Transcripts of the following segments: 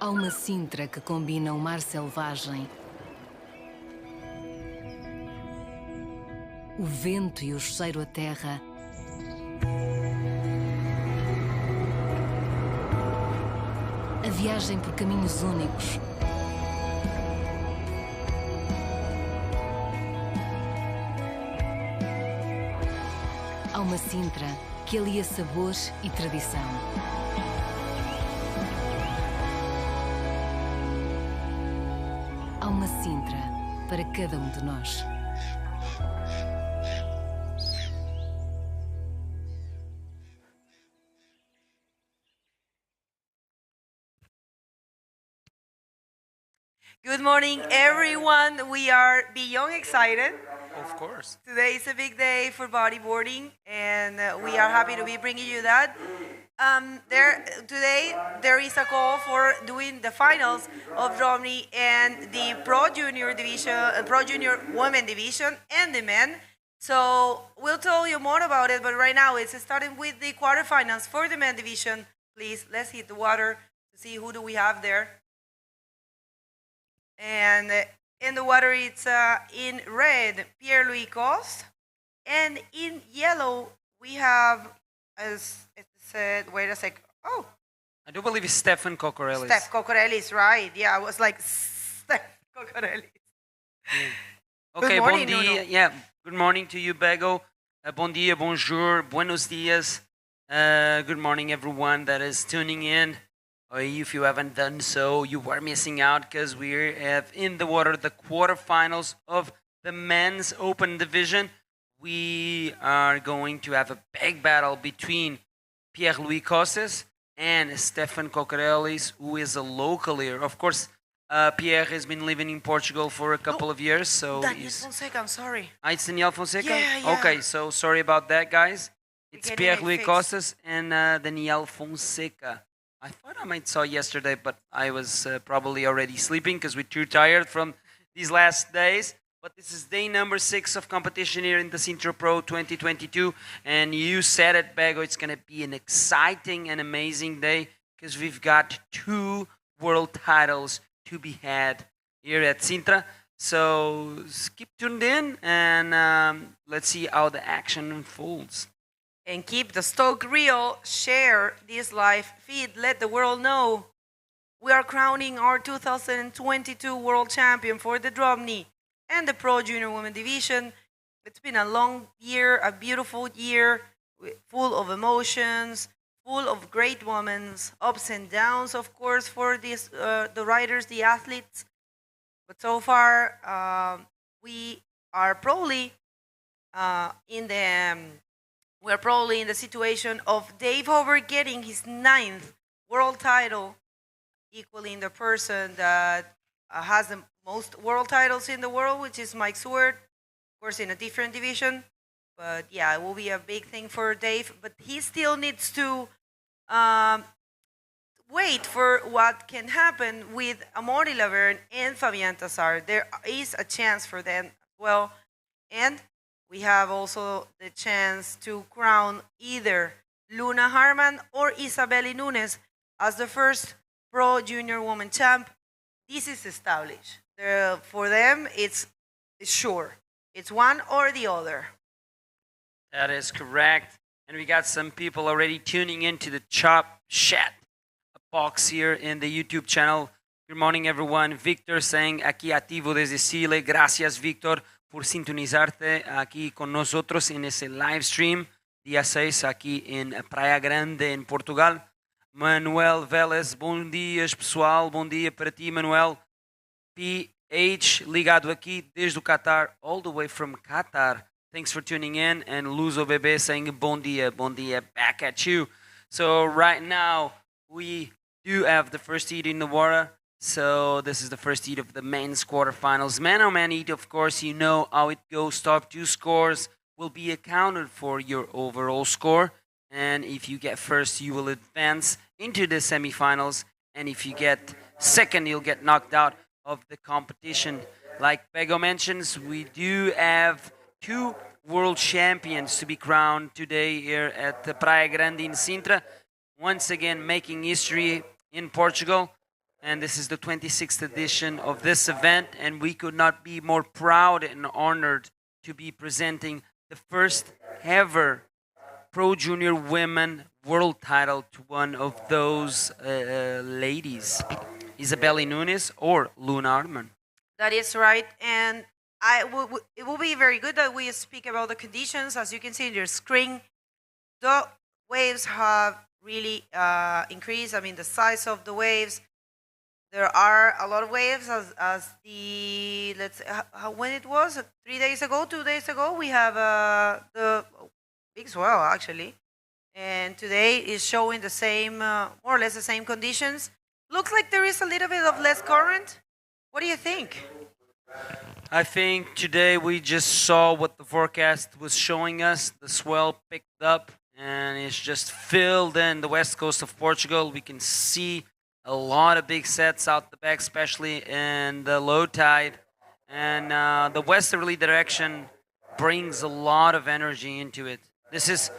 Há uma Sintra que combina o mar selvagem, o vento e o cheiro a terra, a viagem por caminhos únicos, há uma Sintra que alia sabores e tradição. Há uma Sintra para cada um de nós. Good morning, everyone. We are beyond excited. Of course. Today is a big day for bodyboarding, and we are happy to be bringing you that. Today there is a call for doing the finals of Dropknee and the Pro Junior division, Pro Junior Women division, and the men. So we'll tell you more about it. But right now it's starting with the quarterfinals for the men division. Please, let's hit the water to see who do we have there. And in the water, it's in red, Pierre-Louis Coste. And in yellow, we have, as it said, wait a sec. Oh. I do believe it's Stefan Cocorellis. Steph Cocorellis, right. Yeah, I was like, Steph Cocorellis. Yeah. Okay, good morning, bon dia. Nuno. Yeah, good morning to you, Bego. Bon dia, bonjour, buenos dias. Good morning, everyone that is tuning in. If you haven't done so, you are missing out because we have in the water the quarterfinals of the men's open division. We are going to have a big battle between Pierre-Louis Costes and Stefan Cocorellis, who is a local here. Of course, Pierre has been living in Portugal for a couple of years, so Daniel Fonseca, I'm sorry. It's Daniel Fonseca? Yeah. Okay, so sorry about that, guys. It's getting Pierre-Louis it fixed. Costes and Daniel Fonseca. I thought I might saw yesterday, but I was probably already sleeping because we're too tired from these last days. But this is day number 6 of competition here in the Sintra Pro 2022. And you said it, Bego, it's going to be an exciting and amazing day because we've got 2 world titles to be had here at Sintra. So keep tuned in and let's see how the action unfolds. And keep the stoke real. Share this live feed. Let the world know. We are crowning our 2022 world champion for the Dropknee and the Pro Junior Women division. It's been a long year, a beautiful year, full of emotions, full of great moments, ups and downs, of course, for this, the riders, the athletes. But so far, we are probably we're probably in the situation of Dave Hover getting his 9th world title, equaling the person that has the most world titles in the world, which is Mike Seward, of course, in a different division. But yeah, it will be a big thing for Dave. But he still needs to wait for what can happen with Amaury Laverne and Fabien Tassard. There is a chance for them as well. And we have also the chance to crown either Luna Harman or Isabeli Nunes as the first Pro Junior Woman champ. This is established. For them, it's sure. It's one or the other. That is correct. And we got some people already tuning into the Chop Chat box here in the YouTube channel. Good morning, everyone. Victor saying, aquí activo desde Chile. Gracias, Victor, por sintonizarte aquí con nosotros en ese live stream día 6 aquí en Praia Grande, en Portugal. Manuel Vélez, bom dias, pessoal. Bom dia para ti, Manuel. PH, ligado aqui desde o Qatar, all the way from Qatar. Thanks for tuning in. And Luzo Bebé saying, bom dia, back at you. So right now, we do have the first heat in the water. So this is the first heat of the men's quarterfinals. Man-on-man heat, of course, you know how it goes. Top 2 scores will be accounted for your overall score. And if you get first, you will advance into the semifinals. And if you get second, you'll get knocked out of the competition. Like Bego mentions, we do have 2 world champions to be crowned today here at the Praia Grande in Sintra. Once again, making history in Portugal. and this is the 26th edition of this event, and we could not be more proud and honored to be presenting the first ever Pro Junior Women World title to one of those ladies, Isabelle Nunes or Luna Arman. That is right, and it will be very good that we speak about the conditions. As you can see in your screen, the waves have really increased. I mean, the size of the waves. There are a lot of waves as the, let's say, when it was, 3 days ago, 2 days ago, we have the big swell actually. And today is showing the same, more or less the same conditions. Looks like there is a little bit of less current. What do you think? I think today we just saw what the forecast was showing us. The swell picked up and it's just filled in the west coast of Portugal. We can see a lot of big sets out the back, especially in the low tide. And the westerly direction brings a lot of energy into it. This is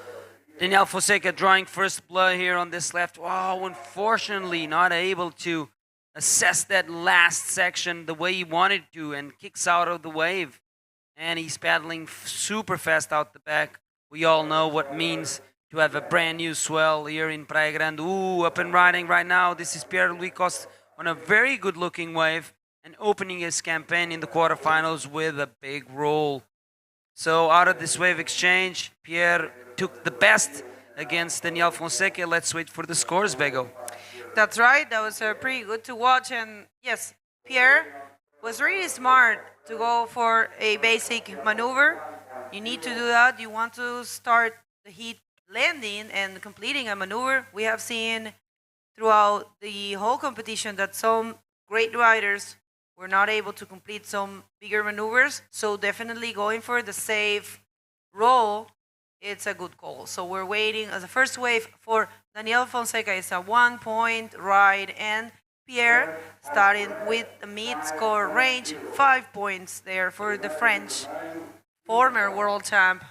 Daniel Fonseca drawing first blood here on this left. Wow, unfortunately not able to assess that last section the way he wanted to and kicks out of the wave. And he's paddling super fast out the back. We all know what it means to have a brand new swell here in Praia Grande. Ooh, up and riding right now. This is Pierre-Louis Costa on a very good looking wave and opening his campaign in the quarterfinals with a big roll. So out of this wave exchange, Pierre took the best against Daniel Fonseca. Let's wait for the scores, Bego. That's right. That was pretty good to watch. And yes, Pierre was really smart to go for a basic maneuver. You need to do that. You want to start the heat landing and completing a maneuver. We have seen throughout the whole competition that some great riders were not able to complete some bigger maneuvers. So definitely going for the safe roll, it's a good call. So we're waiting as a first wave for Daniel Fonseca. It's a 1 point ride, and Pierre starting with the mid-score range, 5 points there for the French former world champ,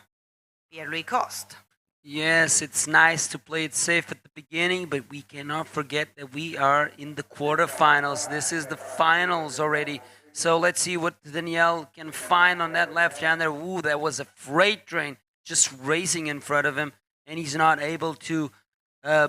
Pierre-Louis Costa. Yes, it's nice to play it safe at the beginning, but we cannot forget that we are in the quarterfinals. This is the finals already. So let's see what Daniel can find on that left-hander. Ooh, that was a freight train just racing in front of him, and he's not able to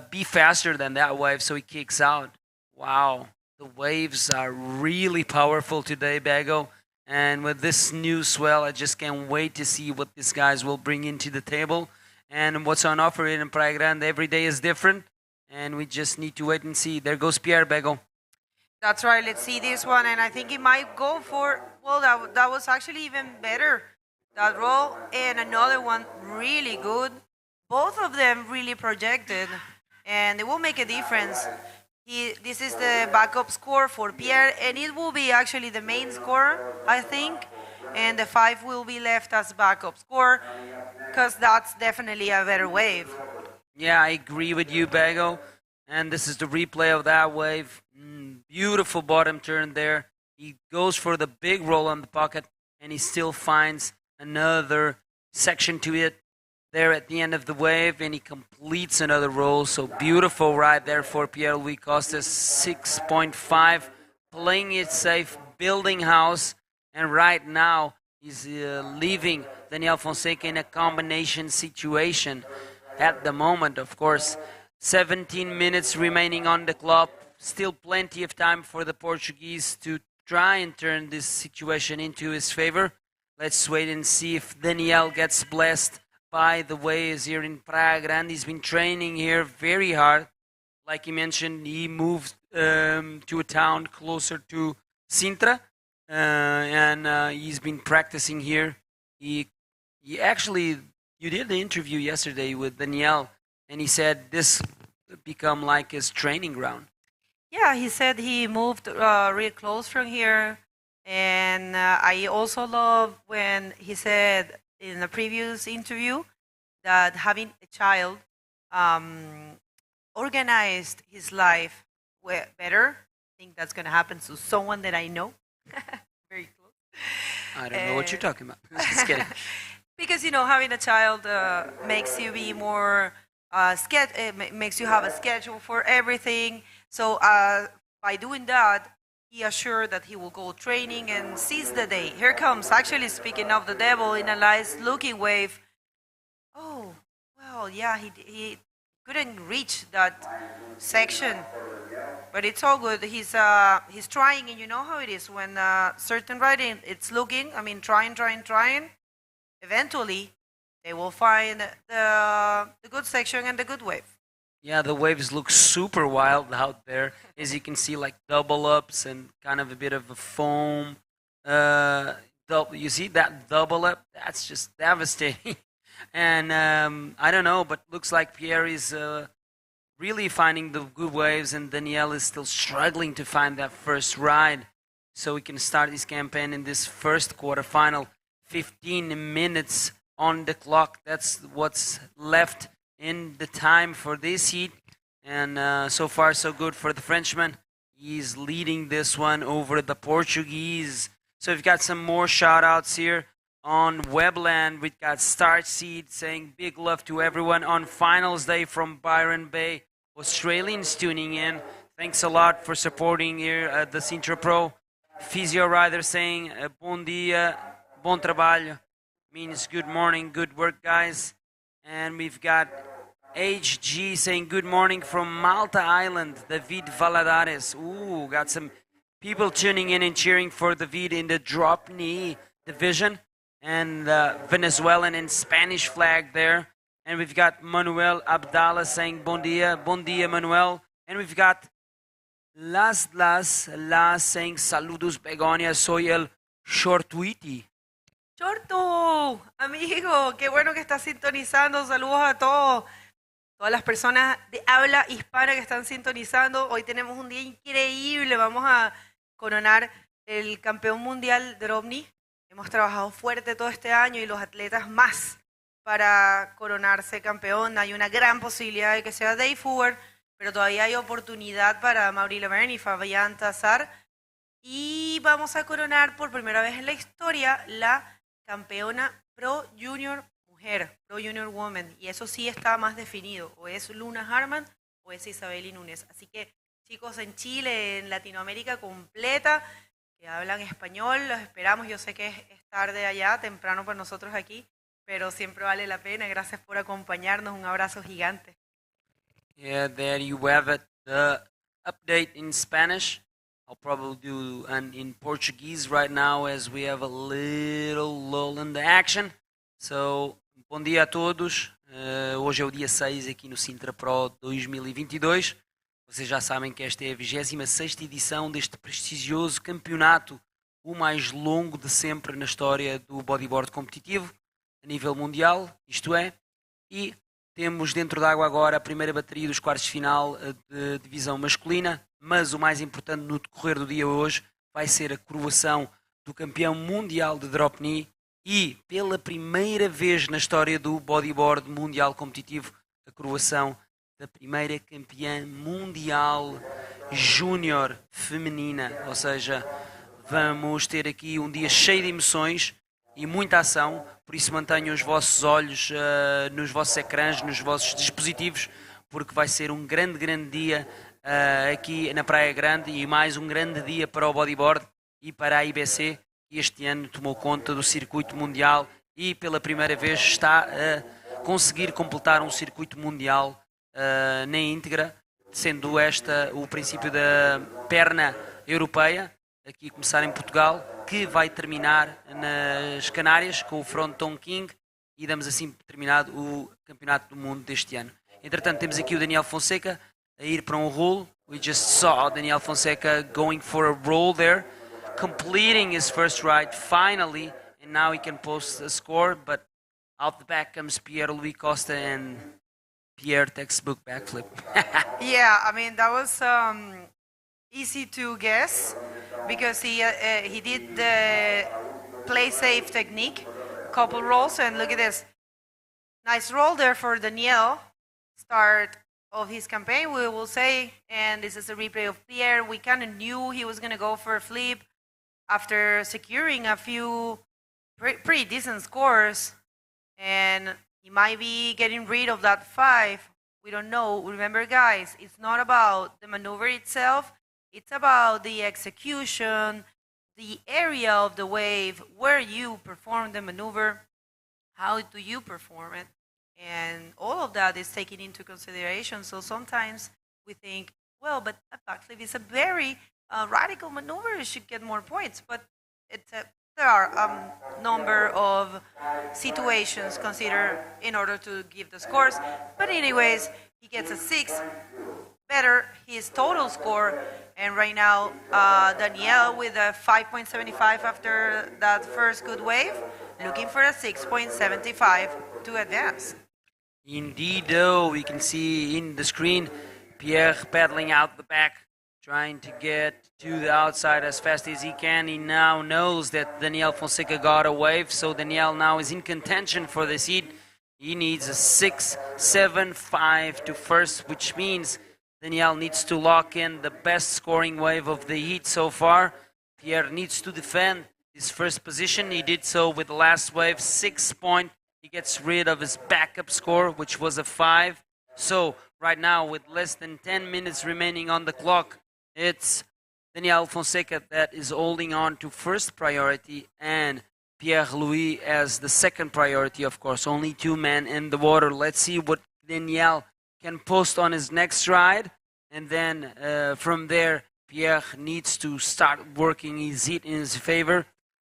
be faster than that wave, so he kicks out. Wow, the waves are really powerful today, Bago. And with this new swell, I just can't wait to see what these guys will bring into the table. And what's on offer in Praia Grande every day is different, and we just need to wait and see. There goes Pierre, Bego. That's right. Let's see this one, and I think he might go for, well, that was actually even better, that roll, and another one really good. Both of them really projected, and it will make a difference. This is the backup score for Pierre, and it will be actually the main score, I think, and the 5 will be left as backup score, because that's definitely a better wave. Yeah, I agree with you, Bago. And this is the replay of that wave. Beautiful bottom turn there. He goes for the big roll on the pocket, and he still finds another section to it there at the end of the wave, and he completes another roll. So beautiful ride there for Pierre-Louis Costa. 6.5, playing it safe, building house, and right now he's leaving Daniel Fonseca in a combination situation at the moment, of course. 17 minutes remaining on the clock. Still plenty of time for the Portuguese to try and turn this situation into his favor. Let's wait and see if Daniel gets blessed by the waves here in Praia Grande. He's been training here very hard. Like he mentioned, he moved to a town closer to Sintra, and he's been practicing here. He actually, you did the interview yesterday with Daniel, and he said this become like his training ground. Yeah, he said he moved real close from here, and I also love when he said in a previous interview that having a child organized his life better. I think that's going to happen to someone that I know. Very close. I don't know what you're talking about. Just kidding. Because, you know, having a child makes you be more makes you have a schedule for everything. So by doing that, he assured that he will go training and seize the day. Here comes, actually speaking of the devil in a nice looking wave. Oh, well, yeah, he couldn't reach that section, but it's all good. He's trying, and you know how it is when certain riding, it's looking. I mean, trying. Eventually, they will find the good section and the good wave. Yeah, the waves look super wild out there. As you can see, like double ups and kind of a bit of a foam. You see that double up? That's just devastating. And I don't know, but looks like Pierre is really finding the good waves, and Danielle is still struggling to find that first ride. So we can start this campaign in this first quarterfinal. 15 minutes on the clock. That's what's left in the time for this heat, and so far so good for the Frenchman. He's leading this one over the Portuguese. So we've got some more shout outs here on Webland. We've got Starseed saying big love to everyone on finals day from Byron Bay. Australians tuning in, thanks a lot for supporting here at the Sintra Pro. Physio Rider saying bom dia, bom trabalho, means good morning, good work guys. And we've got HG saying good morning from Malta Island, David Valadares. Ooh, got some people tuning in and cheering for David in the Dropknee division. And Venezuelan and Spanish flag there. And we've got Manuel Abdallah saying bon dia Manuel. And we've got Las saying saludos Begonia, soy el Shortwitty. Chorto, amigo, qué bueno que estás sintonizando. Saludos a todos. Todas las personas de habla hispana que están sintonizando. Hoy tenemos un día increíble. Vamos a coronar el campeón mundial de Dropknee. Hemos trabajado fuerte todo este año y los atletas más para coronarse campeón. Hay una gran posibilidad de que sea Dave Hoover, pero todavía hay oportunidad para Mauri Laverne y Fabián Tazar. Y vamos a coronar por primera vez en la historia la campeona Pro Junior mujer, Pro Junior Woman, y eso sí está más definido, o es Luna Harman o es Isabeli Núñez. Así que chicos en Chile, en Latinoamérica completa, que hablan español, los esperamos. Yo sé que es tarde allá, temprano para nosotros aquí, pero siempre vale la pena. Gracias por acompañarnos, un abrazo gigante. Yeah, there you have it, the update in Spanish. I'll probably do an in Portuguese right now as we have a little lull in the action. So, bom dia a todos. Hoje é o dia 6 aqui no Sintra Pro 2022. Vocês já sabem que esta é a 26ª edição deste prestigioso campeonato, o mais longo de sempre na história do bodyboard competitivo, a nível mundial, isto é, e temos dentro d'água agora a primeira bateria dos quartos de final de divisão masculina, mas o mais importante no decorrer do dia hoje vai ser a coroação do campeão mundial de Dropknee e, pela primeira vez na história do bodyboard mundial competitivo, a coroação da primeira campeã mundial júnior feminina. Ou seja, vamos ter aqui um dia cheio de emoções e muita ação, por isso mantenham os vossos olhos nos vossos ecrãs, nos vossos dispositivos, porque vai ser um grande dia aqui na Praia Grande e mais um grande dia para o bodyboard e para a IBC, que este ano tomou conta do circuito mundial e pela primeira vez está a conseguir completar um circuito mundial na íntegra, sendo esta o princípio da perna europeia, aqui a começar em Portugal, que vai terminar nas Canárias com o Fronton King e damos assim terminado o Campeonato do Mundo deste ano. Entretanto, temos aqui o Daniel Fonseca a ir para um roll. We just saw Daniel Fonseca going for a roll there, completing his first ride finally, and now he can post a score, but out the back comes Pierre-Louis Costa and Pierre textbook backflip. Yeah, I mean, that was easy to guess because he did the play safe technique, couple rolls, and look at this. Nice roll there for Daniel. Start of his campaign, we will say, and this is a replay of Pierre. We kind of knew he was going to go for a flip after securing a few pretty decent scores, and he might be getting rid of that 5. We don't know. Remember, guys, it's not about the maneuver itself. It's about the execution, the area of the wave, where you perform the maneuver, how do you perform it, and all of that is taken into consideration. So sometimes we think, well, but a backflip is a very radical maneuver, it should get more points, but there are a number of situations considered in order to give the scores. But anyways, he gets a 6, better his total score. And right now, Danielle with a 5.75 after that first good wave, looking for a 6.75 to advance. Indeed, though, we can see in the screen Pierre paddling out the back, trying to get to the outside as fast as he can. He now knows that Daniel Fonseca got a wave, so Daniel now is in contention for this heat. He needs a 6.75 to first, which means Daniel needs to lock in the best scoring wave of the heat so far. Pierre needs to defend his first position. He did so with the last wave, 6 point. He gets rid of his backup score, which was a 5. So right now, with less than 10 minutes remaining on the clock, it's Daniel Fonseca that is holding on to first priority and Pierre-Louis as the second priority, of course. Only 2 men in the water. Let's see what Daniel can post on his next ride. And then from there, Pierre needs to start working his heat in his favor.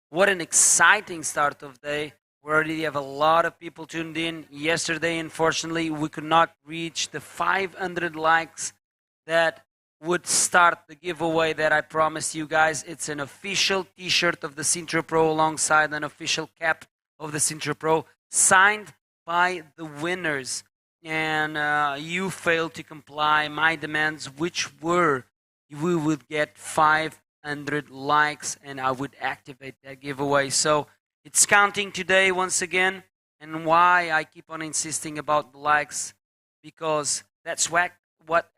What an exciting start of the day. We already have a lot of people tuned in. Yesterday, unfortunately, we could not reach the 500 likes that would start the giveaway that I promised you guys. It's an official t-shirt of the Sintra Pro alongside an official cap of the Sintra Pro signed by the winners. And you failed to comply my demands, which were we would get 500 likes and I would activate that giveaway. So it's counting today once again. And why I keep on insisting about the likes, because that's what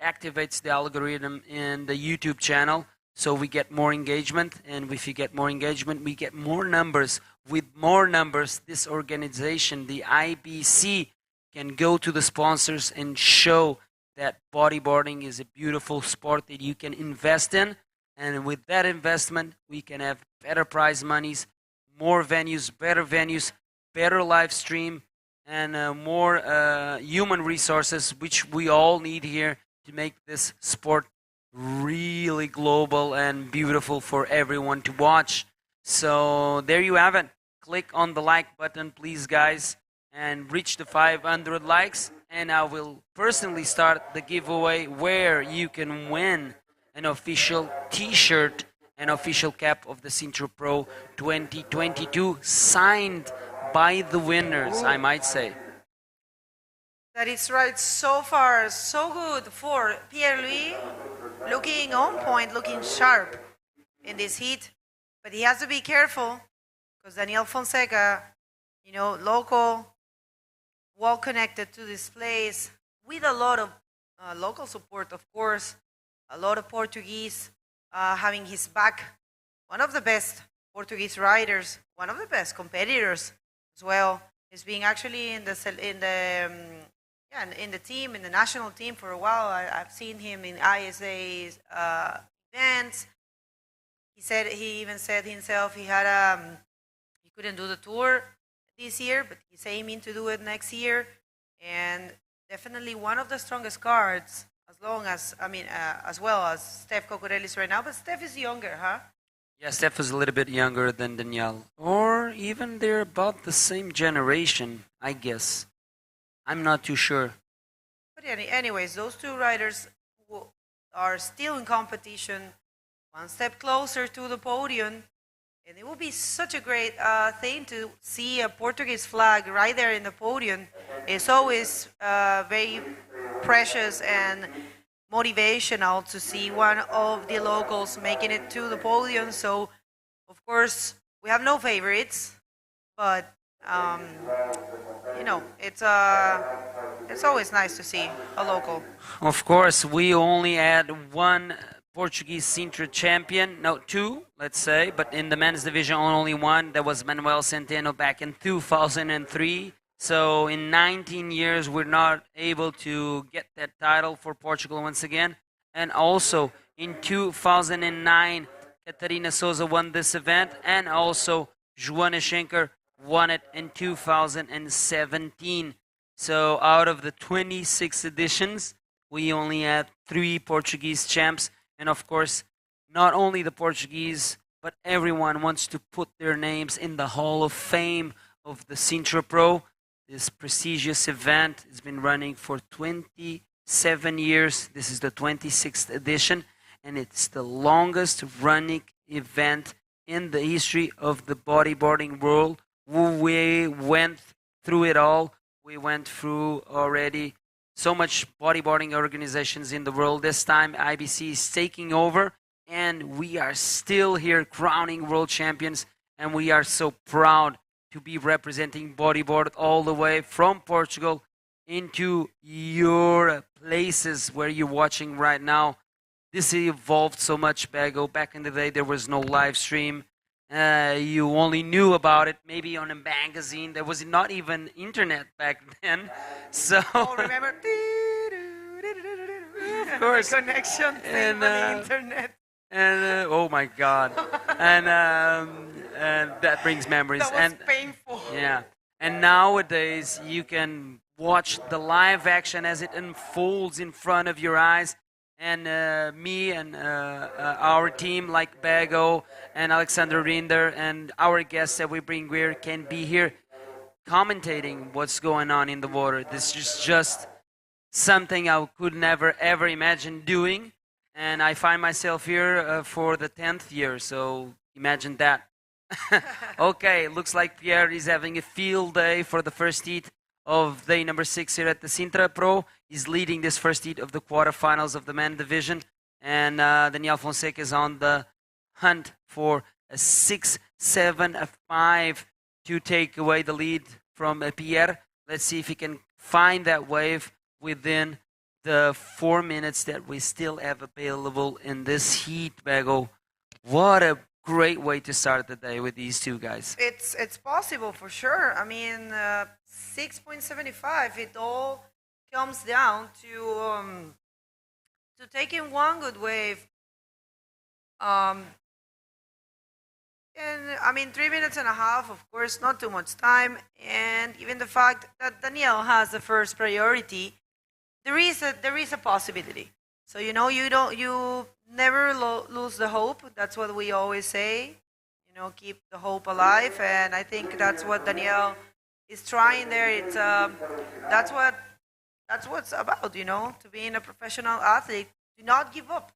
activates the algorithm in the YouTube channel. So we get more engagement, and if you get more engagement, we get more numbers. With more numbers, this organization, the IBC, can go to the sponsors and show that bodyboarding is a beautiful sport that you can invest in. And with that investment, we can have better prize monies, more venues, better live stream, and more human resources, which we all need here to make this sport really global and beautiful for everyone to watch. So there you have it. Click on the like button, please, guys, and reach the 500 likes, and I will personally start the giveaway where you can win an official t-shirt, an official cap of the Sintra Pro 2022, signed by the winners, I might say. That is right. So far, so good for Pierre-Louis, looking on point, looking sharp in this heat. But he has to be careful because Daniel Fonseca, local, well connected to this place, with a lot of local support, of course, a lot of Portuguese having his back. One of the best Portuguese riders, one of the best competitors as well. He's being actually in the team, in the national team for a while. I've seen him in ISA's events. He even said himself he couldn't do the tour this year, but he's aiming to do it next year. And definitely one of the strongest cards, as well as Steph Cocorellis right now. But Steph is younger, huh? Yeah, Steph is a little bit younger than Danielle. Or even they're about the same generation, I guess. I'm not too sure. But anyways, those two riders who are still in competition, one step closer to the podium. And it will be such a great thing to see a Portuguese flag right there in the podium. It's always very precious and motivational to see one of the locals making it to the podium. So, of course, we have no favorites, but it's always nice to see a local. Of course, we only had one Portuguese Sintra champion, no, two, let's say, but in the men's division only one. That was Manuel Centeno back in 2003. So in 19 years, we're not able to get that title for Portugal once again. And also, in 2009. Katarina Souza won this event, and also Joanna Schenker won it in 2017. So out of the 26 editions, we only had 3 Portuguese champs. And of course, not only the Portuguese, but everyone wants to put their names in the Hall of Fame of the Sintra Pro. This prestigious event has been running for 27 years. This is the 26th edition, and it's the longest running event in the history of the bodyboarding world. We went through it all. We went through already so much bodyboarding organizations in the world. This time IBC is taking over, and we are still here crowning world champions, and we are so proud to be representing bodyboard all the way from Portugal into your places where you're watching right now. This evolved so much, Bago. Back in the day, there was no live stream. You only knew about it maybe on a magazine. There was not even internet back then. So Oh, remember? of course, Connection thing on the internet. and oh my God, and that brings memories. That was And painful. yeah, and nowadays you can watch the live action as it unfolds in front of your eyes. And me and our team, like Bago and Alexander Rinder, and our guests that we bring here, can be here commentating what's going on in the water. This is just something I could never ever imagine doing, and I find myself here for the 10th year, so imagine that. Okay, looks like Pierre is having a field day for the first heat of day number 6 here at the Sintra Pro. He's leading this first heat of the quarterfinals of the men division, and Daniel Fonseca is on the hunt for a 6, 7, a 5 to take away the lead from Pierre. Let's see if he can find that wave within the 4 minutes that we still have available in this heat, Bago. What a great way to start the day with these two guys. It's possible for sure. I mean, 6.75. It all comes down to taking one good wave. And I mean, 3 minutes and a half. Of course, not too much time. And even the fact that Daniel has the first priority, there is a possibility. So you never lose the hope. That's what we always say. Keep the hope alive, and I think that's what Daniel is trying there. It's that's what's about, to being a professional athlete. Do not give up.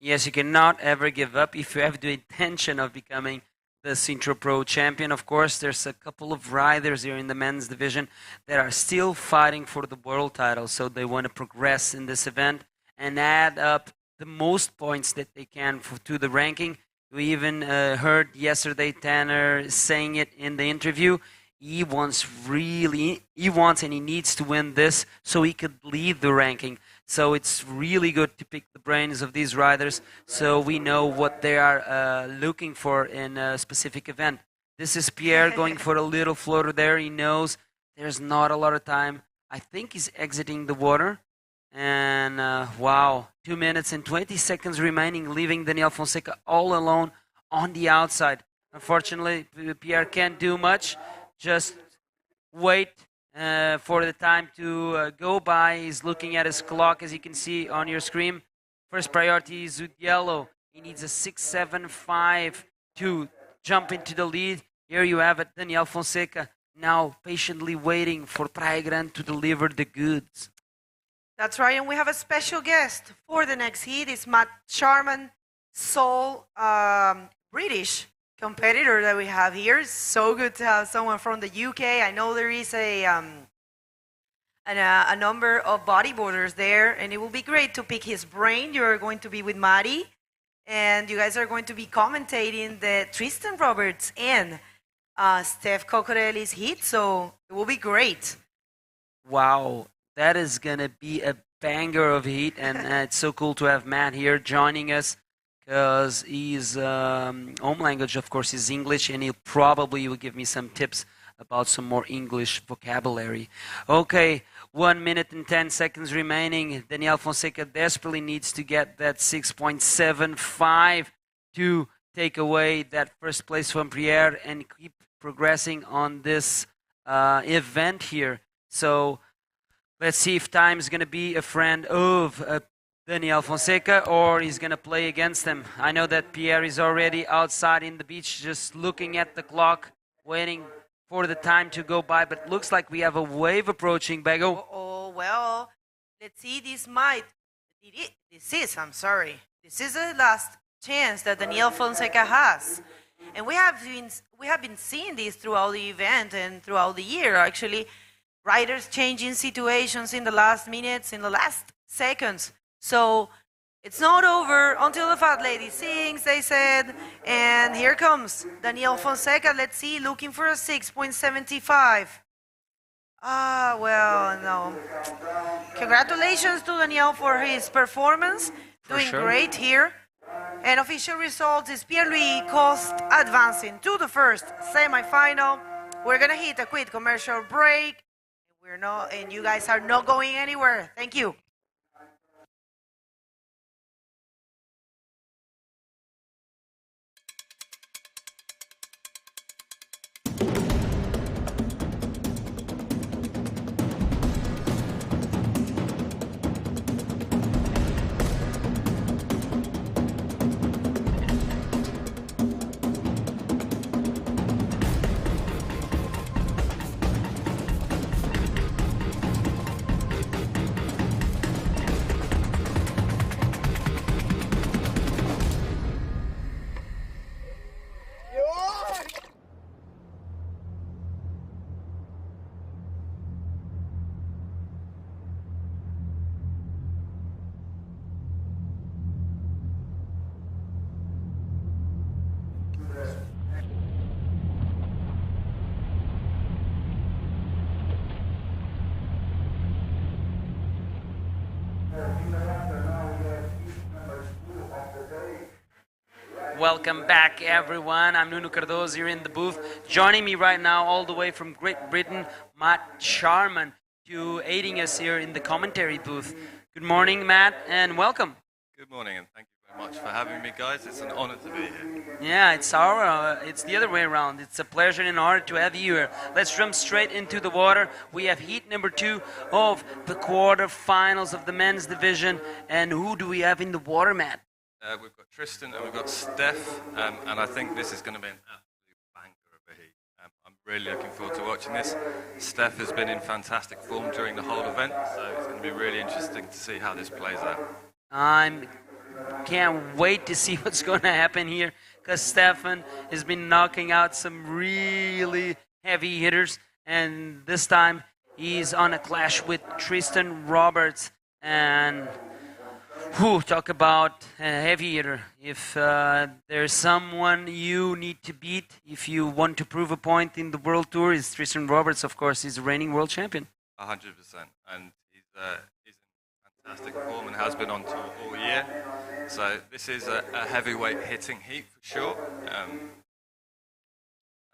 Yes, you cannot ever give up if you have the intention of becoming the Sintra Pro champion. Of course, there's a couple of riders here in the men's division that are still fighting for the world title, so they want to progress in this event and add up the most points that they can to the ranking. We even heard yesterday Tanner saying it in the interview. He wants and he needs to win this so he could lead the ranking. So it's really good to pick the brains of these riders so we know what they are looking for in a specific event. This is Pierre going for a little floater there. He knows there's not a lot of time. I think he's exiting the water. And wow, 2 minutes and 20 seconds remaining, leaving Daniel Fonseca all alone on the outside. Unfortunately, Pierre can't do much. Just wait for the time to go by. He's looking at his clock, as you can see on your screen. First priority is with yellow. He needs a 6.75 to jump into the lead. Here you have it, Daniel Fonseca, now patiently waiting for Praia Grande to deliver the goods. That's right, and we have a special guest for the next heat. It's Matt Charman, sole British competitor that we have here. It's so good to have someone from the UK. I know there is a number of bodyboarders there, and it will be great to pick his brain. You're going to be with Maddie, and you guys are going to be commentating the Tristan Roberts and Steph Cocorelli's heat, so it will be great. Wow. That is going to be a banger of heat, and it's so cool to have Matt here joining us because his home language, of course, is English, and he probably will give me some tips about some more English vocabulary. Okay, 1 minute and 10 seconds remaining. Daniel Fonseca desperately needs to get that 6.75 to take away that first place from Pierre and keep progressing on this event here. So let's see if time is going to be a friend of Daniel Fonseca or he's going to play against him. I know that Pierre is already outside in the beach just looking at the clock, waiting for the time to go by, but looks like we have a wave approaching, Bego. Oh, well, let's see, this is the last chance that Daniel Fonseca has. And we have been seeing this throughout the event and throughout the year, actually. Riders changing situations in the last minutes, in the last seconds. So it's not over until the fat lady sings, they said. And here comes Daniel Fonseca. Let's see, looking for a 6.75. Well, no. Congratulations to Daniel for his performance. Doing great here. And official results is Pierre-Louis Coste advancing to the first semi-final. We're going to hit a quick commercial break. And you guys are not going anywhere. Thank you. Welcome back, everyone. I'm Nuno Cardoso here in the booth. Joining me right now, all the way from Great Britain, Matt Charman, to aiding us here in the commentary booth. Good morning, Matt, and welcome. Good morning, and thank you very much for having me, guys. It's an honor to be here. Yeah, it's the other way around. It's a pleasure and an honor to have you here. Let's jump straight into the water. We have heat number 2 of the quarterfinals of the men's division. And who do we have in the water, Matt? We've got Tristan and we've got Steph, and I think this is going to be an absolute banger of a heat. I'm really looking forward to watching this. Steph has been in fantastic form during the whole event, so it's going to be really interesting to see how this plays out. I can't wait to see what's going to happen here, because Stefan has been knocking out some really heavy hitters, and this time he's on a clash with Tristan Roberts. And talk about a heavy hitter. If there's someone you need to beat if you want to prove a point in the World Tour, is Tristan Roberts. Of course, he's a reigning world champion. 100%, and he's in fantastic form and has been on tour all year. So this is a heavyweight hitting heat for sure. And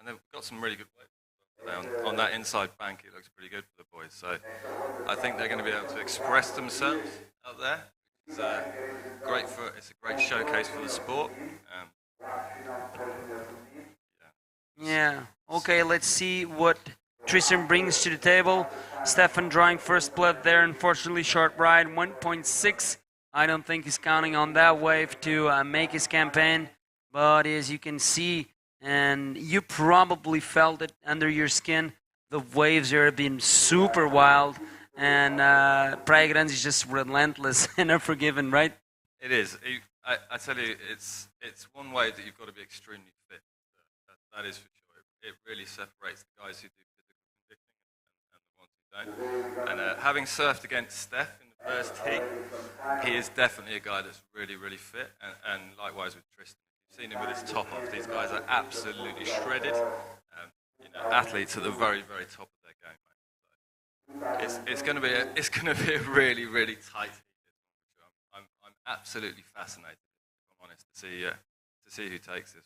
they've got some really good weight on that inside bank. It looks pretty good for the boys. So I think they're going to be able to express themselves out there. It's a great showcase for the sport. Yeah. Okay, let's see what Tristan brings to the table. Stefan drawing first blood there. Unfortunately, short ride, 1.6. I don't think he's counting on that wave to make his campaign. But as you can see, and you probably felt it under your skin, the waves here have been super wild. And Praia Grande is just relentless and unforgiving, right? It is. I tell you, it's one way that you've got to be extremely fit. That is for sure. It really separates the guys who do physical conditioning and the ones who don't. And having surfed against Steph in the first heat, he is definitely a guy that's really, really fit. And likewise with Tristan. You've seen him with his top off. These guys are absolutely shredded. Athletes at the very, very top of their game. It's going to be a really, really tight heat. I'm absolutely fascinated, if I'm honest, to see who takes this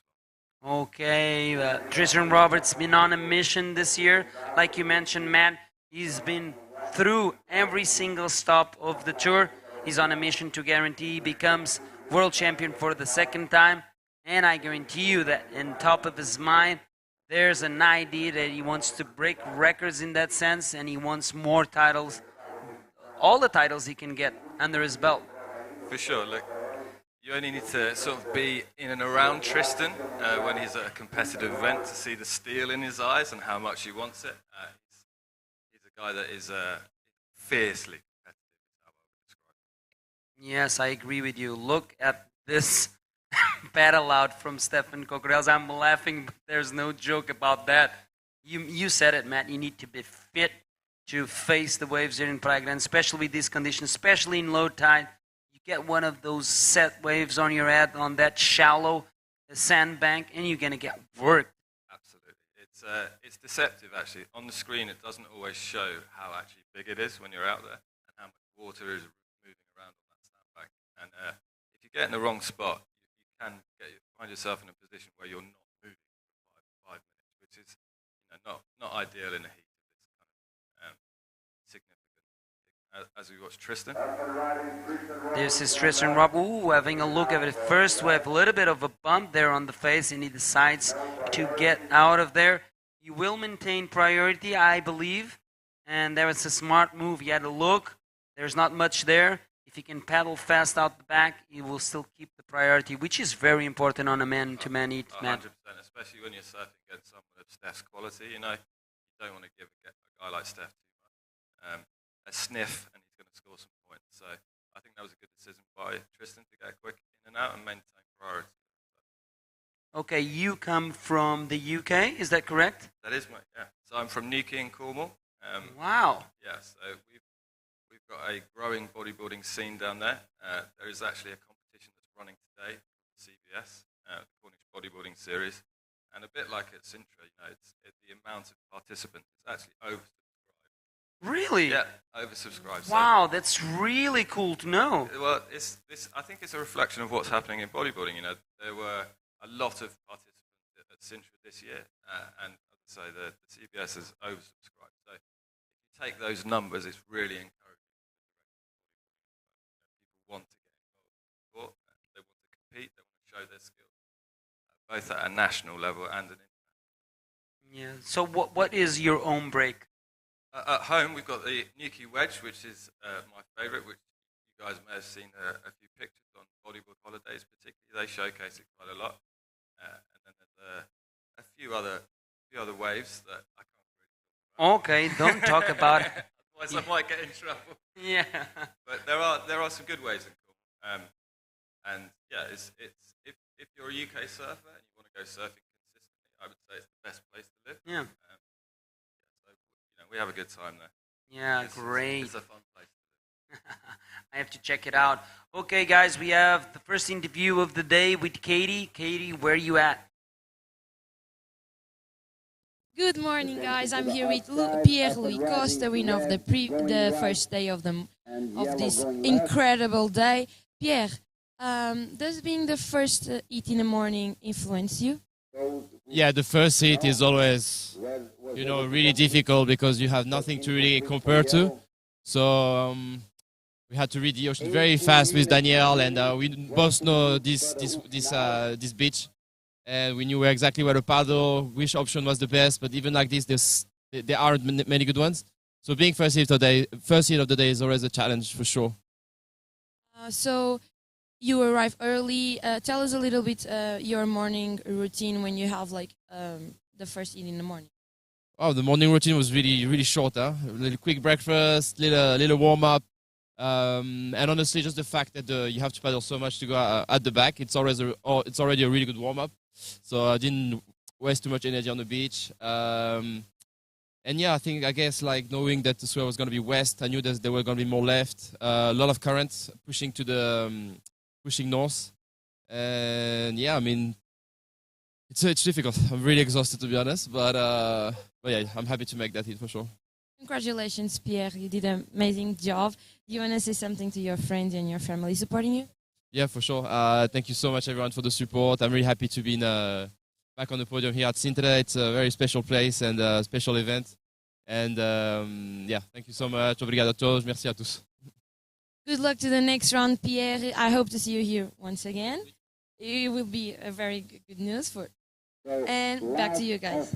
one. Okay, Tristan Roberts been on a mission this year, like you mentioned, Matt. He's been through every single stop of the tour. He's on a mission to guarantee he becomes world champion for the second time. And I guarantee you that in top of his mind, there's an idea that he wants to break records in that sense, and he wants more titles, all the titles he can get under his belt. For sure. Look, you only need to sort of be in and around Tristan when he's at a competitive event to see the steel in his eyes and how much he wants it. He's a guy that is fiercely competitive, is how I would describe it. Yes, I agree with you. Look at this battle out from Stefan Cocorels. I'm laughing, but there's no joke about that. You said it, Matt. You need to be fit to face the waves here in Praia Grande, especially with these conditions, especially in low tide. You get one of those set waves on your head on that shallow sandbank, and you're going to get worked. Absolutely. It's deceptive, actually. On the screen, it doesn't always show how actually big it is when you're out there and how much water is moving around on that sandbank. And if you get in the wrong spot, you can find yourself in a position where you're not moving for 5 minutes, which is not ideal in the heat of this kind of significant. As we watch Tristan. This is Tristan Rob. Ooh, having a look at it first. We have a little bit of a bump there on the face, and he decides to get out of there. He will maintain priority, I believe, and that was a smart move. He had a look. There's not much there. If he can paddle fast out the back, he will still keep the priority, which is very important on a man-to-man heat, man. 100%, especially when you're surfing against someone of Steph's quality. You don't want to give a guy like Steph too much. A sniff, and he's going to score some points. So I think that was a good decision by Tristan to get quick in and out and maintain priority. Okay, you come from the UK, is that correct? That is yeah. So I'm from Newquay in Cornwall. Wow. Yeah, so we've got a growing bodyboarding scene down there. There is actually a competition that's running today, CBS, the Cornish Bodyboarding Series, and a bit like at Sintra, the amount of participants is actually oversubscribed. Really? Yeah, oversubscribed. Wow, that's really cool to know. Well, I think it's a reflection of what's happening in bodyboarding. There were a lot of participants at Sintra this year, and as I say, the CBS is oversubscribed. So if you take those numbers, it's really encouraging. People want to get involved in sport, they want to compete, they want to show their skills, both at a national level and an international. Yeah. So what is your own break? At home, we've got the Newquay Wedge, which is my favourite, which you guys may have seen a few pictures on Bodyboard Holidays particularly. They showcase it quite a lot. And then there's a few other waves that I can't really talk about. Okay, don't talk about it. Otherwise I might get in trouble. Yeah. But there are some good waves in Cornwall. And yeah, if you're a UK surfer and you want to go surfing consistently, I would say it's the best place to live. Yeah. We have a good time there. Yeah, great. It's a fun place to live. I have to check it out. Okay, guys, we have the first interview of the day with Katie. Katie, where are you at? Good morning, guys. I'm here with Pierre-Louis Costa, winner of the first day of this incredible day. Pierre, does being the first heat in the morning influence you? Yeah, the first heat is always, really difficult because you have nothing to really compare to. So we had to read the ocean very fast with Danielle, and we both know this beach, and we knew exactly where to paddle, which option was the best. But even like this, there aren't many good ones. So being first heat of the day is always a challenge for sure. So you arrive early. Tell us a little bit your morning routine when you have the first heat in the morning. Oh, the morning routine was really short. A little quick breakfast, little warm up, and honestly, just the fact that you have to paddle so much to go at the back, it's already a really good warm up. So I didn't waste too much energy on the beach. And yeah, I guess knowing that the swell was going to be west, I knew that there were going to be more left. A lot of currents pushing north, and yeah, it's difficult. I'm really exhausted, to be honest, but yeah, I'm happy to make that hit for sure. Congratulations, Pierre. You did an amazing job. Do you want to say something to your friends and your family supporting you? Yeah, for sure. Thank you so much, everyone, for the support. I'm really happy to be back on the podium here at Sintra. It's a very special place and a special event. And yeah, thank you so much. Obrigado a todos. Merci a tous. Good luck to the next round, Pierre. I hope to see you here once again. It will be a very good news for. And back to you guys.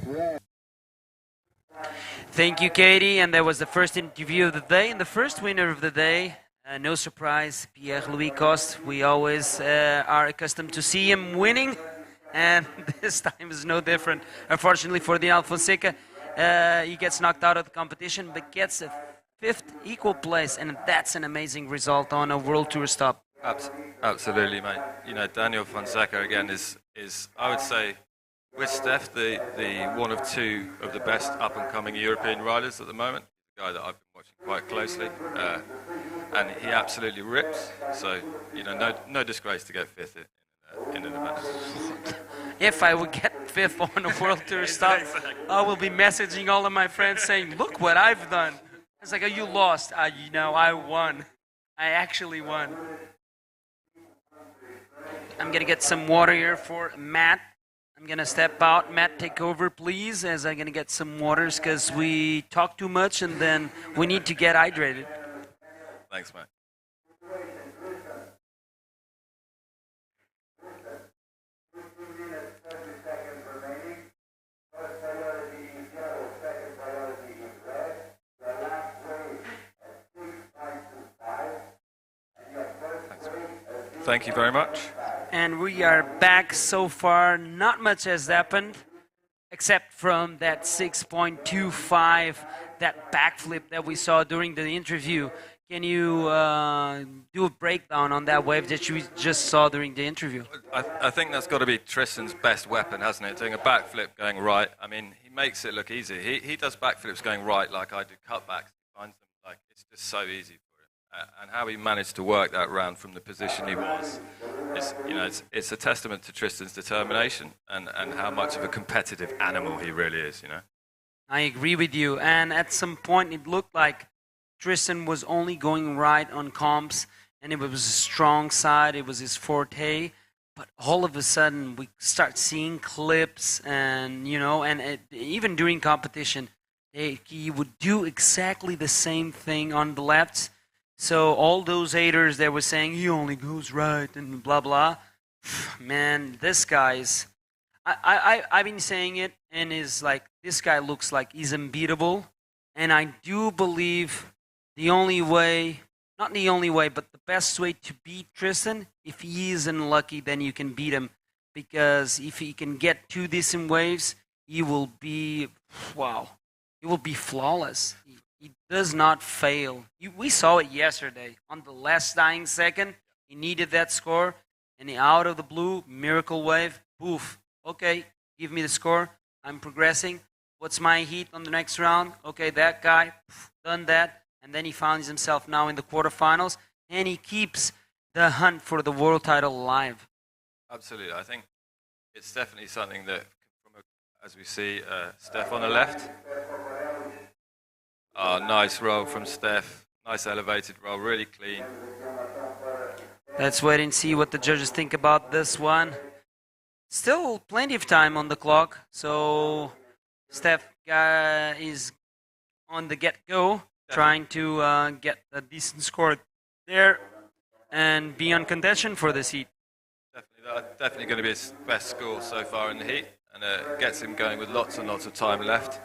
Thank you, Katie. And that was the first interview of the day and the first winner of the day. No surprise, Pierre-Louis Coste. We always are accustomed to see him winning, and this time is no different. Unfortunately for Dinaldo Fonseca, he gets knocked out of the competition, but gets a 5th equal place, and that's an amazing result on a World Tour stop. Absolutely, mate. You know, Daniel Fonseca again is I would say, with Steph, the one of two of the best up-and-coming European riders at the moment. The guy that I've been watching quite closely, and he absolutely rips. So, you know, no disgrace to get 5th in an event. If I would get 5th on a World Tour stop, I will be messaging all of my friends saying, "Look what I've done." It's like, "Oh, you lost." You know, I won. I actually won. I'm gonna get some water here for Matt. I'm gonna step out. Matt, take over, please, as I'm gonna get some waters because we talk too much and then we need to get hydrated. Thanks, mate. Thank you very much. And we are back so far. Not much has happened, except from that 6.25, that backflip that we saw during the interview. Can you do a breakdown on that wave that you just saw during the interview? I think that's got to be Tristan's best weapon, hasn't it? Doing a backflip going right. I mean, he makes it look easy. He does backflips going right like I do cutbacks. He finds them like it's just so easy for him. And how he managed to work that round from the position he was, it's a testament to Tristan's determination and how much of a competitive animal he really is, you know. I agree with you. And at some point, it looked like Tristan was only going right on comps, and it was a strong side. It was his forte. But all of a sudden, we start seeing clips, and even during competition, he would do exactly the same thing on the left. So all those haters that were saying he only goes right and blah blah, man, this guy's. I've been saying it, and is like this guy looks like he's unbeatable, and I do believe the only way, not the only way, but the best way to beat Tristan, if he is unlucky, then you can beat him, because if he can get 2 decent waves, he will be he will be flawless. He does not fail. We saw it yesterday. On the last dying second, he needed that score, and out of the blue, miracle wave, poof. Okay, give me the score. I'm progressing. What's my heat on the next round? Okay, that guy, poof, done that. And then he finds himself now in the quarterfinals, and he keeps the hunt for the world title alive. Absolutely. I think it's definitely something that, as we see, Steph on the left. Oh, nice roll from Steph. Nice elevated roll, really clean. Let's wait and see what the judges think about this one. Still plenty of time on the clock, so Steph is on the get-go, trying to get a decent score there and be on contention for this heat. Definitely going to be his best score so far in the heat, and gets him going with lots and lots of time left.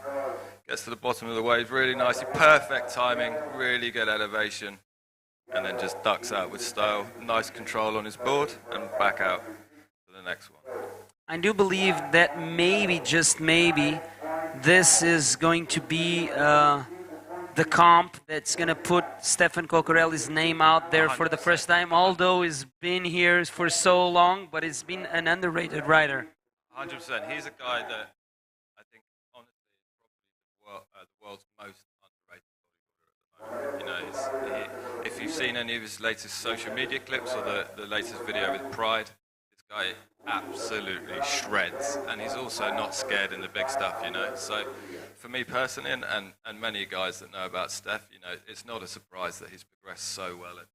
Gets to the bottom of the wave really nicely, perfect timing, really good elevation, and then just ducks out with style. Nice control on his board, and back out to the next one. I do believe that maybe, just maybe, this is going to be the comp that's going to put Stefan Coccarelli's name out there 100%. For the first time, although he's been here for so long, but he's been an underrated rider. 100%. He's a guy that I think, honestly, is probably the world's most underrated bodyboarder at the moment. You know, if you've seen any of his latest social media clips or the latest video with Pride, this guy absolutely shreds, and he's also not scared in the big stuff, you know. So for me personally, and many guys that know about Steph, you know, it's not a surprise that he's progressed so well at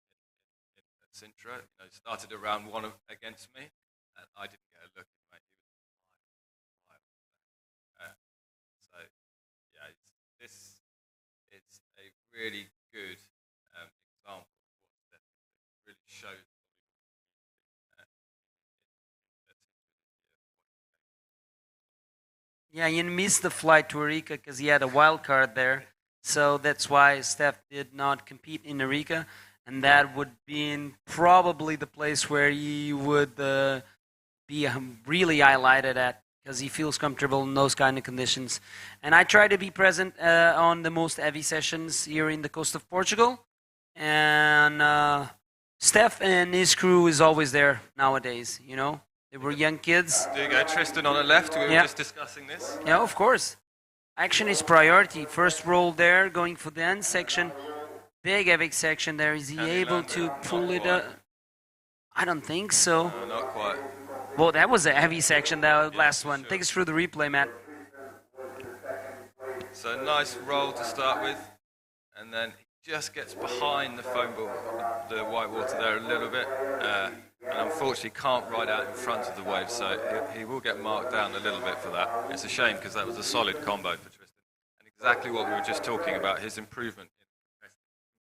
Sintra. You know, he started around 1 against me, and I didn't get a look at him, mate. He was 5. So yeah, really good example of what Steph really shows. Yeah, you missed the flight to Arica because he had a wild card there. So that's why Steph did not compete in Arica. And that would be probably the place where he would be really highlighted at because he feels comfortable in those kind of conditions. And I try to be present on the most heavy sessions here in the coast of Portugal. And Steph and his crew is always there nowadays, you know. They were young kids. There you go, Tristan on the left. We were just discussing this. Yeah, of course. Action is priority. First roll there, going for the end section. Big epic section there. Is he able to pull it up? I don't think so. No, not quite. Well, that was a heavy section, that last one. Take us through the replay, Matt. So nice roll to start with. And then he just gets behind the foam ball, the white water there a little bit. And unfortunately can't ride out in front of the wave, so he will get marked down a little bit for that. It's a shame because that was a solid combo for Tristan. And exactly what we were just talking about, his improvement in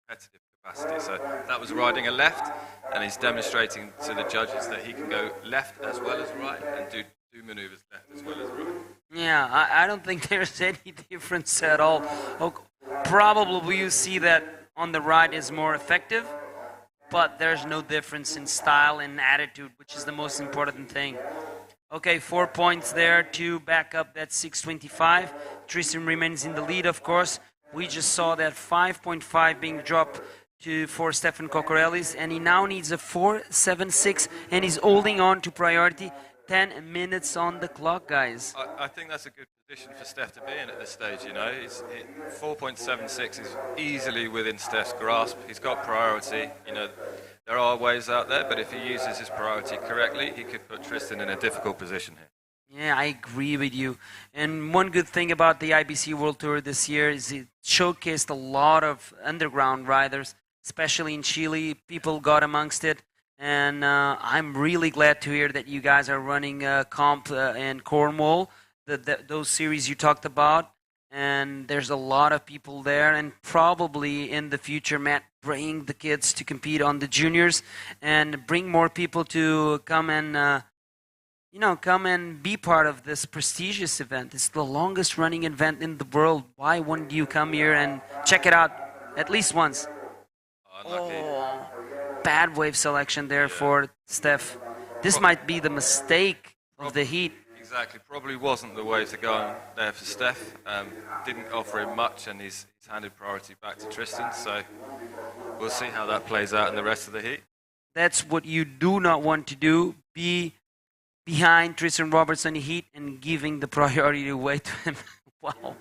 competitive capacity. So that was riding a left, and he's demonstrating to the judges that he can go left as well as right and do maneuvers left as well as right. Yeah, I don't think there's any difference at all. Probably you see that on the right is more effective, but there's no difference in style and attitude, which is the most important thing. Okay, 4 points there to back up that 625. Tristan remains in the lead, of course. We just saw that 5.5 being dropped for Stefan Cocorellis, and he now needs a 4.76, and he's holding on to priority. 10 minutes on the clock, guys. I think that's a good position for Steph to be in at this stage, you know. 4.76 is easily within Steph's grasp. He's got priority. You know, there are ways out there, but if he uses his priority correctly, he could put Tristan in a difficult position here. Yeah, I agree with you. And one good thing about the IBC World Tour this year is it showcased a lot of underground riders, especially in Chile. People got amongst it. And I'm really glad to hear that you guys are running comp in Cornwall, those series you talked about. And there's a lot of people there. And probably in the future, Matt, bring the kids to compete on the juniors and bring more people to come and, come and be part of this prestigious event. It's the longest running event in the world. Why wouldn't you come here and check it out at least once? Bad wave selection there for Steph. This might be the mistake of the heat. Exactly. Probably wasn't the way to go there for Steph. Didn't offer him much, and he's handed priority back to Tristan. So we'll see how that plays out in the rest of the heat. That's what you do not want to do. Be behind Tristan Roberts in the heat and giving the priority away to him. Wow.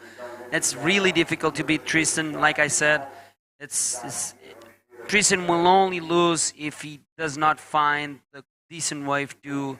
It's really difficult to beat Tristan. Like I said, Tristan will only lose if he does not find the decent wave to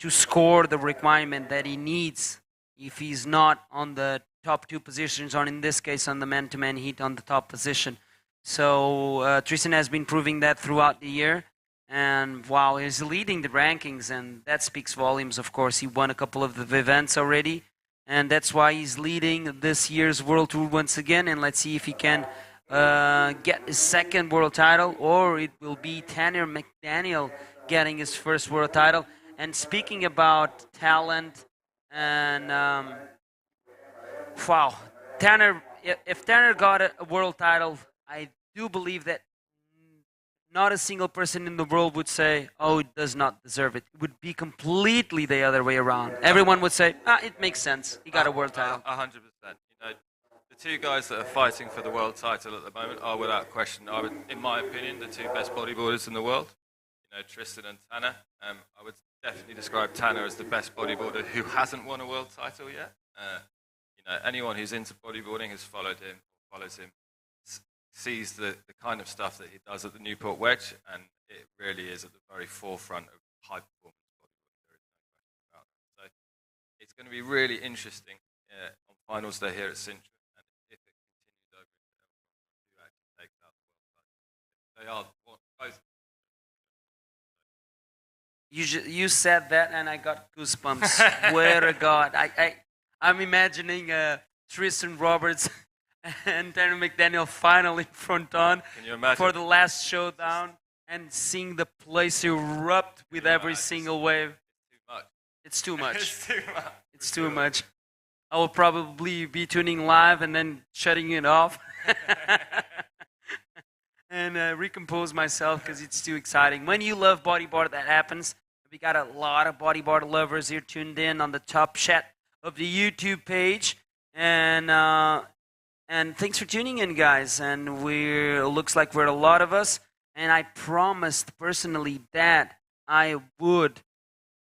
score the requirement that he needs if he's not on the top two positions, or in this case on the man-to-man heat on the top position. So Tristan has been proving that throughout the year, and wow, he's leading the rankings, and that speaks volumes. Of course, he won a couple of the events already, and that's why he's leading this year's World Tour once again, and let's see if he can get his second world title, or it will be Tanner McDaniel getting his first world title. And speaking about talent, and wow, Tanner, if Tanner got a world title, I do believe that not a single person in the world would say, oh, it does not deserve it. It would be completely the other way around. Everyone would say, it makes sense. He got a world title. 100%. The two guys that are fighting for the world title at the moment are, without question, in my opinion, the two best bodyboarders in the world. Tristan and Tanner. I would definitely describe Tanner as the best bodyboarder who hasn't won a world title yet. Anyone who's into bodyboarding has follows him, sees the kind of stuff that he does at the Newport Wedge, and it really is at the very forefront of high performance bodyboarding. There is no question about that. So it's going to be really interesting on finals day here at Sintra. They are both. You said that, and I got goosebumps. Swear to God, I'm imagining Tristan Roberts and Terry McDaniel finally front on Can you imagine? for the last showdown, and seeing the place erupt with every single wave. Too much. It's too much. It's too much. It's too much. I will probably be tuning live and then shutting it off and recompose myself because it's too exciting. When you love bodyboard, that happens. We got a lot of bodyboard lovers here tuned in on the top chat of the YouTube page, and thanks for tuning in, guys. And looks like we're a lot of us. And I promised personally that I would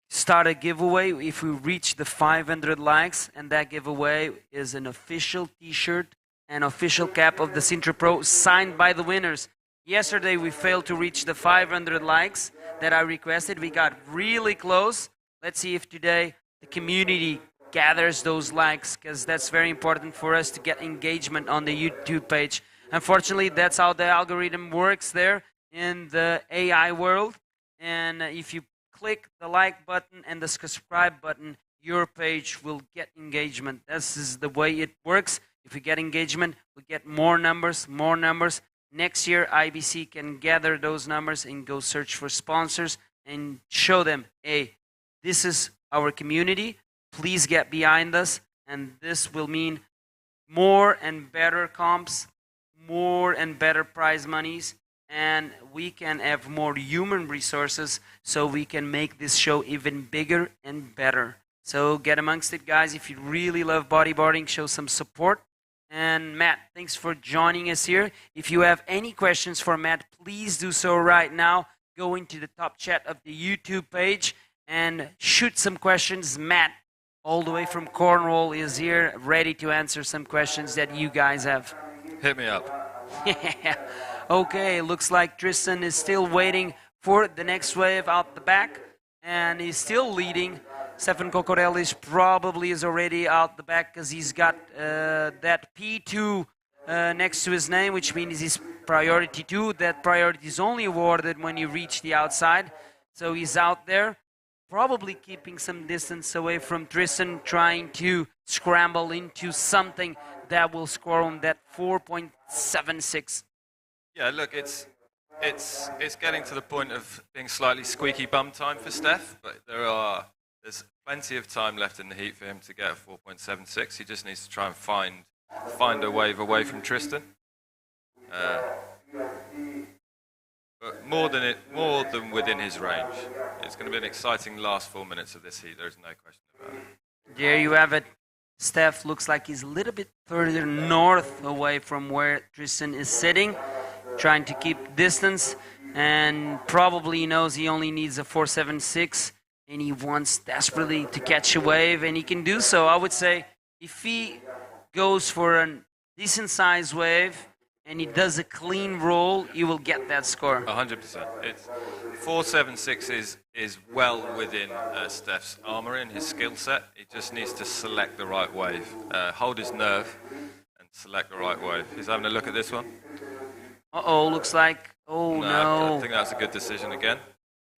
start a giveaway if we reach the 500 likes, and that giveaway is an official t-shirt and official cap of the Sintra Pro signed by the winners. Yesterday we failed to reach the 500 likes that I requested. We got really close. Let's see if today the community gathers those likes, because that's very important for us to get engagement on the YouTube page. Unfortunately, that's how the algorithm works there in the AI world. And if you click the like button and the subscribe button, your page will get engagement. This is the way it works. If we get engagement, we get more numbers, more numbers. Next year, IBC can gather those numbers and go search for sponsors and show them, hey, this is our community. Please get behind us. And this will mean more and better comps, more and better prize monies, and we can have more human resources so we can make this show even bigger and better. So get amongst it, guys. If you really love bodyboarding, show some support. And Matt, thanks for joining us here. If you have any questions for Matt, please do so right now. Go into the top chat of the YouTube page and shoot some questions. Matt, all the way from Cornwall, is here ready to answer some questions that you guys have. Hit me up. Okay, looks like Tristan is still waiting for the next wave out the back, and he's still leading. Stefan Cocorellis probably is already out the back because he's got that P2 next to his name, which means he's priority 2. That priority is only awarded when you reach the outside. So he's out there, probably keeping some distance away from Tristan, trying to scramble into something that will score on that 4.76. Yeah, look, it's getting to the point of being slightly squeaky bum time for Steph, but there's plenty of time left in the heat for him to get a 4.76. He just needs to try and find a wave away from Tristan. But more than within his range. It's going to be an exciting last 4 minutes of this heat. There's no question about it. There you have it. Steph looks like he's a little bit further north away from where Tristan is sitting, trying to keep distance, and probably knows he only needs a 4.76, and he wants desperately to catch a wave, and he can do so. I would say if he goes for a decent sized wave and he does a clean roll, he will get that score. 100%. It's 4.76 is well within Steph's armour and his skill set. He just needs to select the right wave, hold his nerve, and select the right wave. He's having a look at this one. Uh-oh, looks like, no. I think that's a good decision again.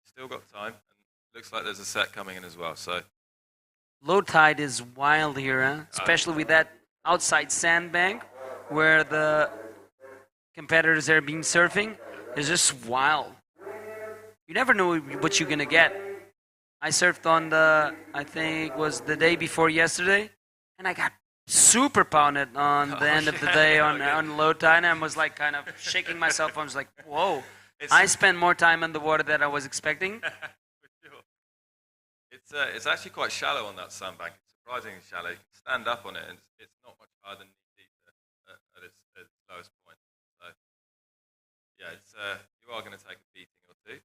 Still got time, and looks like there's a set coming in as well. So low tide is wild here, huh? Especially with that outside sandbank where the competitors are being surfing. It's just wild. You never know what you're going to get. I surfed on I think it was the day before yesterday, and I got super pounded on the end of the day on low tide, and I was like kind of shaking myself. I was like, whoa. I spent more time in the water than I was expecting. It's actually quite shallow on that sandbank. It's surprisingly shallow. You can stand up on it, and it's not much higher than knee deep at its lowest point. So, yeah, you are going to take a beating or two.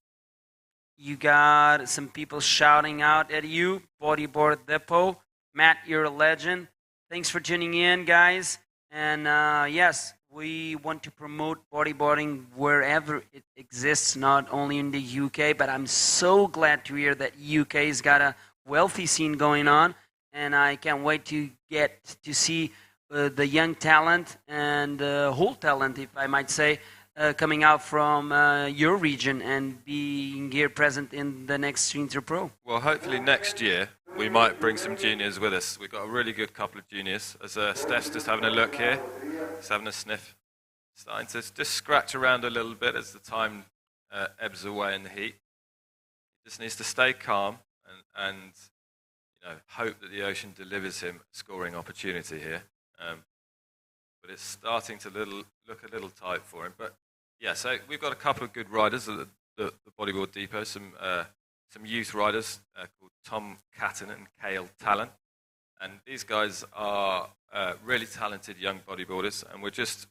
You got some people shouting out at you, Bodyboard Depot. Matt, you're a legend. Thanks for tuning in, guys. And yes, we want to promote bodyboarding wherever it exists, not only in the UK, but I'm so glad to hear that UK's got a wealthy scene going on, and I can't wait to get to see the young talent and whole talent, if I might say, coming out from your region and being here present in the next Sintra Pro. Well, hopefully next year we might bring some juniors with us. We've got a really good couple of juniors. As Steph's just having a look here, just having a sniff, starting to just scratch around a little bit as the time ebbs away in the heat. He just needs to stay calm and hope that the ocean delivers him a scoring opportunity here. But it's starting to look a little tight for him. But yeah, so we've got a couple of good riders at the Bodyboard Depot, some youth riders called Tom Catton and Cale Talon. And these guys are really talented young bodyboarders, and we're just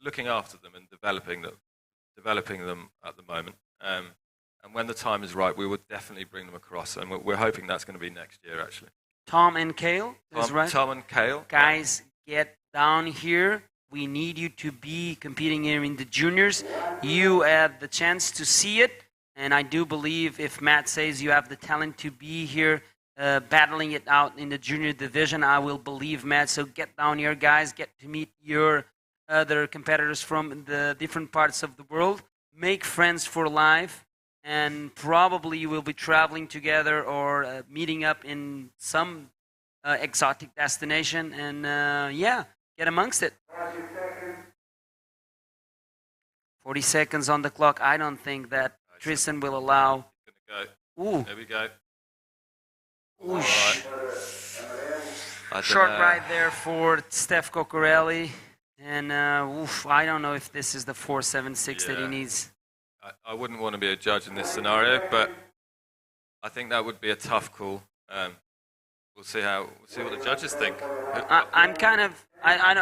looking after them and developing them at the moment. And when the time is right, we would definitely bring them across, and we're hoping that's going to be next year, actually. Tom and Cale, that's right? Tom and Cale. Guys, get down here. We need you to be competing here in the juniors. You have the chance to see it, and I do believe if Matt says you have the talent to be here battling it out in the junior division, I will believe Matt. So get down here, guys. Get to meet your other competitors from the different parts of the world. Make friends for life. And probably you will be traveling together or meeting up in some exotic destination. And yeah, get amongst it. 40 seconds on the clock. I don't think that Tristan will allow. Ooh. There we go. Oosh. Right. Short ride there for Steph Cocorelli. And I don't know if this is the 4.76 that he needs. I wouldn't want to be a judge in this scenario, but I think that would be a tough call. We'll see what the judges think. I'm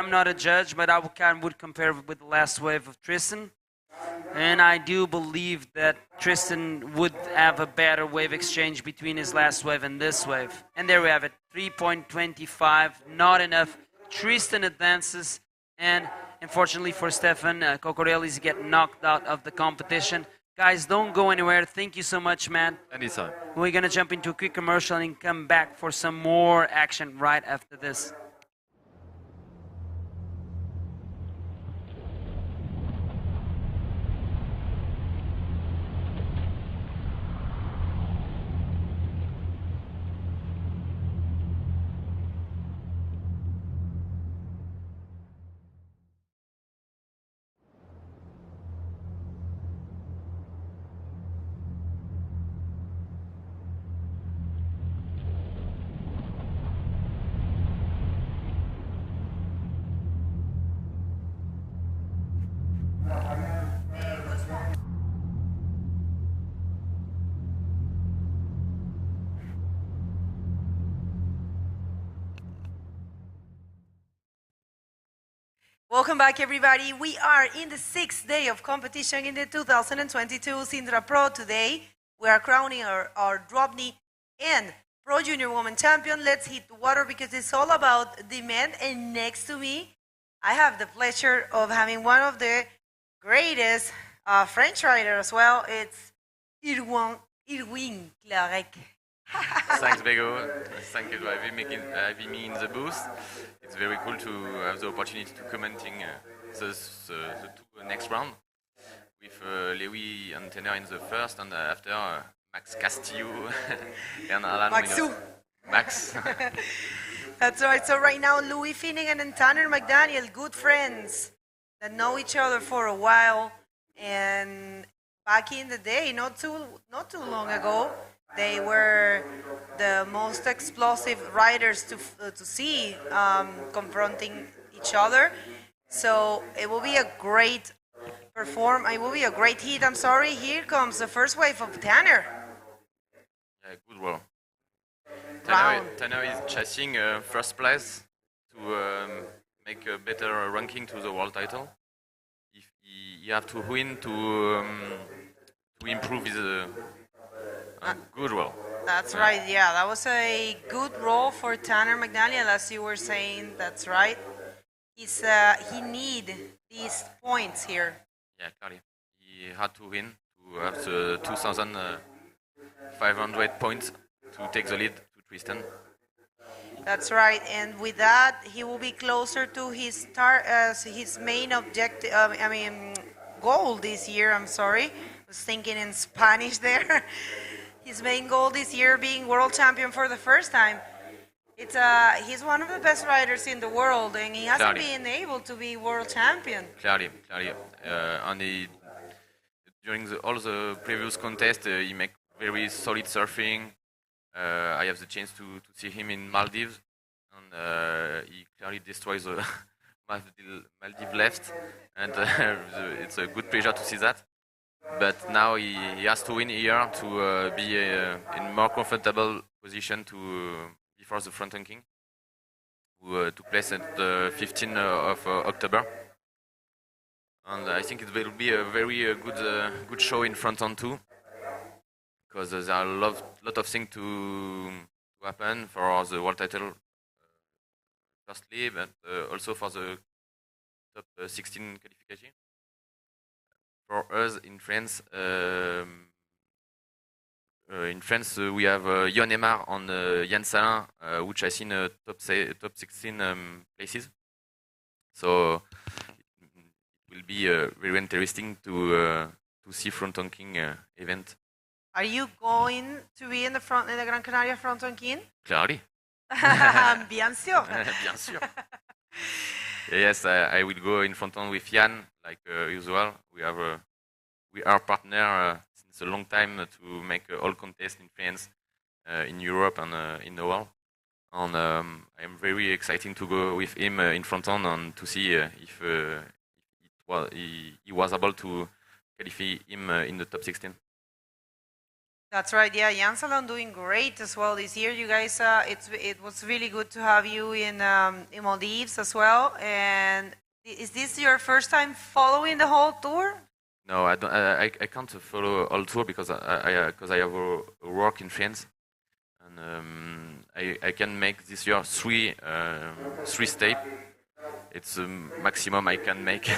not a judge, but I would compare with the last wave of Tristan. And I do believe that Tristan would have a better wave exchange between his last wave and this wave. And there we have it, 3.25, not enough. Tristan advances, and unfortunately for Stefan, Cocorelli's get knocked out of the competition. Guys, don't go anywhere. Thank you so much, Matt. Anytime. We're going to jump into a quick commercial and come back for some more action right after this. Welcome back, everybody. We are in the 6th day of competition in the 2022 Sintra Pro. Today, we are crowning our Dropknee and Pro Junior Woman Champion. Let's hit the water because it's all about the men. And next to me, I have the pleasure of having one of the greatest French riders as well. It's Irwin Clarec. Thanks, Bego. Thank you for having me in the booth. It's very cool to have the opportunity to commenting the two next round with Louis and Tanner in the first, and after Max Castillo and Alan Max. That's right. So right now, Louis Finnegan and Tanner McDaniel, good friends that know each other for a while, and back in the day, not too long ago, they were the most explosive riders to see confronting each other. So it will be a great it will be a great heat. I'm sorry. Here comes the first wave of Tanner. Yeah, good roll. Tanner is chasing first place to make a better ranking to the world title. If he have to win to improve his good roll. That's right. Yeah, that was a good roll for Tanner McDaniel, as you were saying. That's right. He need these points here. Yeah, clearly. He had to win to have the 2,500 points to take the lead to Tristan. That's right, and with that, he will be closer to his main objective. Goal this year. I'm sorry, I was thinking in Spanish there. his main goal this year being world champion for the first time. It's he's one of the best riders in the world, and he hasn't been able to be world champion. Clearly. During all the previous contests, he make very solid surfing. I have the chance to see him in Maldives, and he clearly destroys the Maldives left, and it's a good pleasure to see that. But now he has to win here to be in more comfortable position to before the front ranking, to place at the 15th of October. And I think it will be a very good show in front on too, because there are a lot of things to happen for the world title, firstly, but also for the top 16 qualification. For us in France, we have Yon Emar on Yann Salin, which I seen top 16 places. So it will be very interesting to see front ranking event. Are you going to be in the Gran Canaria front ranking? Clearly. Bien sûr. Bien sûr. Yes, I will go in front on with Yann, like usual. We are partner since a long time to make all contests in France, in Europe, and in the world. And I am very excited to go with him in front on and to see if he was able to qualify him in the top 16. That's right. Yeah, Yann Salon doing great as well this year. You guys, it was really good to have you in Maldives as well. And is this your first time following the whole tour? No, I don't. I can't follow all tour because I have a work in France, and I can make this year three steps. It's the maximum I can make.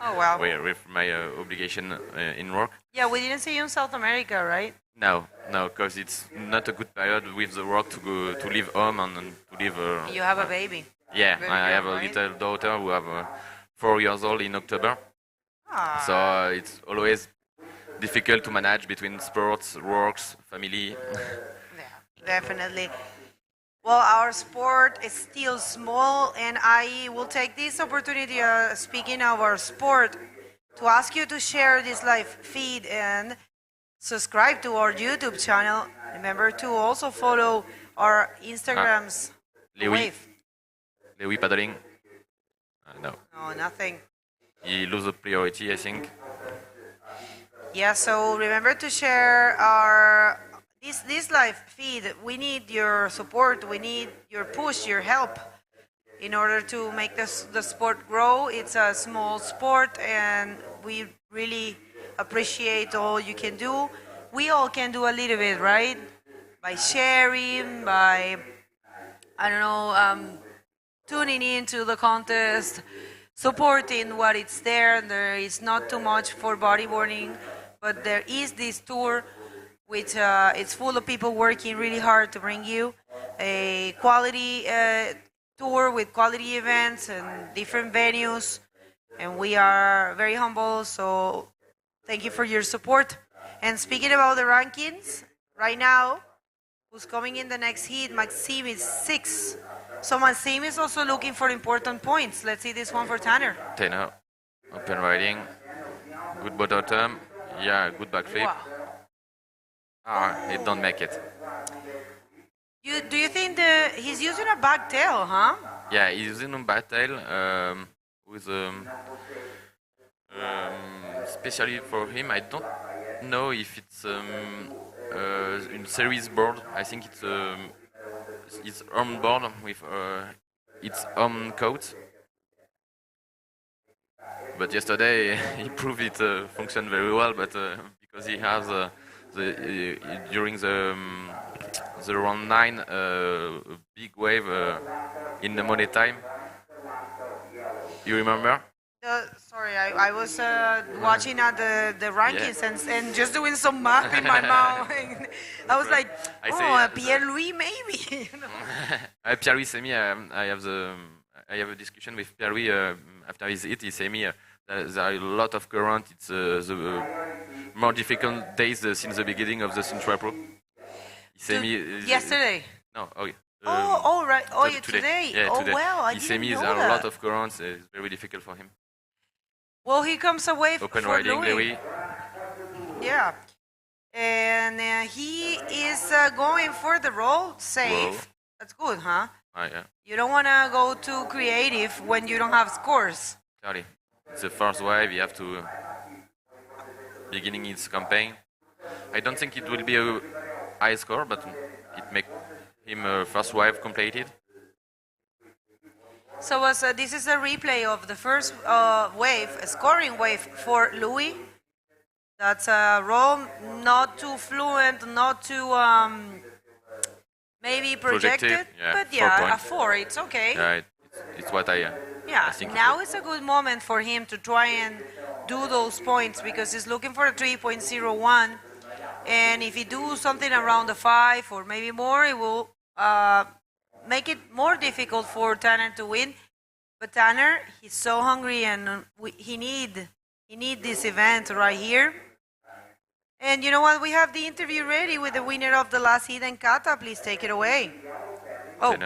Oh wow! with my obligation in work. Yeah, we didn't see you in South America, right? No, because it's not a good period with the work to leave home and to leave. You have a baby. Yeah, I have a little daughter who have 4 years old in October. Ah. So it's always difficult to manage between sports, works, family. Yeah, definitely. Well, our sport is still small, and I will take this opportunity, speaking of our sport, to ask you to share this live feed and subscribe to our YouTube channel. Remember to also follow our Instagrams. Lewy paddling? No. No, nothing. He lose the priority, I think. Yeah, so remember to share our this live feed. We need your support. We need your push, your help, in order to make the sport grow. It's a small sport, and we really appreciate all you can do. We all can do a little bit, right? By sharing, by, I don't know, tuning into the contest, supporting what it's there. There is not too much for bodyboarding, but there is this tour, which it's full of people working really hard to bring you a quality tour with quality events and different venues. And we are very humble, so thank you for your support. And speaking about the rankings, right now, who's coming in the next heat? Maxime is 6. So Maxime is also looking for important points. Let's see this one for Tanner. Tanner, open riding, good bottom, yeah, good backflip. Wow. It don't make it. Do you think he's using a back tail, huh? Yeah, he's using a back tail with especially for him. I don't know if it's in series board. I think it's on board with its own coat. But yesterday he proved it functioned very well. But because he has during the round 9 big wave in the money time. You remember? Sorry, I was watching at the rankings and just doing some math in my mouth. I was like, Pierre-Louis maybe. Pierre-Louis sent me. I have a discussion with Pierre-Louis after his hit. He said me there are a lot of current. It's the more difficult days since the beginning of the Sintra Pro. He sent me yesterday. No, okay. Right. Oh, yeah, today. today. Yeah, oh, today. well, I He didn't sent me know there are that. a lot of currents. It's very difficult for him. Well, he comes away Open for riding, Louis. Louis. Yeah. And he is going for the roll safe. Roll. That's good, huh? Yeah. You don't want to go too creative when you don't have scores. Clearly. It's the first wave. You have to beginning his campaign. I don't think it will be a high score, but it make him first wave completed. So this is a replay of the first wave, a scoring wave for Louis. That's a roll not too fluent, not too maybe projected, yeah, but 4 yeah, points. a 4, it's okay. Yeah, it's what I Yeah, think now is a good moment for him to try and do those points because he's looking for a 3.01. And if he do something around the 5 or maybe more, it will make it more difficult for Tanner to win. But Tanner, he's so hungry and he need this event right here. And you know what? We have the interview ready with the winner of the last heat, and Kata, please take it away. Oh,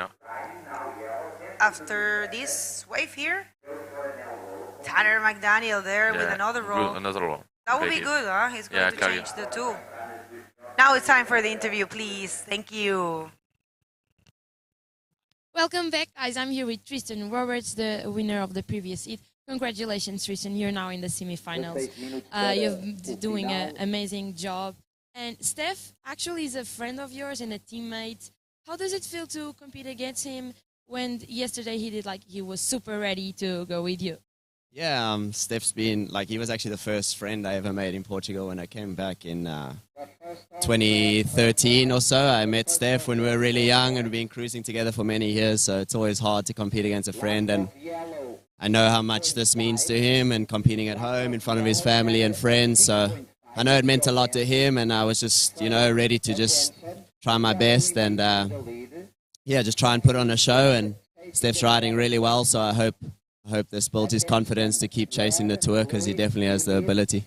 after this wave here, Tanner McDaniel there with another roll. Another roll. That would be good, huh? He's going to change the two. Now it's time for the interview, please. Thank you. Welcome back, guys. I'm here with Tristan Roberts, the winner of the previous heat. Congratulations, Tristan. You're now in the semifinals. You're doing an amazing job. And Steph actually is a friend of yours and a teammate. How does it feel to compete against him when yesterday he was super ready to go with you? Yeah, Steph's been, he was actually the first friend I ever made in Portugal when I came back in 2013 or so. I met Steph when we were really young and we've been cruising together for many years, so it's always hard to compete against a friend. And I know how much this means to him and competing at home in front of his family and friends. So I know it meant a lot to him and I was just, ready to just try my best and, just try and put on a show. And Steph's riding really well, so I hope this built his confidence to keep chasing the tour because he definitely has the ability.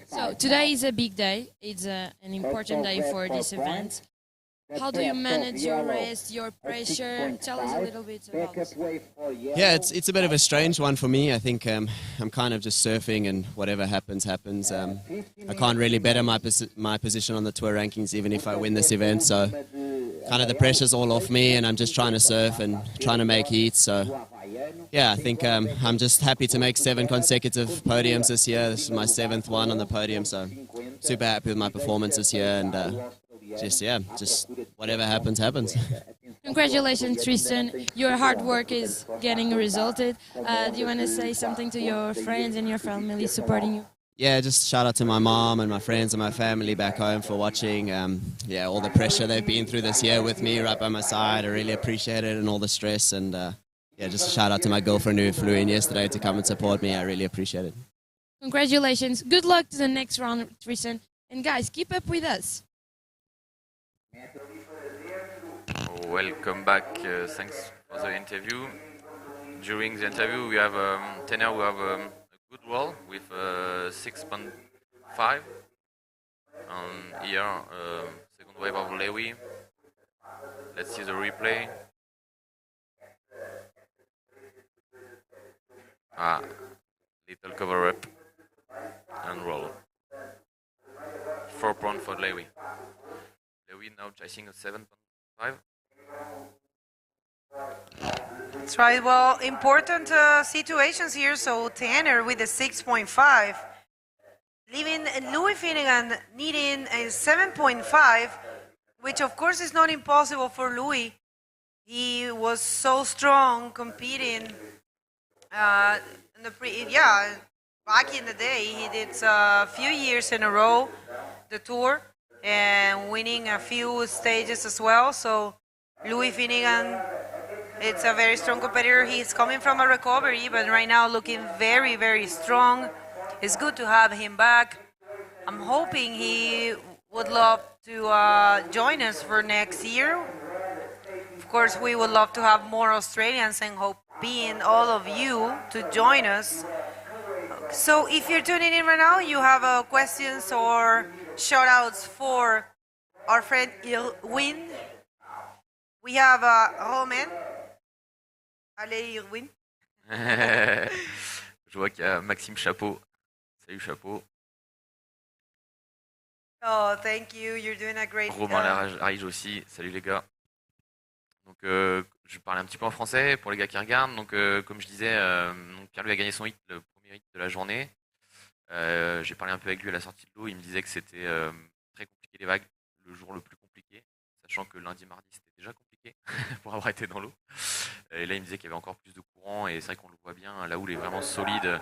So today is a big day. It's an important day for this event. How do you manage your rest, your pressure? Tell us a little bit about this. Yeah, it's a bit of a strange one for me. I think I'm kind of just surfing and whatever happens, happens. I can't really better my position on the tour rankings even if I win this event. So kind of the pressure's all off me and I'm just trying to surf and trying to make heats. So yeah, I think I'm just happy to make 7 consecutive podiums this year. This is my 7th one on the podium, so super happy with my performance this year and just whatever happens, happens. Congratulations, Tristan. Your hard work is getting resulted. Do you want to say something to your friends and your family supporting you? Yeah, just shout out to my mom and my friends and my family back home for watching. All the pressure they've been through this year with me right by my side. I really appreciate it and all the stress. And just a shout out to my girlfriend who flew in yesterday to come and support me. I really appreciate it. Congratulations. Good luck to the next round, Tristan. And guys, keep up with us. Welcome back. Thanks for the interview. During the interview, we have Tanner. We have a good roll with 6.5. And here, second wave of Lewy. Let's see the replay. Little cover up and roll. 4 points for Lewy. Lewy now chasing a 7.5. That's right. Well, important situations here. So Tanner with a 6.5. Leaving Louis Finnegan needing a 7.5, which of course is not impossible for Louis. He was so strong competing back in the day. He did a few years in a row the tour and winning a few stages as well. So Louis Finnegan, it's a very strong competitor. He's coming from a recovery, but right now looking very, very strong. It's good to have him back. I'm hoping he would love to join us for next year. Of course, we would love to have more Australians and hoping all of you to join us. So if you're tuning in right now, you have questions or shout-outs for our friend Irwin. We have Romain. Allez, Irwin. Je vois qu'il y a Maxime Chapeau. Salut Chapeau. Oh, thank you. You're doing a great Romain Larige aussi. Salut les gars. Donc, je parle un petit peu en français pour les gars qui regardent. Donc, comme je disais, Pierre-Louis a gagné son hit, le premier hit de la journée. J'ai parlé un peu avec lui à la sortie de l'eau. Il me disait que c'était très compliqué les vagues, le jour le plus compliqué, sachant que lundi, mardi, c'était déjà compliqué pour avoir été dans l'eau. Et là, il me disait qu'il y avait encore plus de courant et c'est vrai qu'on le voit bien. La houle est vraiment solide.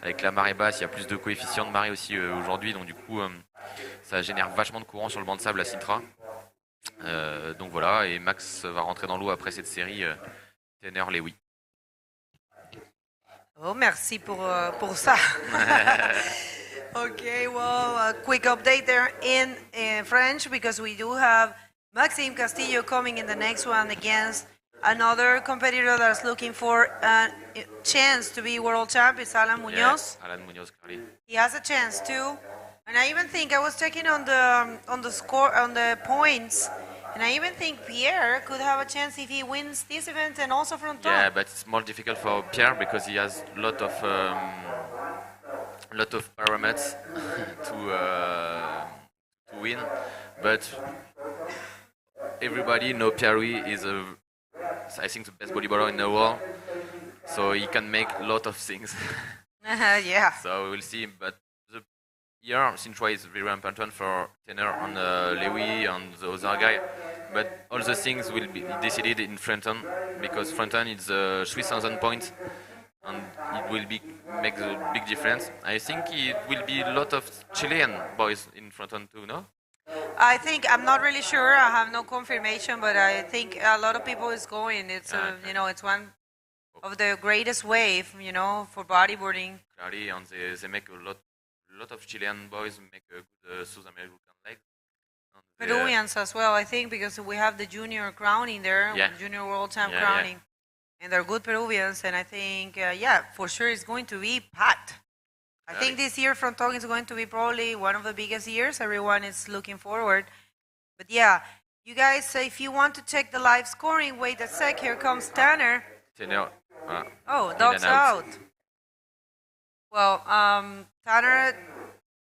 Avec la marée basse, il y a plus de coefficient de marée aussi aujourd'hui. Donc, du coup, ça génère vachement de courant sur le banc de sable à Sintra. Donc voilà, et Max va rentrer dans l'eau après cette série Tanner Lewy. Oh, merci pour ça. Okay, well, a quick update there in French because we do have Maxime Castillo coming in the next one against another competitor that's looking for a chance to be world champ. It's Alan Munoz. Yeah, Alan Munoz, clearly. He has a chance too. And I even think I was checking on the score on the points, and I even think Pierre could have a chance if he wins this event and also from top. Yeah, but it's more difficult for Pierre because he has a lot of parameters to win. But everybody know Pierre is I think the best bodyboarder in the world, so he can make a lot of things. Yeah. So we'll see, but here, Sintra is very important for Tanner and Lewy and the other guy. But all the things will be decided in Fronton because Fronton is 3,000 points and it will make a big difference. I think it will be a lot of Chilean boys in Fronton too, no? I think I'm not really sure. I have no confirmation, but I think a lot of people is going. It's it's one of the greatest wave, for bodyboarding. Clearly, and they make a lot of Chilean boys make a good South American legs. Peruvians as well, I think, because we have the junior crowning there, junior world champ crowning. Yeah. And they're good Peruvians, and I think, for sure it's going to be packed. I think this year Fronton is going to be probably one of the biggest years. Everyone is looking forward. But yeah, you guys, if you want to check the live scoring, wait a sec, here comes Tanner. Oh, dog's out. Well, Tanner,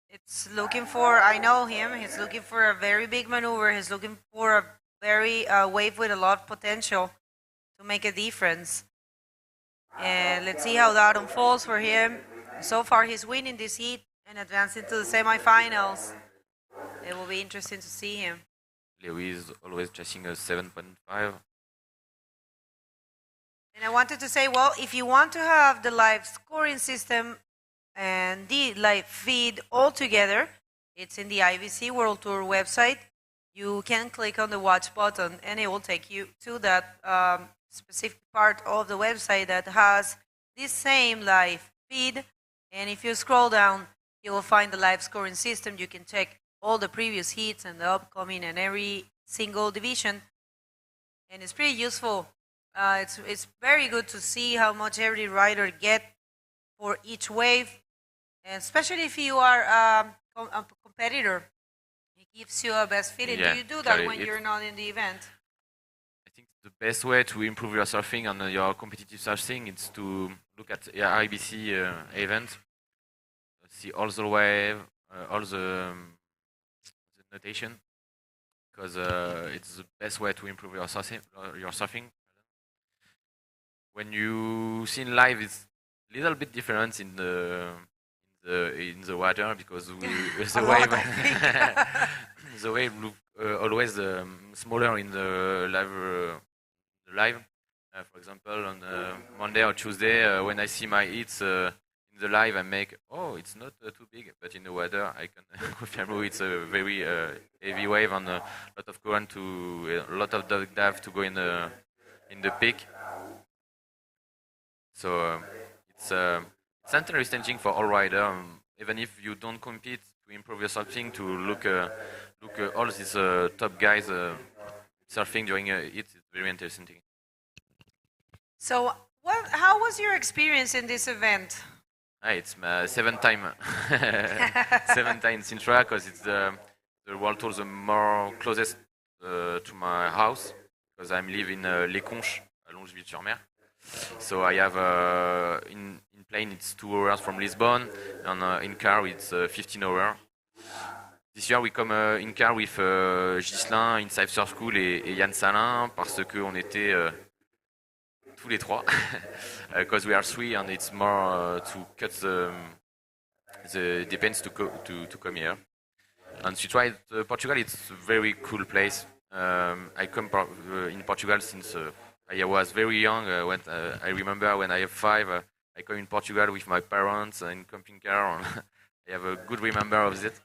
it's looking for, I know him, he's looking for a very big maneuver. He's looking for a very wave with a lot of potential to make a difference. And let's see how that unfolds for him. So far, he's winning this heat and advancing to the semifinals. It will be interesting to see him. Lewis is always chasing a 7.5. And I wanted to say, well, if you want to have the live scoring system and the live feed all together, it's in the IVC World Tour website. You can click on the watch button and it will take you to that specific part of the website that has this same live feed. And if you scroll down, you will find the live scoring system. You can check all the previous heats and the upcoming and every single division. And it's pretty useful. It's very good to see how much every rider get for each wave, and especially if you are a competitor. It gives you a best feeling. Yeah, do you do that when you're not in the event? I think the best way to improve your surfing and your competitive surfing is to look at your IBC event, see all the wave, all the notation, because it's the best way to improve your surfing. When you see in live, it's a little bit different in the water because the wave look always smaller in the live. For example, on Monday or Tuesday, when I see my hits in the live, I make it's not too big, but in the water, I can confirm it's a very heavy wave and a lot of current a lot of dive to go in the peak. So it's interesting for all riders, even if you don't compete, to improve your surfing, to look all these top guys surfing during it. It's very interesting. So, how was your experience in this event? It's my seventh time in Sintra because it's the World Tour the more closest to my house because I'm living in Les Conches, à Longeville-sur-Mer. So I have in plane it's 2 hours from Lisbon, and in car it's 15 hours. This year we come in car with Ghislain, Inside Surf School et Yann Salin parce qu'on était tous les trois because we are 3 and it's more to cut the depends to come here. And to try Portugal, it's a very cool place. I come in Portugal since I was very young. When I remember when I have 5, I come in Portugal with my parents in camping car. I have a good remember of it.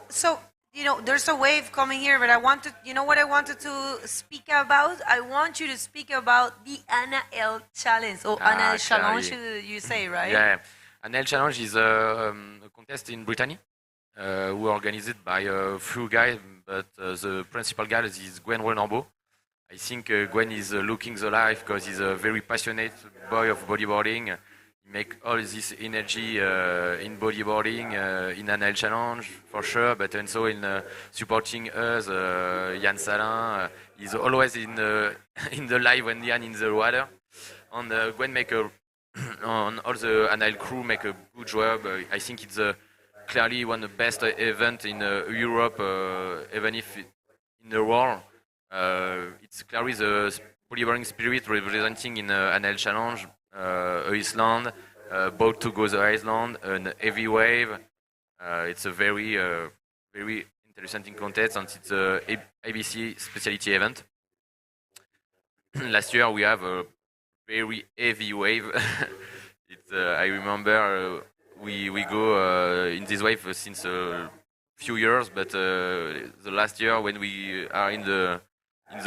So, there's a wave coming here, but what I wanted to speak about? I want you to speak about the ANAL Challenge, or ANAL Challenge, you say, right? Yeah, ANAL Challenge is a contest in Brittany, who organized by a few guys, but the principal guy is Gwen Renambeau. I think Gwen is looking the life because he's a very passionate boy of bodyboarding. He make all this energy in bodyboarding, in ANAL Challenge for sure, but also in supporting us. Yann Salin, he's always in the live when Yann in the water. And Gwen make on all the ANAL crew make a good job. I think it's clearly one of the best event in Europe, even if in the world. It's clearly the bodyboarding spirit representing in ANAL Challenge, Iceland, boat to go to Iceland, a heavy wave. It's a very interesting contest, and it's a ABC specialty event. Last year we have a very heavy wave. I remember we go in this wave since a few years, but the last year when we are in the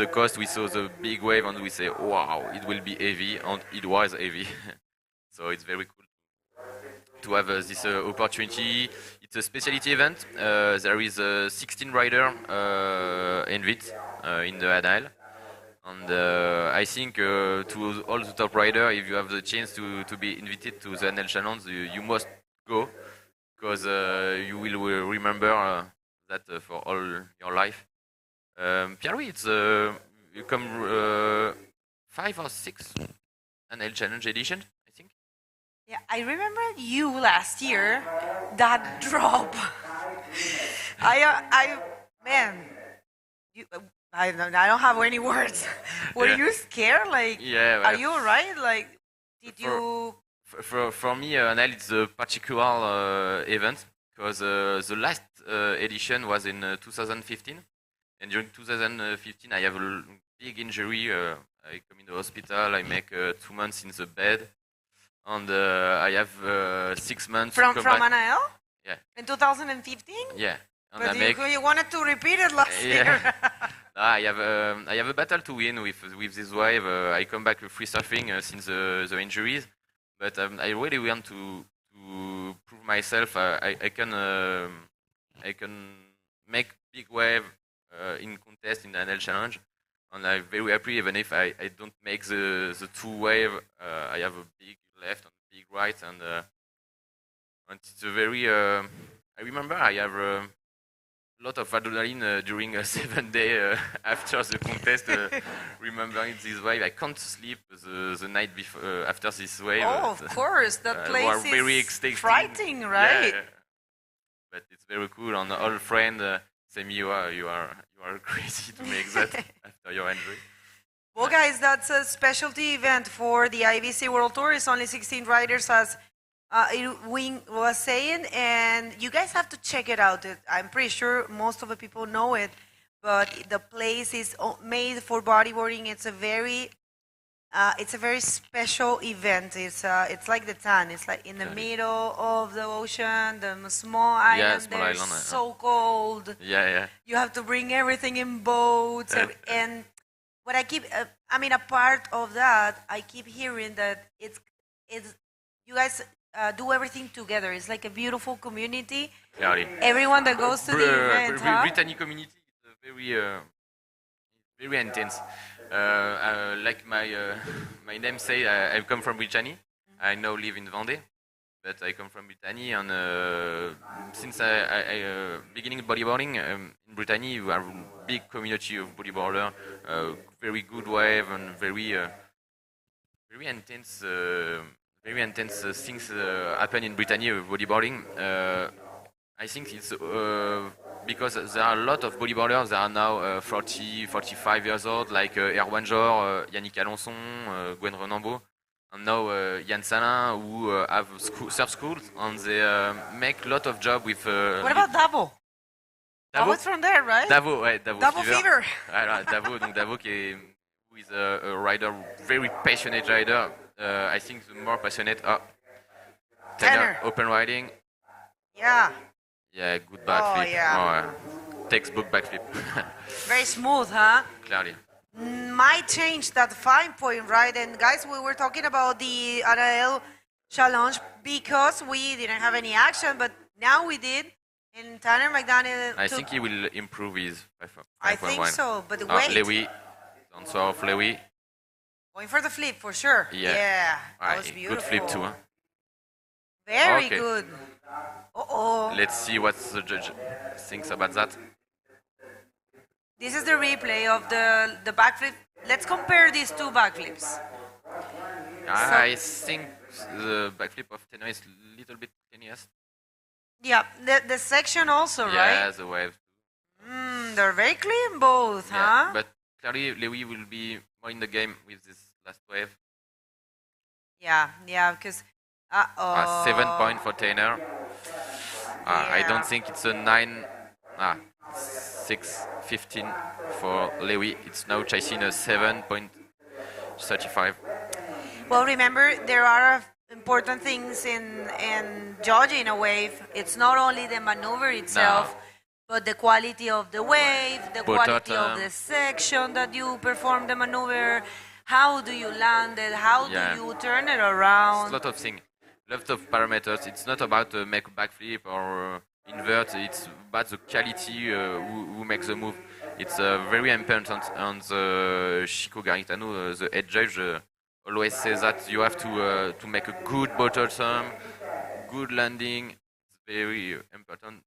coast, we saw the big wave and we say, wow, it will be heavy, and it was heavy. So it's very cool to have this opportunity. It's a specialty event. There is 16 riders invited in the ANAL. And I think to all the top riders, if you have the chance to be invited to the ANAL Challenge, you must go, because you will remember that for all your life. Pierre-Louis, it's you come 5 or 6 ANAL Challenge edition, I think. Yeah, I remember you last year. That drop. Man, I don't have any words. Were you scared? Like, yeah, are you alright? Like, did you? For me, ANAL is a particular event because the last edition was in 2015, and during 2015 I have a big injury. I come in the hospital. I make 2 months in the bed, and I have 6 months from back. ANAL. Yeah. In 2015. Yeah. And but you wanted to repeat it last year. I have a battle to win with this wave. I come back free surfing since the injuries, but I really want to prove myself. I can make big wave in contest in the ANAL Challenge, and I'm very happy even if I don't make the 2 wave. I have a big left and big right, and it's a very. I remember I have. Lot of adrenaline during a 7 day after the contest. Remembering this wave, I can't sleep the night before after this wave. Oh, of course, that place is very frightening, right? Yeah. But it's very cool. And all friends say me, you are crazy to make that after your injury. Well, guys, that's a specialty event for the IBC World Tour. It's only 16 riders, as Wing was saying, and you guys have to check it out. I'm pretty sure most of the people know it, but the place is made for bodyboarding. It's a very special event. It's like the tan. It's like in the middle of the ocean, the small island. Small there. island. So cold. Yeah. You have to bring everything in boats, and what I keep, a part of that, I keep hearing that it's you guys. Do everything together. It's like a beautiful community. Yeah, everyone that goes to the event. Brittany community is very intense. Like my name say, I come from Brittany. I now live in Vendée. but I come from Brittany, and since I beginning bodyboarding in Brittany, you have a big community of bodyboarder, very good wave and very intense things happen in Brittany with bodyboarding. I think it's because there are a lot of bodyboarders that are now 40, 45 years old, like Erwan Jor, Yannick Alençon, Gwen Renambeau, and now Yann Salin, who have surf schools, and they make a lot of job with... What about Davo? Davo's from there, right? Davo, ouais, Davo, Davo Fever. Voilà, Davo, donc Davo who is a rider, very passionate rider. I think the more passionate... Tanner. Open riding. Yeah. Yeah, good backflip. Oh, yeah. Textbook backflip. Very smooth, huh? Clearly. Might change that fine point, right? And guys, we were talking about the RL challenge because we didn't have any action, but now we did. And Tanner McDaniel. I think he will improve his 5.1. I think so, but wait. Lewy, answer of Lewy. Going for the flip for sure. Yeah. That was beautiful. Good flip too. Huh? Very good. Uh-oh. Let's see what the judge thinks about that. This is the replay of the backflip. Let's compare these two backflips. I think the backflip of Tenor is a little bit cleanest. Yeah, the section also, right? Yeah, the wave. They're very clean both, huh? But clearly Lewy will be more in the game with this last wave. Yeah, because... 7 point for Tanner. I don't think it's a 9... 6.15 for Lewy. It's now chasing a 7.35. Well, remember, there are important things in judging a wave. It's not only the maneuver itself, but the quality of the wave, the quality of the section that you perform the maneuver, how do you land it, how do you turn it around. It's a lot of things, lot of parameters. It's not about make a backflip or invert, it's about the quality who makes the move. It's very important, and Chico Garitano, the head judge, always says that you have to make a good bottle turn, good landing. It's very important,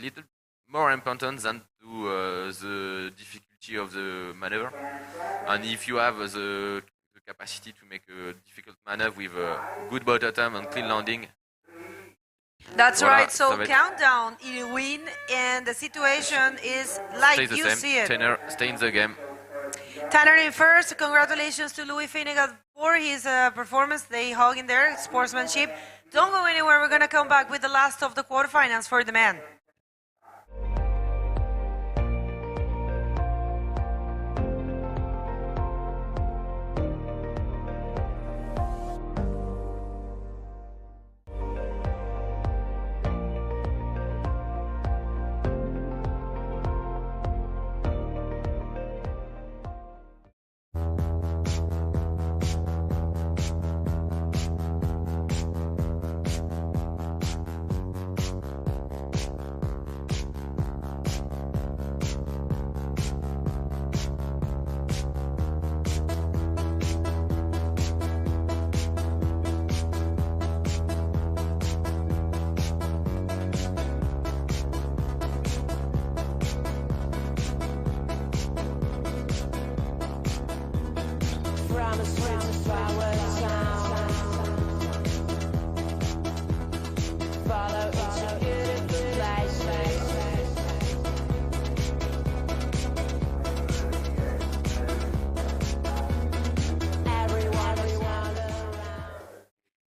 little more important than to the difficulty of the maneuver. And if you have the capacity to make a difficult maneuver with a good bottle turn and clean landing. That's right, so countdown, you win, and the situation is like you see it. Tanner, stay in the game. Tanner in first, congratulations to Louis Finnegan for his performance. They hug in there, sportsmanship. Don't go anywhere, we're going to come back with the last of the quarterfinals for the men.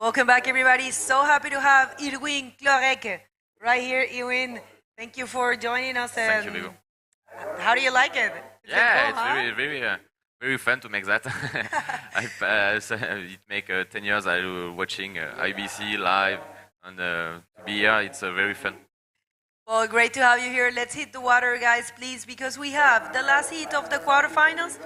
Welcome back, everybody. So happy to have Irwin Clorec right here. Irwin, thank you for joining us. Thank you, Vigo. How do you like it? It's very fun to make that. It make 10 years I was watching IBC live, and to be here, it's very fun. Well, great to have you here. Let's hit the water, guys, please, because we have the last heat of the quarterfinals.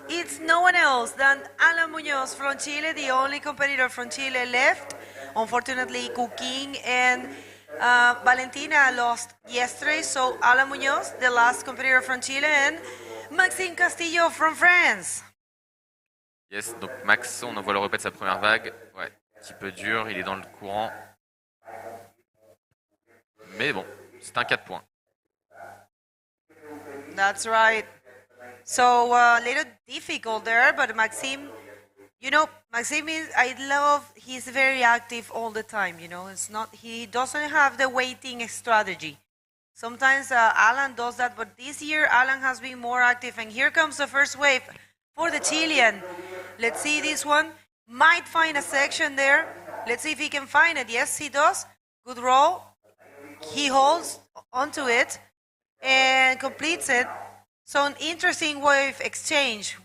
It's no one else than Alan Munoz from Chile, the only competitor from Chile left. Unfortunately, Kuking and Valentina lost yesterday, so Alan Munoz, the last competitor from Chile, and Maxime Castillo from France. Yes, donc Max, on en voit le repet de sa première vague. Ouais, un petit peu dur, il est dans le courant. Mais bon, c'est un 4 points. That's right. So a little difficult there, but Maxime, you know, Maxime is, I love, he's very active all the time, you know, it's not, he doesn't have the waiting strategy. Sometimes Alan does that, but this year Alan has been more active, and here comes the first wave for the Chilean. Let's see this one. Might find a section there. Let's see if he can find it. Yes, he does. Good roll. He holds onto it and completes it. So an interesting wave exchange.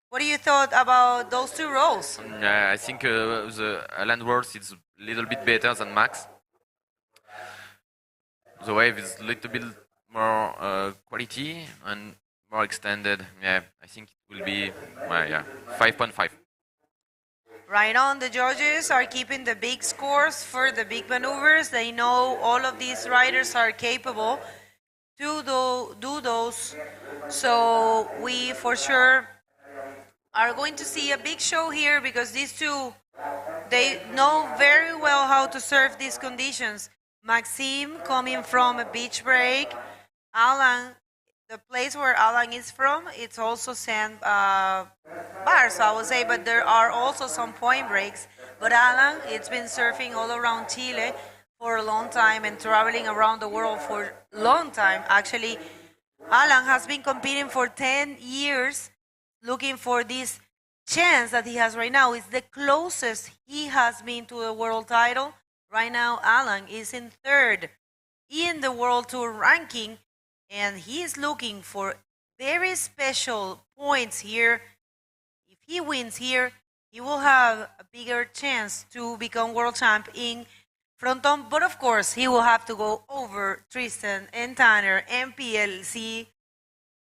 What do you thought about those two rolls? I think the Alan rolls is a little bit better than Max. The wave is a little bit more quality and more extended. Yeah, I think it will be 5.5. Right on, the judges are keeping the big scores for the big maneuvers. They know all of these riders are capable to do those. So we for sure are going to see a big show here, because these two, they know very well how to surf these conditions. Maxime coming from a beach break. Alan, the place where Alan is from, it's also sand bars, I would say, but there are also some point breaks. But Alan, it's been surfing all around Chile for a long time and traveling around the world for a long time. Actually, Alan has been competing for 10 years, looking for this chance that he has right now. It's the closest he has been to a world title. Right now, Alan is in third in the World Tour ranking, and he is looking for very special points here. If he wins here, he will have a bigger chance to become world champ in fronton. But of course, he will have to go over Tristan and Tanner and PLC.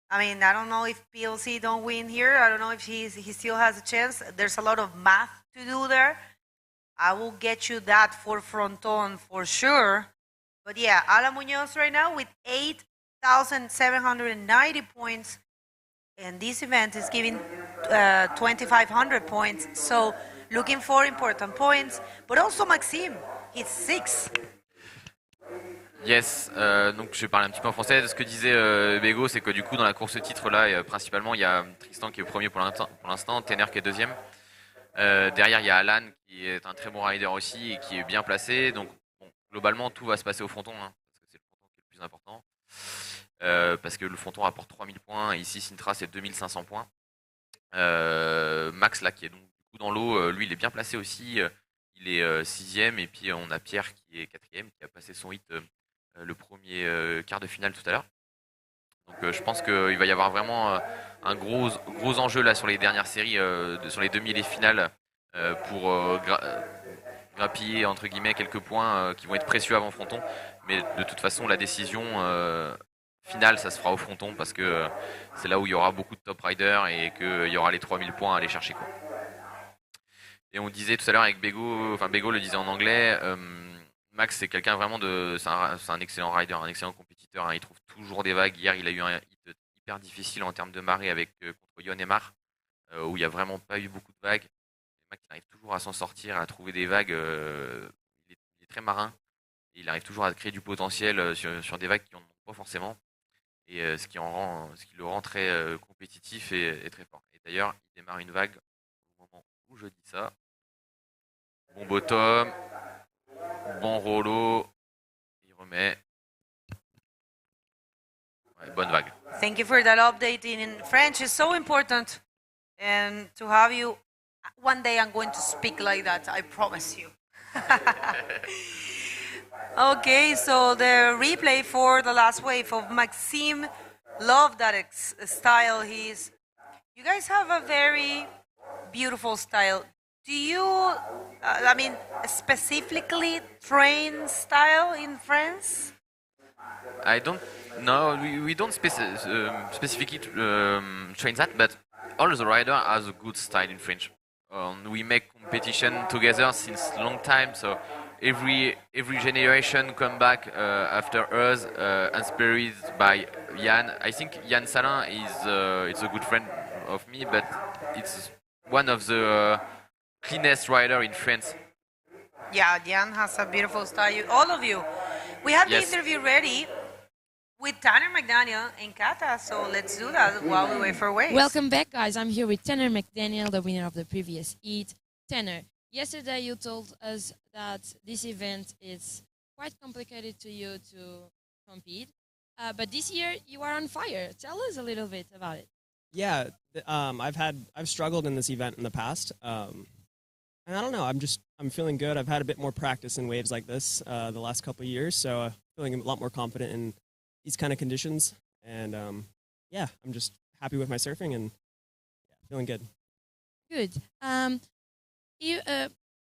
I mean, I don't know if PLC don't win here. I don't know if he still has a chance. There's a lot of math to do there. I will get you that for fronton for sure. But yeah, Alan Munoz right now with 8,790 points. And this event is giving 2,500 points. So looking for important points. But also Maxime, he's 6. Yes, donc je vais parler un petit peu en français. De ce que disait Bego, c'est que du coup dans la course titre là, principalement il y a Tristan qui est premier pour l'instant, Tanner qui est deuxième. Derrière il y a Alan qui est un très bon rider aussi et qui est bien placé. Donc bon, globalement tout va se passer au fronton, hein, parce que c'est le fronton qui est le plus important. Parce que le fronton rapporte 3000 points et ici Sintra c'est 2500 points. Max là qui est donc du coup dans l'eau, lui il est bien placé aussi. Il est 6ème et puis on a Pierre qui est 4ème qui a passé son hit le premier quart de finale tout à l'heure. Donc je pense qu'il va y avoir vraiment un gros enjeu là sur les dernières séries, sur les demi et les finales pour grappiller entre guillemets quelques points qui vont être précieux avant fronton. Mais de toute façon la décision finale ça se fera au fronton parce que c'est là où il y aura beaucoup de top riders et qu'il y aura les 3000 points à aller chercher quoi. Et on disait tout à l'heure avec Bego, enfin Bego le disait en anglais, Max c'est quelqu'un vraiment c'est un excellent rider, un excellent compétiteur, hein, il trouve toujours des vagues. Hier il a eu un hit hyper difficile en termes de marée avec contre Yon Emar, où il n'y a vraiment pas eu beaucoup de vagues. Et Max il arrive toujours à s'en sortir, à trouver des vagues, il est très marin, et il arrive toujours à créer du potentiel sur des vagues qui n'en ont pas forcément, et ce qui le rend très compétitif et très fort. Et d'ailleurs il démarre une vague au moment où je dis ça. Bon bottom, bon rollo, il remet. Ouais, bonne vague. Thank you for that update in French. It's so important, and to have you. One day I'm going to speak like that. I promise you. Okay, so the replay for the last wave of Maxime. Love that style. You guys have a very beautiful style. Do you, specifically train style in France? I don't know. We don't specifically train that, but all the rider has a good style in French. We make competition together since long time, so every generation come back after us, inspired by Yann. I think Yann Salin it's a good friend of me, but it's one of the cleanest rider in France. Yeah, Diane has a beautiful style. All of you. We have Yes. the interview ready with Tanner McDaniel and Kata, so let's do that while we wait for waves. Welcome back, guys. I'm here with Tanner McDaniel, the winner of the previous heat. Tanner, yesterday you told us that this event is quite complicated to you to compete, but this year you are on fire. Tell us a little bit about it. Yeah, I've struggled in this event in the past, and I don't know. I'm feeling good. I've had a bit more practice in waves like this the last couple of years, so feeling a lot more confident in these kind of conditions. And yeah, I'm just happy with my surfing and feeling good. Good.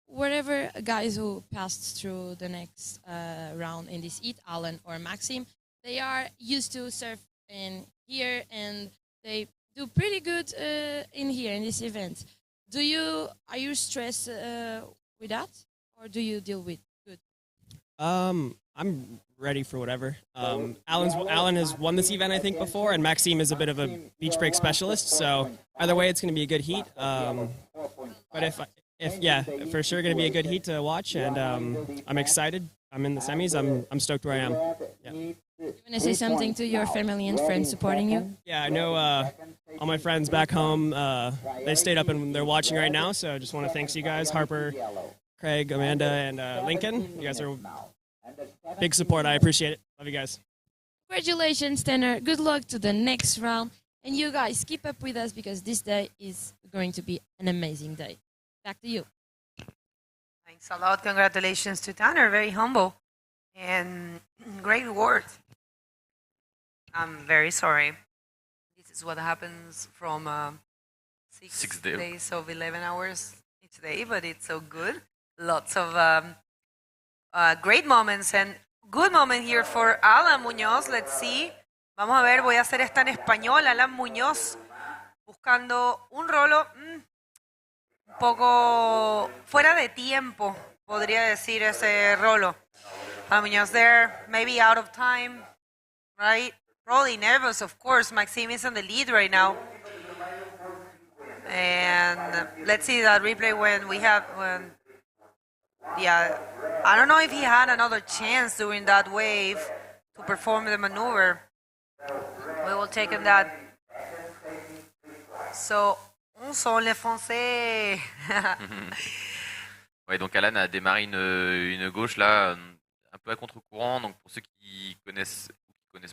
Whatever guys who passed through the next round in this heat, Alan or Maxime, they are used to surf in here and they do pretty good in here in this event. Are you stressed with that, or do you deal with good? I'm ready for whatever. Alan has won this event I think before, and Maxime is a bit of a beach break specialist. So either way, it's going to be a good heat. But if for sure going to be a good heat to watch, and I'm excited. I'm in the semis. I'm stoked where I am. Yeah. You want to say something to your family and friends supporting you? Yeah, I know all my friends back home, they stayed up and they're watching right now, so I just want to thank you guys, Harper, Craig, Amanda, and Lincoln. You guys are big support. I appreciate it. Love you guys. Congratulations, Tanner. Good luck to the next round. And you guys, keep up with us because this day is going to be an amazing day. Back to you. Thanks a lot. Congratulations to Tanner. Very humble and great words. I'm very sorry. This is what happens from 6 days of 11 hours each day, but it's so good. Lots of great moments and good moment here for Alan Muñoz. Let's see. Vamos a ver, voy a hacer esta en español. Alan Muñoz buscando un rolo un poco fuera de tiempo, podría decir ese rolo. Alan Muñoz there, maybe out of time, right? Probably nervous, of course. Maxime is on the lead right now. And let's see that replay yeah, I don't know if he had another chance during that wave to perform the maneuver. We will take on that. So, on sent les Français. Ouais, donc Alan a démarré une gauche là, un peu à contre-courant. Donc pour ceux qui connaissent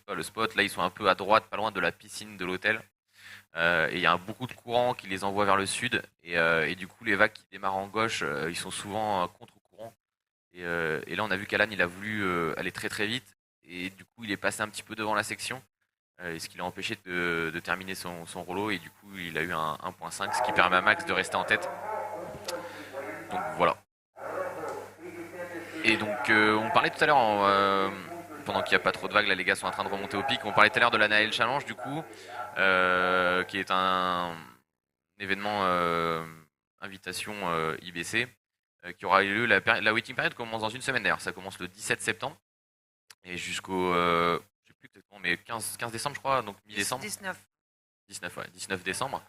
pas le spot, là ils sont un peu à droite, pas loin de la piscine de l'hôtel. Et il y a beaucoup de courant qui les envoie vers le sud. Et du coup, les vagues qui démarrent en gauche, ils sont souvent contre-courant. Et là, on a vu qu'Alan, il a voulu aller très très vite. Et du coup, il est passé un petit peu devant la section. Ce qui l'a empêché de terminer son rollo. Et du coup, il a eu un 1.5, ce qui permet à Max de rester en tête. Donc voilà. Et donc, on parlait tout à l'heure, pendant qu'il n'y a pas trop de vagues, là, les gars sont en train de remonter au pic. On parlait tout à l'heure de l'Untitled Challenge, du coup, qui est un événement invitation IBC, qui aura eu lieu. La waiting period commence dans une semaine d'ailleurs. Ça commence le 17 septembre et jusqu'au, je sais plus exactement, mais 15 décembre, je crois, donc mi-décembre. 19 décembre.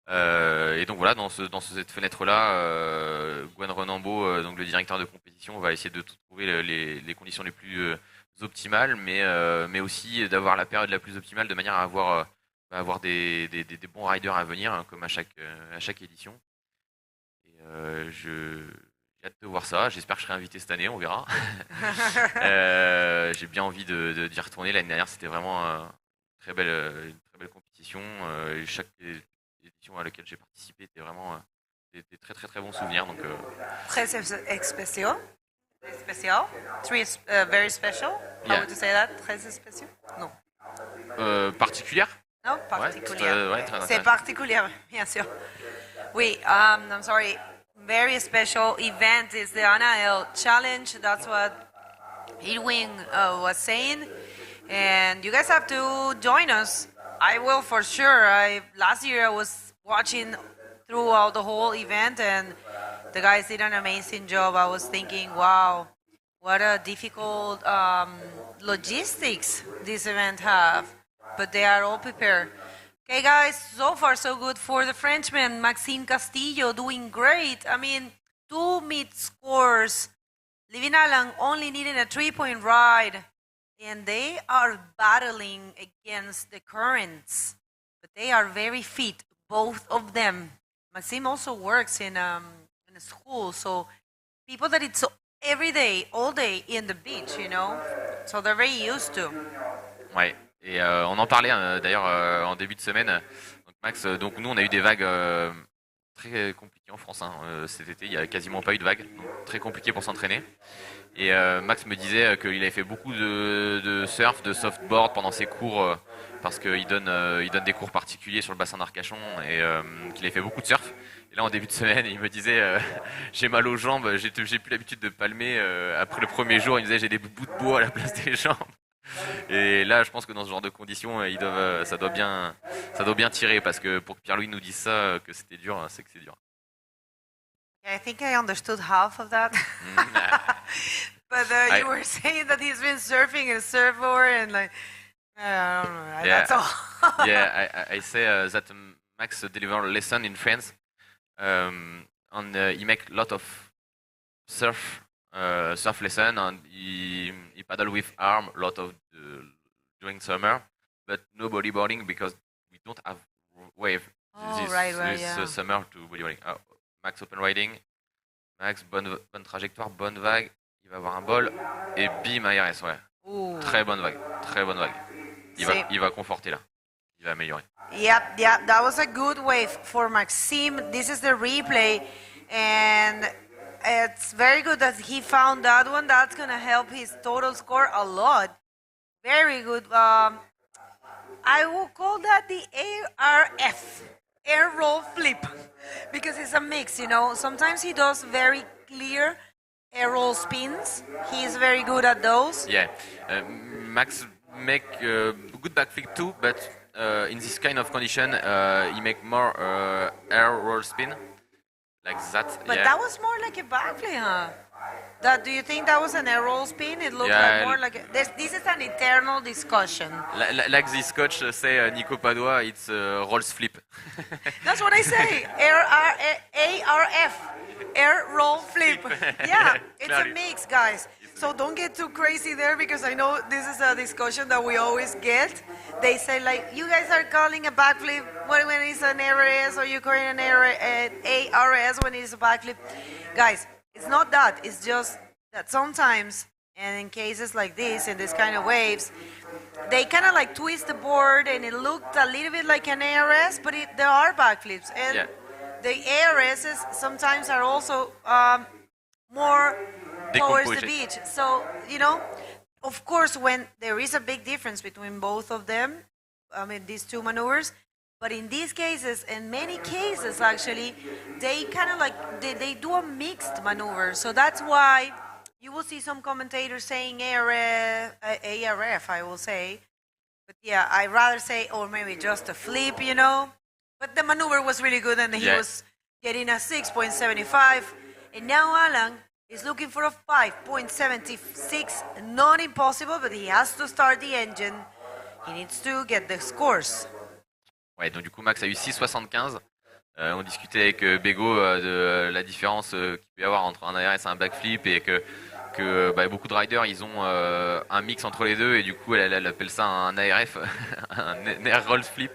Et donc voilà, dans cette fenêtre-là, Gwen Renambeau, donc le directeur de compétition, va essayer de trouver les conditions les plus optimales, mais aussi d'avoir la période la plus optimale de manière à avoir des bons riders à venir, hein, comme à chaque édition. Et j'ai hâte de voir ça. J'espère que je serai invité cette année, on verra. J'ai bien envie d'y retourner. L'année dernière, c'était vraiment une très belle compétition. Chaque édition à laquelle j'ai participé était vraiment des très très très bons souvenirs. Donc, Très spécial. Special? Very special? How would you say that? Très spécial? Non. Particulière? Non, particulière. Ouais, C'est particulier, bien sûr. Oui, I'm sorry. Very special event is the Untitled Challenge. That's what Edwin was saying. And you guys have to join us. I will for sure. Last year I was watching throughout the whole event and the guys did an amazing job. I was thinking, wow, what a difficult logistics this event have. But they are all prepared. Okay, guys, so far so good for the Frenchman, Maxime Castillo, doing great. I mean, 2 mid scores Living Alan only needing a 3-point ride, and they are battling against the currents, but they are very fit, both of them. Maxime also works in a school, so people that it's every day, all day in the beach, you know, so they're very used to. Ouais, et on en parlait d'ailleurs en début de semaine. Donc Max, donc nous on a eu des vagues très compliquées en France. Cet été, il n'y a quasiment pas eu de vagues, donc très compliqué pour s'entraîner. Et Max me disait qu'il avait fait beaucoup de surf, de softboard pendant ses cours, parce qu'il donne des cours particuliers sur le bassin d'Arcachon, et qu'il avait fait beaucoup de surf. Et là, en début de semaine, il me disait j'ai mal aux jambes, j'ai plus l'habitude de palmer. Après le premier jour, il me disait j'ai des bouts de bois à la place des jambes. Et là, je pense que dans ce genre de conditions, ça doit bien tirer, parce que pour que Pierre-Louis nous dise ça, que c'était dur, c'est que c'est dur. I think I understood half of that. But you were saying that he's been surfing a surfboard and like, I don't know, that's all. Yeah, I say that Max delivered a lesson in France, and he make a lot of surf lesson, and he paddle with arm a lot of during summer, but no bodyboarding because we don't have wave this summer to bodyboarding. Max open riding, Max bonne trajectoire, bonne vague, il va avoir un bol et bim ARS, ouais. Ooh. Très bonne vague. Il va conforter là, il va améliorer. Yep, that was a good wave for Maxime. This is the replay, and it's very good that he found that one. That's gonna help his total score a lot. Very good. I will call that the ARF. Air roll flip, because it's a mix, you know. Sometimes he does very clear air roll spins. He's very good at those. Yeah, Max make good backflip too, but in this kind of condition, he make more air roll spin like that. But yeah. that was more like a backflip, huh? Do you think that was an air roll spin? It looked Yeah, like more like this is an eternal discussion. Like this coach say, Nico Padua, it's rolls flip. That's what I say. ARF, air roll flip. Yeah, it's a mix, guys. So don't get too crazy there, because I know this is a discussion that we always get. They say like, you guys are calling a backflip when it's an ARS, or you're calling an ARS when it's a backflip. Guys, it's not that. It's just that sometimes, and in cases like this, in this kind of waves, they kind of like twist the board, and it looked a little bit like an ARS, but there are backflips. And the ARSs sometimes are also more towards the beach. So, you know, of course, when there is a big difference between both of them, I mean, these two maneuvers, but in these cases, in many cases actually, they kind of like, they do a mixed maneuver. So that's why you will see some commentators saying ARF, I will say. But yeah, I'd rather say, or maybe just a flip, you know. But the maneuver was really good, and he was getting a 6.75. And now Alan is looking for a 5.76. Not impossible, but he has to start the engine. He needs to get the scores. Ouais, donc du coup Max a eu 6,75. On discutait avec Bego de la différence qu'il peut y avoir entre un ARS et un backflip, et que beaucoup de riders ils ont un mix entre les deux, et du coup elle appelle ça un ARF, un air roll flip.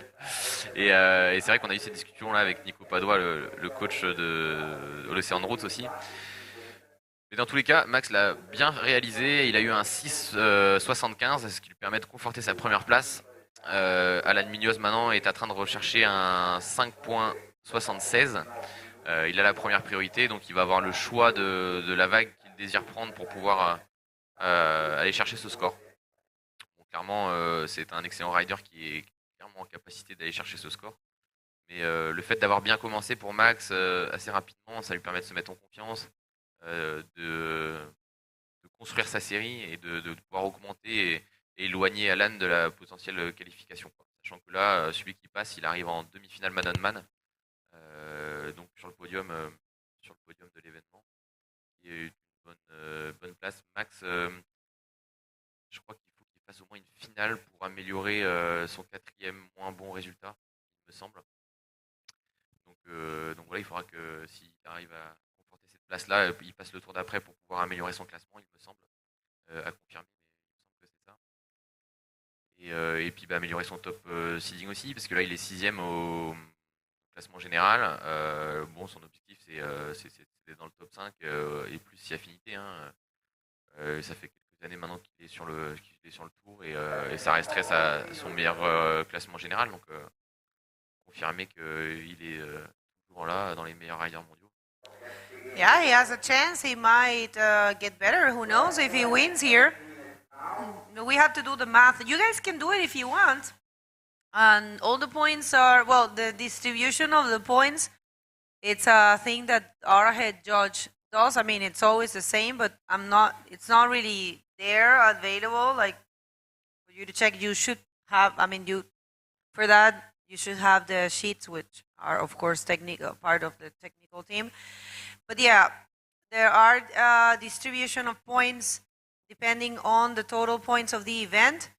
Et c'est vrai qu'on a eu cette discussion là avec Nico Padua, le coach de l'Océan de Routes aussi. Mais dans tous les cas, Max l'a bien réalisé. Il a eu un 6,75, ce qui lui permet de conforter sa première place. Alan Munoz maintenant est en train de rechercher un 5.76. Il a la première priorité, donc il va avoir le choix de la vague qu'il désire prendre pour pouvoir aller chercher ce score. Donc, clairement, c'est un excellent rider qui est clairement en capacité d'aller chercher ce score. Mais le fait d'avoir bien commencé pour Max assez rapidement, ça lui permet de se mettre en confiance, de construire sa série, et de pouvoir augmenter et éloigner Alan de la potentielle qualification, quoi. Sachant que là, celui qui passe, il arrive en demi-finale man-on-man, donc sur le podium de l'événement. Il y a eu une bonne place. Max, je crois qu'il faut qu'il fasse au moins une finale pour améliorer son 4e moins bon résultat, il me semble. Donc voilà, il faudra que s'il arrive à remporter cette place-là. Il passe le tour d'après pour pouvoir améliorer son classement, il me semble, à confirmer, mais il me semble que c'est ça. Et puis améliorer son top seeding aussi, parce que là il est 6ème au classement général. Bon, son objectif c'est d'être dans le top 5 et plus si affinité. Hein. Ça fait quelques années maintenant qu'il est sur le tour et ça resterait son meilleur classement général. Donc confirmer qu'il est toujours là dans les meilleurs riders mondiaux. Yeah, he has a chance. He might get better. Who knows if he wins here? We have to do the math. You guys can do it if you want. And all the points are, well, the distribution of the points, it's a thing that our head judge does. I mean, it's always the same, but it's not really there available. Like, for you to check, you should have, for that, you should have the sheets, which are, of course, part of the technical team. But yeah, there are distribution of points depending on the total points of the event.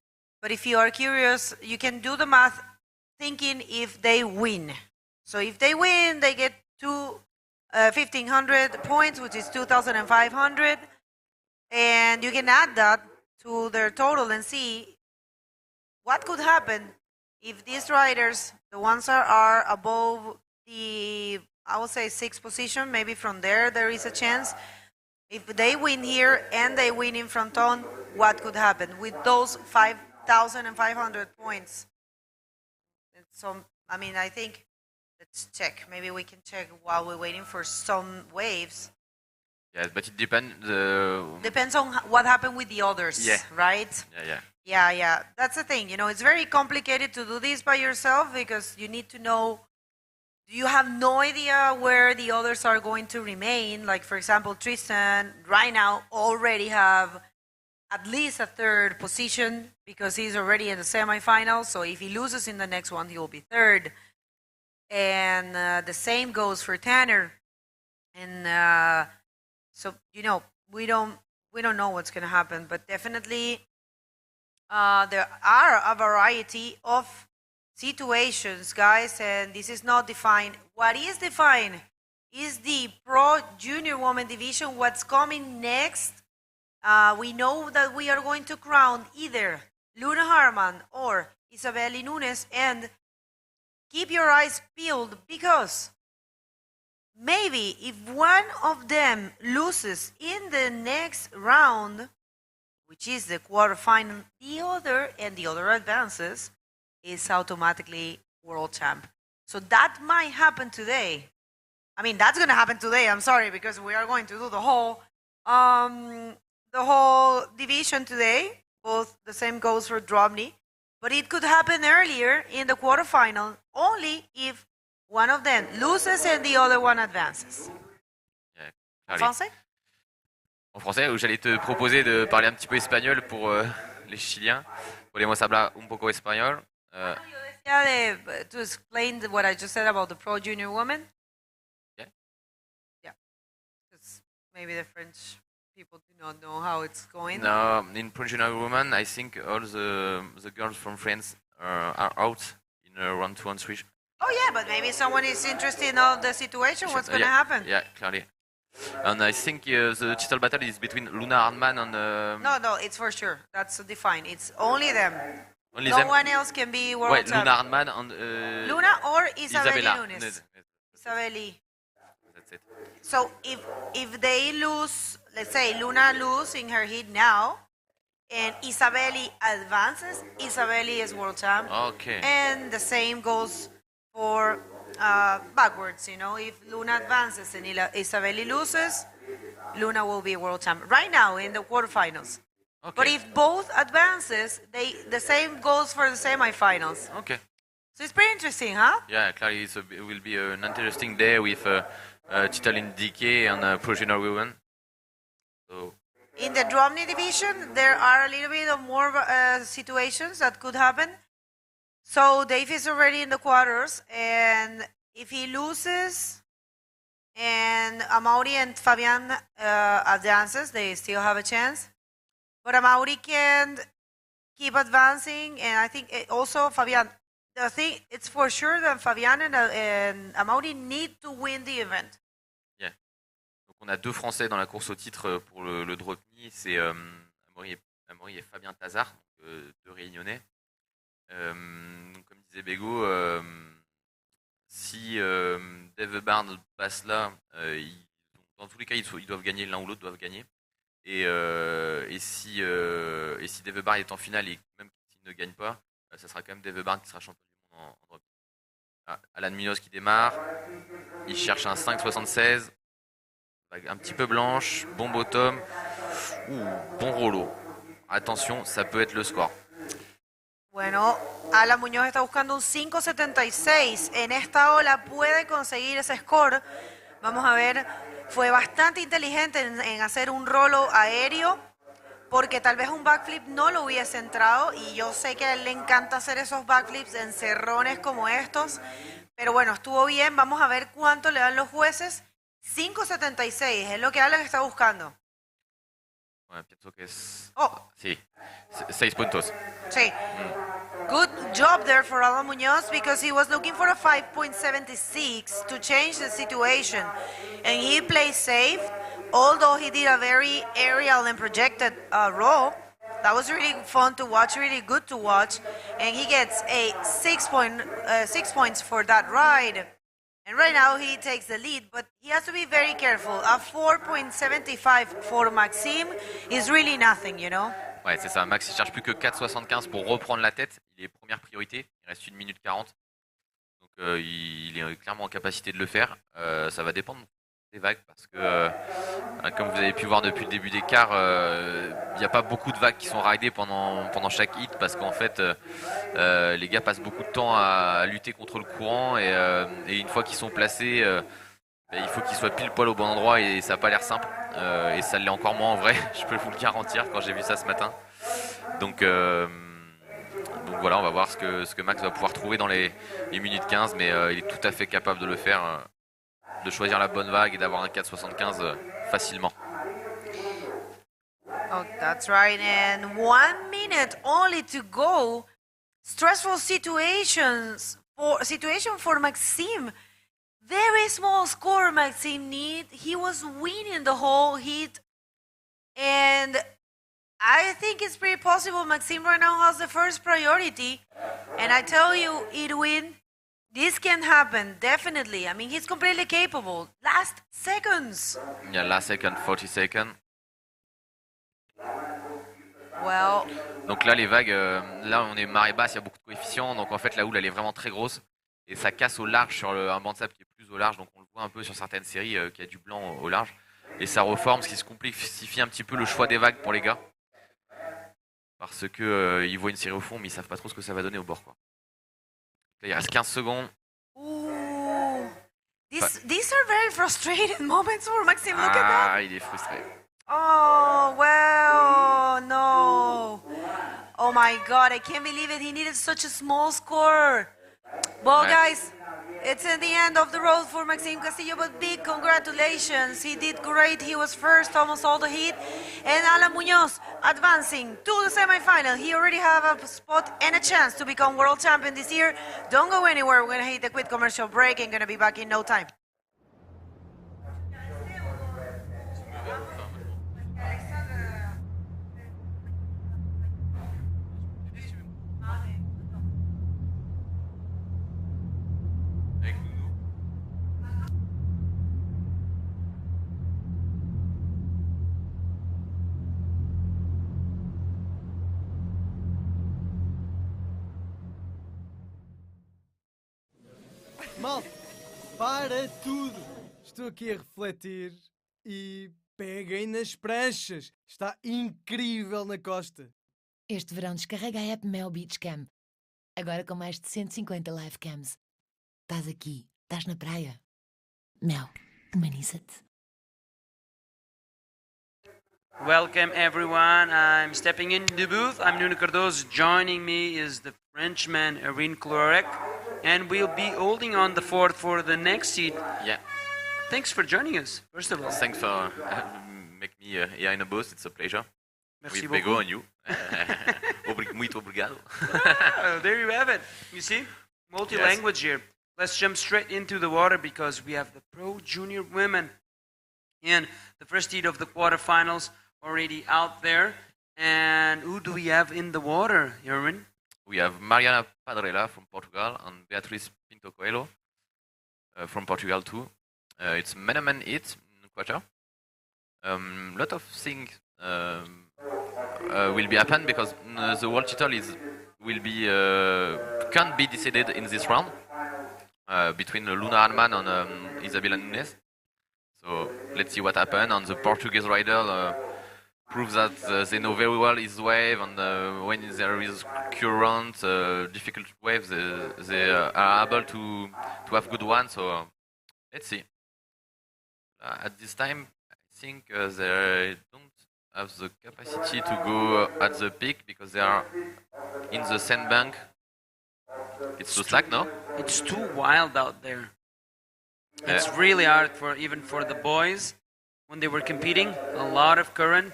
But if you are curious, you can do the math thinking if they win. So if they win, they get 1,500 points, which is 2,500. And you can add that to their total and see what could happen if these riders, the ones that are above the, I would say, 6th position, maybe from there is a chance. If they win here and they win in Fronton, what could happen with those 5,500 points? So, I think, let's check. Maybe we can check while we're waiting for some waves. Yeah, but it depends. Depends on what happened with the others, yeah. Right? Yeah. That's the thing. It's very complicated to do this by yourself because you need to know. You have no idea where the others are going to remain. Like, for example, Tristan right now already have at least a 3rd position because he's already in the semifinals. So if he loses in the next one, he will be 3rd. And the same goes for Tanner. And so, we don't know what's going to happen. But definitely there are a variety of situations, guys, and this is not defined. What is defined is the Pro Junior Women Division, what's coming next. We know that we are going to crown either Luna Harman or Isabeli Nunes, and keep your eyes peeled because maybe if one of them loses in the next round, which is the quarterfinal, the other advances, is automatically world champ. So that might happen today. That's going to happen today. I'm sorry, because we are going to do the whole division today. Both the same goes for Dropknee. But it could happen earlier in the quarterfinal only if one of them loses and the other one advances. En français? En français, j'allais te proposer de parler un petit peu espagnol pour les Chiliens. Podemos hablar un poco español. To explain what I just said about the Pro Junior Women. Yeah. Because maybe the French people do not know how it's going. No, in Pro Junior Women, I think all the girls from France are out in round 2 and 3. Oh yeah, but maybe someone is interested in all the situation. What's going to happen? Yeah, clearly. And I think the title battle is between Luna Hardman and. No, it's for sure. That's defined. It's only them. Only no them? one else can be world champion. Luna Hardman and. Luna or Isabella Nunes. Nunes. Isabeli. That's it. So if they lose, let's say Luna lose in her heat now, and Isabeli advances, Isabeli is world champ. Okay. And the same goes for backwards. If Luna advances and Isabeli loses, Luna will be world champ. Right now in the quarterfinals. Okay. But if both advances, the same goes for the semifinals. Okay. So it's pretty interesting, huh? Yeah, clearly it will be an interesting day with title in DK and Pro Junior Women. So. In the Dropknee division, there are a little bit of more situations that could happen. So Dave is already in the quarters, and if he loses, and Amaury and Fabian advances, they still have a chance. But Amaury can keep advancing, and I think also Fabian. The thing, it's for sure that Fabian and Amaury need to win the event. Yeah. on a 2 Français dans la course au titre pour le Dropknee, c'est Amaury et Fabien Tazard, donc, 2 Réunionnais. Donc, comme disait Bégo, si Dave Barnes passe là, dans tous les cas, ils doivent gagner, l'un ou l'autre doivent gagner. Et si Dave Barnes est en finale et même s'il ne gagne pas, ça sera quand même Dave Barnes qui sera champion du monde en Dropknee. Alan Munoz qui démarre, il cherche un 5,76, un petit peu blanche, bon bottom, bon rollo. Attention, ça peut être le score. Bueno, Alan Muñoz está buscando un 5.76. En esta ola puede conseguir ese score. Vamos a ver, fue bastante inteligente en hacer un rolo aéreo, porque tal vez un backflip no lo hubiese entrado, y yo sé que a él le encanta hacer esos backflips en cerrones como estos, pero bueno, estuvo bien. Vamos a ver cuánto le dan los jueces. 5.76 es lo que Alan está buscando. Bueno, pienso que es... Oh. Sí, 6 puntos. Sí. Good job there for Alan Muñoz, because he was looking for a 5.76 to change the situation, and he played safe. Although he did a very aerial and projected roll, that was really fun to watch, really good to watch, and he gets a 6 points for that ride. And right now he takes the lead, but he has to be very careful. A 4.75 for Maxime is really nothing, you know. Ouais, c'est ça. Max, il cherche plus que 4,75 pour reprendre la tête. Il est première priorité. Il reste 1 minute 40. Donc il est clairement en capacité de le faire. Ça va dépendre des vagues, parce que comme vous avez pu voir depuis le début des quarts, il n'y a pas beaucoup de vagues qui sont ridées pendant chaque hit, parce qu'en fait les gars passent beaucoup de temps à lutter contre le courant, et une fois qu'ils sont placés, il faut qu'ils soient pile poil au bon endroit, et ça n'a pas l'air simple, et ça l'est encore moins en vrai, je peux vous le garantir quand j'ai vu ça ce matin. Donc voilà, on va voir ce que Max va pouvoir trouver dans les minutes 15, mais il est tout à fait capable de le faire, de choisir la bonne vague et d'avoir un 4,75 facilement. Oh, that's right. And 1 minute only to go. Stressful situation for Maxime. Very small score Maxime need. He was winning the whole heat, and I think it's pretty possible Maxime right now has the first priority. And I tell you, Edwin, this can happen, definitely. I mean, he's completely capable. Last seconds. Yeah, last second, 40 seconds. Well. Donc là, les vagues, là on est marée basse, il y a beaucoup de coefficients, donc en fait la houle elle est vraiment très grosse, et ça casse au large sur un banc de sable qui est plus au large, donc on le voit un peu sur certaines séries qu'il y a du blanc au large, et ça reforme, ce qui se complexifie un petit peu le choix des vagues pour les gars, parce que ils voient une série au fond, mais ils savent pas trop ce que ça va donner au bord, quoi. Là, il reste 15 secondes. Ooh. These are very frustrating moments for Maxime. Look at that. Ah, il est frustré. Oh, well, no. Oh my God, I can't believe it. He needed such a small score. Well, guys, it's in the end of the road for Maxime Castillo, but big congratulations. He did great. He was first almost all the heat. And Alan Muñoz advancing to the semifinal. He already have a spot and a chance to become world champion this year. Don't go anywhere. We're going to hit a quick commercial break and going to be back in no time. Malta, para tudo! Estou aqui a refletir e peguem nas pranchas. Está incrível na costa. Este verão descarrega a app Mel Beach Cam. Agora com mais de 150 live cams. Estás aqui, estás na praia. Mel, humaniza-te. Welcome everyone. I'm stepping into the booth. I'm Nuno Cardoso. Joining me is the Frenchman Erin Clorec, and we'll be holding on the fort for the seat seat. Yeah. Thanks for joining us, first of all. Thanks for making me here in the booth. It's a pleasure. Merci With beaucoup. Bego and you. Muito obrigado. There you have it. You see? Multi-language here. Let's jump straight into the water because we have the pro junior women in the first heat of the quarterfinals already out there. And who do we have in the water, Herman? We have Mariana Padrela from Portugal and Beatriz Pinto Coelho from Portugal too. It's man-to-man hit in quarter. Lot of things will be happen because the world title can't be decided in this round between Luna Arman and Isabela Nunes. So let's see what happens. And the Portuguese rider proves that they know very well his wave, and when there is current, difficult waves, they are able to have good ones. So let's see. At this time, I think they don't have the capacity to go at the peak because they are in the sandbank. It's too slack, no? It's too wild out there. It's really hard even for the boys when they were competing. A lot of current.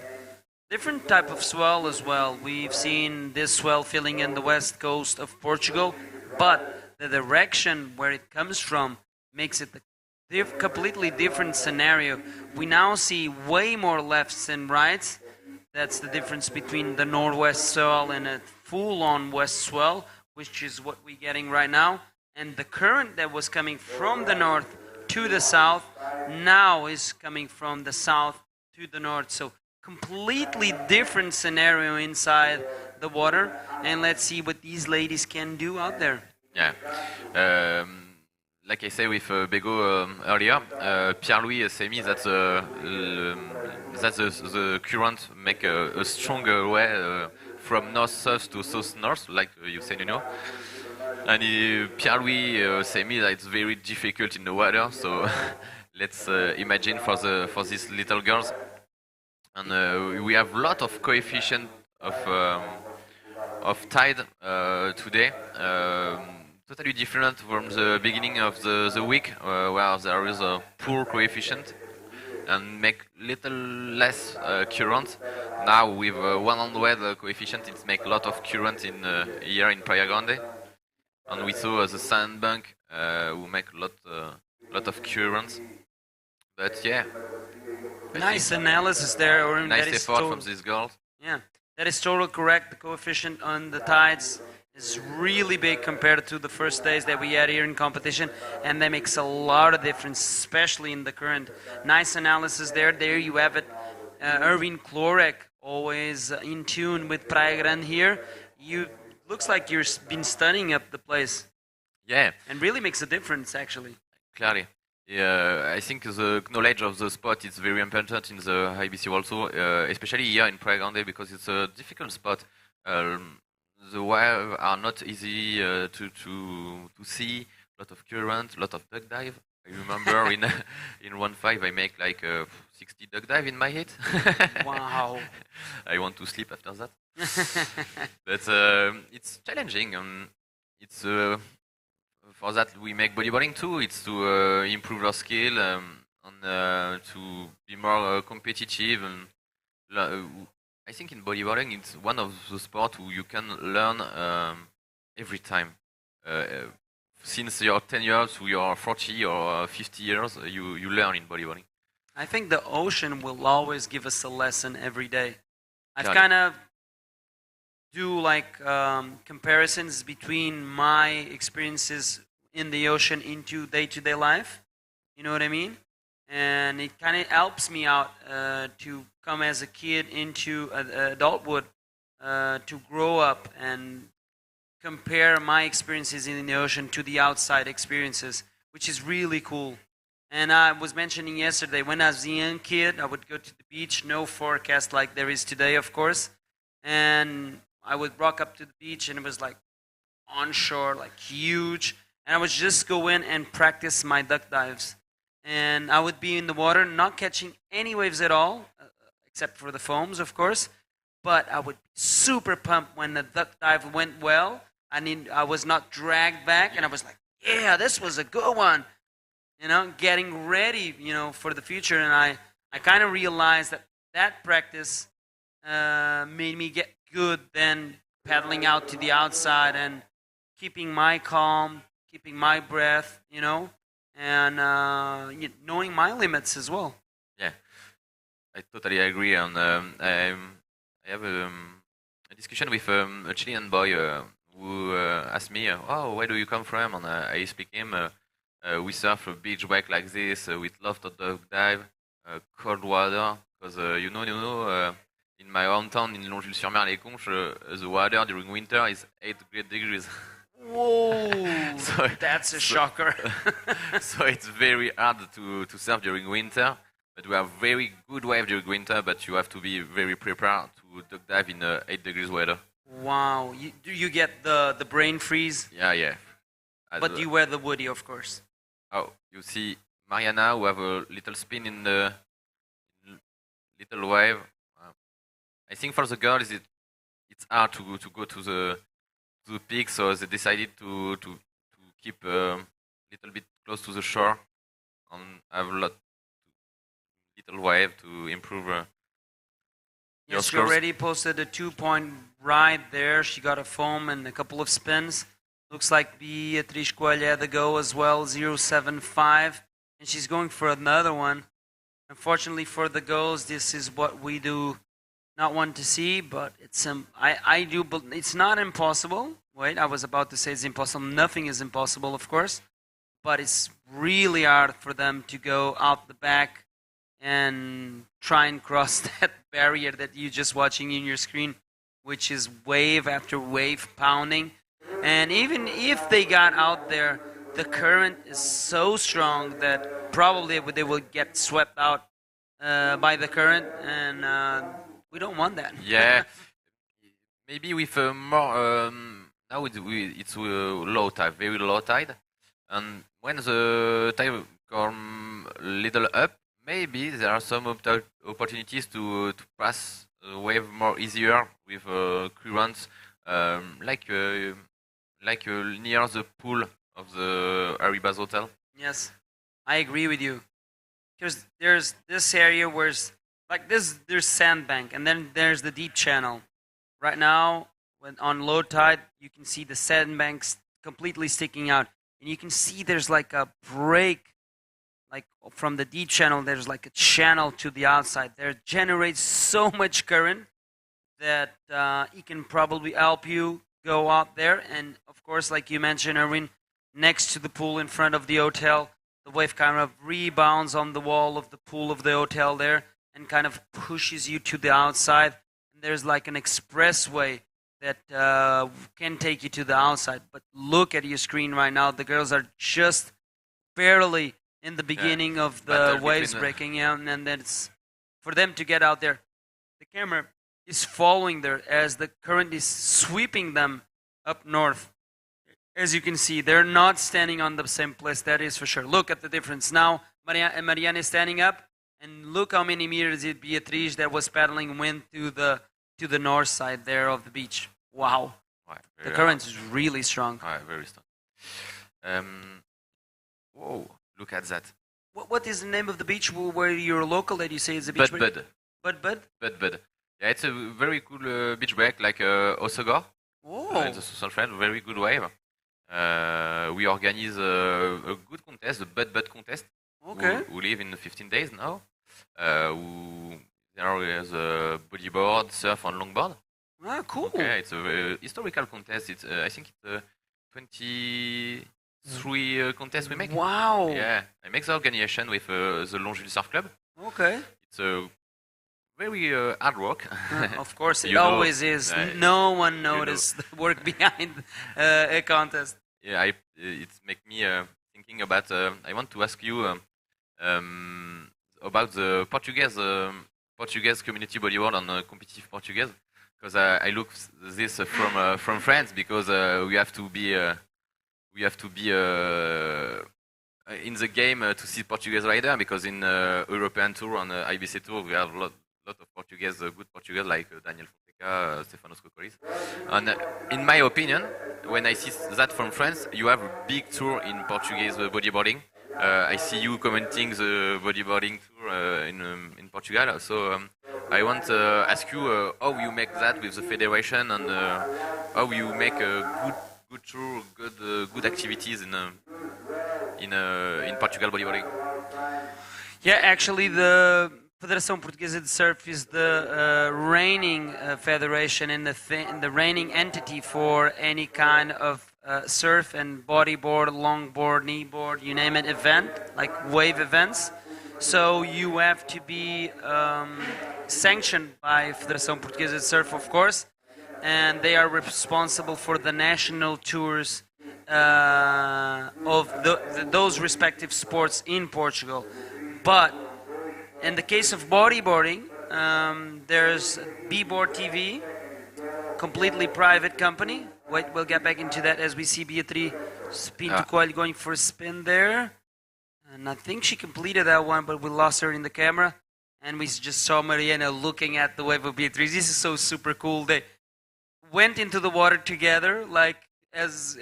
Different type of swell as well. We've seen this swell filling in the west coast of Portugal, but the direction where it comes from makes it a completely different scenario. We now see way more lefts and rights. That's the difference between the northwest swell and a full-on west swell, which is what we're getting right now. And the current that was coming from the north to the south now is coming from the south to the north. So completely different scenario inside the water, and let's see what these ladies can do out there. Yeah. Like I said with Bego earlier, Pierre-Louis said me that the current make a stronger way from north-south to south-north, like you said, you know. And Pierre-Louis said me that it's very difficult in the water, so let's imagine for these little girls. And we have a lot of coefficient of tide today. Totally different from the beginning of the week, where there is a poor coefficient and make little less current. Now with 100 coefficient, it make a lot of current in here in Praia Grande, and we saw the sandbank who make a lot of current. But yeah, nice analysis there, or nice effort from these girls. Yeah, that is totally correct. The coefficient on the tides is really big compared to the first days that we had here in competition, and that makes a lot of difference, especially in the current. Nice analysis there. There you have it. Erwin Klorek, always in tune with Praia Grande here. Looks like you've been studying up the place. Yeah. And really makes a difference, actually. Clearly. Yeah, I think the knowledge of the spot is very important in the IBC also, especially here in Praia Grande, because it's a difficult spot. The waves are not easy to see. A lot of current, a lot of duck dive. I remember in 1.5 I make like 60 duck dive in my head. Wow! I want to sleep after that. But it's challenging. It's for that we make bodyboarding too. It's to improve our skill and to be more competitive. And I think in bodyboarding it's one of the sports where you can learn every time. Since you're 10 years to you're 40 or 50 years, you learn in bodyboarding. I think the ocean will always give us a lesson every day. I've kind of do like comparisons between my experiences in the ocean into day-to-day life. You know what I mean? And it kind of helps me out to come as a kid into adulthood, to grow up and compare my experiences in the ocean to the outside experiences, which is really cool. And I was mentioning yesterday, when I was a young kid, I would go to the beach, no forecast like there is today, of course. And I would rock up to the beach, and it was like onshore, like huge. And I would just go in and practice my duck dives. And I would be in the water, not catching any waves at all, except for the foams, of course. But I would be super pumped when the duck dive went well. I was not dragged back, and I was like, yeah, this was a good one. You know, getting ready, you know, for the future. And I kind of realized that practice made me get good then paddling out to the outside and keeping my calm, keeping my breath, you know, and knowing my limits as well. Yeah, I totally agree. And I have a discussion with a Chilean boy who asked me, "Oh, where do you come from?" And I speak him. We surf a beach break like this with lots of dog dive, cold water, because in my hometown in Longjules-sur-Mer, les Conches, the water during winter is 8 degrees. Whoa, So- that's a shocker. So it's very hard to surf during winter. But we have very good wave during winter, but you have to be very prepared to duck dive in 8 degrees weather. Wow, do you get the brain freeze? Yeah. But you wear the woody, of course. Oh, you see Mariana who have a little spin in the little wave. I think for the girls it's hard to go to the peak, so they decided to keep a little bit close to the shore and have a little wave to improve your Yes, she scores. already posted a 2-point ride there. She got a foam and a couple of spins. Looks like Beatriz Coelho had the go as well, 0.75. And she's going for another one. Unfortunately for the girls, this is what we do not want to see, but it's it's not impossible. Wait, I was about to say it's impossible. Nothing is impossible, of course. But it's really hard for them to go out the back and try and cross that barrier that you're just watching in your screen, which is wave after wave pounding. And even if they got out there, the current is so strong that probably they will get swept out by the current, and we don't want that. Yeah, maybe with more. Now it's low tide, very low tide, and when the tide come a little up, maybe there are some opportunities to pass the wave more easier with currents, like near the pool of the Arribas Hotel. Yes, I agree with you. Because there's this area where there's sandbank, and then there's the deep channel. Right now, when on low tide, you can see the sandbanks completely sticking out, and you can see there's like a break, like from the deep channel. There's like a channel to the outside. There generates so much current that it can probably help you go out there. And of course, like you mentioned, Erwin, next to the pool in front of the hotel, the wave kind of rebounds on the wall of the pool of the hotel there and kind of pushes you to the outside. And there's like an expressway that can take you to the outside. But look at your screen right now. The girls are just barely in the beginning of the waves breaking out. And then it's for them to get out there. The camera is following there as the current is sweeping them up north. As you can see, they're not standing on the same place, that is for sure. Look at the difference. Now, Mariana is standing up, and look how many meters Beatriz that was paddling went to the north side there of the beach. Wow. The current is really strong. Very strong. Whoa, look at that. What is the name of the beach where you're local that you say is a beach break? Bud. Yeah, it's a very cool beach break, like Osogor. Oh. In the Southern France, very good wave. We organize a good contest, the Bud contest. Okay. Who live in 15 days now. There is a bodyboard, surf, and longboard. Ah, cool. Okay, it's a historical contest. It's I think it's 23 contests we make. Wow. Yeah, I make the organization with the Longjules Surf Club. Okay. It's a very hard work. Of course, it always is. No one noticed the work behind a contest. Yeah, it makes me thinking about. I want to ask you about the Portuguese community bodyboard and competitive Portuguese, because I look this from France, because we have to be in the game to see Portuguese rider, because in European Tour and IBC Tour we have a lot of Portuguese, good Portuguese like Daniel Fonseca, Stefanos Kokoris. And in my opinion, when I see that from France, you have a big tour in Portuguese bodyboarding. I see you commenting the bodyboarding tour in Portugal. So I want to ask you how you make that with the federation, and how you make a good tour, good activities in Portugal bodyboarding. Yeah, actually, the Federação Portuguesa de Surf is the reigning federation and the reigning entity for any kind of surf and bodyboard, longboard, kneeboard, you name it, event, like wave events. So you have to be sanctioned by Federação Portuguesa de Surf, of course, and they are responsible for the national tours of those respective sports in Portugal. But in the case of bodyboarding, there's B-Board TV, completely private company. Wait, we'll get back into that as we see Beatriz Pinto Coelho going for a spin there. And I think she completed that one, but we lost her in the camera. And we just saw Mariana looking at the wave of Beatriz. This is so super cool. They went into the water together, like as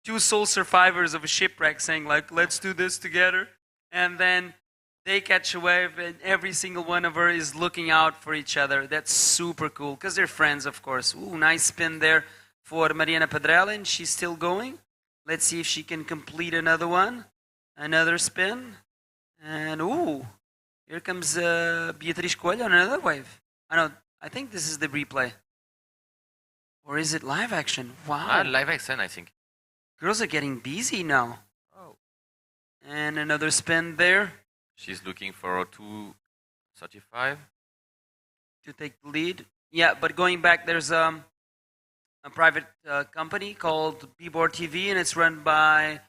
two soul survivors of a shipwreck, saying like, let's do this together. And then they catch a wave, and every single one of her is looking out for each other. That's super cool, because they're friends, of course. Ooh, nice spin there for Mariana Pedrella, and she's still going. Let's see if she can complete another one. Another spin. And, ooh, here comes Beatriz Coelho on another wave. I think this is the replay. Or is it live action? Wow. Live action, I think. Girls are getting busy now. Oh. And another spin there. She's looking for a 2:35 to take the lead. Yeah, but going back, there's a private company called B-Board TV, and it's run by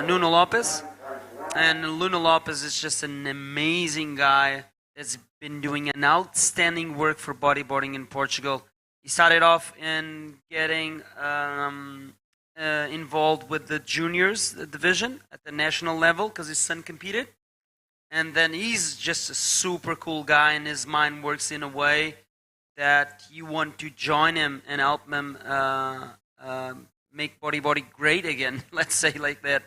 Nuno Lopez. And Nuno Lopez is just an amazing guy that's been doing an outstanding work for bodyboarding in Portugal. He started off in getting involved with the juniors division at the national level because his son competed. And then he's just a super cool guy, and his mind works in a way that you want to join him and help him make bodyboarding great again, let's say like that.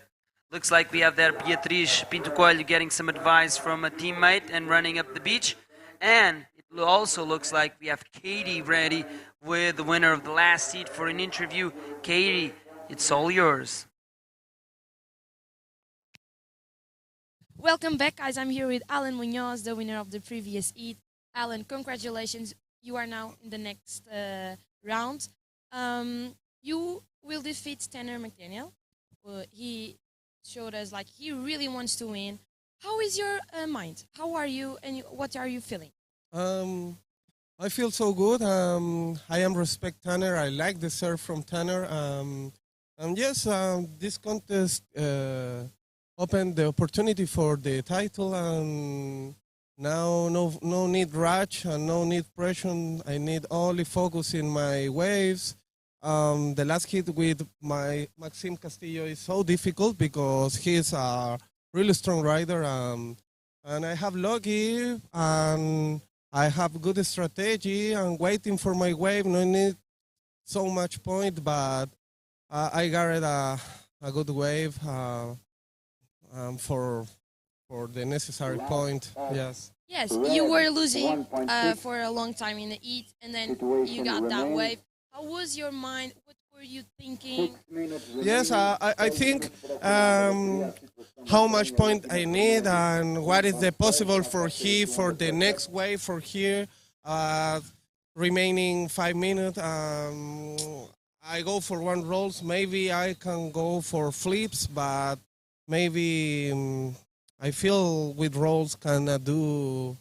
Looks like we have there Beatriz Pinto Coelho getting some advice from a teammate and running up the beach. And it also looks like we have Katie ready with the winner of the last heat for an interview. Katie, it's all yours. Welcome back, guys. I'm here with Alan Munoz, the winner of the previous heat. Alan, congratulations. You are now in the next round. You will defeat Tanner McDaniel. He showed us like he really wants to win. How is your mind? How are you and what are you feeling? I feel so good. I am respect Tanner. I like the serve from Tanner. And yes, this contest opened the opportunity for the title, and now no need rush and no need pressure. I need only focus in my waves. The last hit with my Maxime Castillo is so difficult because he's a really strong rider, and I have lucky and I have good strategy and waiting for my wave. No need so much point, but I got a good wave. For the necessary point, yes. Yes, you were losing for a long time in the heat, and then you got that wave. How was your mind? What were you thinking? Yes, I think how much point I need and what is the possible for the next wave for here. Remaining 5 minutes. I go for one rolls. Maybe I can go for flips, but maybe I feel with rolls can do,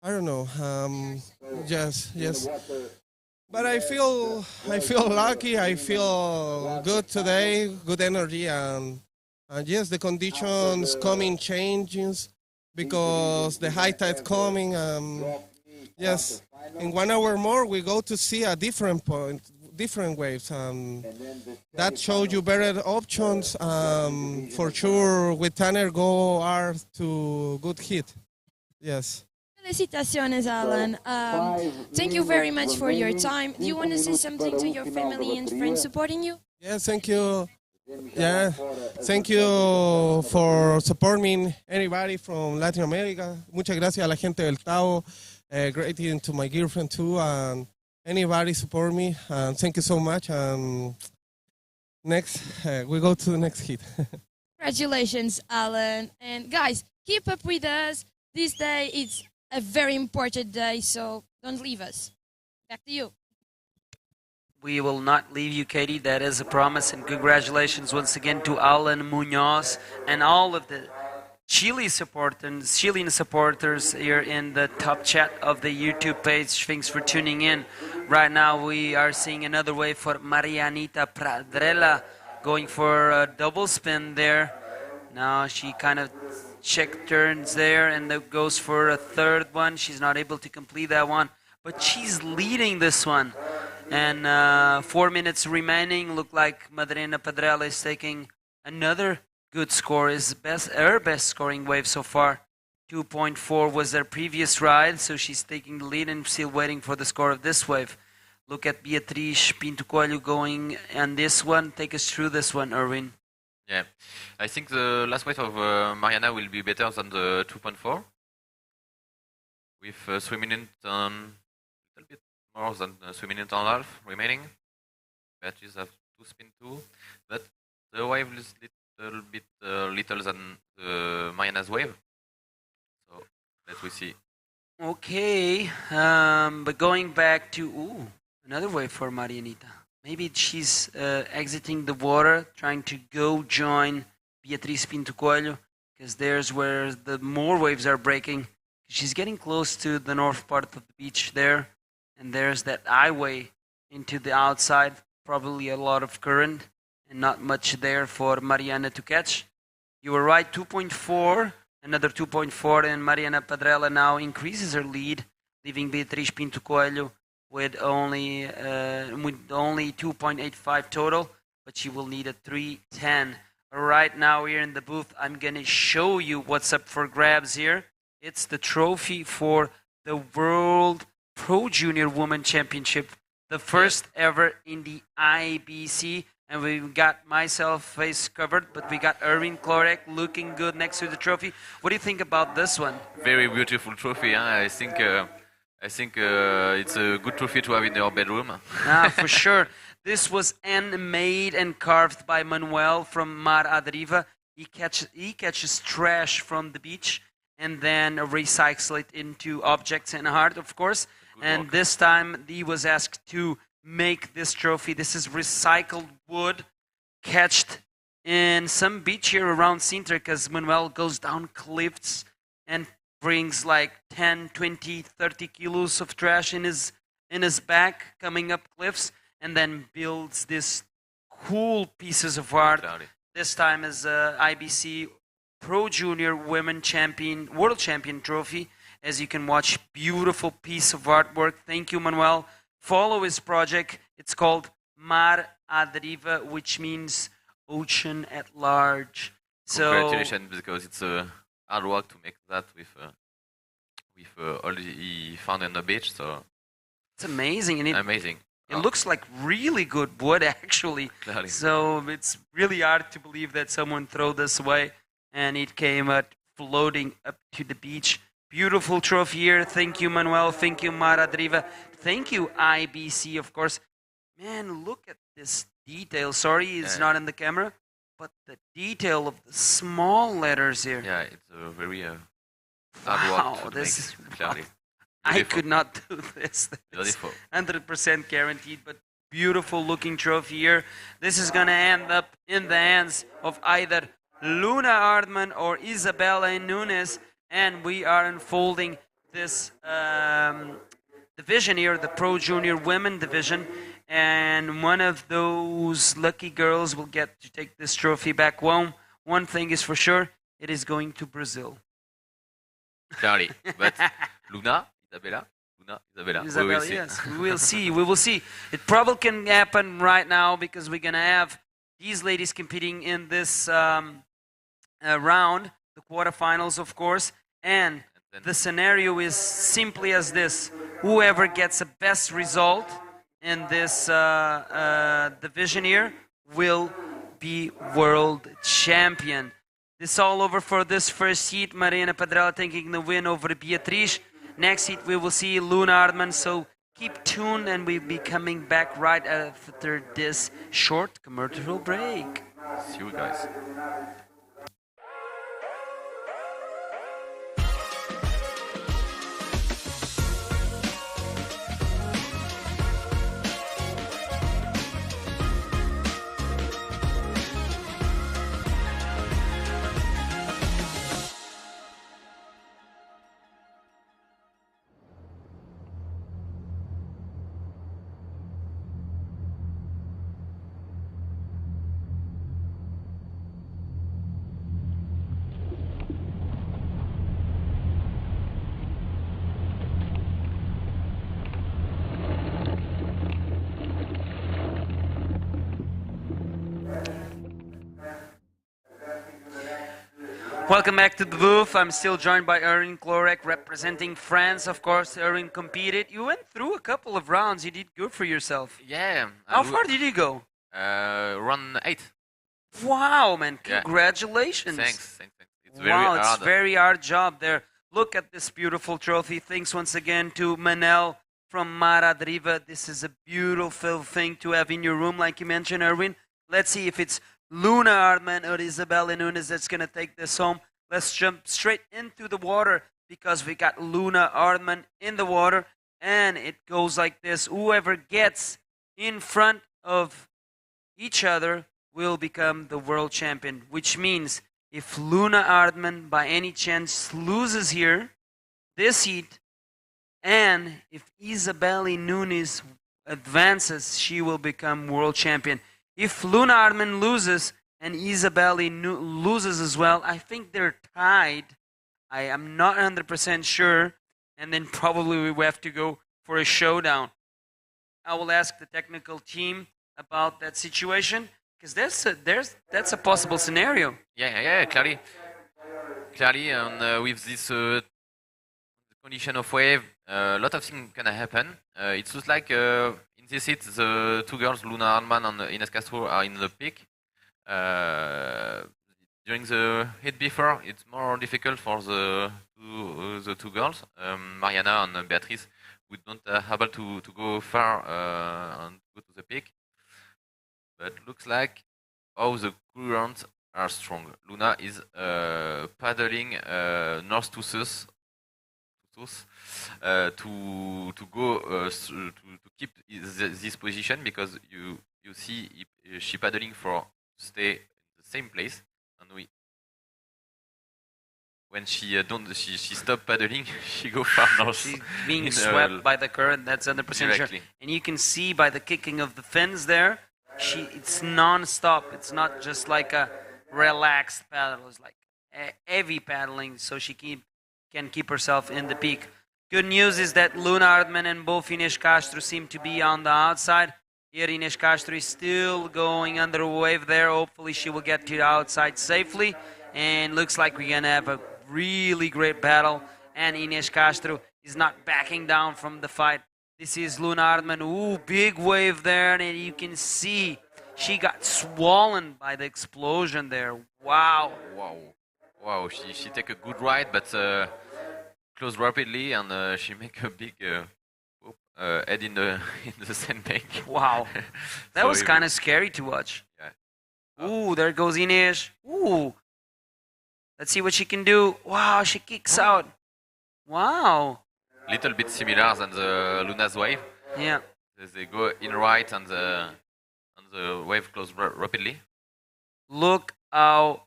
I don't know, yes. But I feel lucky, I feel good today, good energy, and yes, the conditions coming changes because the high tide coming. Yes, in 1 hour more we go to see a different point, different waves. That shows you better options. For sure, with Tanner, go hard to good hit. Yes. Felicitaciones, Alan. Thank you very much for your time. Do you want to say something to your family and friends supporting you? Yes, thank you. Yeah, thank you for supporting anybody from Latin America. Muchas gracias a la gente del Tao. Greeting to my girlfriend too, and anybody support me. Thank you so much. Next, we go to the next hit. Congratulations, Alan. And guys, keep up with us. This day is a very important day, so don't leave us. Back to you. We will not leave you, Katie. That is a promise. And congratulations once again to Alan Munoz and all of the Chilean supporters here in the top chat of the YouTube page. Thanks for tuning in. Right now we are seeing another wave for Marianita Pradrella going for a double spin there. Now she kind of check turns there and goes for a third one. She's not able to complete that one, but she's leading this one. And 4 minutes remaining. Look like Mariana Pradrella is taking another good score. Is her best scoring wave so far. 2.4 was their previous ride, so she's taking the lead and still waiting for the score of this wave. Look at Beatriz Pinto Coelho going on this one. Take us through this one, Erwin. Yeah, I think the last wave of Mariana will be better than the 2.4. With 3 minutes a little bit more than 3 minutes and a half remaining. Beatriz have to spin too, but the wave is little bit little than Mariana's wave. So let we see. Okay, but going back to another wave for Marianita. Maybe she's exiting the water, trying to go join Beatriz Pinto Coelho, because there's where the more waves are breaking. She's getting close to the north part of the beach there, and there's that highway into the outside. Probably a lot of current and not much there for Mariana to catch. You were right, 2.4, another 2.4, and Mariana Pradrella now increases her lead, leaving Beatriz Pinto Coelho with only 2.85 total, but she will need a 3.10. Right now here in the booth, I'm gonna show you what's up for grabs here. It's the trophy for the World Pro Junior Women Championship, the first ever in the IBC. And we've got myself face covered, but we got Erwin Klorek looking good next to the trophy. What do you think about this one? Very beautiful trophy. Huh? I think it's a good trophy to have in your bedroom. For sure. This was handmade and carved by Manuel from Mar Adriva. He catches trash from the beach and then recycles it into objects and art, of course. And this time he was asked to make this trophy. This is recycled wood catched in some beach here around Sintra, because Manuel goes down cliffs and brings like 10, 20, 30 kilos of trash in his back coming up cliffs, and then builds this cool pieces of art. This time is IBC Pro Junior Women Champion, World Champion trophy. As you can watch, beautiful piece of artwork. Thank you, Manuel. Follow his project. It's called Mar Adriva, which means ocean at large. Congratulations, because it's hard work to make that with all he found on the beach. So it's amazing. And amazing. It looks like really good wood, actually. Clearly. So it's really hard to believe that someone threw this away, and it came out floating up to the beach. Beautiful trophy here. Thank you, Manuel. Thank you, Mar Adriva. Thank you, IBC, of course. Man, look at this detail. Sorry, it's not in the camera, but the detail of the small letters here. Yeah, it's a very hard work to this make. I could not do this. Beautiful. 100% guaranteed, but beautiful looking trophy here. This is going to end up in the hands of either Luna Ardman or Isabella Nunes, and we are unfolding this division here, the Pro Junior Women division, and one of those lucky girls will get to take this trophy back home. One thing is for sure, it is going to Brazil. Clearly, but Isabella, we will see. Yes, we will see. It probably can happen right now, because we're going to have these ladies competing in this round, the quarterfinals, of course, and the scenario is simply as this. Whoever gets the best result in this division here will be world champion. This is all over for this first heat. Mariana Pradrella taking the win over Beatriz. Next heat we will see Luna Ardman, so keep tuned, and we'll be coming back right after this short commercial break. See you guys. Welcome back to the booth. I'm still joined by Erwin Klorek representing France. Of course, Erwin competed. You went through a couple of rounds. You did good for yourself. Yeah. How far did you go? Round 8. Wow, man. Yeah. Congratulations. Thanks. It's very wow, hard. it's very hard job there. Look at this beautiful trophy. Thanks once again to Manel from Maradriva. This is a beautiful thing to have in your room, like you mentioned, Erwin. Let's see if it's Luna Ardman or Isabella Nunes that's going to take this home. Let's jump straight into the water because we got Luna Ardman in the water. And it goes like this. Whoever gets in front of each other will become the world champion, which means if Luna Ardman by any chance loses here, this heat, and if Isabella Nunes advances, she will become world champion. If Luna Ardman loses and Isabella loses as well, I think they're tied. I am not 100% sure, and then probably we have to go for a showdown. I will ask the technical team about that situation because that's a possible scenario. Yeah, clearly, and with this condition of wave, a lot of things can happen. It looks like in this heat, the two girls, Luna Ardman and Ines Castro, are in the peak. During the heat before, it's more difficult for the two girls, Mariana and Beatrice, who don't able to go far and go to the peak. But looks like all the currents are strong. Luna is paddling north to south to go to keep this position because you see she paddling for stay in the same place, and when she stop paddling, she go far north. She's being swept by the current. That's 100% sure. And you can see by the kicking of the fins there, it's non-stop. It's not just like a relaxed paddle. It's like heavy paddling, so she can keep herself in the peak. Good news is that Luna Ardman and both Ines Castro seem to be on the outside. Here Ines Castro is still going under a wave there. Hopefully she will get to the outside safely. And looks like we're going to have a really great battle. And Ines Castro is not backing down from the fight. This is Luna Ardman. Ooh, big wave there. And you can see she got swollen by the explosion there. Wow. She take a good ride, but close rapidly, and she make a big head in the sandbank. Wow. That was kind of scary to watch. Yeah. Ooh, there goes Ines. Ooh. Let's see what she can do. Wow, she kicks out. Wow. Little bit similar than the Luna's wave. Yeah. They go in right and the wave close rapidly. Look how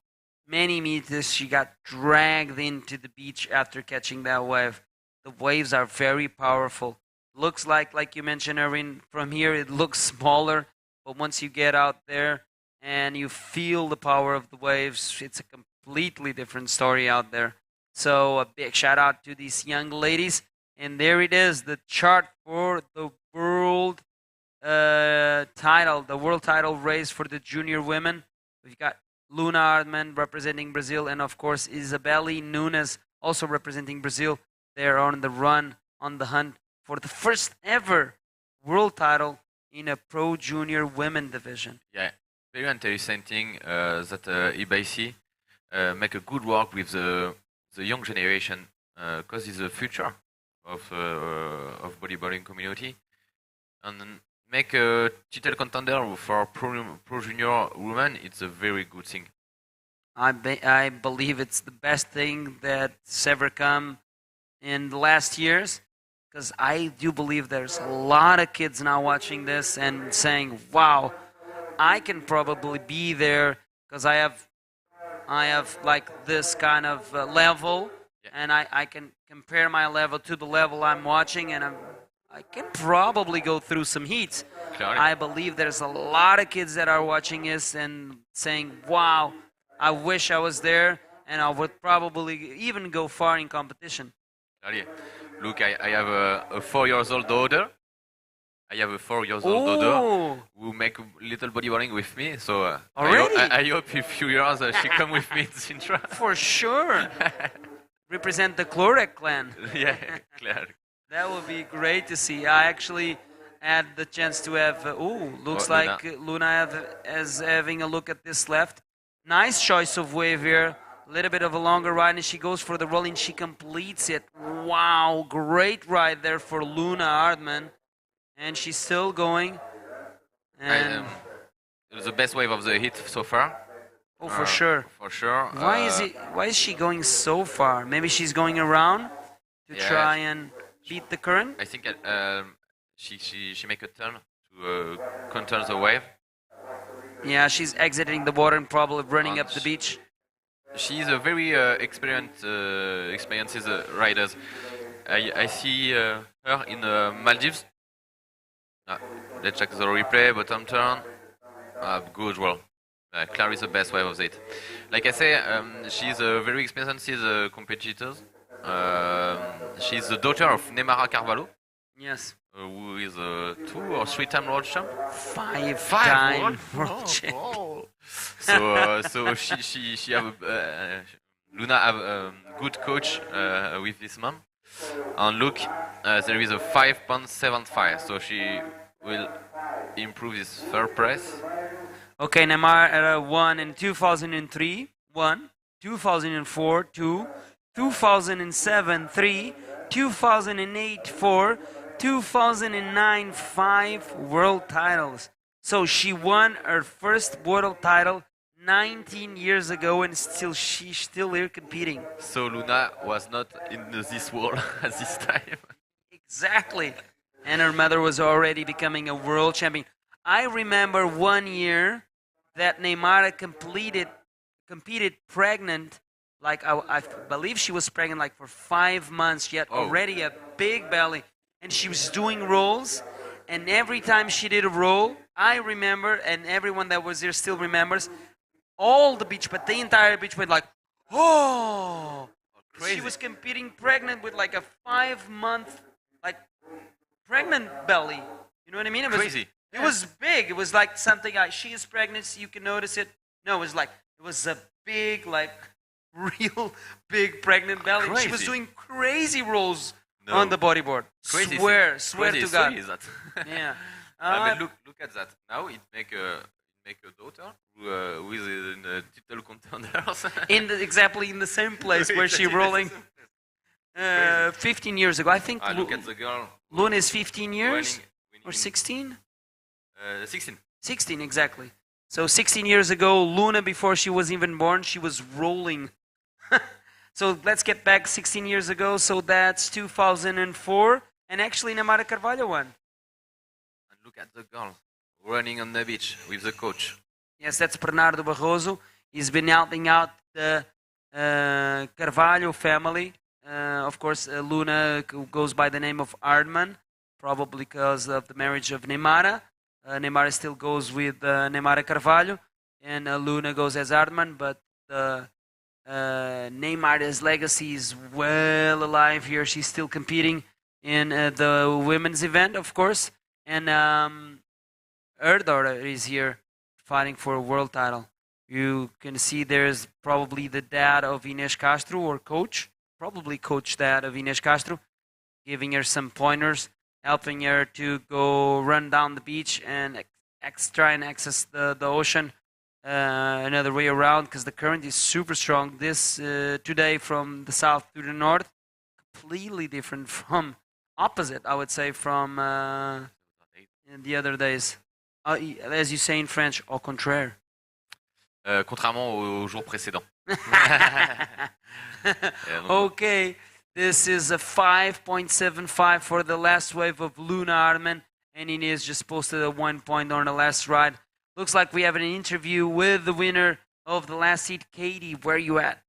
many meters she got dragged into the beach after catching that wave. The waves are very powerful. Looks like you mentioned, Erwin, from here it looks smaller, but once you get out there and you feel the power of the waves, it's a completely different story out there. So a big shout out to these young ladies. And there it is, the chart for the world title race for the junior women. We've got Luna Ardman representing Brazil, and of course Isabella Nunes also representing Brazil. They're on the run, on the hunt for the first ever world title in a pro junior women division. Yeah, very interesting thing that IBC make a good work with the young generation because it's the future of bodyboarding community, and make a title contender for pro junior women. It's a very good thing. I believe it's the best thing that's ever come in the last years, because I do believe there's a lot of kids now watching this and saying, wow, I can probably be there because I have like this kind of level, and I can compare my level to the level I'm watching, and I can probably go through some heats. I believe there's a lot of kids that are watching this and saying, wow, I wish I was there, and I would probably even go far in competition. Look, I have a 4-year-old daughter. I have a 4-year-old daughter who make little bodyboarding with me. So Already? I hope in a few years she come with me to Sintra. For sure. Represent the Clorek clan. Yeah, clear. That would be great to see. I actually had the chance to have. Looks like Luna is having a look at this left. Nice choice of wave here. A little bit of a longer ride, and she goes for the rolling. She completes it. Wow, great ride there for Luna Hardman. And she's still going. And it was the best wave of the hit so far. Oh, for sure. For sure. Why is she going so far? Maybe she's going around to try and beat the current? I think she make a turn to counter the wave. Yeah, she's exiting the water and probably running up the beach. She's a very experienced rider. I see her in Maldives. Let's check the replay. Bottom turn. Good roll. Claire is the best wave of it. Like I say, she's a very experienced competitor. She's the daughter of Neymar Carvalho. Yes. Who is a 2 or 3-time world champ? 5-time world champ. So she have Luna have a good coach with this mom. And look, there is a 5.75, so she will improve his third press. Okay, Neymar won in 2003, 1, 2004, 2, 2007, 3, 2008, 4, 2009, 5 world titles. So she won her first world title 19 years ago, and she's still here competing. So Luna was not in this world at this time. Exactly. And her mother was already becoming a world champion. I remember one year that Neymar competed pregnant. Like I believe she was pregnant like for 5 months. She had already a big belly, and she was doing rolls. And every time she did a roll, I remember, and everyone that was there still remembers, all the beach, but the entire beach went like, oh! Crazy. She was competing pregnant with like a 5-month, like, pregnant belly. You know what I mean? It was crazy. It was big. It was like something like, she is pregnant, so you can notice it. No, it was a big, like, real big pregnant belly. Crazy. She was doing crazy rolls on the bodyboard. Crazy. Swear crazy to God. Is that? Yeah. I mean, look at that. Now it make a daughter who is in the title contenders. Exactly in the same place where she rolling 15 years ago. I think look at the girl. Luna is 15 years winning. or 16? 16. 16, exactly. So 16 years ago, Luna, before she was even born, she was rolling. So let's get back 16 years ago. So that's 2004. And actually, Neymar Carvalho won. And look at the girl running on the beach with the coach. Yes, that's Bernardo Barroso. He's been helping out the Carvalho family. Of course, Luna goes by the name of Hardman, probably because of the marriage of Neymar. Neymar still goes with Neymar Carvalho, and Luna goes as Hardman, but Neymar's legacy is well alive here. She's still competing in the women's event, of course, and her daughter is here fighting for a world title. You can see there's probably the dad of Inês Castro, or coach, probably coach dad of Inês Castro, giving her some pointers, helping her to go run down the beach and try and access the ocean another way around, because the current is super strong. This today from the south to the north, completely different from, opposite, I would say, from the other days. As you say in French, au contraire. Contrairement au jour précédent. Okay, this is a 5.75 for the last wave of Luna Hardman, and Inês just posted a 1 point on the last ride. Looks like we have an interview with the winner of the last heat. Katie, where are you at?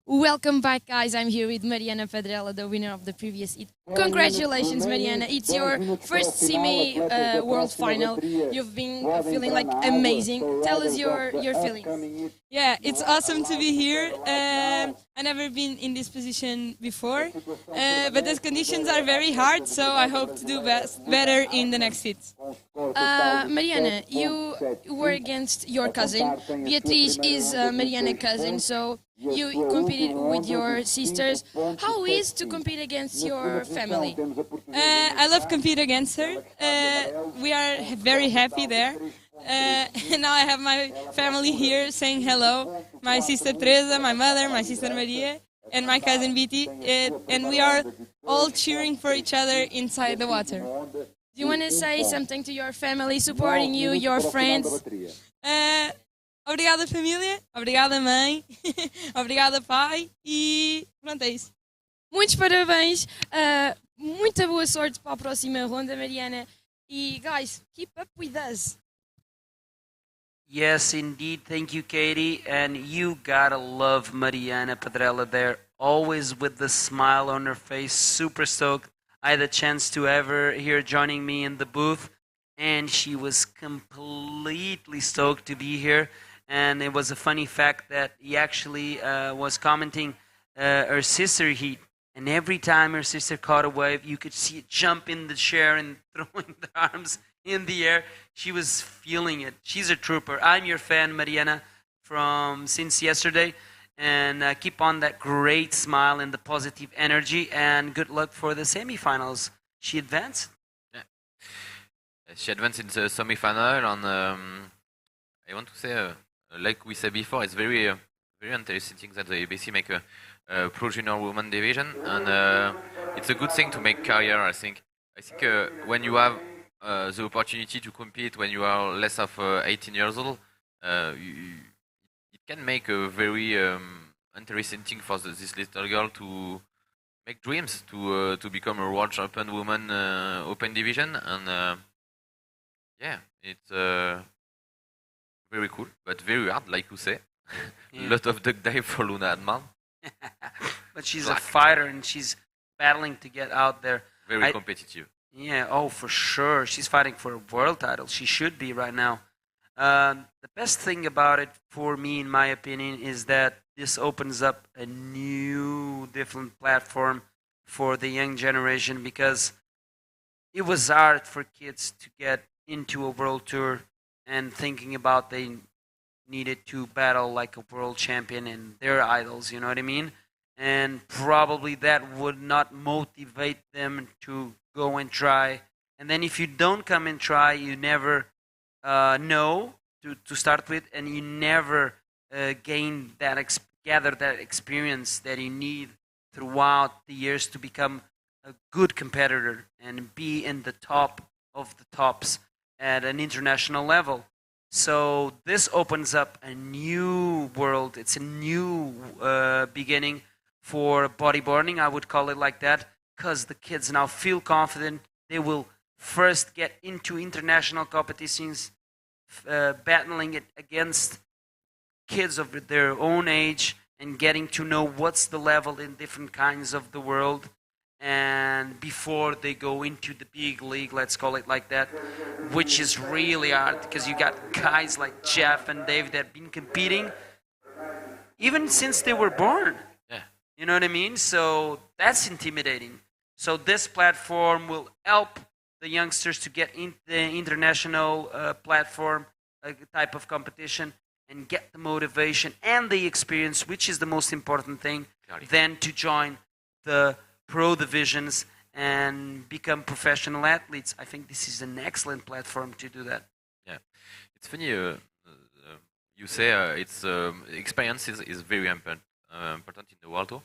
Welcome back, guys. I'm here with Mariana Pedrella, the winner of the previous heat. Congratulations, Mariana. It's your first semi world final. You've been feeling like amazing. Tell us your feelings. Yeah, it's awesome to be here. I've never been in this position before, but the conditions are very hard, so I hope to do better in the next hits. Mariana, you were against your cousin. Beatriz is Mariana's cousin, so you competed with your sisters. How is to compete against your family? I love compete against her. We are very happy there. And now I have my family here saying hello. My sister Teresa, my mother, my sister Maria, and my cousin Biti. And we are all cheering for each other inside the water. Do you want to say something to your family supporting you, your friends? Obrigada, família. Obrigada, mãe. Obrigada, pai. E pronto, é isso. Muitos parabéns. Muita boa sorte para a próxima ronda, Mariana. E, guys, keep up with us. Yes, indeed. Thank you, Katie. And you gotta love Mariana Pedrella there. Always with the smile on her face. Super stoked. I had a chance to have her here joining me in the booth. And she was completely stoked to be here. And it was a funny fact that he actually was commenting her sister heat. And every time her sister caught a wave, you could see it jump in the chair and throwing the arms in the air. She was feeling it. She's a trooper. I'm your fan, Mariana, since yesterday. And keep on that great smile and the positive energy. And good luck for the semifinals. She advanced? Yeah. She advanced in the semifinal. And I want to say, like we said before, it's very interesting that the ABC make a pro junior woman division, and it's a good thing to make career. I think when you have the opportunity to compete when you are less of 18 years old, it can make a very interesting thing for this little girl to make dreams to become a world champion woman open division, and yeah, it's very cool, but very hard, like you say. A lot of duck dive for Luna Adman. But she's a fighter and she's battling to get out there. Very competitive. Yeah, oh, for sure. She's fighting for a world title. She should be right now. The best thing about it for me, in my opinion, is that this opens up a new, different platform for the young generation, because it was hard for kids to get into a world tour and thinking about they needed to battle like a world champion and their idols, you know what I mean? And probably that would not motivate them to go and try. And then if you don't come and try, you never know to start with, and you never gather that experience that you need throughout the years to become a good competitor and be in the top of the tops at an international level. So this opens up a new world. It's a new beginning for bodyboarding, I would call it like that, because the kids now feel confident. They will first get into international competitions, battling it against kids of their own age and getting to know what's the level in different kinds of the world. And before they go into the big league, let's call it like that, which is really hard, because you got guys like Jeff and Dave that have been competing even since they were born. Yeah. You know what I mean? So that's intimidating. So this platform will help the youngsters to get in the international platform, type of competition, and get the motivation and the experience, which is the most important thing, then to join the pro divisions and become professional athletes. I think this is an excellent platform to do that. Yeah, it's funny. You say it's experience is very important in the world tour.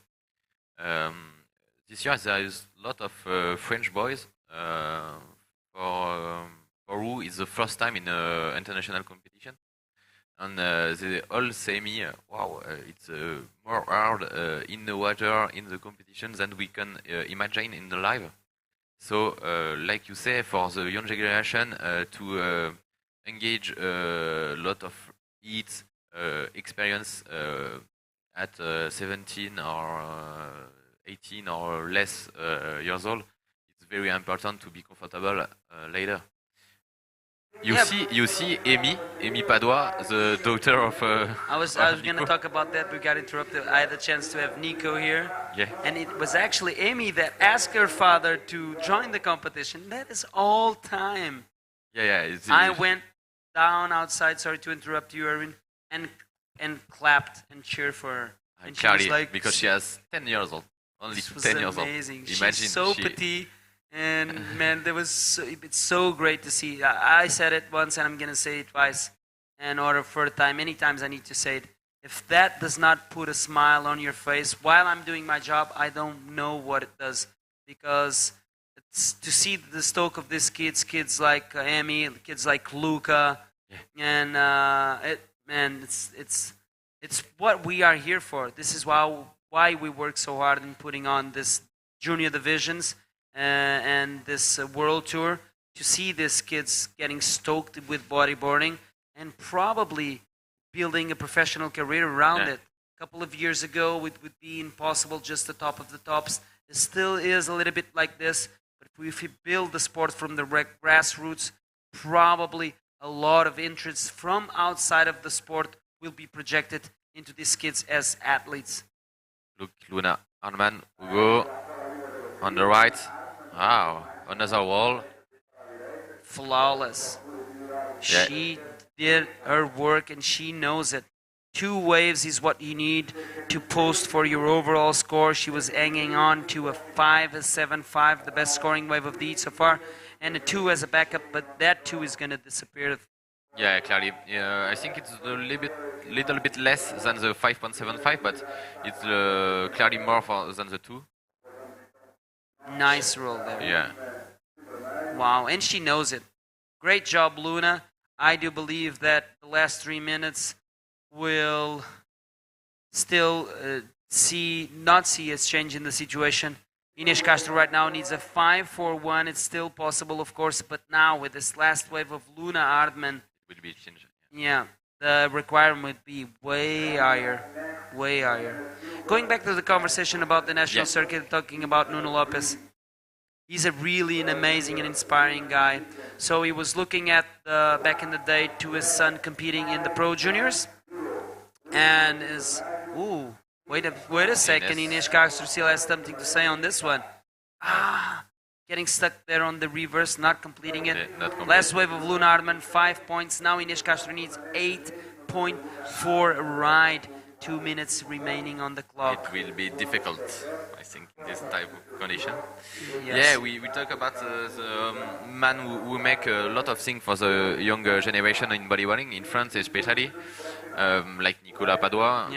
This year there is a lot of French boys for who is the first time in international competition. And they all say me, wow, it's more hard in the water, in the competition, than we can imagine in the live. So, like you say, for the young generation to engage a lot of heats, experience at 17 or 18 or less years old, it's very important to be comfortable later. You see Amy Padua, the daughter of. I was going to talk about that. We got interrupted. I had the chance to have Nico here. Yeah. And it was actually Amy that asked her father to join the competition. That is all time. Yeah. I went down outside. Sorry to interrupt you, Erwin, and clapped and cheered for her. And she was like, because she has 10 years old. Only 10 years old. Amazing. Imagine She's so petite. And man, it's so great to see. I said it once and I'm going to say it twice in order for the time. Many times I need to say it. If that does not put a smile on your face while I'm doing my job, I don't know what it does. Because it's to see the stoke of these kids like Amy, kids like Luca, and it's what we are here for. This is why we work so hard in putting on this junior divisions and this world tour, to see these kids getting stoked with bodyboarding and probably building a professional career around it. A couple of years ago, it would be impossible, just the top of the tops. It still is a little bit like this, but if we build the sport from the grassroots, probably a lot of interest from outside of the sport will be projected into these kids as athletes. Look, Luna, Arman, Hugo, on the right. Wow, another wall. Flawless. Yeah. She did her work and she knows it. 2 waves is what you need to post for your overall score. She was hanging on to a 5, a 7-5, the best scoring wave of the heat so far, and a 2 as a backup, but that 2 is going to disappear. Yeah, clearly. I think it's a little bit less than the 5.75, but it's clearly more than the 2. Nice roll there. Yeah. Wow, and she knows it. Great job, Luna. I do believe that the last 3 minutes will still not see a change in the situation. Inês Castro right now needs a 5-4-1. It's still possible, of course, but now with this last wave of Luna Ardman, it would be changed. Yeah, the requirement would be way higher. Going back to the conversation about the national circuit, talking about Nuno Lopes, he's an amazing and inspiring guy. So he was looking at, back in the day, to his son competing in the Pro Juniors. And wait a second, Inês Castro still has something to say on this one. Getting stuck there on the reverse, not completing it. Last wave of Luna Ardman, 5 points. Now Inês Castro needs 8.4 ride. 2 minutes remaining on the clock. It will be difficult, I think, in this type of condition. Yes. Yeah, we talk about the man who make a lot of things for the younger generation in bodyboarding, in France especially, like Nicolas Padua,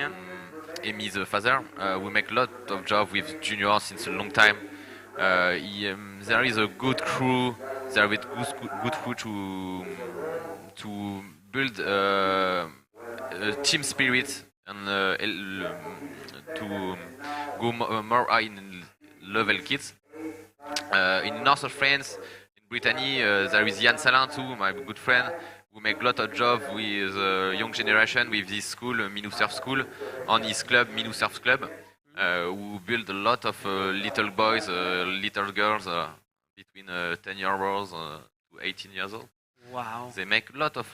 Amy the father. We make a lot of job with juniors since a long time. There is a good crew, there is good crew to build team spirit and to go more high in level kids. In north of France, in Brittany, there is Yann Salin too, my good friend, who make a lot of job with young generation with this school, Minou Surf School, on his club, Minou Surf Club, who build a lot of little boys, little girls between 10-year-olds to 18 years old. Wow. They make a lot of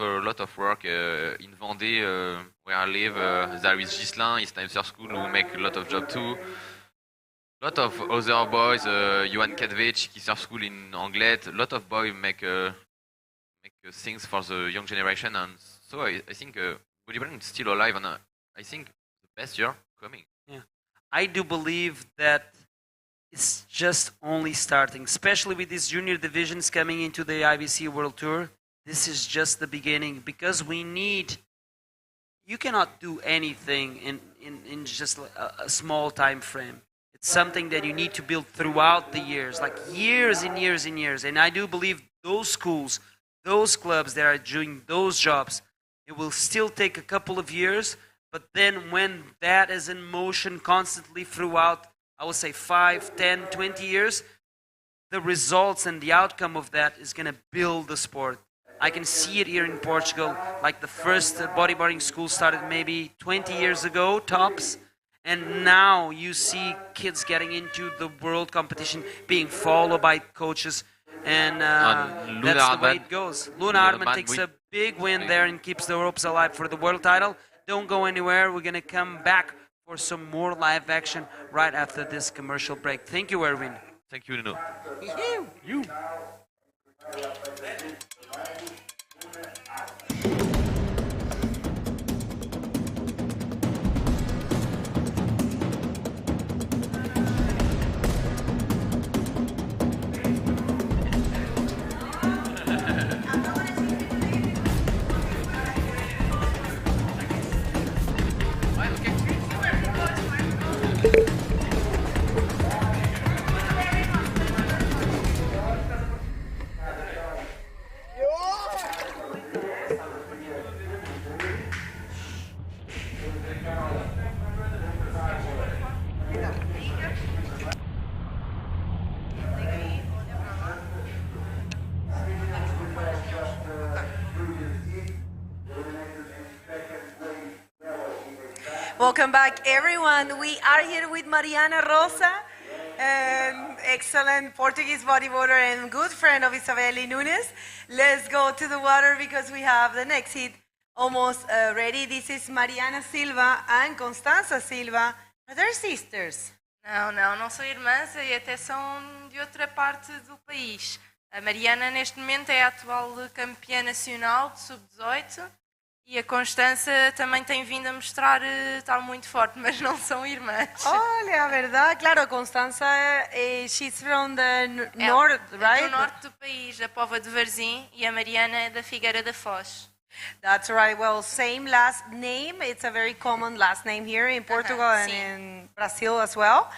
work in Vendée, where I live. There is Ghislain, his time surf school, who make a lot of job too. A lot of other boys, Johan Kadvec, his surf school in Anglet. A lot of boys make things for the young generation, and so I think bodyboarding is still alive, and I think the best year coming. Yeah, I do believe that it's just only starting, especially with these junior divisions coming into the IBC World Tour. This is just the beginning, because you cannot do anything in just a small time frame. It's something that you need to build throughout the years, like years and years and years. And I do believe those schools, those clubs that are doing those jobs, it will still take a couple of years, but then when that is in motion constantly throughout, I would say 5, 10, 20 years, the results and the outcome of that is going to build the sport. I can see it here in Portugal, like the first bodyboarding school started maybe 20 years ago, tops, And now you see kids getting into the world competition, being followed by coaches, and that's the way it goes. Luna Hartmann takes a big win there and keeps the ropes alive for the world title. Don't go anywhere. We're going to come back for some more live action right after this commercial break. Thank you, Erwin. Thank you, Nuno. You. Welcome back, everyone. We are here with Mariana Rosa, an excellent Portuguese bodyboarder and good friend of Isabeli Nunes. Let's go to the water because we have the next hit almost ready. This is Mariana Silva and Constanza Silva. Are they sisters? Não são irmãs e até são de outra parte do país. A Mariana, neste momento, é a atual campeã nacional de sub-18 e a Constança também tem vindo a mostrar estar muito forte, mas não são irmãs. Olha, a verdade, claro, Constança, she's from the north, right? É do norte do país, da Póvoa de Varzim, e a Mariana é da Figueira da Foz. That's right. Well, same last name. It's a very common last name here in Portugal and in Brazil as well.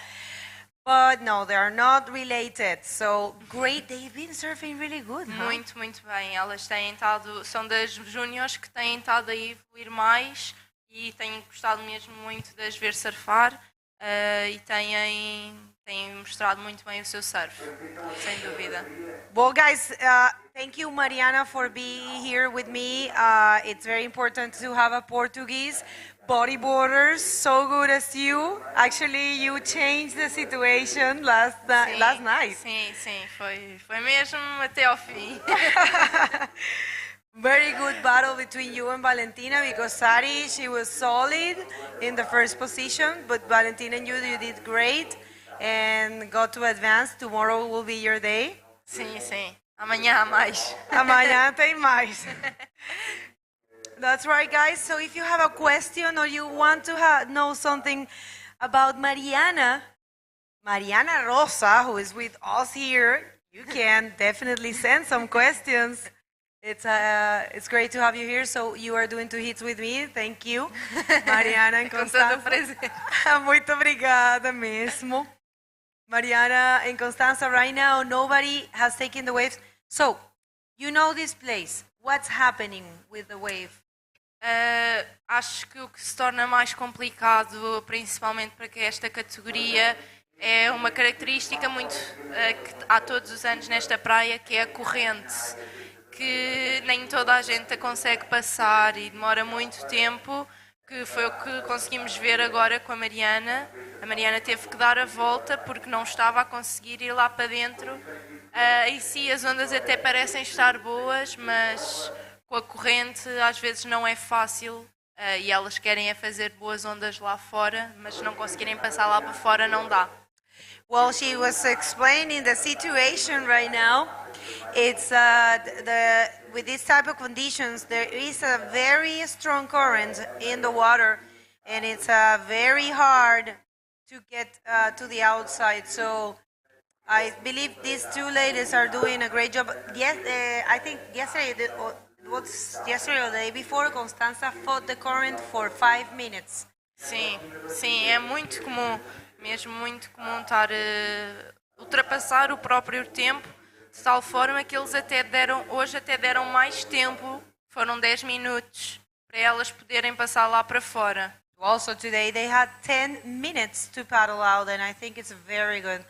But no, they are not related. So great. They've been surfing really good, huh? Muito, muito bem. Elas têm estado, são das júniores que têm estado a ir mais e têm gostado mesmo muito de as ver surfar e têm mostrado muito bem o seu surf, sem dúvida. Well, guys, thank you, Mariana, for being here with me. It's very important to have a Portuguese bodyboarder so good as you. Actually, you changed the situation last night. Sim, foi mesmo até ao fim. Very good battle between you and Valentina because Sari, she was solid in the first position, but Valentina and you did great and got to advance. Tomorrow will be your day. Sim. Amanhã há mais. Amanhã tem mais. That's right, guys. So if you have a question or you want to know something about Mariana Rosa, who is with us here, you can definitely send some questions. It's great to have you here. So you are doing 2 hits with me. Thank you, Mariana and Constanza. Muito obrigada mesmo. Mariana and Constanza, right now nobody has taken the waves. So, you know this place. What's happening with the wave? Acho que o que se torna mais complicado, principalmente para esta categoria, é uma característica muito que há todos os anos nesta praia, que é a corrente, que nem toda a gente a consegue passar e demora muito tempo, que foi o que conseguimos ver agora com a Mariana. A Mariana teve que dar a volta porque não estava a conseguir ir lá para dentro. E sim, as ondas até parecem estar boas, mas com a corrente às vezes não é fácil e elas querem é fazer boas ondas lá fora, mas se não conseguirem passar lá para fora não dá. Well, she was explaining the situation right now. It's with this type of conditions, there is a very strong current in the water, and it's very hard to get to the outside. So I believe these 2 ladies are doing a great job. Yes, I think yesterday or the day before, Constanza fought the current for 5 minutes. Sim, é muito comum, mesmo muito comum estar ultrapassar o próprio tempo, de tal forma que eles hoje até deram mais tempo, foram 10 minutos, para elas poderem passar lá para fora. Also today they had 10 minutes to paddle out, and I think it's very good.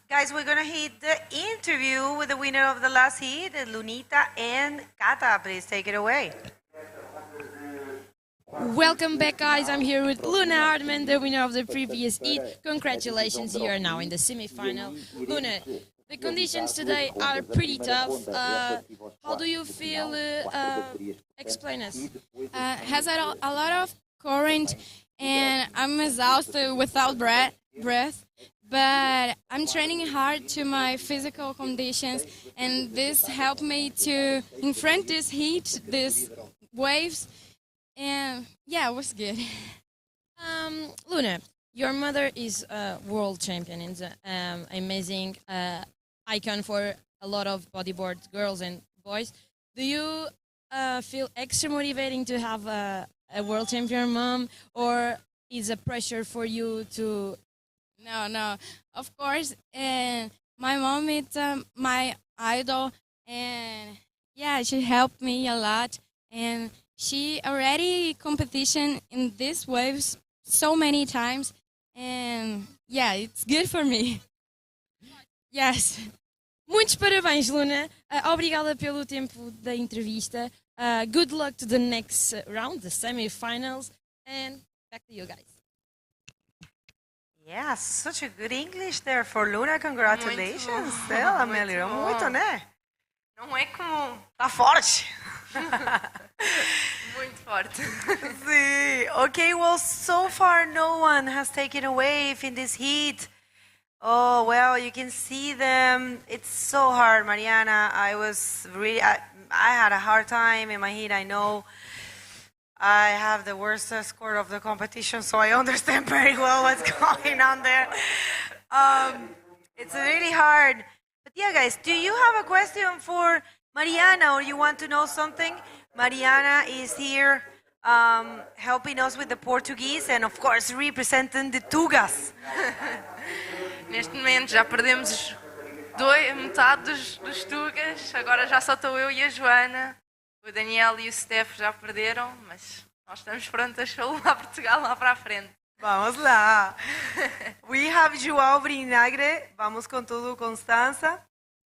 Guys, we're going to hit the interview with the winner of the last heat, Lunita and Cata. Please take it away. Welcome back, guys. I'm here with Luna Hardman, the winner of the previous heat. Congratulations, you are now in the semi-final. Luna, the conditions today are pretty tough. How do you feel? Explain us. Has a lot of current, and I'm exhausted without breath. But I'm training hard to my physical conditions, and this helped me to confront this heat, these waves. And yeah, it was good. Luna, your mother is a world champion and amazing icon for a lot of bodyboard girls and boys. Do you feel extra motivating to have a world champion mom, or is a pressure for you to? No. Of course, my mom is my idol, and yeah, she helped me a lot, and she already competition in these waves so many times, and yeah, it's good for me. Yes. Muitos parabéns, Luna. Obrigada pelo tempo da entrevista. Good luck to the next round, the semi-finals, and back to you guys. Yeah, such a good English there for Luna. Congratulations. Ela melhorou muito, né? Não é comum. Tá forte. Muito forte. Sí. Okay, well, so far no one has taken a wave in this heat. Oh, well, you can see them. It's so hard, Mariana. I had a hard time in my heat, I know. I have the worst score of the competition, so I understand very well what's going on there. It's really hard. But yeah, guys, do you have a question for Mariana, or you want to know something? Mariana is here helping us with the Portuguese and, of course, representing the Tugas. Neste momento já perdemos metade dos Tugas, agora já só estou eu e a Joana. O Daniel e o Steph já perderam, mas nós estamos prontas para levar Portugal lá para a frente. Vamos lá. We have João Vinagre. Vamos com tudo, Constança.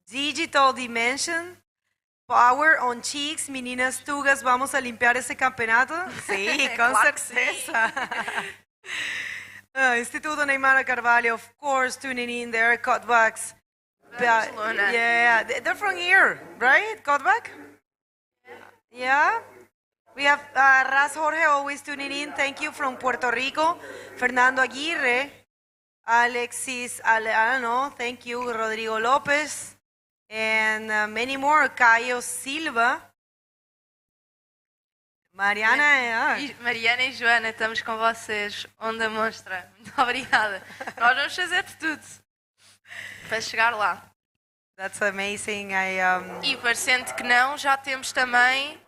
Digital Dimension. Power on Cheeks. Meninas Tugas, vamos a limpiar esse campeonato? Sí, con certeza. Instituto Neymar Carvalho, of course, tuning in there. Cutbacks. Barcelona. Yeah, they're from here, right? Cutback? Yeah. We have Raz Jorge always tuning in. Thank you from Puerto Rico. Fernando Aguirre. Alexis, I don't know. Thank you. Rodrigo Lopez. And many more. Caio Silva. Mariana. Mariana e Joana, estamos com vocês. Onda Monstra. Muito obrigada. Nós vamos fazer de tudo para chegar lá. That's amazing. E parecendo que não, já temos também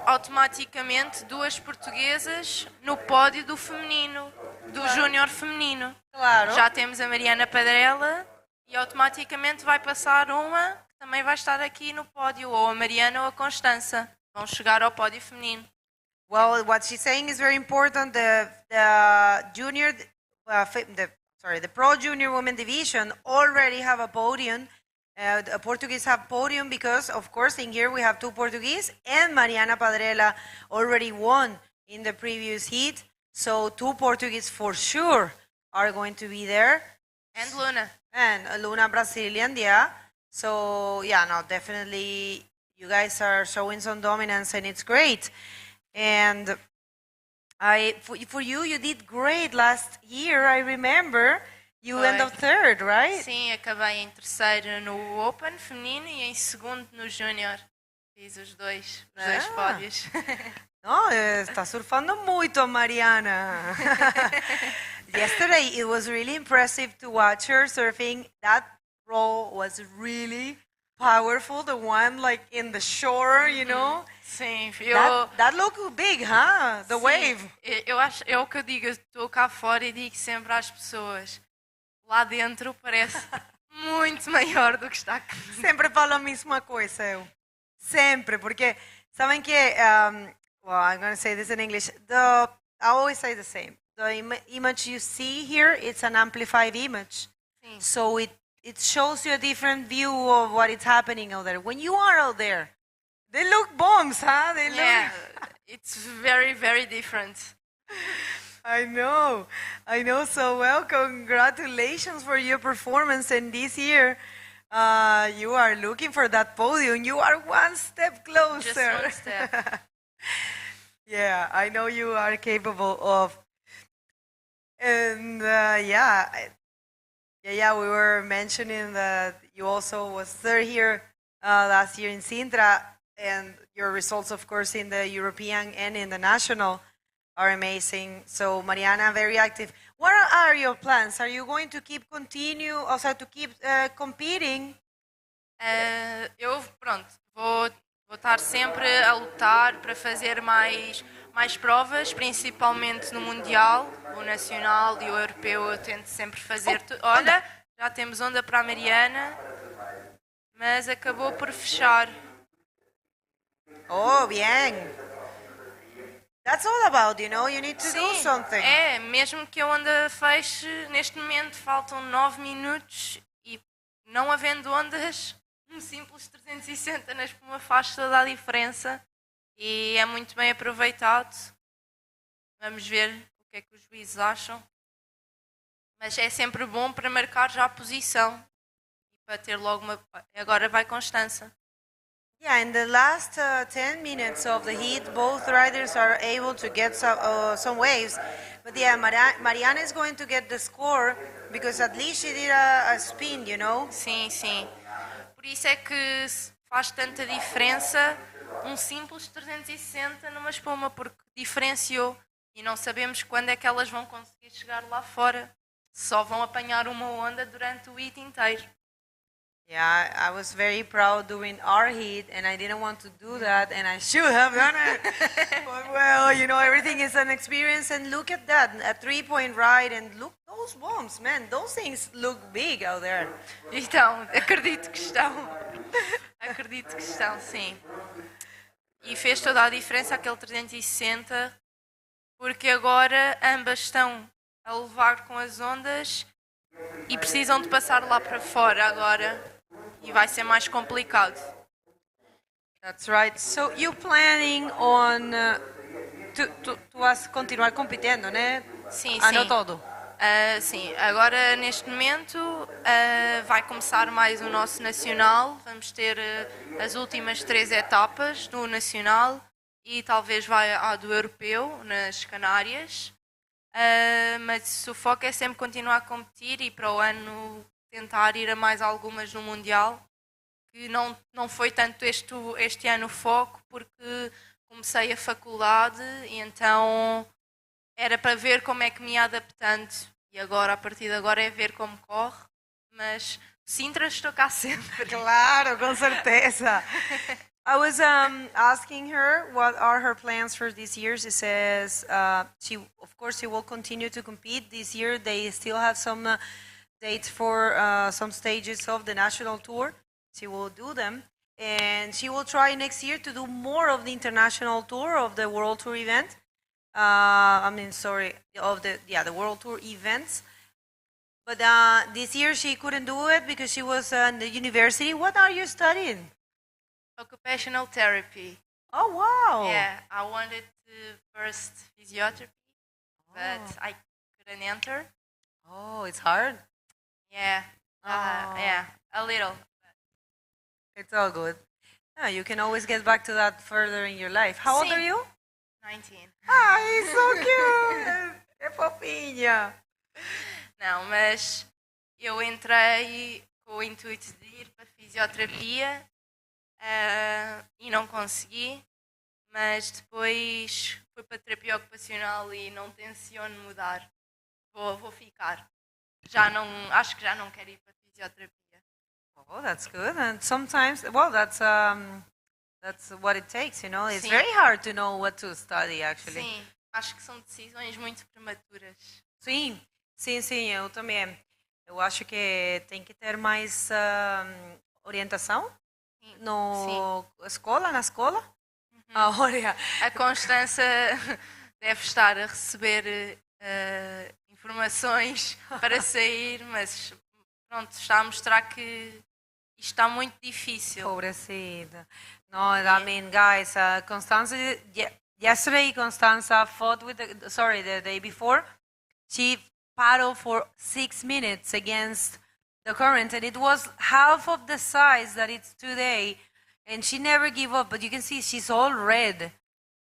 automaticamente duas portuguesas no pódio do feminino, do júnior feminino. Claro. Já temos a Mariana Padrela e automaticamente vai passar uma que também vai estar aqui no pódio, ou a Mariana ou a Constança. Vão chegar ao pódio feminino. Well, what she's saying is very important. The junior, the Pro Junior Women Division already have a podium. The Portuguese have podium because, of course, in here we have two Portuguese, and Mariana Padrela already won in the previous heat. So two Portuguese for sure are going to be there. And Luna. And Luna Brazilian, yeah. So, yeah, no, definitely you guys are showing some dominance, and it's great. And for you, you did great last year, I remember. You end up third, right? Sim, acabei em terceiro no Open feminino e em segundo no Júnior. Fiz os dois pódios. No, está surfando muito, Mariana. Yesterday, it was really impressive to watch her surfing. That roll was really powerful, the one like in the shore, you know? Sim, that looked big, huh? The wave. Eu acho, é o que eu digo, eu estou cá fora e digo sempre às pessoas, lá dentro parece muito maior do que está aqui. Sempre falo a mesma coisa, eu. Sempre, porque sabem que, well, I'm going to say this in English. I always say the same. The image you see here, it's an amplified image. Sim. So it shows you a different view of what is happening out there. When you are out there, they look bombs, huh? They look... It's very, very different. I know. So well, congratulations for your performance. And this year, you are looking for that podium. You are one step closer. Just one step. Yeah, I know you are capable of. And we were mentioning that you also was third here last year in Sintra, and your results, of course, in the European and in the national are amazing. So, Mariana, very active. What are your plans? Are you going to keep competing? Vou estar sempre a lutar para fazer mais provas, principalmente no Mundial, o Nacional e o Europeu. Eu tento sempre fazer tudo. Olha, já temos onda para a Mariana, mas acabou por fechar. Oh, bien. That's all about, you need to do something. Mesmo que a onda feche, neste momento faltam 9 minutos e não havendo ondas, um simples 360 na espuma faz toda a diferença e é muito bem aproveitado. Vamos ver o que é que os juízes acham. Mas é sempre bom para marcar já a posição e para ter logo Agora vai Constança. Yeah, in the last 10 minutes of the heat, both riders are able to get some waves. But yeah, Mariana is going to get the score because at least she did a spin, Sim. Por isso é que faz tanta diferença um simples 360 numa espuma, porque diferenciou e não sabemos quando é que elas vão conseguir chegar lá fora. Só vão apanhar uma onda durante o heat inteiro. Yeah, I was very proud during our heat, and I didn't want to do that, and I should have done it. But well, everything is an experience, and look at that, a 3-point ride, and look those bombs, man, those things look big out there. Então, acredito que estão, sim. E fez toda a diferença aquele 360, porque agora ambas estão a levar com as ondas e precisam de passar lá para fora agora. E vai ser mais complicado. That's right. So you're planning on to continuar competindo, né? Sim. Ano todo. Sim. Agora neste momento vai começar mais o nosso nacional. Vamos ter as últimas 3 etapas do nacional e talvez vai à do europeu nas Canárias. Mas o foco é sempre continuar a competir e para o ano tentar ir a mais algumas no Mundial, que não foi tanto este ano o foco, porque comecei a faculdade e então era para ver como é que me ia adaptando. E agora, a partir de agora, é ver como corre. Mas Sintra estou cá sempre. Claro, com certeza. I was asking her what are her plans for this year. She says of course, she will continue to compete. This year, they still have some dates for some stages of the national tour. She will do them, and she will try next year to do more of the international tour of the World Tour event. The World Tour events. But this year she couldn't do it because she was in the university. What are you studying? Occupational therapy. Oh, wow. Yeah, I wanted to first physiotherapy, but I couldn't enter. Oh, it's hard? Yeah, a little. It's all good. Yeah, you can always get back to that further in your life. How old are you? 19. Ai, so cute! É fofinha. Não, mas eu entrei com o intuito de ir para a fisioterapia e não consegui, mas depois fui para a terapia ocupacional e não tenciono mudar. Vou ficar. Acho que já não quero ir para a fisioterapia. Oh, that's good. And sometimes, that's what it takes, It's Sim. very hard to know what to study, actually. Sim, acho que são decisões muito prematuras. Sim, eu também. Eu acho que tem que ter mais orientação na escola. Olha, a Constança deve estar a receber informações para sair, mas pronto, está a mostrar que isto está muito difícil. Pobrecita. No, I mean, guys, Constanza yesterday Constanza fought with the day before. She paddled for 6 minutes against the current, and it was half of the size that it's today, and she never gave up. But you can see she's all red.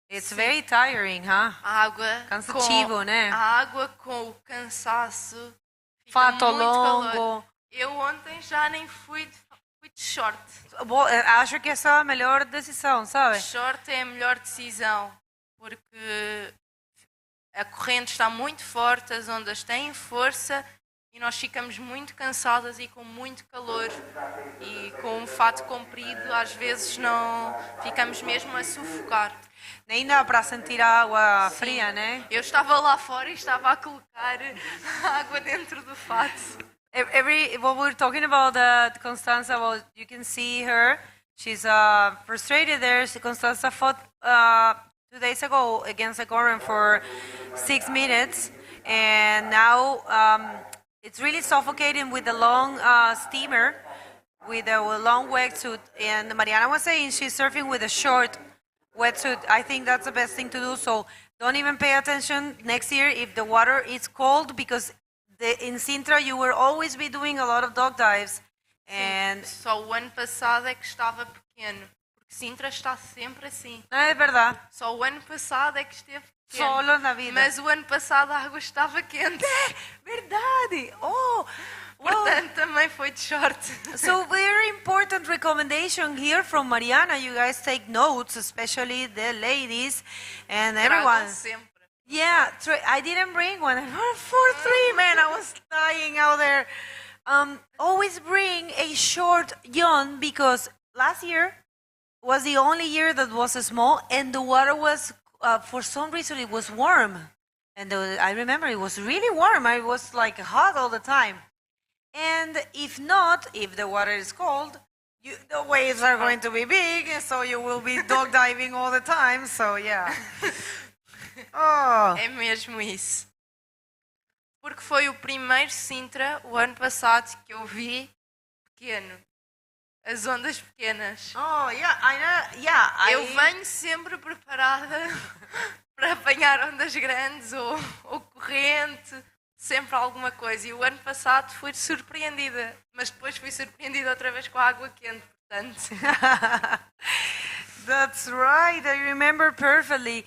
It's very tiring, huh? A água Cansativo, né? A água com o cansaço. Fica Fato muito longo. calor. Eu ontem já nem fui de short. Acho que essa é a melhor decisão, sabe? Short é a melhor decisão, porque a corrente está muito forte, as ondas têm força e nós ficamos muito cansadas e com muito calor. E com um fato comprido, às vezes não ficamos mesmo a sufocar. Nem dá para sentir a água fria, né? Eu estava lá fora e estava a colocar a água dentro do fato. What we're talking about Constanza, well, you can see her. She's frustrated there. Constanza fought 2 days ago against a current for 6 minutes, and now it's really suffocating with the long steamer, with a long wetsuit. And Mariana was saying she's surfing with a short wetsuit. I think that's the best thing to do. So don't even pay attention next year if the water is cold, because in Sintra you will always be doing a lot of dog dives. And só o ano passado é que estava pequeno, porque Sintra está sempre assim. É verdade. Só o ano passado é que esteve pequeno. Solo na vida. Mas o ano passado a água estava quente. Verdade. Oh, portanto também foi de short. So very important recommendation here from Mariana. You guys take notes, especially the ladies and everyone. Sempre. Yeah, I didn't bring one. 4-3, man, I was dying out there. Always bring a short yawn, because last year was the only year that was small, and the water was, for some reason, it was warm. And I remember it was really warm. I was like hot all the time. And if not, if the water is cold, the waves are going to be big, so you will be dog diving all the time. So yeah. Oh. É mesmo isso. Porque foi o primeiro Sintra, o ano passado, que eu vi pequeno. As ondas pequenas. Oh, yeah, Eu venho sempre preparada para apanhar ondas grandes ou corrente, sempre alguma coisa. E o ano passado fui surpreendida, mas depois fui surpreendida outra vez com a água quente, portanto. That's right, I remember perfectly.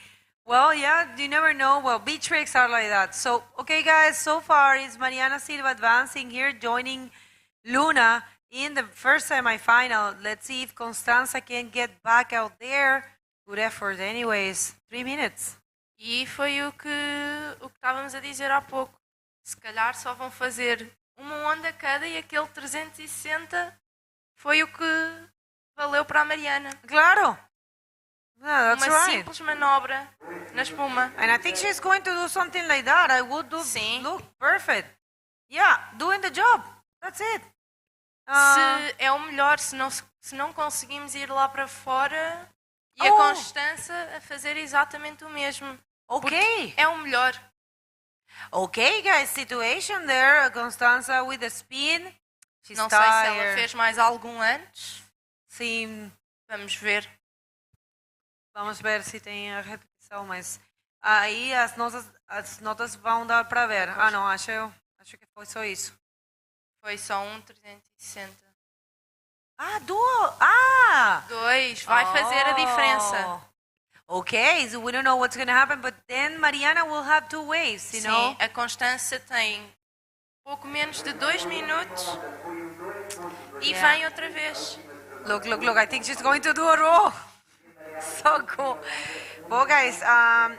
Well, yeah, you never know. Well, beach tricks are like that. So, okay, guys, so far it's Mariana Silva advancing here, joining Luna in the first semi-final. Let's see if Constanza can get back out there. Good effort anyways. 3 minutes. E foi o que estávamos a dizer há pouco. Se calhar só vão fazer uma onda cada, e aquele 360 foi o que valeu para a Mariana. Claro. Yeah, that's uma right. simples manobra na espuma. And I think she's going to do something like that. I would do. Sim. Look, perfect. Yeah, doing the job. That's it. Se é o melhor, se não conseguimos ir lá para fora, e a Constança a fazer exatamente o mesmo. Okay. É o melhor. Okay, guys, situation there. Constanza with the spin. She's não sei se ela fez mais algum antes. Sim. Vamos ver. Vamos ver se tem a repetição, mas aí as notas vão dar para ver. Ah, não, acho que foi só isso. Foi só um 360. Ah, dois. Vai fazer a diferença. Okay, so we don't know what's going to happen, but then Mariana will have 2 waves, you know? Sim, a Constança tem pouco menos de 2 minutos e vem outra vez. Look, I think she's going to do a roll. So cool. Well, guys,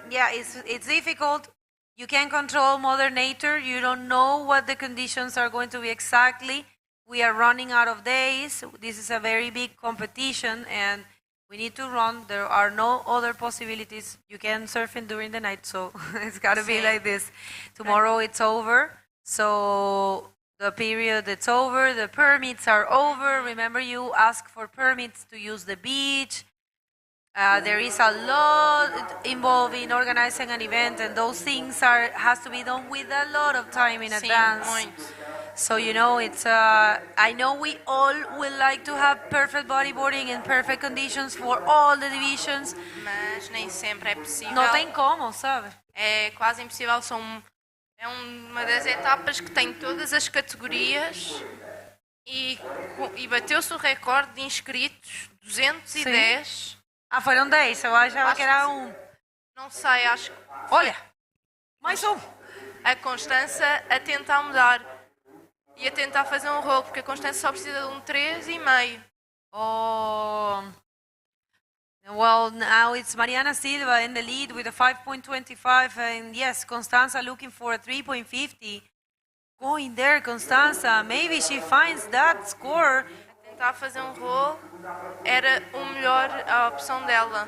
yeah, it's difficult. You can't control Mother Nature. You don't know what the conditions are going to be exactly. We are running out of days. This is a very big competition, and we need to run. There are no other possibilities. You can surf in during the night, so it's got to be like this. Tomorrow it's over, so the period it's over. The permits are over. Remember, you ask for permits to use the beach. There is a lot involved in organizing an event, and those things has to be done with a lot of time in advance. Muito. So, you know, it's I know we all would like to have perfect bodyboarding and perfect conditions for all the divisions. Mas nem sempre é possível. Não tem como, sabe? É quase impossível. É uma das etapas que tem todas as categorias e bateu-se o recorde de inscritos, 210. Sim. Ah, foram 10, eu achava que era um. Não sei, acho que... Olha, mais um. A Constança a tentar mudar e a tentar fazer um rolo, porque a Constança só precisa de um 3,5. Oh. Well, now it's Mariana Silva in the lead with a 5.25, and yes, Constanza looking for a 3.50. Going there, Constanza. Maybe she finds that score. Tentar fazer um rolo era a opção dela.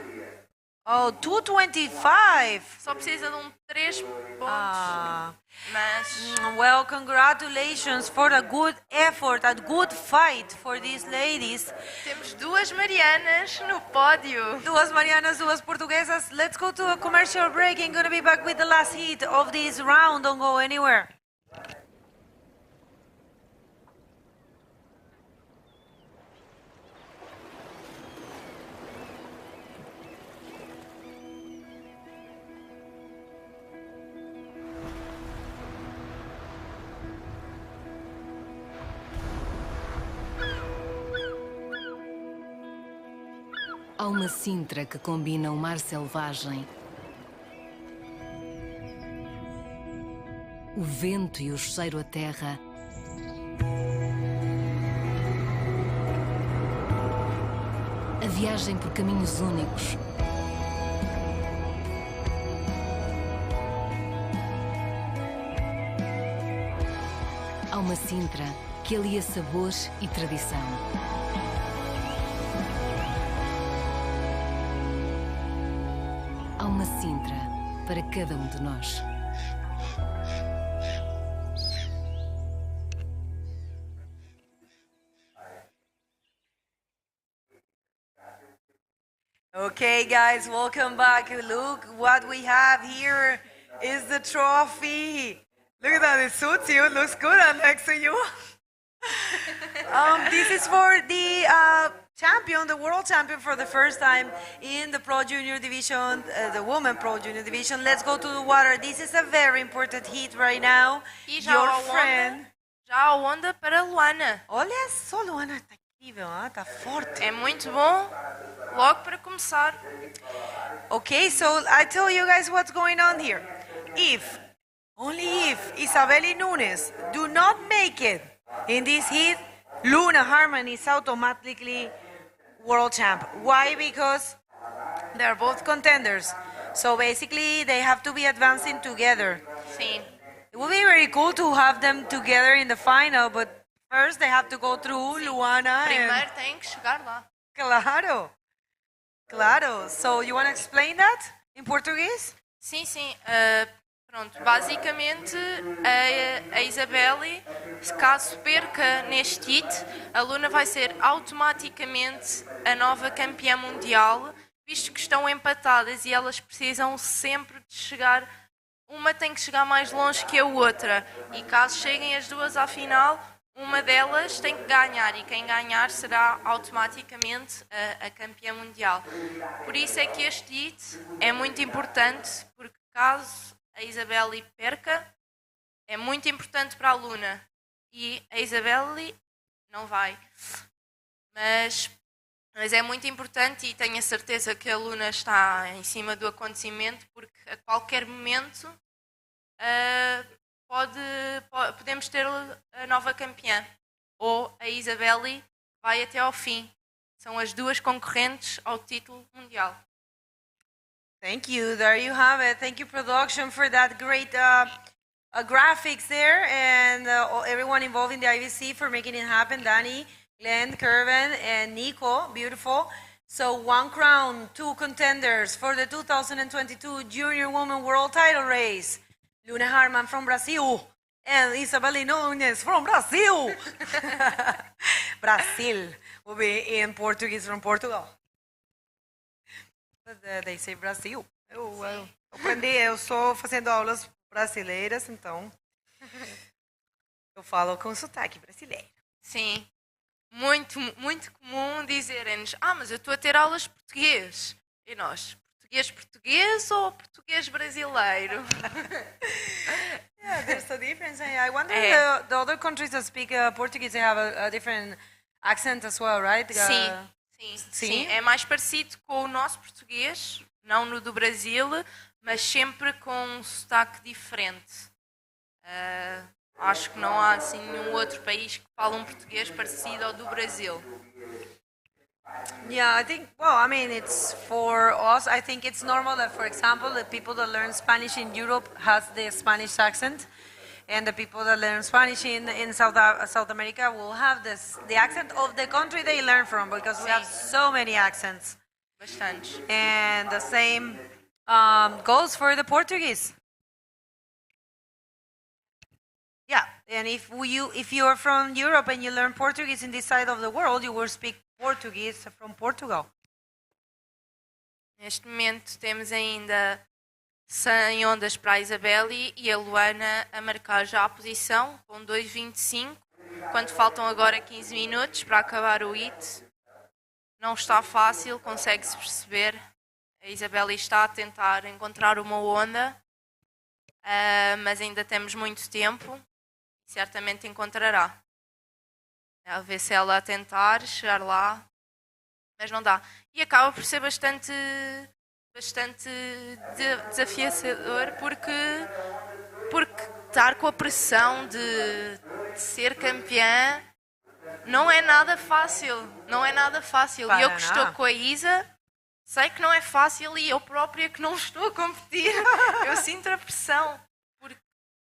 Oh, 225. Só precisa de um 3 pontos. Mas... Well, congratulations for a good effort, a good fight for these ladies. Temos duas Marianas no pódio. Duas Marianas, duas portuguesas. Let's go to a commercial break. I'm going to be back with the last heat of this round. Don't go anywhere. Há uma Sintra que combina o mar selvagem, o vento e o cheiro a terra, a viagem por caminhos únicos, há uma Sintra que alia sabores e tradição. Há uma Sintra para cada um de nós. Okay, guys, welcome back. Look what we have here is the trophy. Look at that, it suits you. It looks good next to you. This is for the champion, the world champion for the first time in the Pro Junior division, the Women Pro Junior division. Let's go to the water. This is a very important heat right now. E já Your friend. Já a onda para a Luana. Olha só, Luana, tá incrível, tá forte. É muito bom, logo para começar. Okay, so I tell you guys what's going on here. If, only if, Isabeli Nunes do not make it in this heat, Luna Harman is automatically world champ. Why? Because they're both contenders. So basically, they have to be advancing together. Sim. It would be very cool to have them together in the final, but first they have to go through Luana. Primeiro tem que chegar lá. Claro. Claro. So you want to explain that in Portuguese? Sim, sim. Pronto, basicamente a Isabelle, caso perca neste hit, a Luna vai ser automaticamente a nova campeã mundial, visto que estão empatadas e elas precisam sempre de chegar, uma tem que chegar mais longe que a outra, e caso cheguem as duas à final, uma delas tem que ganhar, e quem ganhar será automaticamente a campeã mundial. Por isso é que este hit é muito importante, porque caso a Isabelle perca, é muito importante para a Luna. E a Isabelle não vai. Mas é muito importante, e tenho a certeza que a Luna está em cima do acontecimento, porque a qualquer momento podemos ter a nova campeã. Ou a Isabelle vai até ao fim. São as duas concorrentes ao título mundial. Thank you. There you have it. Thank you, production, for that great graphics there, and everyone involved in the IVC for making it happen. Danny, Glenn, Kervin, and Nico. Beautiful. So 1 crown, 2 contenders for the 2022 Junior Women World Title Race. Luna Harman from Brazil and Isabelle Nunes from Brazil. Brazil will be in Portuguese from Portugal. But they say Brasil. Eu aprendi, eu estou fazendo aulas brasileiras, então. Eu falo com sotaque brasileiro. Sim. Muito, muito comum dizerem-nos: mas eu estou a ter aulas de português. E nós, português ou português brasileiro? Yeah, there's a difference. I wonder the other countries that speak Portuguese, they have a different accent as well, right? Sim. É mais parecido com o nosso português, não no do Brasil, mas sempre com um sotaque diferente. Acho que não há assim nenhum outro país que fale um português parecido ao do Brasil. Yeah, I think, I mean, it's for us, I think it's normal that, for example, the people that learn Spanish in Europe has the Spanish accent, and the people that learn Spanish in South America will have the accent of the country they learn from, because we have so many accents. Bastante. And the same goes for the Portuguese. Yeah, and if you are from Europe and you learn Portuguese in this side of the world, you will speak Portuguese from Portugal. Neste momento temos ainda 100 ondas para a Isabelle e a Luana a marcar já a posição com 2,25, quando faltam agora 15 minutos para acabar o hit. Não está fácil, consegue-se perceber. A Isabelle está a tentar encontrar uma onda, mas ainda temos muito tempo. Certamente encontrará. A ver se ela a tentar chegar lá, mas não dá. E acaba por ser bastante desafiador, porque estar com a pressão de ser campeã não é nada fácil. Não é nada fácil. E eu que estou com a Isa, sei que não é fácil, e eu própria que não estou a competir, eu sinto a pressão.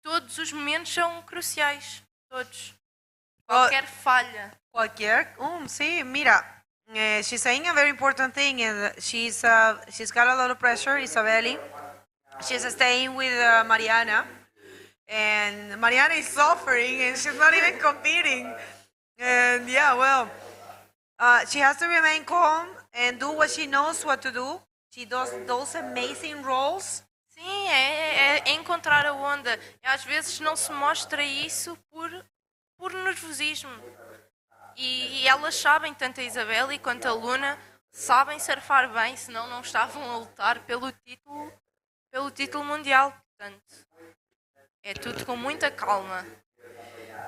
Todos os momentos são cruciais. Todos. Qualquer falha. Sí, mira. She's saying a very important thing, and she's got a lot of pressure, Isabelle. She's staying with Mariana, and Mariana is suffering, and she's not even competing. And she has to remain calm and do what she knows what to do. She does those amazing rolls. Sim, é encontrar a onda. Às vezes não se mostra isso por nervosismo. E elas sabem, tanto a Isabelle quanto a Luna, sabem surfar bem, senão não estavam a lutar pelo título mundial. Portanto, é tudo com muita calma.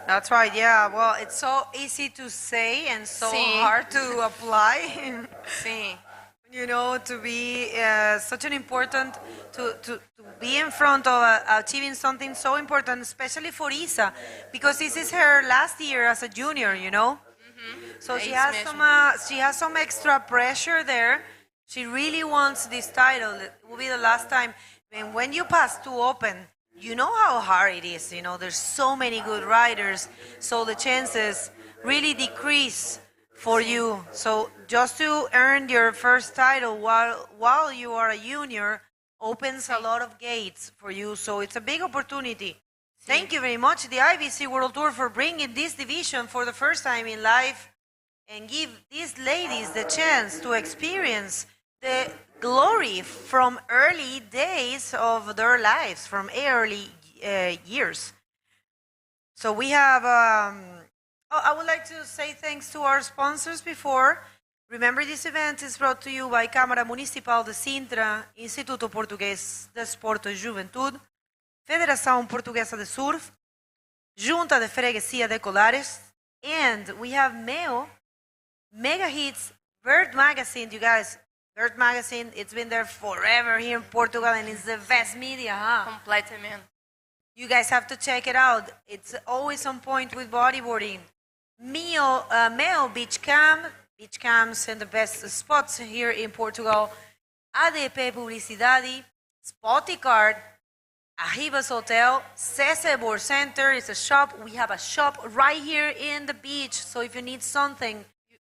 That's right, yeah. Well, it's so easy to say and so hard to apply. Sim. You know, to be such an important, to be in front of achieving something so important, especially for Isa, because this is her last year as a junior, you know? So she has some extra pressure there. She really wants this title. It will be the last time. And when you pass to open, you know how hard it is. You know, there's so many good riders, so the chances really decrease for you. So just to earn your first title while you are a junior opens a lot of gates for you. So it's a big opportunity. Thank you very much, the IBC World Tour, for bringing this division for the first time in life and give these ladies the chance to experience the glory from early days of their lives, from early years. So we have... I would like to say thanks to our sponsors before. Remember, this event is brought to you by Câmara Municipal de Sintra, Instituto Português de Desporto e Juventude, Federação Portuguesa de Surf, Junta de Freguesia de Colares, and we have Meo, Mega Hits, Bird Magazine. You guys, Bird Magazine, it's been there forever here in Portugal, and it's the best media, huh? Completamente. You guys have to check it out. It's always on point with bodyboarding. Meo Beach Camps and the best spots here in Portugal. ADP Publicidade, Spoticard, Arribas Hotel, Cese Board Center is a shop. We have a shop right here in the beach. So if you need something,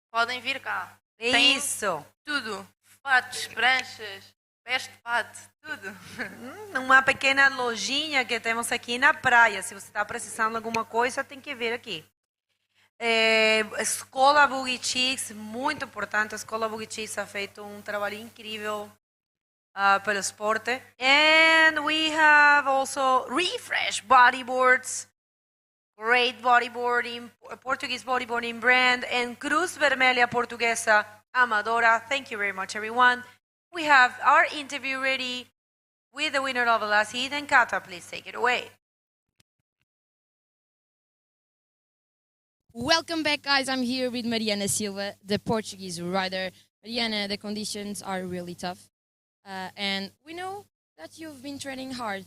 podem vir cá. Isso. Tudo. Fatos, pranchas, best pato, tudo. Uma pequena lojinha que temos aqui na praia. Se você está precisando de alguma coisa, tem que vir aqui. Escola Boutiques, muito importante. A Escola Boutiques ha feito um trabalho incrível pelo esporte. And we have also Refresh Bodyboards. great bodyboarding, Portuguese bodyboarding brand, and Cruz Vermelha Portuguesa Amadora. Thank you very much, everyone. We have our interview ready with the winner of the last heat, and Kata, please take it away. Welcome back, guys. I'm here with Mariana Silva, the Portuguese rider. Mariana, the conditions are really tough. And we know that you've been training hard,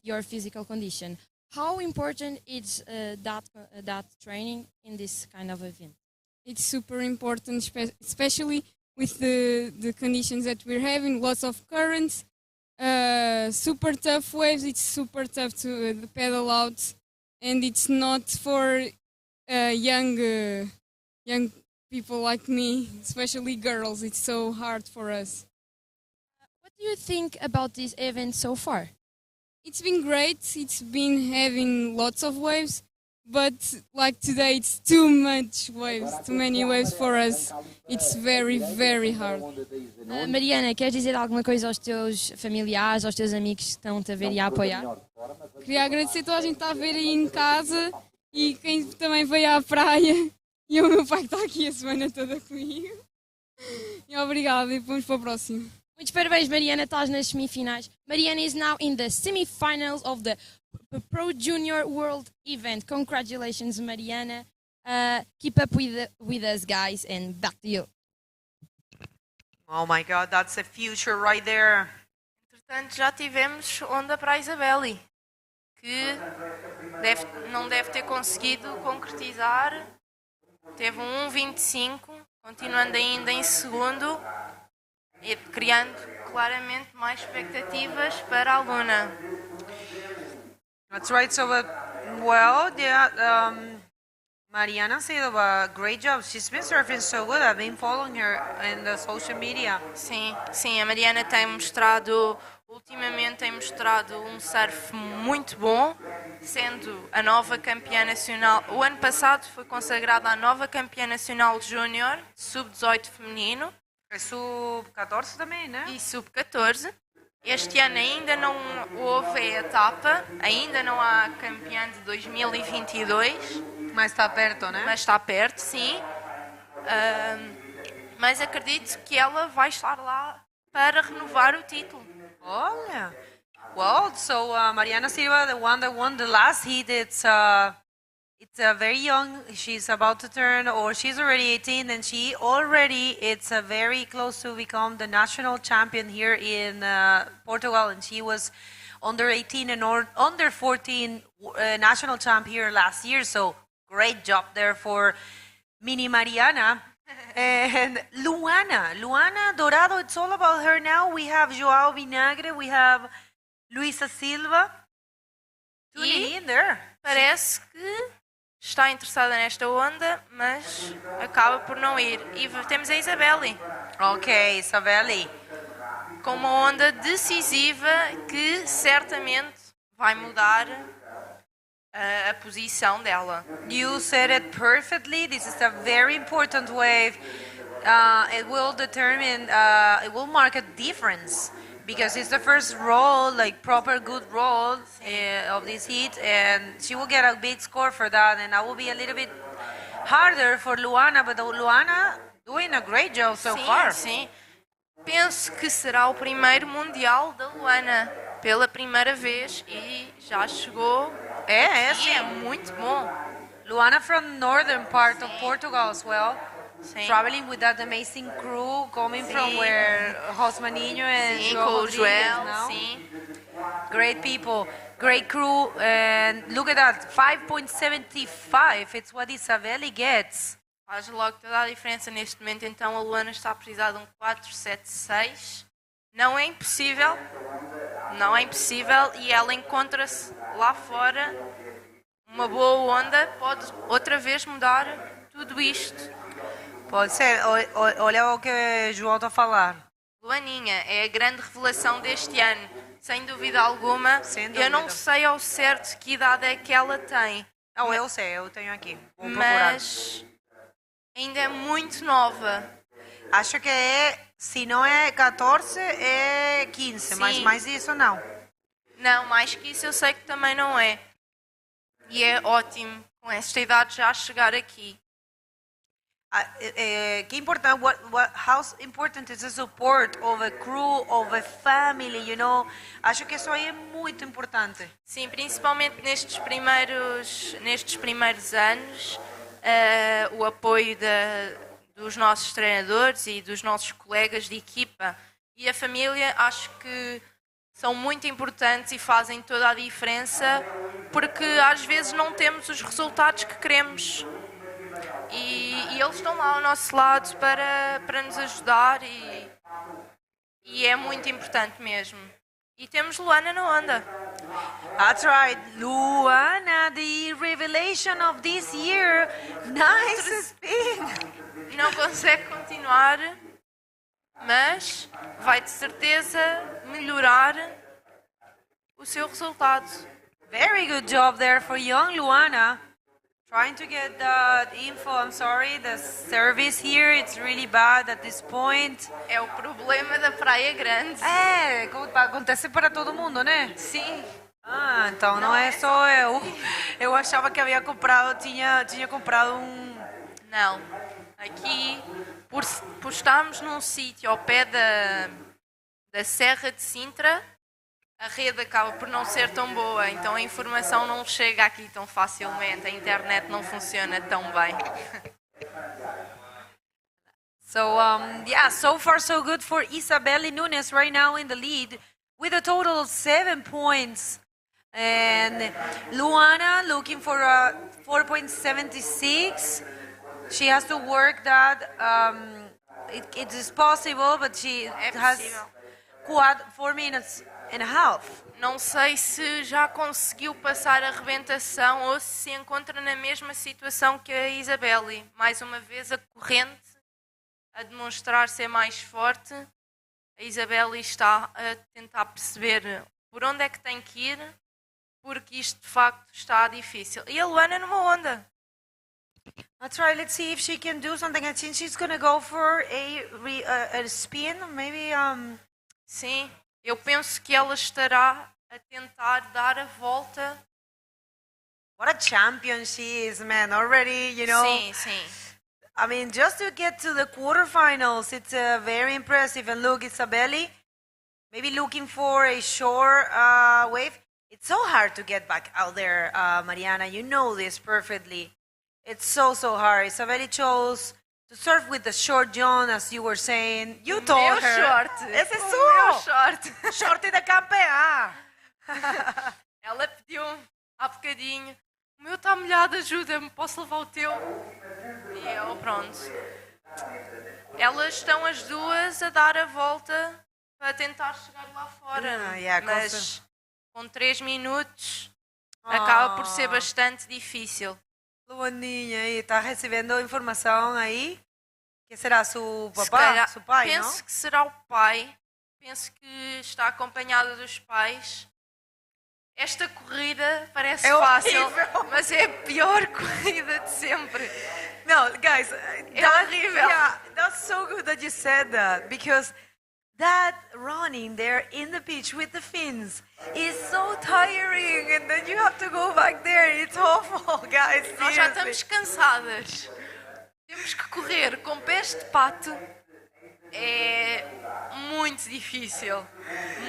your physical condition. How important is that training in this kind of event? It's super important, especially with the conditions that we're having, lots of currents, super tough waves. It's super tough to pedal out, and it's not for young people like me, especially girls. It's so hard for us. What do you think about this event so far? It's been great. It's been having lots of waves, but like today, it's too many waves for us. It's very, very hard. Mariana, queres dizer alguma coisa aos teus familiares, aos teus amigos que estão-te a ver e a apoiar? Queria agradecer a toda a gente que está a ver aí em casa e quem também veio à praia. E o meu pai que está aqui a semana toda comigo. E obrigada, e vamos para o próximo. Muitos parabéns, Mariana, estás nas semifinais. Mariana is now in the semi-finals of the Pro Junior World event. Congratulations, Mariana. Keep up with us, guys, and back to you. Oh my God, that's the future right there. Entretanto, já tivemos onda para a Isabeli, que não deve ter conseguido concretizar. Teve um 1.25, continuando ainda em segundo, e criando claramente mais expectativas para a Luna. That's right. So, Mariana Silva, great job. She's been surfing so good. I've been following her in the social media. Sim, a Mariana ultimamente tem mostrado um surf muito bom, sendo a nova campeã nacional. O ano passado foi consagrada a nova campeã nacional júnior, sub-18 feminino. É sub-14 também, né? E sub-14. Este ano ainda não houve a etapa, ainda não há campeã de 2022. Mas está perto, né? Mas está perto, sim. Mas acredito que ela vai estar lá para renovar o título. Olha! Well, so Mariana Silva, the one that won the last heat, it's very young. She's about to turn, or she's already 18, and it's very close to become the national champion here in Portugal, and she was under 18 and under 14 national champ here last year, so great job there for Mini Mariana. And Luana Dorado, it's all about her now. We have Joao Vinagre, we have Luisa Silva. Tuning in there. Parece que está interessada nesta onda, mas acaba por não ir. E temos a Isabeli. Ok, Isabeli. Com uma onda decisiva que certamente vai mudar a posição dela. You said it perfectly. This is a very important wave. It will determine, it will mark a difference because it's the first roll, like proper good roll of this heat, and she will get a big score for that, and that will be a little bit harder for Luana, but Luana doing a great job so far. Sim. Penso que será o primeiro mundial da Luana pela primeira vez e já chegou. Sim. É muito bom. Luana from northern part of Portugal as well. Sim. Traveling with that amazing crew, coming from where Rosmaninho and Joel now. Sim. Great people, great crew, and look at that, 5.75. It's what Isabeli gets. Faz logo toda a diferença neste momento. Então a Luana está a precisar de um 4.76. Não é impossível, e ela encontra-se lá fora. Uma boa onda pode outra vez mudar tudo isto. Pode ser. Olha o que o João está a falar. Luaninha é a grande revelação deste ano, sem dúvida alguma. Eu não sei ao certo que idade é que ela tem. Não, eu sei, eu tenho aqui. Vou mas ainda é muito nova. Acho que se não é 14, é 15, mas mais isso não. Não, mais que isso eu sei que também não é. E é ótimo com esta idade já chegar aqui. Que important, how important is the support of a crew, of a family, you know? Acho que isso aí é muito importante. Sim, principalmente nestes primeiros anos, o apoio dos nossos treinadores e dos nossos colegas de equipa e a família, acho que são muito importantes e fazem toda a diferença, porque às vezes não temos os resultados que queremos. E eles estão lá ao nosso lado para nos ajudar e é muito importante mesmo. E temos Luana na onda. That's right, Luana, the revelation of this year. Nice spin. Não consegue continuar, mas vai de certeza melhorar o seu resultado. Very good job there for young Luana. Trying to get the info, I'm sorry, the service here, it's really bad at this point. É o problema da Praia Grande. Acontece para todo mundo, né? Sim. Ah, então não é só eu. Eu achava que havia comprado, tinha comprado um... Não. Aqui, por estarmos num sítio ao pé da Serra de Sintra, a rede acaba por não ser tão boa, então a informação não chega aqui tão facilmente, a internet não funciona tão bem. So, yeah, so far so good for Isabelle Nunes right now in the lead with a total of 7 points. And Luana looking for a 4.76. She has to work that. It is possible, but she has 4 minutes and a half. Não sei se já conseguiu passar a arrebentação ou se encontra na mesma situação que a Isabelle. Mais uma vez a corrente a demonstrar ser mais forte. A Isabelle está a tentar perceber por onde é que tem que ir, porque isto de facto está difícil. E a Luana numa onda. That's right, let's see if she can do something. I think she's gonna go for a spin, maybe... Sim, eu penso que ela estará a tentar dar a volta. What a champion she is, man, already, you know. Sim, sim. I mean, just to get to the quarterfinals, it's very impressive. And look, Isabelle, maybe looking for a short wave. It's so hard to get back out there, Mariana. You know this perfectly. It's so hard. Isabelle chose to surf with the short john, as you were saying. You told her. Short. Esse é meu seu. short. Short da campeã. Ela pediu há bocadinho. O meu está molhado, ajuda-me, posso levar o teu? E eu, pronto. Elas estão as duas a dar a volta para tentar chegar lá fora. Mas com 3 minutos acaba por ser bastante difícil. Luaninha aí, está recebendo informação aí? Que será seu papá, seu pai, não? Penso que será o pai. Penso que está acompanhada dos pais. Esta corrida parece fácil, mas é a pior corrida de sempre. No, guys, é horrível. Yeah, that's so good that you said that, because that running there in the beach with the fins is so tiring, and then you have to go back there. It's awful, guys. Nós já estamos cansadas. Temos que correr com pés de pato. É muito difícil.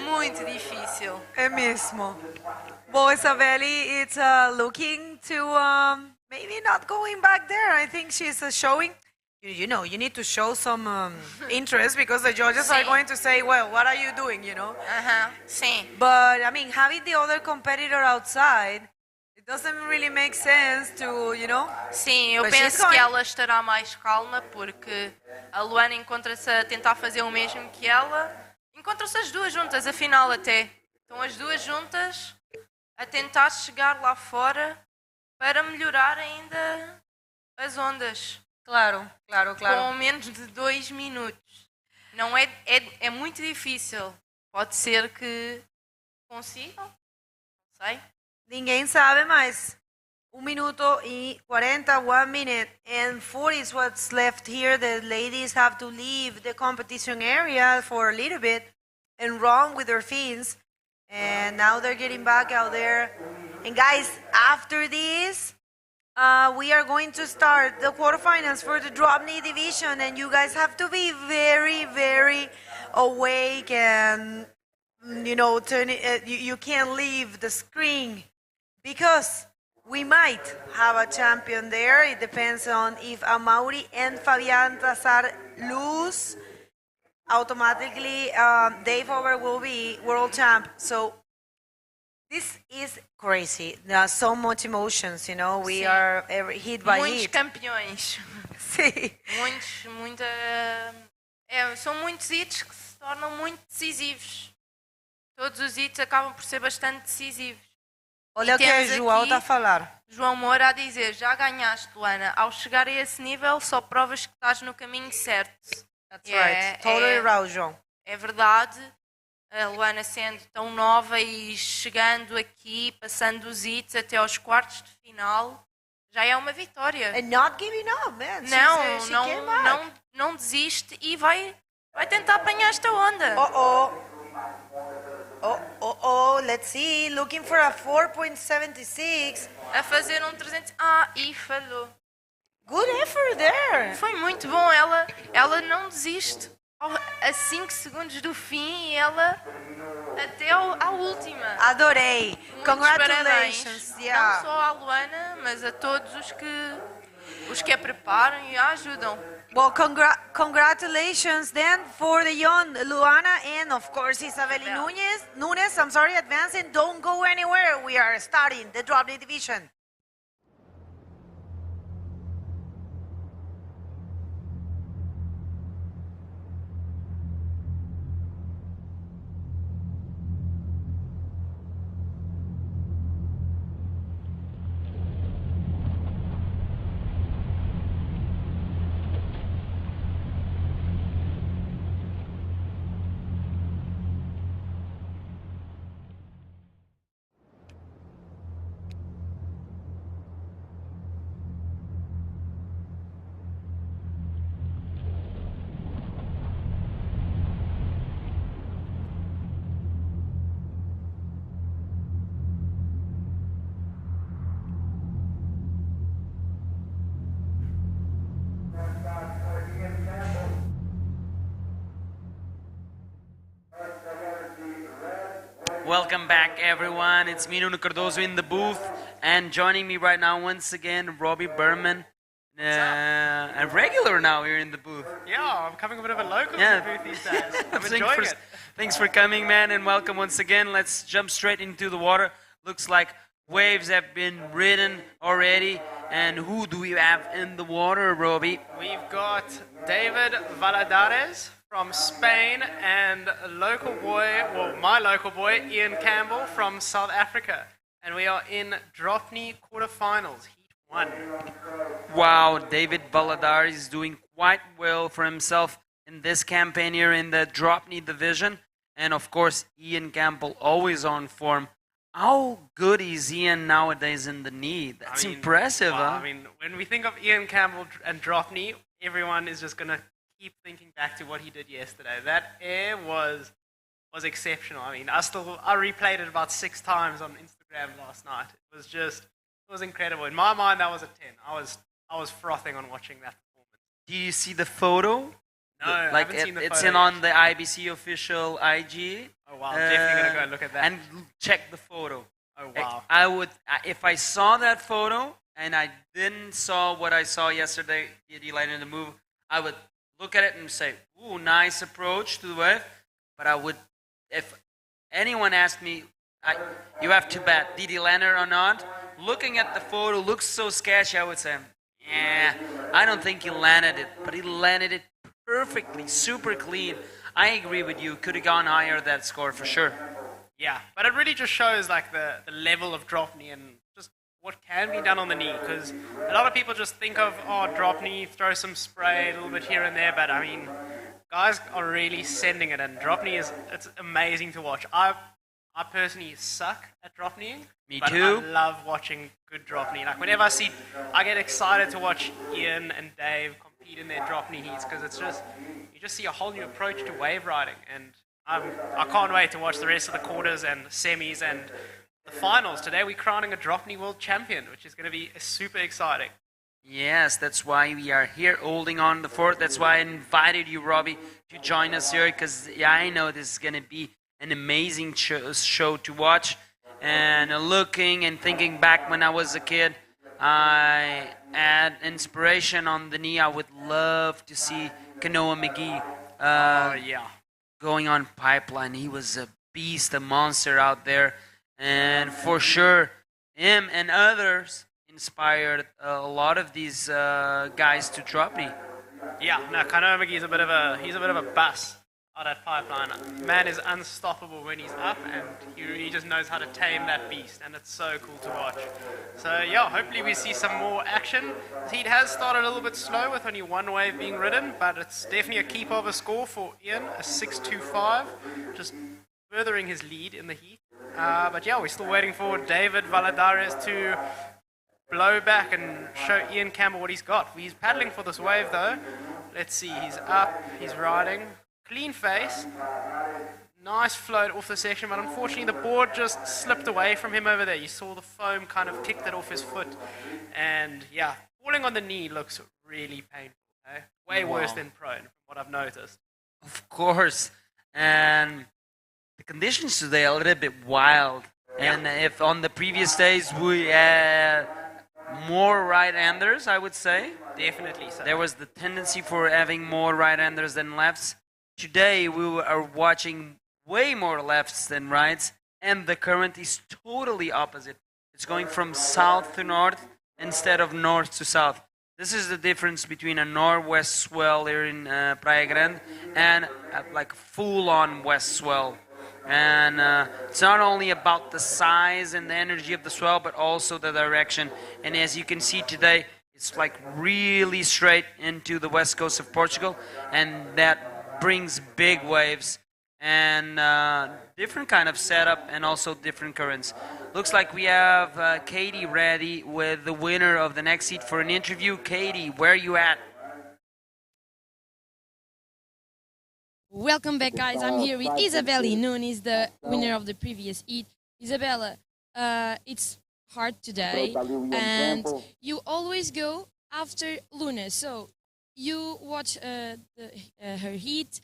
Muito difícil. É mesmo. Bom, Isabelle, it's looking to maybe not going back there. I think she's showing. You know, you need to show some interest, because the judges are going to say, well, what are you doing, you know? Sim. But, I mean, having the other competitor outside, it doesn't really make sense to, you know? Sim, eu penso que ela estará mais calma, porque a Luana encontra-se a tentar fazer o mesmo que ela. Encontram-se as duas juntas, afinal até. Estão as duas juntas a tentar chegar lá fora para melhorar ainda as ondas. Claro. Com menos de 2 minutos. Não é muito difícil. Pode ser que consigam. Não sei. Ninguém sabe mais. 1 minuto e 40, 1 minute and 40 is what's left here. The ladies have to leave the competition area for a little bit and run with their fins. And now they're getting back out there And guys, after this, we are going to start the quarterfinals for the Dropknee division, and you guys have to be very, very awake and, you know, you can't leave the screen because we might have a champion there. It depends on if Amaury and Fabian Tazar lose. Automatically, Dave Over will be world champ. So this is crazy. There are so much emotions, you know. We are hit by Muitos hit. campeões. Sim. São muitos hits que se tornam muito decisivos. Todos os hits acabam por ser bastante decisivos. Olha o que a João está a falar. João Moura a dizer, já ganhaste, Luana. Ao chegar a esse nível, só provas que estás no caminho certo. That's right. Totally right, João. É verdade. A Luana sendo tão nova e chegando aqui, passando os hits até aos quartos de final, já é uma vitória. And not giving up, man. Não desiste e vai tentar apanhar esta onda. Let's see. Looking for a 4.76. A fazer um 300. E falhou. Good effort there. Foi muito bom. Ela não desiste. A 5 segundos do fim e ela até à última. Adorei. Muitos Congratulations. Parabéns. Yeah. Não só à Luana, mas a todos os que a preparam e a ajudam. Well, congratulations then for the young Luana and of course Isabeli Nunes. I'm sorry, advancing. Don't go anywhere. We are starting the Dropknee division. Welcome back, everyone. It's me, Nuno Cardoso, in the booth, and joining me right now once again, Robbie Berman, a regular now here in the booth. Yeah, I'm becoming a bit of a local in the booth these days. I'm enjoying it. Thanks for coming, man, and welcome once again. Let's jump straight into the water. Looks like waves have been ridden already. And who do we have in the water, Robbie? We've got David Valadares from Spain and a local boy, well, my local boy, Ian Campbell from South Africa. And we are in Dropknee quarterfinals, Heat 1. Wow, David Valadares is doing quite well for himself in this campaign here in the Dropknee division. And of course, Ian Campbell always on form. How good is Ian nowadays in the knee? That's impressive, huh? I mean, when we think of Ian Campbell and Dropknee, everyone is just going to keep thinking back to what he did yesterday. That air was exceptional. I mean, I replayed it about 6 times on Instagram last night. It was incredible. In my mind, that was a 10. I was frothing on watching that performance. Do you see the photo? No, I haven't seen the photo. It's on the IBC official IG. Oh wow, I'm definitely gonna go and look at that. And check the photo. Oh wow. I would, if I saw that photo and I didn't saw what I saw yesterday, the line in the move, I would look at it and say, "Ooh, nice approach to the wave." But I would, if anyone asked me, you have to bet, did he land it or not? Looking at the photo, looks so sketchy. I would say, yeah, I don't think he landed it, but he landed it perfectly, super clean. I agree with you. Could have gone higher that score for sure. Yeah, but it really just shows like the level of Dropknee and just what can be done on the knee. Because a lot of people just think of, Dropknee, throw some spray a little bit here and there. But I mean, guys are really sending it. And Dropknee it's amazing to watch. I personally suck at Dropkneeing. Me but too. I love watching good Dropknee. Like whenever I get excited to watch Ian and Dave compete in their Dropknee heats because you just see a whole new approach to wave riding, and I can't wait to watch the rest of the quarters and semis and the finals. Today we're crowning a Dropknee World Champion, which is going to be super exciting. Yes, that's why we are here holding on the fort. That's why I invited you, Robbie, to join us here, because I know this is going to be an amazing show to watch. And looking and thinking back when I was a kid, I had inspiration on the knee. I would love to see Kanoa McGee going on pipeline. He was a beast, a monster out there. And for sure, him and others inspired a lot of these guys to Dropknee. Yeah, no, Kanoa McGee's a bit of a bus out at pipeline. Man is unstoppable when he's up, and he just knows how to tame that beast, and it's so cool to watch. So yeah, hopefully we see some more action. The heat has started a little bit slow with only one wave being ridden, but it's definitely a keep over score for Ian, a 6.25, just furthering his lead in the heat. But yeah, we're still waiting for David Valadares to blow back and show Ian Campbell what he's got. He's paddling for this wave though. Let's see, he's up, he's riding. Clean face, nice float off the section, but unfortunately the board just slipped away from him over there. You saw the foam kind of kicked it off his foot, and yeah, falling on the knee looks really painful. Eh? Way worse than prone, from what I've noticed. Of course, and the conditions today are a little bit wild. And if on the previous days we had more right-handers, I would say. Definitely so. There was the tendency for having more right-handers than lefts. Today we are watching way more lefts than rights, and the current is totally opposite. It's going from south to north instead of north to south. This is the difference between a northwest swell here in Praia Grande and like a full-on west swell. And it's not only about the size and the energy of the swell, but also the direction. And as you can see today, it's like really straight into the west coast of Portugal, and that brings big waves and different kind of setup and also different currents. Looks like we have Katie ready with the winner of the next heat for an interview. Katie, where are you at? Welcome back, guys. I'm here with Isabelle Nunes, the winner of the previous heat. Isabella, it's hard today, and you always go after Luna. So you watch her heat.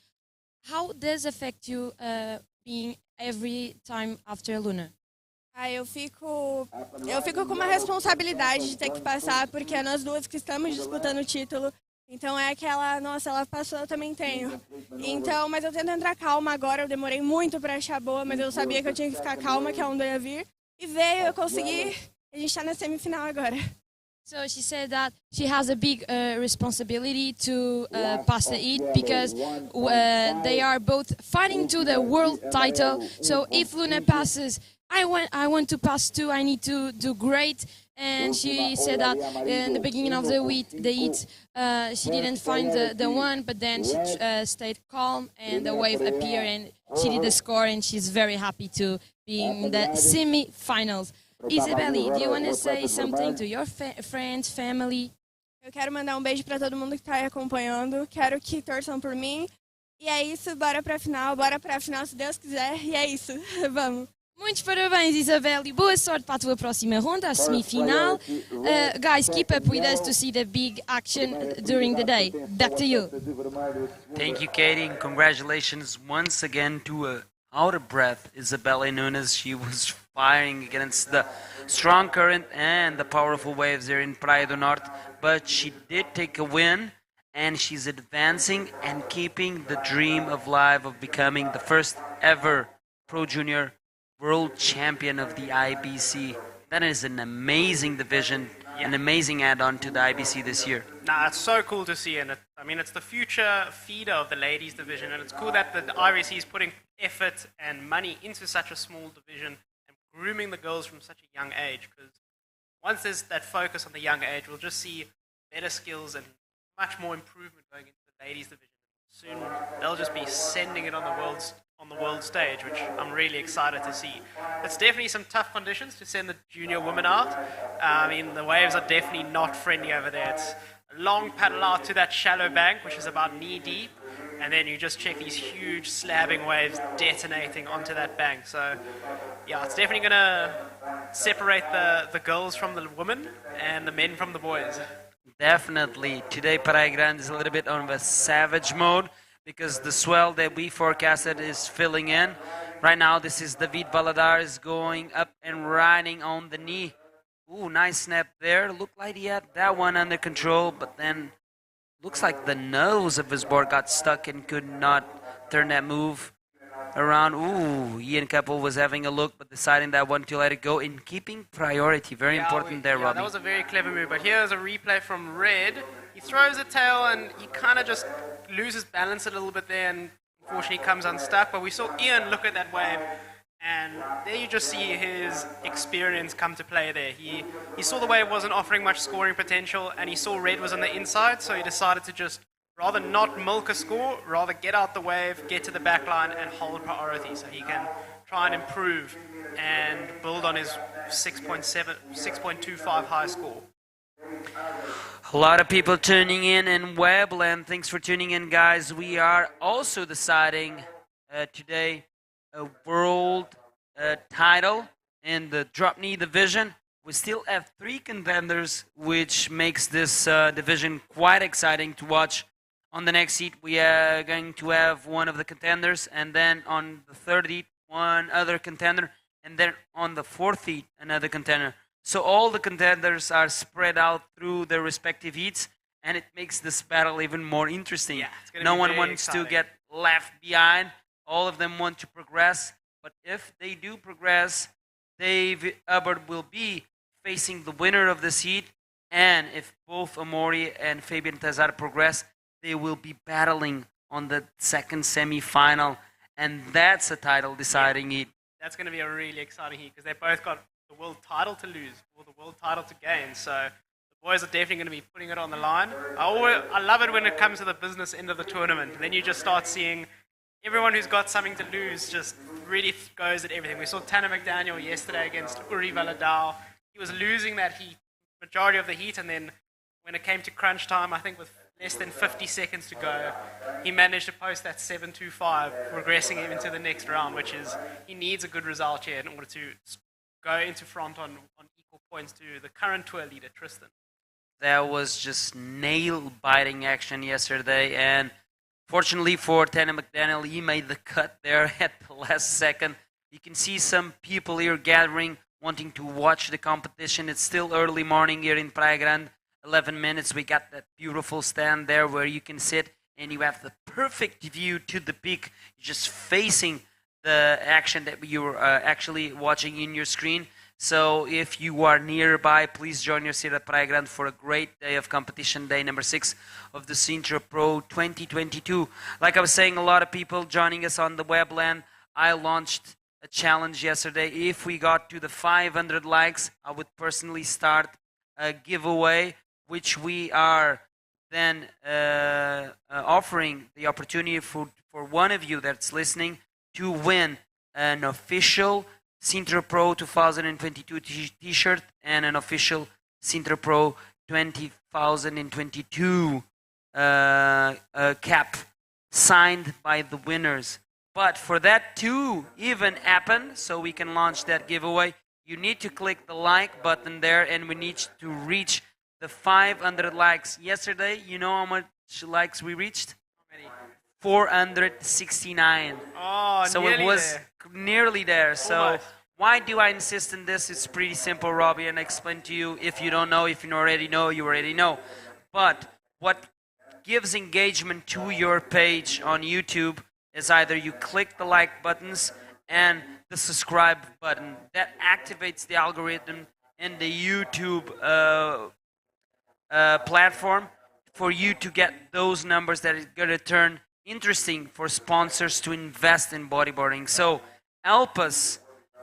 How does it affect you being every time after Luna? Eu fico com uma responsabilidade de ter que passar, porque é nós duas que estamos disputando o título. Então é aquela, nossa, ela passou, eu também tenho. Então, mas eu tento entrar calma agora, eu demorei muito para achar boa, mas eu sabia que eu tinha que ficar calma, que a onda ia vir. E veio, eu consegui, a gente está na semifinal agora. So she said that she has a big responsibility to pass the heat because they are both fighting to the world title. So if Luna passes, I want to pass too. I need to do great. And she said that in the beginning of the heat, she didn't find the one, but then she stayed calm and the wave appeared and she did the score, and she's very happy to be in the semi-finals. Isabelle, do you want to say something to your friends, family? Eu quero mandar beijo para todo mundo que está aí acompanhando. Quero que torçam por mim. E é isso, bora para a final se Deus quiser. E é isso, vamos. Muitos parabéns, Isabelle. Boa sorte para a tua próxima ronda, a semifinal. Guys, keep up with us to see the big action during the day. Back to you. Thank you, Katie, and congratulations once again to out of breath Isabelle Nunes. She was firing against the strong current and the powerful waves there in Praia do Norte, but she did take a win, and she's advancing and keeping the dream alive of becoming the first ever Pro Junior World Champion of the IBC. That is an amazing division, an amazing add-on to the IBC this year. Nah, it's so cool to see, and it's the future feeder of the ladies division, and it's cool that the IBC is putting effort and money into such a small division and grooming the girls from such a young age, because once there's that focus on the young age, we'll just see better skills and much more improvement going into the ladies division. Soon they'll just be sending it on the world stage, which I'm really excited to see. It's definitely some tough conditions to send the junior women out. The waves are definitely not friendly over there. It's a long paddle out to that shallow bank, which is about knee deep, and then you just check these huge slabbing waves detonating onto that bank. So yeah, it's definitely going to separate the girls from the women and the men from the boys. Definitely. Today, Praia Grande is a little bit on the savage mode because the swell that we forecasted is filling in. Right now, this is David Valadares going up and riding on the knee. Ooh, nice snap there. Looked like he had that one under control, but then looks like the nose of his board got stuck and could not turn that move around. Ooh, Ian Keppel was having a look, but deciding that one to let it go in keeping priority. Very important there, Robbie. That was a very clever move, but here's a replay from Red. He throws a tail and he kind of just loses balance a little bit there and unfortunately comes unstuck. But we saw Ian look at that wave, and there you just see his experience come to play there. He saw the wave wasn't offering much scoring potential, and he saw Red was on the inside, so he decided to just rather not milk a score, rather get out the wave, get to the back line, and hold priority so he can try and improve and build on his 6.25 high score. A lot of people tuning in Webland. Thanks for tuning in, guys. We are also deciding today a world title in the Dropknee division. We still have 3 contenders, which makes this division quite exciting to watch. On the next heat, we are going to have one of the contenders, and then on the third heat, one other contender, and then on the fourth heat, another contender. So all the contenders are spread out through their respective heats, and it makes this battle even more interesting. Yeah, no one wants to get left behind. All of them want to progress, but if they do progress, Dave Hubbard will be facing the winner of this heat, and if both Amori and Fabian Tazar progress, they will be battling on the second semi-final, and that's a title deciding heat. That's going to be a really exciting heat because they both got the world title to lose or the world title to gain. So the boys are definitely going to be putting it on the line. I love it when it comes to the business end of the tournament. And then you just start seeing everyone who's got something to lose just really goes at everything. We saw Tanner McDaniel yesterday against Uri Valadao. He was losing that heat, majority of the heat, and then when it came to crunch time, I think with less than 50 seconds to go, he managed to post that 7.25, progressing him into the next round, which is, he needs a good result here in order to go into front on equal points to the current tour leader, Tristan. That was just nail-biting action yesterday, and fortunately for Tanner McDaniel, he made the cut there at the last second. You can see some people here gathering, wanting to watch the competition. It's still early morning here in Praia Grande. 11 minutes, we got that beautiful stand there where you can sit and you have the perfect view to the peak, just facing the action that you're actually watching in your screen. So if you are nearby, please join us here at Praia Grande for a great day of competition, day number 6 of the Sintra Pro 2022. Like I was saying, a lot of people joining us on the webland. I launched a challenge yesterday. If we got to the 500 likes, I would personally start a giveaway, which we are then offering the opportunity for one of you that's listening to win an official Sintra Pro 2022 t-shirt and an official Sintra Pro 2022 cap signed by the winners. But for that to even happen, so we can launch that giveaway, you need to click the like button there, and we need to reach the 500 likes. Yesterday, you know how much likes we reached? 469. Oh, so it was nearly there. So why do I insist on this? It's pretty simple, Robbie, and I explain to you. If you don't know, if you already know, you already know. But what gives engagement to your page on YouTube is either you click the like buttons and the subscribe button. That activates the algorithm in the YouTube platform for you to get those numbers that is going to turn interesting for sponsors to invest in bodyboarding. So help us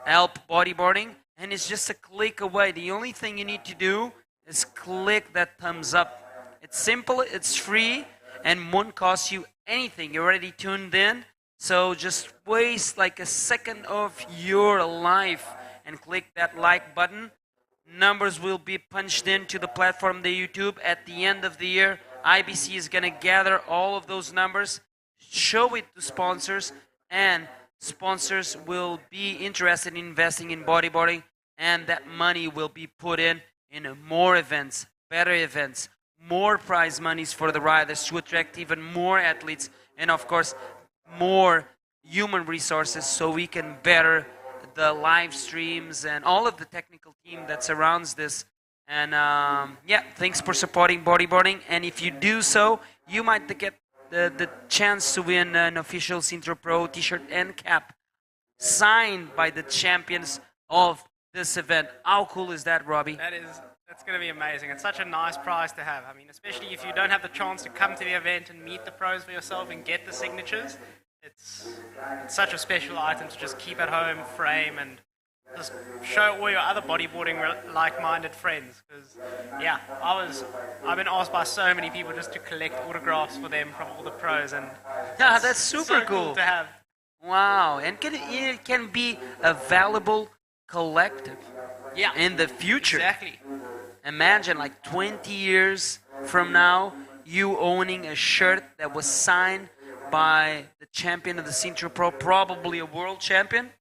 help bodyboarding, and it's just a click away. The only thing you need to do is click that thumbs up. It's simple, it's free, and won't cost you anything. You're already tuned in, so just waste like a second of your life and click that like button. Numbers will be punched into the platform, the YouTube. At the end of the year, IBC is going to gather all of those numbers show it to sponsors, and sponsors will be interested in investing in bodyboarding, and that money will be put in more events, better events, more prize monies for the riders to attract even more athletes, and of course more human resources so we can better the live streams and all of the technical team that surrounds this. And yeah, thanks for supporting bodyboarding, and if you do so, you might get the chance to win an official Sintra Pro t-shirt and cap signed by the champions of this event. How cool is that, Robbie? That's going to be amazing. It's such a nice prize to have. I mean, especially if you don't have the chance to come to the event and meet the pros for yourself and get the signatures. It's such a special item to just keep at home, frame, and just show all your other bodyboarding like-minded friends. Because, yeah, I've been asked by so many people just to collect autographs for them from all the pros, and yeah, that's super so cool to have. Wow, and it can be a valuable collective. Yeah, in the future. Exactly. Imagine, like 20 years from now, you owning a shirt that was signed by the champion of the Sintra Pro, probably a world champion.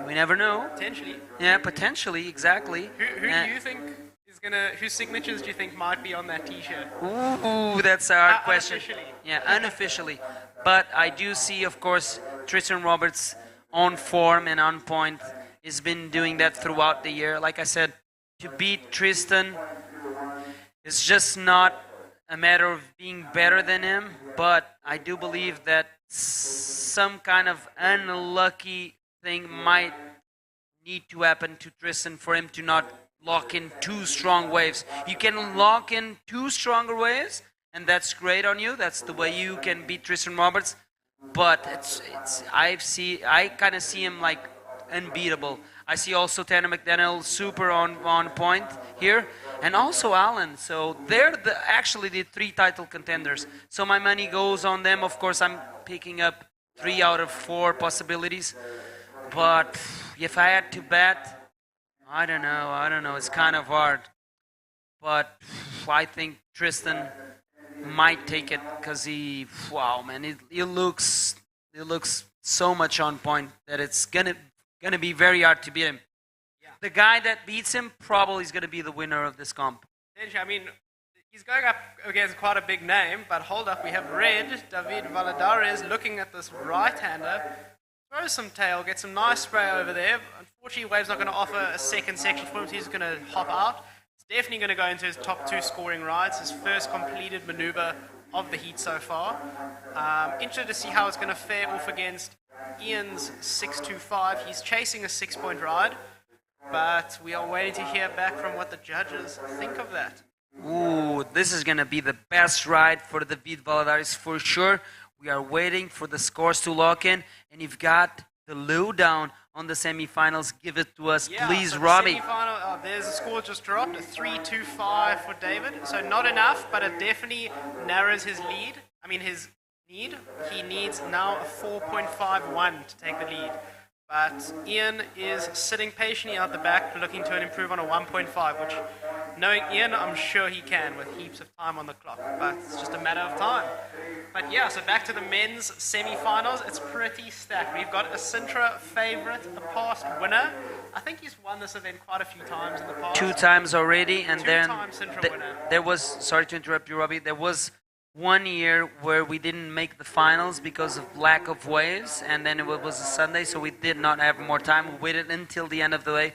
We never know. Potentially. Yeah, potentially, exactly. Who do you think is gonna? Whose signatures do you think might be on that T-shirt? Ooh, that's a hard question. Unofficially. Yeah, unofficially. But I do see, of course, Tristan Roberts on form and on point. He's been doing that throughout the year. Like I said, to beat Tristan is just not a matter of being better than him, but I do believe that some kind of unlucky thing might need to happen to Tristan for him to not lock in two strong waves. You can lock in two stronger waves, and that's great on you. That's the way you can beat Tristan Roberts. But I kind of see him like unbeatable. I see also Tanner McDaniel super on point here, and also Alan. So they're actually the three title contenders. So my money goes on them. Of course, I'm picking up 3 out of 4 possibilities. But if I had to bet, I don't know. It's kind of hard. But I think Tristan might take it because he looks so much on point that it's gonna be very hard to beat him. Yeah. The guy that beats him probably is gonna be the winner of this comp. I mean, he's going up against quite a big name, but hold up, we have Red, David Valadares, looking at this right-hander, throws some tail, gets some nice spray over there. Unfortunately, Wave's not going to offer a second section for him, so he's going to hop out. It's definitely going to go into his top 2 scoring rides, his first completed maneuver of the heat so far. Interested to see how it's going to fare off against Ian's 625. He's chasing a 6-point ride, but we are waiting to hear back from what the judges think of that. Ooh, this is going to be the best ride for the David Valadares for sure. We are waiting for the scores to lock in, and you've got the lowdown on the semifinals. Give it to us, please, so Robbie. The semifinal, there's a score just dropped, a 3-2-5 for David. So not enough, but it definitely narrows his lead. His need. He needs now a 4.51 to take the lead. But Ian is sitting patiently out the back, looking to improve on a 1.5, which, knowing Ian, I'm sure he can with heaps of time on the clock. But it's just a matter of time. But yeah, so back to the men's semi-finals. It's pretty stacked. We've got a Sintra favorite, a past winner. I think he's won this event quite a few times in the past. 2 times already, and then Sintra winner. There was, sorry to interrupt you, Robbie, there was 1 year where we didn't make the finals because of lack of waves, and then it was a Sunday, so we did not have more time. We waited until the end of the day.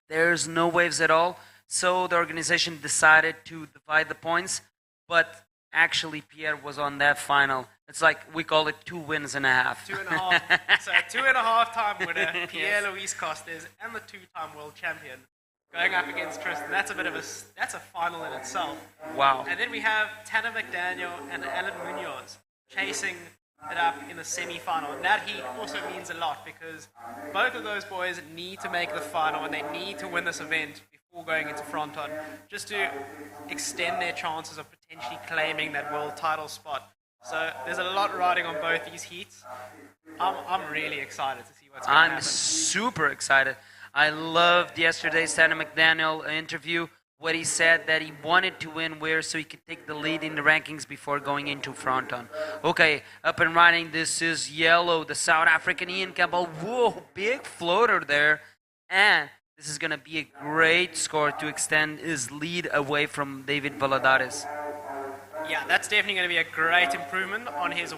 There's no waves at all, so the organization decided to divide the points, but actually Pierre was on that final. It's like, we call it 2 wins and a half. 2.5. So 2.5-time winner, Pierre Luis Costes, and the 2-time world champion, going up against Tristan. That's a final in itself. Wow. And then we have Tanner McDaniel and Alan Munoz chasing it up in the semi-final. And that heat also means a lot because both of those boys need to make the final and they need to win this event before going into Fronton, just to extend their chances of potentially claiming that world title spot. So there's a lot riding on both these heats. I'm really excited to see what's going to happen. I'm super excited. I loved yesterday's Tanner McDaniel interview what he said that he wanted to win where so he could take the lead in the rankings before going into fronton. Okay, up and running. This is yellow, the South African Ian Campbell. Whoa, big floater there. And this is going to be a great score to extend his lead away from David Valadares. Yeah, that's definitely going to be a great improvement on his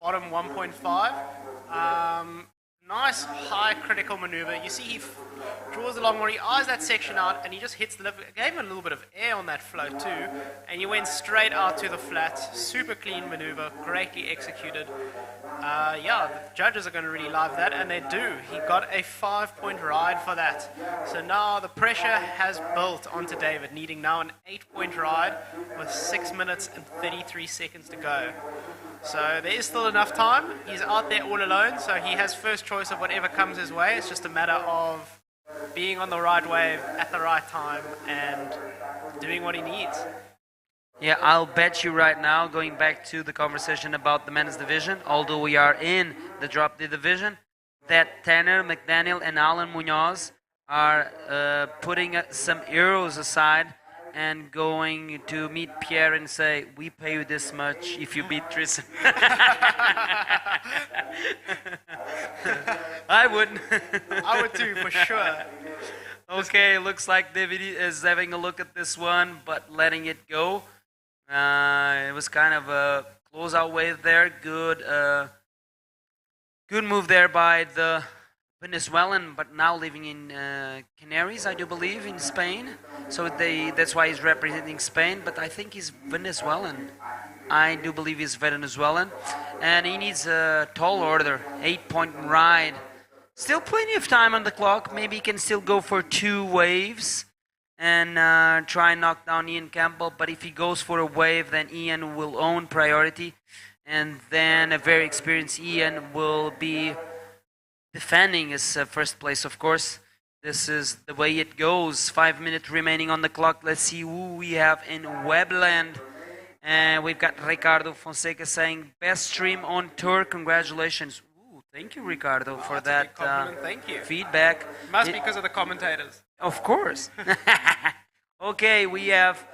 bottom 1.5. Nice high critical maneuver. You see he draws along where he eyes that section out and he just hits the lip. Gave him a little bit of air on that float too. And he went straight out to the flat. Super clean maneuver, greatly executed. Yeah, the judges are going to really love that, and they do. He got a 5-point ride for that. So now the pressure has built onto David, needing now an 8-point ride with 6 minutes and 33 seconds to go. So there is still enough time. He's out there all alone, so he has first choice of whatever comes his way. It's just a matter of being on the right wave at the right time and doing what he needs. Yeah, I'll bet you right now, going back to the conversation about the men's division, although we are in the Dropknee division, that Tanner, McDaniel, and Alan Munoz are putting some euros aside and going to meet Pierre and say, we pay you this much if you beat Tristan. I would. I would too, for sure. Okay, looks like David is having a look at this one, but letting it go. It was kind of a close-out wave there. Good move there by the Venezuelan, but now living in Canaries, I do believe, in Spain. So that's why he's representing Spain, but I think he's Venezuelan. I do believe he's Venezuelan. And he needs a tall order, 8-point ride. Still plenty of time on the clock. Maybe he can still go for 2 waves and try and knock down Ian Campbell. But if he goes for a wave, then Ian will own priority. And then a very experienced Ian will be defending his first place, of course. This is the way it goes. 5 minutes remaining on the clock. Let's see who we have in Webland. And we've got Ricardo Fonseca saying, best stream on tour. Congratulations. Ooh, thank you, Ricardo, for that Thank you. feedback. Must be because of the commentators. Of course. Okay, we have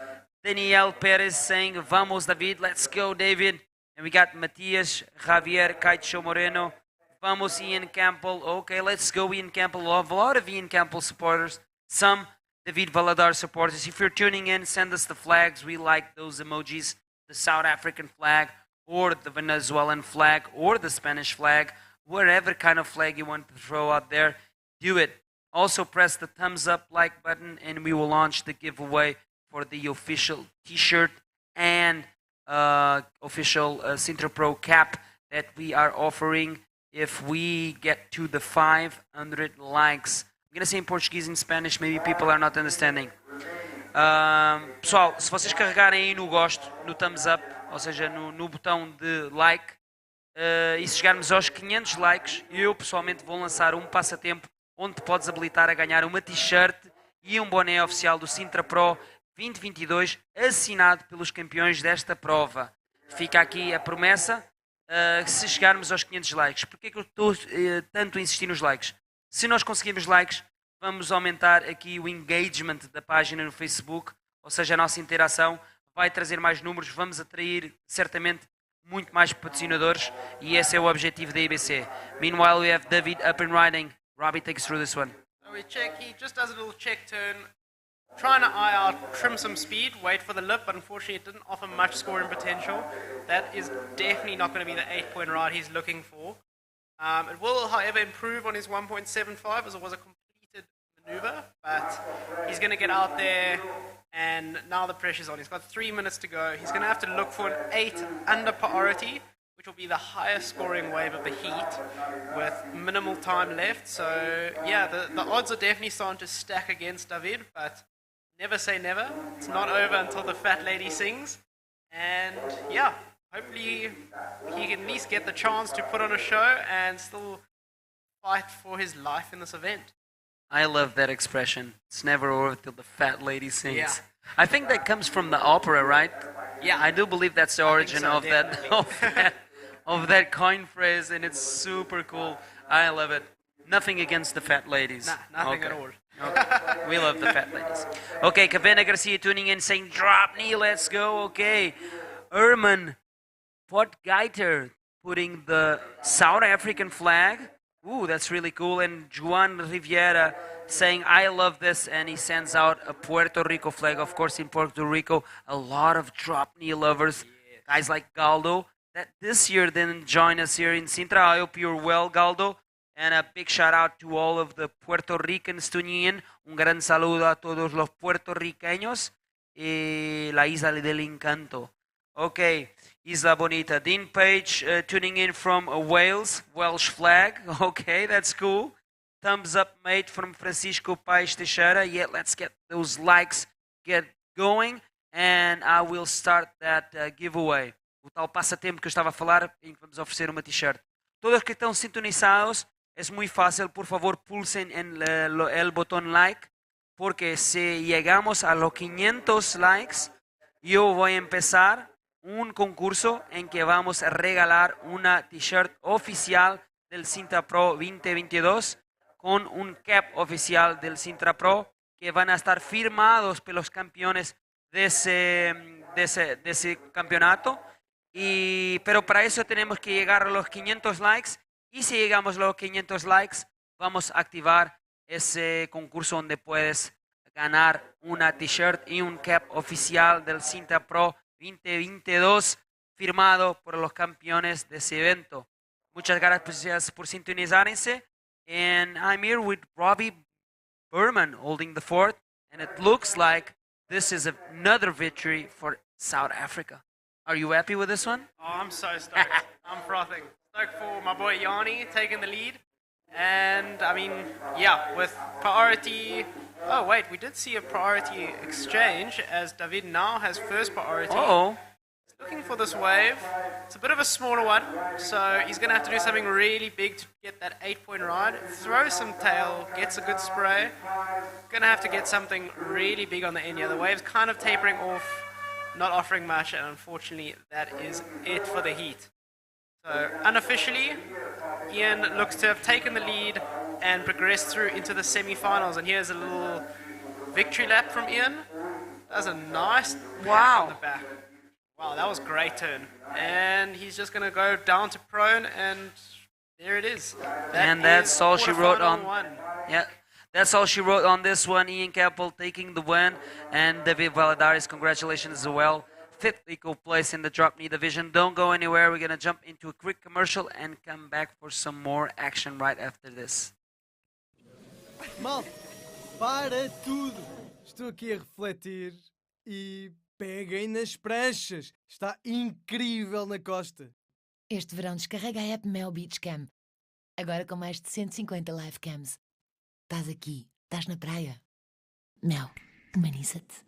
Daniel Perez saying, vamos, David. Let's go, David. And we got Matias, Javier, Caicho Moreno. Vamos, Ian Campbell. Okay, let's go, Ian Campbell. A lot of Ian Campbell supporters. Some David Valadar supporters. If you're tuning in, send us the flags. We like those emojis. The South African flag, or the Venezuelan flag, or the Spanish flag. Whatever kind of flag you want to throw out there, do it. Also press the thumbs up like button, and we will launch the giveaway for the official t-shirt and official Sintra Pro cap that we are offering if we get to the 500 likes. I'm going to say in Portuguese and Spanish, maybe people are not understanding. Pessoal, se vocês carregarem aí no gosto, no thumbs up, ou seja, no botão de like, e se chegarmos aos 500 likes, eu pessoalmente vou lançar um passatempo onde podes habilitar a ganhar uma t-shirt e um boné oficial do Sintra Pro 2022, assinado pelos campeões desta prova. Fica aqui a promessa, se chegarmos aos 500 likes. Porquê que eu estou tanto a insistir nos likes? Se nós conseguirmos likes, vamos aumentar aqui o engagement da página no Facebook, ou seja, a nossa interação vai trazer mais números, vamos atrair certamente muito mais patrocinadores, e esse é o objetivo da IBC. Meanwhile, we have David up and riding. Robbie, take us through this one. So we check, he just does a little check turn, trying to eye out, trim some speed, wait for the lip, but unfortunately it didn't offer much scoring potential. That is definitely not going to be the 8-point ride he's looking for. It will, however, improve on his 1.75 as it was a completed maneuver, but he's going to get out there, and now the pressure's on. He's got 3 minutes to go. He's going to have to look for an 8 under priority, which will be the highest scoring wave of the heat with minimal time left. So, yeah, the odds are definitely starting to stack against David, but never say never. It's not over until the fat lady sings. And, yeah, hopefully he can at least get the chance to put on a show and still fight for his life in this event. I love that expression. It's never over till the fat lady sings. Yeah. I think that comes from the opera, right? Yeah. I do believe that's the origin so, of that coin phrase, and it's super cool. I love it. Nothing against the fat ladies. Nah, nothing at all. Okay. We love the fat ladies. Okay, Kavena Garcia tuning in saying, drop knee, let's go. Okay. Erman Potgeiter putting the South African flag. Ooh, that's really cool. And Juan Riviera saying, I love this. And he sends out a Puerto Rico flag. Of course, in Puerto Rico, a lot of drop knee lovers. Guys like Galdo that this year didn't join us here in Sintra. I hope you're well, Galdo. And a big shout out to all of the Puerto Ricans tuning in. Un gran saludo a todos los puertorriqueños y la Isla del Encanto. Okay, Isla Bonita. Dean Page tuning in from Wales, Welsh flag. Okay, that's cool. Thumbs up, mate, from Francisco Paes Teixeira. Yeah, let's get those likes get going. And I will start that giveaway. O tal passatempo que eu estava a falar, em que vamos oferecer uma t-shirt. Todos que estão sintonizados, es muy fácil, por favor pulsen en el botón like, porque si llegamos a los 500 likes, yo voy a empezar un concurso en que vamos a regalar una t-shirt oficial del Sintra Pro 2022 con un cap oficial del Sintra Pro que van a estar firmados por los campeones de ese campeonato. Pero para eso tenemos que llegar a los 500 likes. Y si llegamos a los 500 likes, vamos a activar ese concurso donde puedes ganar una t-shirt y un cap oficial del Sintra Pro 2022 firmado por los campeones de ese evento. Muchas gracias por sintonizarse. And I'm here with Robbie Berman holding the fort. And it looks like this is another victory for South Africa. Are you happy with this one? Oh, I'm so stoked. I'm frothing. Stoked for my boy Yanni taking the lead. And, I mean, yeah, with priority... Oh, wait, we did see a priority exchange as David now has first priority. Uh-oh. He's looking for this wave. It's a bit of a smaller one, so he's going to have to do something really big to get that 8-point ride. Throw some tail, gets a good spray. Going to have to get something really big on the end here. The wave's kind of tapering off, not offering much, and unfortunately that is it for the heat. So unofficially, Ian looks to have taken the lead and progressed through into the semi-finals. And here's a little victory lap from Ian. That's a nice pat on the back. Wow, that was a great turn. And he's just going to go down to prone, and there it is. That's all she wrote on. One. Yeah. That's all she wrote on this one. Ian Keppel taking the win. And David Valadares, congratulations as well. 5th equal place in the Dropknee division. Don't go anywhere. We're going to jump into a quick commercial and come back for some more action right after this. Malta, para tudo. Estou aqui a refletir e peguem nas pranchas. Está incrível na costa. Este verão descarrega a app Mel Beach Cam. Agora com mais de 150 live cams. Estás aqui, estás na praia. Mel, humaniza-te.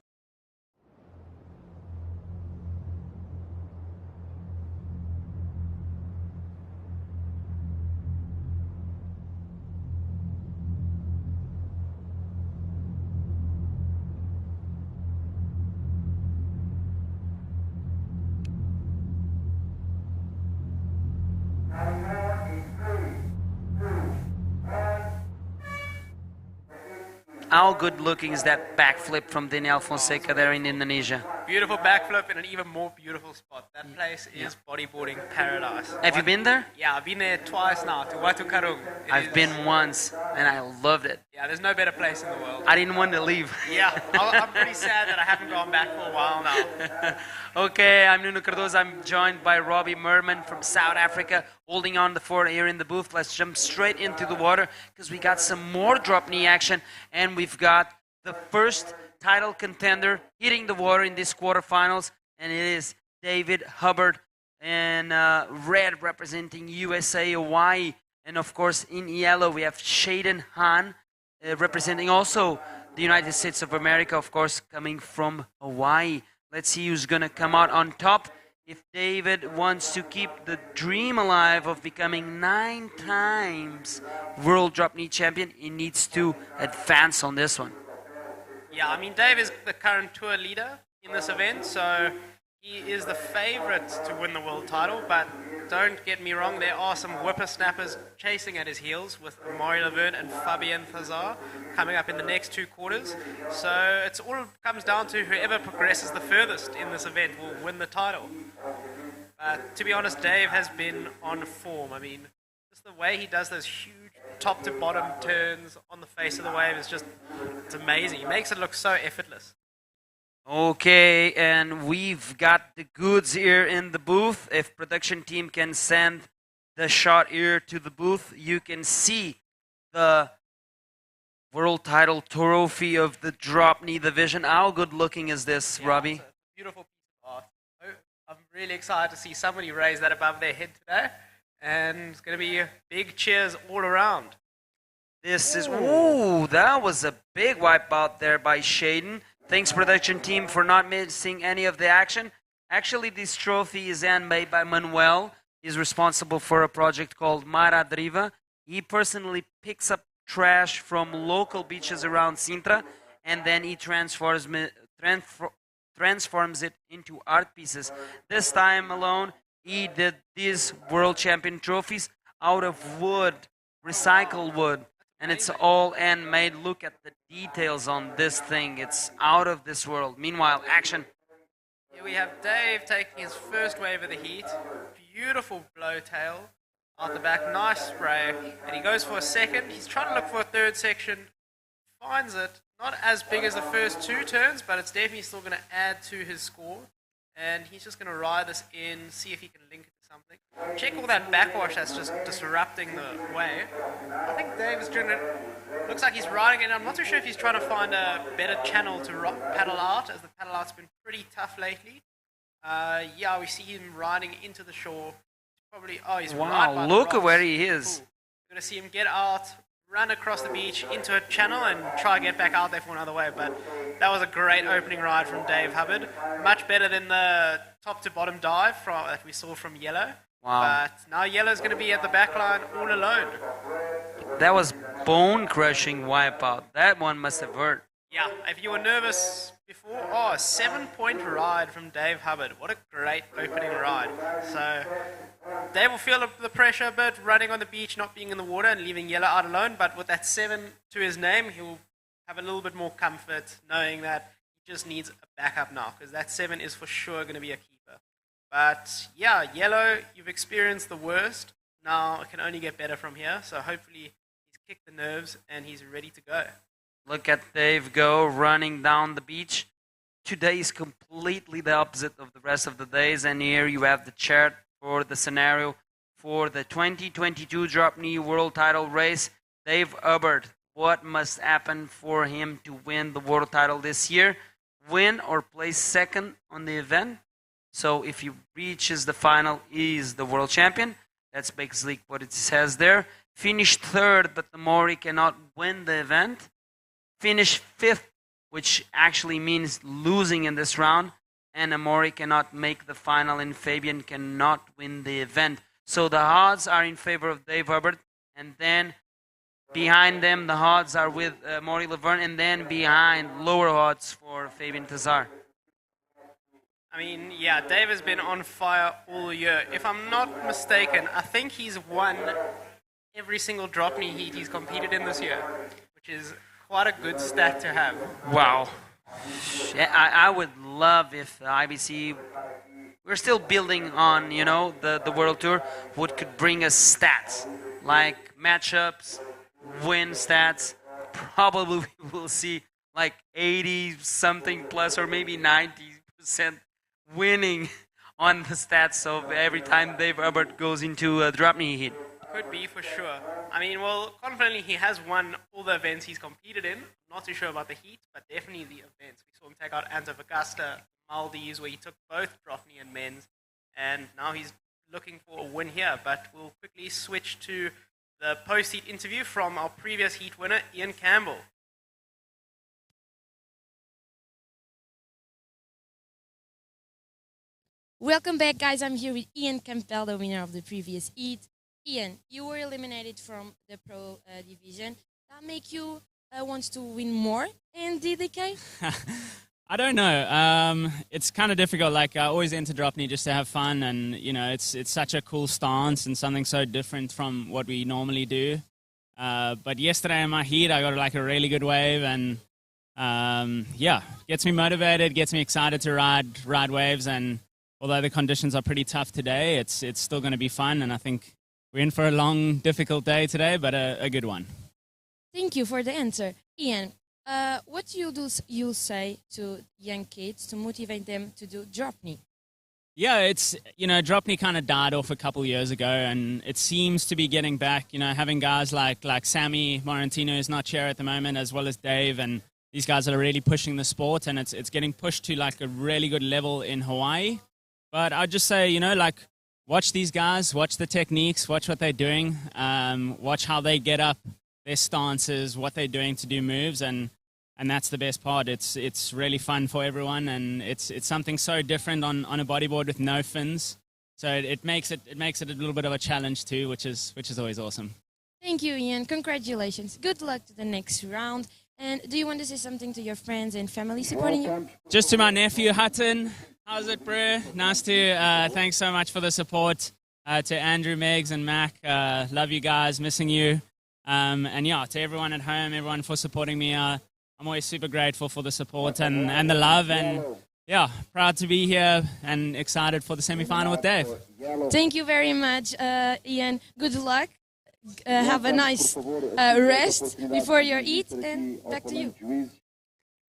How good looking is that backflip from Daniel Fonseca there in Indonesia? Beautiful backflip in an even more beautiful spot. That place is bodyboarding paradise. Have you been there? Yeah, I've been there twice now, to Watu Karung. I've been once, and I loved it. Yeah, there's no better place in the world. I didn't want to leave. Yeah, I'm pretty sad that I haven't gone back for a while now. Okay, I'm Nuno Cardoso. I'm joined by Robbie Merman from South Africa, holding on the fort here in the booth. Let's jump straight into the water because we got some more drop knee action, and we've got the first title contender hitting the water in this quarterfinals, and it is David Hubbard in red representing USA, Hawaii, and of course in yellow we have Shaden Han representing also the United States of America, of course coming from Hawaii. Let's see who's gonna come out on top. If David wants to keep the dream alive of becoming 9 times world drop knee champion, he needs to advance on this one. Yeah, I mean, Dave is the current tour leader in this event, so he is the favorite to win the world title, but don't get me wrong, there are some whippersnappers chasing at his heels with Amaury Laverne and Fabien Fazard coming up in the next 2 quarters. So it's all comes down to whoever progresses the furthest in this event will win the title. But to be honest, Dave has been on form. I mean, just the way he does those huge top to bottom turns on the face of the wave is just, it's amazing. He makes it look so effortless. Okay, and we've got the goods here in the booth. If production team can send the shot here to the booth, you can see the world title trophy of the Dropknee division. How good looking is this, Robbie? It's a beautiful piece of art. I'm really excited to see somebody raise that above their head today. And it's going to be big cheers all around. This is, ooh, that was a big wipeout there by Shaden. Thanks, production team, for not missing any of the action. Actually, this trophy is handmade by Manuel. He's responsible for a project called Mara Driva. He personally picks up trash from local beaches around Sintra, and then he transforms it into art pieces. This time alone, he did these world champion trophies out of wood, recycled wood, and it's all handmade. Look at the details on this thing. It's out of this world. Meanwhile, action. Here we have Dave taking his first wave of the heat. Beautiful blowtail out the back, nice spray, and he goes for a second. He's trying to look for a third section, finds it. Not as big as the first 2 turns, but it's definitely still going to add to his score. And he's just going to ride this in, see if he can link it to something. Check all that backwash that's just disrupting the wave. I think Dave is doing it. Looks like he's riding it. I'm not too sure if he's trying to find a better channel to paddle out, as the paddle out's been pretty tough lately. Yeah, we see him riding into the shore. Probably, oh, he's right by the Look at rocks. where he is. Cool. We're going to see him get out, run across the beach into a channel and try to get back out there for another wave. But that was a great opening ride from Dave Hubbard. Much better than the top to bottom dive that we saw from Yellow. Wow. But now Yellow's going to be at the back line all alone. That was bone-crushing wipeout. That one must have hurt. Yeah, if you were nervous before, a 7-point ride from Dave Hubbard. What a great opening ride. So Dave will feel the pressure a bit, running on the beach, not being in the water and leaving Yellow out alone. But with that 7 to his name, he'll have a little bit more comfort knowing that he just needs a backup now, because that 7 is for sure going to be a keeper. But yeah, Yellow, you've experienced the worst. Now it can only get better from here. So hopefully he's kicked the nerves and he's ready to go. Look at Dave go running down the beach. Today is completely the opposite of the rest of the days, and here you have the chart for the scenario for the 2022 Dropknee World Title race. Dave Hubbard, what must happen for him to win the world title this year? Win or place second on the event. So if he reaches the final, he is the world champion. That's basically what it says there. Finish third, but the Mori cannot win the event. Finish fifth, which actually means losing in this round, and Amaury cannot make the final, and Fabian cannot win the event. So the odds are in favor of Dave Hubbard, and then behind them the odds are with Amaury Laverne, and then behind lower odds for Fabian Tazar. I mean, yeah, Dave has been on fire all year. If I'm not mistaken, I think he's won every single Dropknee heat he's competed in this year, which is quite a good stat to have. Wow. I would love if the IBC, we're still building on, you know, the World Tour, what could bring us stats, like matchups, win stats. Probably we will see like 80-something plus or maybe 90% winning on the stats of every time Dave Hubbard goes into a Dropknee heat. Could be, for sure. I mean, well, confidently he has won all the events he's competed in. Not too sure about the heat, but definitely the events. We saw him take out Antofagasta, Maldives, where he took both Dropknee and men's, and now he's looking for a win here. But we'll quickly switch to the post-heat interview from our previous heat winner, Ian Campbell. Welcome back, guys. I'm here with Ian Campbell, the winner of the previous heat. Ian, you were eliminated from the pro division. That make you want to win more in DDK? I don't know. It's kind of difficult. Like I always enter Dropknee just to have fun, and you know, it's such a cool stance and something so different from what we normally do. But yesterday in my heat, I got like a really good wave, and yeah, gets me motivated, gets me excited to ride waves. And although the conditions are pretty tough today, it's still going to be fun. And I think we're in for a long, difficult day today, but a good one. Thank you for the answer, Ian. What you say to young kids to motivate them to do Dropknee? Yeah, it's, you know, Dropknee kind of died off a couple years ago, and it seems to be getting back. You know, having guys like Sammy Marantino is not here at the moment, as well as Dave, and these guys are really pushing the sport, and it's getting pushed to like a really good level in Hawaii. But I'd just say, you know, like watch these guys, watch the techniques, watch what they're doing, watch how they get up, their stances, what they're doing to do moves, and that's the best part. It's really fun for everyone, and it's something so different on a bodyboard with no fins. So it makes it a little bit of a challenge too, which is always awesome. Thank you, Ian. Congratulations. Good luck to the next round. And do you want to say something to your friends and family supporting you? Just to my nephew Hutton, how's it, bro? Nice to thanks so much for the support. To Andrew, Megs, and Mac, love you guys, missing you. And yeah, to everyone at home, everyone for supporting me. I'm always super grateful for the support and the love, and yeah, proud to be here and excited for the semi-final with Dave. Thank you very much, Ian. Good luck. Have a nice rest before your eat, and back to you.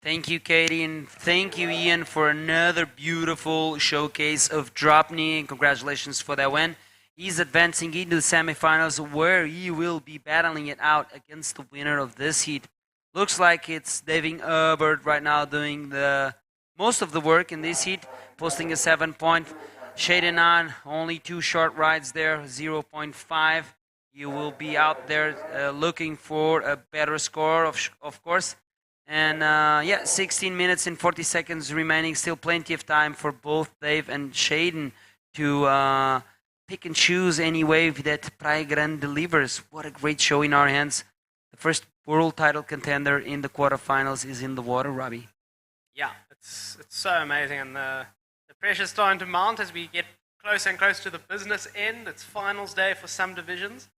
Thank you, Katie, and thank you, Ian, for another beautiful showcase of Dropknee, and congratulations for that win. He's advancing into the semifinals, where he will be battling it out against the winner of this heat. Looks like it's David Herbert right now doing the most of the work in this heat, posting a 7-point. Shaden on, only 2 short rides there, 0.5. You will be out there looking for a better score, of course. And yeah, 16 minutes and 40 seconds remaining, still plenty of time for both Dave and Shaden to pick and choose any wave that Praia Grande delivers. What a great show in our hands. The first world title contender in the quarterfinals is in the water, Robbie. Yeah, it's so amazing, and the pressure's starting to mount as we get closer and closer to the business end. It's finals day for some divisions,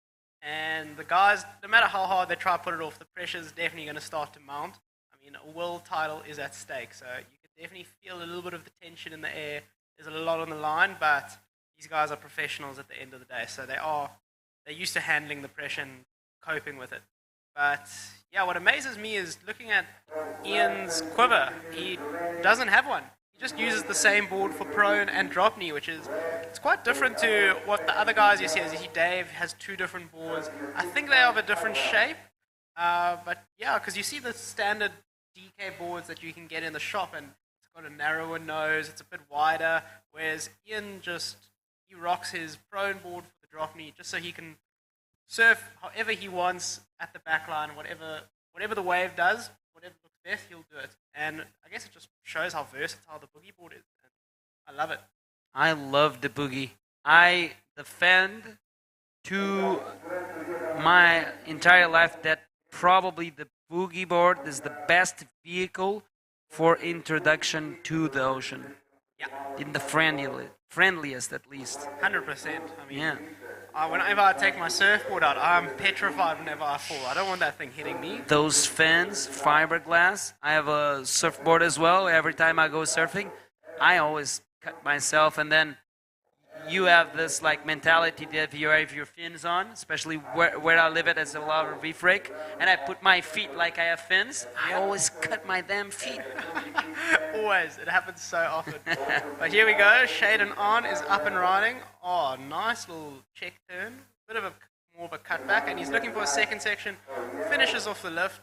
and the guys, no matter how hard they try to put it off, the pressure's definitely going to start to mount. I mean, a world title is at stake, so you can definitely feel a little bit of the tension in the air. There's a lot on the line, but these guys are professionals at the end of the day, so they're used to handling the pressure and coping with it. But yeah, what amazes me is looking at Ian's quiver. He doesn't have one. He just uses the same board for Pro and Dropknee, which is it's quite different to what the other guys you see. As you see, Dave has 2 different boards. I think they are of a different shape. But yeah, because you see the standard DK boards that you can get in the shop, and it's got a narrower nose. It's a bit wider. Whereas Ian he rocks his Pro board for the Dropknee just so he can surf however he wants at the back line, whatever the wave does, whatever looks best, he'll do it. And I guess it just shows how versatile the boogie board is. And I love it. I love the boogie. I defend to my entire life that probably the boogie board is the best vehicle for introduction to the ocean. Yeah. In the friendliest at least. 100%. I mean, yeah. Whenever I take my surfboard out, I'm petrified whenever I fall. I don't want that thing hitting me. Those fins, fiberglass. I have a surfboard as well. Every time I go surfing, I always cut myself. And then you have this like mentality that if you have your fins on, especially where I live at, there's a lot of reef rake, and I put my feet like I have fins. I always cut my damn feet. Always. It happens so often. But here we go. Shaden on is up and riding. Oh, nice little check turn. Bit of more of a cutback, and he's looking for a second section. Finishes off the lift.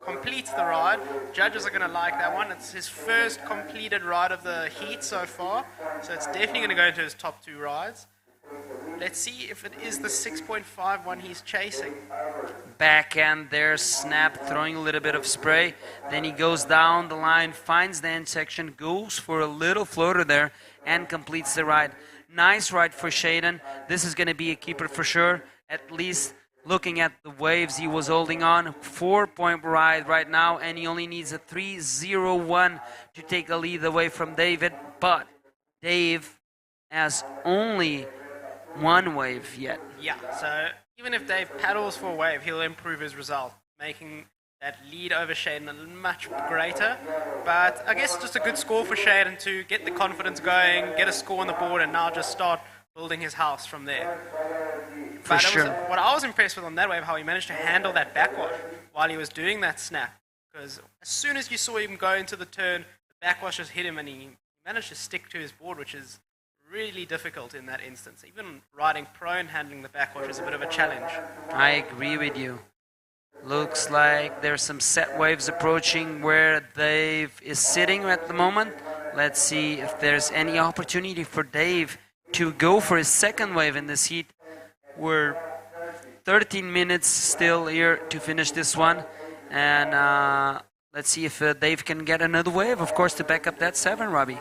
Completes the ride. Judges are going to like that one. It's his first completed ride of the heat so far, so it's definitely going to go into his top 2 rides. Let's see if it is the 6.5 one he's chasing. Backhand there, snap, throwing a little bit of spray. Then he goes down the line, finds the end section, goes for a little floater there, and completes the ride. Nice ride for Shaden. This is going to be a keeper for sure. At least looking at the waves he was holding on. 4-point ride right now, and he only needs a 3-0-1 to take the lead away from David. But Dave has only one wave yet. Yeah, so even if Dave paddles for a wave, he'll improve his result, making that lead over Shaden much greater. But I guess just a good score for Shaden to get the confidence going, get a score on the board, and now just start building his house from there. For sure. What I was impressed with on that wave, how he managed to handle that backwash while he was doing that snap. Because as soon as you saw him go into the turn, the backwash just hit him, and he managed to stick to his board, which is really difficult in that instance. Even riding prone, handling the backwash is a bit of a challenge. I agree with you. Looks like there's some set waves approaching where Dave is sitting at the moment. Let's see if there's any opportunity for Dave to go for his second wave in this heat. We're 13 minutes still here to finish this one. And let's see if Dave can get another wave, of course, to back up that 7, Robbie.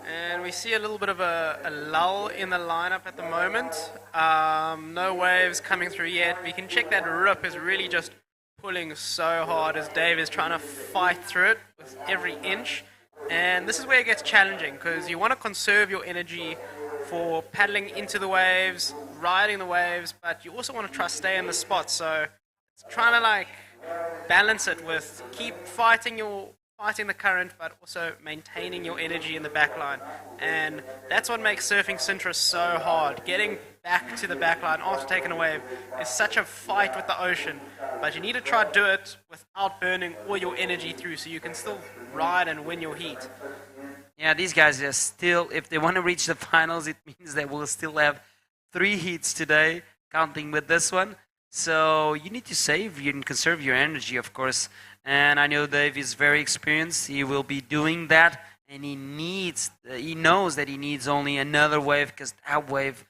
And we see a little bit of a lull in the lineup at the moment. No waves coming through yet. We can check that Rip is really just pulling so hard as Dave is trying to fight through it with every inch. And this is where it gets challenging, because you want to conserve your energy for paddling into the waves, riding the waves, but you also want to try to stay in the spot. So it's trying to like balance it with keep fighting the current, but also maintaining your energy in the backline. And that's what makes surfing Sintra so hard. Getting back to the backline after taking a wave is such a fight with the ocean, but you need to try to do it without burning all your energy through, so you can still ride and win your heat. Yeah, these guys are still, if they want to reach the finals, it means they will still have 3 heats today, counting with this one. So you need to save and conserve your energy, of course. And I know Dave is very experienced. He will be doing that, and he knows that he needs only another wave, because that wave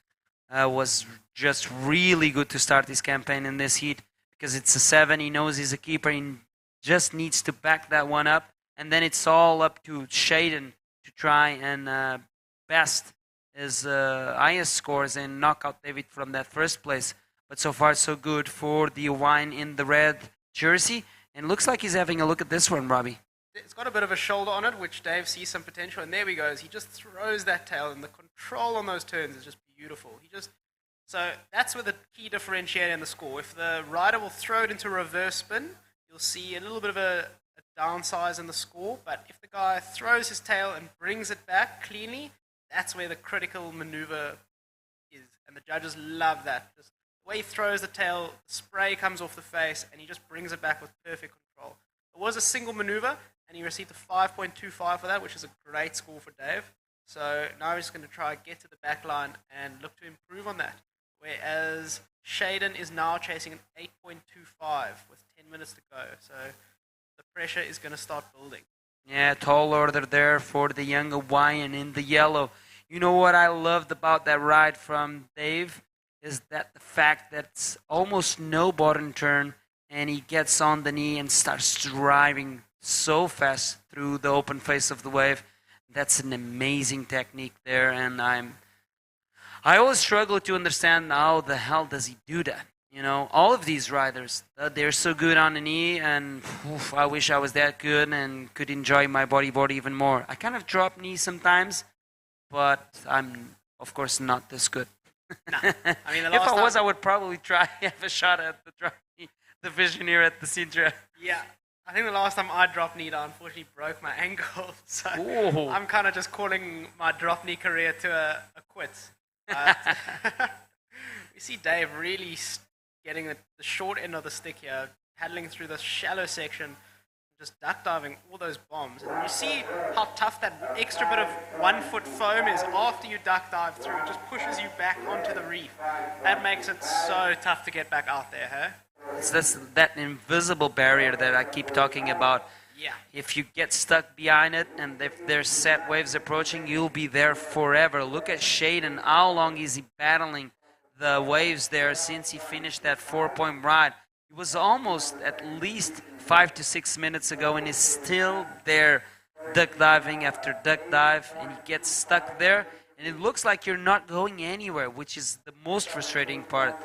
was just really good to start this campaign in this heat, because it's a 7. He knows he's a keeper. He just needs to back that one up, and then it's all up to Shaden to try and best his highest scores and knock out David from that first place. But so far, so good for the wine in the red jersey. And looks like he's having a look at this one, Robbie. It's got a bit of a shoulder on it, which Dave sees some potential. And there we go. He just throws that tail, and the control on those turns is just beautiful. So that's where the key differentiator in the score. If the rider will throw it into reverse spin, you'll see a little bit of a downsize in the score. But if the guy throws his tail and brings it back cleanly, that's where the critical maneuver is. And the judges love that. Just the way he throws the tail, spray comes off the face, and he just brings it back with perfect control. It was a single maneuver, and he received a 5.25 for that, which is a great score for Dave. So now he's going to try get to the back line and look to improve on that. Whereas Shaden is now chasing an 8.25 with 10 minutes to go. So the pressure is going to start building. Yeah, tall order there for the young Hawaiian in the yellow. You know what I loved about that ride from Dave? Is that the fact that it's almost no bottom turn, and he gets on the knee and starts driving so fast through the open face of the wave. That's an amazing technique there, and I always struggle to understand how the hell does he do that. You know, all of these riders, they're so good on the knee, and I wish I was that good and could enjoy my bodyboard even more. I kind of drop knee sometimes, but I'm, of course, not this good. Nah. I mean, if I was, I would probably try have a shot at the drop knee division here at the Sintra. Yeah, I think the last time I dropped knee, I unfortunately broke my ankle. So Ooh. I'm kind of just calling my drop knee career to a quit. We see Dave really getting the short end of the stick here, paddling through the shallow section, just duck diving all those bombs. And you see how tough that extra bit of 1 foot foam is after you duck dive through. It just pushes you back onto the reef. That makes it so tough to get back out there, huh? It's that invisible barrier that I keep talking about. Yeah. If you get stuck behind it, and if there's set waves approaching, you'll be there forever. Look at Shaden. How long is he battling the waves there since he finished that 4-point ride. It was almost at least 5 to 6 minutes ago, and he's still there, duck diving after duck dive, and he gets stuck there. And it looks like you're not going anywhere, which is the most frustrating part.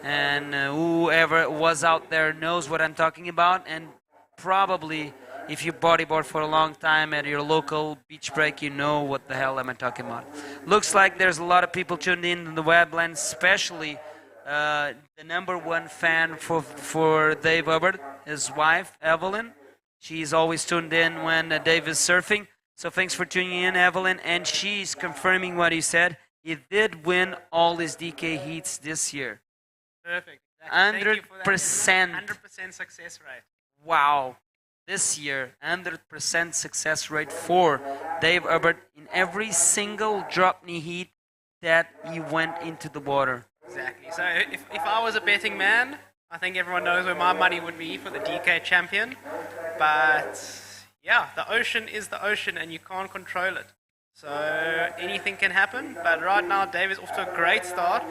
And whoever was out there knows what I'm talking about. And probably, if you bodyboard for a long time at your local beach break, you know what the hell am I talking about. Looks like there's a lot of people tuned in the webland, especially the #1 fan for Dave Hubbard, his wife, Evelyn. She's always tuned in when Dave is surfing. So thanks for tuning in, Evelyn. And she's confirming what he said. He did win all his DK heats this year. Perfect. Exactly. 100%. 100% success rate. Wow. This year, 100% success rate for Dave Hubbard in every single Dropknee heat that he went into the water. Exactly. So if I was a betting man, I think everyone knows where my money would be for the DK champion. But yeah, the ocean is the ocean and you can't control it. So anything can happen. But right now, Dave is off to a great start.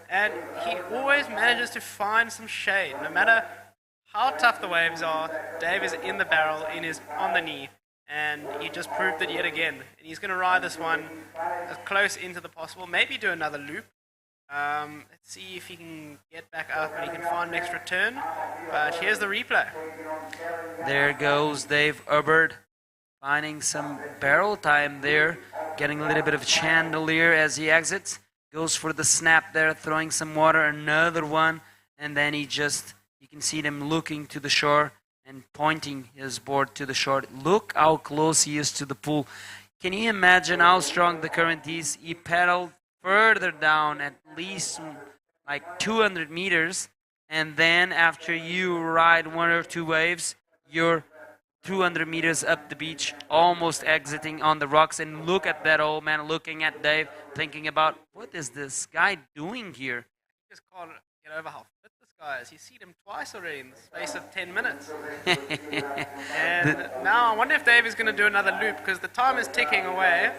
And he always manages to find some shade. No matter how tough the waves are, Dave is in the barrel, on the knee. And he just proved it yet again. And he's going to ride this one as close into the possible. Maybe do another loop. Let's see if he can get back up and he can find an extra turn. But here's the replay. There goes Dave Hubbard, finding some barrel time there, getting a little bit of chandelier as he exits. Goes for the snap there, throwing some water, another one, and then you can see them looking to the shore and pointing his board to the shore. Look how close he is to the pool. Can you imagine how strong the current is? He paddled further down, at least like 200 meters, and then after you ride 1 or 2 waves, you're 200 meters up the beach, almost exiting on the rocks. And look at that old man looking at Dave, thinking about, what is this guy doing here? Just can't get over how fit this guy is. He's seen him twice already in the space of 10 minutes. And now I wonder if Dave is going to do another loop, because the time is ticking away,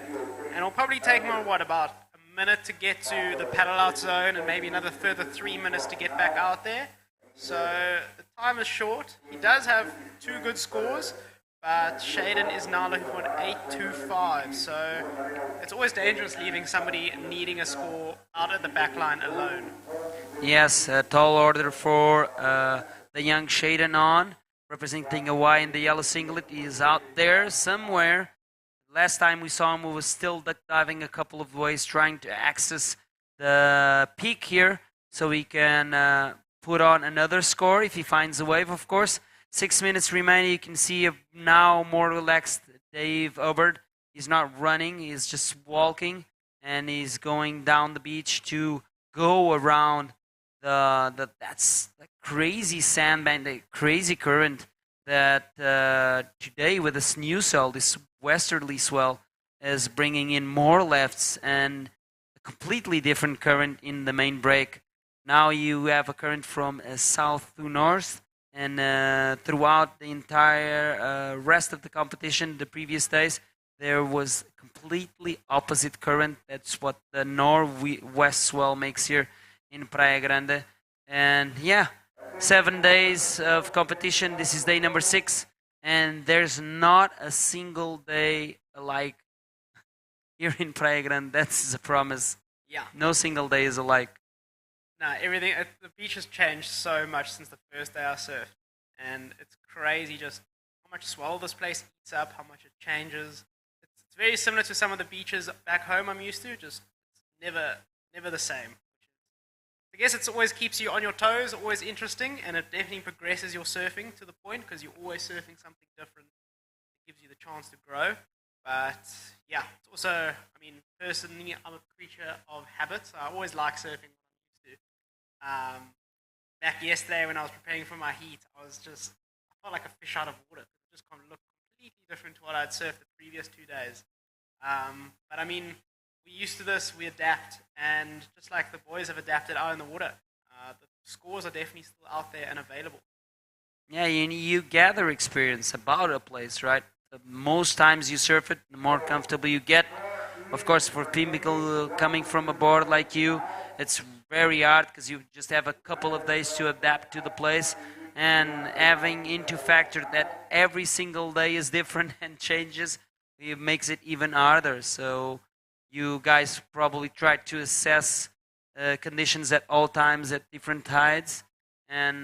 and it'll probably take him, about a minute to get to the paddle out zone, and maybe another further 3 minutes to get back out there. So the time is short. He does have 2 good scores, but Shaden is now looking for an 8.25. So it's always dangerous leaving somebody needing a score out of the back line alone. Yes, a tall order for the young Shaden on, representing Hawaii in the yellow singlet. He is out there somewhere. Last time we saw him, he was still duck diving a couple of ways, trying to access the peak here so he can put on another score if he finds a wave, of course. 6 minutes remaining. You can see now more relaxed Dave Hubbard. He's not running, he's just walking, and he's going down the beach to go around that's the crazy sandbank, the crazy current that today with this new swell, this westerly swell, is bringing in more lefts and a completely different current in the main break. Now you have a current from south to north, and throughout the entire rest of the competition, the previous days, there was a completely opposite current. That's what the northwest swell makes here in Praia Grande. And yeah, 7 days of competition. This is day number 6, and there's not a single day alike here in Praia Grande. That's a promise. Yeah. No single day is alike. No, everything. The beach has changed so much since the first day I surfed, and it's crazy just how much swell this place eats up, how much it changes. It's very similar to some of the beaches back home I'm used to. Just it's never the same. I guess it always keeps you on your toes, always interesting, and it definitely progresses your surfing to the point because you're always surfing something different. It gives you the chance to grow. But yeah, it's also, personally, I'm a creature of habit, so I always like surfing what I'm used to. Back yesterday when I was preparing for my heat, I felt like a fish out of water. It just kind of looked completely different to what I'd surfed the previous 2 days. But we're used to this, we adapt, and just like the boys have adapted out in the water, the scores are definitely still out there and available. Yeah, you gather experience about a place, right? The most times you surf it, the more comfortable you get. Of course, for people coming from a board like you, it's very hard because you just have a couple of days to adapt to the place, and having into factor that every single day is different and changes, it makes it even harder. So you guys probably try to assess conditions at all times at different tides, and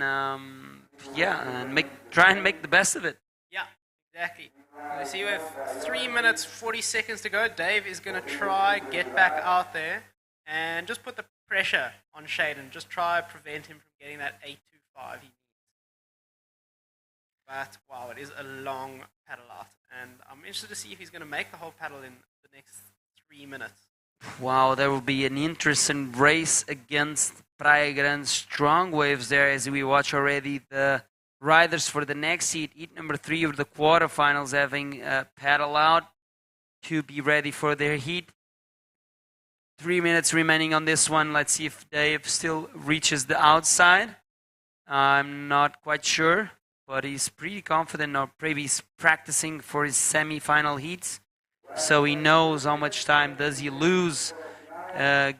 try and make the best of it. Yeah, exactly. You see, with 3 minutes 40 seconds to go, Dave is going to try get back out there and just put the pressure on Shaden. Just try prevent him from getting that 8.25 he needs. But wow, it is a long paddle out, and I'm interested to see if he's going to make the whole paddle in the next 3 minutes. Wow, there will be an interesting race against Praia Grande. Strong waves there as we watch already the riders for the next heat number 3 of the quarterfinals, having paddle out to be ready for their heat. 3 minutes remaining on this one. Let's see if Dave still reaches the outside. I'm not quite sure, but he's pretty confident, or maybe he's practicing for his semi-final heats. So he knows how much time does he lose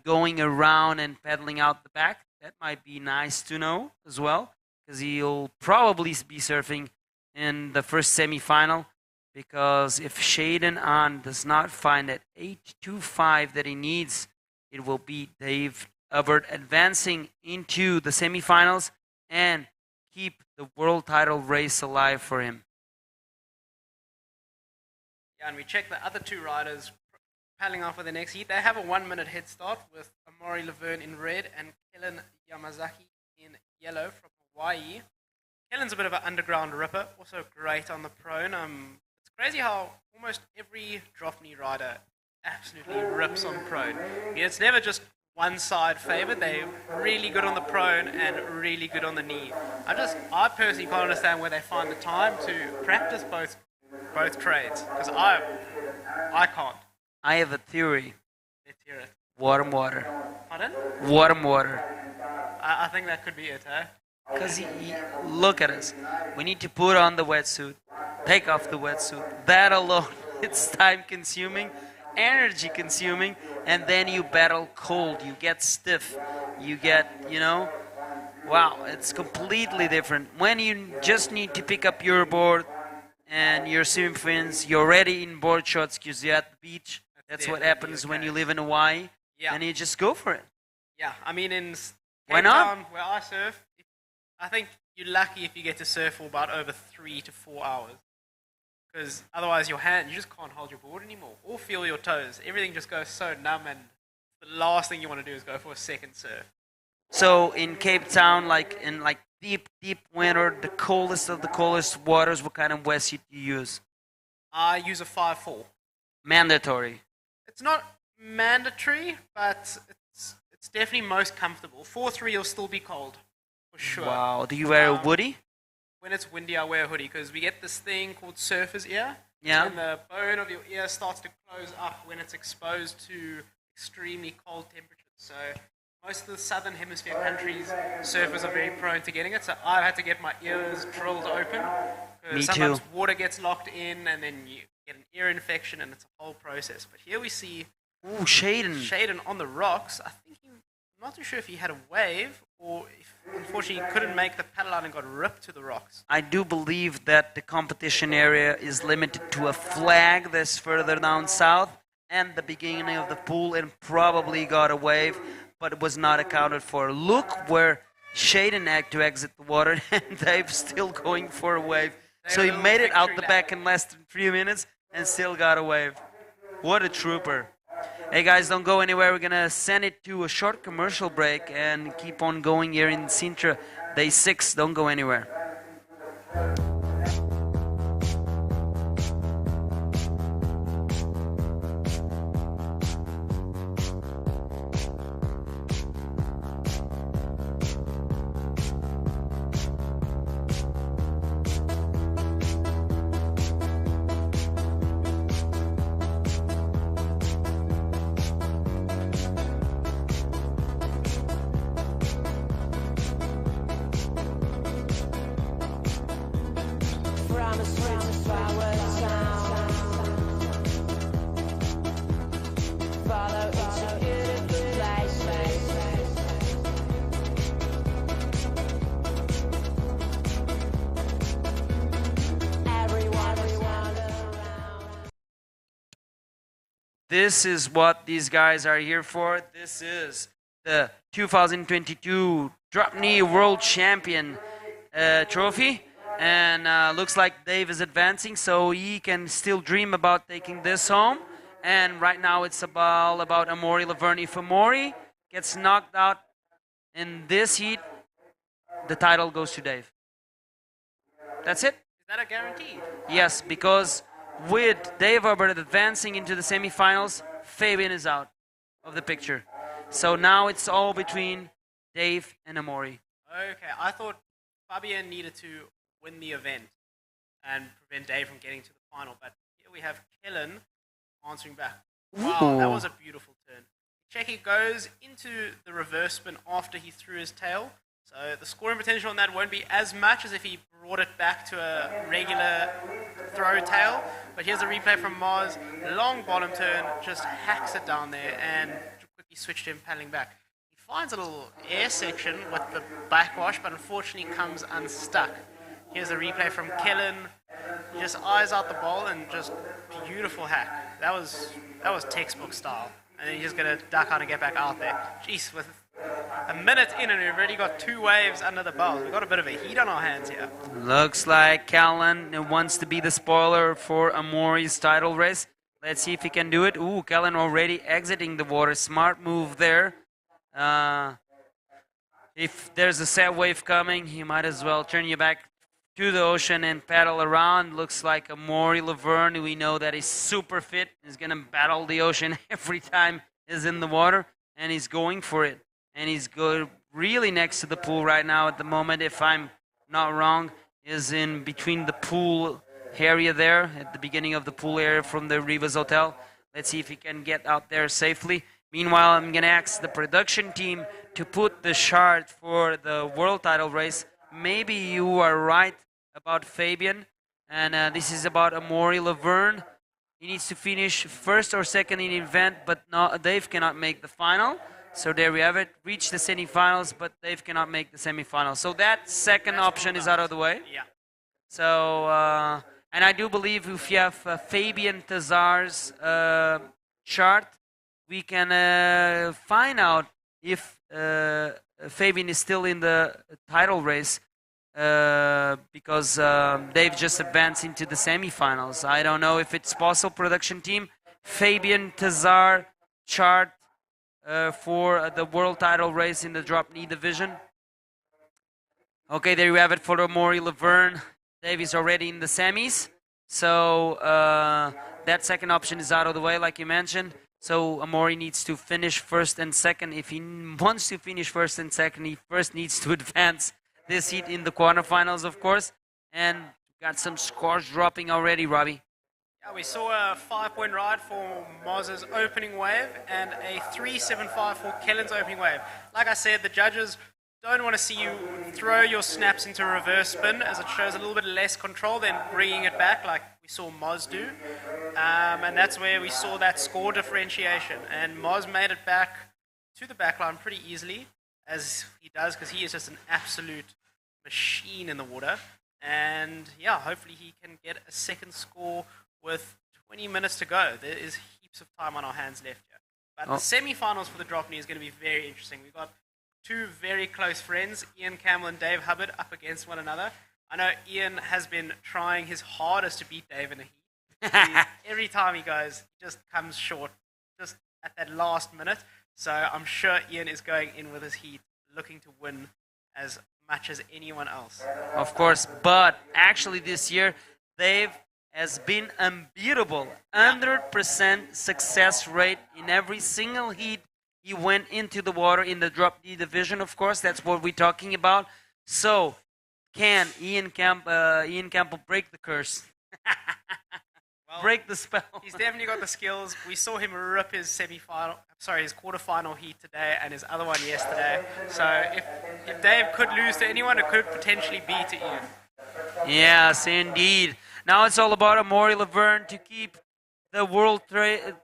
going around and paddling out the back. That might be nice to know as well, because he'll probably be surfing in the first semi-final, because if Shaden An does not find that 8.25 that he needs, it will be Dave Hubbard advancing into the semi-finals and keep the world title race alive for him. Yeah, and we check the other 2 riders paddling off for the next heat. They have a 1 minute head start with Amari Laverne in red and Kellen Yamazaki in yellow from Hawaii. Kellen's a bit of an underground ripper, also great on the prone. It's crazy how almost every Dropknee rider absolutely rips on prone. It's never just one side favored. They're really good on the prone and really good on the knee. I personally can't understand where they find the time to practice both trades, because I can't. I have a theory. Let's hear it. Warm water. Pardon? Warm water. I think that could be it, eh? Because look at us. We need to put on the wetsuit, take off the wetsuit. That alone, it's time consuming, energy consuming, and then you battle cold. You get stiff. You get, wow, it's completely different. When you just need to pick up your board and your swim fins, you're already in board shots because you're at the beach. That's what happens when you live in Hawaii. Yeah. And you just go for it. Yeah, I mean, in Why Cape not? Town, where I surf, I think you're lucky if you get to surf for about over 3 to 4 hours. Because otherwise you just can't hold your board anymore or feel your toes. Everything just goes so numb, and the last thing you want to do is go for a second surf. So in Cape Town, in deep winter, the coldest of the coldest waters, what kind of wetsuit do you use? I use a 5.4. Mandatory. It's not mandatory, but it's definitely most comfortable. 4.3 will still be cold, for sure. Wow. Do you wear a hoodie? When it's windy, I wear a hoodie, because we get this thing called surfer's ear. Yeah. And the bone of your ear starts to close up when it's exposed to extremely cold temperatures. So most of the southern hemisphere countries, surfers are very prone to getting it. So I've had to get my ears drilled open. Me sometimes too. water gets locked in, and then you get an ear infection, and it's a whole process. But here we see Shaden on the rocks. I'm not too sure if he had a wave, or if unfortunately he couldn't make the paddle out and got ripped to the rocks. I do believe that the competition area is limited to a flag that's further down south and the beginning of the pool, and probably got a wave, but it was not accounted for. Look where Shaden had to exit the water, and Dave's still going for a wave. So he made it out the back in less than 3 minutes and still got a wave. What a trooper. Hey guys, don't go anywhere. We're going to send it to a short commercial break and keep on going here in Sintra, day 6. Don't go anywhere. this is what these guys are here for. This is the 2022 Dropknee World Champion trophy. And looks like Dave is advancing, so he can still dream about taking this home. And right now it's all about Amaury Laverne. If Amaury gets knocked out in this heat, the title goes to Dave. That's it. Is that a guarantee? Yes, because with Dave Herbert advancing into the semifinals, Fabian is out of the picture. So now it's all between Dave and Amaury. Okay, I thought Fabian needed to win the event and prevent Dave from getting to the final. But here we have Kellen answering back. Wow, that was a beautiful turn. Checky goes into the reverse spin after he threw his tail. So the scoring potential on that won't be as much as if he brought it back to a regular throw tail. But here's a replay from Mars. Long bottom turn, just hacks it down there and quickly switched to him paddling back. He finds a little air section with the backwash, but unfortunately comes unstuck. Here's a replay from Kellen. He just eyes out the ball and just beautiful hack. That was textbook style. And then he's just going to duck out and get back out there. Jeez, with a minute in and we've already got 2 waves under the belt. We've got a bit of a heat on our hands here. Looks like Callan wants to be the spoiler for Amaury's title race. Let's see if he can do it. Ooh, Callan already exiting the water. Smart move there. If there's a set wave coming, you might as well turn your back to the ocean and paddle around. Looks like Amaury Laverne, we know that he's super fit. He's going to battle the ocean every time he's in the water, and he's going for it. And he's really next to the pool right now at the moment, if I'm not wrong, is in between the pool area there, at the beginning of the pool area from the Rivas Hotel. Let's see if he can get out there safely. Meanwhile, I'm going to ask the production team to put the chart for the world title race. Maybe you are right about Fabian, and this is about Amaury Laverne. He needs to finish first or second in the event, but Dave cannot make the final. So there we have it. Reach the semifinals, but Dave cannot make the semifinals. So that second option is out of the way. Yeah. So, and I do believe if you have Fabian Tazar's chart, we can find out if Fabian is still in the title race. Because Dave just advanced into the semifinals. I don't know if it's possible, production team. Fabian Tazar chart for the world title race in the Dropknee division. Okay, there you have it for Amaury Laverne. Dave is already in the semis. So that second option is out of the way, like you mentioned. So Amaury needs to finish first and second. If he wants to finish first and second, he first needs to advance this heat in the quarterfinals, of course. And got some scores dropping already, Robbie. Yeah, we saw a 5-point ride for Moz's opening wave and a 3.75 for Kellen's opening wave. Like I said, the judges don't want to see you throw your snaps into reverse spin, as it shows a little bit less control than bringing it back like we saw Moz do. And that's where we saw that score differentiation. And Moz made it back to the backline pretty easily, as he does, because he is just an absolute machine in the water. And yeah, hopefully he can get a second score with 20 minutes to go. There is heaps of time on our hands left here. But the semi-finals for the Dropknee is going to be very interesting. We've got 2 very close friends, Ian Campbell and Dave Hubbard, up against one another. I know Ian has been trying his hardest to beat Dave in the heat. Every time he goes, he just comes short, just at that last minute. So I'm sure Ian is going in with his heat, looking to win as much as anyone else. Of course, but actually this year, Dave has been unbeatable. 100% success rate in every single heat he went into the water in the Dropknee division, of course. That's what we're talking about. So, can Ian Campbell break the curse? Well, break the spell. He's definitely got the skills. We saw him rip his his quarterfinal heat today and his other one yesterday. So if Dave could lose to anyone, it could potentially be to Ian. Yes, indeed. Now it's all about Amaury Laverne to keep the world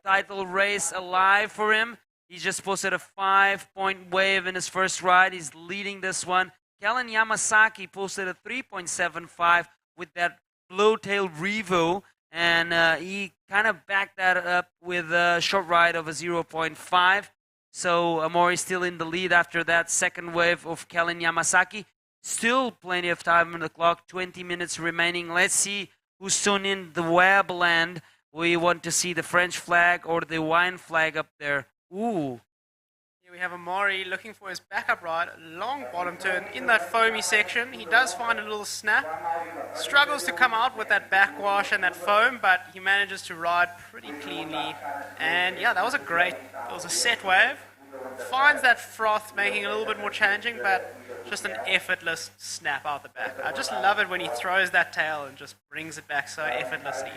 title race alive for him. He just posted a 5-point wave in his first ride. He's leading this one. Kellen Yamasaki posted a 3.75 with that blowtail Revo. and he kind of backed that up with a short ride of a 0.5. So Amori still in the lead after that second wave of Kellen Yamasaki. Still plenty of time on the clock, 20 minutes remaining. Let's see who's soon in the web land. We want to see the French flag or the wine flag up there. Ooh. Here we have Amori looking for his backup ride. Long bottom turn in that foamy section. He does find a little snap. Struggles to come out with that backwash and that foam, but he manages to ride pretty cleanly. And yeah, that was a set wave. Finds that froth, making it a little bit more challenging, but just an effortless snap out the back. I just love it when he throws that tail and just brings it back so effortlessly.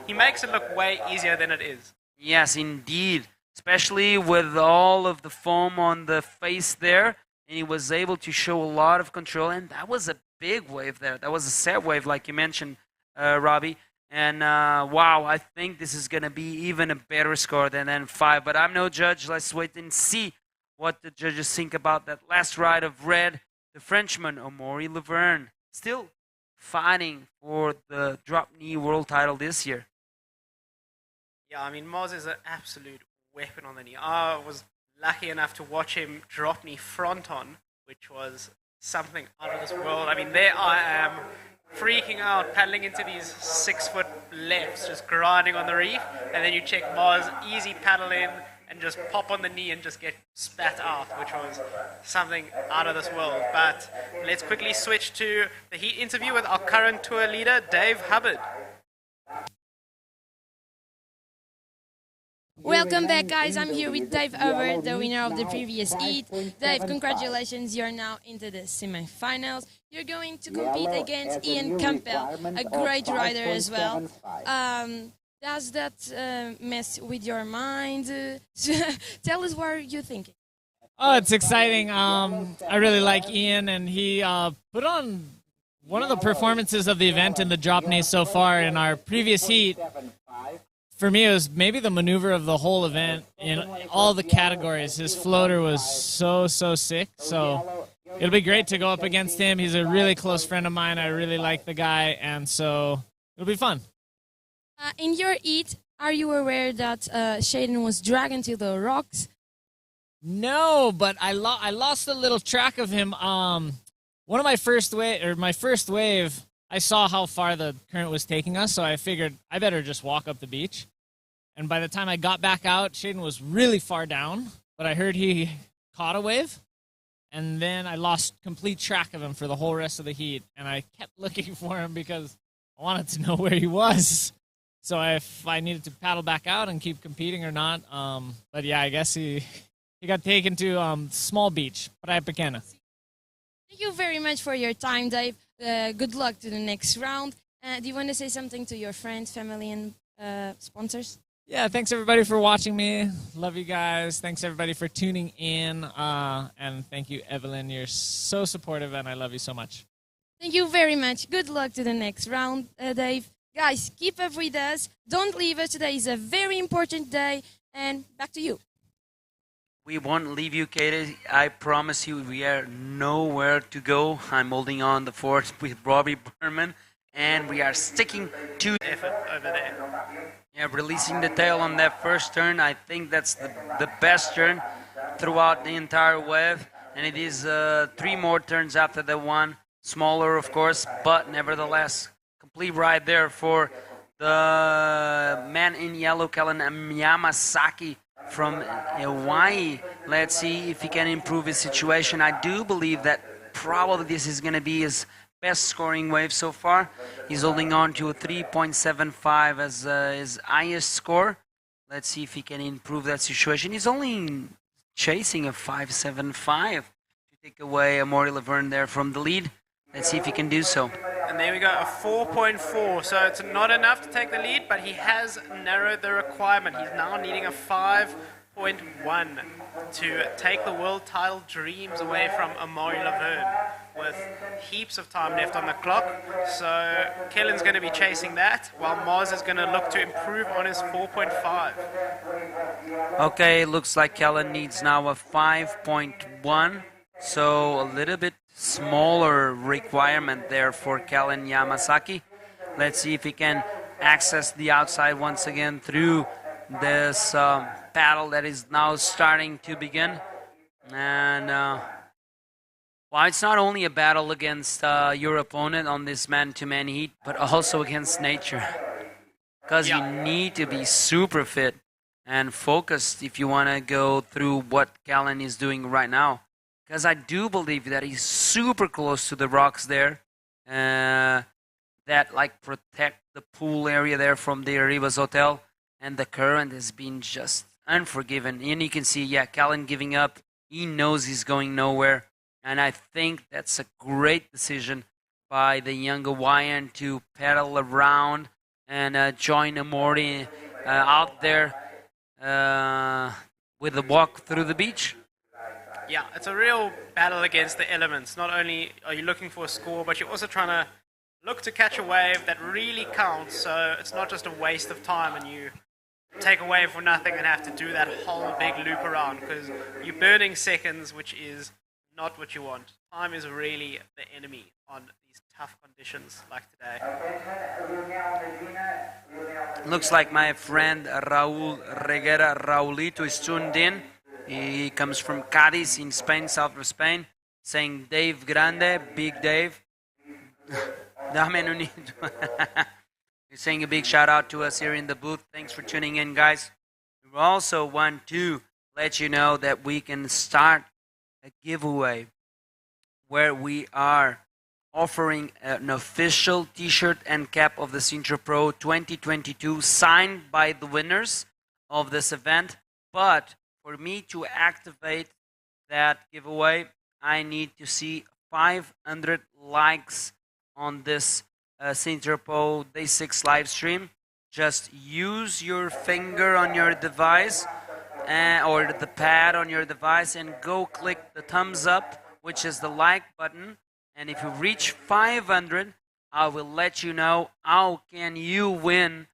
He makes it look way easier than it is. Yes, indeed. Especially with all of the foam on the face there. And he was able to show a lot of control. And that was a big wave there. That was a set wave, like you mentioned, Robbie. And wow, I think this is going to be even a better score than N5. But I'm no judge. Let's wait and see what the judges think about that last ride of red. The Frenchman, Amaury Laverne, still fighting for the Dropknee world title this year. Yeah, I mean, Moz is an absolute weapon on the knee. I was lucky enough to watch him Dropknee front on, which was something out of this world. I mean, there I am, freaking out, paddling into these 6-foot lefts, just grinding on the reef, and then you check Moz, easy paddle in, and just pop on the knee and just get spat out, which was something out of this world. But let's quickly switch to the heat interview with our current tour leader, Dave Hubbard. Welcome back, guys. I'm here with Dave Hubbard, the winner of the previous heat. Dave, congratulations. You're now into the semi-finals. You're going to compete against Ian Campbell, a great rider as well. Does that mess with your mind? Tell us what you're thinking. Oh, it's exciting. I really like Ian, and he put on one of the performances of the event in the Dropknee so far in our previous heat. For me, it was maybe the maneuver of the whole event in all the categories. His floater was so sick. So it'll be great to go up against him. He's a really close friend of mine. I really like the guy, and so it'll be fun. In your heat, are you aware that Shaden was dragged to the rocks? No, but I lost a little track of him. One of my first wave, I saw how far the current was taking us, so I figured I better just walk up the beach. And by the time I got back out, Shaden was really far down, but I heard he caught a wave, and then I lost complete track of him for the whole rest of the heat, and I kept looking for him because I wanted to know where he was. So if I needed to paddle back out and keep competing or not. But yeah, I guess he got taken to small beach, Praia Pequena. Thank you very much for your time, Dave. Good luck to the next round. Do you want to say something to your friends, family, and sponsors? Yeah, thanks everybody for watching me. Love you guys. Thanks everybody for tuning in. And thank you, Evelyn. You're so supportive, and I love you so much. Thank you very much. Good luck to the next round, Dave. Guys, keep up with us. Don't leave us. Today is a very important day. And back to you. We won't leave you, Katie. I promise you we are nowhere to go. I'm holding on the fort with Robbie Berman, and we are sticking to effort over there. Yeah, releasing the tail on that first turn. I think that's the best turn throughout the entire wave, and it is 3 more turns after that one. Smaller, of course, but nevertheless, complete ride there for the man in yellow, Kellen Yamasaki from Hawaii. Let's see if he can improve his situation. I do believe that probably this is going to be his best scoring wave so far. He's holding on to a 3.75 as his highest score. Let's see if he can improve that situation. He's only chasing a 5.75 to take away Amaury Laverne there from the lead. Let's see if he can do so. And there we go, a 4.4. So it's not enough to take the lead, but he has narrowed the requirement. He's now needing a 5.1 to take the world title dreams away from Amaury Laverne with heaps of time left on the clock. So Kellen's going to be chasing that, while Mars is going to look to improve on his 4.5. Okay, looks like Kellen needs now a 5.1. So a little bit smaller requirement there for Kellen Yamasaki. Let's see if he can access the outside once again through this battle that is now starting to begin. And well, it's not only a battle against your opponent on this man-to-man heat, but also against nature. Because you need to be super fit and focused if you want to go through what Callan is doing right now. Because I do believe that he's super close to the rocks there that like protect the pool area there from the Arribas Hotel. And the current has been just unforgiving. And you can see, yeah, Callan giving up. He knows he's going nowhere. And I think that's a great decision by the young Hawaiian to pedal around and join Amori out there with a walk through the beach. Yeah, it's a real battle against the elements. Not only are you looking for a score, but you're also trying to look to catch a wave that really counts. So it's not just a waste of time and you take a wave for nothing and have to do that whole big loop around because you're burning seconds, which is not what you want. Time is really the enemy on these tough conditions like today. Looks like my friend Raul Reguera Raulito is tuned in. He comes from Cadiz in Spain, south of Spain, saying Dave Grande, Big Dave. Dame Nunito. He's saying a big shout out to us here in the booth. Thanks for tuning in, guys. We also want to let you know that we can start a giveaway where we are offering an official t-shirt and cap of the Sintra Pro 2022 signed by the winners of this event. But for me to activate that giveaway, I need to see 500 likes on this Sintra Pro Day 6 live stream. Just use your finger on your device or the pad on your device and go click the thumbs up, which is the like button. And if you reach 500, I will let you know how can you win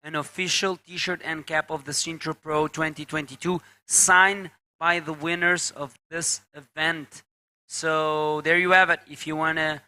an official t-shirt and cap of the Sintra Pro 2022 signed by the winners of this event. So there you have it. If you want to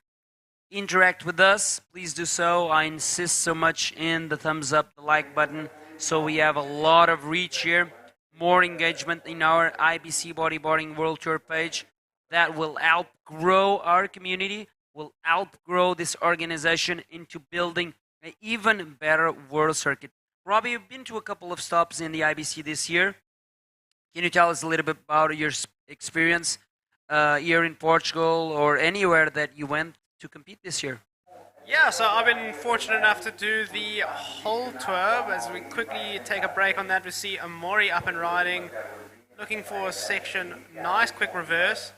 interact with us, please do so. I insist so much in the thumbs up, the like button, so we have a lot of reach here, more engagement in our IBC Bodyboarding World Tour page. That will help grow our community, will help grow this organization into building an even better world circuit. Robbie, you've been to a couple of stops in the IBC this year. Can you tell us a little bit about your experience here in Portugal or anywhere that you went to compete this year? Yeah, so I've been fortunate enough to do the whole tour. As we quickly take a break on that, we see Amori up and riding, looking for a section, nice quick reverse,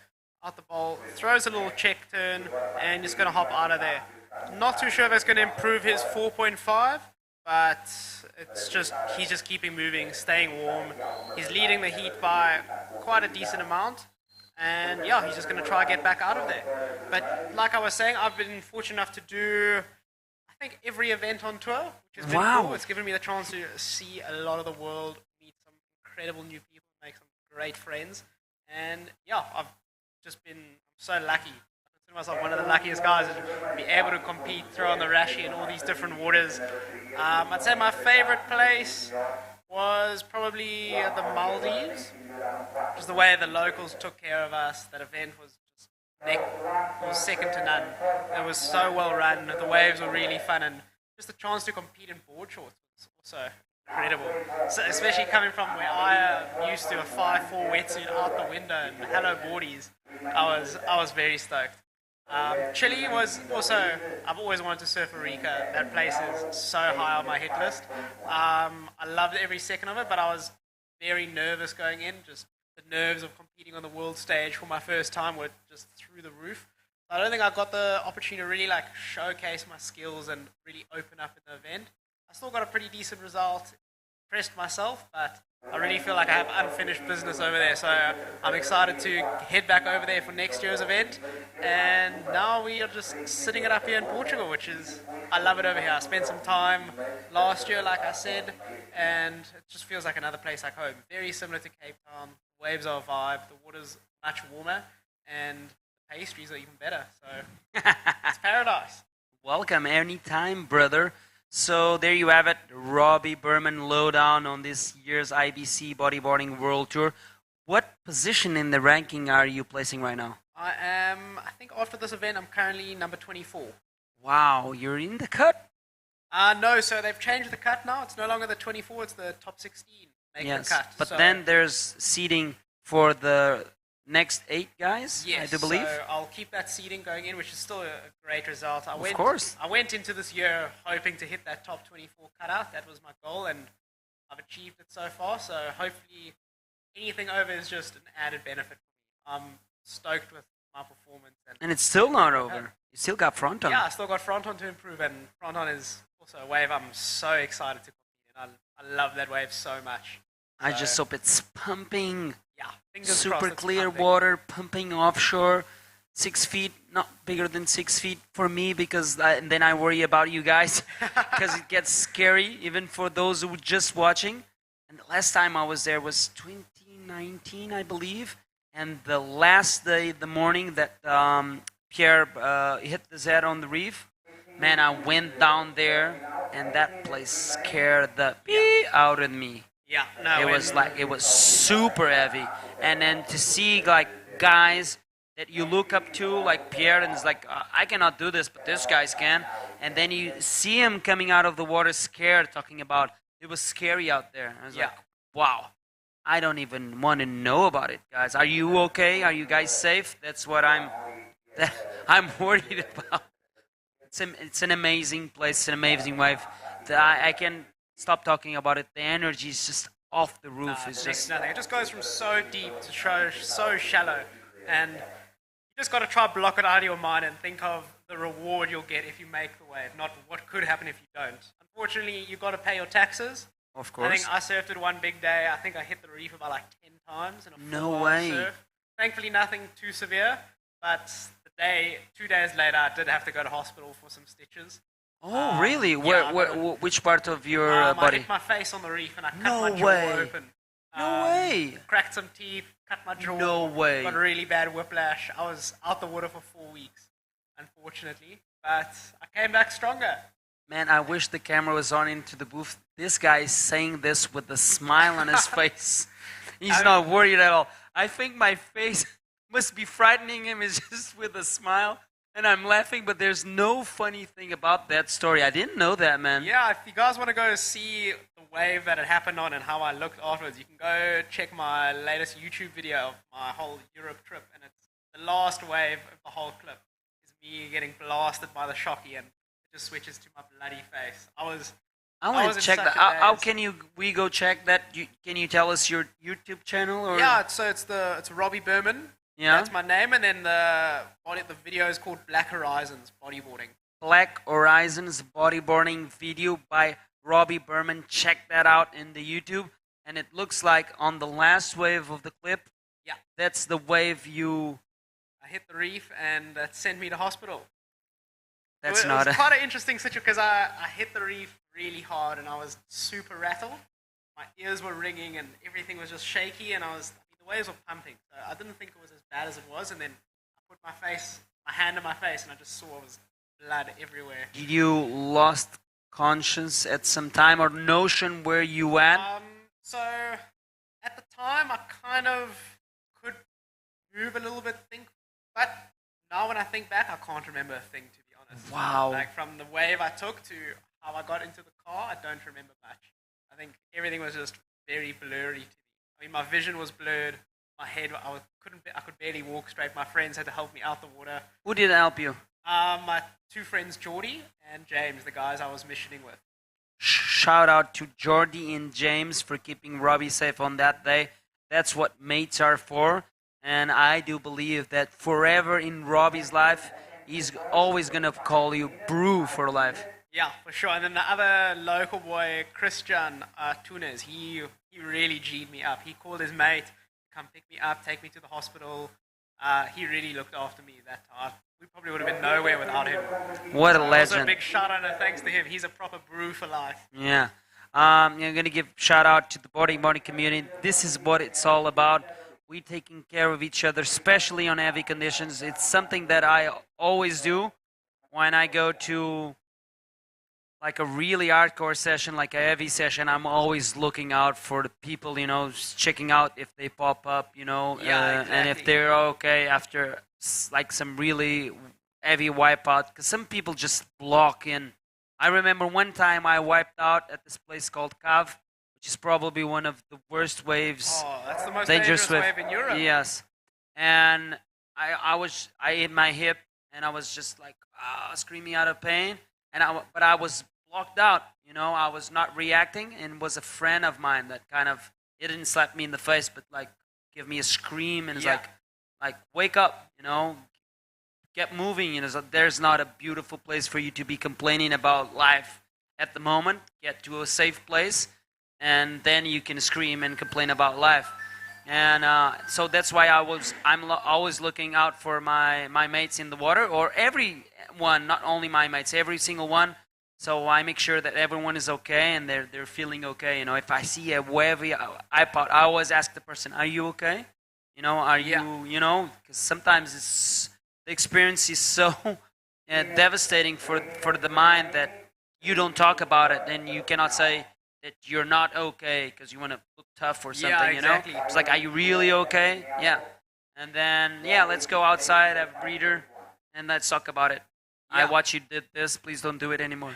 out the bowl, throws a little check turn, and just going to hop out of there. Not too sure if that's going to improve his 4.5, but it's just he's just keeping moving, staying warm. He's leading the heat by quite a decent amount. And yeah, he's just going to try and get back out of there. But like I was saying, I've been fortunate enough to do, I think, every event on tour, which has been cool. It's given me the chance to see a lot of the world, meet some incredible new people, make some great friends. And yeah, I've just been so lucky. I consider myself one of the luckiest guys to be able to compete, throw on the Rashi in all these different waters. I'd say my favorite place was probably the Maldives. Just the way the locals took care of us. That event was just second to none. It was so well run. The waves were really fun, and just the chance to compete in board shorts was also incredible. So especially coming from where I am used to a 5'4" wetsuit out the window and hello boardies. I was very stoked. Chile was also, I've always wanted to surf Arica. That place is so high on my hit list. I loved every second of it, but I was very nervous going in. Just the nerves of competing on the world stage for my first time were just through the roof. I don't think I got the opportunity to really showcase my skills and really open up in the event. I still got a pretty decent result, impressed myself, but I really feel like I have unfinished business over there. So I'm excited to head back over there for next year's event. And now we are just sitting it up here in Portugal, which is, I love it over here. I spent some time last year, like I said, and it just feels like another place like home. Very similar to Cape Town. The waves are a vibe, the water's much warmer, and the pastries are even better. So it's paradise. Welcome anytime, brother. So there you have it, Robbie Berman lowdown on this year's IBC Bodyboarding World Tour. What position in the ranking are you placing right now? I think after this event, I'm currently number 24. Wow, you're in the cut? No, so they've changed the cut now. It's no longer the 24, it's the top 16 make Yes, the cut. but So- then there's seeding for the next 8 guys, Yes, I do believe. so I'll keep that seeding going in, which is still a great result. Of course. I went into this year hoping to hit that top 24 cutout. That was my goal, and I've achieved it so far. So hopefully anything over is just an added benefit for me. I'm stoked with my performance. And it's still not over. You still got front on. Yeah, I still got front on to improve, and front on is also a wave I'm so excited to compete in. I love that wave so much. I So, just hope it's pumping. Yeah, fingers Super crossed it's clear pumping. water, pumping offshore. 6 feet, not bigger than 6 feet for me, because and then I worry about you guys because it gets scary even for those who were just watching. And the last time I was there was 2019, I believe. And the last day, the morning that Pierre hit his head on the reef, man, I went down there and that place scared the pee out of me. Yeah, no, It was super heavy, and then to see like guys that you look up to, like Pierre, and it's like I cannot do this, but this guys can, and then you see him coming out of the water scared, talking about it was scary out there. I was like, wow, I don't even want to know about it, guys. Are you okay? Are you guys safe? That's what I'm worried about. It's an amazing place, it's an amazing wave. I can stop talking about it. The energy is just off the roof. It's just nothing. It just goes from so deep to so shallow, and you just got to try block it out of your mind and think of the reward you'll get if you make the wave, not what could happen if you don't. Unfortunately, you got to pay your taxes. Of I course. think I surfed it one big day. I think I hit the reef about like 10 times in a No full-on way. surf. Thankfully, nothing too severe, but 2 days later, I did have to go to hospital for some stitches. Oh, really? yeah, Which part of your I body? hit my face on the reef and I cut No my jaw way. open. No way. Cracked some teeth, cut my jaw. No way. Got really bad whiplash. I was out the water for 4 weeks, unfortunately. But I came back stronger. Man, I wish the camera was on into the booth. This guy is saying this with a smile on his face. He's not worried at all. I think my face must be frightening him. It's just with a smile. And I'm laughing, but there's no funny thing about that story. I didn't know that, man. Yeah, if you guys want to go see the wave that it happened on and how I looked afterwards, you can go check my latest YouTube video of my whole Europe trip. And it's the last wave of the whole clip is me getting blasted by the shocky, and it just switches to my bloody face. I I was want in to check such that. a How daze. can we go check that? Can you tell us your YouTube channel? Or? Yeah, so it's Robbie Berman. Yeah. That's my name, and then the video is called Black Horizons Bodyboarding. Black Horizons Bodyboarding video by Robbie Berman. Check that out in the YouTube. And it looks like on the last wave of the clip, Yeah. that's the wave you... I hit the reef, and that sent me to hospital. That's it not was a... quite an interesting situation because I hit the reef really hard, and I was super rattled. My ears were ringing, and everything was just shaky, and the waves were pumping. So I didn't think it was as bad as it was, and then I put my hand in my face, and I just saw it was blood everywhere. Did you lost conscience at some time or notion where you at? So at the time, I kind of could move a little bit, but now when I think back, I can't remember a thing, to be honest. Wow. Like from the wave I took to how I got into the car, I don't remember much. I think everything was just very blurry to me. I mean, my vision was blurred. My head, I could barely walk straight. My friends had to help me out the water. Who did help you? My 2 friends, Geordie and James, the guys I was missioning with. Shout out to Jordy and James for keeping Robbie safe on that day. That's what mates are for. And I do believe that forever in Robbie's life, he's always going to call you Brew for life. Yeah, for sure. And then the other local boy, Christian Tunes, he really G'd me up. He called his mate to come pick me up, take me to the hospital. He really looked after me that time. We probably would have been nowhere without him. What a Also, legend. a big shout out and thanks to him. He's a proper brew for life. Yeah. I'm going to give shout out to the bodyboarding community. This is what it's all about. We taking care of each other, especially on heavy conditions. It's something that I always do when I go to like a really hardcore session, like a heavy session, I'm always looking out for the people, you know, checking out if they pop up, you know, and if they're okay after like some really heavy wipeout, because some people just block in. I remember one time I wiped out at this place called Cav, which is probably one of the worst waves. Oh, that's the most dangerous wave in Europe. Yes, and I hit my hip, and I was just like screaming out of pain, but I was blocked out. You know, I was not reacting, and it was a friend of mine that kind of, it didn't slap me in the face, but like give me a scream, and it's like wake up, you know, get moving. You know, so there's not a beautiful place for you to be complaining about life at the moment. Get to a safe place, and then you can scream and complain about life. And so that's why I'm always looking out for my mates in the water, or everyone, not only my mates, every single one. So I make sure that everyone is okay and they're feeling okay. You know, if I see a wavy iPod, I always ask the person, "Are you okay? You know, are you, you know?" Because sometimes the experience is so devastating for the mind that you don't talk about it, and you cannot say that you're not okay because you want to look tough or something, you know? It's like, are you really okay? Yeah. And then, let's go outside, have a breather, and let's talk about it. I watch you did this. Please don't do it anymore.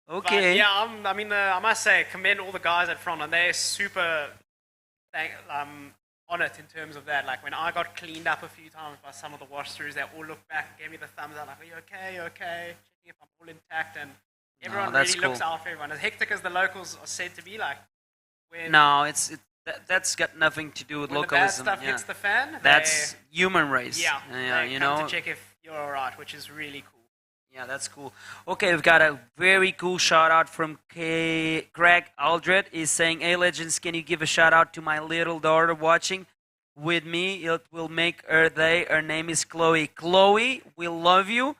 Okay. But, I must say, commend all the guys at front, and they're super on it in terms of that. Like, when I got cleaned up a few times by some of the wash-throughs, they all looked back, gave me the thumbs up, like, "Are you okay? You okay?" Checking if I'm all intact, and everyone really looks out for everyone. As hectic as the locals are said to be, like, when that's got nothing to do with when localism. the bad stuff hits the fan, that's human race. They you come know, to check if you're all right, which is really cool. Yeah, that's cool. Okay, we've got a very cool shout out from Greg Aldred. He's saying, "Hey legends, can you give a shout out to my little daughter watching with me? It will make her day. Her name is Chloe. Chloe, we love you.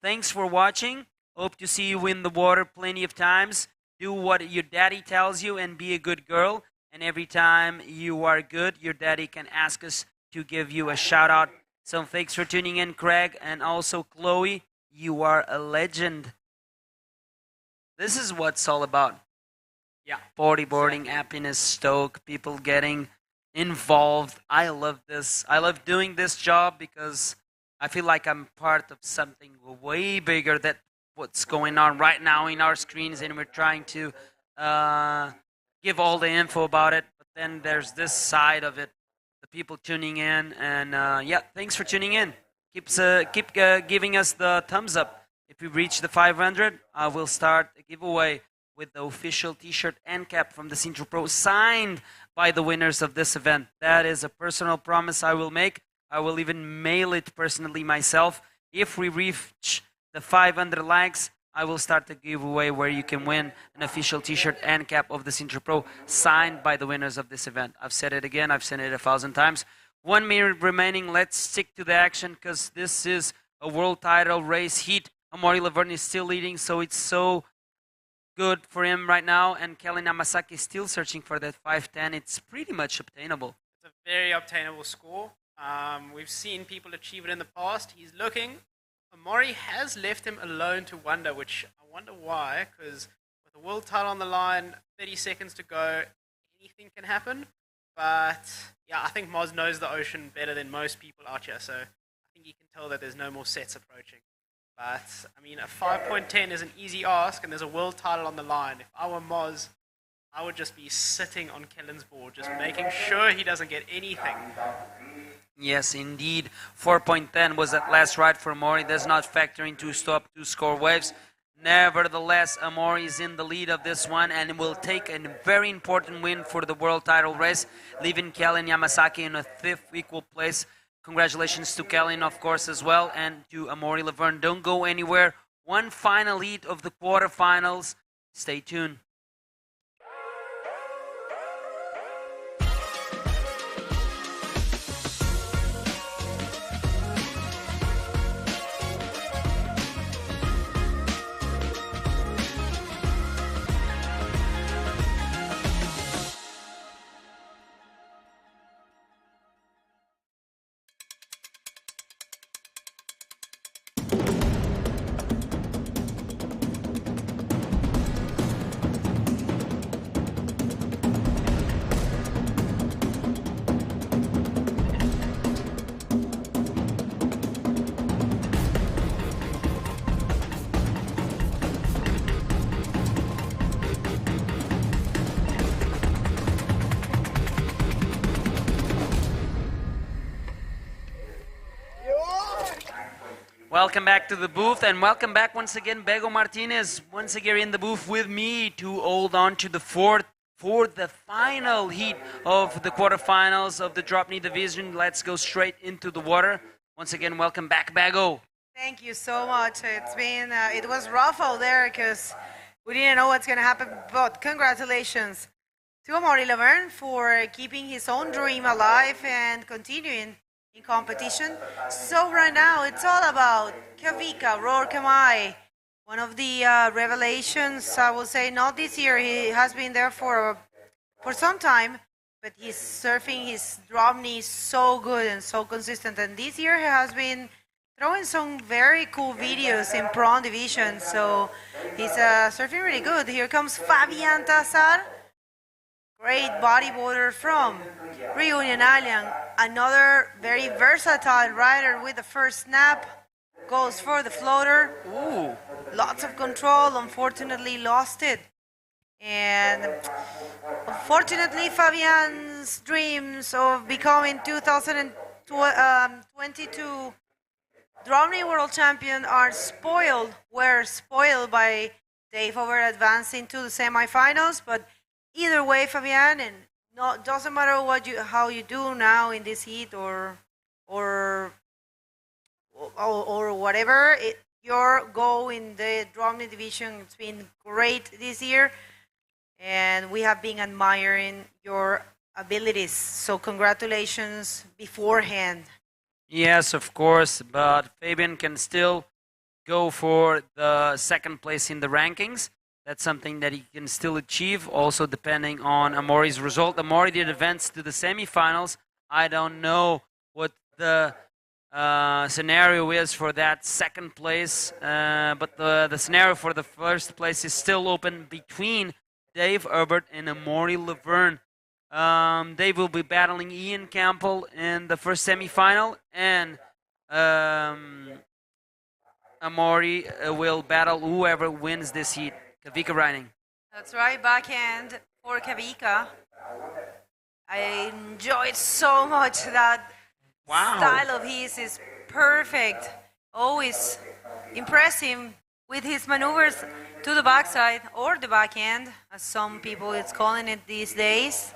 Thanks for watching. Hope to see you in the water plenty of times. Do what your daddy tells you and be a good girl. And every time you are good, your daddy can ask us to give you a shout out." So thanks for tuning in, Craig. And also, Chloe, you are a legend. This is what it's all about. Yeah. Bodyboarding, happiness, stoke, people getting involved. I love this. I love doing this job because I feel like I'm part of something way bigger than what's going on right now in our screens, and we're trying to give all the info about it. But then there's this side of it, the people tuning in, and thanks for tuning in. Keep giving us the thumbs up. If we reach the 500, I will start a giveaway with the official T-shirt and cap from the Sintra Pro, signed by the winners of this event. That is a personal promise I will make. I will even mail it personally myself. If we reach the 500 likes, I will start the giveaway where you can win an official T-shirt and cap of the Sintra Pro, signed by the winners of this event. I've said it again. I've said it 1,000 times. 1 minute remaining. Let's stick to the action because this is a world title race heat. Amaury Laverne is still leading, so it's so good for him right now. And Kelly Namasaki is still searching for that 510. It's pretty much obtainable. It's a very obtainable score. We've seen people achieve it in the past. He's looking. Amaury has left him alone to wonder, which I wonder why, because with the world title on the line, 30 seconds to go, anything can happen. But yeah, I think Moz knows the ocean better than most people out here, so I think he can tell that there's no more sets approaching. But I mean, a 5.10 is an easy ask, and there's a world title on the line. If I were Moz, I would just be sitting on Kellen's board, just making sure he doesn't get anything. Yes, indeed. 4.10 was that last ride for Amaury. Does not factor into stop to score waves. Nevertheless, Amaury is in the lead of this one and will take a very important win for the world title race, leaving Kellen Yamasaki in a fifth equal place. Congratulations to Kellen, of course, as well, and to Amaury Laverne. Don't go anywhere. One final heat of the quarterfinals. Stay tuned. Welcome back to the booth, and welcome back once again, Bego Martinez, once again in the booth with me to hold on to the fourth for the final heat of the quarterfinals of the Dropknee division. Let's go straight into the water. Once again, welcome back, Bego. Thank you so much. It's been, it was rough out there because we didn't know what's going to happen, but congratulations to Amaury Laverne for keeping his own dream alive and continuing in competition. So right now, it's all about Kavika Rourke-Kamai, one of the revelations, I will say, not this year. He has been there for some time, but he's surfing his Dropknee so good and so consistent. And this year, he has been throwing some very cool videos in Pro Division, so he's surfing really good. Here comes Fabian Tazar, great bodyboarder from Reunion Island. Another very versatile rider with the first snap. Goes for the floater. Ooh, lots of control. Unfortunately, lost it. And unfortunately, Fabian's dreams of becoming 2022 Dropknee World Champion are spoiled. Were spoiled by Dave over advancing to the semifinals. But either way, Fabian, and no, doesn't matter how you do now in this heat or whatever, your goal in the Dropknee division, it's been great this year, and we have been admiring your abilities. So congratulations beforehand. Yes, of course, but Fabian can still go for the second place in the rankings. That's something that he can still achieve, also depending on Amaury's result. Amaury did advance to the semifinals. I don't know what the scenario is for that second place, but the scenario for the first place is still open between Dave Herbert and Amaury Laverne. Dave will be battling Ian Campbell in the first semifinal, and Amaury will battle whoever wins this heat. Kavika riding. That's right, backhand for Kavika. I enjoyed so much that style of his is perfect. Always impressive with his maneuvers to the backside or the backhand, as some people is calling it these days.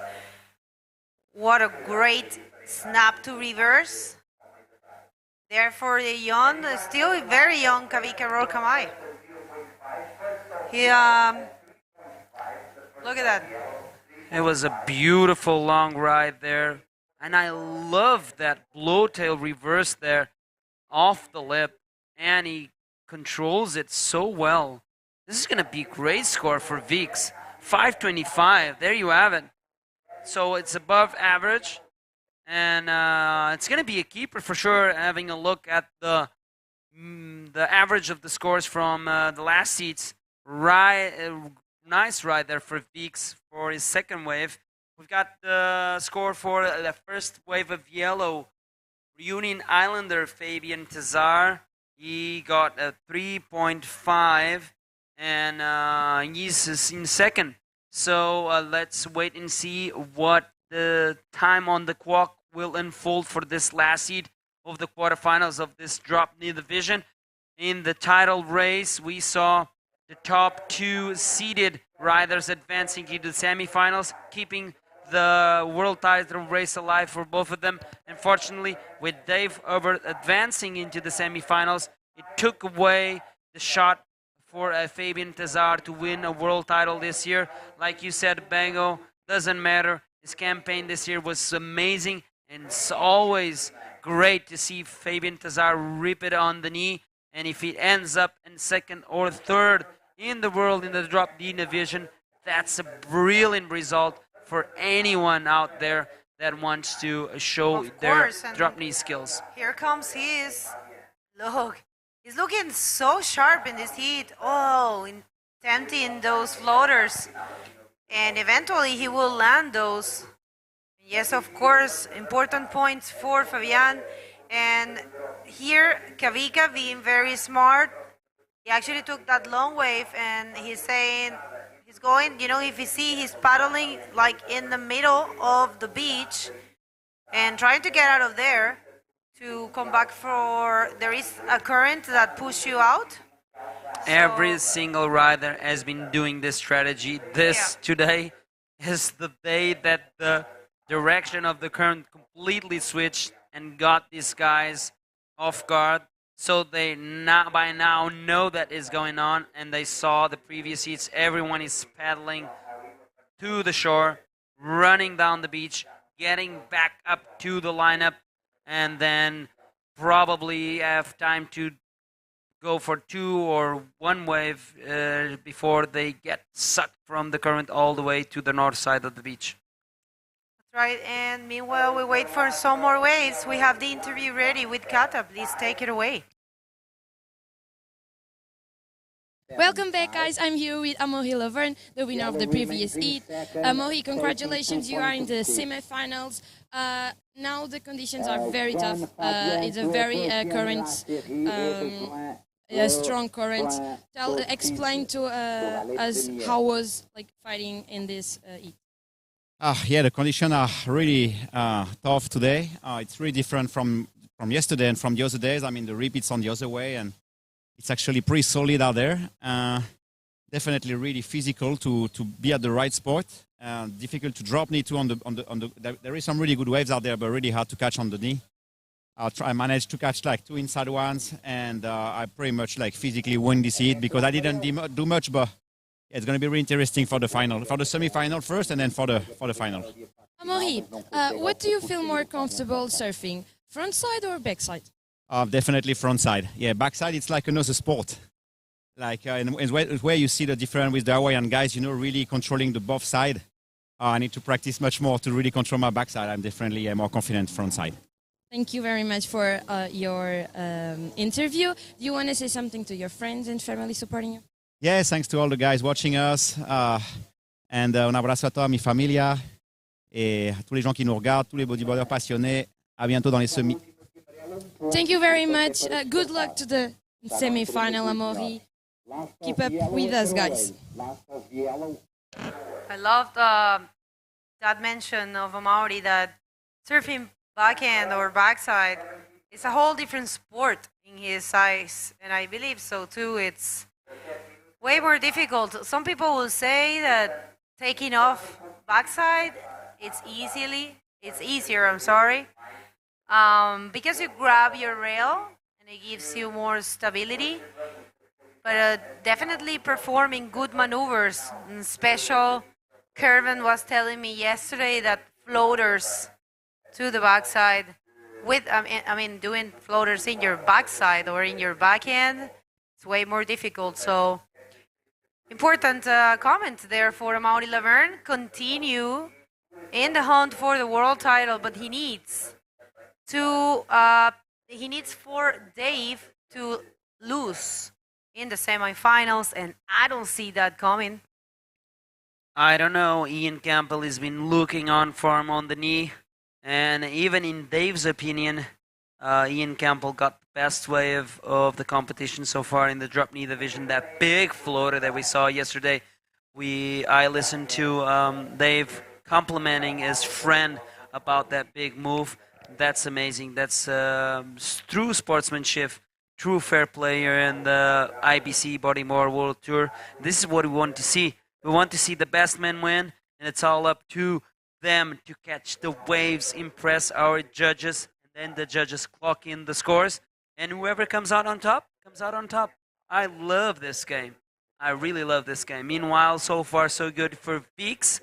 What a great snap to reverse. Therefore, the young, still very young Kavika Rourke-Kamai. He, look at that. It was a beautiful long ride there. And I love that blowtail reverse there off the lip. And he controls it so well. This is going to be a great score for Vix. 525. There you have it. So it's above average. And it's going to be a keeper for sure, having a look at the average of the scores from the last seats. Nice ride there for Vix for his second wave. We've got the score for the first wave of yellow. Reunion Islander Fabian Tazar. He got a 3.5, and he's in second. So let's wait and see what the time on the clock will unfold for this last seed of the quarterfinals of this Dropknee division. In the title race, we saw the top two seeded riders advancing into the semifinals, keeping the world title race alive for both of them. Unfortunately, with Dave Herbert advancing into the semifinals, it took away the shot for Fabian Tazar to win a world title this year. Like you said, Bango, doesn't matter. His campaign this year was amazing, and it's always great to see Fabian Tazar rip it on the knee. And if he ends up in second or third in the world in the Dropknee division, that's a brilliant result for anyone out there that wants to show their Dropknee skills. Here comes his look. He's looking so sharp in this heat. Oh, attempting those floaters. And eventually he will land those. Yes, of course, important points for Fabian. And here, Kavika being very smart. He actually took that long wave, and he's saying, he's going, you know, if you see, he's paddling like in the middle of the beach and trying to get out of there to come back for, there is a current that pushes you out. Every single rider has been doing this strategy. Today is the day that the direction of the current completely switched and got these guys off guard. So they by now know that is going on, and they saw the previous heats. Everyone is paddling to the shore, running down the beach, getting back up to the lineup, and then probably have time to go for 2 or 1 wave before they get sucked from the current all the way to the north side of the beach. That's right, and meanwhile we wait for some more waves. We have the interview ready with Kata. Please take it away. Welcome back, guys. I'm here with Amaury Laverne, the winner of the previous heat. Amaury, congratulations, you are in the semi-finals. Now the conditions are very tough. It's a very a strong current. Explain to us how was fighting in this heat. Yeah, the conditions are really tough today. It's really different from yesterday and from the other days. I mean, the repeats on the other way, and it's actually pretty solid out there. Definitely really physical to be at the right spot. Difficult to drop knee too on the. There is some really good waves out there, but really hard to catch on the knee. I managed to catch 2 inside ones, and I pretty much physically won this heat because I didn't do much, but it's going to be really interesting for the final, for the semi-final first, and then for the final. Amaury, what do you feel more comfortable surfing, front side or back side? Definitely front side. Yeah, backside it's like another sport. Where you see the difference with the Hawaiian guys, really controlling the both side. I need to practice much more to really control my backside. I'm definitely more confident front side. Thank you very much for your interview. Do you want to say something to your friends and family supporting you? Yes, thanks to all the guys watching us. And un abrazo a toda mi familia et à tous les gens qui nous regardent, tous les bodyboarders passionnés. À bientôt dans les semis. Thank you very much. Good luck to the semi-final, Amaury. Keep up with us, guys. I loved that mention of Amaury that surfing backhand or backside is a whole different sport in his eyes, and I believe so too. It's way more difficult. Some people will say that taking off backside, it's easier, I'm sorry. Because you grab your rail and it gives you more stability, but definitely performing good maneuvers. And special, Kervin was telling me yesterday that floaters to the backside with, doing floaters in your backside or in your backhand, it's way more difficult. So important comment there for Amaury Laverne. Continue in the hunt for the world title, but he needs for Dave to lose in the semifinals, and I don't see that coming. I don't know. Ian Campbell has been looking on for him on the knee, and even in Dave's opinion, Ian Campbell got the best wave of the competition so far in the drop knee division. That big floater that we saw yesterday, I listened to Dave complimenting his friend about that big move. That's amazing. That's true sportsmanship, true fair play in the IBC Bodyboard World Tour. This is what we want to see. We want to see the best men win, and it's all up to them to catch the waves, impress our judges, and then the judges clock in the scores, and whoever comes out on top, comes out on top. I love this game. I really love this game. Meanwhile, so far so good for Vix,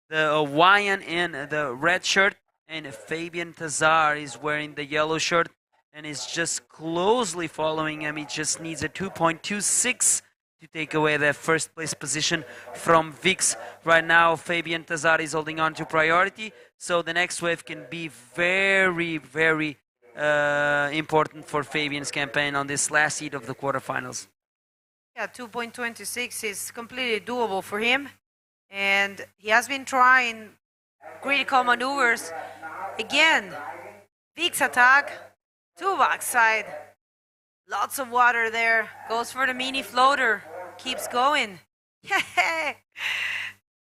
the Hawaiian in the red shirt, and Fabian Tazar is wearing the yellow shirt and is just closely following him. He just needs a 2.26 to take away that first place position from Vix. Right now, Fabian Tazar is holding on to priority, so the next wave can be very, very important for Fabian's campaign on this last heat of the quarterfinals. Yeah, 2.26 is completely doable for him, and he has been trying critical maneuvers. Again, Vix attack, to backside, lots of water there, goes for the mini floater, keeps going.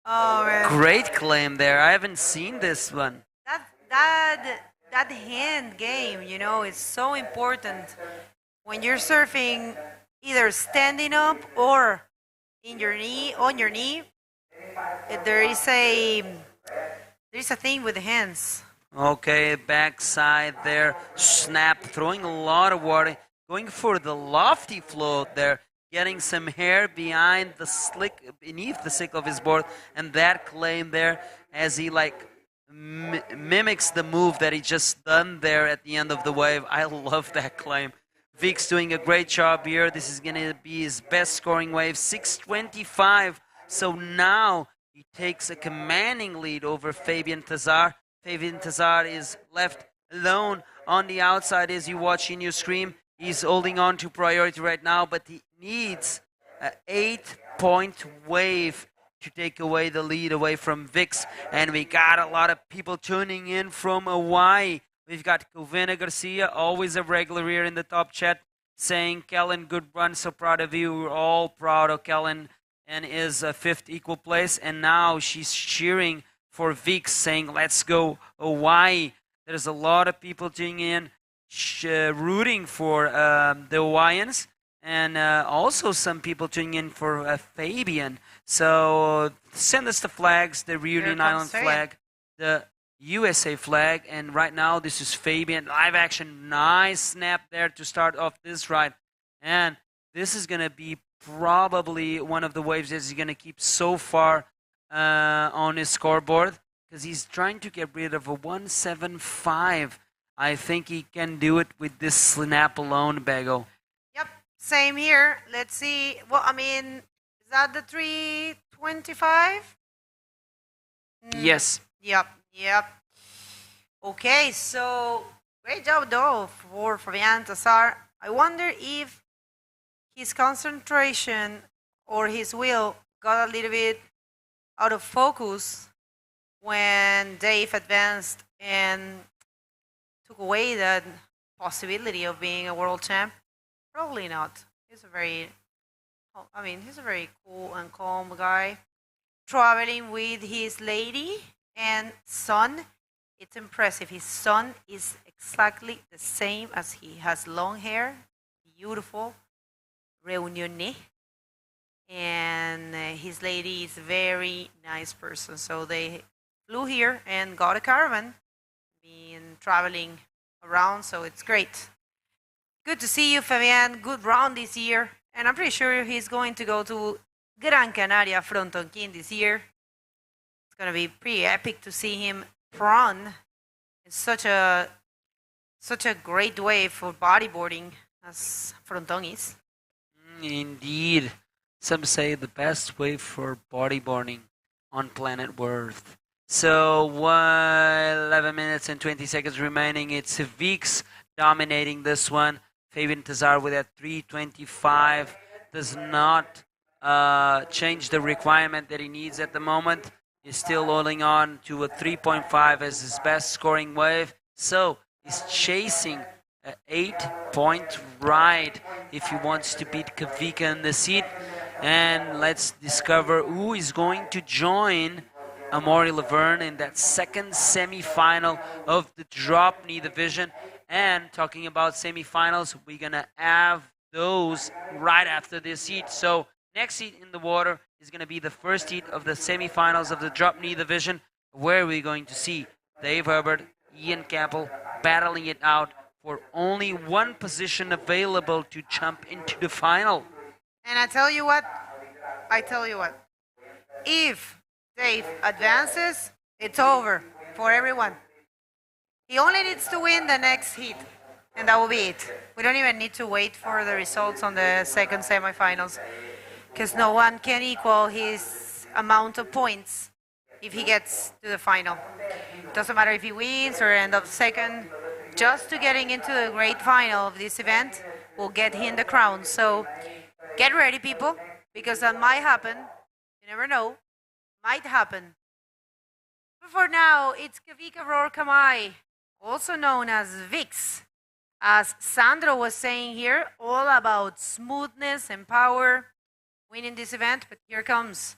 Oh man. Great claim there. I haven't seen this one. That that hand game, you know, is so important. When you're surfing, either standing up or on your knee, there is a thing with the hands. Okay, backside there, snap, throwing a lot of water, going for the lofty float there, getting some hair behind the slick, beneath the slick of his board, and that claim there as he like mimics the move that he just done there at the end of the wave. I love that claim. Vic's doing a great job here. This is going to be his best scoring wave, 625. So now he takes a commanding lead over Fabian Tazar. Fabian Tazar is left alone on the outside as you watch in your screen. He's holding on to priority right now, but he needs an 8-point wave to take away the lead away from Vix. And we got a lot of people tuning in from Hawaii. We've got Covina Garcia, always a regular here in the top chat, saying, Kellen, good run, so proud of you. We're all proud of Kellen and his fifth equal place. And now she's cheering for Vix, saying, let's go Hawaii. There's a lot of people tuning in, rooting for the Hawaiians. And also some people tuning in for Fabian. So send us the flags, the Reunion Island flag, the USA flag. And right now this is Fabian. Live action, nice snap there to start off this ride. And this is going to be probably one of the waves that he's going to keep so far on his scoreboard. Because he's trying to get rid of a 175. I think he can do it with this snap alone, Bego. Same here. Let's see. Well, I mean, is that the 325? Yes. Yep. Okay, so great job though for Fabian Tazar. I wonder if his concentration or his will got a little bit out of focus when Dave advanced and took away that possibility of being a world champ. Probably not. He's a very cool and calm guy. Traveling with his lady and son. It's impressive. His son is exactly the same as he has long hair. Beautiful. Reunione. And his lady is a very nice person. So they flew here and got a caravan. Been traveling around, so it's great. Good to see you, Fabian. Good round this year. And I'm pretty sure he's going to go to Gran Canaria Frontonquín this year. It's going to be pretty epic to see him run. It's such a great way for bodyboarding as Fronton is. Indeed. Some say the best way for bodyboarding on planet Earth. So 11 minutes and 20 seconds remaining. It's Vix dominating this one. Fabian Tazar with that 325 does not change the requirement that he needs at the moment. He's still holding on to a 3.5 as his best scoring wave. So he's chasing an 8-point ride if he wants to beat Kavika in the seat. And let's discover who is going to join Amaury Laverne in that second semi-final of the Dropknee division. And talking about semi-finals, we're going to have those right after this heat. So next heat in the water is going to be the first heat of the semi-finals of the Dropknee division, where we're going to see Dave Herbert, Ian Campbell battling it out for only one position available to jump into the final. And I tell you what, if Dave advances, it's over for everyone. He only needs to win the next heat, and that will be it. We don't even need to wait for the results on the second semifinals, because no one can equal his amount of points if he gets to the final. It doesn't matter if he wins or end up second. Just to getting into the great final of this event will get him the crown. So get ready, people, because that might happen. You never know. Might happen. But for now, it's Kavika Rourke-Kamai, also known as Vix. As Sandro was saying here, all about smoothness and power winning this event. But here comes.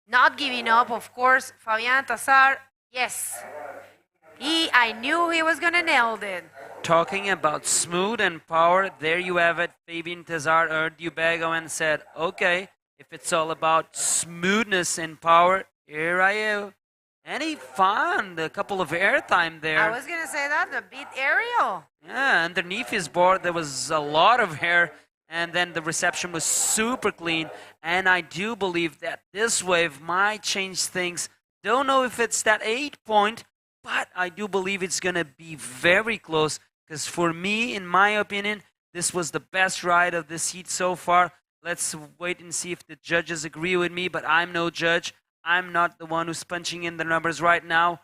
Not giving up, of course, Fabian Tazar. Yes. I knew he was gonna nail it. Talking about smooth and power, there you have it. Fabian Tazar heard Ubago and said, okay, if it's all about smoothness and power, here I am. And he found a couple of airtime there. I was gonna say that, the beat aerial. Yeah, underneath his board there was a lot of hair, and then the reception was super clean. And I do believe that this wave might change things. Don't know if it's that 8 point, but I do believe it's gonna be very close. Because for me, in my opinion, this was the best ride of this heat so far. Let's wait and see if the judges agree with me, but I'm no judge. I'm not the one who's punching in the numbers right now.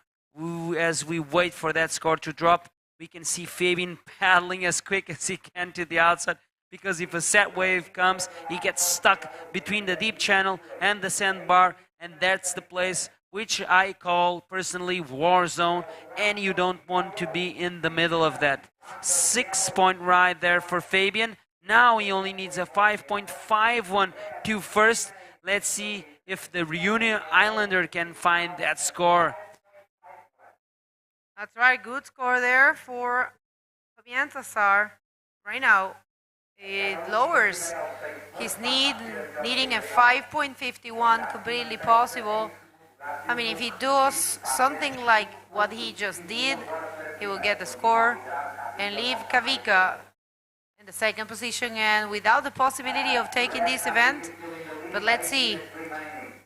As we wait for that score to drop, we can see Fabian paddling as quick as he can to the outside, because if a set wave comes, he gets stuck between the deep channel and the sandbar, and that's the place which I call personally war zone, and you don't want to be in the middle of that. 6 point ride there for Fabian. Now he only needs a 5.51 to first. Let's see if the Reunion Islander can find that score. That's right, good score there for Fabian Tazar. Right now, it lowers his needing a 5.51, completely possible. I mean, if he does something like what he just did, he will get the score and leave Kavika in the second position and without the possibility of taking this event. But let's see.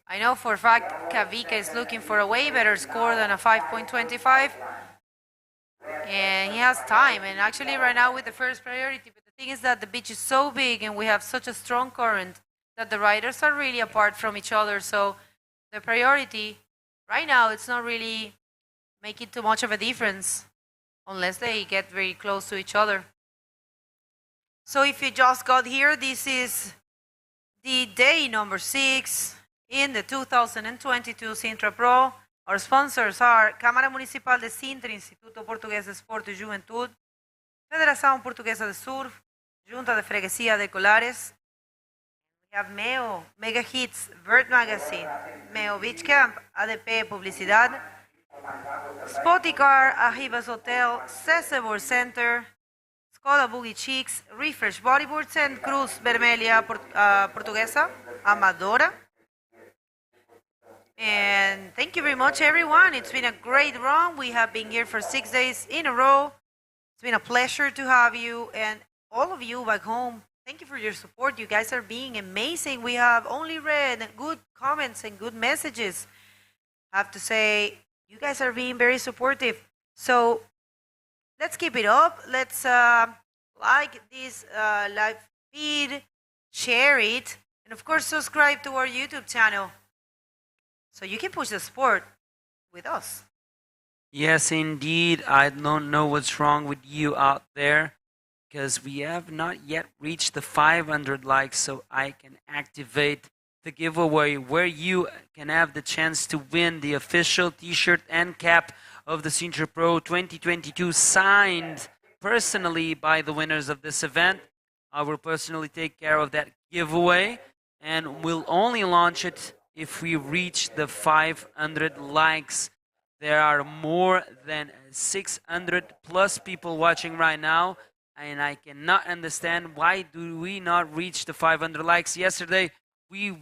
I know for a fact Kavika is looking for a way better score than a 5.25. And he has time. And actually right now with the first priority. But the thing is that the beach is so big and we have such a strong current that the riders are really apart from each other. So the priority right now, it's not really making too much of a difference unless they get very close to each other. So if you just got here, this is the day number 6 in the 2022 Sintra Pro. Our sponsors are Câmara Municipal de Sintra, Instituto Português de Esporte e Juventude, Federação Portuguesa de Surf, Junta de Freguesia de Colares. We have Meo, Mega Hits, Vert Magazine, Meo Beach Camp, ADP Publicidad, Spoticar, Arribas Hotel, Cesebor Center, Skoda Boogie Chicks, Refresh Bodyboards, and Cruz Vermelha Portuguesa, Amadora. And thank you very much, everyone. It's been a great run. We have been here for 6 days in a row. It's been a pleasure to have you and all of you back home. Thank you for your support. You guys are being amazing. We have only read good comments and good messages. I have to say, you guys are being very supportive. So let's keep it up. Let's like this live feed, share it, and of course subscribe to our YouTube channel so you can push the sport with us. Yes, indeed. I don't know what's wrong with you out there, because we have not yet reached the 500 likes, so I can activate the giveaway where you can have the chance to win the official t-shirt and cap of the Sintra Pro 2022, signed personally by the winners of this event. I will personally take care of that giveaway, and we'll only launch it if we reach the 500 likes. There are more than 600 plus people watching right now, and I cannot understand why do we not reach the 500 likes. Yesterday, we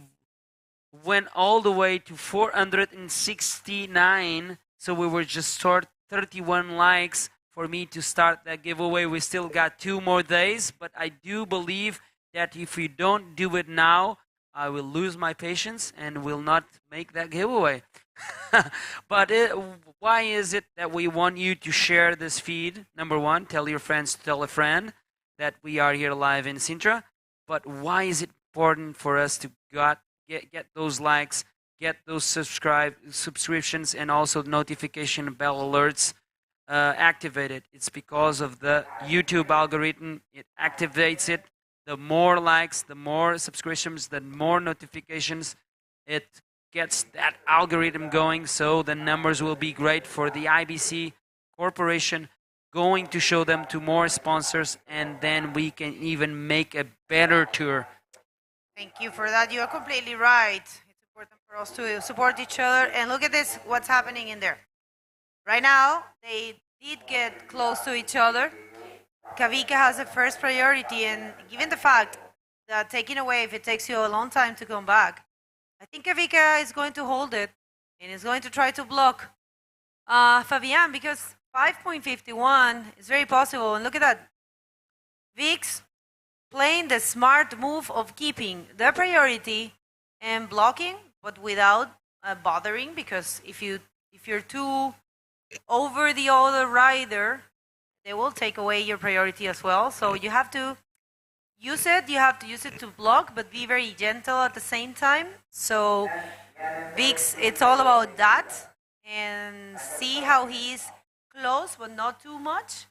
went all the way to 469, so we were just short 31 likes for me to start that giveaway. We still got 2 more days, but I do believe that if we don't do it now, I will lose my patience and will not make that giveaway. But why is it that we want you to share this feed? Number one, tell your friends to tell a friend that we are here live in Sintra. But why is it important for us to get those likes, get those subscriptions, and also notification bell alerts activated? It's because of the YouTube algorithm. It activates it. The more likes, the more subscriptions, the more notifications, it gets that algorithm going, so the numbers will be great for the IBC Corporation, going to show them to more sponsors, and then we can even make a better tour. Thank you for that. You are completely right. It's important for us to support each other. And look at this, what's happening in there. Right now, they did get close to each other. Kavika has the first priority, and given the fact that taking a wave, it takes you a long time to come back, I think Kavika is going to hold it and is going to try to block Fabian, because 5.51 is very possible. And look at that. Vix playing the smart move of keeping the priority and blocking, but without bothering, because if you're too over the other rider, they will take away your priority as well. So you have to use it. You have to use it to block, but be very gentle at the same time. So Vix, it's all about that, and see how he's close, but not too much.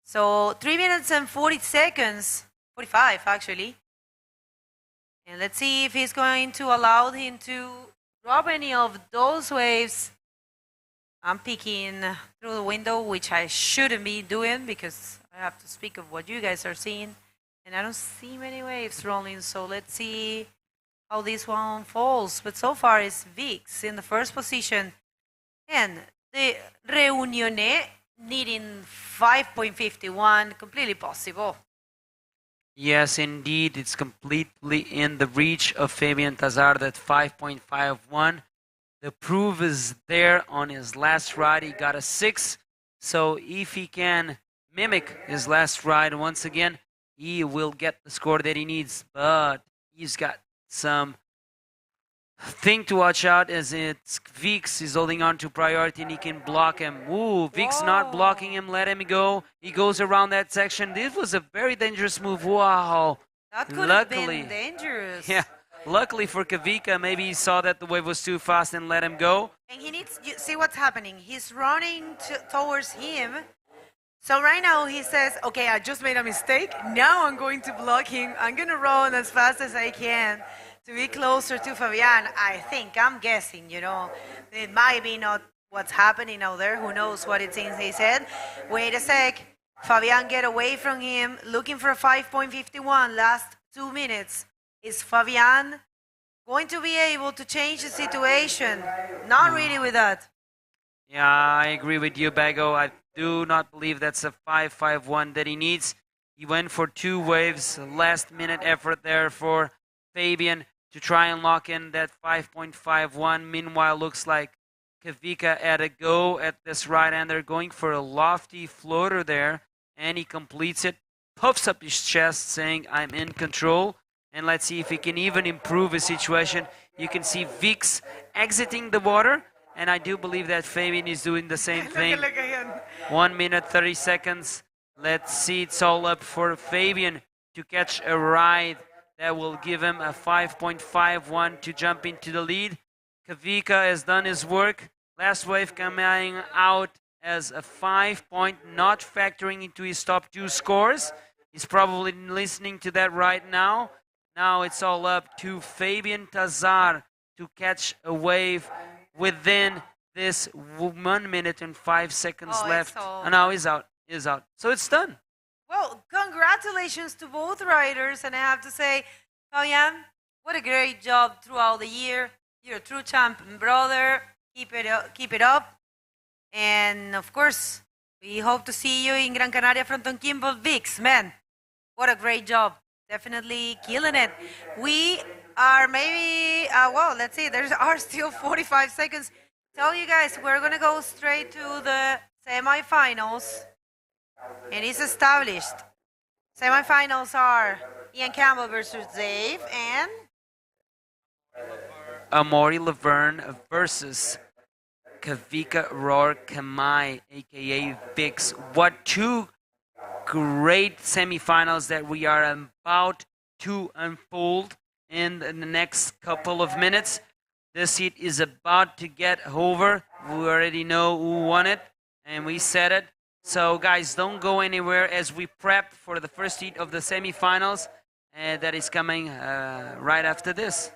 So 3 minutes and 40 seconds, 45 actually. And let's see if he's going to allow him to drop any of those waves. I'm peeking through the window, which I shouldn't be doing because I have to speak of what you guys are seeing. And I don't see many waves rolling, so let's see how this one falls. But so far it's Vix in the first position. And the Reunione needing 5.51, completely possible. Yes, indeed, it's completely in the reach of Fabian Tazard at 5.51. The proof is there on his last ride. He got a 6. So if he can mimic his last ride once again, he will get the score that he needs. But he's got some thing to watch out, as it's Vix is holding on to priority and he can block him. Ooh, Vix not blocking him, let him go. He goes around that section. This was a very dangerous move. Wow. That could have been dangerous. Yeah. Luckily for Kavika, maybe he saw that the wave was too fast and let him go. And he needs, you see what's happening. He's running towards him. So right now he says, okay, I just made a mistake. Now I'm going to block him. I'm going to run as fast as I can to be closer to Fabian. I think, I'm guessing, you know. It might be not what's happening out there. Who knows what it's in his head. Wait a sec. Fabian get away from him, looking for a 5.51, last 2 minutes. Is Fabian going to be able to change the situation? Not really with that. Yeah, I agree with you, Bago. I do not believe that's a 5.51 that he needs. He went for 2 waves, last minute effort there for Fabian to try and lock in that 5.51. Meanwhile, looks like Kavika had a go at this right-hander, going for a lofty floater there, and he completes it, puffs up his chest saying, I'm in control. And let's see if he can even improve his situation. You can see Vix exiting the water, and I do believe that Fabian is doing the same thing. 1 minute, 30 seconds. Let's see, it's all up for Fabian to catch a ride that will give him a 5.51 to jump into the lead. Kavika has done his work. Last wave coming out as a 5 point, not factoring into his top 2 scores. He's probably listening to that right now. Now it's all up to Fabian Tazar to catch a wave within this 1 minute and 5 seconds left. And now he's out. He's out. So it's done. Well, congratulations to both riders. And I have to say, Fabian, what a great job throughout the year. You're a true champion, brother. Keep it up. And of course, we hope to see you in Gran Canaria front on Kimball Vix. Man, what a great job. Definitely killing it. We are maybe, well, let's see, there are still 45 seconds. Tell you guys, we're going to go straight to the semifinals. And it's established. Semifinals are Ian Campbell versus Dave and Amaury Laverne versus Kavika Roar-Kamai, a.k.a. Vix. What 2 great semifinals that we are about to unfold in the next couple of minutes. This heat is about to get over. We already know who won it, and we said it. So guys, don't go anywhere as we prep for the first heat of the semifinals that is coming right after this.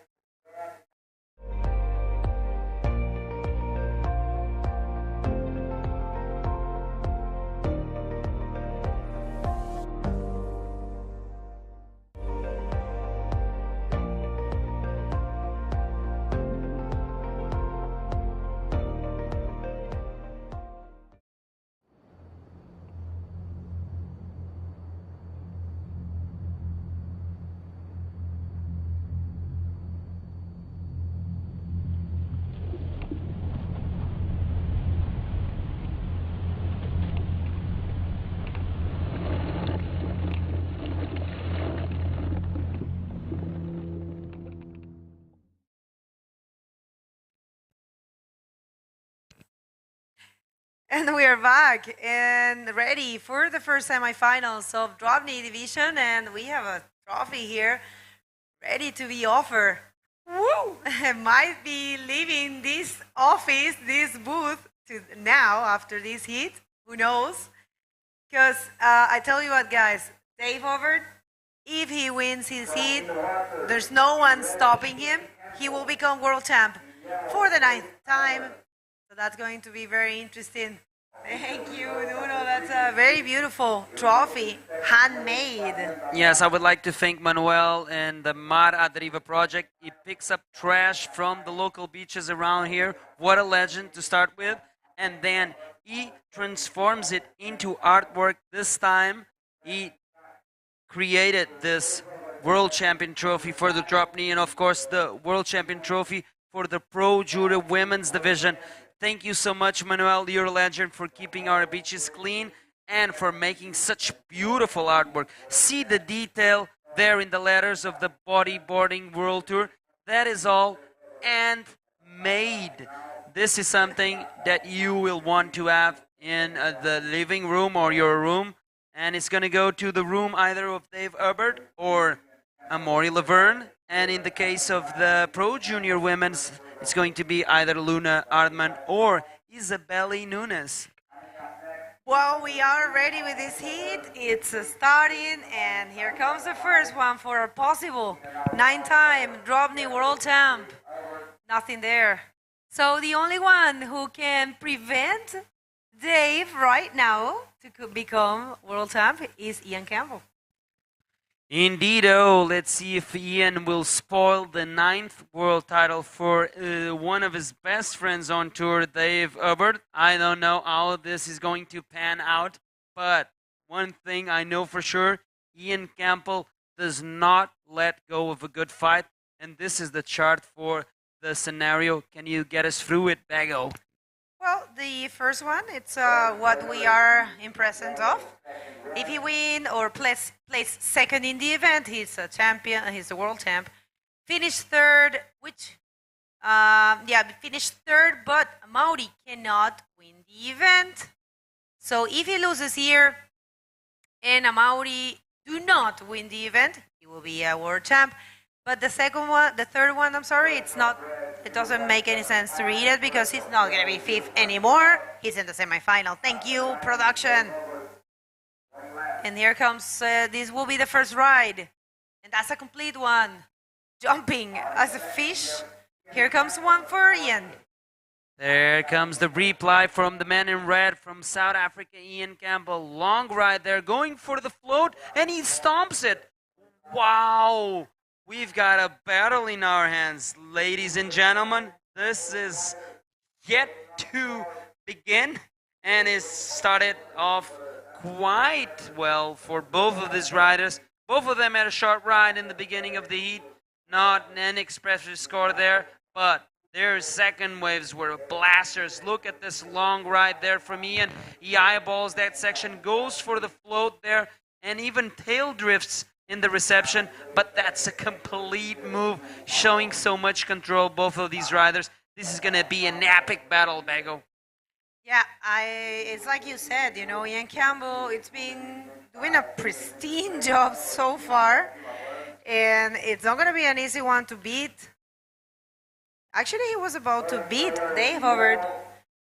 And we are back and ready for the first semifinals of Dropknee division, and we have a trophy here ready to be offered. Woo! Might be leaving this office, this booth, to now after this heat. Who knows? Because I tell you what, guys, Dave Howard, if he wins his heat, there's no one stopping him. He will become world champ for the 9th time. So that's going to be very interesting. Thank you, Nuno. That's a very beautiful trophy, handmade. Yes, I would like to thank Manuel and the Mar Adriva project. He picks up trash from the local beaches around here. What a legend to start with. And then he transforms it into artwork. This time, he created this World Champion trophy for the Dropknee, and of course the World Champion trophy for the Pro Judo Women's Division. Thank you so much, Manuel. You're a legend for keeping our beaches clean and for making such beautiful artwork. See the detail there in the letters of the Bodyboarding World Tour. That is all handmade. This is something that you will want to have in the living room or your room. And it's going to go to the room either of Dave Hubbard or Amaury Laverne. And in the case of the Pro Junior Women's, it's going to be either Luna Ardman or Isabelle Nunes. Well, we are ready with this heat. It's starting, and here comes the first one for a possible 9-time Dropknee World Champ. Nothing there. So the only one who can prevent Dave right now to become World Champ is Ian Campbell. Indeed, let's see if Ian will spoil the 9th world title for one of his best friends on tour, Dave Hubbard. I don't know how this is going to pan out, but one thing I know for sure, Ian Campbell does not let go of a good fight, and this is the chart for the scenario. Can you get us through it, Bago? Well, the first one, it's what we are in present of. If he win or place second in the event, he's a champion, he's a world champ. Finish third, finished third, but Mauri cannot win the event. So if he loses here and Mauri do not win the event, he will be a world champ. But the third one, I'm sorry, it doesn't make any sense to read it because he's not going to be fifth anymore. He's in the semifinal. Thank you, production. And here comes, this will be the first ride. And that's a complete one. Jumping as a fish. Here comes one for Ian. There comes the reply from the man in red from South Africa, Ian Campbell. Long ride there, going for the float, and he stomps it. Wow. We've got a battle in our hands, ladies and gentlemen. This is yet to begin, and it started off quite well for both of these riders. Both of them had a short ride in the beginning of the heat. Not an expressive score there, but their second waves were blasters. Look at this long ride there from Ian. He eyeballs that section, goes for the float there, and even tail drifts in the reception, but that's a complete move, showing so much control, both of these riders. This is going to be an epic battle, Bago. Yeah, it's like you said, Ian Campbell, it's been doing a pristine job so far, and it's not going to be an easy one to beat. Actually, he was about to beat Dave Howard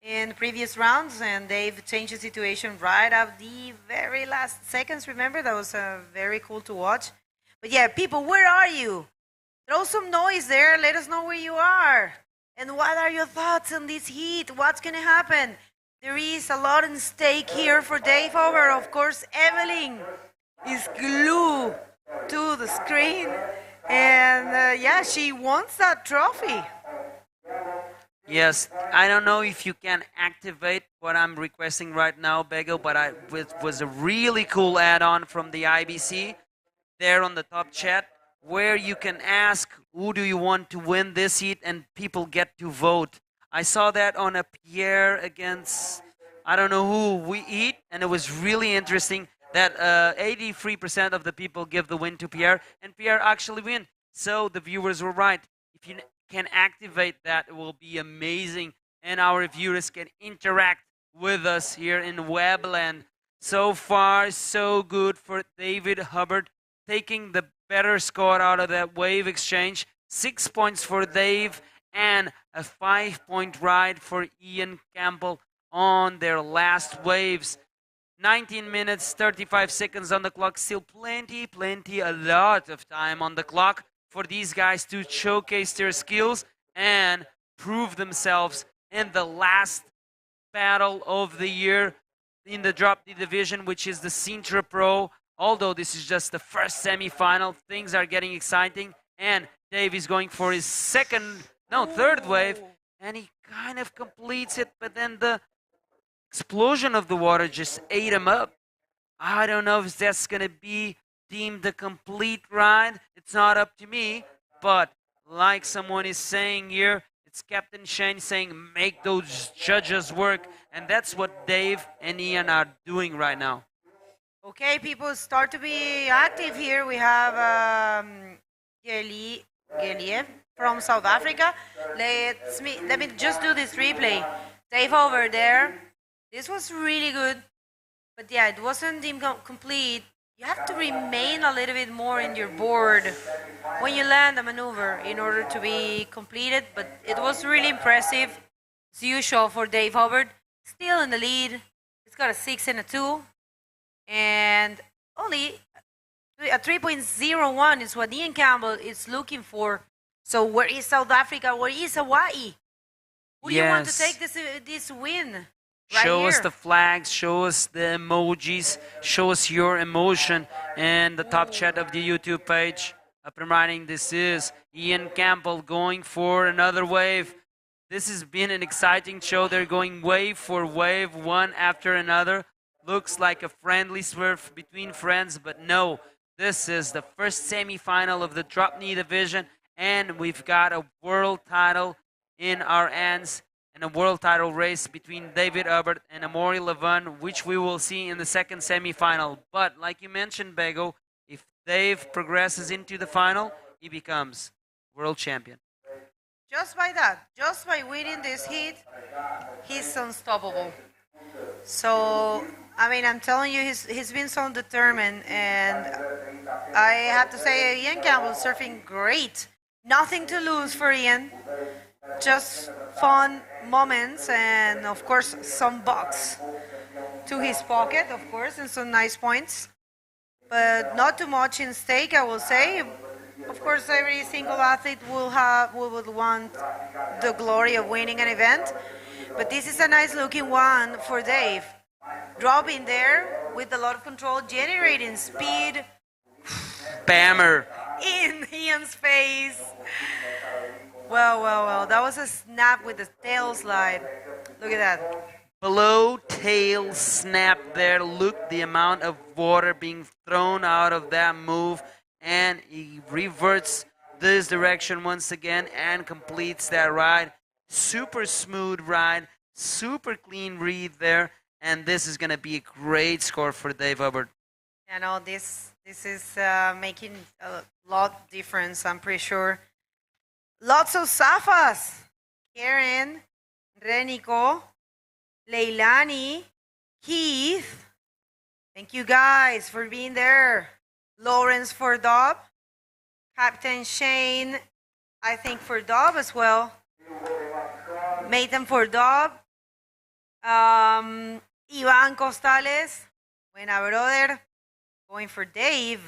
in previous rounds, and Dave changed the situation right at the very last seconds. Remember, that was very cool to watch. But yeah, people, where are you? Throw some noise there. Let us know where you are. And what are your thoughts on this heat? What's going to happen? There is a lot at stake here for Dave Howard. Of course, Evelyn is glued to the screen. And yeah, she wants that trophy. Yes, I don't know if you can activate what I'm requesting right now, Bagel, but it was a really cool add-on from the IBC there on the top chat where you can ask who do you want to win this heat and people get to vote. I saw that on a Pierre against, I don't know who, we eat, and it was really interesting that 83% of the people give the win to Pierre, and Pierre actually win. So the viewers were right. If you can activate that, it will be amazing, and our viewers can interact with us here in Webland. So far, so good for David Hubbard, taking the better score out of that wave exchange. 6 points for Dave and a 5-point ride for Ian Campbell on their last waves. 19 minutes, 35 seconds on the clock. Still plenty, a lot of time on the clock for these guys to showcase their skills and prove themselves in the last battle of the year in the Dropknee division, which is the Sintra Pro. Although this is just the first semi-final, things are getting exciting, and Dave is going for his third wave, and he kind of completes it, but then the explosion of the water just ate him up. I don't know if that's going to be deemed a complete ride. It's not up to me, but like someone is saying here, it's Captain Shane saying, make those judges work, and that's what Dave and Ian are doing right now. Okay, people start to be active here. We have Geliev from South Africa. Let me just do this replay. Dave over there. This was really good, but yeah, it wasn't deemed complete. You have to remain a little bit more in your board when you land a maneuver in order to be completed, but it was really impressive, as usual, for Dave Hubbard. Still in the lead. It's got a 6 and a 2, and only a 3.01 is what Ian Campbell is looking for. So where is South Africa? Where is Hawaii? Who do you want to take this win? Show us the flags, show us the emojis, show us your emotion in the top chat of the YouTube page. Up and running, this is Ian Campbell going for another wave. This has been an exciting show. They're going wave for wave, one after another. Looks like a friendly swerve between friends, but no. This is the first semi-final of the Dropknee division, and we've got a world title in our hands. And a world title race between David Hubbard and Amaury Levin, which we will see in the second semi-final. But like you mentioned, Bego, if Dave progresses into the final, he becomes world champion. Just by that, just by winning this heat, he's unstoppable. So, I mean, I'm telling you, he's been so determined, and I have to say, Ian Campbell surfing great. Nothing to lose for Ian. Just fun moments, and of course some bucks to his pocket, of course, and some nice points, but not too much in stake, I will say. Of course, every single athlete would want the glory of winning an event, but this is a nice looking one for Dave, dropping there with a lot of control, generating speed. Bammer in Ian's face. Well, that was a snap with the tail slide. Look at that. Below tail snap there. Look the amount of water being thrown out of that move, and he reverts this direction once again and completes that ride. Super smooth ride, super clean read there, and this is going to be a great score for Dave Hubbard. I know this is making a lot of difference, I'm pretty sure. Lots of Safas. Karen, Renico, Leilani, Keith. Thank you guys for being there. Lawrence for Dob. Captain Shane, I think for Dob as well. Maiten for Dob. Ivan Costales. Buena brother. Going for Dave.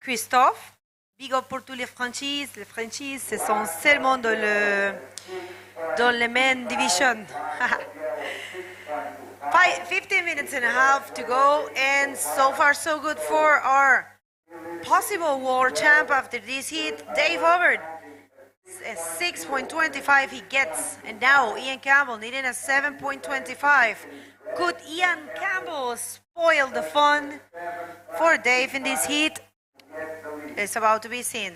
Christophe. Big up pour tous les franchises. Les franchises, ce sont seulement dans le main division. 15 minutes and a half to go, and so far so good for our possible world champ after this heat, Dave Hubbard. A 6.25 he gets, and now Ian Campbell needing a 7.25. Could Ian Campbell spoil the fun for Dave in this heat? It's about to be seen.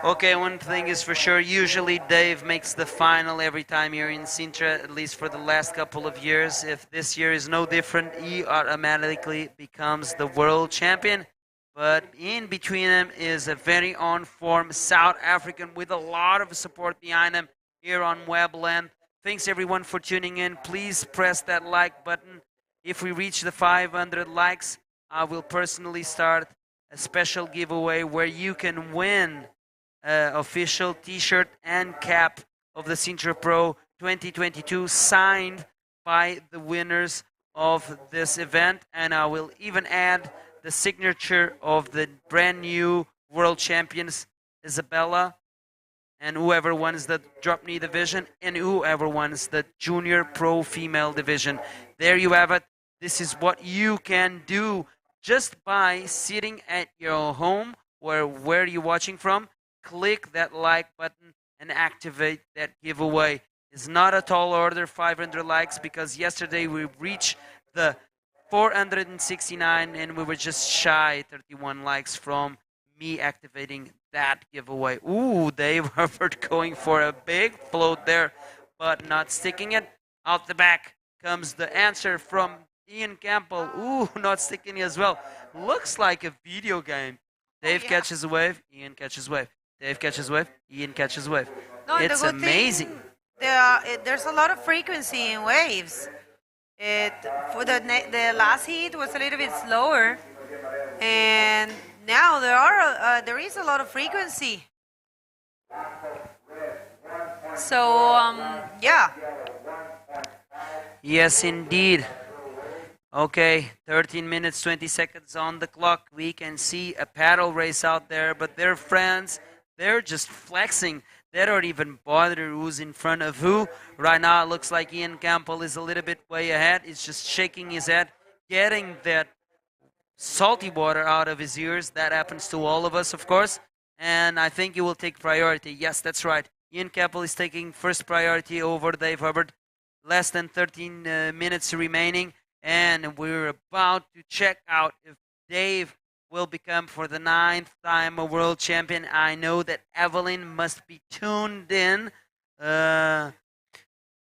Okay, one thing is for sure, usually Dave makes the final every time you're in Sintra, at least for the last couple of years. If this year is no different, he automatically becomes the world champion. But in between them is a very on-form South African with a lot of support behind him here on Webland. Thanks everyone for tuning in. Please press that like button. If we reach the 500 likes, I will personally start a special giveaway where you can win an official t-shirt and cap of the Sintra Pro 2022 signed by the winners of this event. And I will even add the signature of the brand new world champions, Isabella, and whoever wins the Dropknee division, and whoever wins the Junior Pro Female division. There you have it. This is what you can do just by sitting at your home, where you're watching from. Click that like button and activate that giveaway. It's not a tall order, 500 likes, because yesterday we reached the 469 and we were just shy 31 likes from me activating that giveaway. Ooh, Dave Herbert going for a big float there, but not sticking it. Out the back comes the answer from Ian Campbell. Ooh, not sticking as well. Looks like a video game. Dave catches a wave, Ian catches wave. Dave catches wave, Ian catches wave. No, it's the good amazing. Thing, there's a lot of frequency in waves. For the last heat was a little bit slower, and now there is a lot of frequency. So yeah. Yes, indeed. Okay, 13 minutes, 20 seconds on the clock. We can see a paddle race out there, but their friends, they're just flexing. They don't even bother who's in front of who. Right now, it looks like Ian Campbell is a little bit way ahead. He's just shaking his head, getting that salty water out of his ears. That happens to all of us, of course. And I think he will take priority. Yes, that's right. Ian Campbell is taking first priority over Dave Hubbard. Less than 13 minutes remaining. And we're about to check out if Dave will become for the 9th time a world champion. I know that Evelyn must be tuned in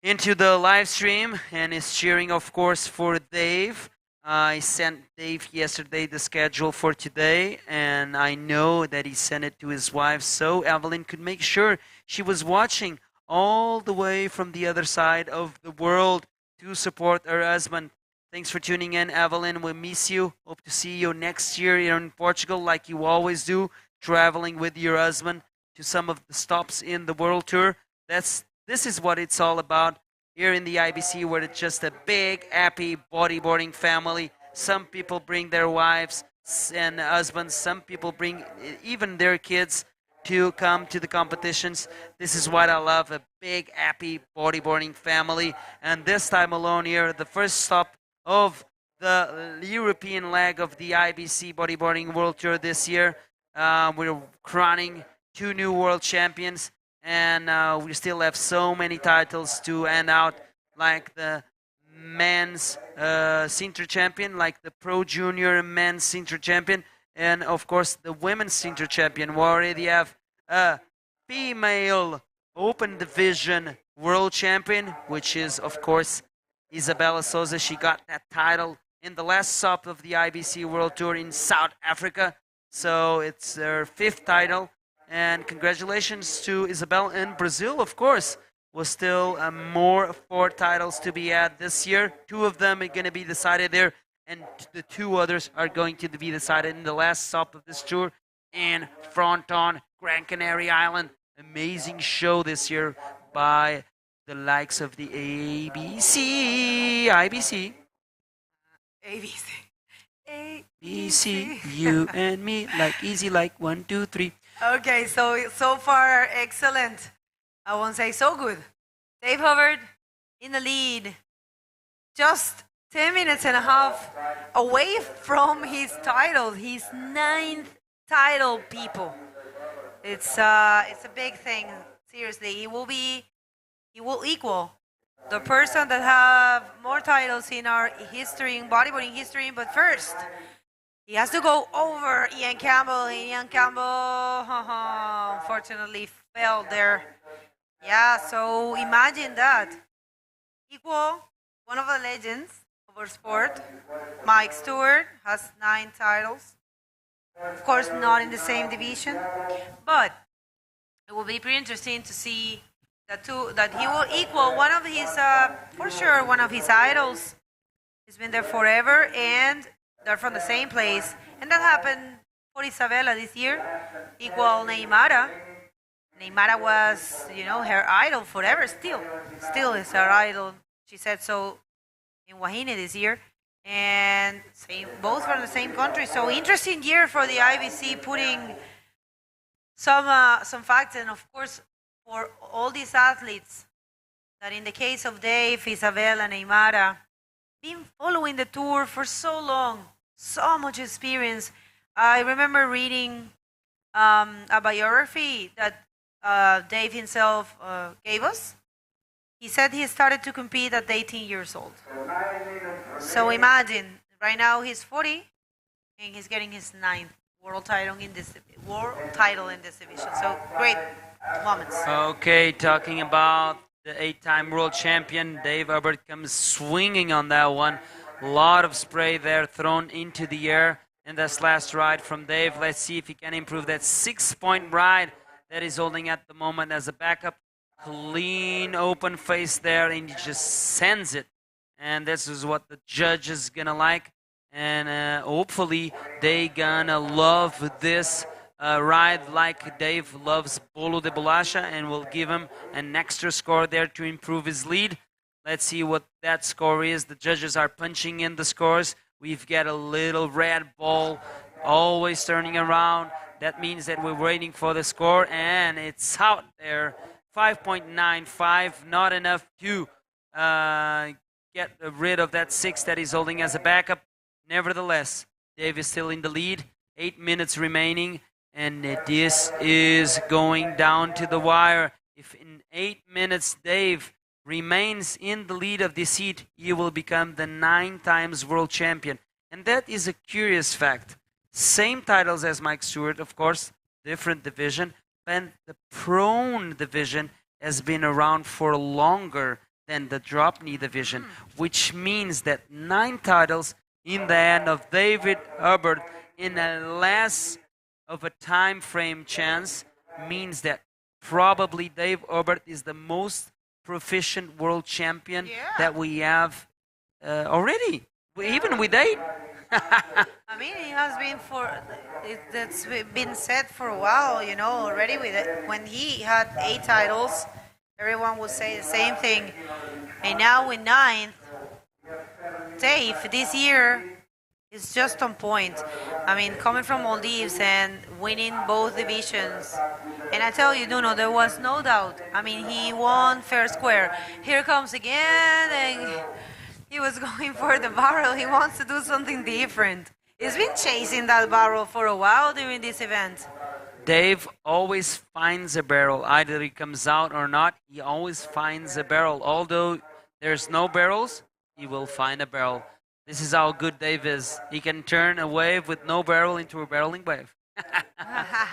into the live stream and is cheering, of course, for Dave. I sent Dave yesterday the schedule for today, and I know that he sent it to his wife so Evelyn could make sure she was watching all the way from the other side of the world to support her husband. Thanks for tuning in, Evelyn. We miss you. Hope to see you next year here in Portugal like you always do, traveling with your husband to some of the stops in the World Tour. This is what it's all about here in the IBC, where it's just a big, happy bodyboarding family. Some people bring their wives and husbands. Some people bring even their kids to come to the competitions. This is what I love, a big, happy bodyboarding family. And this time alone here, the first stop of the European leg of the IBC Bodyboarding World Tour this year. We're crowning 2 new world champions, and we still have so many titles to hand out, like the men's Sintra champion, like the Pro Junior men's Sintra champion, and of course the women's Sintra champion. We already have a female open division world champion, which is of course Isabella Souza. She got that title in the last stop of the IBC World Tour in South Africa. So it's her 5th title. And congratulations to Isabella. In Brazil, of course, was still more 4 titles to be had this year. 2 of them are going to be decided there. And the 2 others are going to be decided in the last stop of this tour in Fronton, Gran Canaria Island. Amazing show this year by the likes of the IBC, you and me, like easy, like 1, 2, 3. Okay, so far excellent. I won't say so good. Dave Hubbard in the lead, just 10 minutes and a half away from his title, his 9th title, people. It's a big thing. Seriously, he will equal the person that have more titles in our history, in bodyboarding history. But first, he has to go over Ian Campbell. Ian Campbell, unfortunately, fell there. Yeah, so imagine that. Equal one of the legends of our sport. Mike Stewart has 9 titles. Of course, not in the same division, but it will be pretty interesting to see that he will equal one of his, for sure, one of his idols. He's been there forever, and they're from the same place. And that happened for Isabella this year, equal Neymara. Neymara was, her idol forever, still is her idol. She said so in Wahine this year. And both from the same country. So interesting year for the IBC, putting some facts, and of course for all these athletes that in the case of Dave, Isabella, Neymara, been following the tour for so long, so much experience. I remember reading a biography that Dave himself gave us. He said he started to compete at 18 years old. So imagine, right now he's 40, and he's getting his 9th world title in this division. So great moments. Okay, talking about the 8-time world champion, Dave Hubbard comes swinging on that one. A lot of spray there thrown into the air in this last ride from Dave. Let's see if he can improve that 6-point ride that he's holding at the moment as a backup. Clean open face there, and he just sends it. And this is what the judge is gonna like. And hopefully they gonna love this ride like Dave loves Bolo de Bolacha, and will give him an extra score there to improve his lead. Let's see what that score is. The judges are punching in the scores. We've got a little red ball always turning around. That means that we're waiting for the score, and it's out there. 5.95, not enough to get rid of that 6 that he's holding as a backup. Nevertheless, Dave is still in the lead. 8 minutes remaining, and this is going down to the wire. If in 8 minutes Dave remains in the lead of this heat, he will become the 9 times world champion. And that is a curious fact. Same titles as Mike Stewart, of course, different division. And the prone division has been around for longer than the Dropknee division, which means that 9 titles in the hand of David Hubbard in a less of a time frame chance means that probably Dave Hubbard is the most proficient world champion that we have already, even with 8. I mean, it has been that's been said for a while, already. When he had 8 titles, everyone would say the same thing. And now with 9th, Dave this year is just on point. I mean, coming from Maldives and winning both divisions. And I tell you, Nuno, there was no doubt. I mean, he won fair square. Here comes again, and he was going for the barrel. He wants to do something different. He's been chasing that barrel for a while during this event. Dave always finds a barrel. Either he comes out or not, he always finds a barrel. Although there's no barrels, he will find a barrel. This is how good Dave is. He can turn a wave with no barrel into a barreling wave.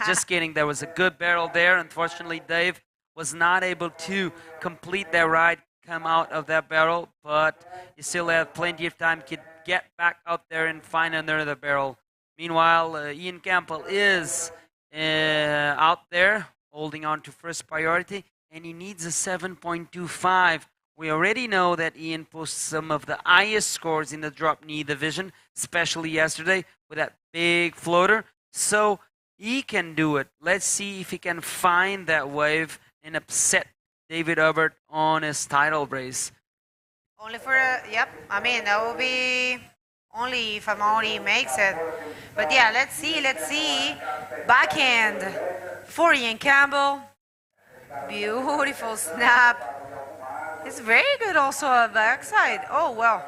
Just kidding. There was a good barrel there. Unfortunately, Dave was not able to complete that ride, come out of that barrel, but you still have plenty of time to get back out there and find another barrel. Meanwhile, Ian Campbell is out there holding on to first priority, and he needs a 7.25. We already know that Ian posts some of the highest scores in the Dropknee division, especially yesterday with that big floater, so he can do it. Let's see if he can find that wave and upset David Hubbard on his title race. Only for, yep, I mean, that will be only if Amaury makes it. But yeah, let's see. Backhand for Ian Campbell. Beautiful snap. It's very good also on backside. Oh, well.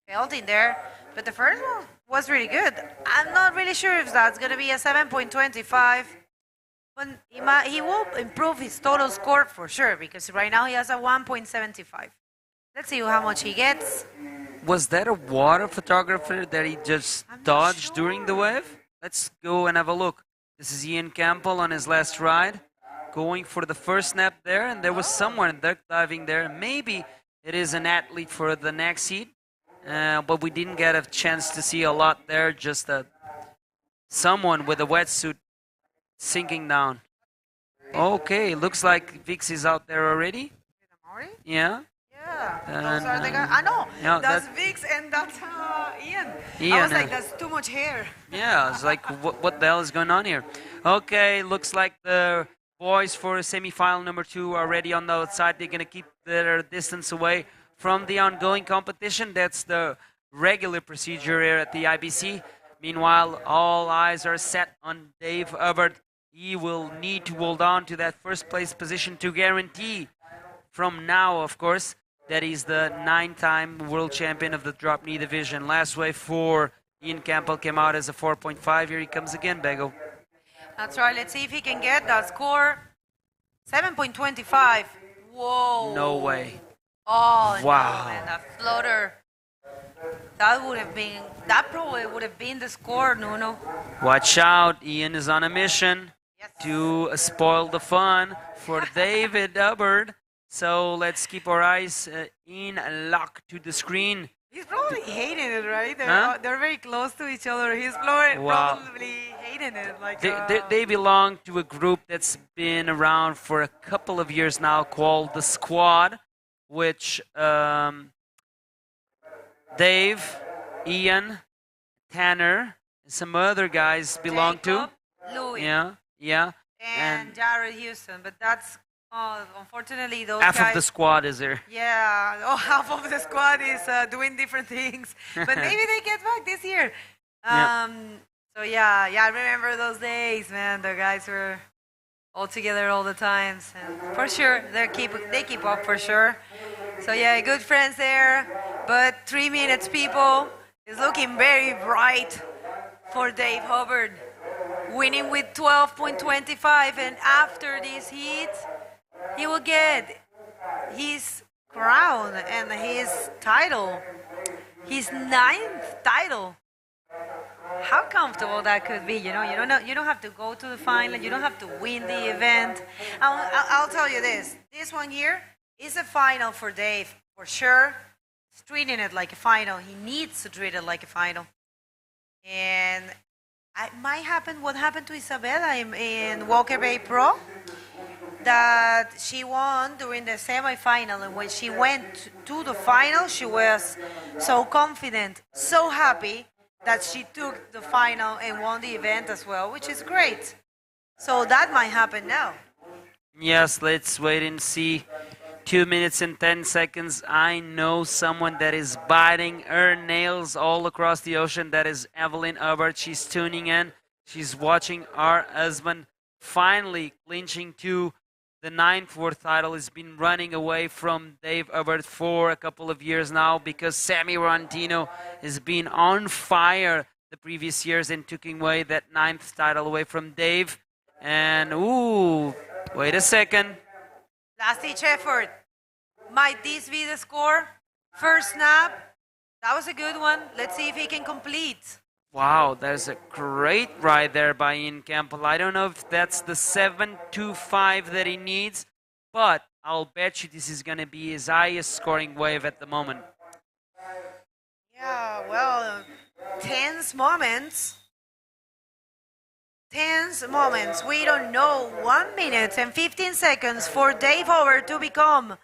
Felt in there. But the first one was really good. I'm not really sure if that's going to be a 7.25. But he will improve his total score for sure, because right now he has a 1.75. Let's see how much he gets. Was that a water photographer that he just dodged during the wave? Let's go and have a look. This is Ian Campbell on his last ride, going for the first snap there, and there was someone duck diving there. Maybe it is an athlete for the next heat, but we didn't get a chance to see a lot there, just someone with a wetsuit sinking down. Okay, looks like Vix is out there already. Yeah. Yeah, And, those are the guys. I know. yeah, That's that- Vix and that's Ian. I Ian, was like, that's too much hair. Yeah, it's like, what the hell is going on here? Okay, looks like the boys for semi-final number 2 are already on the outside. They're going to keep their distance away from the ongoing competition. That's the regular procedure here at the IBC. Meanwhile, all eyes are set on Dave Hubbard. He will need to hold on to that first place position to guarantee from now, of course, that he's the 9-time world champion of the drop knee division. Last wave for Ian Campbell came out as a 4.5. Here he comes again, Bego. That's right. Let's see if he can get that score. 7.25. Whoa. No way. Oh, Wow. no, man. That floater. That probably would have been the score, Nuno. Watch out, Ian is on a mission to spoil the fun for David Hubbard. So let's keep our eyes in lock to the screen. He's probably hating it, right? Huh? They're very close to each other. He's probably Wow. hating it. Like, They belong to a group that's been around for a couple of years now called the Squad, which Dave, Ian, Tanner, and some other guys belong to. Louis. Yeah. And Jared Houston. But that's, unfortunately, those Half guys. of the squad is there. Yeah, half of the squad is doing different things. But maybe they get back this year. Yeah. So yeah, I remember those days, man. The guys were all together all the times, and for sure they keep up for sure. So yeah, good friends there. But 3 minutes, people, is looking very bright for Dave Hubbard, winning with 12.25, and after this heat, he will get his crown and his title, his 9th title. How comfortable that could be, you don't have to go to the final, you don't have to win the event. I'll tell you this one here is a final for Dave, for sure. He's treating it like a final. He needs to treat it like a final. And it might happen what happened to Isabella in Walker Bay Pro, that she won during the semi-final, and when she went to the final, she was so confident, so happy that she took the final and won the event as well, which is great. So that might happen now. Yes, let's wait and see. 2 minutes and 10 seconds. I know someone that is biting her nails all across the ocean. That is Evelyn Hubbard. She's tuning in. She's watching our husband finally clinching to the 9th world title. He's been running away from Dave Hubbard for a couple of years now because Sammy Rantino has been on fire the previous years and took away that 9th title away from Dave. And, ooh, wait a second. Last ditch effort. Might this be the score? First snap. That was a good one. Let's see if he can complete. Wow, there's a great ride there by Ian Campbell. I don't know if that's the 7.25 that he needs, but I'll bet you this is going to be his highest scoring wave at the moment. Yeah, well, tense moments. We don't know. 1 minute and 15 seconds for Dave Hubbard to become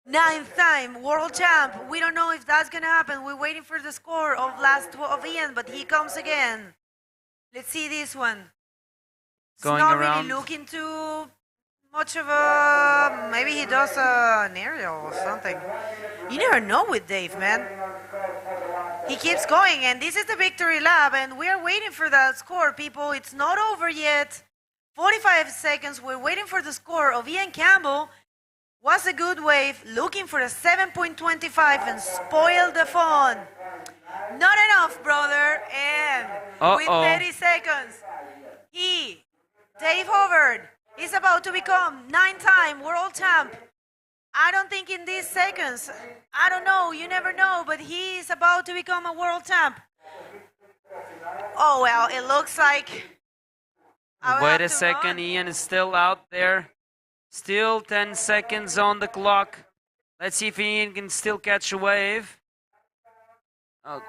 9th-time world champ. We don't know if that's gonna happen. We're waiting for the score of Ian, but he comes again. Let's see this one. It's Going not around. really looking too much of a. Maybe he does an aerial or something. You never know with Dave, man. He keeps going, and this is the victory lap, and we are waiting for that score, people. It's not over yet. 45 seconds. We're waiting for the score of Ian Campbell. Was a good wave, looking for a 7.25 and spoil the fun. Not enough, brother. And with 30 seconds, Dave Hubbard, is about to become 9-time world champ. I don't think in these seconds, I don't know, you never know, but he is about to become a world champ. Oh, well, it looks like... Wait a second, Ian is still out there. Still 10 seconds on the clock. Let's see if Ian can still catch a wave. Oh.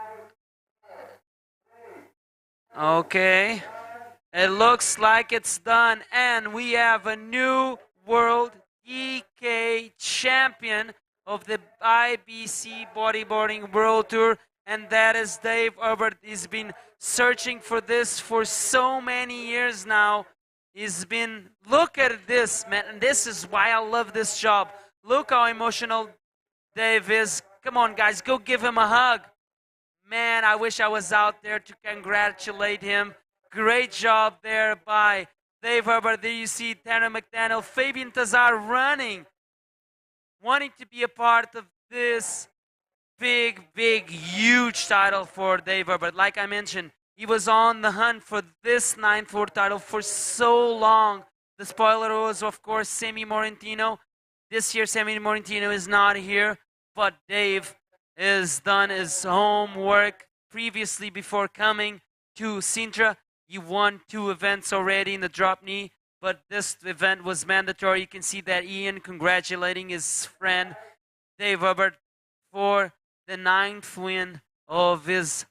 Okay. It looks like it's done, and we have a new world DK champion of the IBC Bodyboarding World Tour, and that is Dave Herbert. He's been searching for this for so many years now. Look at this, man, and this is why I love this job. Look how emotional Dave is. Come on, guys, go give him a hug. Man, I wish I was out there to congratulate him. Great job there by Dave Herbert. There you see Tanner McDaniel, Fabian Tazar running, wanting to be a part of this big, huge title for Dave Herbert. Like I mentioned, he was on the hunt for this 9th World title for so long. The spoiler was, of course, Semi Morentino. This year, Semi Morentino is not here, but Dave has done his homework previously before coming to Sintra. He won 2 events already in the drop knee, but this event was mandatory. You can see that Ian congratulating his friend Dave Herbert for the 9th win of his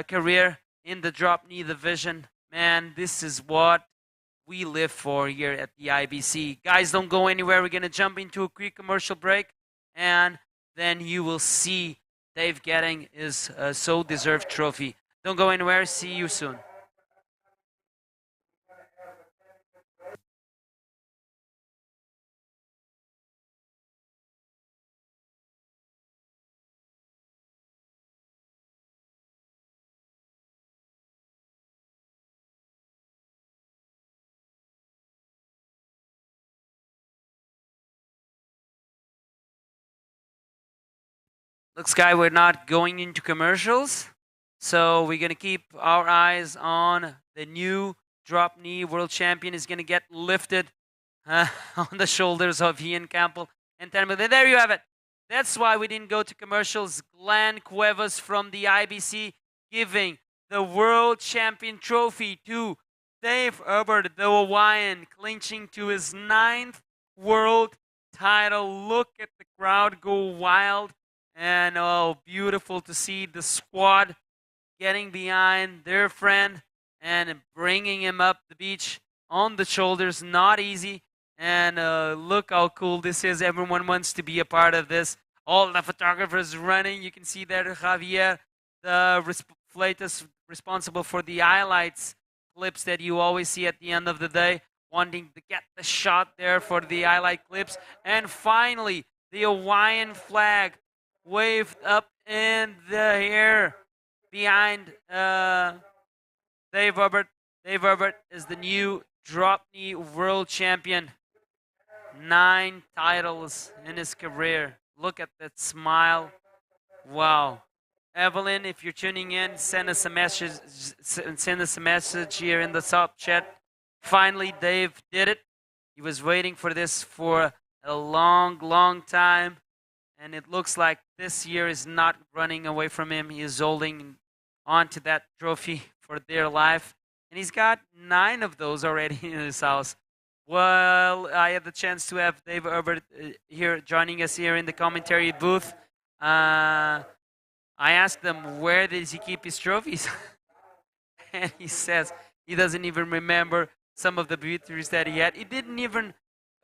career in the drop knee division. Man, this is what we live for here at the IBC. Guys, don't go anywhere. We're going to jump into a quick commercial break, and then you will see Dave getting his so-deserved trophy. Don't go anywhere. See you soon. Looks like we're not going into commercials, so we're going to keep our eyes on the new drop knee world champion. Is going to get lifted on the shoulders of Ian Campbell and Tanner. There you have it. That's why we didn't go to commercials. Glenn Cuevas from the IBC giving the world champion trophy to Dave Herbert, the Hawaiian, clinching to his 9th world title. Look at the crowd go wild. And oh, beautiful to see the squad getting behind their friend and bringing him up the beach on the shoulders. Not easy. And look how cool this is. Everyone wants to be a part of this. All the photographers running. You can see there Javier, the flatus responsible for the highlights clips that you always see at the end of the day, wanting to get the shot there for the highlight clips. And finally, the Hawaiian flag waved up in the air behind Dave Herbert. Dave Herbert is the new drop knee world champion. 9 titles in his career. Look at that smile. Wow. Evelyn, if you're tuning in, send us a message. Send us a message here in the top chat. Finally, Dave did it. He was waiting for this for a long time. And it looks like this year is not running away from him. He is holding on to that trophy for dear life. And he's got 9 of those already in his house. Well, I had the chance to have Dave Herbert here joining us here in the commentary booth. I asked him, where does he keep his trophies? And he says he doesn't even remember some of the victories that he had. He didn't even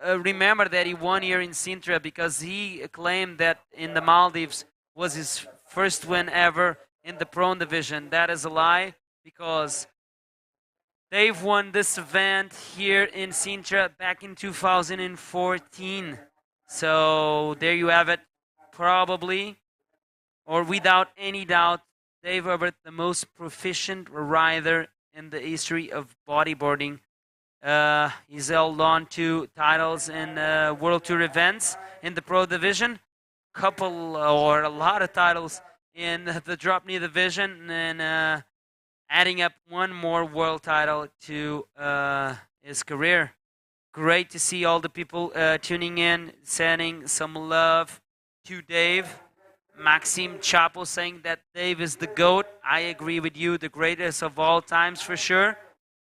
remember that he won here in Sintra because he claimed that in the Maldives was his first win ever in the Pro division. That is a lie because Dave won this event here in Sintra back in 2014. So there you have it. Probably, or without any doubt, Dave Herbert, the most proficient rider in the history of bodyboarding. He's held on to titles in World Tour events in the Pro division, a lot of titles in the drop knee division, and adding up 1 more world title to his career. Great to see all the people tuning in, sending some love to Dave. Maxime Chapo saying that Dave is the GOAT. I agree with you, the greatest of all times for sure.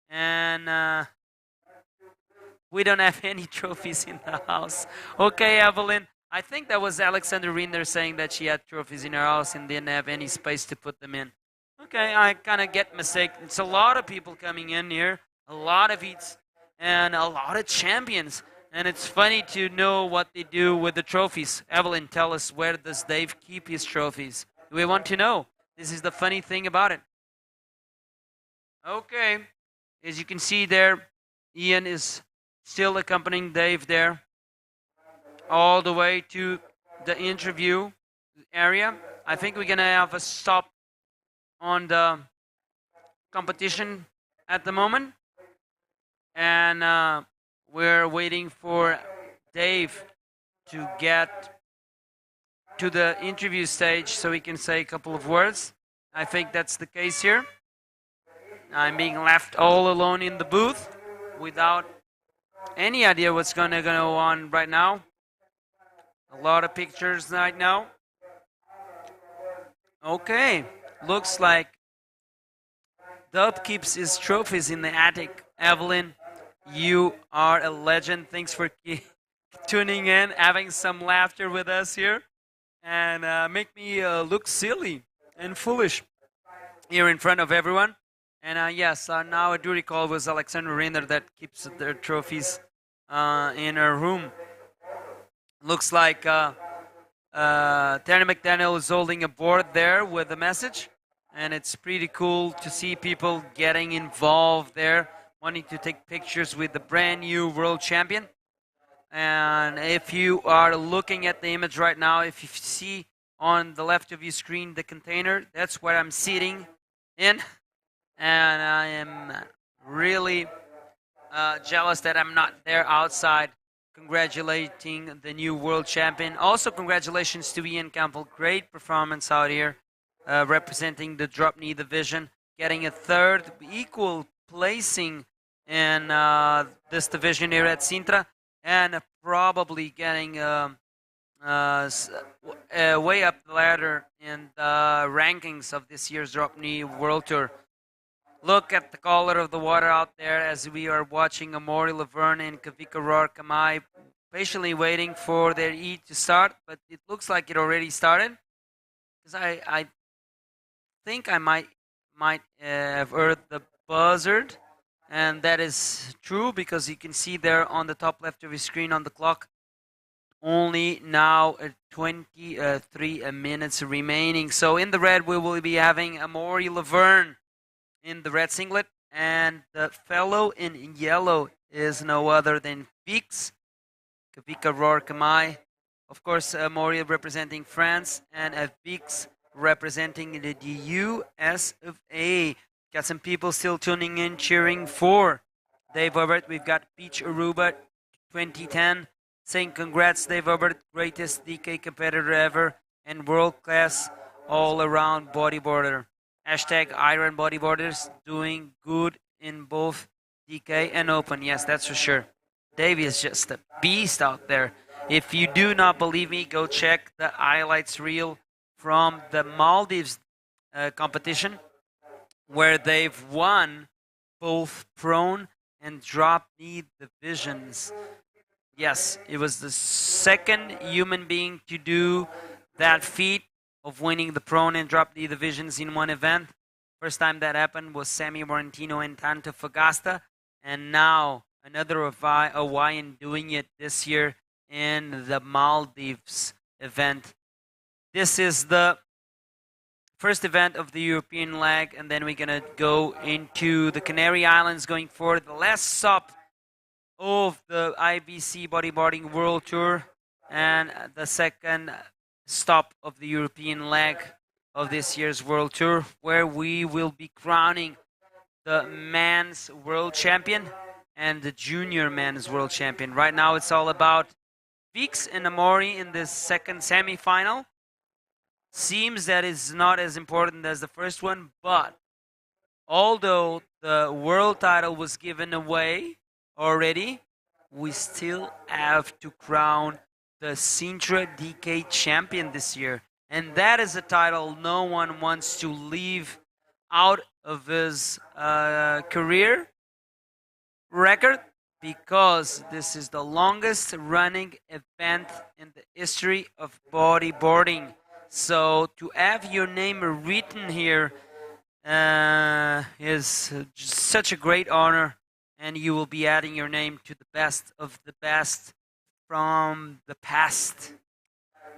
And we don't have any trophies in the house. Okay, Evelyn. I think that was Alexander Rinder saying that she had trophies in her house and didn't have any space to put them in. Okay, I kind of get mistaken. It's a lot of people coming in here. a lot of heats, and a lot of champions. And it's funny to know what they do with the trophies. Evelyn, tell us, where does Dave keep his trophies? We want to know. This is the funny thing about it. Okay. As you can see there, Ian is still accompanying Dave there all the way to the interview area. I think we're going to have a stop on the competition at the moment. And we're waiting for Dave to get to the interview stage so he can say a couple of words. I think that's the case here. I'm being left all alone in the booth without any idea what's going to go on right now. A lot of pictures right now. Okay, looks like Dub keeps his trophies in the attic. Evelyn, you are a legend. Thanks for tuning in, having some laughter with us here, and make me look silly and foolish here in front of everyone. And yes, now I do recall it was Alexander Reiner that keeps their trophies in her room. Looks like Terry McDaniel is holding a board there with a message, and it's pretty cool to see people getting involved there, wanting to take pictures with the brand new world champion. And if you are looking at the image right now, if you see on the left of your screen the container, that's where I'm sitting in. And I am really jealous that I'm not there outside congratulating the new world champion. Also, congratulations to Ian Campbell. Great performance out here, representing the Dropknee division, getting a third equal placing in this division here at Sintra, and probably getting way up the ladder in the rankings of this year's Dropknee World Tour. Look at the color of the water out there as we are watching Amaury Laverne and Kavika Rourke-Kamai patiently waiting for their heat to start, but it looks like it already started. Because I think I might have heard the buzzard, and that is true because you can see there on the top left of your screen on the clock, only now 23 minutes remaining. So in the red, we will be having Amaury Laverne in the red singlet, and the fellow in yellow is no other than Vix, Kavika Rourke-Kamai. Of course, Amaury representing France, and Vix representing the US of A. Got some people still tuning in, cheering for Dave Hubbard. We've got Peach Aruba 2010 saying congrats, Dave Hubbard, greatest DK competitor ever and world-class all-around bodyboarder. Hashtag Iron Bodyboarders doing good in both DK and Open. Yes, that's for sure. Dave is just a beast out there. If you do not believe me, go check the highlights reel from the Maldives competition, where they've won both prone and Dropknee divisions. Yes, it was the second human being to do that feat of winning the prone and Dropknee divisions in one event. First time that happened was Sammy Morantino and Tanto Fagasta, and now another Hawaiian doing it this year in the Maldives event. This is the first event of the European leg, and then we're going to go into the Canary Islands going for the last stop of the IBC Bodyboarding World Tour and the second stop of the European leg of this year's World Tour, where we will be crowning the men's world champion and the junior men's world champion. Right now it's all about Vix and Amaury in this second semi-final. Seems that it's not as important as the first one, but although the world title was given away already, we still have to crown the Sintra DK champion this year. And that is a title no one wants to leave out of his career record, because this is the longest running event in the history of bodyboarding. So to have your name written here is such a great honor and you will be adding your name to the best of the best from the past.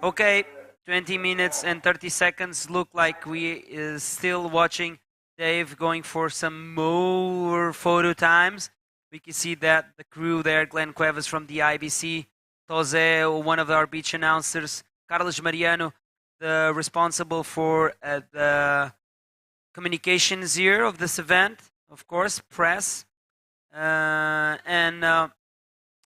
Okay, 20 minutes and 30 seconds. Look like we is still watching Dave going for some more photo times. We can see that the crew there, Glenn Cuevas from the IBC, Jose, one of our beach announcers, Carlos Mariano, the responsible for the communications here of this event, of course, press, and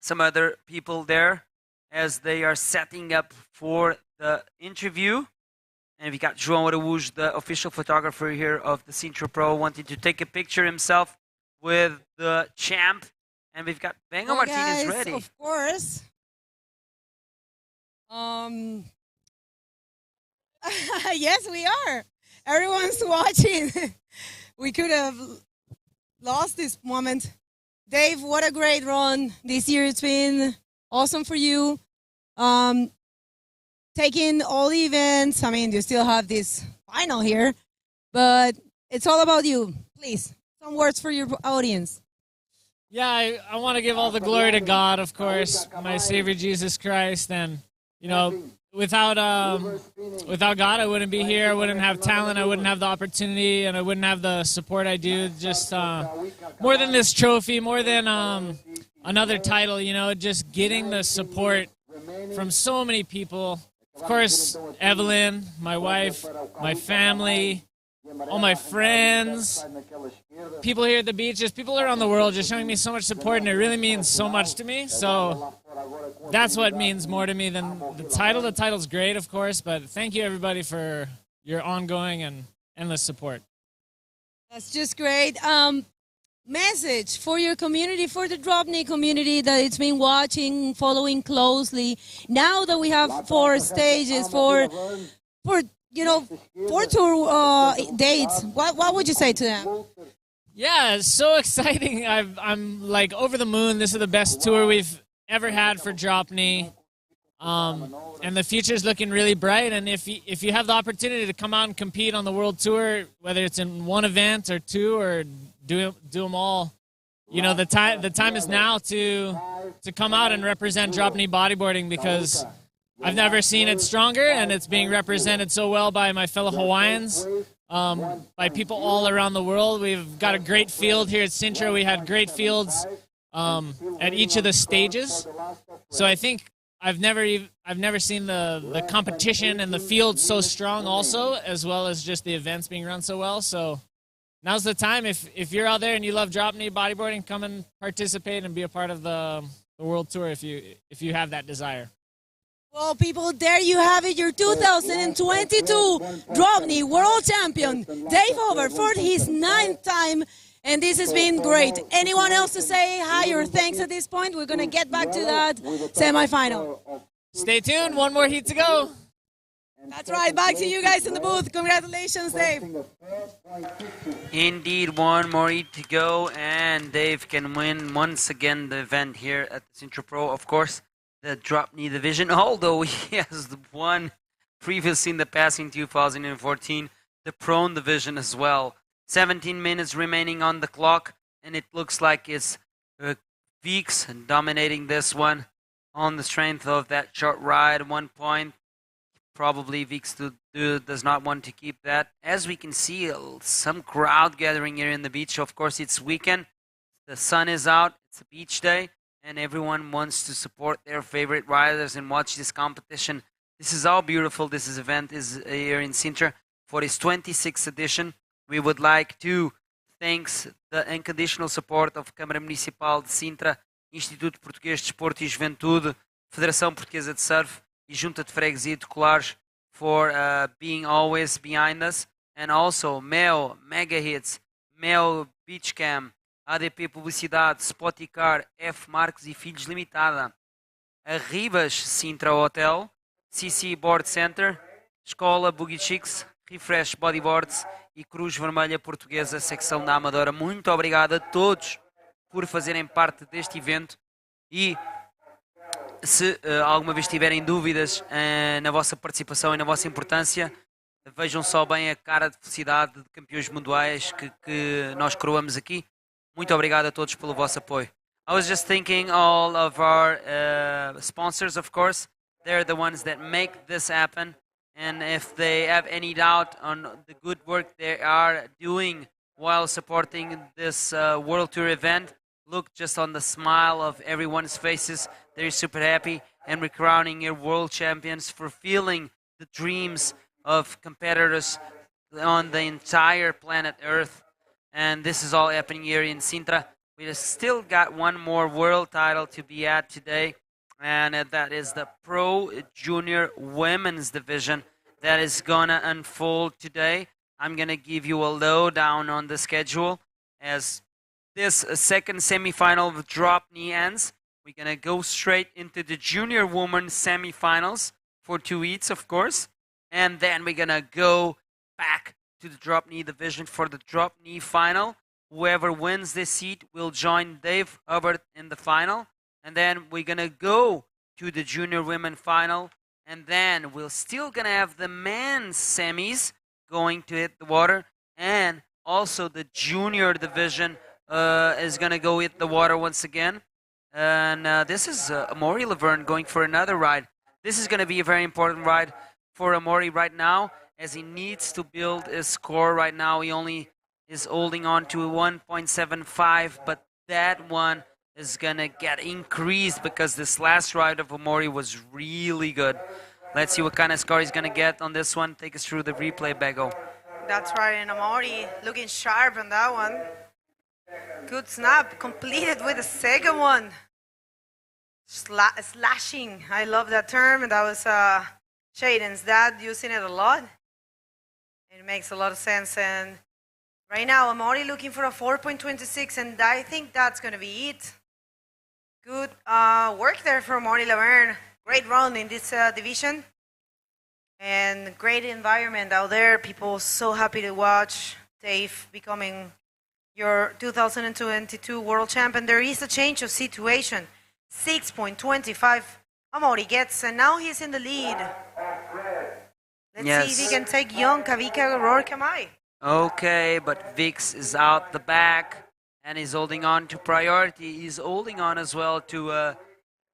some other people there as they are setting up for the interview. And we got João Araújo, the official photographer here of the Sintra Pro, wanting to take a picture himself with the champ. And we've got Bengo Martinez guys, ready. Of course. Yes, we are. Everyone's watching. We could have lost this moment. Dave, what a great run this year. It's been awesome for you. Taking all the events. I mean, you still have this final here, but it's all about you. Please, some words for your audience. Yeah, I want to give all the glory to God, of course, my Savior Jesus Christ, and you know, without God, I wouldn't be here. I wouldn't have talent. I wouldn't have the opportunity, and I wouldn't have the support I do. Just more than this trophy, more than another title, you know, just getting the support from so many people. Of course, Evelyn, my wife, my family, all my friends, people here at the beach, just people around the world just showing me so much support, and it really means so much to me. So that's what means more to me than the title. The title's great, of course, but thank you, everybody, for your ongoing and endless support. That's just great. Message for your community, for the Dropknee community that it's been watching, following closely. Now that we have 4 stages for you know, 4 tour dates, what would you say to them? Yeah, it's so exciting. I'm like over the moon. This is the best tour we've ever had for Dropknee. And the future's looking really bright. And if you have the opportunity to come out and compete on the world tour, whether it's in one event or 2 or do them all, you know, the time is now to come out and represent Dropknee bodyboarding, because I've never seen it stronger, and it's being represented so well by my fellow Hawaiians, by people all around the world. We've got a great field here at Sintra. We had great fields at each of the stages. So I think I've never seen the competition and the field so strong also, as well as just the events being run so well. So now's the time. If you're out there and you love Dropknee bodyboarding, come and participate and be a part of the world tour if you have that desire. Well, people, there you have it, your 2022 Dropknee World Champion, Dave Over, for his 9th time, and this has been great. Anyone else to say hi or thanks at this point? We're going to get back to that semifinal. Stay tuned, one more heat to go. That's right, back to you guys in the booth. Congratulations, Dave. Indeed, one more heat to go, and Dave can win once again the event here at the Sintra Pro, of course. The Dropknee division, although he has won previously in the past in 2014, the prone division as well. 17 minutes remaining on the clock, and it looks like it's Weeks dominating this one on the strength of that short ride, 1 point. Probably Weeks does not want to keep that. As we can see, some crowd gathering here in the beach. Of course, it's weekend. The sun is out. It's a beach day. And everyone wants to support their favorite riders and watch this competition. This is all beautiful. This event is here in Sintra for its 26th edition. We would like to thank the unconditional support of Câmara Municipal de Sintra, Instituto Português de Desporto e Juventude, Federação Portuguesa de Surf e Junta de Freguesia de Colares for being always behind us. And also Mel, Mega Hits, Mel Beachcam, ADP Publicidade, Spoticar, F Marques e Filhos Limitada, Arribas Sintra Hotel, CC Board Center, Escola Boogie Chicks, Refresh Bodyboards e Cruz Vermelha Portuguesa, secção da Amadora. Muito obrigado a todos por fazerem parte deste evento, e se alguma vez tiverem dúvidas na vossa participação e na vossa importância, vejam só bem a cara de felicidade de campeões mundiais que nós coroamos aqui. Muito obrigado a todos pelo vosso apoio. I was just thinking all of our sponsors, of course. They're the ones that make this happen. And if they have any doubt on the good work they are doing while supporting this World Tour event, look just on the smile of everyone's faces. They're super happy. And we're crowning your world champions, fulfilling the dreams of competitors on the entire planet Earth. And this is all happening here in Sintra. We have still got one more world title to be at today, and that is the Pro Junior Women's Division that is going to unfold today. I'm going to give you a lowdown on the schedule as this second semifinal of Dropknee ends. We're going to go straight into the Junior Women's semifinals for 2 heats, of course, and then we're going to go back to the Dropknee division for the Dropknee Final. Whoever wins this heat will join Dave Hubbard in the final. And then we're going to go to the Junior Women Final. And then we're still going to have the men's semis going to hit the water. And also the Junior division is going to go hit the water once again. And this is Amaury Laverne going for another ride. This is going to be a very important ride for Amaury right now, as he needs to build his score right now. He only is holding on to 1.75, but that one is going to get increased because this last ride of Amaury was really good. Let's see what kind of score he's going to get on this one. Take us through the replay, Bego. That's right, and Amaury looking sharp on that one. Good snap, completed with the second one. Slashing, I love that term, and that was Shaden's dad using it a lot. It makes a lot of sense, and right now Amaury looking for a 4.26, and I think that's going to be it. Good work there for Amaury Laverne. Great run in this division, and great environment out there. People so happy to watch Dave becoming your 2022 world champion. There is a change of situation. 6.25 Amaury gets, and now he's in the lead. Let's see if he can take young Kavika Rorkamai. Okay, but Vix is out the back, and he's holding on to priority. He's holding on as well to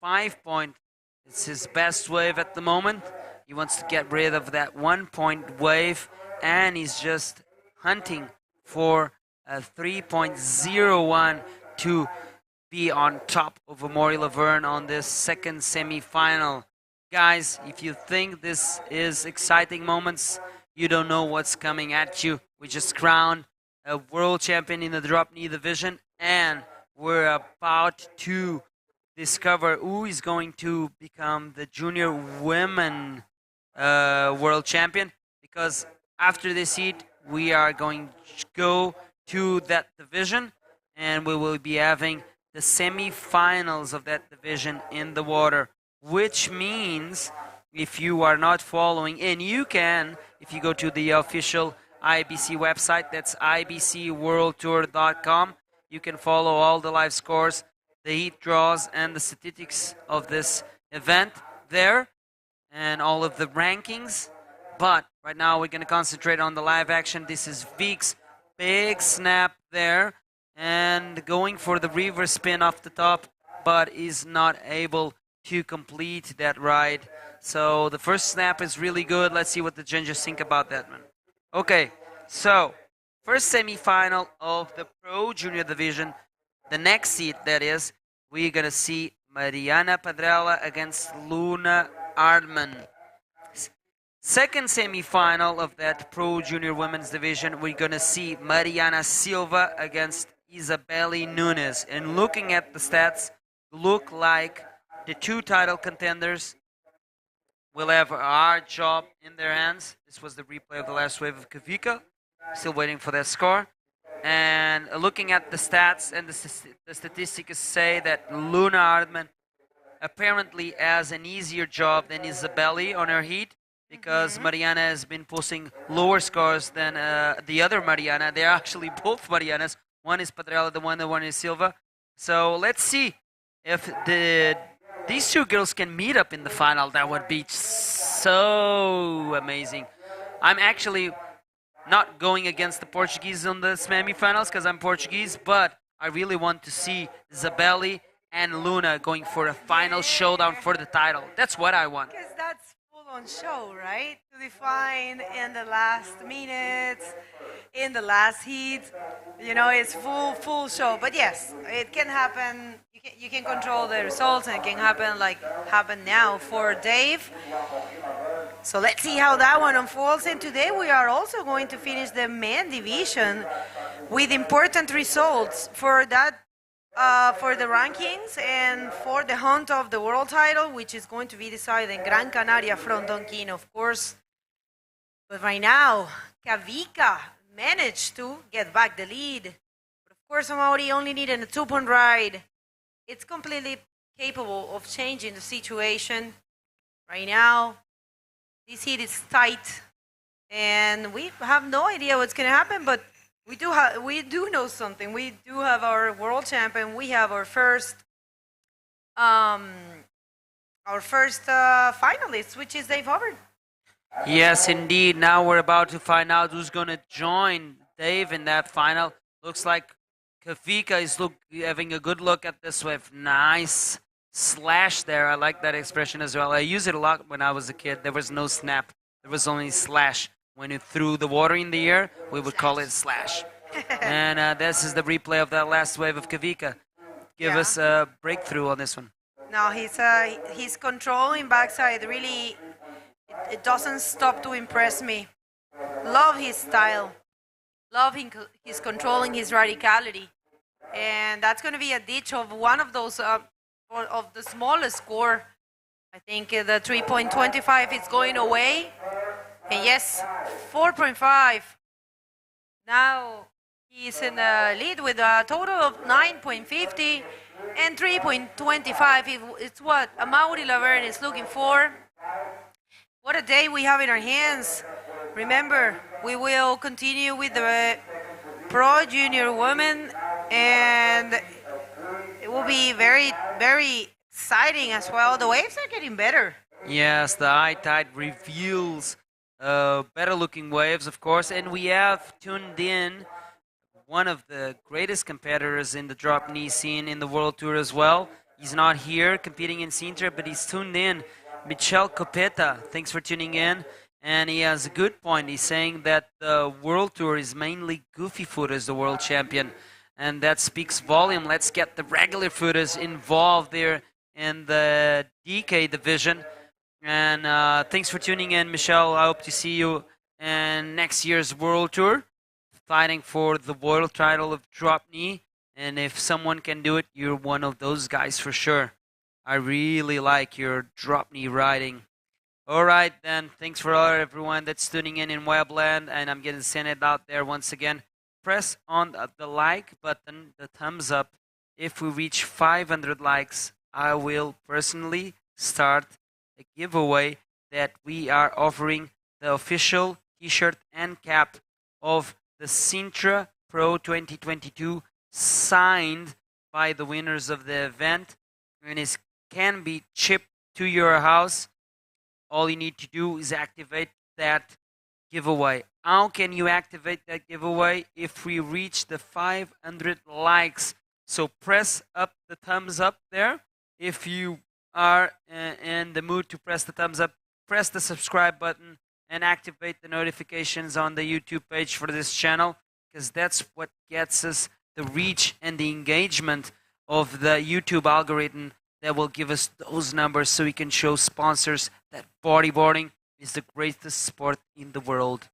5 point. It's his best wave at the moment. He wants to get rid of that 1 point wave, and he's just hunting for a 3.01 to be on top of Amaury Laverne on this second semi-final. Guys, if you think this is exciting moments, you don't know what's coming at you. We just crowned a world champion in the Dropknee division, and we're about to discover who is going to become the junior women world champion, because after this heat, we are going to go to that division, and we will be having the semi-finals of that division in the water, which means if you are not following, and you can, if you go to the official IBC website, that's ibcworldtour.com, you can follow all the live scores, the heat draws, and the statistics of this event there, and all of the rankings. But right now we're going to concentrate on the live action. This is Vix, big snap there, and going for the reverse spin off the top, but is not able to complete that ride. So the first snap is really good. Let's see what the judges think about that one. Okay, so first semi-final of the Pro Junior Division. The next seed, that is, we're going to see Mariana Padrella against Luna Ardman. Second semi-final of that Pro Junior Women's Division, we're going to see Mariana Silva against Isabelle Nunes. And looking at the stats, look like the two title contenders will have a hard job in their hands. This was the replay of the last wave of Kavika. Still waiting for that score. And looking at the stats and the statistics say that Luna Ardman apparently has an easier job than Isabelle on her heat, because Mariana has been posting lower scores than the other Mariana. They're actually both Marianas. One is Padrella, the one is Silva. So let's see if these two girls can meet up in the final. That would be so amazing. I'm actually not going against the Portuguese on the semi-finals because I'm Portuguese, but I really want to see Zabelli and Luna going for a final showdown for the title. That's what I want. Because that's full-on show, right? To define in the last minutes, in the last heat. You know, it's full show. But yes, it can happen. You can control the results, and it can happen now for Dave. So let's see how that one unfolds. And today we are also going to finish the men division with important results for that. For the rankings and for the hunt of the world title, which is going to be decided in Gran Canaria from Tonkin, of course. But right now, Kavika managed to get back the lead. But of course, Amaury only needed a 2-point ride. It's completely capable of changing the situation. Right now, this heat is tight, and we have no idea what's going to happen, but we do know something. We do have our world champion. We have our first finalist, which is Dave Hubbard. Yes, indeed. Now we're about to find out who's going to join Dave in that final. Looks like Kavika is having a good look at this with nice slash there. I like that expression as well. I use it a lot when I was a kid. There was no snap. There was only slash. When you threw the water in the air, we would call it slash. And this is the replay of that last wave of Kavika. Give us a breakthrough on this one. Now he's controlling backside. Really, it doesn't stop to impress me. Love his style. Love his controlling his radicality. And that's going to be a ditch of one of those of the smallest score. I think the 3.25 is going away. And yes, 4.5. Now he's in the lead with a total of 9.50 and 3.25. It's what Amaury Laverne is looking for. What a day we have in our hands. Remember, we will continue with the Pro Junior Women, and it will be very, very exciting as well. The waves are getting better. Yes, the high tide reveals better looking waves, of course, and we have tuned in one of the greatest competitors in the drop knee scene in the World Tour as well. He's not here competing in Sintra, but he's tuned in. Michel Copeta, thanks for tuning in. And he has a good point. He's saying that the World Tour is mainly goofy footers, the world champion. And that speaks volume. Let's get the regular footers involved there in the DK division. And thanks for tuning in, Michelle. I hope to see you in next year's World Tour, fighting for the world title of drop knee. And if someone can do it, you're one of those guys for sure. I really like your drop knee riding. All right, then. Thanks for everyone that's tuning in Webland. And I'm going to send it out there once again. Press on the like button, the thumbs up. If we reach 500 likes, I will personally start a giveaway that we are offering the official t-shirt and cap of the Sintra Pro 2022 signed by the winners of the event, and it can be shipped to your house. All you need to do is activate that giveaway. How can you activate that giveaway? If we reach the 500 likes. So press up the thumbs up there. If you are in the mood to press the thumbs up, press the subscribe button and activate the notifications on the YouTube page for this channel, because that's what gets us the reach and the engagement of the YouTube algorithm that will give us those numbers so we can show sponsors that bodyboarding is the greatest sport in the world.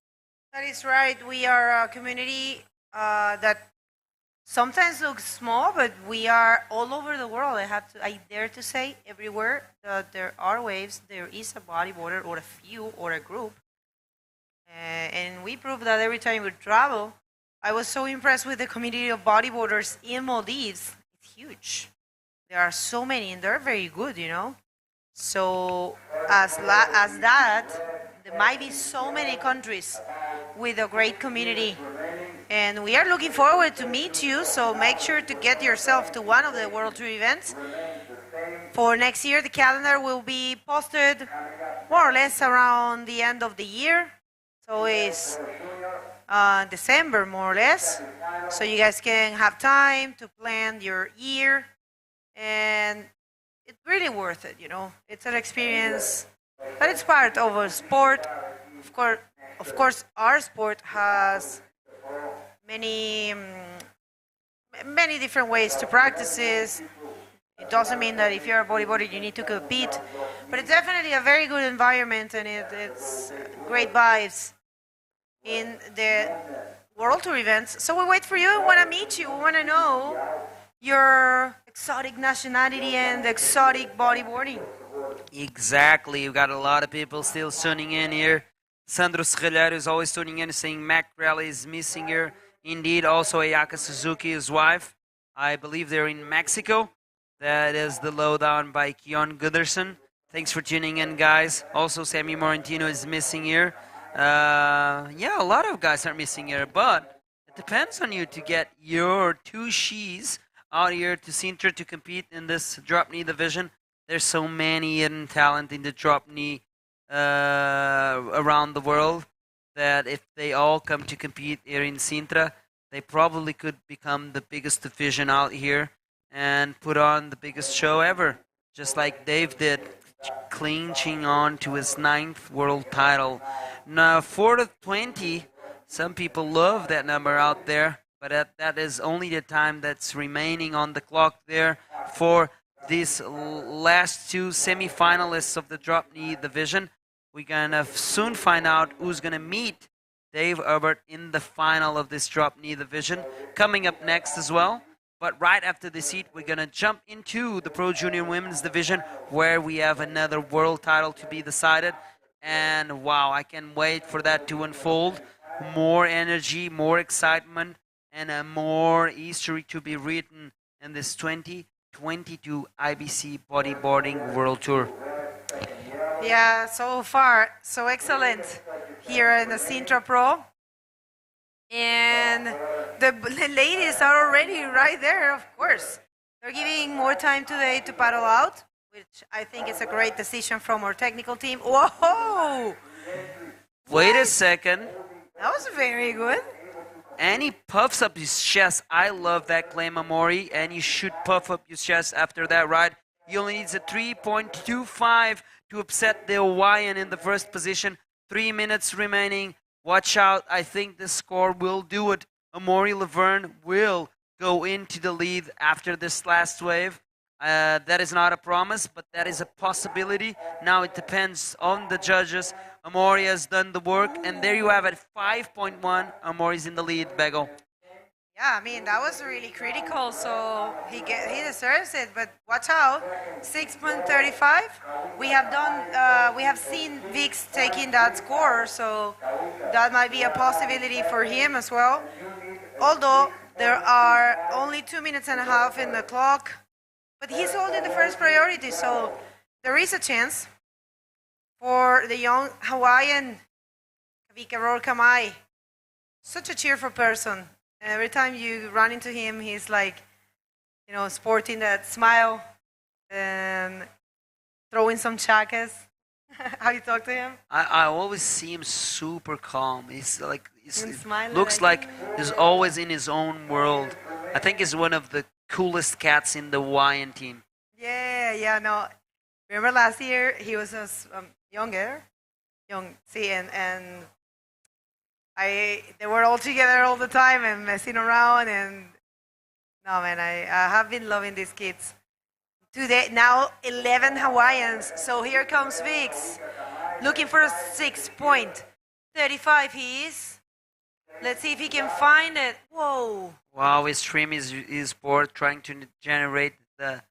That is right. We are a community that sometimes looks small, but we are all over the world. I dare to say everywhere there are waves, there is a bodyboarder or a few or a group. And we prove that every time we travel. I was so impressed with the community of bodyboarders in Maldives. It's huge. There are so many, and they're very good, you know. So as that, there might be so many countries with a great community. And we are looking forward to meet you, so make sure to get yourself to one of the World Tour events. For next year, the calendar will be posted more or less around the end of the year. So it's December, more or less. So you guys can have time to plan your year. And it's really worth it, you know. It's an experience, but it's part of a sport. Of course, our sport has many different ways to practice this. It doesn't mean that if you're a bodyboarder you need to compete, but it's definitely a very good environment, and it's great vibes in the World Tour events. So we wait for you. We want to meet you. We want to know your exotic nationality and exotic bodyboarding. Exactly. We've got a lot of people still tuning in here. Sandro Serralheiro is always tuning in, saying Mac Rally is missing here. Indeed, also Ayaka Suzuki, his wife. I believe they're in Mexico. That is the lowdown by Keon Gunderson. Thanks for tuning in, guys. Also, Sammy Morantino is missing here. Yeah, a lot of guys are missing here, but it depends on you to get your two she's out here to Sintra to compete in this drop knee division. There's so many hidden talent in the drop knee around the world that if they all come to compete here in Sintra, they probably could become the biggest division out here and put on the biggest show ever, just like Dave did, clinching on to his 9th world title. Now, 4 to 20, some people love that number out there, but that is only the time that's remaining on the clock there for these last two semi-finalists of the drop knee division. We're gonna soon find out who's gonna meet Dave Herbert in the final of this drop knee division. Coming up next as well. But right after this heat, we're going to jump into the Pro Junior Women's Division, where we have another world title to be decided. And wow, I can't wait for that to unfold. More energy, more excitement, and more history to be written in this 2022 IBC Bodyboarding World Tour. Yeah, so far, so excellent here in the Sintra Pro. And the ladies are already right there, of course. They're giving more time today to paddle out, which I think is a great decision from our technical team. Whoa! Wait a second. That was very good. And he puffs up his chest. I love that claim, Amori. And you should puff up your chest after that ride. He only needs a 3.25 to upset the Hawaiian in the first position. 3 minutes remaining. Watch out, I think the score will do it. Amaury Laverne will go into the lead after this last wave. That is not a promise, but that is a possibility. Now it depends on the judges. Amaury has done the work, and there you have it, 5.1. Amaury's in the lead, Bego. Yeah, I mean, that was really critical, so he deserves it, but watch out, 6.35. We have seen Vix taking that score, so that might be a possibility for him as well. Although there are only 2 minutes and a half in the clock, but he's holding the first priority, so there is a chance for the young Hawaiian Kavika Rorkamai. Such a cheerful person. Every time you run into him, he's like, you know, sporting that smile and throwing some chakas. How you talk to him? I always see him super calm. He's like, smiling looks at like he's always in his own world. I think he's one of the coolest cats in the Hawaiian team. Yeah, no. Remember last year, he was younger, and they were all together all the time and messing around, and no, man, I have been loving these kids. Today, now 11 Hawaiians, so here comes Vix, looking for a 6.35 he is. Let's see if he can find it. Whoa. Wow, his stream is bored, trying to generate the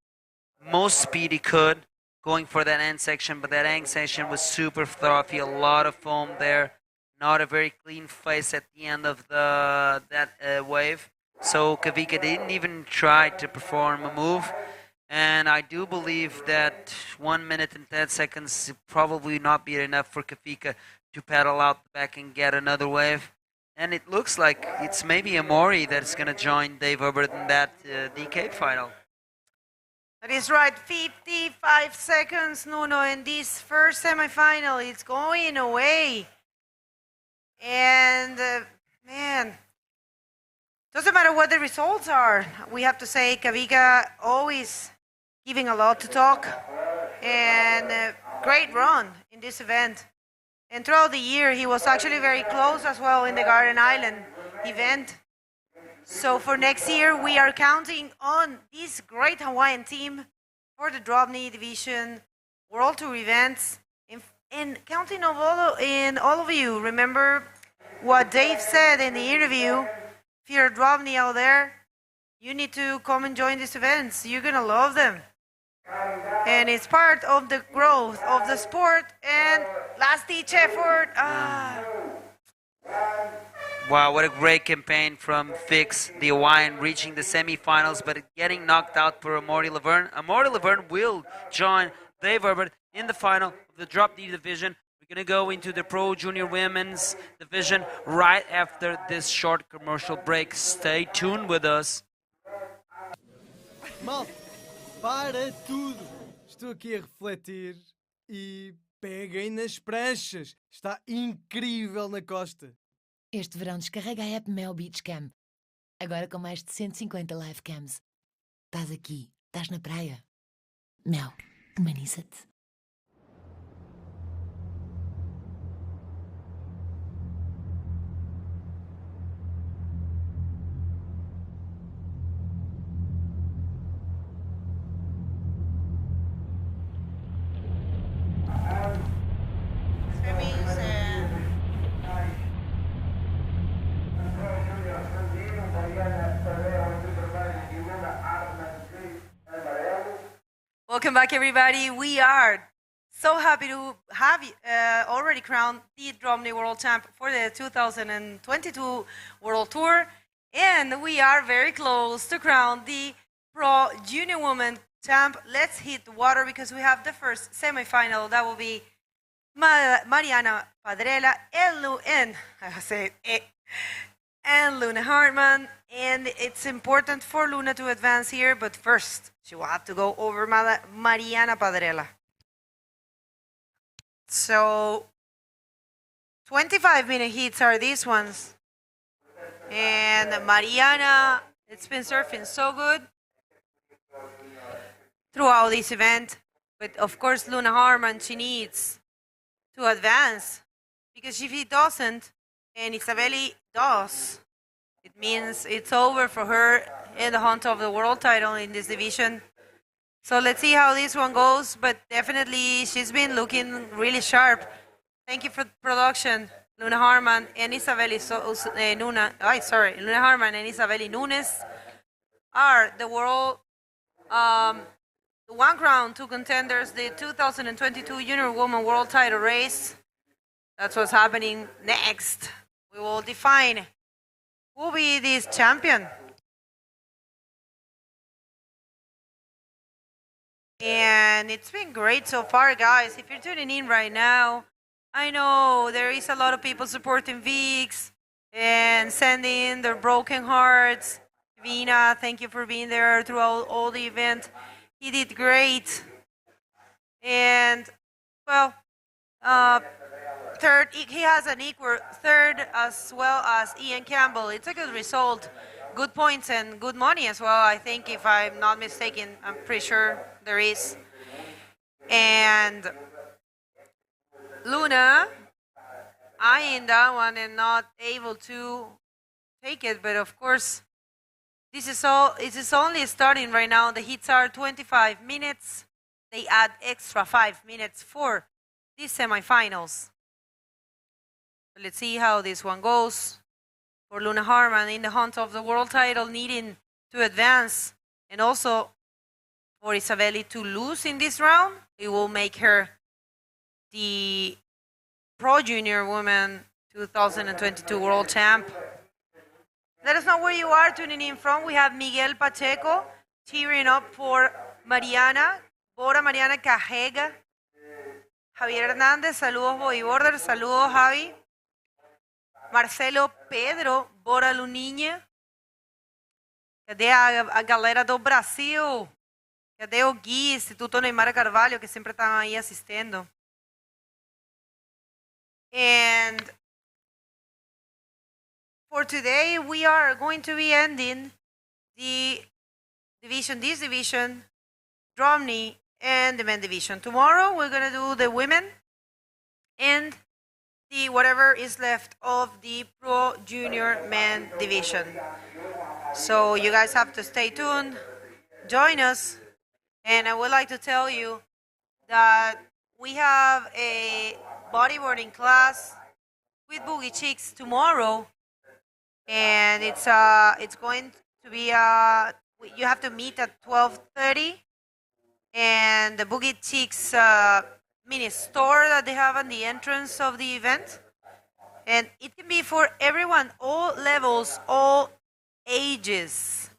most speed he could, going for that end section, but that end section was super frothy, a lot of foam there. Not a very clean face at the end of that wave. So Kavika didn't even try to perform a move. And I do believe that 1 minute and 10 seconds will probably not be enough for Kavika to paddle out the back and get another wave. And it looks like it's maybe Amaury that's going to join Dave Herbert in that DK final. That is right, 55 seconds, Nuno, in this first semifinal. It's going away. And matter what the results are, we have to say Kavika always giving a lot to talk, and a great run in this event. And throughout the year, he was actually very close as well in the Garden Island event. So for next year, we are counting on this great Hawaiian team for the Dropknee Division World Tour events, and counting on all of you. Remember what Dave said in the interview. If you're a Dropknee out there, you need to come and join these events. You're gonna love them. And it's part of the growth of the sport and last-ditch effort. Wow, what a great campaign from Fix, the Hawaiian, reaching the semifinals, but getting knocked out for Amorty Laverne. Amorty Laverne will join Dave Herbert in the final of the Dropknee division. We're going to go into the Pro Junior Women's division right after this short commercial break. Stay tuned with us. Mal, para tudo. Estou aqui a refletir e peguem nas pranchas. Está incrível na costa. Este verão descarrega a app Mel Beach Cam. Agora com mais de 150 live cams. Estás aqui, estás na praia. Mel, humaniza-te. Welcome back, everybody. We are so happy to have already crowned the Dropknee World Champ for the 2022 World Tour. And we are very close to crown the Pro Junior Woman Champ. Let's hit the water because we have the first semifinal. That will be Mariana Padrella and Luna Hartman. And it's important for Luna to advance here, but first she will have to go over Mariana Padrella. So 25-minute heats are these ones. And Mariana, it's been surfing so good throughout this event. But of course, Luna Hartman, she needs to advance. Because if he doesn't, and Isabelli does, it means it's over for her in the hunt of the world title in this division. So let's see how this one goes, but definitely she's been looking really sharp. Thank you for the production, Luna Hartman and Isabelli Luna Hartman and Isabelli Nunes are the world one crown, two contenders, the 2022 Junior Woman World Title race. That's what's happening next. We will define who will be this champion. And it's been great so far, guys. If you're tuning in right now, I know there is a lot of people supporting Vix and sending their broken hearts. Vina, thank you for being there throughout all the event. He did great. And, well, third, he has an equal third as well as Ian Campbell. It's a good result. Good points and good money as well, I think, if I'm not mistaken. I'm pretty sure there is. And Luna eyeing that one and not able to take it, but of course, this is only starting right now. The heats are 25 minutes. They add extra 5 minutes for these semifinals. Let's see how this one goes. For Luna Hartman in the hunt of the world title, needing to advance, and also for Isabelli to lose in this round, it will make her the Pro Junior Woman 2022 World Champ. Let us know where you are tuning in from. We have Miguel Pacheco cheering up for Mariana. Bora Mariana Cajega. Javier Hernández, saludos Bodyboarder, saludos Javi. Marcelo Pedro, Bora Luninha. Cadê a galera do Brasil? Cadê o Gui, Instituto Neymar Carvalho, que sempre estão aí assistindo? And for for today, we are going to be ending this division, Dropknee, and the men division. Tomorrow, we're going to do the women and the whatever is left of the Pro Junior Men division. So you guys have to stay tuned, join us, and I would like to tell you that we have a bodyboarding class with Boogie Chicks tomorrow, and it's going to be you have to meet at 12:30, and the Boogie Chicks mini store that they have on the entrance of the event, and it can be for everyone, all levels, all ages,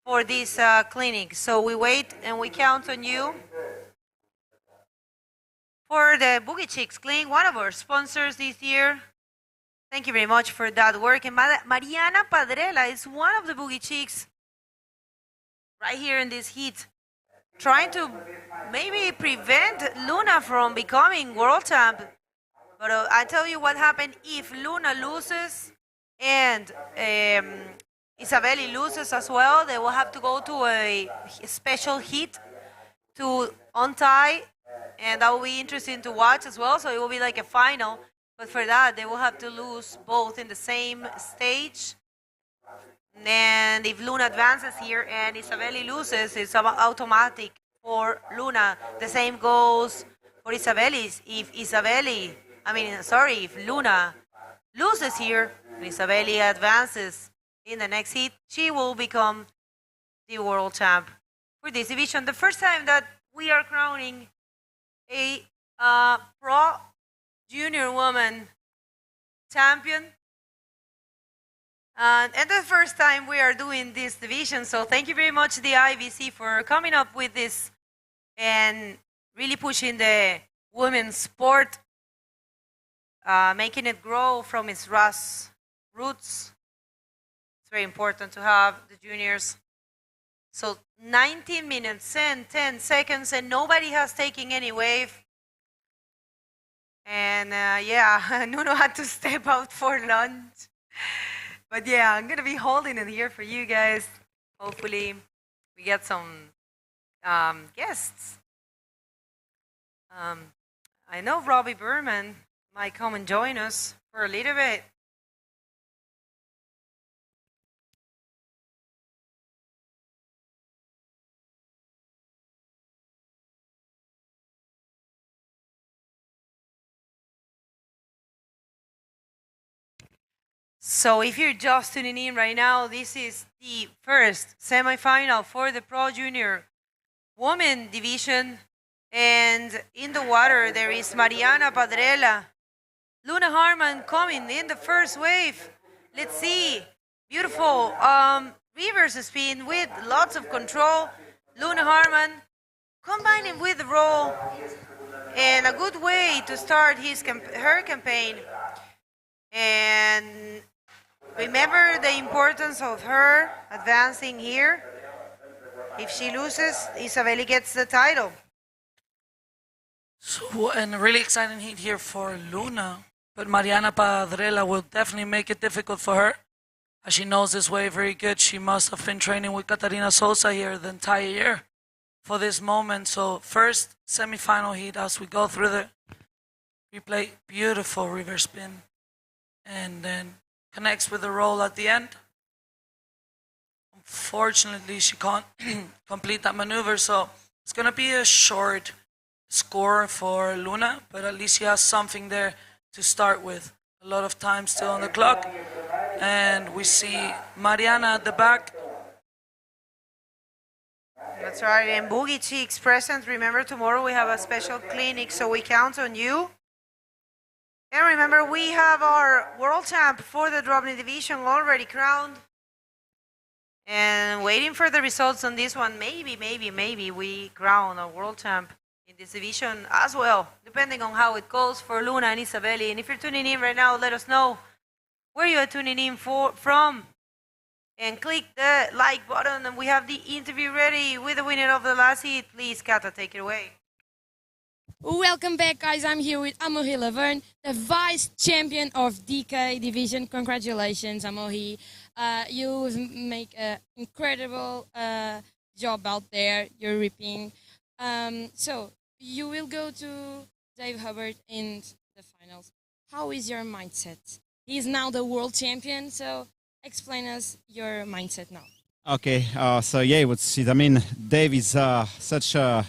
for this clinic. So we wait and we count on you for the Boogie Chicks Clinic, one of our sponsors this year. Thank you very much for that work. And Mariana Padrela is one of the Boogie Chicks right here in this heat, trying to maybe prevent Luna from becoming world champ. But I tell you what happened if Luna loses and Isabeli loses as well. They will have to go to a special heat to untie, and that will be interesting to watch as well. So it will be like a final, but for that they will have to lose both in the same stage. And if Luna advances here and Isabeli loses, it's automatic for Luna. The same goes for Isabeli. If Luna loses here and Isabeli advances in the next heat, she will become the world champ for this division. The first time that we are crowning a pro junior woman champion, and the first time we are doing this division. So thank you very much, the IVC, for coming up with this and really pushing the women's sport, making it grow from its roots. It's very important to have the juniors. So 19 minutes and 10 seconds, and nobody has taken any wave. And yeah, Nuno had to step out for lunch. But yeah, I'm going to be holding it here for you guys. Hopefully we get some guests. I know Robbie Berman might come and join us for a little bit. So if you're just tuning in right now, this is the first semifinal for the Pro Junior Women Division. And in the water, there is Mariana Padrela, Luna Harman coming in the first wave. Let's see. Beautiful reverse spin with lots of control. Luna Harman combining with the roll. And a good way to start her campaign. And remember the importance of her advancing here. If she loses, Isabeli gets the title. So, and a really exciting heat here for Luna. But Mariana Padrela will definitely make it difficult for her, as she knows this way very good. She must have been training with Catarina Sosa here the entire year for this moment. So first semi-final heat as we go through the replay. Beautiful reverse spin. And then connects with the roll at the end. Unfortunately, she can't complete that maneuver, so it's going to be a short score for Luna, but at least she has something there to start with. A lot of time still on the clock. And we see Mariana at the back. That's right, and Boogie Chicks present. Remember, tomorrow we have a special clinic, so we count on you. And remember, we have our world champ for the Dropknee division already crowned. And waiting for the results on this one. Maybe we crown a world champ in this division as well, depending on how it goes for Luna and Isabeli. And if you're tuning in right now, let us know where you are tuning in from. And click the like button, and we have the interview ready with the winner of the last heat. Please, Kata, take it away. Welcome back, guys. I'm here with Amohi Laverne, the vice champion of DK division. Congratulations, Amohi. You make an incredible job out there. You're ripping. So you will go to Dave Hubbard in the finals. How is your mindset? He's now the world champion, so explain us your mindset now. Okay, so yeah, I mean, Dave is such a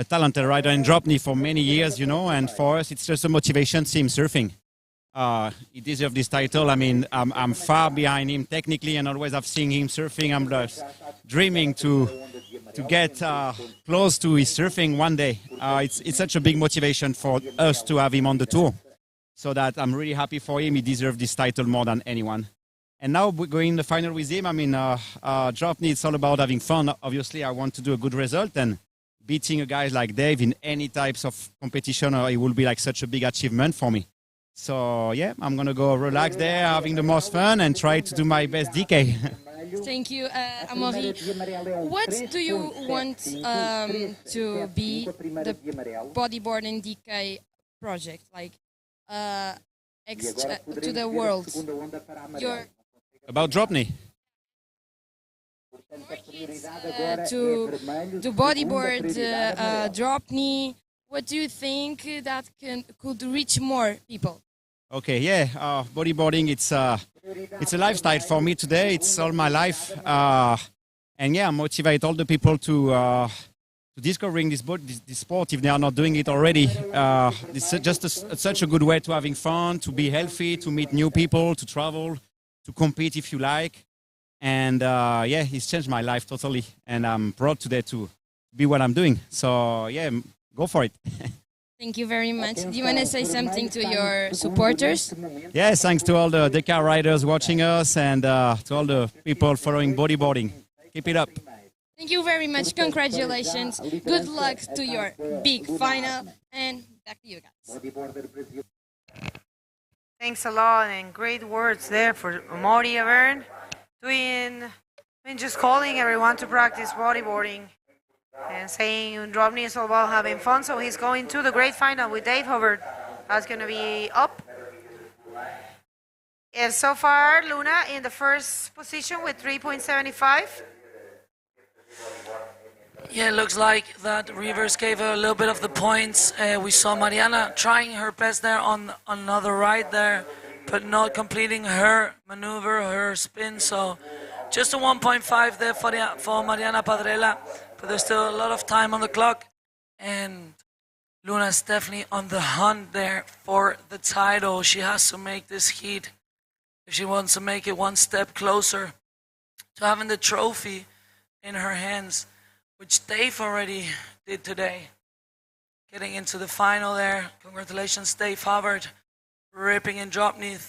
talented rider in Dropknee for many years, you know, and for us it's just a motivation to see him surfing. He deserves this title. I mean, I'm far behind him technically, and always I've seen him surfing. I'm just dreaming to get close to his surfing one day. It's such a big motivation for us to have him on the tour. So that I'm really happy for him. He deserves this title more than anyone. And now we're going in the final with him. I mean, Dropknee, it's all about having fun. Obviously, I want to do a good result, and beating a guy like Dave in any types of competition, it will be like such a big achievement for me. So yeah, I'm gonna go relax there, having the most fun, and try to do my best DK. Thank you, Amaury. What do you want to be the bodyboarding DK project, like to the world? About Dropknee? To bodyboard, Dropknee. What do you think that could reach more people? Okay, yeah, bodyboarding, it's a lifestyle for me today. It's all my life. And yeah, I motivate all the people to discovering this sport if they are not doing it already. It's just such a good way to having fun, to be healthy, to meet new people, to travel, to compete if you like. And yeah, it's changed my life totally. And I'm proud today to be what I'm doing. So yeah, go for it. Thank you very much. Do you want to say something to your supporters? Yes, thanks to all the Dakar riders watching us and to all the people following bodyboarding. Keep it up. Thank you very much. Congratulations. Good luck to your big final. And back to you guys. Thanks a lot, and great words there for Amaury Laverne. Just calling everyone to practice bodyboarding and saying Dropknee is all about having fun. So he's going to the great final with Dave Hubbard. That's going to be up. And so far, Luna in the first position with 3.75. Yeah, it looks like that Rivers gave her a little bit of the points. We saw Mariana trying her best there on another ride there, but not completing her maneuver, her spin. So just a 1.5 there for Mariana Padrella, but there's still a lot of time on the clock. And Luna's definitely on the hunt there for the title. She has to make this heat if she wants to make it one step closer to having the trophy in her hands, which Dave already did today. Getting into the final there. Congratulations, Dave Hubbard, ripping in Dropknee,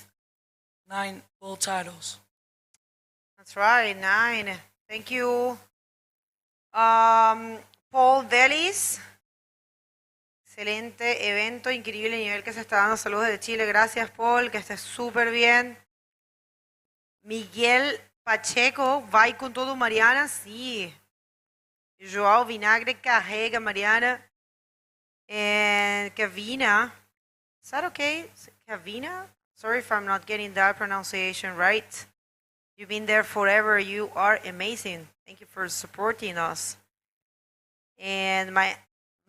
9 world titles. That's right, 9. Thank you. Paul Delis. Excelente evento, increíble nivel que se está dando. Saludos de Chile. Gracias, Paul, que estés súper bien. Miguel Pacheco, va con todo, Mariana. Sí. Joao Vinagre carrega Mariana. And Kavina. Is that okay? Kavina? Sorry if I'm not getting that pronunciation right. You've been there forever. You are amazing. Thank you for supporting us. And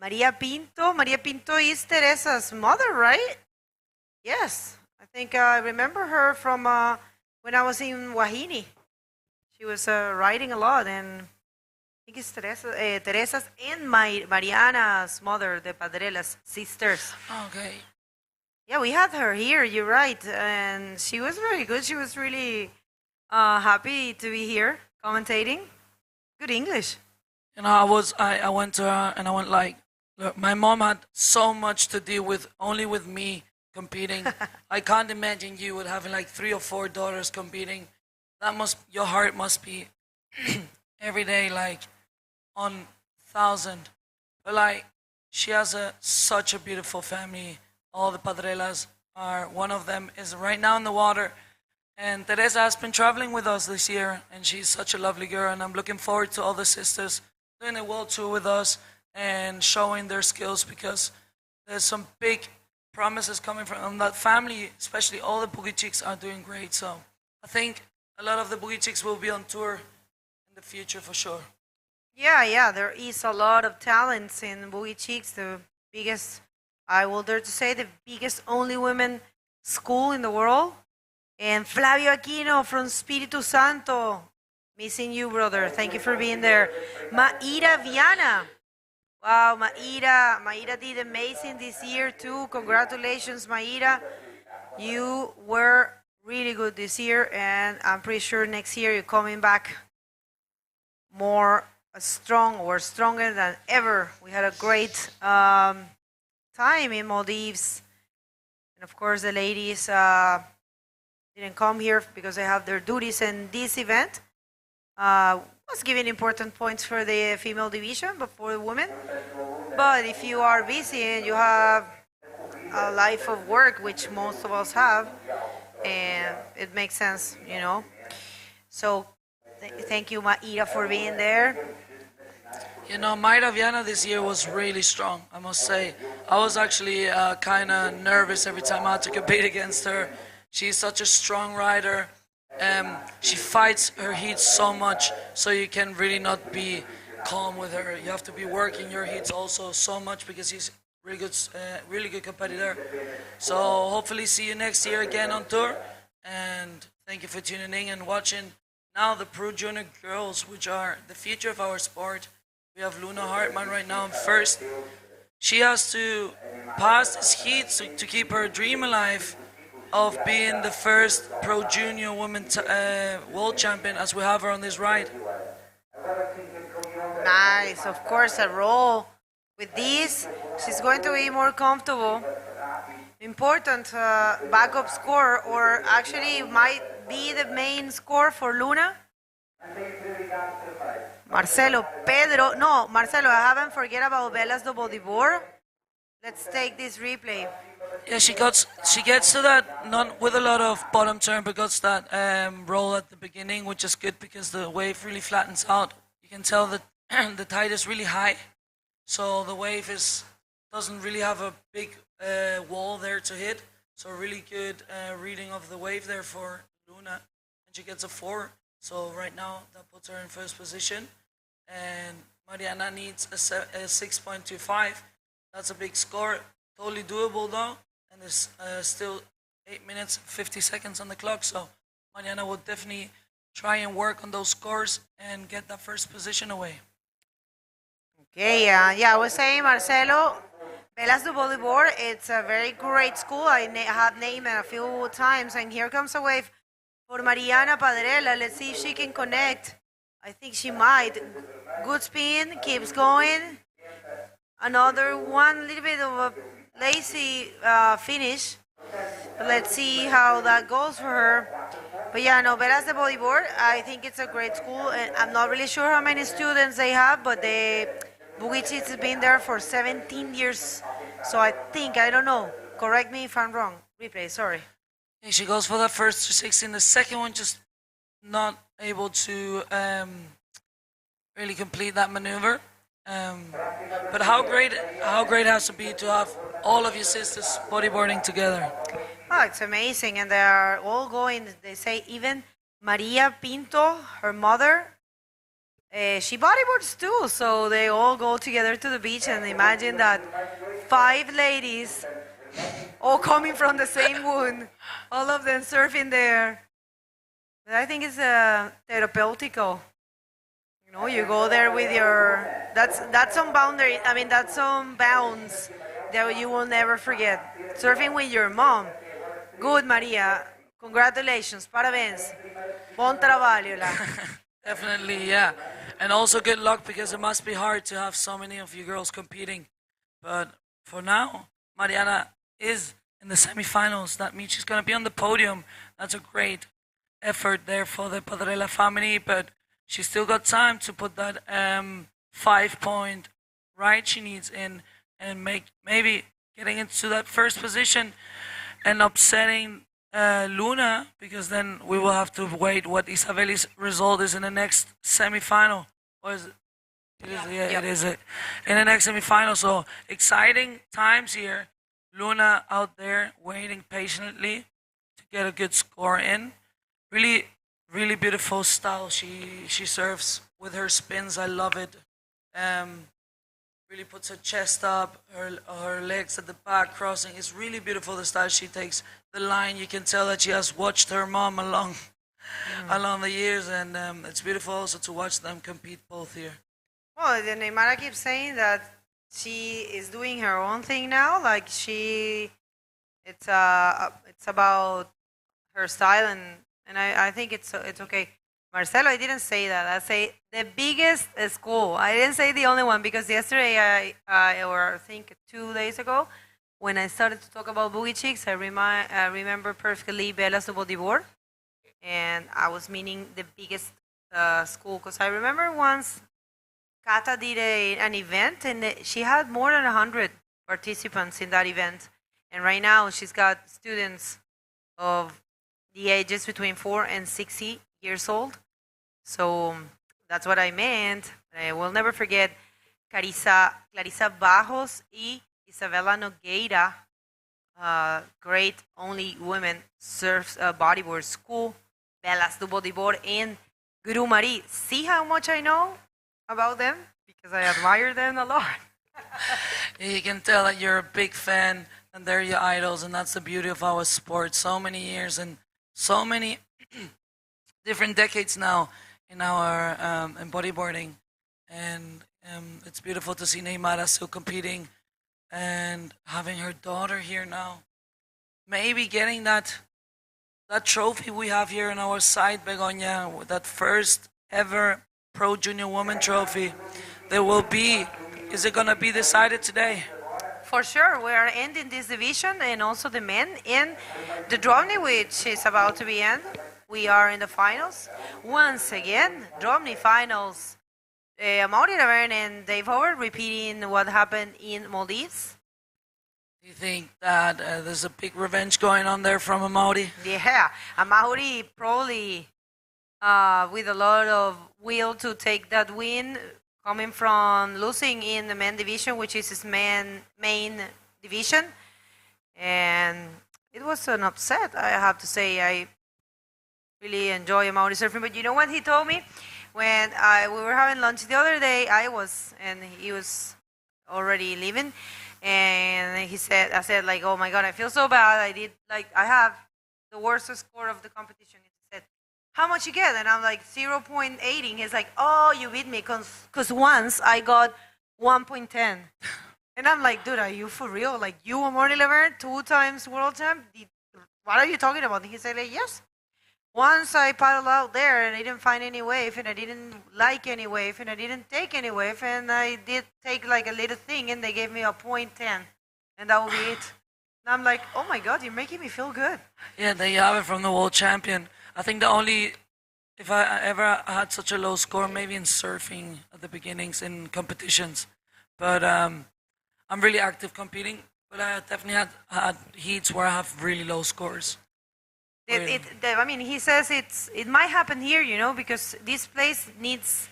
Maria Pinto. Maria Pinto is Teresa's mother, right? Yes. I think I remember her from when I was in Wahini. She was riding a lot, and I think it's Teresa's and Mariana's mother, the Padrella's sisters. Okay. Yeah, we had her here, you're right. And she was very good. She was really happy to be here commentating. Good English. You know, I went to her and I went like, look, my mom had so much to deal with, only with me competing. I can't imagine you with having like 3 or 4 daughters competing. Your heart must be every day like on 1,000. But like, she has such a beautiful family. All the Padrellas are, one of them is right now in the water. And Teresa has been traveling with us this year, and she's such a lovely girl, and I'm looking forward to all the sisters doing a world tour with us and showing their skills, because there's some big promises coming from that family, especially all the Boogie Chicks are doing great. So I think a lot of the Boogie Chicks will be on tour in the future for sure. Yeah, there is a lot of talents in Boogie Chicks, the biggest, I will dare to say, the biggest only women school in the world. And Flavio Aquino from Espiritu Santo, missing you, brother. Thank you for being there. Maíra Viana. Wow, Maíra did amazing this year too. Congratulations, Maíra. You were really good this year, and I'm pretty sure next year you're coming back more strong or stronger than ever. We had a great time in Maldives, and of course the ladies didn't come here because they have their duties in this event. Was giving important points for the female division, but for the women. But if you are busy and you have a life of work, which most of us have, and it makes sense, you know. So thank you, Maíra, for being there. You know, Mayra Viana this year was really strong, I must say. I was actually kind of nervous every time I had to compete against her. She's such a strong rider. She fights her heats so much, so you can really not be calm with her. You have to be working your heats also so much, because she's really good competitor. So hopefully see you next year again on tour. And thank you for tuning in and watching. Now the Pro Junior girls, which are the future of our sport. We have Luna Hartman right now in first. She has to pass this heat to keep her dream alive of being the first Pro Junior women world champion, as we have her on this ride. Nice, of course, a roll. With this, she's going to be more comfortable. Important backup score, or actually might be the main score for Luna. Marcelo, I haven't forget about Velas the bodyboard. Let's take this replay. Yeah, she gets to that not with a lot of bottom turn, but gets that roll at the beginning, which is good because the wave really flattens out. You can tell that the tide is really high, so the wave doesn't really have a big wall there to hit. So really good reading of the wave there for Luna, and she gets a 4. So right now that puts her in first position, and Mariana needs a 6.25. That's a big score. Totally doable though, and there's still 8 minutes 50 seconds on the clock, so Mariana will definitely try and work on those scores and get that first position away. Okay, yeah, I was saying, Marcelo, Velas do Bodyboard, it's a very great school. I have named it a few times, and here comes a wave for Mariana Padrella. Let's see if she can connect. I think she might. Good spin, keeps going. Another one, little bit of a lazy finish. Let's see how that goes for her. But yeah, no, Velas the Bodyboard, I think it's a great school. And I'm not really sure how many students they have, but the Boogie Chicks has been there for 17 years. So I don't know. Correct me if I'm wrong. Replay, sorry. And she goes for the first 260. The second one, just not able to really complete that maneuver. But how great it has to be to have all of your sisters bodyboarding together. Oh, it's amazing, and they are all going. They say even Maria Pinto, her mother, she bodyboards too. So they all go together to the beach, and imagine that 5 ladies, all coming from the same wound, all of them surfing there. But I think it's therapeutical. You know, you go there with your. That's some boundary. I mean, that's some bounds that you will never forget. Surfing with your mom. Good, Maria. Congratulations. Parabéns. Bon trabalho lá. Definitely, yeah. And also good luck, because it must be hard to have so many of you girls competing. But for now, Mariana is in the semifinals. That means she's going to be on the podium. That's a great effort there for the Padrella family, but she still got time to put that 5-point ride she needs in and maybe getting into that first position and upsetting Luna, because then we will have to wait what Isabeli's result is in the next semifinal. Or is it? It is, yeah, it is. In the next semifinal, so exciting times here. Luna out there waiting patiently to get a good score in. Really, really beautiful style she serves with her spins. I love it. Really puts her chest up, her legs at the back crossing. It's really beautiful the style she takes. The line, you can tell that she has watched her mom along the years, and it's beautiful also to watch them compete both here. Well, the Neymar keeps saying that she is doing her own thing now. Like it's about her style, and I think it's okay. Marcelo, I didn't say that. I say the biggest school. I didn't say the only one because yesterday, or I think 2 days ago, when I started to talk about boogie chicks, I remember perfectly Bella's de Bodyboard, and I was meaning the biggest school because I remember once Kata did an event, and she had more than 100 participants in that event, and right now she's got students of the ages between 4 and 60 years old. So that's what I meant. I will never forget Clarisa Bajos y Isabela Nogueira, great only women surf bodyboard school, Belas do Bodyboard, and Guru Marie. See how much I know about them? Because I admire them a lot. You can tell that you're a big fan and they're your idols, and that's the beauty of our sport. So many years and so many different decades now in our in bodyboarding, and it's beautiful to see Neymar still competing and having her daughter here now. Maybe getting that trophy we have here on our side, Begoña, that first ever Pro Junior Woman trophy. Is it going to be decided today? For sure, we are ending this division and also the men in the Dropknee, which is about to be end. We are in the finals. Once again, Dropknee Finals. Amaury Laverne and Dave Howard repeating what happened in Maldives. Do you think that there's a big revenge going on there from Amaury? Yeah, Amaury probably with a lot of will to take that win, coming from losing in the men division, which is his main division. And it was an upset, I have to say. I really enjoy Amaury surfing. But you know what he told me? When we were having lunch the other day, and he was already leaving. And I said, like, oh my God, I feel so bad. I have the worst score of the competition. He said, how much you get? And I'm like, 0.80. He's like, oh, you beat me. Because once I got 1.10. And I'm like, dude, are you for real? Like, you were Amaury Laverne, 2 times world champ? What are you talking about? And he said, like, yes. Once I paddled out there and I didn't find any wave, and I didn't like any wave, and I didn't take any wave, and I did take like a little thing, and they gave me a 0.10, and that will be it. And I'm like, oh my God, you're making me feel good. Yeah, there you have it from the world champion. I think if I ever had such a low score, maybe in surfing at the beginnings in competitions. But I'm really active competing, but I definitely had heats where I have really low scores. I mean, he says it might happen here, because this place needs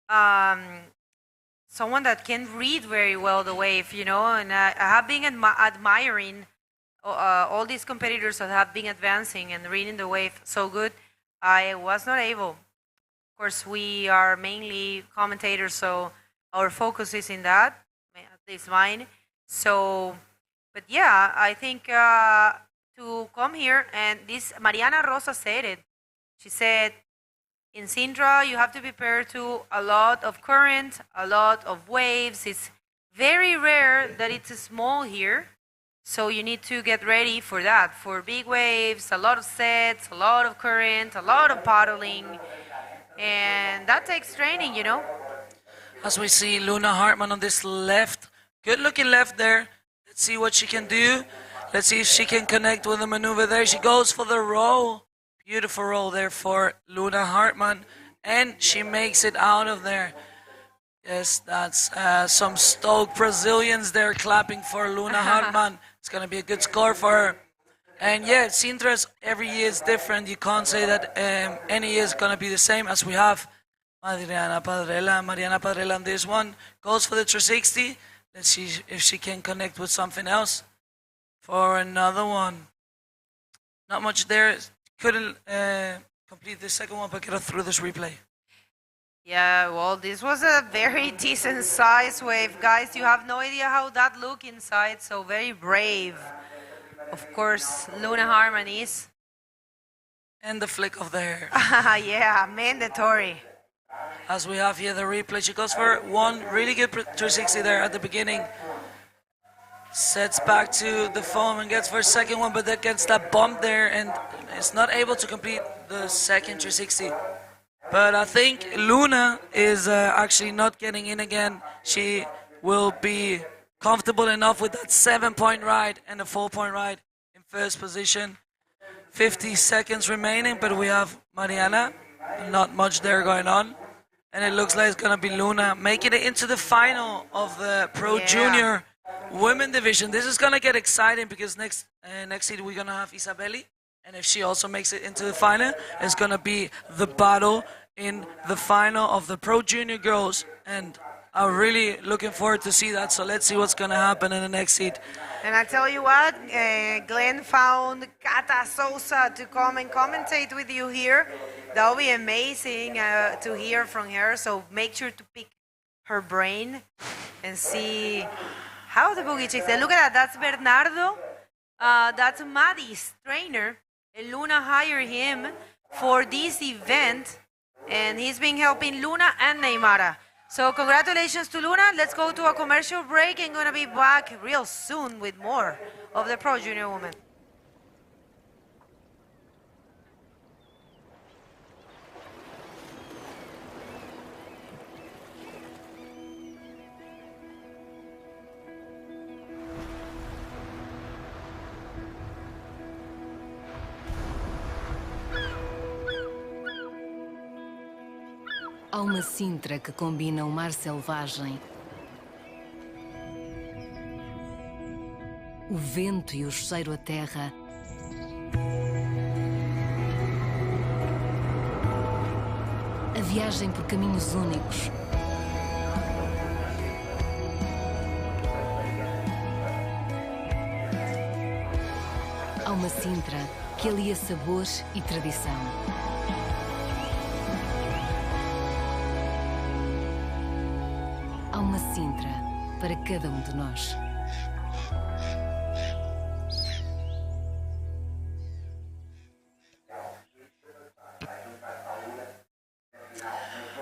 someone that can read very well the wave, and I have been admiring all these competitors that have been advancing and reading the wave so good. I was not able. Of course, we are mainly commentators, so our focus is in that, at least mine. So, but yeah, I think to come here, and this Mariana Rosa said it. She said, in Sintra, you have to prepare to a lot of current, a lot of waves. It's very rare that it's small here, so you need to get ready for that, for big waves, a lot of sets, a lot of current, a lot of paddling, and that takes training, As we see Luna Hartman on this left, good-looking left there. Let's see what she can do. Let's see if she can connect with the maneuver there. She goes for the roll. Beautiful roll there for Luna Hartman. And she makes it out of there. Yes, that's some stoked Brazilians there clapping for Luna Hartman. It's going to be a good score for her. And yeah, Sintra's every year is different. You can't say that any year is going to be the same, as we have Mariana Padrella on this one. Goes for the 360. Let's see if she can connect with something else. For another one. Not much there. Couldn't complete the second one, but get her through this replay. Yeah, well, this was a very decent size wave. Guys, you have no idea how that looked inside, so very brave. Of course, Luna harmonies. And the flick of the hair. Yeah, mandatory. As we have here the replay, she goes for one really good 360 there at the beginning. Sets back to the foam and gets for a second one, but that gets that bump there and is not able to complete the second 360. But I think Luna is actually not getting in again. She will be comfortable enough with that 7-point ride and a 4-point ride in first position. 50 seconds remaining, but we have Mariana. Not much there going on. And it looks like it's going to be Luna making it into the final of the Pro Junior Women Division. This is going to get exciting because next seed we're going to have Isabeli. And if she also makes it into the final, it's going to be the battle in the final of the Pro Junior Girls. And I'm really looking forward to see that. So let's see what's going to happen in the next seed. And I tell you what, Glenn found Cata Sousa to come and commentate with you here. That will be amazing to hear from her. So make sure to pick her brain and see how the Boogie Chicks. Look at that. That's Bernardo. That's Maddie's trainer. And Luna hired him for this event. And he's been helping Luna and Neymara. So congratulations to Luna. Let's go to a commercial break and gonna be back real soon with more of the Pro Junior Women. Há uma Sintra que combina o mar selvagem, o vento e o cheiro a terra, a viagem por caminhos únicos, há uma Sintra que alia sabor e tradição. Há uma Sintra para cada de nós.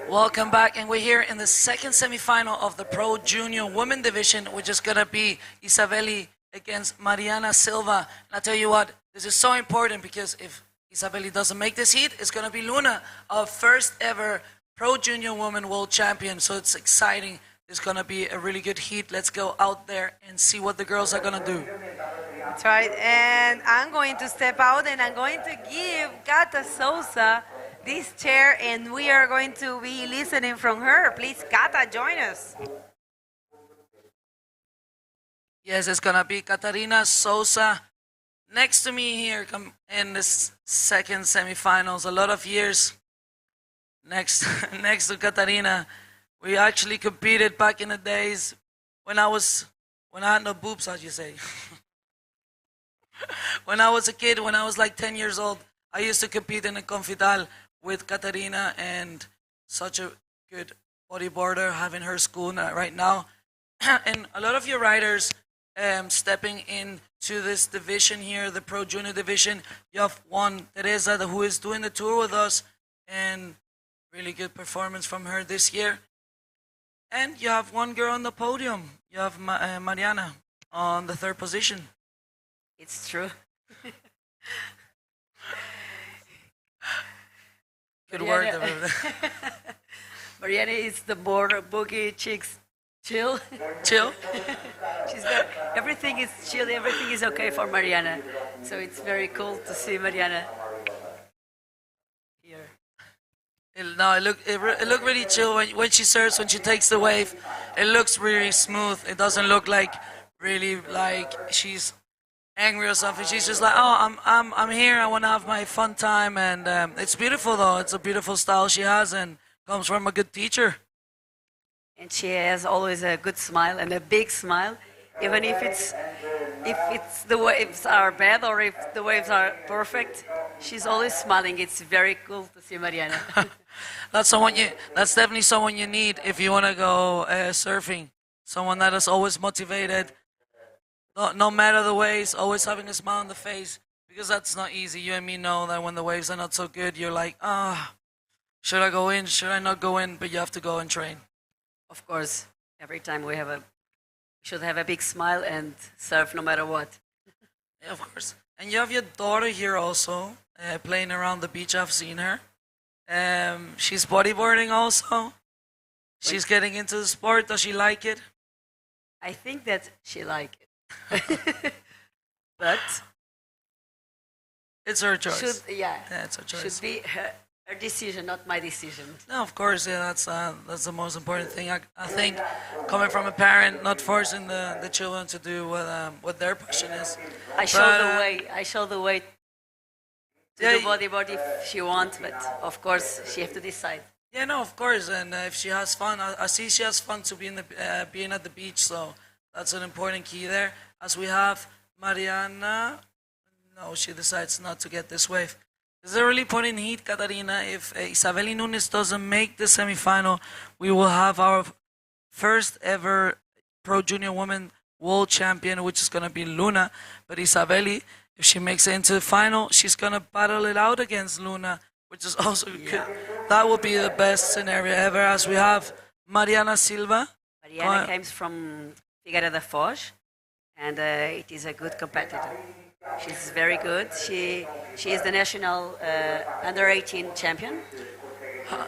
Welcome back, and we're here in the second semifinal of the Pro Junior Women Division, which is going to be Isabeli against Mariana Silva. And I tell you what, this is so important because if Isabeli doesn't make this heat, it's going to be Luna, our first ever Pro Junior Women World Champion. So it's exciting. It's going to be a really good heat. Let's go out there and see what the girls are going to do. That's right. And I'm going to step out and I'm going to give Cata Sousa this chair and we are going to be listening from her. Please, Cata, join us. Yes, it's going to be Catarina Sousa next to me here in this second semifinals. A lot of years next to Catarina. We actually competed back in the days when I had no boobs, how'd you say? When I was a kid, when I was like 10 years old, I used to compete in a Confital with Catarina, and such a good bodyboarder, having her school right now. And a lot of your riders stepping into this division here, the Pro Junior Division. You have one, Teresa, who is doing the tour with us, and really good performance from her this year. And you have one girl on the podium. You have Mariana on the third position. It's true. Good word. Mariana is the more boogie chicks. Chill. Chill? She's got, everything is chill, everything is okay for Mariana. So it's very cool to see Mariana here. No, it looked really chill when she surfs, when she takes the wave. It looks really smooth. It doesn't look like really like she's angry or something. She's just like, oh, I'm here. I want to have my fun time, and it's beautiful though. It's a beautiful style she has, and comes from a good teacher. And she has always a good smile and a big smile, even if it's the waves are bad or if the waves are perfect. She's always smiling. It's very cool to see Mariana. That's definitely someone you need if you want to go surfing. Someone that is always motivated, no matter the waves, always having a smile on the face. Because that's not easy. You and me know that when the waves are not so good, you're like, should I go in? Should I not go in? But you have to go and train. Of course, every time we should have a big smile and surf no matter what. Yeah, of course. And you have your daughter here also, playing around the beach. I've seen her. She's bodyboarding also. She's getting into the sport. Does she like it? I think that she like it. But it's her choice. Yeah, it's her choice. Should be her decision, not my decision. No, of course, yeah, that's the most important thing. I think coming from a parent, not forcing the children to do what their passion is. I show the way to do bodyboard if she wants, but of course she have to decide. Yeah, no, of course, and if she has fun, I see she has fun to being at the beach, so that's an important key there. As we have Mariana, no, she decides not to get this wave. This is a really important heat, Catarina. If Isabeli Nunes doesn't make the semifinal, we will have our first ever Pro Junior Women World Champion, which is going to be Luna. But Isabeli, if she makes it into the final, she's going to battle it out against Luna, which is also good. That will be the best scenario ever, as we have Mariana Silva. Mariana comes from Figueira da Foz, and it is a good competitor. She's very good. She is the national under-18 champion.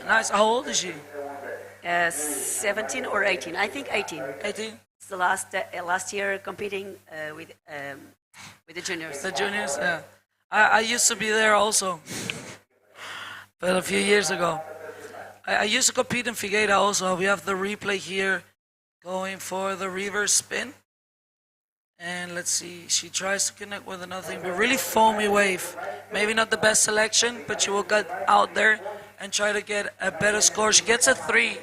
Nice. How old is she? 17 or 18. I think 18. 18. It's the last year competing with the juniors. The juniors, yeah. I used to be there also, but a few years ago. I used to compete in Figueira also. We have the replay here going for the reverse spin. And let's see, she tries to connect with another thing, but really foamy wave. Maybe not the best selection, but she will get out there and try to get a better score. She gets a 3,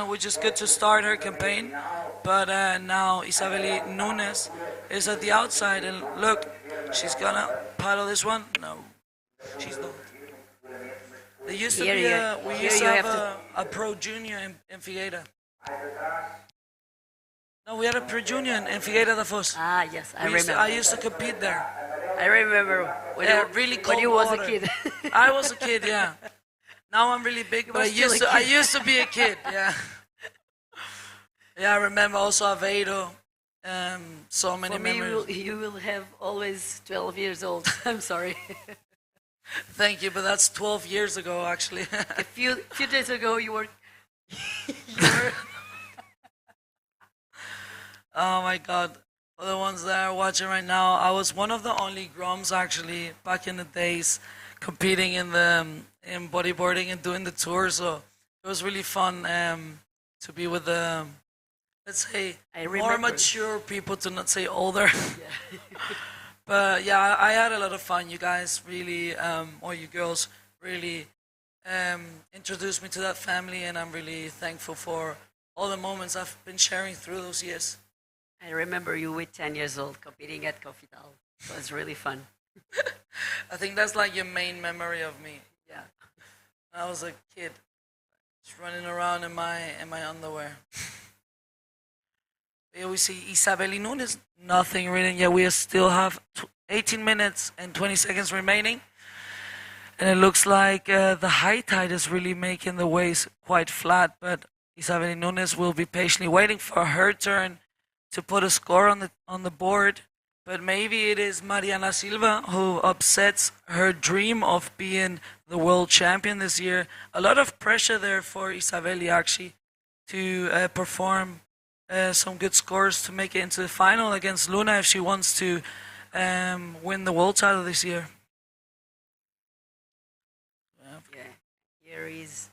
which is good to start her campaign. But now Isabeli Nunes is at the outside, and look, she's gonna paddle this one. No, she's not. There used to be a pro junior in Figueira. No, we had a Pro Junior in Figueira da Foz. Ah, yes, I remember. I used to compete there. I remember when you was a kid. I was a kid, yeah. Now I'm really big, but I used to be a kid, yeah. Yeah, I remember also Aveiro. So many memories. You will have always 12 years old. I'm sorry. Thank you, but that's 12 years ago, actually. A few days ago, you were. Oh my God. For the ones that are watching right now, I was one of the only Groms actually back in the days competing in bodyboarding and doing the tour. So it was really fun to be with the, let's say, more mature people, to not say older. But yeah, I had a lot of fun. You guys really, or you girls really introduced me to that family, and I'm really thankful for all the moments I've been sharing through those years. I remember you with 10 years old competing at Confital. It was really fun. I think that's like your main memory of me. Yeah. I was a kid, just running around in my underwear. Here we see Isabeli Nunes, nothing written yet. We still have 18 minutes and 20 seconds remaining. And it looks like the high tide is really making the waves quite flat, but Isabeli Nunes will be patiently waiting for her turn to put a score on the board. But maybe it is Mariana Silva who upsets her dream of being the world champion this year. A lot of pressure there for Isabeli actually to perform some good scores to make it into the final against Luna if she wants to win the world title this year. Yeah, here is.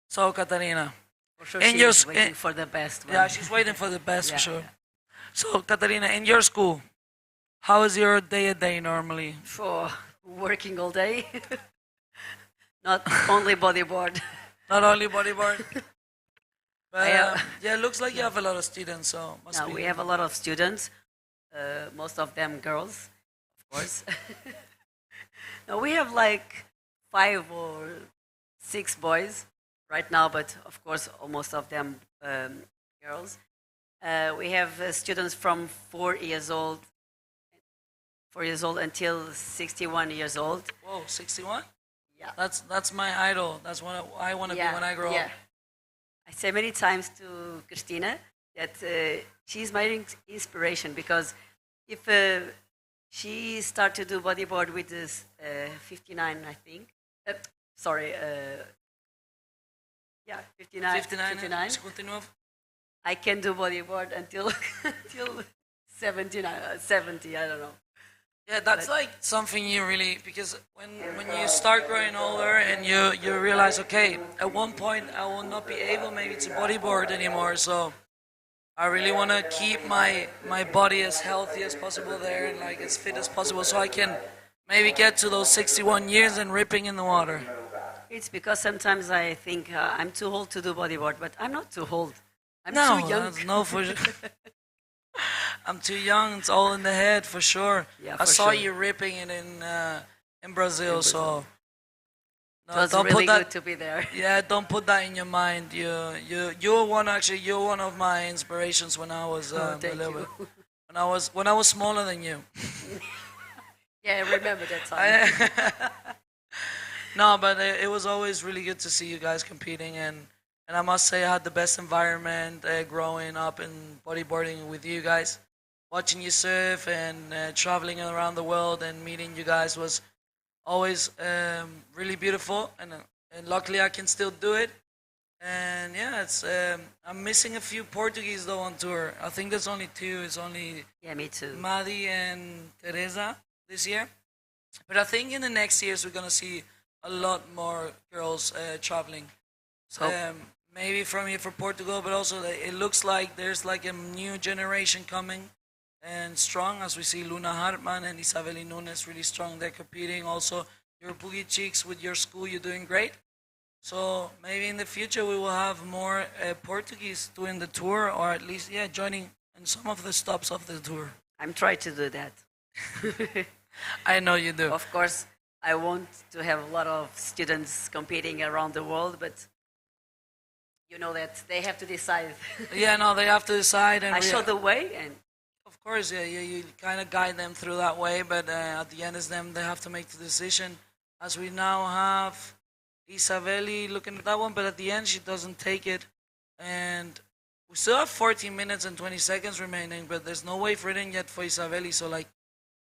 So, Catarina. For sure she's waiting for the best one. Yeah, she's waiting for the best for sure. Yeah. So, Catarina, in your school, how is your day-a-day normally? For working all day. not only bodyboard. Not only bodyboard. But Yeah. yeah, it looks like you have a lot of students, so must No, be. we have a lot of students, most of them girls, of course. No, we have like 5 or 6 boys right now, but of course, most of them girls. We have students from 4 years old until 61 years old. Whoa, 61? Yeah. That's my idol. That's what I want to be when I grow up. I say many times to Christina that she's my inspiration, because if she start to do bodyboard with this 59, I think. Sorry. Yeah, 59. 59. Continuo. I can do bodyboard until 70. I don't know. Yeah, that's like something you really, because when you start growing older and you realize, okay, at one point I will not be able maybe to bodyboard anymore, so I really want to keep my body as healthy as possible there and like as fit as possible, so I can maybe get to those 61 years and ripping in the water. It's because sometimes I think I'm too old to do bodyboard, but I'm not too old. I'm No, too young. that's no for I'm too young. It's all in the head for sure. Yeah, I for saw sure. you ripping it in Brazil, so It was don't really put that, good to be there. Yeah, don't put that in your mind. You're one of my inspirations when I was a thank little you. bit when I was smaller than you. Yeah, I remember that time. No, but it was always really good to see you guys competing, and I must say I had the best environment growing up in bodyboarding with you guys. Watching you surf and traveling around the world and meeting you guys was always really beautiful, and luckily I can still do it. And yeah, it's I'm missing a few Portuguese though on tour. I think there's only 2. It's only me too. Madi and Teresa this year. But I think in the next years we're gonna see a lot more girls traveling. So maybe from here for Portugal, but also it looks like there's like a new generation coming and strong, as we see Luna Hartmann and Isabeli Nunes really strong. They're competing. Also, your Boogie Chicks with your school, you're doing great. So maybe in the future we will have more Portuguese doing the tour, or at least joining in some of the stops of the tour. I'm trying to do that. I know you do. Of course, I want to have a lot of students competing around the world, but you know that they have to decide. Yeah, no, they have to decide. And I show the way, and of course, you kind of guide them through that way, but at the end it's them. They have to make the decision. As we now have Isabeli looking at that one, but at the end she doesn't take it, and we still have 14 minutes and 20 seconds remaining, but there's no wave written yet for Isabeli. So like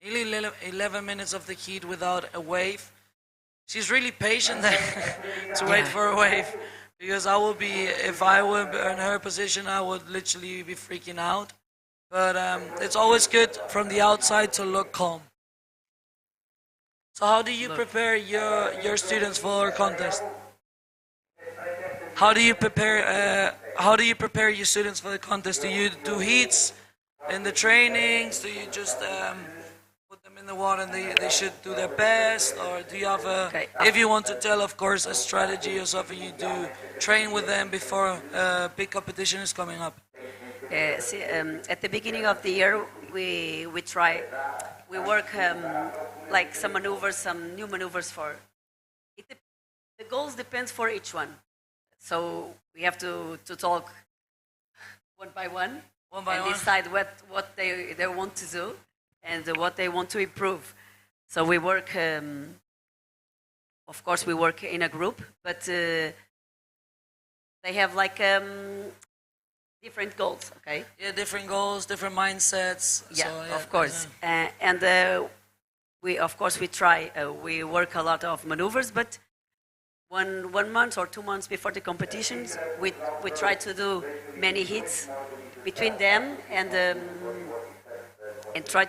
nearly 11 minutes of the heat without a wave. She's really patient there to wait for a wave, because I would be, if I were in her position, I would literally be freaking out. But it's always good from the outside to look calm. So how do you prepare your students for a contest? How do you prepare your students for the contest? Do you do heats in the trainings? Do you just put them in the water and they should do their best? Or do you have if you want to tell, of course, a strategy or something you do, train with them before a big competition is coming up? At the beginning of the year, we work like some maneuvers, some new maneuvers for it. The goals depends for each one, so we have to talk one by one and decide what they want to do and what they want to improve. So we work. Of course, we work in a group, but they have like different goals, okay? Yeah, different goals, different mindsets. Yeah, so, of course. And we try. We work a lot of maneuvers, but 1 month or 2 months before the competitions, we try to do many hits between them and try.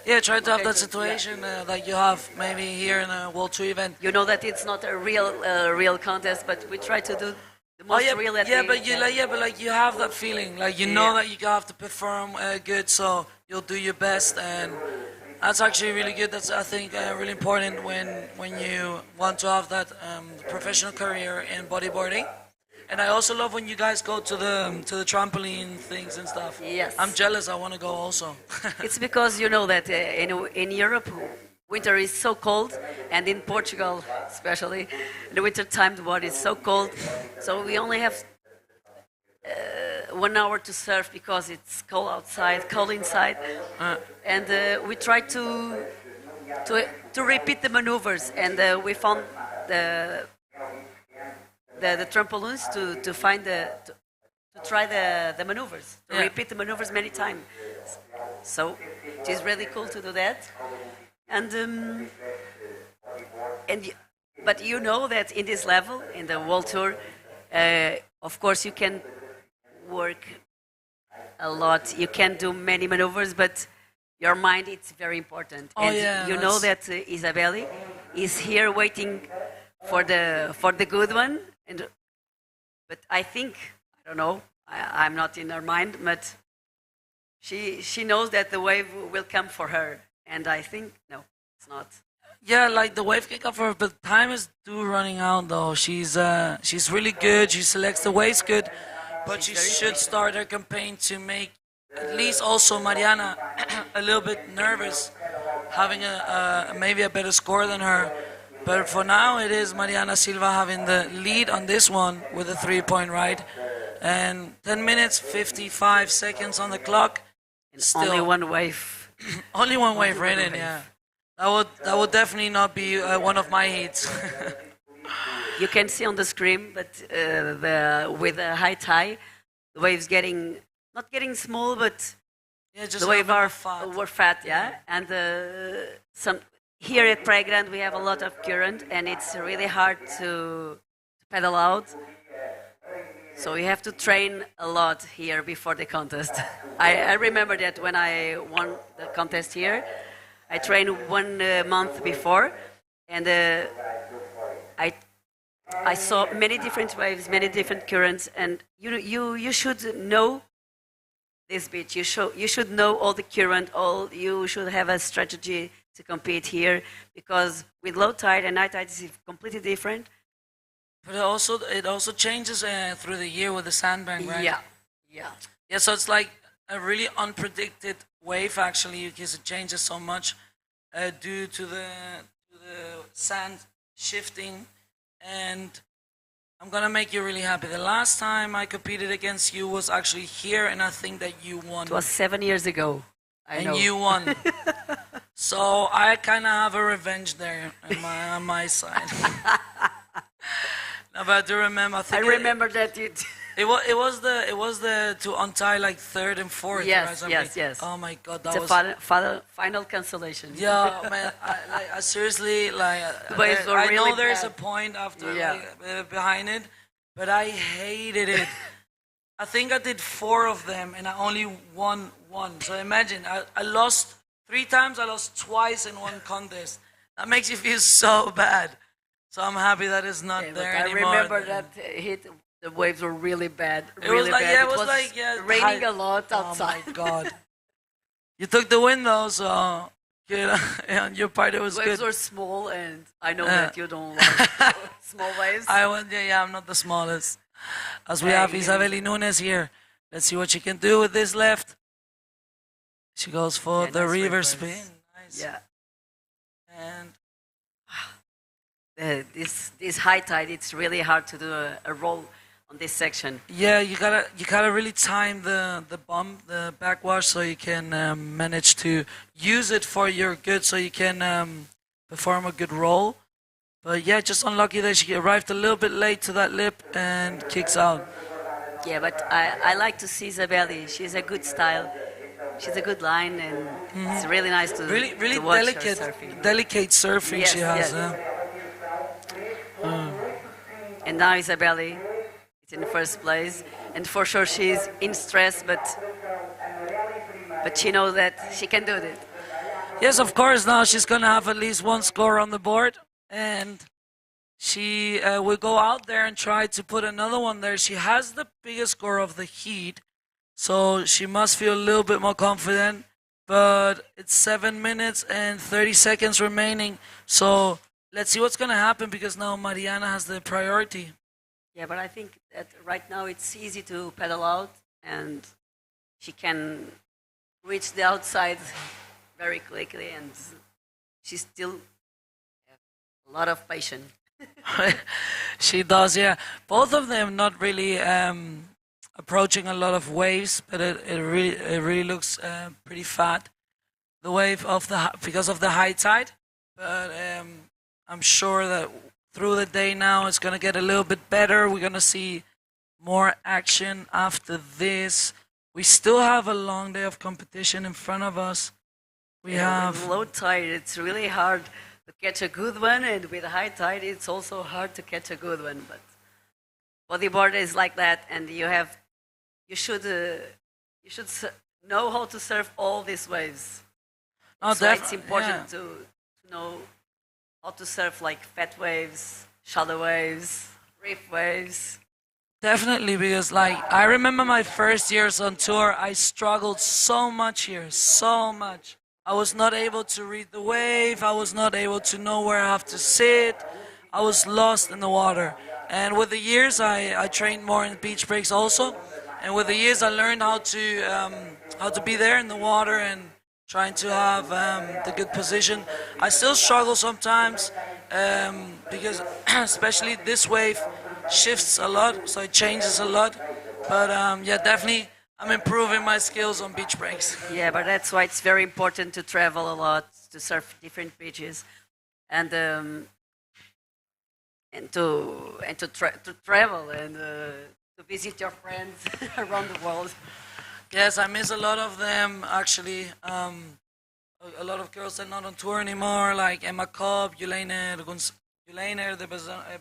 Yeah, try to have that situation that you have maybe here in a World Tour event. You know that it's not a real contest, but we try to do the most real that but you have that feeling, like you know that you have to perform good, so you'll do your best, and That's actually really good. That's, I think, really important when you want to have that professional career in bodyboarding. And I also love when you guys go to the trampoline things and stuff. Yes. I'm jealous. I want to go also. It's because you know that in Europe, winter is so cold, and in Portugal especially, in the winter time the water is so cold. So we only have 1 hour to surf because it's cold outside, cold inside, and we try to repeat the maneuvers, and we found the trampolines to find to try the maneuvers, to repeat the maneuvers many times. So it is really cool to do that, but you know that in this level, in the World Tour, of course you can work a lot. You can do many maneuvers, but your mind is very important. Oh, and yeah, you know that Isabelle is here waiting for the good one. But I think, I don't know, I'm not in her mind, but she knows that the wave will come for her. And I think, no, it's not. Yeah, like the wave can come for her, but time is running out though. She's really good. She selects the waves good, but she should start her campaign to make at least also Mariana a little bit nervous, having maybe a better score than her. But for now, it is Mariana Silva having the lead on this one with a 3-point ride, and 10 minutes 55 seconds on the clock. Still only one wave. Only one wave, really. Yeah, that would definitely not be one of my heats. You can see on the screen, but with a high tide, the waves not getting small, but yeah, just the waves were fat, yeah. And here at Pragrand we have a lot of current, and it's really hard to pedal out. So you have to train a lot here before the contest. I remember that when I won the contest here, I trained 1 month before, and I saw many different waves, many different currents, and you should know this beach. You should know all the current. You should have a strategy to compete here, because with low tide and high tide is completely different. But it also changes through the year with the sandbank, right? Yeah. So it's like a really unpredicted wave actually, because it changes so much due to the sand shifting. And I'm gonna make you really happy. The last time I competed against you was actually here, and I think that you won. It was 7 years ago. I know. You won. So I kind of have a revenge there on my side. No, but I do remember. I remember that it was the to untie like third and fourth. Yes, right? yes. Oh my God, that was final cancellation. Yeah, man. I seriously like. I know there's a point after behind it, but I hated it. I think I did 4 of them, and I only won 1. So imagine, I lost 3 times. I lost twice in one contest. That makes you feel so bad. So I'm happy that it's not there anymore. I remember that hit. The waves were really bad. It was like, bad. It was like raining a lot outside. Oh my God! You took the win though, so on your part it was good. Waves were small, and I know that you don't like small waves. I'm not the smallest. As we have Isabelle Nunes here. Let's see what she can do with this left. She goes for the nice reverse spin. Nice. Yeah. And this high tide, it's really hard to do a roll on this section. Yeah, you gotta really time the bump, the backwash, so you can manage to use it for your good, so you can perform a good roll. But yeah, just unlucky that she arrived a little bit late to that lip and kicks out. Yeah, but I like to see Isabelle. She's a good style. She's a good line, and it's really nice to really to watch delicate, her surfing. Delicate surfing she has. And now Isabelle is in first place, and for sure she's in stress, but she knows that she can do it. Yes, of course. Now she's gonna have at least 1 score on the board, and she will go out there and try to put another one there. She has the biggest score of the heat, so she must feel a little bit more confident. but it's 7 minutes and 30 seconds remaining. So let's see what's going to happen because now Mariana has the priority. Yeah, but I think that right now it's easy to pedal out and she can reach the outside very quickly and she's still a lot of patience. She does, yeah. Both of them not really approaching a lot of waves, but it really looks pretty fat. The wave of because of the high tide, but I'm sure that through the day now it's gonna get a little bit better. We're gonna see more action after this. We still have a long day of competition in front of us. We have with low tide, it's really hard to catch a good one, and with high tide, it's also hard to catch a good one. But bodyboard is like that, and you should know how to surf all these waves. So it's important to know how to surf like fat waves, shallow waves, reef waves. Definitely, because like I remember my first years on tour, I struggled so much here, so much. I was not able to read the wave, I was not able to know where I have to sit, I was lost in the water. And with the years, I trained more in beach breaks also, and with the years I learned how to be there in the water and trying to have the good position. I still struggle sometimes because especially this wave shifts a lot, so it changes a lot. But yeah, definitely I'm improving my skills on beach breaks. Yeah, but that's why it's very important to travel a lot, to surf different beaches, and to travel and to visit your friends around the world. Yes, I miss a lot of them actually. A lot of girls that are not on tour anymore, like Emma Cobb, Yulainer de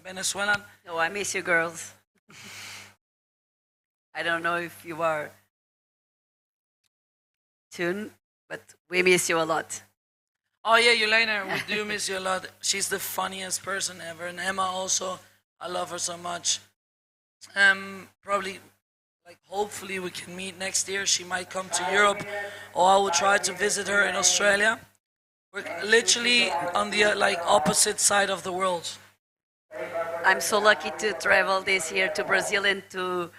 Venezuelan. Oh, I miss you girls. I don't know if you are tuned, but we miss you a lot. Oh yeah, Yulainer, we do miss you a lot. She's the funniest person ever, and Emma also. I love her so much. Probably, like, hopefully we can meet next year. She might come to Europe, or I will try to visit her in Australia. We're literally on the opposite side of the world. I'm so lucky to travel this year to Brazil and to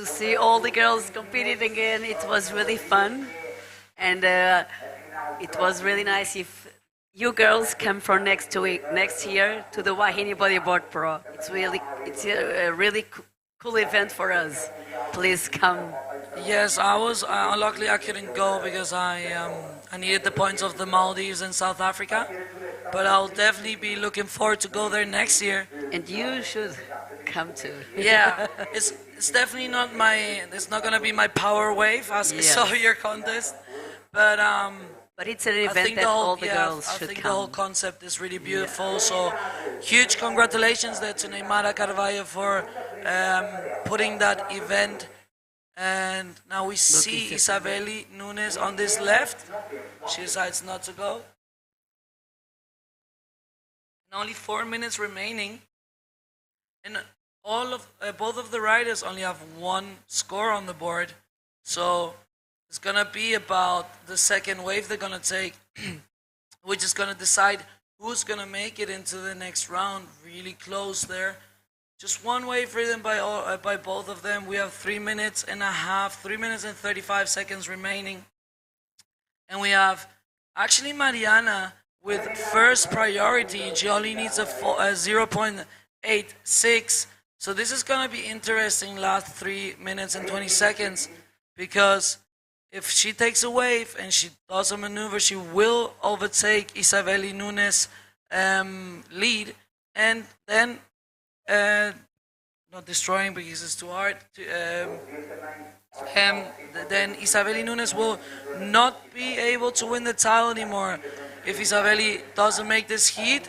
see all the girls competing again. It was really fun, and it was really nice if you girls come for next year to the Wahine Bodyboard Pro. It's a really cool event for us. Please come. Yes, I was luckily I couldn't go because I needed the points of the Maldives and South Africa, but I'll definitely be looking forward to go there next year. And you should come too. Yeah, it's definitely not it's not gonna be my power wave as I saw your contest, but it's an event that all the girls should come. I think the whole concept is really beautiful. So huge congratulations there to Neymara Carvalho for putting that event. And now we see Isabeli Nunes on this left. She decides not to go. And only 4 minutes remaining. And both of the riders only have one score on the board. So it's going to be about the second wave they're going to take, which is going to decide who's going to make it into the next round. Really close there. Just one wave ridden by both of them. We have 3 minutes and a half, 3 minutes and 35 seconds remaining. And we have actually Mariana with first priority. She only needs a 0.86. So this is going to be interesting last 3 minutes and 20 seconds because if she takes a wave and she does a maneuver, she will overtake Isabeli Nunes' lead, and then not destroying because it's too hard. Then Isabeli Nunes will not be able to win the title anymore. If Isabeli doesn't make this heat,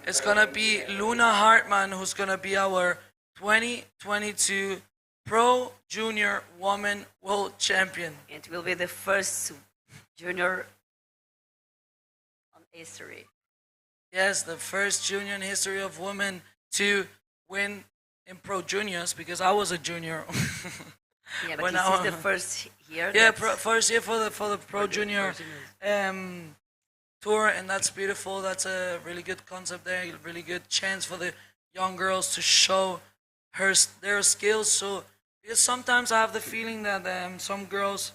it's gonna be Luna Hartmann who's gonna be our 2022 Pro Junior Woman World Champion. It will be the first junior on history. Yes, the first junior in history of women to win in Pro Juniors, because I was a junior. Yeah, but When this I- is the first year. Yeah, that's- first year for the Pro Junior tour, and that's beautiful. That's a really good concept there. A really good chance for the young girls to show their skills. So because sometimes I have the feeling that some girls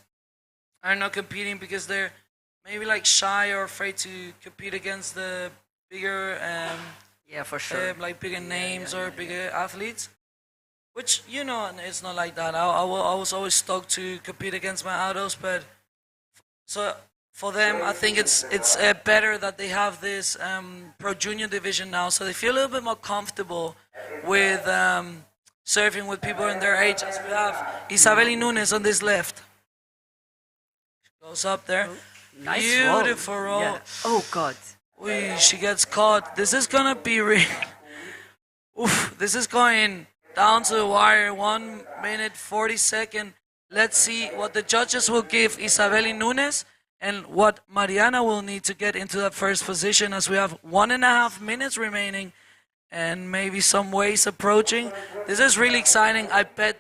are not competing because they're maybe like shy or afraid to compete against the bigger Yeah, for sure. like bigger names or bigger athletes. Which, you know, it's not like that. I was always stoked to compete against my idols, but so for them, I think it's better that they have this Pro Junior division now, so they feel a little bit more comfortable with surfing with people in their age. As we have Isabeli Nunes on this left. Goes up there. Nice roll. Beautiful roll. Yeah. Oh, God. She gets caught. This is gonna be Oof, this is going down to the wire. 1 minute 40 seconds. Let's see what the judges will give Isabeli Nunes and what Mariana will need to get into that first position, as we have 1.5 minutes remaining and maybe some waves approaching. This is really exciting. I bet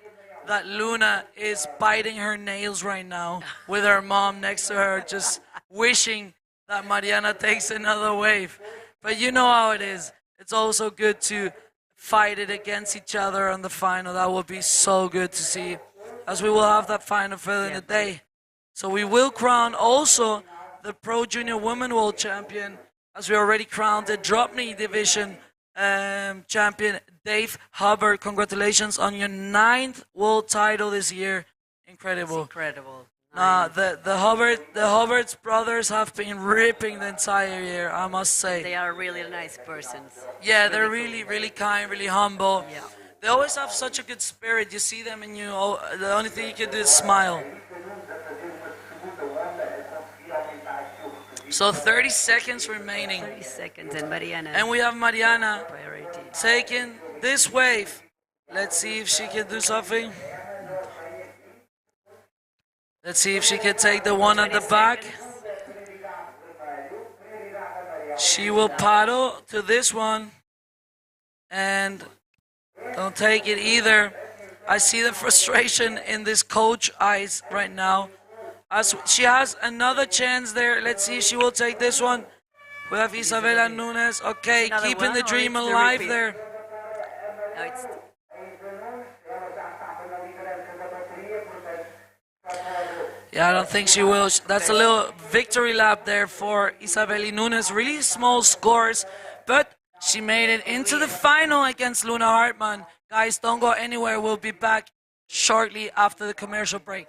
that Luna is biting her nails right now with her mom next to her, just wishing that Mariana takes another wave. But you know how it is. It's also good to fight it against each other on the final. That would be so good to see, as we will have that final further in the day. So we will crown also the Pro Junior Women World Champion, as we already crowned the Dropknee Division champion, Dave Hubbard. Congratulations on your 9th world title this year. Incredible. It's incredible. The Hubbard's brothers have been ripping the entire year, I must say. They are really nice persons. Yeah, they're really kind, really humble. Yeah. They always have such a good spirit. You see them and the only thing you can do is smile. So 30 seconds remaining. 30 seconds, and Mariana. And we have Mariana Priority. taking this wave. Let's see if she can do something. Let's see if she can take the one at the back. She will paddle to this one. And don't take it either. I see the frustration in this coach eyes right now. As she has another chance there. Let's see if she will take this one. We have Isabela Nunes. Okay, Another keeping one, the or dream it's the alive repeat? there. No, it's Yeah, I don't think she will. That's a little victory lap there for Isabeli Nunes. Really small scores, but she made it into the final against Luna Hartmann. Guys, don't go anywhere. We'll be back shortly after the commercial break.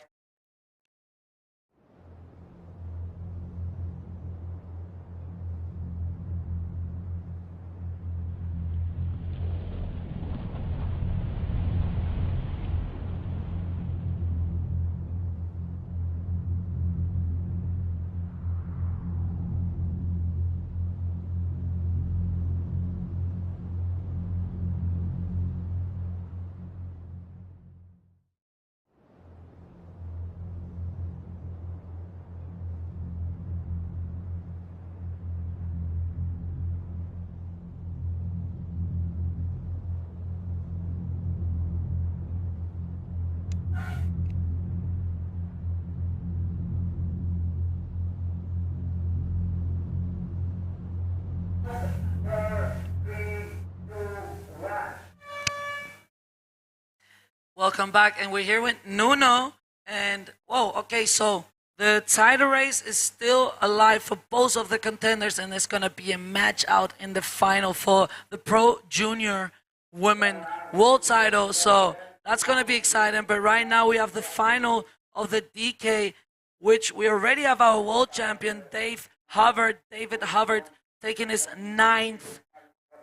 Welcome back, and we're here with Nuno. And whoa, okay, so the title race is still alive for both of the contenders, and there's gonna be a match out in the final for the Pro Junior Women World Title. So that's gonna be exciting. But right now we have the final of the DK, which we already have our world champion David Hubbard, taking his 9th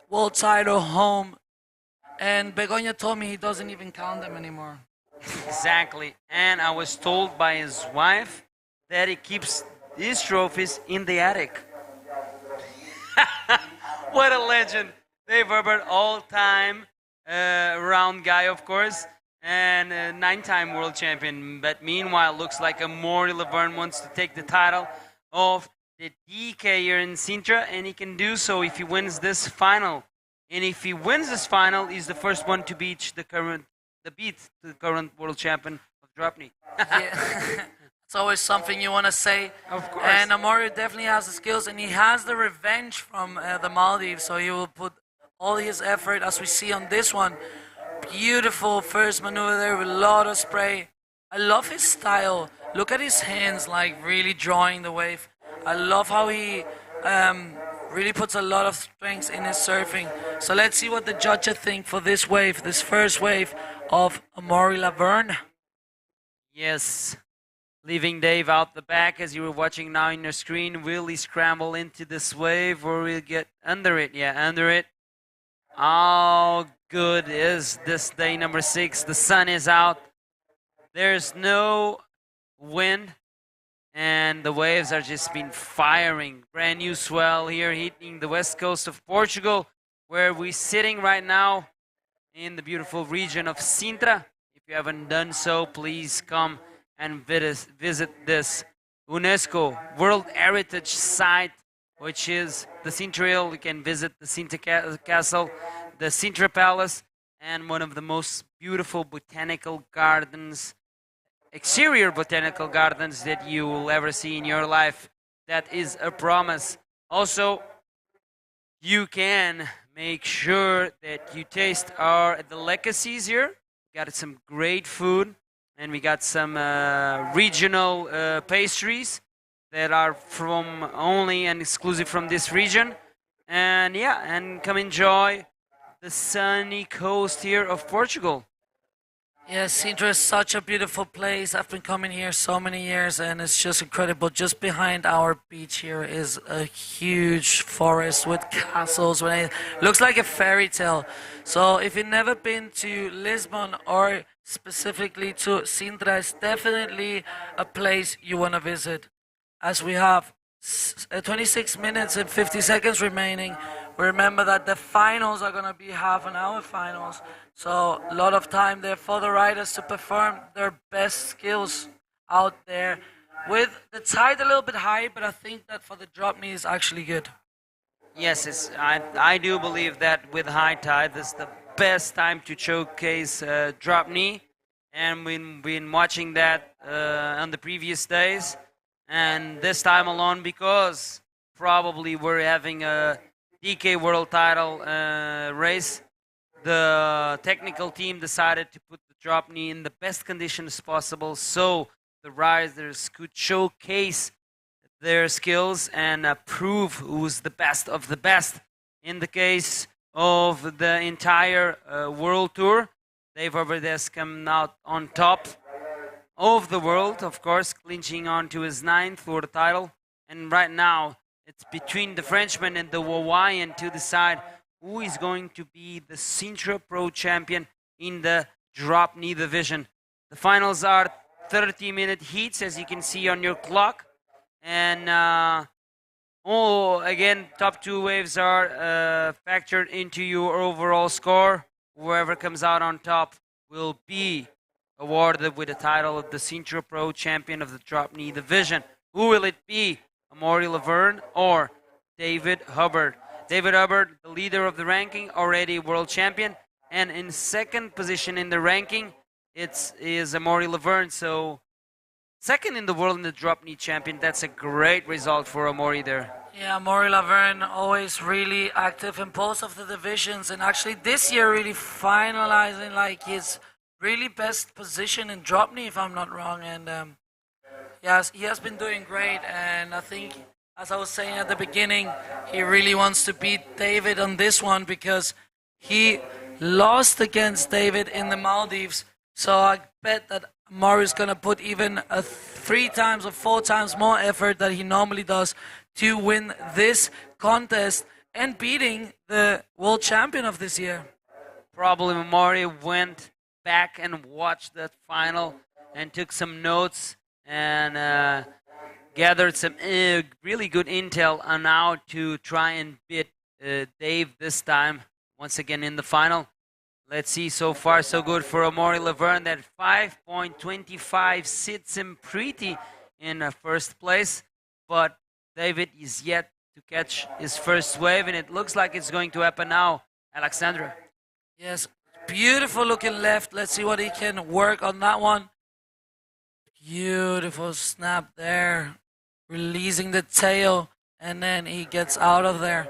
world title home. And Begoña told me he doesn't even count them anymore. Exactly. And I was told by his wife that he keeps these trophies in the attic. What a legend. Dave Herbert, all-time round guy, of course, and 9-time world champion. But meanwhile, looks like Amaury Laverne wants to take the title of the DK here in Sintra, and he can do so if he wins this final. And if he wins this final, he's the first one to beat the current world champion of Dropknee. Yeah. It's always something you want to say. Of course. And Amori definitely has the skills, and he has the revenge from the Maldives, so he will put all his effort, as we see on this one. Beautiful first maneuver there with a lot of spray. I love his style. Look at his hands, like really drawing the wave. I love how he really puts a lot of strength in his surfing. So let's see what the judges think for this wave, this first wave of Amaury Laverne. Yes. Leaving Dave out the back, as you were watching now in your screen. Will he scramble into this wave, or will he get under it? Yeah, under it. How good is this day number 6? The sun is out. There's no wind, and the waves are just been firing. Brand new swell here hitting the west coast of Portugal, where we're sitting right now in the beautiful region of Sintra. If you haven't done so, please come and visit this UNESCO World Heritage Site, which is the Sintra Hill. You can visit the Sintra Castle, the Sintra Palace, and one of the most beautiful botanical gardens, exterior botanical gardens that you will ever see in your life. That is a promise. Also, you can make sure that you taste our delicacies here. We got some great food, and we got some regional pastries that are from only and exclusive from this region. And yeah, and come enjoy the sunny coast here of Portugal. Yes, Sintra is such a beautiful place. I've been coming here so many years, and it's just incredible. Just behind our beach here is a huge forest with castles. It looks like a fairy tale. So if you've never been to Lisbon, or specifically to Sintra, it's definitely a place you want to visit. As we have 26 minutes and 50 seconds remaining, remember that the finals are going to be half-an-hour finals. So a lot of time there for the riders to perform their best skills out there. With the tide a little bit high, but I think that for the Dropknee is actually good. Yes, I do believe that with high tide, this is the best time to showcase Dropknee. And we've been watching that on the previous days. And this time alone, because probably we're having a DK World Title race, the technical team decided to put the Dropknee in the best conditions possible so the riders could showcase their skills and prove who's the best of the best. In the case of the entire World Tour, Dave Hubbard come out on top of the world, of course, clinching on to his 9th world title. And right now, it's between the Frenchman and the Hawaiian to decide who is going to be the Sintra Pro champion in the Dropknee division. The finals are 30-minute heats, as you can see on your clock. And again, top 2 waves are factored into your overall score. Whoever comes out on top will be awarded with the title of the Sintra Pro champion of the Dropknee division. Who will it be? Amaury Laverne or David Hubbard? David Hubbard, the leader of the ranking, already world champion. And in second position in the ranking, is Amaury Laverne. So second in the world in the Dropknee champion. That's a great result for Amaury there. Yeah, Amaury Laverne always really active in both of the divisions, and actually this year really finalizing like his really best position in Dropknee, if I'm not wrong. And yes, he has been doing great, and I think, as I was saying at the beginning, he really wants to beat David on this one because he lost against David in the Maldives. So I bet that Amaury is going to put even 3 times or 4 times more effort than he normally does to win this contest and beating the world champion of this year. Probably Amaury went back and watched that final and took some notes and gathered some really good intel on how to try and beat Dave this time, once again in the final. Let's see, so far so good for Amaury Laverne. That 5.25 sits him pretty in first place, but David is yet to catch his first wave, and it looks like it's going to happen now. Alexandra. Yes, beautiful looking left. Let's see what he can work on that one. Beautiful snap there. Releasing the tail, and then he gets out of there.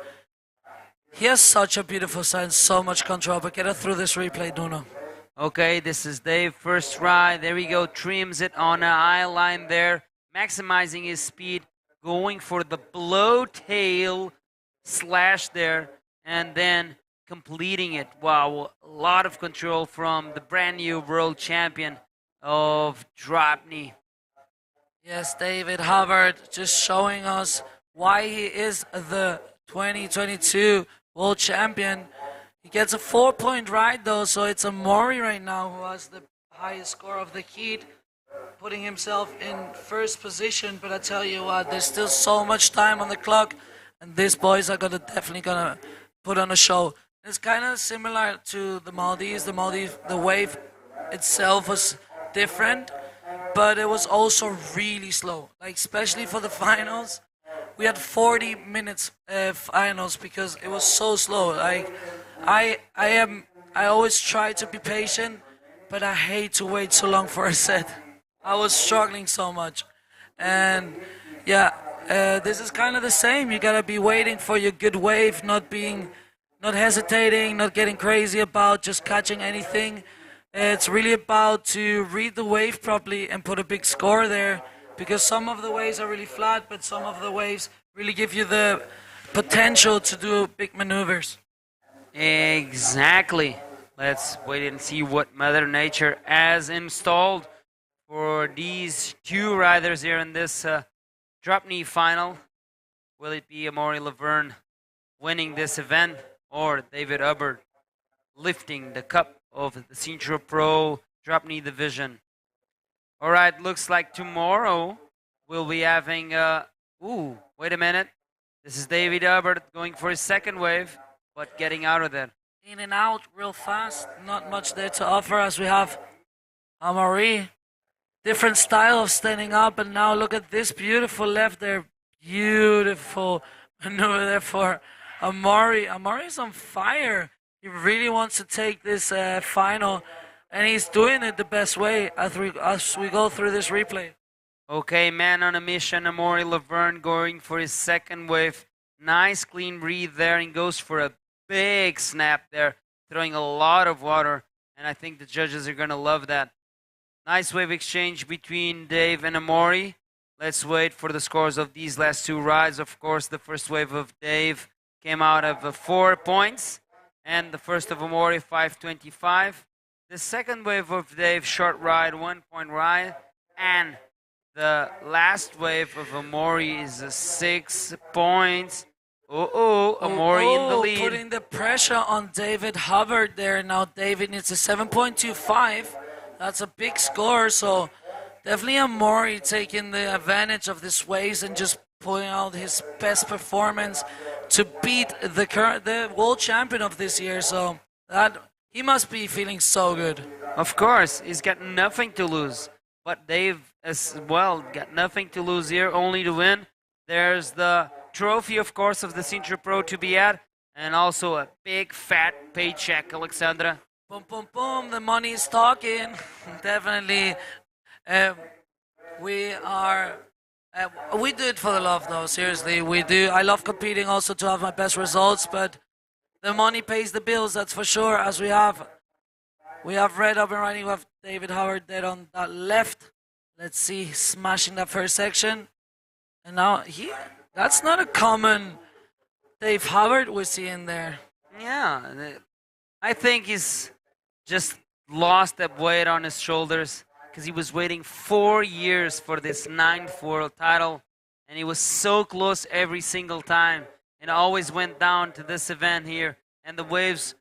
He has such a beautiful side, so much control, but get it through this replay, Nuno. Okay, this is Dave, first ride. There we go, trims it on an eye line there, maximizing his speed, going for the blow tail slash there, and then completing it. Wow, a lot of control from the brand new world champion of Dropknee. Yes, David Hubbard just showing us why he is the 2022 world champion. He gets a 4-point ride though, so it's Amori right now who has the highest score of the heat, putting himself in first position. But I tell you what, there's still so much time on the clock, and these boys are definitely gonna put on a show. It's kind of similar to the Maldives. The wave itself was different, but it was also really slow. Like especially for the finals, we had 40 minutes finals because it was so slow. Like I always try to be patient, but I hate to wait so long for a set. I was struggling so much, and yeah, this is kind of the same. You gotta be waiting for your good wave, not hesitating, not getting crazy about just catching anything. It's really about to read the wave properly and put a big score there, because some of the waves are really flat, but some of the waves really give you the potential to do big maneuvers. Exactly. Let's wait and see what Mother Nature has installed for these two riders here in this Dropknee Final. Will it be Amaury Laverne winning this event, or David Hubbard lifting the cup of the Sintra Pro Dropknee division? All right, looks like tomorrow we'll be having ooh, wait a minute. This is David Hubbard going for his second wave, but getting out of there. In and out real fast, not much there to offer as we have Amaury. Different style of standing up, and now look at this beautiful left there. Beautiful maneuver there for Amaury. Amaury's on fire. He really wants to take this final, and he's doing it the best way as we go through this replay. Okay, man on a mission, Amaury Laverne going for his second wave. Nice clean breathe there, and goes for a big snap there, throwing a lot of water, and I think the judges are going to love that. Nice wave exchange between Dave and Amaury. Let's wait for the scores of these last two rides. Of course, the first wave of Dave came out of 4 points, and the first of Amaury, 5.25. The second wave of Dave, short ride, 1 point ride, and the last wave of Amaury is 6 points. Amaury in the lead. Putting the pressure on David Hubbard there. Now David needs a 7.25. That's a big score, so definitely Amaury taking the advantage of this waves and just pulling out his best performance to beat the world champion of this year. So that he must be feeling so good. Of course, he's got nothing to lose. But Dave as well got nothing to lose here, only to win. There's the trophy, of course, of the Sintra Pro to be had, and also a big fat paycheck, Alexandra. Boom, boom, boom, the money is talking. Definitely. We do it for the love, though, seriously. We do. I love competing also to have my best results, but the money pays the bills, that's for sure, as we have Red up and running with David Howard there on that left. Let's see, smashing that first section. And now that's not a common Dave Howard we're seeing there. Yeah, I think he's just lost that weight on his shoulders because he was waiting 4 years for this 9th world title, and he was so close every single time, and always went down to this event here, and the waves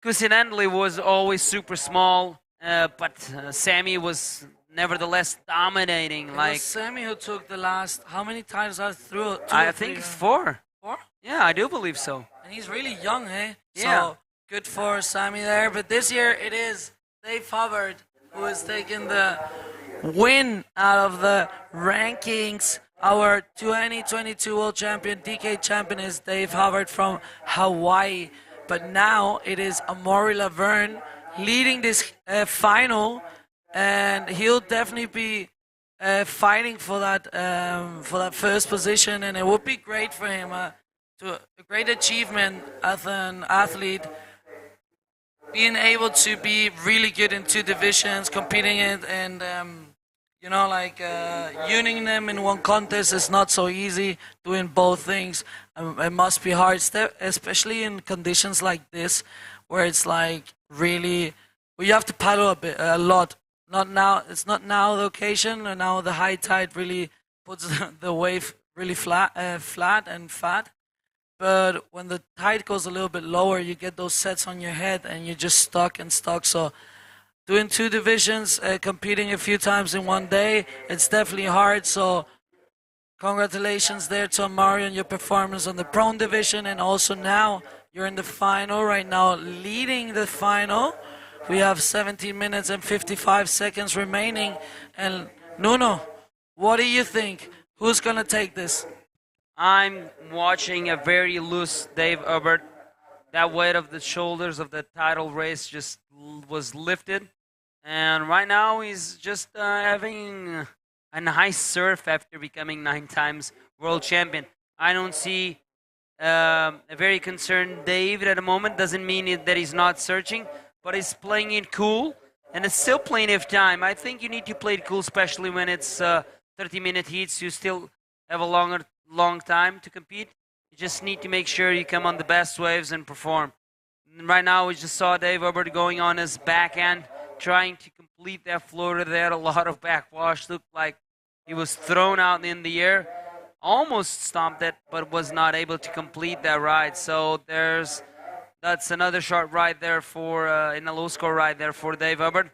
coincidentally was always super small, but Sammy was nevertheless dominating. It like was Sammy who took the last, how many times I threw? I think 4. 4? Yeah, I do believe so. And he's really young, eh? Yeah. So good for Sammy there. But this year it is Dave Hubbard who is taking the win out of the rankings. Our 2022 world champion, DK champion, is Dave Hubbard from Hawaii. But now it is Amaury Laverne leading this final. and he'll definitely be fighting for that first position, and it would be great for him. To a great achievement as an athlete, being able to be really good in two divisions, competing it, and uniting them in one contest is not so easy. Doing both things, it must be hard, especially in conditions like this, where it's like really, well, you have to paddle a lot. Not now. It's not now the occasion, and now the high tide really puts the wave really flat and fat. But when the tide goes a little bit lower, you get those sets on your head, and you're just stuck and stuck. So doing two divisions, competing a few times in one day, it's definitely hard. So congratulations there to Amaury on your performance on the prone division, and also now you're in the final right now, leading the final. We have 17 minutes and 55 seconds remaining. And Nuno, what do you think? Who's going to take this? I'm watching a very loose Dave Hubbard. That weight of the shoulders of the title race just was lifted. And right now he's just having a nice surf after becoming 9 times world champion. I don't see a very concerned David at the moment. Doesn't mean that he's not searching, but he's playing it cool. And it's still plenty of time. I think you need to play it cool, especially when it's 30-minute heats. You still have a long time to compete. You just need to make sure you come on the best waves and perform. And right now we just saw Dave Hubbard going on his backhand, trying to complete that floater there. A lot of backwash. Looked like he was thrown out in the air. Almost stomped it, but was not able to complete that ride. So that's another short ride there in a low score ride there for Dave Hubbard.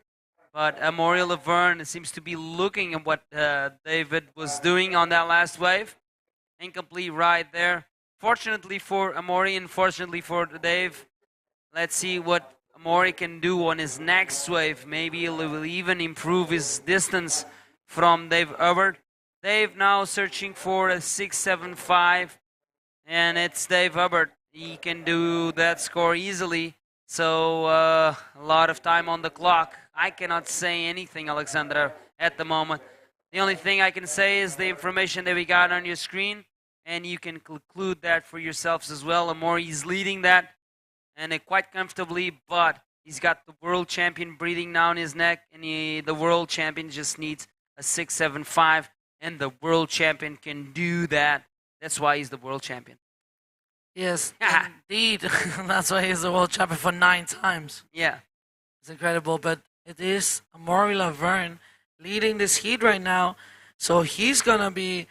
But Amaury Laverne seems to be looking at what David was doing on that last wave. Incomplete ride there. Fortunately for Amaury and fortunately for Dave. Let's see what Amaury can do on his next wave. Maybe he will even improve his distance from Dave Hubbard. Dave now searching for a 6.75, and it's Dave Hubbard. He can do that score easily. So a lot of time on the clock. I cannot say anything, Alexandra, at the moment. The only thing I can say is the information that we got on your screen, and you can conclude that for yourselves as well. Amaury is leading that, and quite comfortably, but he's got the world champion breathing down his neck, and the world champion just needs a 6.75, and the world champion can do that. That's why he's the world champion. Yes, indeed. That's why he's the world champion for 9 times. Yeah. It's incredible, but it is Amaury Laverne leading this heat right now. So he's going to be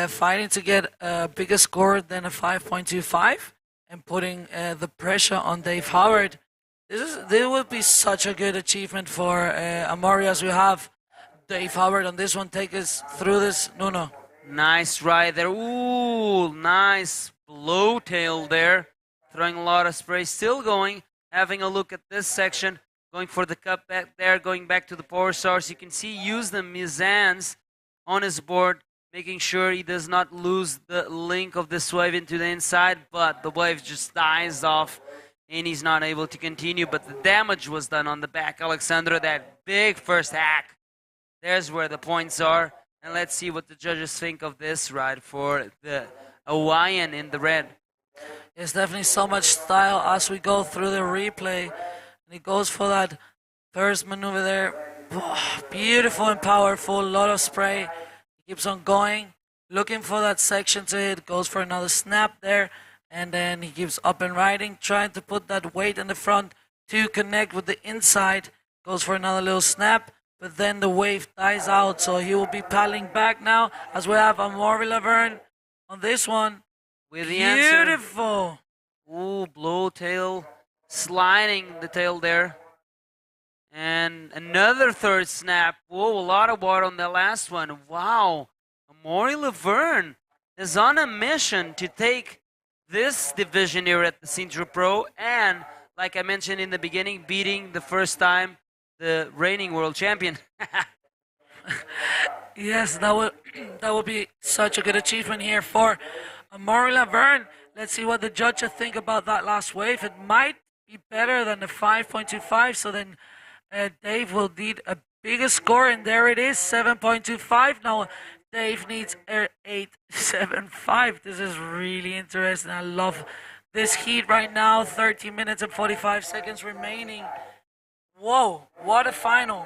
fighting to get a bigger score than a 5.25 and putting the pressure on Dave Hubbard. This would be such a good achievement for Amaury, as we have Dave Hubbard on this one. Take us through this, Nuno. Nice ride there. Ooh, nice blow tail there. Throwing a lot of spray. Still going. Having a look at this section. Going for the cut back there. Going back to the power source. You can see use the mizans on his board. Making sure he does not lose the link of this wave into the inside. But the wave just dies off. And he's not able to continue. But the damage was done on the back. Alexandra, that big first hack. There's where the points are. And let's see what the judges think of this ride for the Hawaiian in the red. There's definitely so much style as we go through the replay. And he goes for that first maneuver there. Beautiful and powerful. A lot of spray. He keeps on going. Looking for that section to hit. Goes for another snap there. And then he keeps up and riding. Trying to put that weight in the front to connect with the inside. Goes for another little snap. But then the wave dies out, so he will be paddling back now as we have Amaury Laverne on this one. With the answer. Beautiful. Ooh, blow tail, sliding the tail there. And another third snap. Whoa, a lot of water on the last one. Wow. Amaury Laverne is on a mission to take this division here at the Sintra Pro. And, like I mentioned in the beginning, beating the first time the reigning world champion. Yes, that would be such a good achievement here for Amaury Laverne. Let's see what the judges think about that last wave. It might be better than the 5.25, so then Dave will need a biggest score, and there it is, 7.25. Now, Dave needs 8.75. This is really interesting. I love this heat right now. 13 minutes and 45 seconds remaining. Whoa, what a final.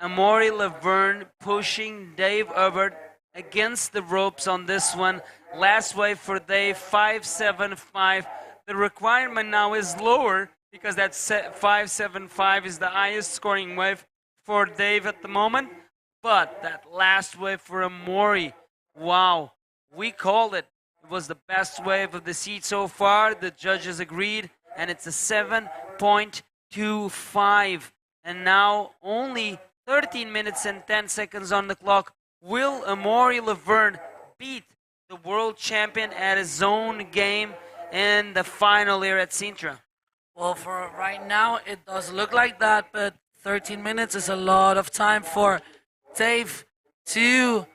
Amaury Laverne pushing Dave Hubbard against the ropes on this one. Last wave for Dave, 5.75. The requirement now is lower because that 5.75 is the highest scoring wave for Dave at the moment. But that last wave for Amaury, wow, we called it. It was the best wave of the seat so far. The judges agreed, and it's a 7.25. And now only 13 minutes and 10 seconds on the clock. Will Amaury Laverne beat the world champion at his own game in the final here at Sintra? Well, for right now, it does look like that, but 13 minutes is a lot of time for Dave to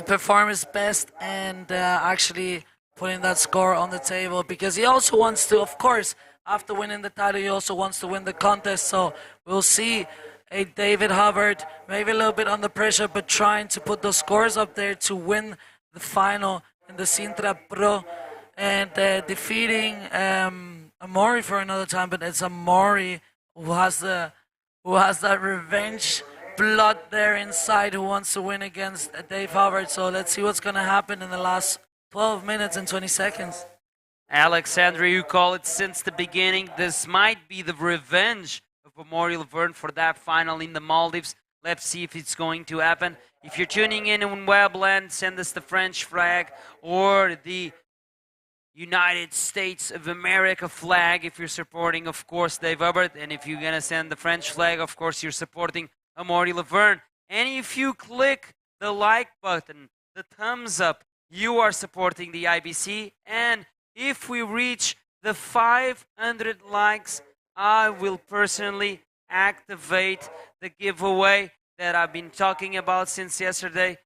perform his best and actually putting that score on the table, because he also wants to, of course, after winning the title, he also wants to win the contest. So we'll see a David Hubbard, maybe a little bit under pressure, but trying to put those scores up there to win the final in the Sintra Pro, and defeating Amaury for another time. But it's Amaury who has that revenge blood there inside, who wants to win against Dave Hubbard. So let's see what's going to happen in the last 12 minutes and 20 seconds. Alexandra, you call it since the beginning. This might be the revenge of Amaury Laverne for that final in the Maldives. Let's see if it's going to happen. If you're tuning in Webland, send us the French flag or the United States of America flag if you're supporting, of course, Dave Hubbard. And if you're going to send the French flag, of course, you're supporting Amaury Laverne. And if you click the like button, the thumbs up, you are supporting the IBC. And if we reach the 500 likes, I will personally activate the giveaway that I've been talking about since yesterday.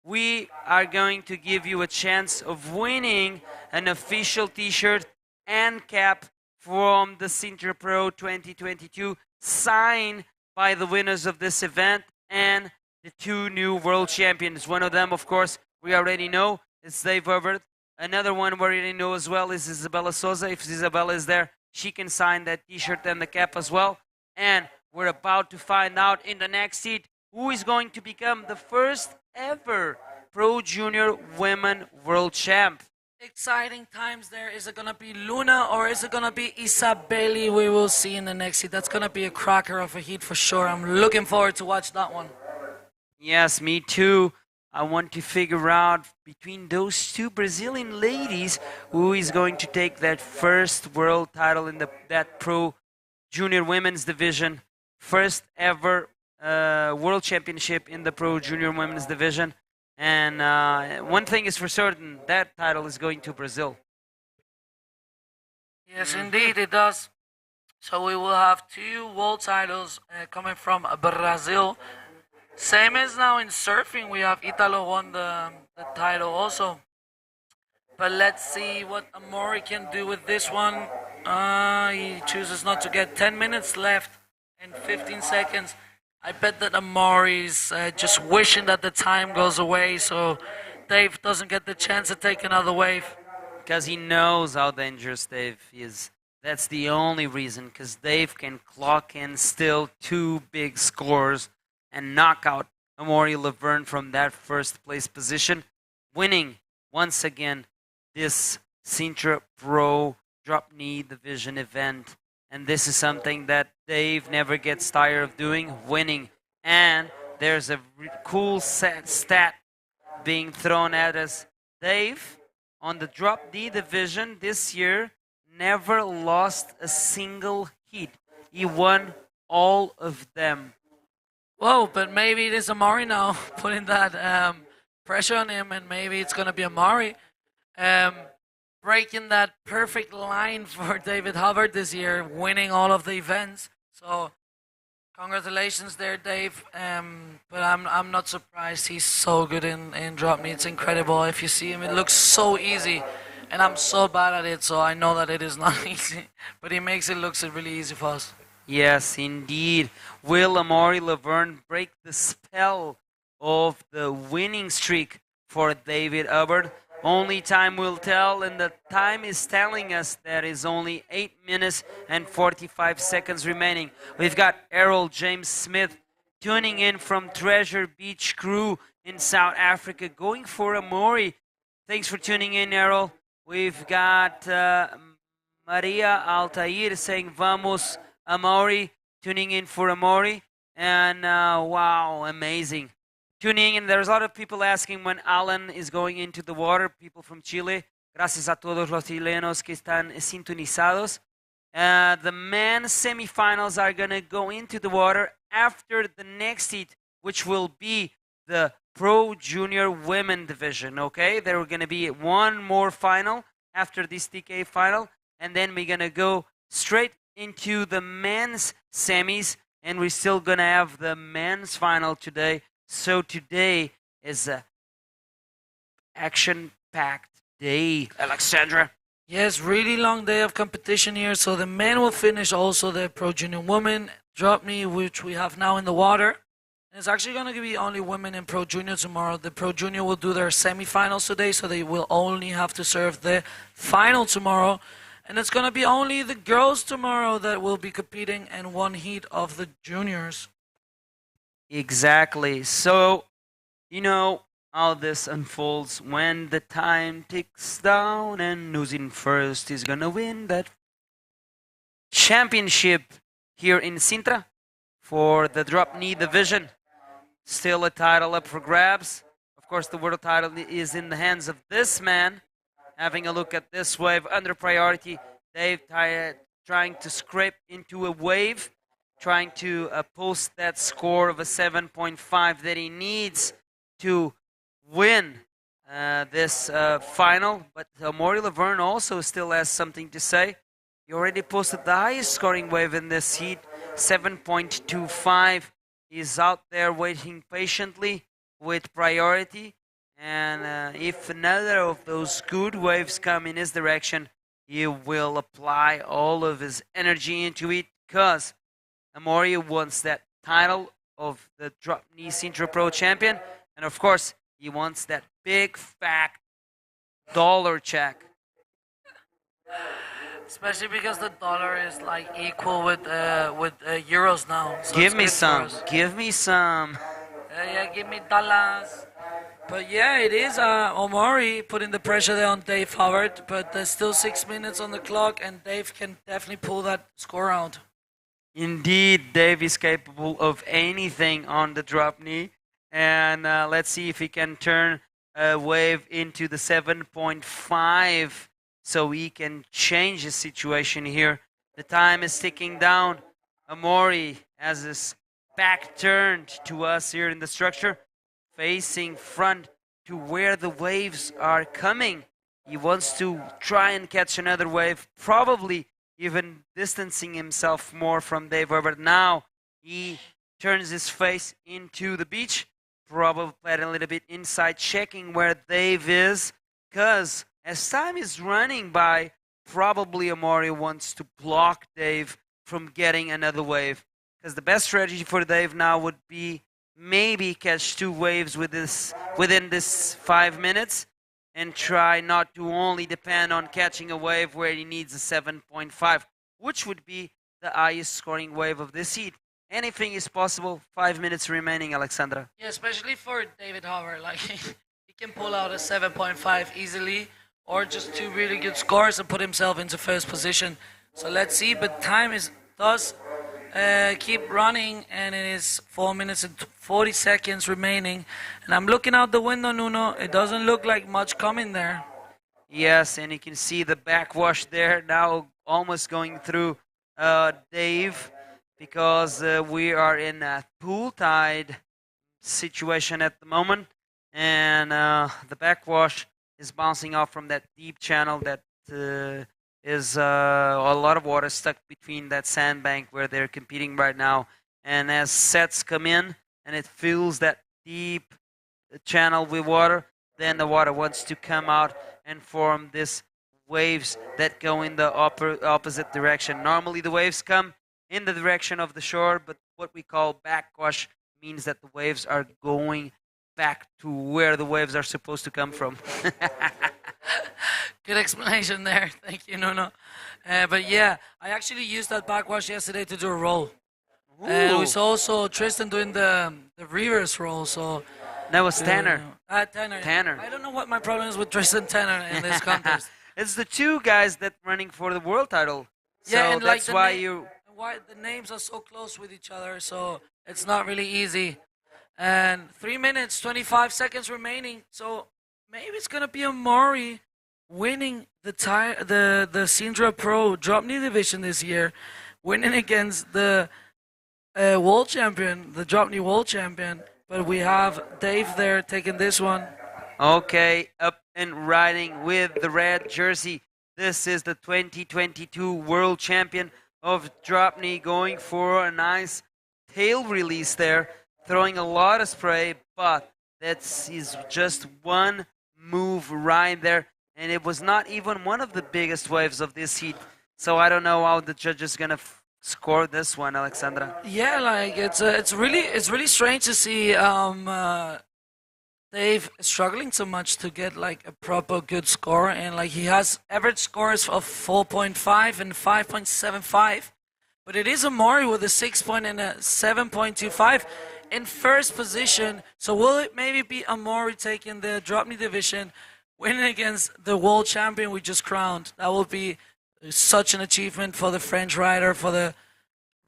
We are going to give you a chance of winning an official t-shirt and cap from the Sintra Pro 2022, signed by the winners of this event and the two new world champions. One of them, of course, we already know, is Dave Hubbard. Another one we already know as well is Isabella Souza. If Isabella is there, she can sign that t-shirt and the cap as well. And we're about to find out in the next heat who is going to become the first ever Pro Junior Women World Champ. Exciting times there. Is it going to be Luna or is it going to be Isabelli? We will see in the next heat. That's going to be a cracker of a heat for sure. I'm looking forward to watch that one. Yes, me too. I want to figure out between those two Brazilian ladies who is going to take that first world title in that Pro Junior Women's division. First ever world championship in the Pro Junior Women's division. And one thing is for certain, that title is going to Brazil. Yes, indeed, it does. So we will have two world titles coming from Brazil. Same as now in surfing, we have Italo won the title also. But let's see what Amaury can do with this one. He chooses not to get 10 minutes left and 15 seconds. I bet that Amaury's just wishing that the time goes away so Dave doesn't get the chance to take another wave. Because he knows how dangerous Dave is. That's the only reason, because Dave can clock in still two big scores and knock out Amaury Laverne from that first place position, winning once again this Sintra Pro Dropknee Division event. And this is something that Dave never gets tired of doing, winning. And there's a cool stat being thrown at us. Dave, on the Dropknee Division this year, never lost a single heat. He won all of them. Whoa, but maybe it is Amaury now putting that pressure on him, and maybe it's going to be Amaury breaking that perfect line for David Hubbard this year, winning all of the events. So congratulations there, Dave. But I'm not surprised. He's so good in Dropknee. It's incredible. If you see him, it looks so easy. And I'm so bad at it, so I know that it is not easy. But he makes it look really easy for us. Yes, indeed. Will Amaury Laverne break the spell of the winning streak for David Hubbard? Only time will tell, and the time is telling us that is only 8 minutes and 45 seconds remaining. We've got Errol James Smith tuning in from Treasure Beach Crew in South Africa, going for Amaury. Thanks for tuning in, Errol. We've got Maria Altair saying, Vamos, Amaury, tuning in for Amaury. And wow, amazing. Tuning in, there's a lot of people asking when Alan is going into the water, people from Chile. Gracias a todos los chilenos que están sintonizados. The men's semifinals are going to go into the water after the next heat, which will be the Pro Junior Women Division, okay? There are going to be one more final after this TK final, and then we're going to go straight into the men's semis, and we're still going to have the men's final today. So today is a action-packed day, Alexandra. Yes, really long day of competition here. So the men will finish also the Pro Junior Women Dropknee, which we have now in the water. And it's actually going to be only women in Pro Junior tomorrow. The Pro Junior will do their semifinals today, so they will only have to serve the final tomorrow. And it's going to be only the girls tomorrow that will be competing in one heat of the juniors. Exactly. So, you know how this unfolds when the time ticks down and who's in first is gonna win that championship here in Sintra for the Dropknee division. Still a title up for grabs. Of course, the world title is in the hands of this man. Having a look at this wave under priority, Dave trying to scrape into a wave, trying to post that score of a 7.5 that he needs to win this final. But Amaury Laverne also still has something to say. He already posted the highest scoring wave in this heat, 7.25. He's out there waiting patiently with priority. And if another of those good waves come in his direction, he will apply all of his energy into it, because Amaury wants that title of the Dropknee Sintra Pro champion, and of course, he wants that big, fat dollar check. Especially because the dollar is like equal with euros now. So Give me some. Give me some. Yeah, give me dollars. But yeah, it is Amaury putting the pressure there on Dave Howard, but there's still 6 minutes on the clock, and Dave can definitely pull that score out. Indeed, Dave is capable of anything on the Dropknee. And let's see if he can turn a wave into the 7.5 so he can change the situation here. The time is ticking down. Amaury has his back turned to us here in the structure, facing front to where the waves are coming. He wants to try and catch another wave, probably even distancing himself more from Dave Herbert. Now he turns his face into the beach, probably playing a little bit inside, checking where Dave is, because as time is running by, probably Amaury wants to block Dave from getting another wave, because the best strategy for Dave now would be maybe catch two waves within this 5 minutes, and try not to only depend on catching a wave where he needs a 7.5, which would be the highest scoring wave of this heat. Anything is possible. 5 minutes remaining, Alexandra. Yeah, especially for David Howard. Like, he can pull out a 7.5 easily, or just two really good scores and put himself into first position. So let's see, but time does keep running, and it is 4 minutes and 40 seconds remaining. And I'm looking out the window, Nuno. It doesn't look like much coming there. Yes, and you can see the backwash there now almost going through Dave, because we are in a pool tide situation at the moment, and the backwash is bouncing off from that deep channel that is a lot of water stuck between that sandbank where they're competing right now. And as sets come in and it fills that deep channel with water, then the water wants to come out and form these waves that go in the opposite direction. Normally the waves come in the direction of the shore, but what we call backwash means that the waves are going back to where the waves are supposed to come from. Good explanation there. Thank you, Nuno. But yeah, I actually used that backwash yesterday to do a roll. And it was also Tristan doing the reverse roll. So that was Tanner. Tanner. Tanner. I don't know what my problem is with Tristan Tanner in this contest. It's the two guys that running for the world title. So Yeah, and that's why you. Why the names are so close with each other, so it's not really easy. And 3 minutes, 25 seconds remaining. So maybe it's gonna be Amori winning the Sintra Pro Dropknee division this year, winning against the world champion, the Dropknee world champion. But we have Dave there taking this one. Okay, up and riding with the red jersey. This is the 2022 world champion of Dropknee, going for a nice tail release there, throwing a lot of spray, but that's just one move right there, and it was not even one of the biggest waves of this heat. So I don't know how the judge is gonna score this one, Alexandra. Yeah, like it's really strange to see Dave struggling so much to get like a proper good score, and like he has average scores of 4.5 and 5.75, but it is Amori with a 6 point and a 7.25 in first position. So will it maybe be Amori taking the Dropknee division, winning against the world champion we just crowned? That will be such an achievement for the French rider, for the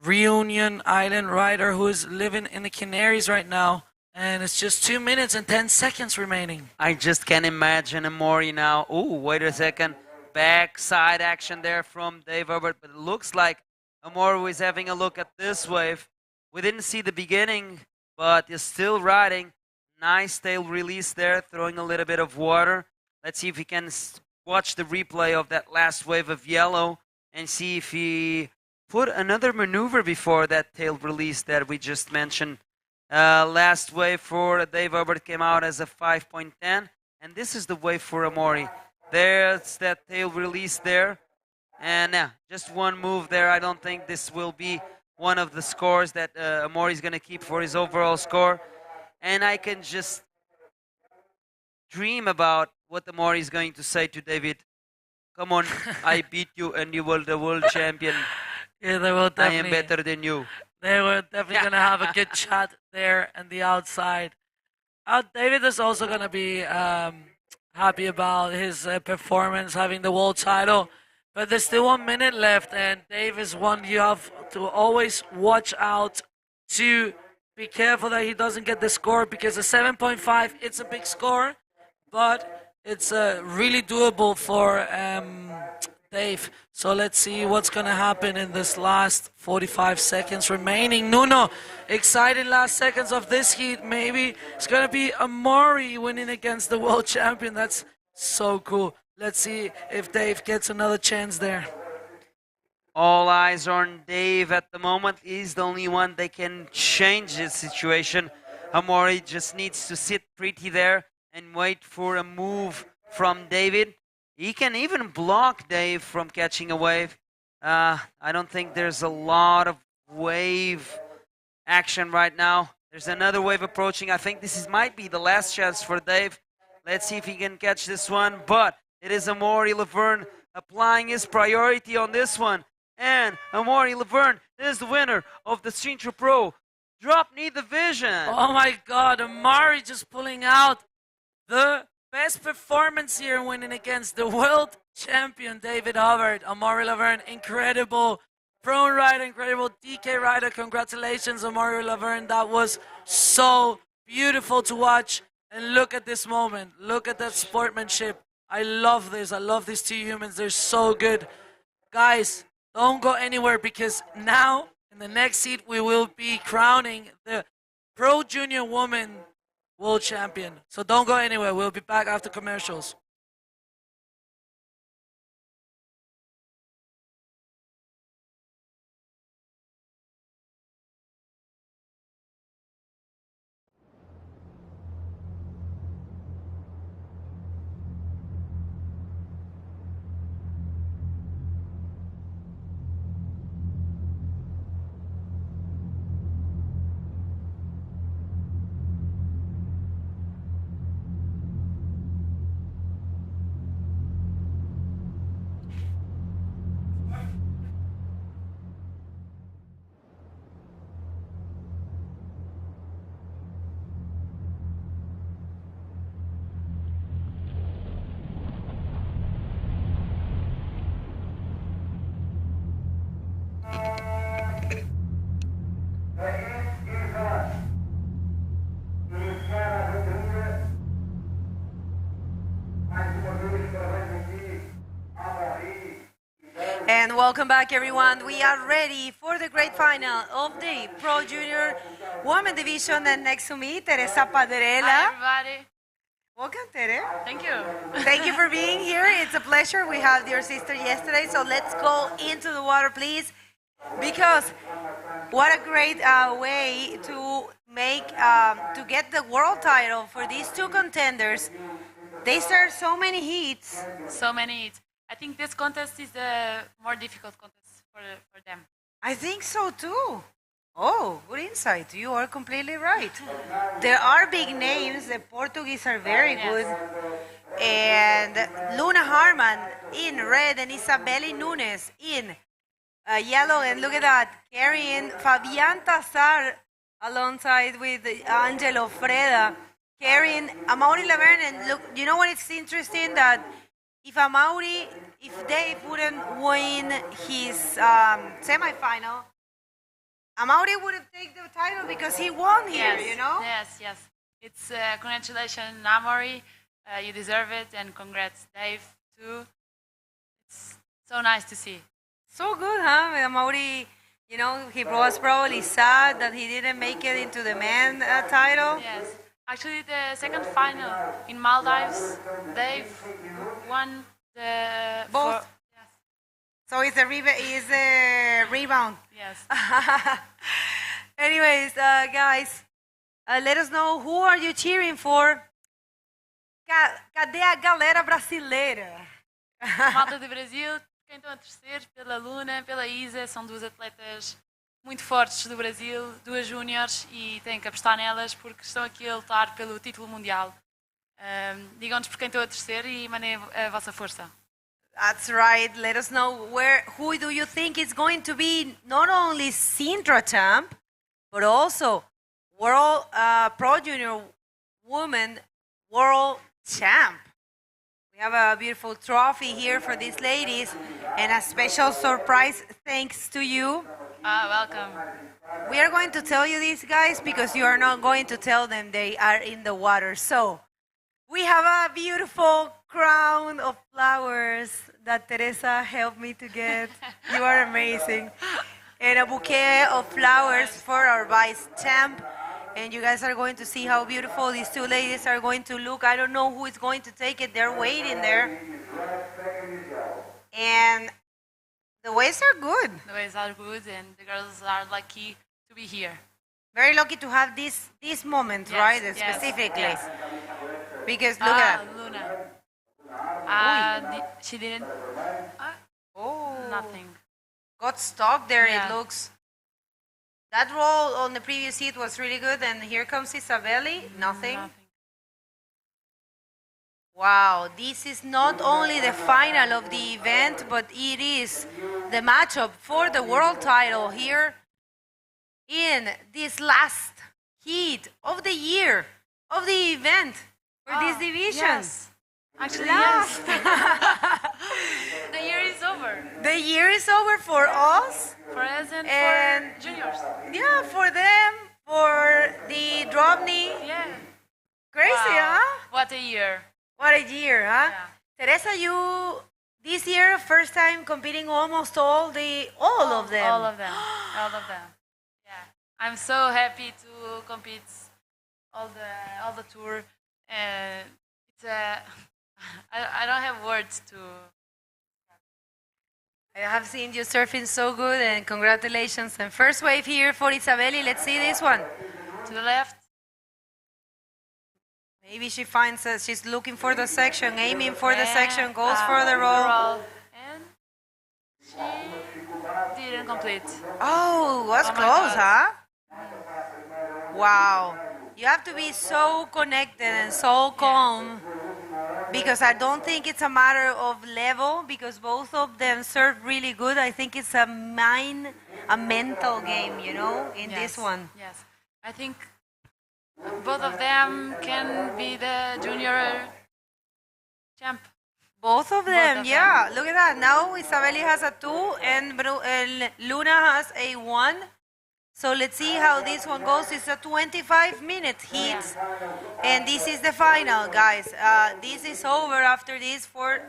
Reunion Island rider who is living in the Canaries right now. And it's just 2 minutes and 10 seconds remaining. I just can't imagine Amori now. Oh, wait a second. Backside action there from Dave Herbert. But it looks like Amori was having a look at this wave. We didn't see the beginning, but is still riding. Nice tail release there, throwing a little bit of water. Let's see if we can watch the replay of that last wave of yellow and see if he put another maneuver before that tail release that we just mentioned. Last wave for Dave Herbert came out as a 5.10, and this is the wave for Amori. There's that tail release there, and just one move there. I don't think this will be one of the scores that Amori is going to keep for his overall score, and I can just dream about what Amori is going to say to David. Come on, I beat you, and you were the world champion. Yeah, they will definitely. I am better than you. They were definitely going to have a good chat there and the outside. David is also going to be happy about his performance, having the world title. But there's still 1 minute left, and Dave is one you have to always watch out to be careful that he doesn't get the score, because a 7.5, it's a big score, but it's really doable for Dave. So let's see what's going to happen in this last 45 seconds remaining. Nuno, exciting last seconds of this heat. Maybe it's going to be Amori winning against the world champion. That's so cool. Let's see if Dave gets another chance there. All eyes on Dave at the moment. He's the only one that can change the situation. Amori just needs to sit pretty there and wait for a move from David. He can even block Dave from catching a wave. I don't think there's a lot of wave action right now. There's another wave approaching. I think this might be the last chance for Dave. Let's see if he can catch this one. But it is Amori Laverne applying his priority on this one. And Amori Laverne is the winner of the Sintra Pro Dropknee division. Oh my God, Amori just pulling out the best performance here, winning against the world champion David Hubbard. Amori Laverne, incredible prone rider, incredible DK rider. Congratulations, Amori Laverne. That was so beautiful to watch. And look at this moment. Look at that sportsmanship. I love this. I love these two humans. They're so good. Guys, don't go anywhere, because now in the next seat we will be crowning the Pro Junior Woman World Champion. So don't go anywhere. We'll be back after commercials. And welcome back, everyone. We are ready for the great final of the Pro Junior Women Division. And next to me, Teresa Padrella. Hi, everybody. Welcome, Tere. Thank you. Thank you for being here. It's a pleasure. We had your sister yesterday, so let's go into the water, please. Because what a great way to make to get the world title for these two contenders. They served so many heats. So many heats. I think this contest is the more difficult contest for them. I think so too. Oh, good insight. You are completely right. There are big names. The Portuguese are very good. And Luna Harman in red and Isabeli Nunes in yellow. And look at that, carrying Fabian Tassar alongside with Angelo Freda, carrying Amaury Laverne. And look, you know what? It's interesting that if Dave wouldn't win his semifinal, Amaury would have taken the title because he won here, Yes, you know? Yes. It's congratulations, Amaury. You deserve it, and congrats, Dave, too. It's so nice to see. So good, huh? Amaury, you know, he was probably sad that he didn't make it into the men title. Yes. Actually, the second final in Maldives, Dave won the... Both? So it's a rebound. Yes. Anyways, guys, let us know, who are you cheering for? Cadê a galera brasileira? Malta do Brasil, quem estão a torcer pela Luna, pela Isa, são duas atletas muito fortes do Brasil, duas júniores, e têm que apostar nelas porque estão aqui a lutar pelo título mundial. Digam-nos por quem estão a torcer e mandem a vossa força. That's right. Let us know who do you think is going to be not only Sintra champ, but also World Pro Junior Women World Champ. We have a beautiful trophy here for these ladies and a special surprise thanks to you. Welcome. We are going to tell you this, guys, because you are not going to tell them they are in the water. So we have a beautiful crown of flowers that Teresa helped me to get. You are amazing. And a bouquet of flowers for our vice champ. And you guys are going to see how beautiful these two ladies are going to look. I don't know who is going to take it. They're waiting there. And the waves are good. The waves are good, and the girls are lucky to be here. Very lucky to have this moment, Yes, right? yes, Specifically. yes. Because look at Luna. She didn't. Nothing. Got stuck there, Yeah. it looks. That roll on the previous heat was really good, and here comes Isabelli, nothing. Wow, this is not only the final of the event, but it is the matchup for the world title here in this last heat of the year, of the event, for this division. Yes. Actually, yes. The year is over. The year is over for us. For us and And- for juniors. Yeah, for them, for the Dropknee. Yeah. Crazy, Wow. huh? What a year. What a year, huh? Teresa, you this year first time competing almost all of them. All of them. All of them. Yeah. I'm so happy to compete all the tour. It's I don't have words to. I have seen you surfing so good, and congratulations. And first wave here for Isabelli. Let's see this one. To the left. Maybe she finds us. She's looking for the section, aiming for the section, goes for the roll. And she didn't complete. Oh, was Oh my close, God. huh? Wow. You have to be so connected and so calm, because I don't think it's a matter of level, because both of them serve really good. I think it's a mental game, you know, in this one. Yes. I think both of them can be the junior champ. Both of them, yeah. Look at that. Now Isabelli has a 2 and Luna has a 1. So let's see how this one goes. It's a 25-minute heat, and this is the final, guys. This is over after this for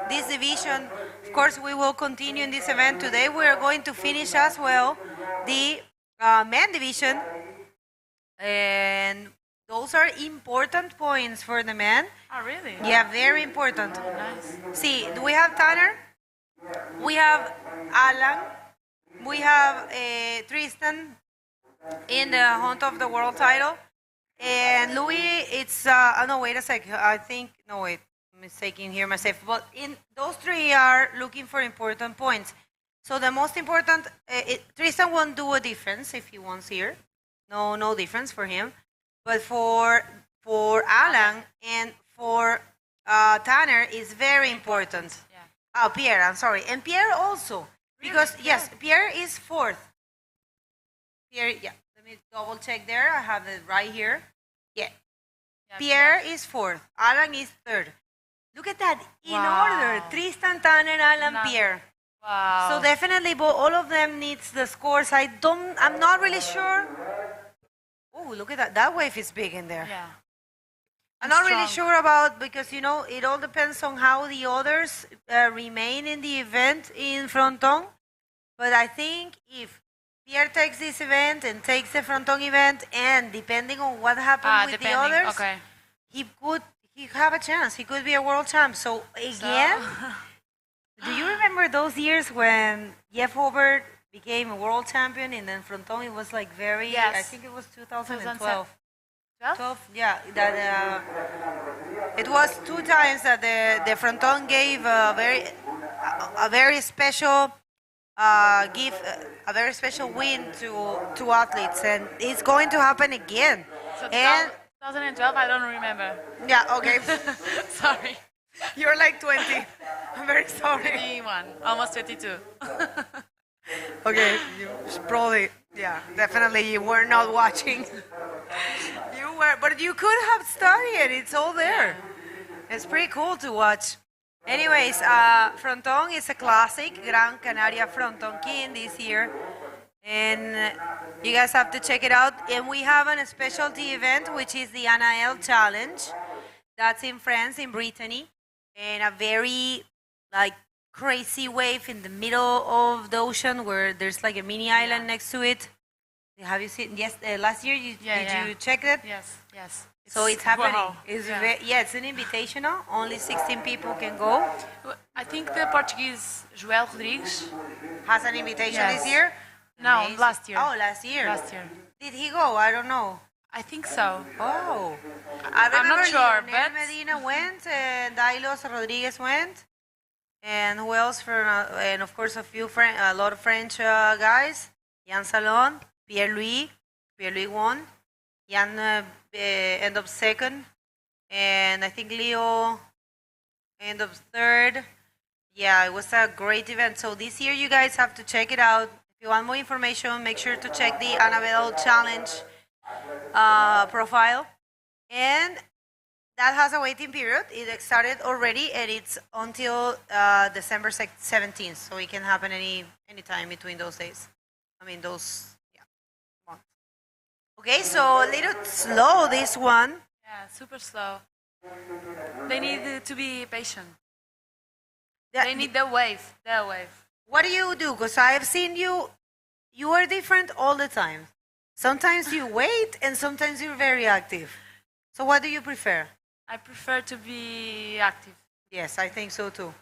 this division. Of course, we will continue in this event today. We are going to finish as well the men division, and those are important points for the men. Oh, really? Yeah, very important. Oh, nice. See, we have Tanner, we have Alan, we have Tristan in the hunt of the world title, and Louis. It's no, wait a sec. I think no, wait, I'm mistaking here myself. But in those three are looking for important points. So the most important, Tristan won't do a difference if he wants here. No difference for him. But for Alan and for Tanner is very important. Yeah. Oh, Pierre, I'm sorry. And Pierre also. Because, yes, Pierre is fourth. Pierre, yeah. Let me double check there. I have it right here. Yeah. Pierre is fourth. Alan is third. Look at that. In order. Tristan, Tanner, Alan, Pierre. Wow. So definitely, but all of them needs the scores. I'm not really sure. Oh, look at that. That wave is big in there. Yeah. I'm not really sure about, because, you know, it all depends on how the others remain in the event in fronton. But I think if Pierre takes this event and takes the fronton event, and depending on what happens with the others, he have a chance. He could be a world champ. So, again, do you remember those years when Jeff Hobart became a world champion, and then fronton, it was like very, I think it was 2012. 12? Yeah, that it was 2 times that the fronton gave a very special a very special win to athletes, and it's going to happen again. So and 2012, I don't remember. Yeah, okay. Sorry. You're like 20. I'm very sorry. 21, almost 22. Okay, you probably, yeah, definitely you were not watching. You were, but you could have studied. It's all there. It's pretty cool to watch. Anyways, fronton is a classic, Gran Canaria Fronton King this year, and you guys have to check it out. And we have a specialty event, which is the Anael Challenge. That's in France, in Brittany, and a very like crazy wave in the middle of the ocean where there's like a mini island next to it. Have you seen? Yes, last year did you check it? Yes. So it's happening. Wow. It's it's an invitational. Only 16 people can go. I think the Portuguese Joel Rodrigues has an invitation this year. No, Amazing. last year. Oh, last year. Last year. Did he go? I don't know. I think so. Oh, I'm not sure, Lionel but Medina went, and Dailos Rodriguez went, and who else? And of course a lot of French guys. Jan Salon, Pierre-Louis won. Jan ended up second, and I think Leo ended up third. Yeah, it was a great event. So this year you guys have to check it out. If you want more information, make sure to check the Annabelle Challenge profile, and that has a waiting period. It started already, and it's until December 17th, so it can happen any time between those days. I mean those months. Okay, so a little slow this one. Yeah, super slow. They need to be patient. They need the wave. What do you do? Because I have seen you are different all the time. Sometimes you wait, and sometimes you're very active. So what do you prefer? I prefer to be active. Yes, I think so too.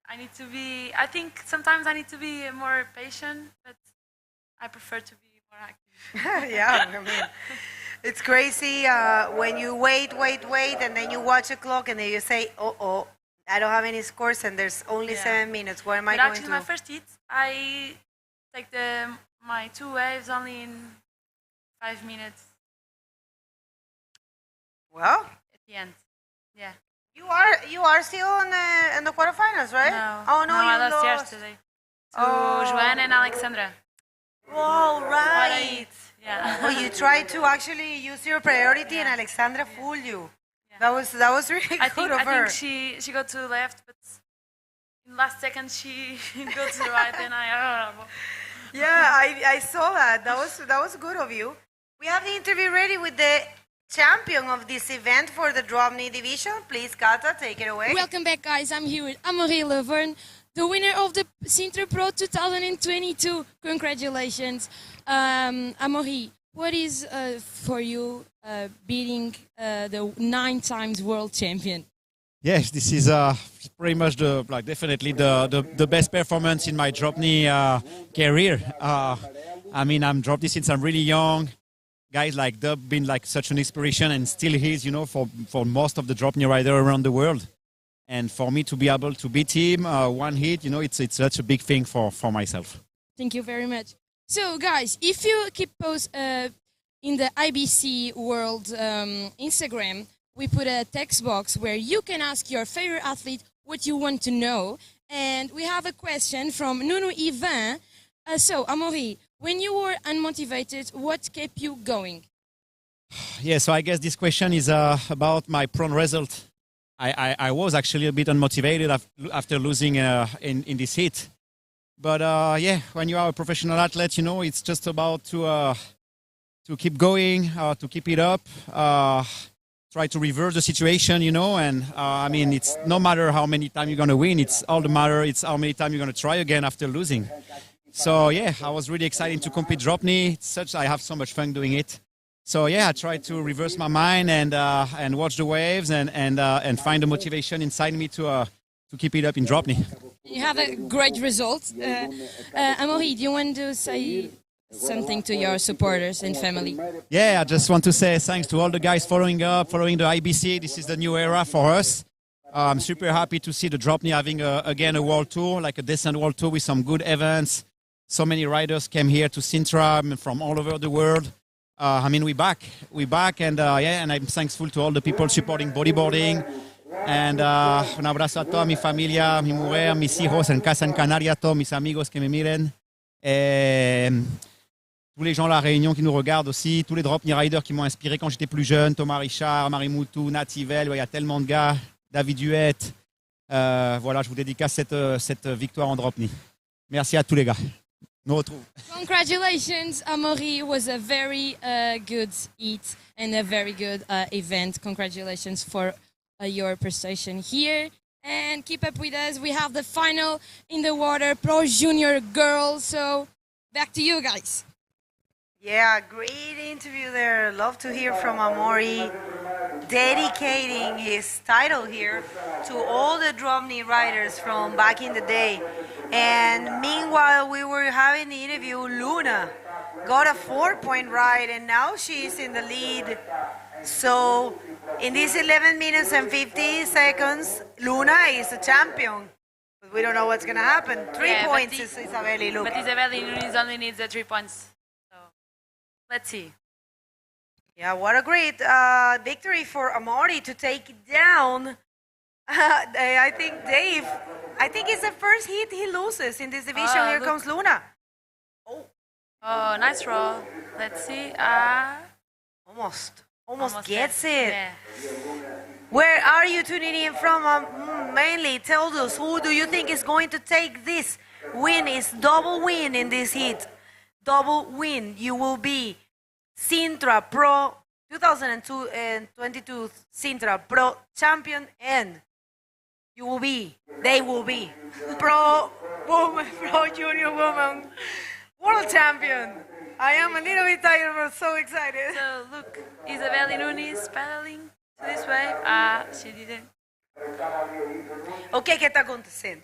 I think sometimes I need to be more patient, but I prefer to be more active. Yeah, I mean, it's crazy when you wait, and then you watch a clock, and then you say, oh, I don't have any scores, and there's only 7 minutes. What am I going to do? Actually, my first heat, I take my 2 waves only in 5 minutes. Well, at the end, yeah. You are still in the quarterfinals, right? No. Oh no, I you lost lost yesterday to Joanna and Alexandra. Oh right. Yeah. Well, you tried to actually use your priority, and Alexandra fooled you. Yeah. That was really good of her. I think she got to the left, but in last second she got to the right, and Yeah, I saw that. That was good of you. We have the interview ready with the champion of this event for the Dropknee division. Please, Kata, take it away. Welcome back, guys. I'm here with Amaury Laverne, the winner of the Sintra Pro 2022. Congratulations. Amaury, what is for you beating the 9 times world champion? Yes, this is pretty much definitely the best performance in my Dropknee career. I mean, I'm Dropknee since I'm really young. Guys like Dub been like such an inspiration and still is, for most of the Dropknee rider around the world. And for me to be able to beat him one hit, it's such a big thing for myself. Thank you very much. So, guys, if you keep post in the IBC World Instagram, we put a text box where you can ask your favorite athlete what you want to know. And we have a question from Nuno Ivan. So, Amaury, when you were unmotivated, what kept you going? Yeah, so I guess this question is about my prone result. I was actually a bit unmotivated after losing in this heat. But yeah, when you are a professional athlete, it's just about to keep going, to keep it up, try to reverse the situation, and I mean, it's no matter how many times you're going to win, it's all the matter, it's how many times you're going to try again after losing. So yeah, I was really excited to compete Dropknee. I have so much fun doing it. So yeah, I tried to reverse my mind and watch the waves and find the motivation inside me to keep it up in Dropknee. You have a great result. Amaury, do you want to say something to your supporters and family? Yeah, I just want to say thanks to all the guys following the IBC. This is the new era for us. I'm super happy to see the Dropknee having again a world tour, like a decent world tour with some good events. So many riders came here to Sintra from all over the world. I mean, we're back, and yeah, and I'm thankful to all the people supporting bodyboarding. And un abrazo a toda mi familia, mi mujer, mis hijos en casa en Canarias, todos mis amigos que me miren. Tous les gens à La Réunion qui nous regardent aussi, tous les Dropknee riders qui m'ont inspiré quand j'étais plus jeune, Thomas Richard, Marie Moutou, Nativel, il y a tellement de gars, David Huette. Voilà, je vous dédicace cette victoire en Dropknee. Merci à tous les gars. Nous retrouvons. Congratulations, Amaury. It was a very good heat and a very good event. Congratulations for your prestation here. And keep up with us. We have the final in the water, Pro Junior Girls. So back to you guys. Yeah, great interview there. Love to hear from Amaury, dedicating his title here to all the Dropknee riders from back in the day. And meanwhile, we were having the interview, Luna got a 4-point ride, and now she's in the lead. So in these 11 minutes and 50 seconds, Luna is the champion. But we don't know what's going to happen. 3 points is Isabeli, look. But Isabeli Nunes only needs the 3 points. So let's see. Yeah, what a great victory for Amaury to take down. I think Dave, it's the first hit he loses in this division. Here look. comes Luna. Oh, nice roll. Let's see. Almost gets it. Yeah. Where are you tuning in from? Mainly, tell us, who do you think is going to take this win? Is double win in this hit. Double win. You will be Sintra Pro 2022 Sintra Pro champion, and they will be Pro Junior Woman World Champion. I am a little bit tired, but so excited. So look, Isabeli Nunes pedaling to this wave. She didn't. O que está acontecendo?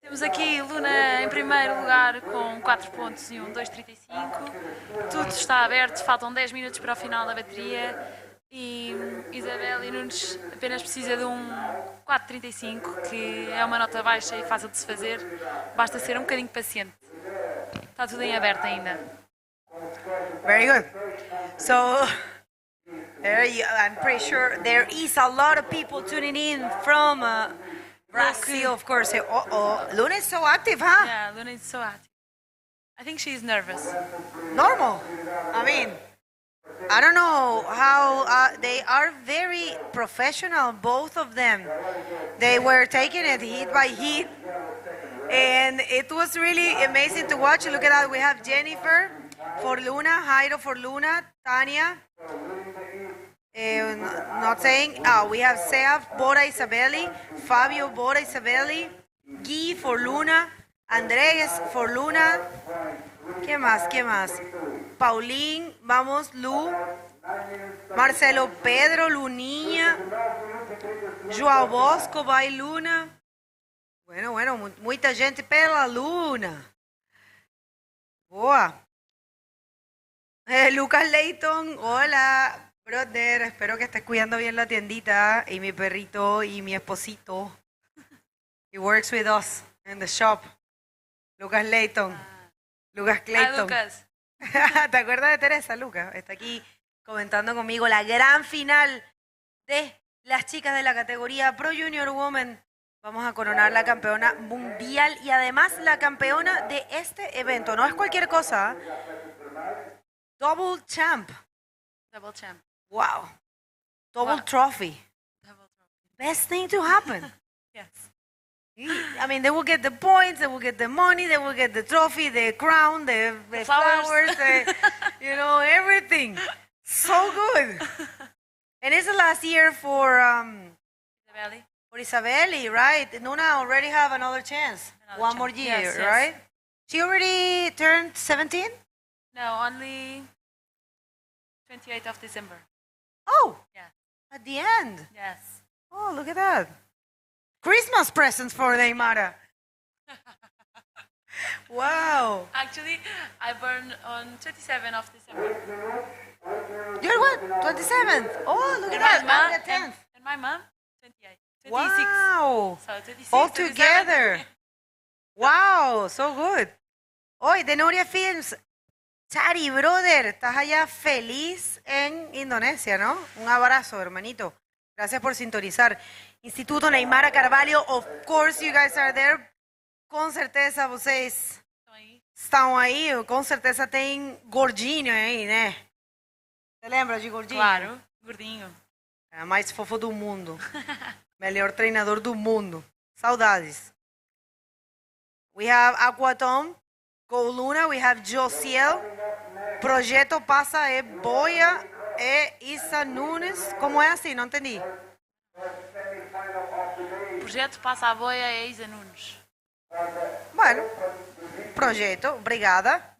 Temos aqui Luna em primeiro lugar com 4 pontos e um 2.35. Tudo está aberto, faltam 10 minutos para o final da bateria. E Isabeli Nunes apenas precisa de um 4.35, que é uma nota baixa e fácil de se fazer. Basta ser um bocadinho paciente. Está tudo em aberto ainda. Very good. So, I'm pretty sure there is a lot of people tuning in from Brazil, of course. Luna is so active, huh? Yeah, Luna is so active. I think she's nervous. Normal. I mean, I don't know how they are very professional, both of them. They were taking it hit by hit. And it was really amazing to watch. Look at that. We have Jennifer for Luna, Jairo for Luna, Tania. Not saying. We have Seaf, Bora Isabelli, Fabio, Bora Isabelli, Guy for Luna, Andrés for Luna. ¿Qué más? ¿Qué más? Paulín, vamos, Lu, Marcelo Pedro, Luninha, João Bosco, vai Luna. Bueno, muita gente pela Luna. Boa. Lucas Leighton, hola. Brother, espero que estés cuidando bien la tiendita y mi perrito y mi esposito. He works with us in the shop. Lucas Leighton. Lucas Clayton. Lucas. ¿Te acuerdas de Teresa, Lucas? Está aquí comentando conmigo la gran final de las chicas de la categoría Pro Junior Women. Vamos a coronar la campeona mundial y además la campeona de este evento. No es cualquier cosa. Double champ. Double champ. Wow. Double trophy. Best thing to happen. Yes. I mean, they will get the points, they will get the money, they will get the trophy, the crown, the flowers, everything. So good. And it's the last year for Isabelli. For Isabelli, right? Nuna already have another chance. One more year, Yes. right? She already turned 17? No, only 28th of December. Oh, Yeah. at the end. Yes. Oh, look at that. Christmas presents for Neymara. Wow. Actually, I born on 27th of December. You're what? 27th? Oh, look at that. I'm the 10th. And my mom, 28. 26. Wow. So 26. All 27. together. Wow, so good. Hoy, de Nuria Films. Chari, brother, estás allá feliz en Indonesia, ¿no? Un abrazo, hermanito. Gracias por sintonizar. Instituto Neymara Carvalho, of course you guys are there. Com certeza vocês estão aí, com certeza tem gordinho aí, né? Você lembra de gordinho? Claro, gordinho. É mais fofo do mundo. Melhor treinador do mundo. Saudades. We have Aquatom, Go Luna, we have Josiel. Projeto Passa é Boia e Isa Nunes. Como é assim? Não entendi. Projeto Passa a Boia e Isa Nunes. Bueno, projeto, obrigada.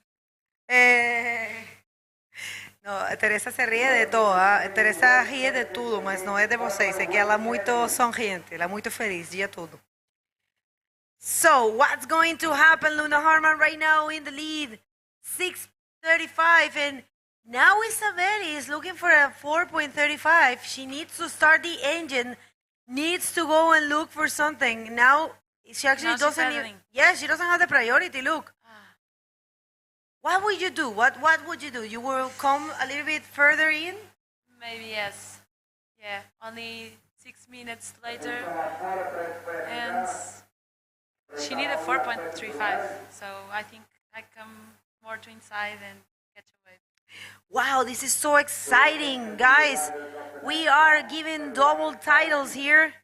No, Teresa se ríe de todo. Teresa ríe de tudo, mas não é de vocês. É que ela é muito sorriente, ela é muito feliz, dia todo. So, what's going to happen? Luna Harman right now in the lead. 6:35, and now Isabelli is looking for a 4.35. She needs to start the engine, needs to go and look for something. Now, she actually Now she's doesn't pedaling. yes, she doesn't have the priority, look. What would you do? What would you do? You will come a little bit further in? Maybe yes. Yeah, only 6 minutes later. And she needed 4.35. So I think I come more to inside and catch a wave. Wow, this is so exciting, guys. We are giving double titles here.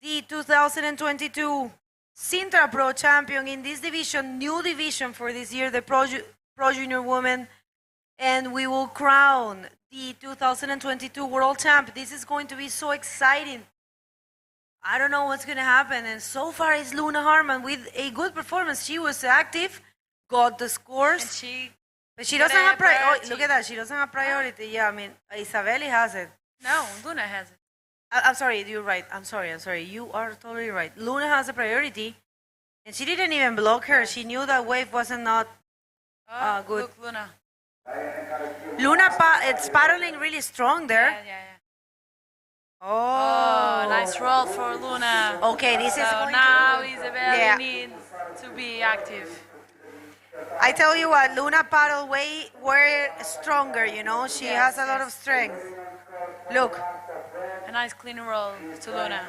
The 2022 Sintra Pro champion in this division, new division for this year, the Pro Junior Women. And we will crown the 2022 World Champ. This is going to be so exciting. I don't know what's going to happen. And so far it's Luna Harman with a good performance. She was active, got the scores. But she doesn't have priority. Look at that. She doesn't have priority. Yeah, I mean, Isabelli has it. No, Luna has it. I'm sorry, you're right. I'm sorry. You are totally right. Luna has a priority. And she didn't even block her. She knew that wave wasn't not good. Look, Luna. Luna, it's paddling really strong there. Yeah. Oh, nice roll for Luna. Okay, this so is going now to... Isabella needs to be active. I tell you what, Luna paddle way stronger, you know. She has a lot of strength. Look. A nice clean roll to Luna.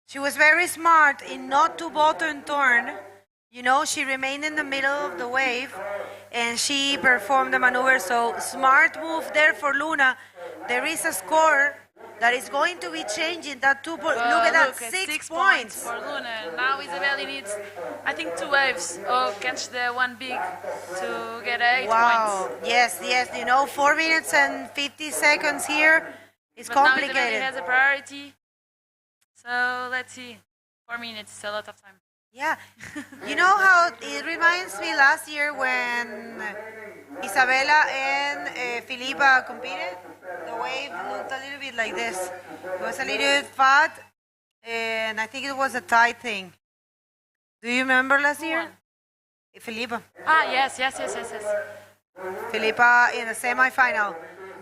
She was very smart in not to bottom turn. You know, she remained in the middle of the wave and she performed the maneuver. So smart move there for Luna. There is a score that is going to be changing that 2 points. Oh, Look at that, look at 6 points points. for Luna. Now Isabelle needs, I think, 2 waves. Oh, catch the one big to get 8 Wow. points. Yes, yes. 4 minutes and 50 seconds here. It's But now complicated. Isabelle has a priority. So let's see. 4 minutes is a lot of time. Yeah. You know how it reminds me last year when Isabella and Filipa competed? The wave looked a little bit like this. It was a little bit fat, and I think it was a tight thing. Do you remember last year? Filipa. Ah, yes. Filipa in the semi-final.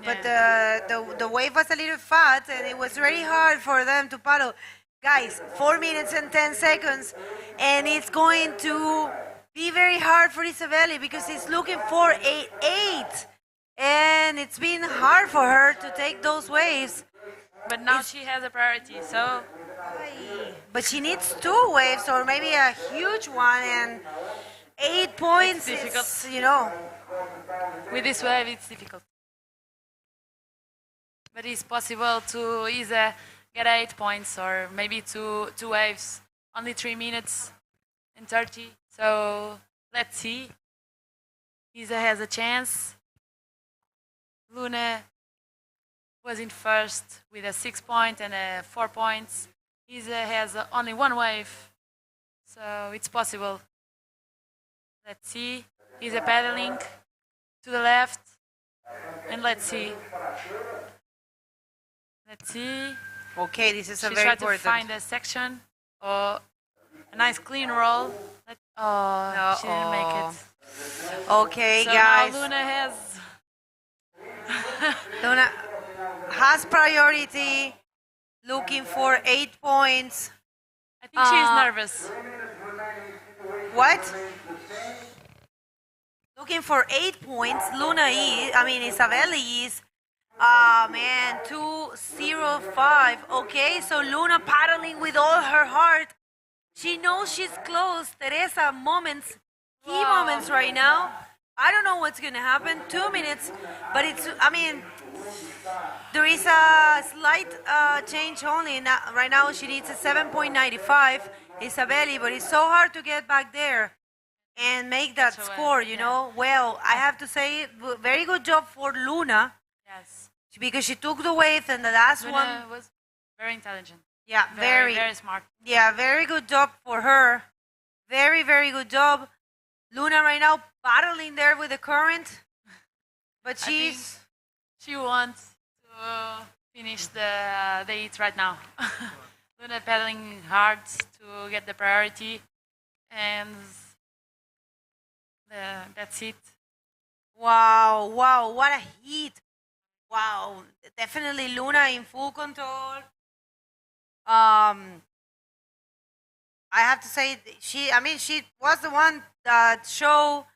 But the wave was a little fat, and it was very hard for them to paddle. Guys, 4 minutes and 10 seconds, and it's going to be very hard for Isabelle because he's looking for 8. And it's been hard for her to take those waves. But now she has a priority, so... But she needs 2 waves or maybe a huge one, and 8 points, it's difficult. it's, you know. With this wave, it's difficult. But it's possible to either get 8 points or maybe two waves. Only 3 minutes and 30. So let's see. Isa has a chance. Luna was in first with a 6 point and a 4 points. Isa has only 1 wave. So it's possible. Let's see. Isa paddling to the left. And let's see. Let's see. Okay, this is a she very tried important. to find a section or a nice clean roll. She didn't make it. Okay, so guys. Now Luna has Luna has priority, looking for 8 points. I think she's nervous. What? Looking for 8 points. Isabelle is. Man, 2:05. Okay, so Luna paddling with all her heart. She knows she's close. Teresa, key moments right now. I don't know what's gonna happen. 2 minutes, but there is a slight change only. Right now, she needs a 7.95, Isabelle, but it's so hard to get back there and make that score, you know. Well, I have to say, very good job for Luna. Yes. Because she took the wave, and the last Luna one was very intelligent. Yeah, very smart. Yeah, very good job for her. Very, very good job. Luna right now paddling there with the current, but she wants to finish the heat right now. Luna paddling hard to get the priority, and that's it. Wow, what a heat. Wow, definitely Luna in full control. I have to say, she was the one that showed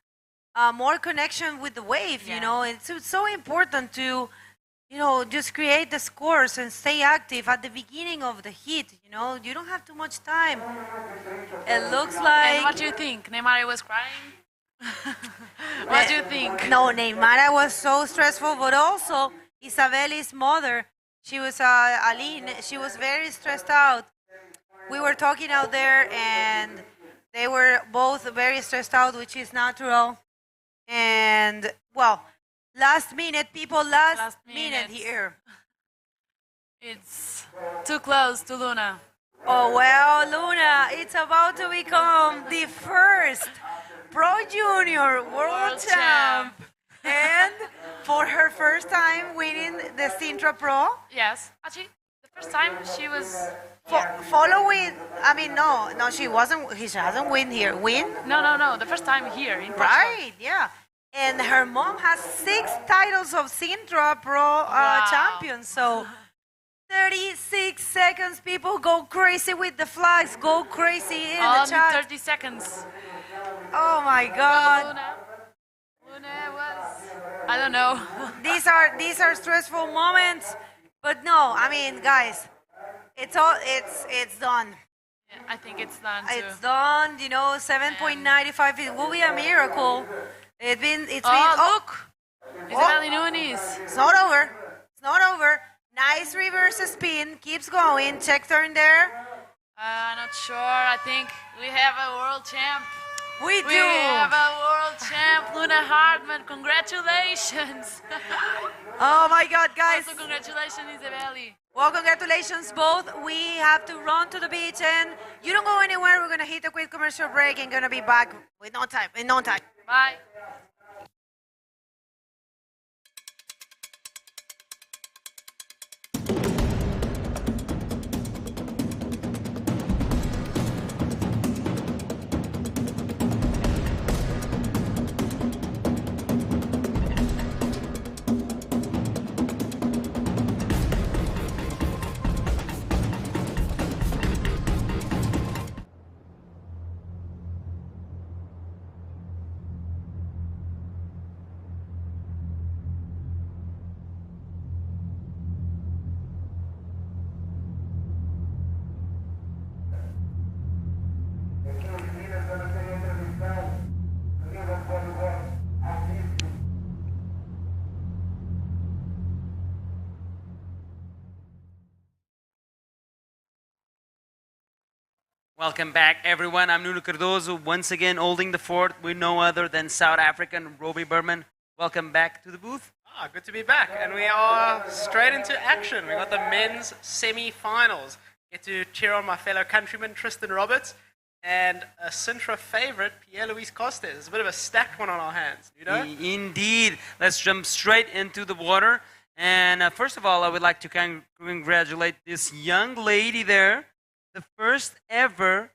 more connection with the wave, you know. It's so important to, just create the scores and stay active at the beginning of the heat, You don't have too much time. It looks like... And what do you think? Neymar was crying? What do you think? No, Neymar was so stressful, but also Isabelle's mother, she was Aline, she was very stressed out. We were talking out there, and they were both very stressed out, which is natural. And, well, last minute here. It's too close to Luna. Oh, well, Luna, it's about to become the first Pro Junior World Champ. And for her first time winning the Sintra Pro. Yes. Actually, the first time she was following. No, she wasn't. She hasn't win here. No. The first time here in Portugal. Right. Yeah. And her mom has 6 titles of Sintra Pro champion. So 36 seconds. People go crazy with the flags. Go crazy in the chat. 30 seconds. Oh my God. Luna was, I don't know. These are stressful moments, but no, guys, it's done. Yeah, I think it's done too. It's done. 7.95. It will be a miracle. It's been. Look, Isabelle Nunes. It's not over. Nice reverse spin. Keeps going. Check turn there. Not sure. I think we have a world champ. We do. We have a world champ, Luna Hartman. Congratulations. Oh my God, guys. Also, congratulations, Isabelle. Well, congratulations both. We have to run to the beach and you don't go anywhere. We're going to hit a quick commercial break and going to be back with no time. In no time. Bye. Welcome back, everyone. I'm Nuno Cardoso, once again holding the fort with no other than South African Robbie Berman. Welcome back to the booth. Good to be back, and we are straight into action. We got the men's semi-finals. Get to cheer on my fellow countryman Tristan Roberts and a Sintra favorite, Pierre-Louis Costes. It's a bit of a stacked one on our hands, you know? Indeed. Let's jump straight into the water. And first of all, I would like to congratulate this young lady there, the first ever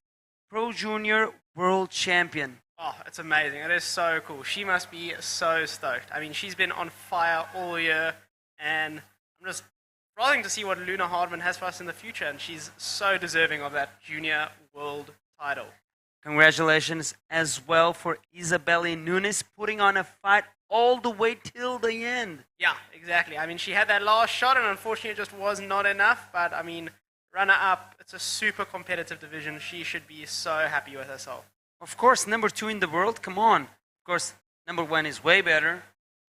Pro Junior World Champion. Oh, it's amazing. It is so cool. She must be so stoked. I mean, she's been on fire all year, and I'm just frothing to see what Luna Hardman has for us in the future, and she's so deserving of that junior world title. Congratulations as well for Isabelle Nunes putting on a fight all the way till the end. Yeah, exactly. I mean, she had that last shot, and unfortunately it just was not enough, but I mean, runner-up, it's a super competitive division. She should be so happy with herself. Of course, number 2 in the world, come on. Of course, number 1 is way better,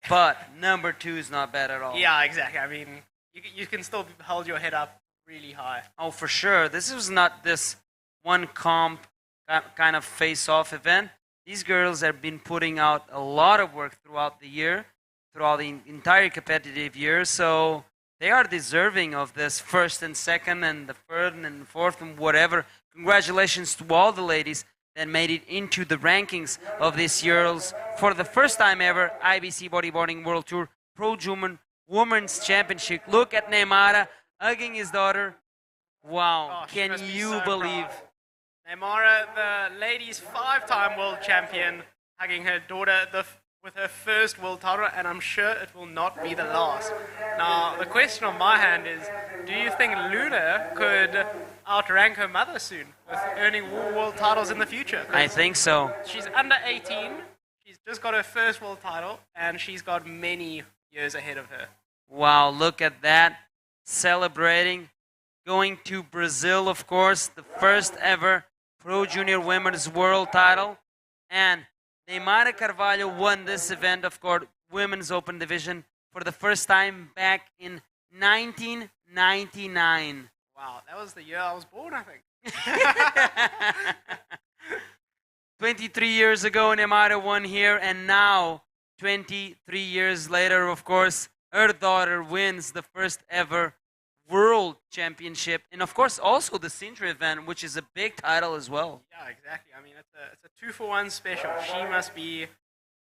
but number 2 is not bad at all. Yeah, exactly. I mean, you can still hold your head up really high. Oh, for sure. This was not this one comp kind of face-off event. These girls have been putting out a lot of work throughout the year, throughout the entire competitive year, so they are deserving of this first and second and the third and fourth and whatever. Congratulations to all the ladies that made it into the rankings of this year's, for the first time ever, IBC Bodyboarding World Tour Pro Junior Women's Championship. Look at Neymara hugging his daughter. Wow, can you believe? Neymara, the ladies' 5-time world champion, hugging her daughter with her first world title, and I'm sure it will not be the last. Now, the question on my hand is, do you think Luna could outrank her mother soon with earning world titles in the future? I think so. She's under 18, she's just got her first world title, and she's got many years ahead of her. Wow, look at that. Celebrating. Going to Brazil, of course, the first ever Pro Junior Women's World title. And Neymara Carvalho won this event, of course, Women's Open Division, for the first time back in 1999. Wow, that was the year I was born, I think. 23 years ago, Neymara won here, and now, 23 years later, of course, her daughter wins the first ever World Championship, and of course also the Sintra event, which is a big title as well. Yeah, exactly. I mean, it's a 2-for-1 special. She must be,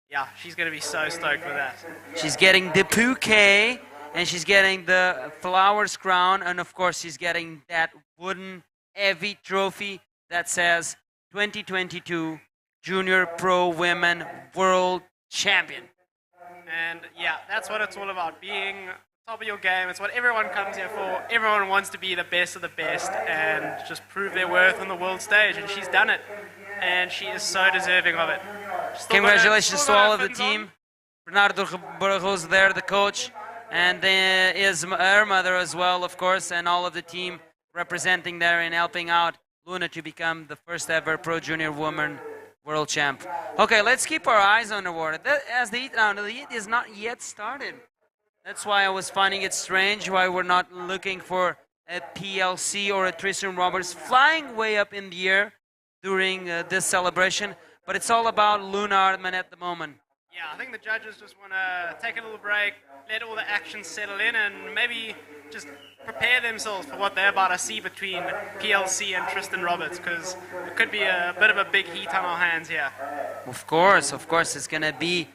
yeah, she's going to be so stoked with that. She's getting the bouquet, and she's getting the flowers crown, and of course she's getting that wooden heavy trophy that says 2022 Junior Pro Women World Champion. And yeah, that's what it's all about, being top of your game. It's what everyone comes here for. Everyone wants to be the best of the best and just prove their worth on the world stage, and she's done it. And she is so deserving of it. Congratulations to all of the team. Bernardo Barroso there, the coach, and is her mother as well, of course, and all of the team representing there and helping out Luna to become the first ever Pro Junior Woman World Champ. Okay, let's keep our eyes on the water. As the heat is not yet started. That's why I was finding it strange why we're not looking for a PLC or a Tristan Roberts flying way up in the air during this celebration. But it's all about Luna Ardman at the moment. Yeah, I think the judges just want to take a little break, let all the action settle in, and maybe just prepare themselves for what they're about to see between PLC and Tristan Roberts, because it could be a bit of a big heat on our hands here. Of course, it's going to be,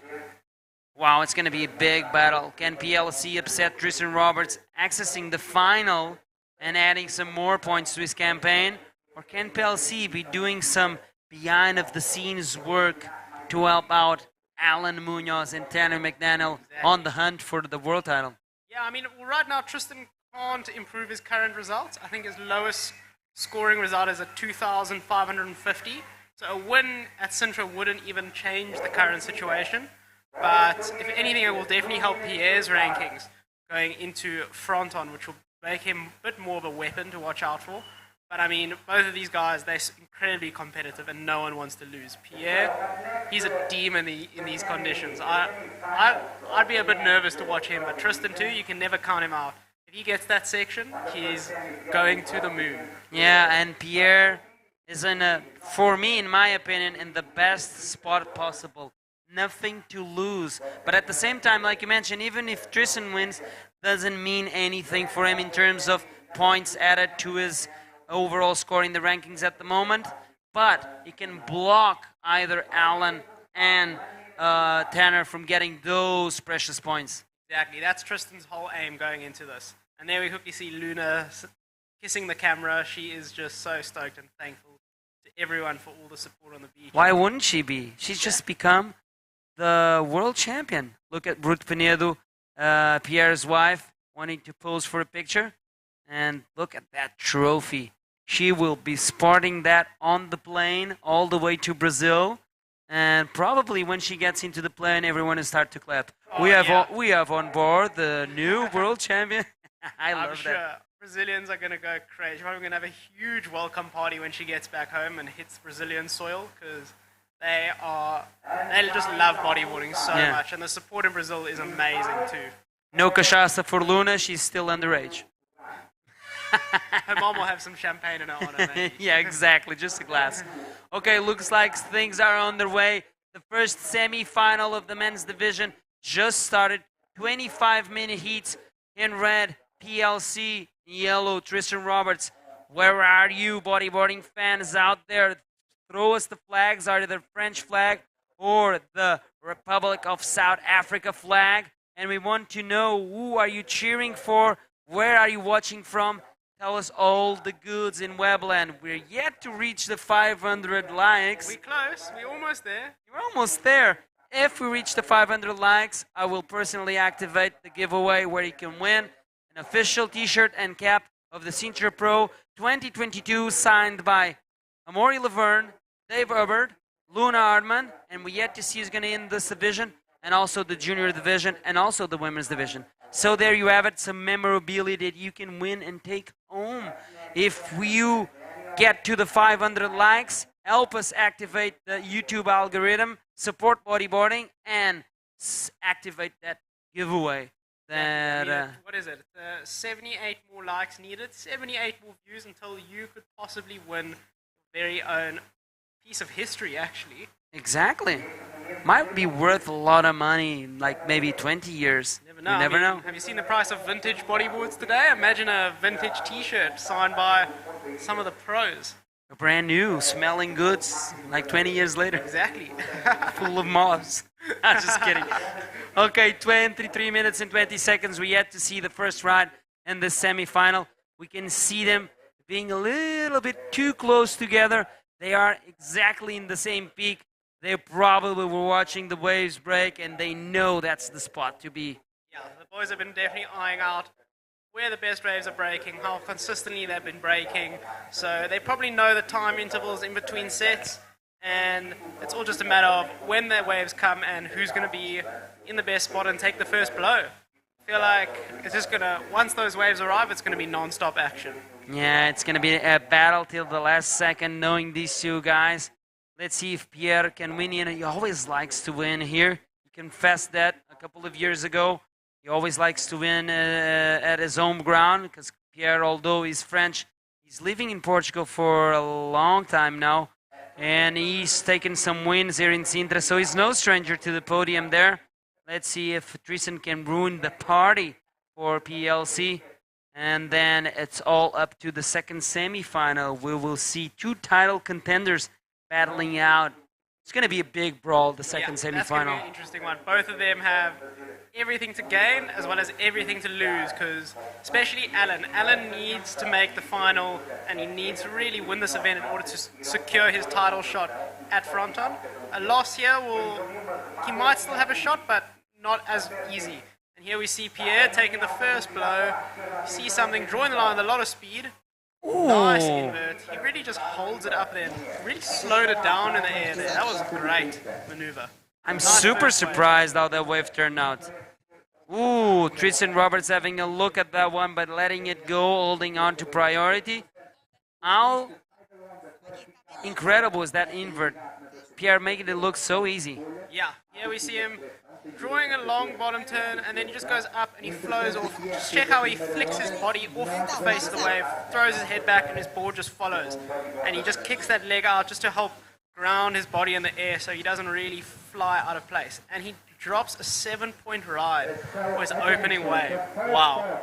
wow, it's going to be a big battle. Can PLC upset Tristan Roberts, accessing the final and adding some more points to his campaign? Or can PLC be doing some behind-of-the-scenes work to help out Alan Munoz and Tanner McDaniel on the hunt for the world title? Yeah, I mean, right now Tristan can't improve his current results. I think his lowest scoring result is at 2,550. So a win at Sintra wouldn't even change the current situation. But if anything, it will definitely help Pierre's rankings going into Fronton, which will make him a bit more of a weapon to watch out for. But I mean, both of these guys, they're incredibly competitive and no one wants to lose. Pierre, he's a demon in these conditions. I'd be a bit nervous to watch him, but Tristan too, you can never count him out. If he gets that section, he's going to the moon. Yeah, and Pierre is for me, in my opinion, in the best spot possible. Nothing to lose. But at the same time, like you mentioned, even if Tristan wins, doesn't mean anything for him in terms of points added to his overall score in the rankings at the moment. But he can block either Alan and Tanner from getting those precious points. Exactly. That's Tristan's whole aim going into this. And there we quickly see Luna kissing the camera. She is just so stoked and thankful to everyone for all the support on the beach. Why wouldn't she be? She's just become the world champion. Look at Ruth Pinedo, Pierre's wife, wanting to pose for a picture. And look at that trophy. She will be sporting that on the plane all the way to Brazil. And probably when she gets into the plane, everyone will start to clap. Oh, we have on board the new world champion. I love I'm sure that. Brazilians are going to go crazy. We're going to have a huge welcome party when she gets back home and hits Brazilian soil, because they just love bodyboarding so much, and the support in Brazil is amazing too. No cachaça for Luna. She's still underage. Her mom will have some champagne in her honor, maybe. Yeah, exactly. Just a glass. Okay, looks like things are on their way. The first semi-final of the men's division just started. 25-minute heats in red, PLC, yellow, Tristan Roberts. Where are you, bodyboarding fans out there? Throw us the flags, either the French flag or the Republic of South Africa flag. And we want to know, who are you cheering for? Where are you watching from? Tell us all the goods in Webland. We're yet to reach the 500 likes. We're close. We're almost there. You're almost there. If we reach the 500 likes, I will personally activate the giveaway where you can win an official t-shirt and cap of the Sintra Pro 2022 signed by Amaury Laverne, Dave Hubbard, Luna Ardman, and we yet to see who's going to end this division, and also the junior division, and also the women's division. So there you have it, some memorabilia that you can win and take home. If you get to the 500 likes, help us activate the YouTube algorithm, support bodyboarding, and activate that giveaway. What is it? 78 more likes needed, 78 more views until you could possibly win your very own piece of history, actually. Exactly. Might be worth a lot of money, like maybe 20 years. You never I mean, know. Have you seen the price of vintage bodyboards today? Imagine a vintage t-shirt signed by some of the pros. Brand new, smelling goods, like 20 years later. Exactly. Full of moths. I'm just kidding. Okay, 23 minutes and 20 seconds. We yet to see the first ride in the semi-final. We can see them being a little bit too close together. They are exactly in the same peak. They probably were watching the waves break, and they know that's the spot to be. Yeah, the boys have been definitely eyeing out where the best waves are breaking, how consistently they've been breaking. So they probably know the time intervals in between sets, and it's all just a matter of when the waves come and who's going to be in the best spot and take the first blow. I feel like it's just going to, once those waves arrive, it's going to be non-stop action. Yeah, it's going to be a battle till the last second, knowing these two guys. Let's see if Pierre can win. You know, he always likes to win here. He confessed that a couple of years ago. He always likes to win at his home ground because Pierre, although he's French, he's living in Portugal for a long time now. And he's taken some wins here in Sintra, so he's no stranger to the podium there. Let's see if Tristan can ruin the party for PLC. And then it's all up to the second semi-final. We will see two title contenders battling out. It's going to be a big brawl, the second semi-final. That's going to be an interesting one. Both of them have everything to gain as well as everything to lose, because especially Alan. Alan needs to make the final, and he needs to really win this event in order to secure his title shot at Fronton. A loss here he might still have a shot, but not as easy. And here we see Pierre taking the first blow. You see something drawing the line with a lot of speed. Ooh. Nice invert. He really just holds it up there and really slowed it down in the air there. That was a great maneuver. I'm Nice super first wave. surprised how that wave turned out. Ooh, Tristan Roberts having a look at that one, but letting it go, holding on to priority. How incredible is that invert? Pierre making it look so easy. Yeah, here we see him drawing a long bottom turn, and then he just goes up and he flows off. Just check how he flicks his body off the face of the wave, throws his head back, and his board just follows. And he just kicks that leg out just to help ground his body in the air so he doesn't really fly out of place. And he drops a 7-point ride for his opening wave. Wow.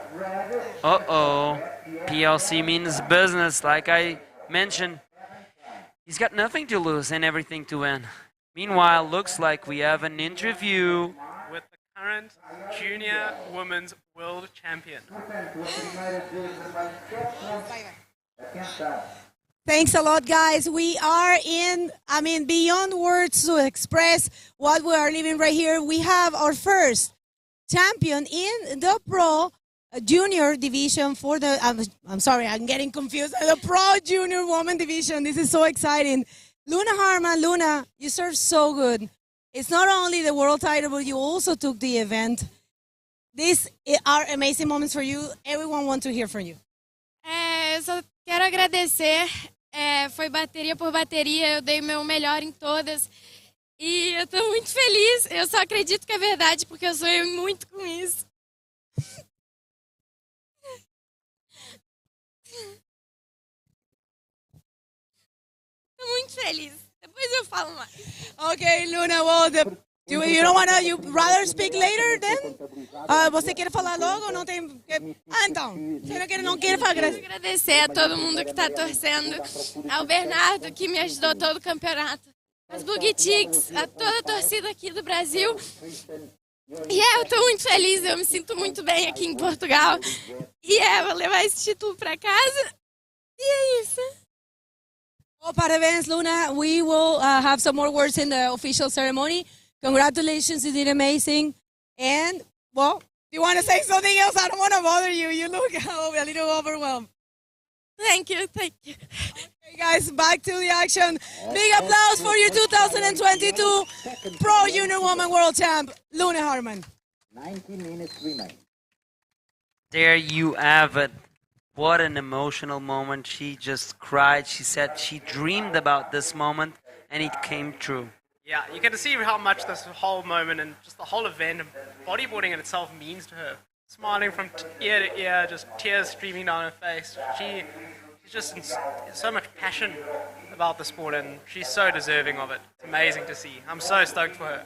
Uh-oh. PLC means business, like I mentioned. He's got nothing to lose and everything to win. Meanwhile, looks like we have an interview with the current junior women's world champion. Thanks a lot, guys. We are beyond words to express what we are living right here. We have our first champion in the Pro Junior division for the, I'm sorry, I'm getting confused. The Pro Junior Woman division. This is so exciting. Luna Harman, Luna, you serve so good. It's not only the world title, but you also took the event. These are amazing moments for you. Everyone wants to hear from you. Eu só quero agradecer. Foi bateria por bateria, eu dei o meu melhor em todas. E eu estou muito feliz. Eu só acredito que é verdade, porque eu sonhei muito com isso. Estou muito feliz. Depois eu falo mais. Okay, Luna, well, you don't wanna, you rather speak later then? Você quer falar logo? Não tem... então, você não quer falar? Quero agradecer a todo mundo que está torcendo, ao Bernardo, que me ajudou todo o campeonato, as Bugitics, a toda a torcida aqui do Brasil. E eu estou muito feliz, eu me sinto muito bem aqui em Portugal. E vou levar esse título para casa. E é isso. Well, parabéns, Luna. We will have some more words in the official ceremony. Congratulations, you did amazing. And, well, you want to say something else? I don't want to bother you. You look a little overwhelmed. Thank you, thank you. Okay, guys, back to the action. Big applause for your 2022 Pro Junior Woman World Champ, Luna Harman. 19 minutes remain. There you have it. What an emotional moment. She just cried. She said she dreamed about this moment, and it came true. Yeah, you get to see how much this whole moment and just the whole event and bodyboarding in itself means to her. Smiling from ear to ear, just tears streaming down her face. She's just in so much passion about the sport, and she's so deserving of it. It's amazing to see. I'm so stoked for her.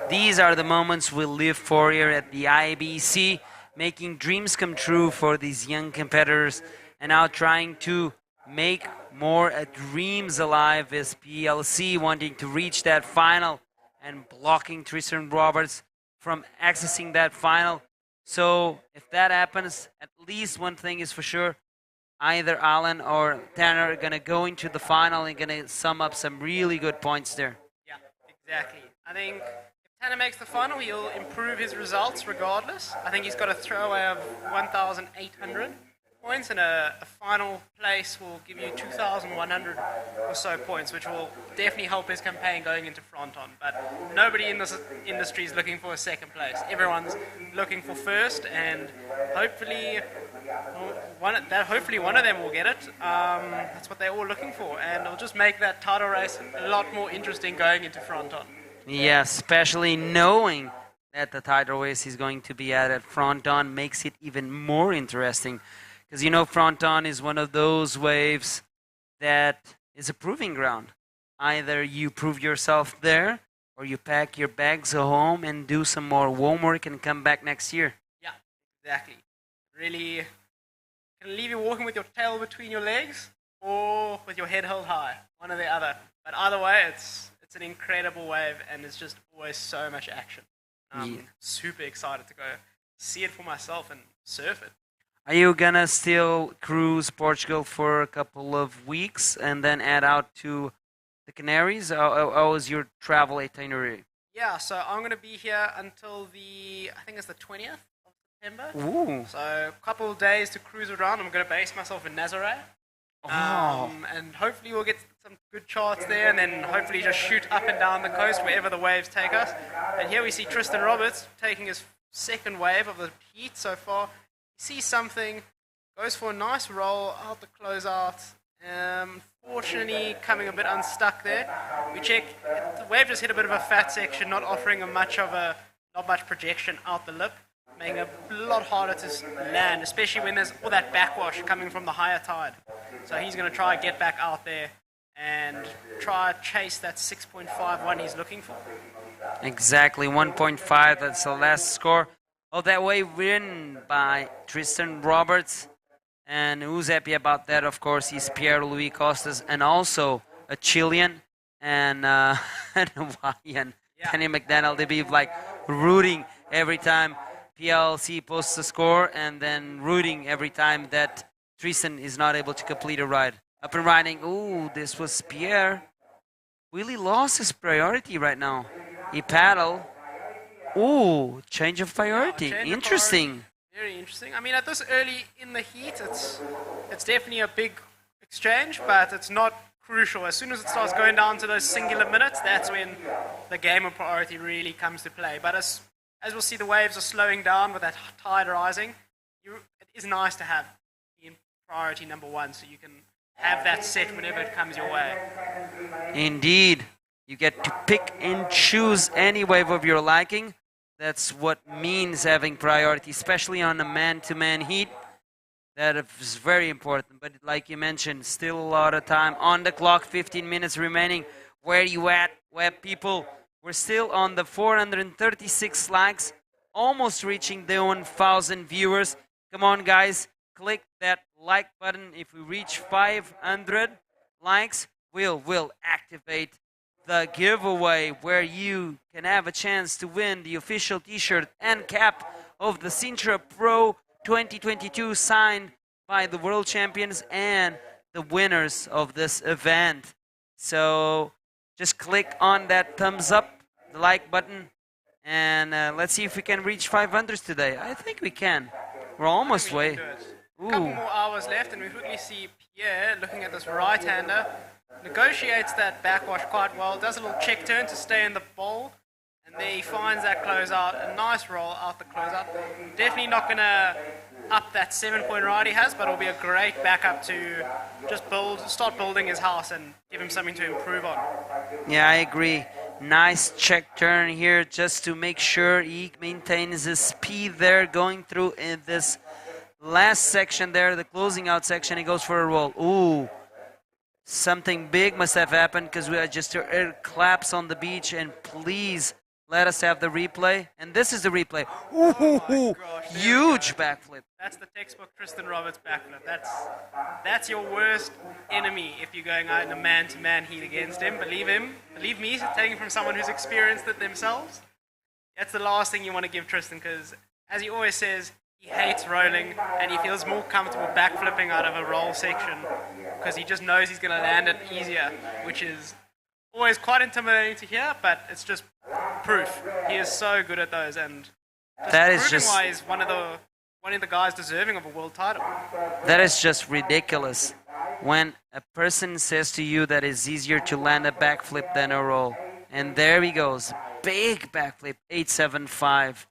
These are the moments we live for here at the IBC, making dreams come true for these young competitors, and now trying to make more dreams alive is PLC wanting to reach that final and blocking Tristan Roberts from accessing that final. So if that happens, at least one thing is for sure, either Alan or Tanner are going to go into the final and going to sum up some really good points there. Yeah, exactly. I think if Tanner makes the final, he'll improve his results regardless. I think he's got a throwaway of 1,800 points, and a final place will give you 2,100 or so points, which will definitely help his campaign going into Fronton. But nobody in this industry is looking for a second place. Everyone's looking for first, and hopefully one of them will get it. That's what they're all looking for, and it'll just make that title race a lot more interesting going into Fronton. Yeah, especially knowing at the title race he's going to be at front on makes it even more interesting. Because, you know, front on is one of those waves that is a proving ground. Either you prove yourself there, or you pack your bags home and do some more homework and come back next year. Yeah, exactly. Really can leave you walking with your tail between your legs or with your head held high, one or the other. But either way, it's an incredible wave, and it's just always so much action. I'm super excited to go see it for myself and surf it. Are you gonna still cruise Portugal for a couple of weeks and then head out to the Canaries? How is your travel itinerary? Yeah, so I'm going to be here until I think it's the 20th of September. Ooh. So a couple of days to cruise around. I'm going to base myself in Nazaré. Oh. And hopefully we'll get some good charts there, and then hopefully just shoot up and down the coast wherever the waves take us. And here we see Tristan Roberts taking his second wave of the heat so far. He sees something, goes for a nice roll out the closeout. Fortunately, coming a bit unstuck there. We check, the wave just hit a bit of a fat section, not offering not much projection out the lip, making it a lot harder to land, especially when there's all that backwash coming from the higher tide. So he's going to try and get back out there and try to chase that 6.51 he's looking for. Exactly, 1.5, that's the last score of that wave win by Tristan Roberts. And who's happy about that, of course, is Pierre-Louis Costas, and also a Chilean and an Hawaiian, Kenny McDaniel. They be like rooting every time PLC posts a score, and then rooting every time that Tristan is not able to complete a ride. Up and riding, ooh, this was Pierre. Really lost his priority right now. He paddled. Ooh, change of priority. Interesting. Very interesting. I mean, at this early in the heat, it's definitely a big exchange, but it's not crucial. As soon as it starts going down to those singular minutes, that's when the game of priority really comes to play. But as we'll see, the waves are slowing down with that tide rising. It is nice to have in priority number one, so you can have that set whenever it comes your way. Indeed. You get to pick and choose any wave of your liking. That's what means having priority, especially on a man-to-man heat. That is very important. But like you mentioned, still a lot of time on the clock, 15 minutes remaining. Where you at, web people? We're still on the 436 likes, almost reaching the 1,000 viewers. Come on, guys, click that like button. If we reach 500 likes, we'll activate the giveaway where you can have a chance to win the official t-shirt and cap of the Sintra Pro 2022 signed by the world champions and the winners of this event. So just click on that thumbs up, the like button, and let's see if we can reach 500s today. I think we can. We're almost way. A couple more hours left, and we quickly see Pierre looking at this right-hander. Negotiates that backwash quite well, does a little check turn to stay in the bowl, and there he finds that closeout, a nice roll out the closeout. Definitely not going to up that 7-point ride he has, but it'll be a great backup to just start building his house and give him something to improve on. Yeah, I agree. Nice check turn here just to make sure he maintains his speed there going through in this last section there, the closing out section. He goes for a roll. Ooh. Something big must have happened because we just heard claps on the beach, and please let us have the replay. And this is the replay. Ooh, huge backflip. That's the textbook Tristan Roberts backflip. That's your worst enemy if you're going out in a man-to-man heat against him. Believe me, taking from someone who's experienced it themselves. That's the last thing you want to give Tristan, because as he always says, he hates rolling, and he feels more comfortable backflipping out of a roll section because he just knows he's going to land it easier, which is always quite intimidating to hear, but it's just proof. He is so good at those, and that is proving just why he's one of the guys deserving of a world title. That is just ridiculous. When a person says to you that it's easier to land a backflip than a roll, and there he goes, big backflip, 875.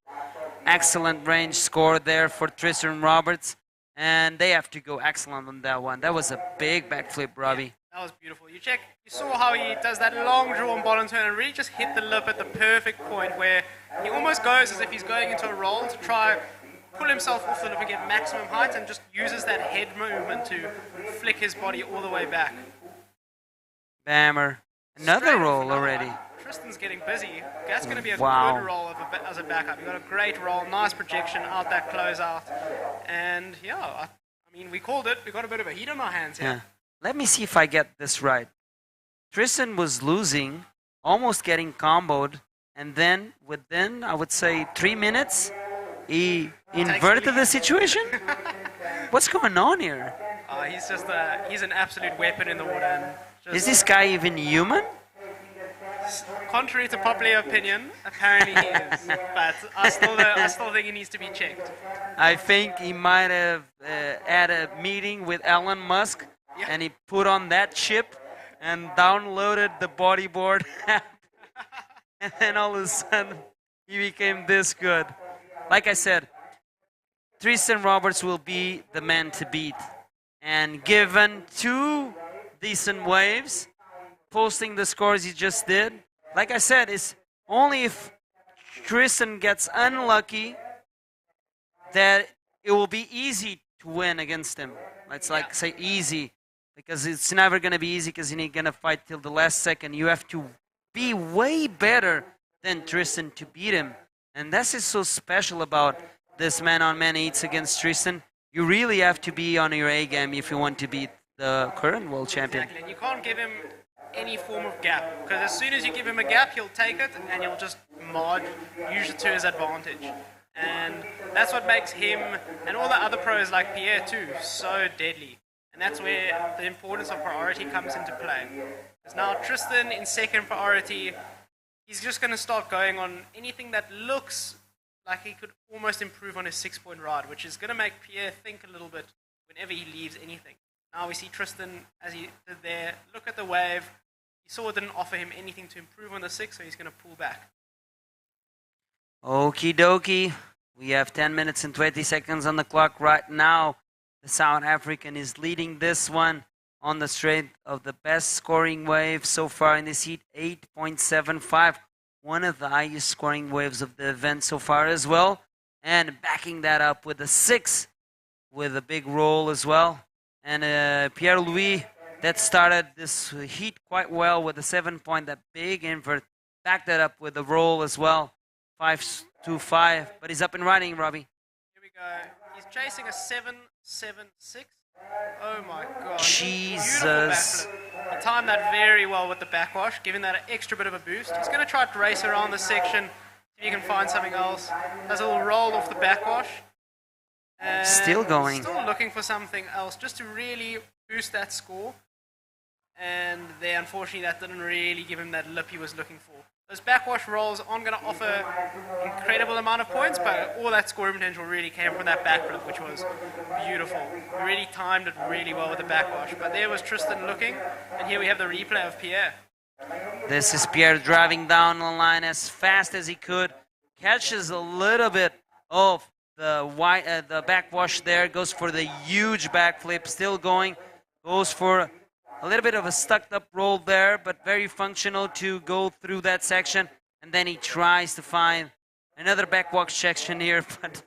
Excellent range score there for Tristan Roberts, and they have to go excellent on that one. That was a big backflip, Robbie. Yeah, that was beautiful. You saw how he does that long draw and bottom turn and really just hit the lip at the perfect point where he almost almost goes as if he's going into a roll to try pull himself off the lip and get maximum height, and just uses that head movement to flick his body all the way back. Bammer. Another roll already. Tristan's getting busy. That's going to be a Wow. good roll as a backup. You got a great roll, nice projection out that closeout, and yeah, I mean we called it. We got a bit of a heat on our hands here. Yeah. Let me see if I get this right. Tristan was losing, almost getting comboed, and then within, I would say, 3 minutes, he inverted the situation? What's going on here? He's an absolute weapon in the water. And just, Is this guy even human? Contrary to popular opinion, apparently he is. But I still think he needs to be checked. I think he might have had a meeting with Elon Musk, and he put on that chip and downloaded the bodyboard app. And then all of a sudden, he became this good. Like I said, Tristan Roberts will be the man to beat. And given 2 decent waves, posting the scores he just did, like I said, it's only if Tristan gets unlucky that it will be easy to win against him. Let's say easy, because it's never going to be easy because you're going to fight till the last second. You have to be way better than Tristan to beat him. And that's what's so special about this man-on-man heats against Tristan. You really have to be on your A game if you want to beat the current world champion. Exactly, and you can't give him any form of gap, because as soon as you give him a gap, he'll take it and he'll just use it to his advantage. And that's what makes him and all the other pros like Pierre too so deadly. And that's where the importance of priority comes into play. Because now Tristan in second priority, he's just going to start going on anything that looks like he could almost improve on his 6-point ride, which is going to make Pierre think a little bit whenever he leaves anything. Now we see Tristan, as he did there, look at the wave. He saw it didn't offer him anything to improve on the 6, so he's going to pull back. Okie dokie. We have 10 minutes and 20 seconds on the clock right now. The South African is leading this one on the strength of the best scoring wave so far in this heat, 8.75. One of the highest scoring waves of the event so far as well. And backing that up with a 6 with a big roll as well. And Pierre-Louis, that started this heat quite well with a 7-point, that big invert. Backed that up with a roll as well, 5-5. But he's up and running, Robbie. Here we go. He's chasing a 7.76. Oh my god. Jesus. He timed that very well with the backwash, giving that an extra bit of a boost. He's going to try to race around the section, see if he can find something else. Does a little roll off the backwash. And Still going. Still looking for something else, just to really boost that score. And there, unfortunately, that didn't really give him that lip he was looking for. Those backwash rolls aren't going to offer incredible amount of points, but all that scoring potential really came from that back flip, which was beautiful. He really timed it really well with the backwash. But there was Tristan looking, and here we have the replay of Pierre. This is Pierre driving down the line as fast as he could. Catches a little bit of the backwash there. Goes for the huge backflip. Still going. Goes for a little bit of a stuck-up roll there, but very functional to go through that section. And then he tries to find another backwash section here. But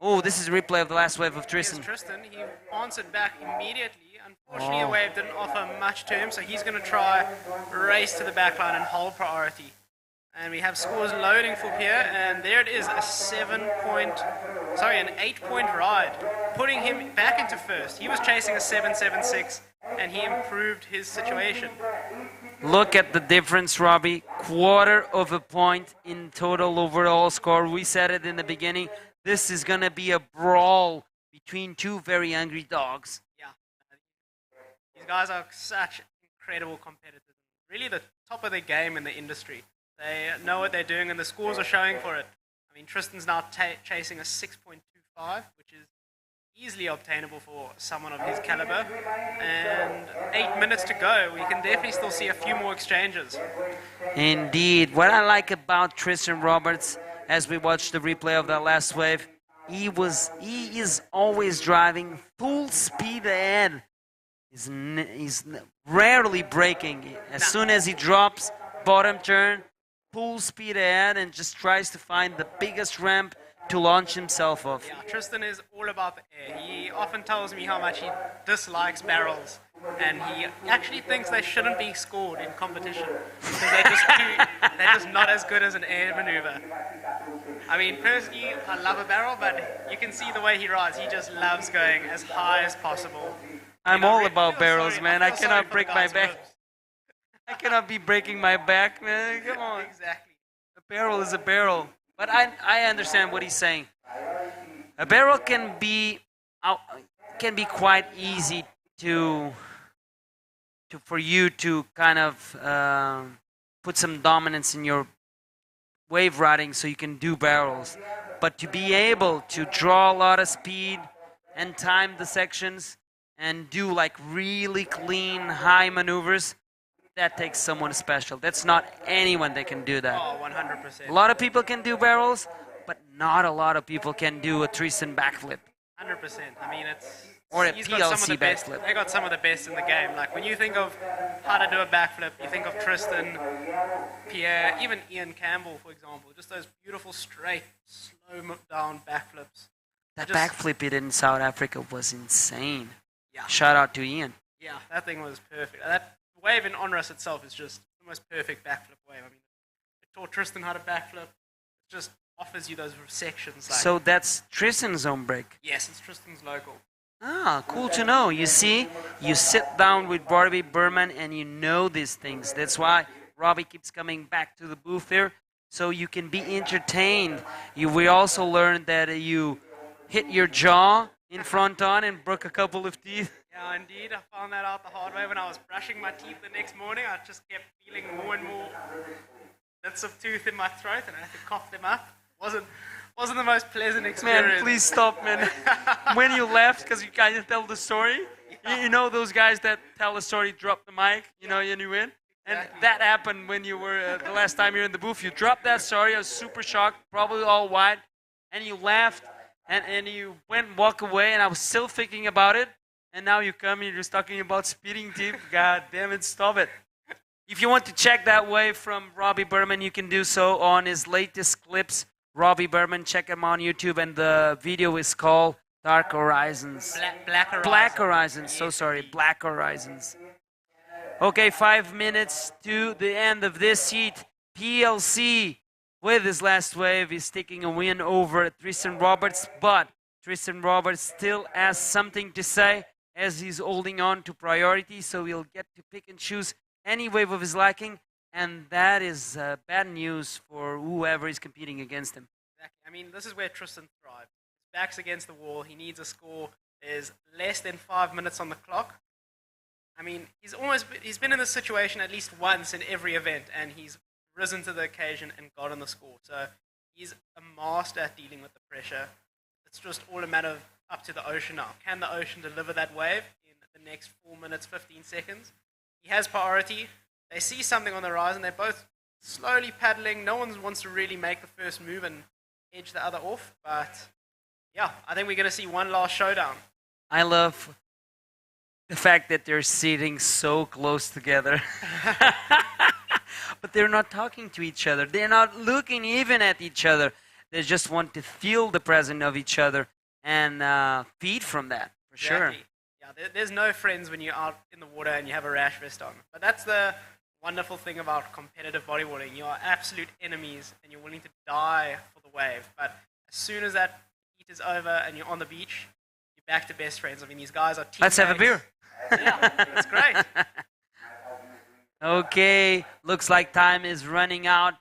oh, this is a replay of the last wave of Tristan. Here's Tristan. He answered back immediately. Unfortunately, the wave didn't offer much to him, so he's going to try race to the backline and hold priority. And we have scores loading for Pierre, and there it is, an 8-point ride, putting him back into first. He was chasing a 7.76, and he improved his situation. Look at the difference, Robbie. 1/4 point in total overall score. We said it in the beginning. This is going to be a brawl between 2 very hungry dogs. Yeah. These guys are such incredible competitors. Really the top of the game in the industry. They know what they're doing, and the scores are showing for it. I mean, Tristan's now chasing a 6.25, which is easily obtainable for someone of his caliber. And 8 minutes to go. We can definitely still see a few more exchanges. Indeed. What I like about Tristan Roberts, as we watch the replay of that last wave, he is always driving full speed ahead. He's rarely braking. As soon as he drops, bottom turn, full speed ahead and just tries to find the biggest ramp to launch himself off. Yeah, Tristan is all about the air. He often tells me how much he dislikes barrels, and he actually thinks they shouldn't be scored in competition because they're just not as good as an air maneuver. I mean, personally, I love a barrel, but you can see the way he rides. He just loves going as high as possible. I'm all about barrels, man. I cannot break my back. I cannot be breaking my back, man. Come on. Exactly. A barrel is a barrel. But I understand what he's saying. A barrel can be quite easy for you to kind of put some dominance in your wave riding so you can do barrels. But to be able to draw a lot of speed and time the sections and do like really clean high maneuvers, that takes someone special. That's not anyone that can do that. Oh, 100%. A lot of people can do barrels, but not a lot of people can do a Tristan backflip. 100%. I mean, Or a he's got some of PLC the best. backflip. They got some of the best in the game. Like when you think of how to do a backflip, you think of Tristan, Pierre, even Ian Campbell, for example. Just those beautiful straight, slow down backflips. That backflip he did in South Africa was insane. Yeah. Shout out to Ian. Yeah, that thing was perfect. That wave in Onrus itself is just the most perfect backflip wave. I mean, it taught Tristan how to backflip. It just offers you those sections. Like, So that's Tristan's own break. yes, it's Tristan's local. Ah, cool to know. You see, you sit down with Robbie Berman and you know these things. That's why Robbie keeps coming back to the booth here, so you can be entertained. We also learned that you hit your jaw in front on and broke a couple of teeth. Yeah, indeed. I found that out the hard way when I was brushing my teeth the next morning. I just kept feeling more and more bits of tooth in my throat, and I had to cough them up. Wasn't the most pleasant experience. Man, please stop, man. When you left, because you kind of tell the story, you know those guys that tell the story, drop the mic, you know, and you win? And that happened when you were, the last time you were in the booth. You dropped that story, I was super shocked, probably all white, and you laughed, and you went and walked away, and I was still thinking about it, and now you come and you're just talking about speeding teeth. God damn it, stop it. If you want to check that wave from Robbie Berman, you can do so on his latest clips. Robbie Berman, check him on YouTube, and the video is called Dark Horizons. Black Horizons. Black Horizons, so sorry, Black Horizons. Okay, 5 minutes to the end of this heat. PLC, with his last wave, is taking a win over Tristan Roberts, but Tristan Roberts still has something to say as he's holding on to priority, so he'll get to pick and choose any wave of his liking. And that is bad news for whoever is competing against him. Exactly. I mean, this is where Tristan thrives. His back's against the wall. He needs a score. There's less than 5 minutes on the clock. I mean, he's been in this situation at least once in every event, and he's risen to the occasion and gotten the score. So he's a master at dealing with the pressure. It's just all a matter of up to the ocean now. Can the ocean deliver that wave in the next 4 minutes, 15 seconds? He has priority. They see something on the horizon. They're both slowly paddling. No one wants to really make the first move and edge the other off. But, yeah, I think we're going to see one last showdown. I love the fact that they're sitting so close together. But they're not talking to each other. They're not looking even at each other. They just want to feel the presence of each other and feed from that, for sure. Yeah, there's no friends when you're out in the water and you have a rash vest on. But that's the wonderful thing about competitive bodyboarding. You are absolute enemies and you're willing to die for the wave. But as soon as that heat is over and you're on the beach, you're back to best friends. I mean, these guys are teammates. Let's have a beer. Yeah, that's great. Okay, looks like time is running out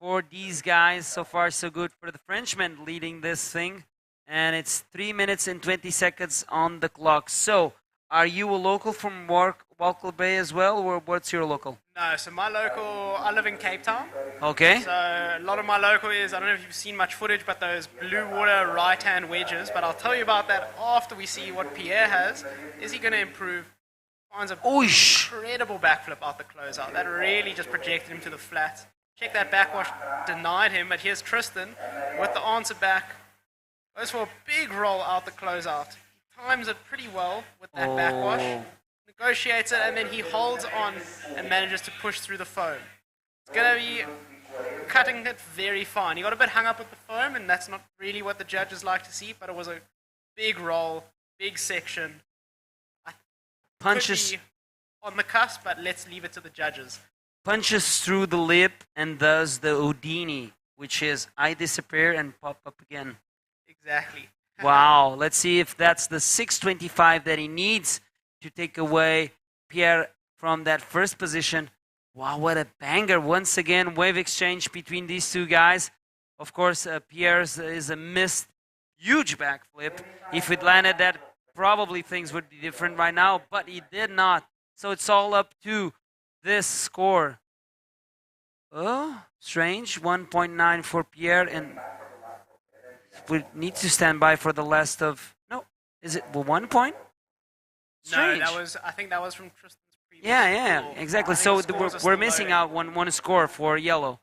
for these guys. So far, so good for the Frenchman leading this thing. And it's 3 minutes and 20 seconds on the clock. So, are you a local from Walker Bay as well, or what's your local? No, so my local, I live in Cape Town. Okay. So a lot of my local is, I don't know if you've seen much footage, but those blue water right-hand wedges. But I'll tell you about that after we see what Pierre has. Is he going to improve? Finds an incredible backflip out the closeout. That really just projected him to the flat. Check that backwash, denied him, but here's Tristan with the answer back. Goes for a big roll out the closeout. He times it pretty well with that backwash. Negotiates it, and then he holds on and manages to push through the foam. It's going to be cutting it very fine. He got a bit hung up with the foam, and that's not really what the judges like to see, but it was a big roll, big section. Punches Could be on the cusp, but let's leave it to the judges. punches through the lip and does the Houdini, which is I disappear and pop up again. Exactly. Wow, let's see if that's the 625 that he needs to take away Pierre from that first position. Wow, what a banger. Once again, wave exchange between these two guys. Of course, Pierre's is a missed huge backflip. If it landed that, probably things would be different right now, but he did not. So it's all up to this score. Oh, strange. 1.9 for Pierre, and we need to stand by for the last of... No, is it 1 point? Strange. No, I think that was from Tristan's previous Yeah, score. exactly. I think So the scores are we're still missing loading. out one score for yellow.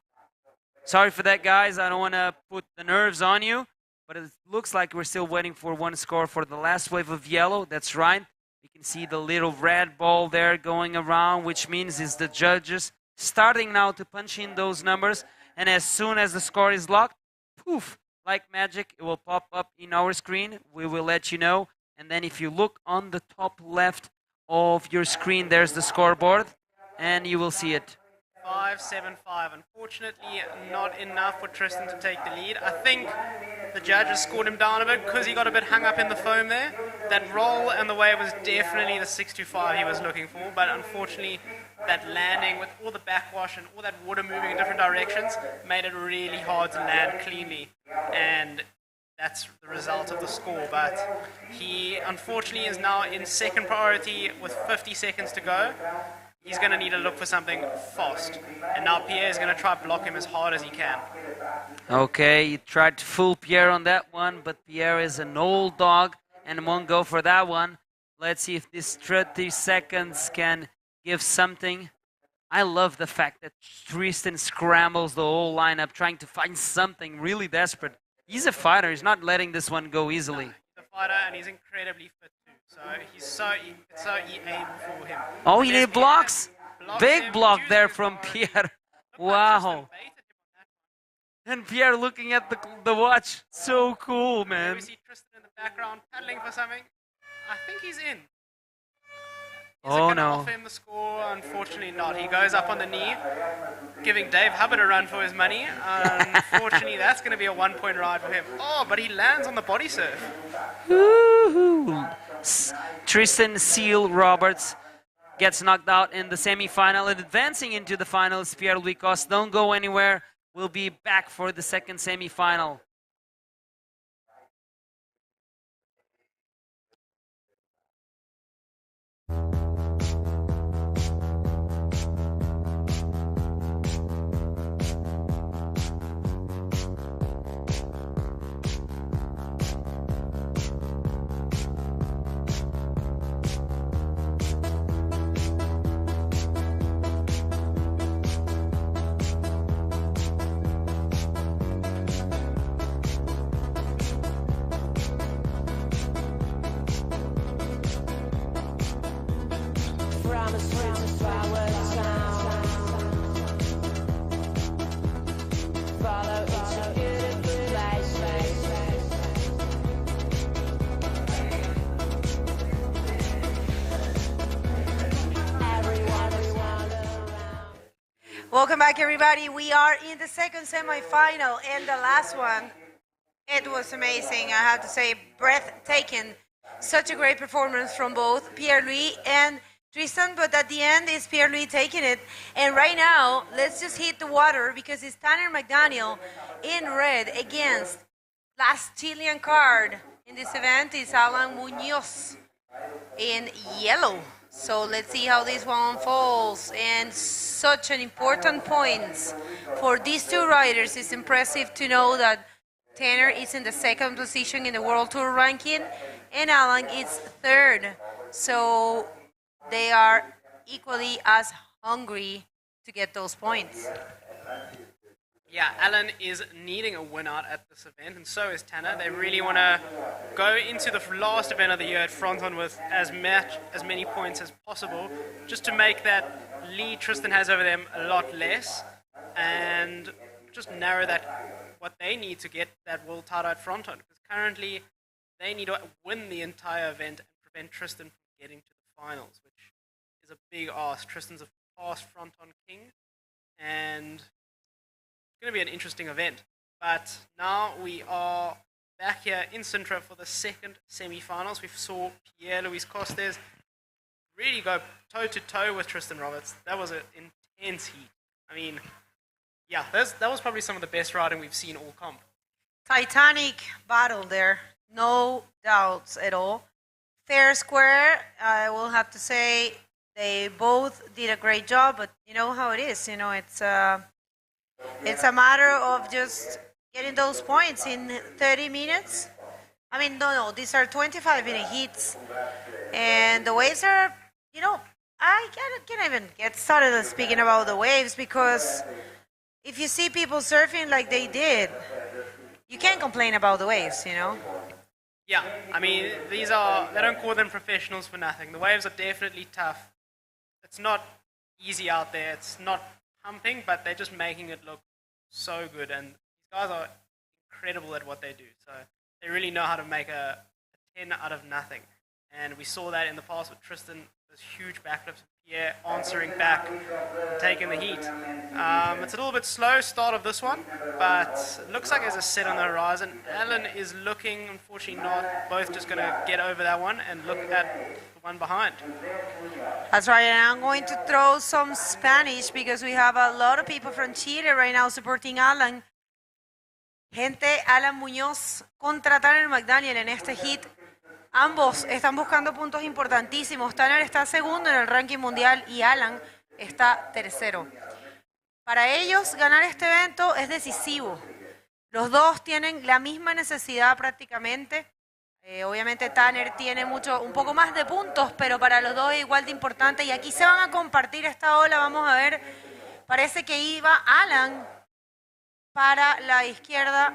Sorry for that, guys. I don't want to put the nerves on you, but it looks like we're still waiting for one score for the last wave of yellow. That's right. You can see the little red ball there going around, which means it's the judges starting now to punch in those numbers. And as soon as the score is locked, poof, like magic, it will pop up in our screen. We will let you know. And then if you look on the top left of your screen, there's the scoreboard, and you will see it. 5-7-5. Unfortunately, not enough for Tristan to take the lead. I think the judges scored him down a bit because he got a bit hung up in the foam there. That roll and the wave was definitely the 625 he was looking for, but unfortunately, that landing with all the backwash and all that water moving in different directions made it really hard to land cleanly. And that's the result of the score, but he unfortunately is now in second priority with 50 seconds to go. He's going to need to look for something fast, and now Pierre is going to try to block him as hard as he can. Okay, you tried to fool Pierre on that one, but Pierre is an old dog and won't go for that one. Let's see if this 30 seconds can give something. I love the fact that Tristan scrambles the whole lineup, trying to find something really desperate. He's a fighter. He's not letting this one go easily. He's a fighter, and he's incredibly fit too. So he's it's so able for him. Oh, he did blocks. Big him, block uses there his from guard. Pierre. Wow. And Pierre looking at the watch. So cool, Here man. we see Tristan in the background paddling for something. I think he's in. Is it Oh, going to no. offer him the score? Unfortunately not. He goes up on the knee, giving Dave Hubbard a run for his money. Unfortunately, that's going to be a 1 point ride for him. Oh, but he lands on the body surf. Woo-hoo. Tristan Seal Roberts gets knocked out in the semifinal, and advancing into the finals. Pierre-Louis Coste, don't go anywhere. We'll be back for the second semifinal. Welcome back, everybody. We are in the second semifinal and the last one. It was amazing. I have to say, breathtaking. Such a great performance from both Pierre-Louis and Tristan, but at the end, it's Pierre-Louis taking it. And right now, let's just hit the water because it's Tanner McDaniel in red against last Chilean card in this event is Alan Munoz in yellow. So let's see how this one unfolds. And such an important point for these two riders. It's impressive to know that Tanner is in the second position in the World Tour ranking and Alan is third. So they are equally as hungry to get those points. Yeah, Alan is needing a win out at this event, and so is Tanner. They really want to go into the last event of the year at Fronton with as many points as possible, just to make that lead Tristan has over them a lot less. And just narrow that what they need to get that world title at fronton. Because currently they need to win the entire event and prevent Tristan from getting to the finals, which is a big ask. Tristan's a past fronton king, and it's going to be an interesting event. But now we are back here in Sintra for the second semi-finals. We saw Pierre-Louis Costes really go toe-to-toe with Tristan Roberts. That was an intense heat. I mean, yeah, that was probably some of the best riding we've seen all comp. Titanic battle there, no doubts at all. Fair square, I will have to say they both did a great job, but you know how it is. You know, it's a matter of just getting those points in 30 minutes. I mean, no, these are 25-minute heats, and the waves are, you know, I can't even get started speaking about the waves, because if you see people surfing like they did, you can't complain about the waves, you know? Yeah, I mean, they don't call them professionals for nothing. The waves are definitely tough. It's not easy out there. It's not pumping, but they're just making it look so good. And these guys are incredible at what they do. So they really know how to make a 10 out of nothing. And we saw that in the past with Tristan, those huge backflips, Pierre answering back and taking the heat. It's a little bit slow start of this one, but it looks like there's a set on the horizon. Alan is looking, unfortunately not, both just going to get over that one and look at the one behind. That's right, and I'm going to throw some Spanish because we have a lot of people from Chile right now supporting Alan. Gente, Alan Muñoz contra Tanner McDaniel en este hit. Ambos están buscando puntos importantísimos. Tanner está segundo en el ranking mundial y Alan está tercero. Para ellos, ganar este evento es decisivo. Los dos tienen la misma necesidad prácticamente. Obviamente Tanner tiene un poco más de puntos, pero para los dos es igual de importante. Y aquí se van a compartir esta ola. Vamos a ver, parece que iba Alan para la izquierda.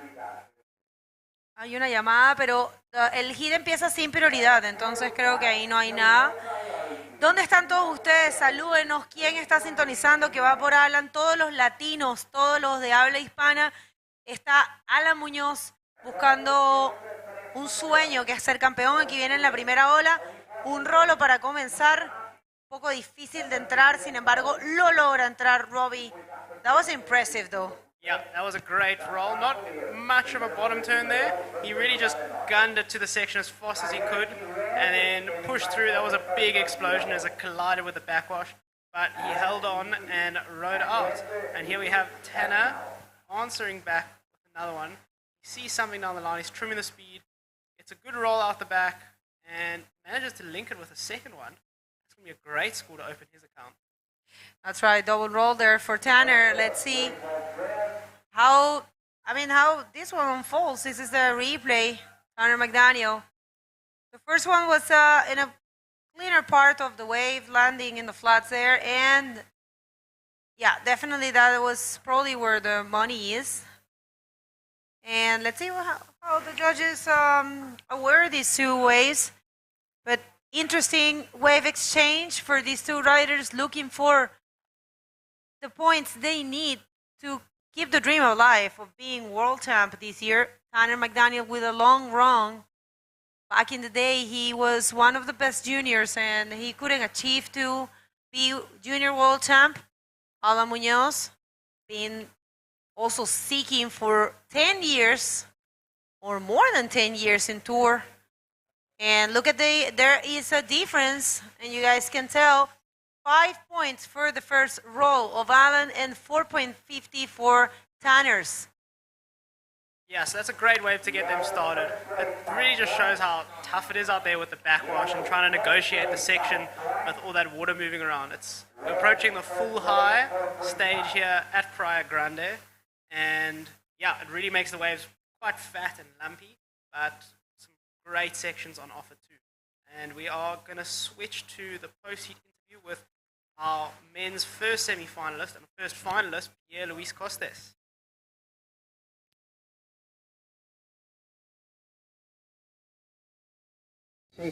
Hay una llamada, pero el hit empieza sin prioridad, entonces creo que ahí no hay nada. ¿Dónde están todos ustedes? Salúdenos. ¿Quién está sintonizando que va por Alan? Todos los latinos, todos los de habla hispana. Está Alan Muñoz buscando un sueño que es ser campeón. Aquí viene en la primera ola. Un rolo para comenzar. Un poco difícil de entrar, sin embargo, lo logra entrar Robbie. That was impressive, though. Yeah, that was a great roll. Not much of a bottom turn there. He really just gunned it to the section as fast as he could and then pushed through. That was a big explosion as it collided with the backwash. But he held on and rode out. And here we have Tanner answering back with another one. He sees something down the line. He's trimming the speed. Gets a good roll out the back and manages to link it with a second one. It's going to be a great score to open his account. That's right, double roll there for Tanner. Let's see how this one unfolds. This is the replay, Tanner McDaniel. The first one was in a cleaner part of the wave, landing in the flats there, and yeah, definitely that was probably where the money is. And let's see how the judges aware these two waves. But interesting wave exchange for these two riders looking for the points they need to keep the dream alive of being world champ this year. Tanner McDaniel with a long run. Back in the day, he was one of the best juniors and he couldn't achieve to be junior world champ. Alan Muñoz been also seeking for 10 years or more than 10 years in tour. And look at there is a difference, and you guys can tell, 5 points for the first roll of Alan and 4.50 for Tanner's. Yeah, so that's a great wave to get them started. It really just shows how tough it is out there with the backwash and trying to negotiate the section with all that water moving around. We're approaching the full high stage here at Praia Grande, and yeah, it really makes the waves quite fat and lumpy, but some great sections on offer too. And we are going to switch to the post-heat interview with our men's first semi-finalist and first finalist, Pierre-Louis Costes.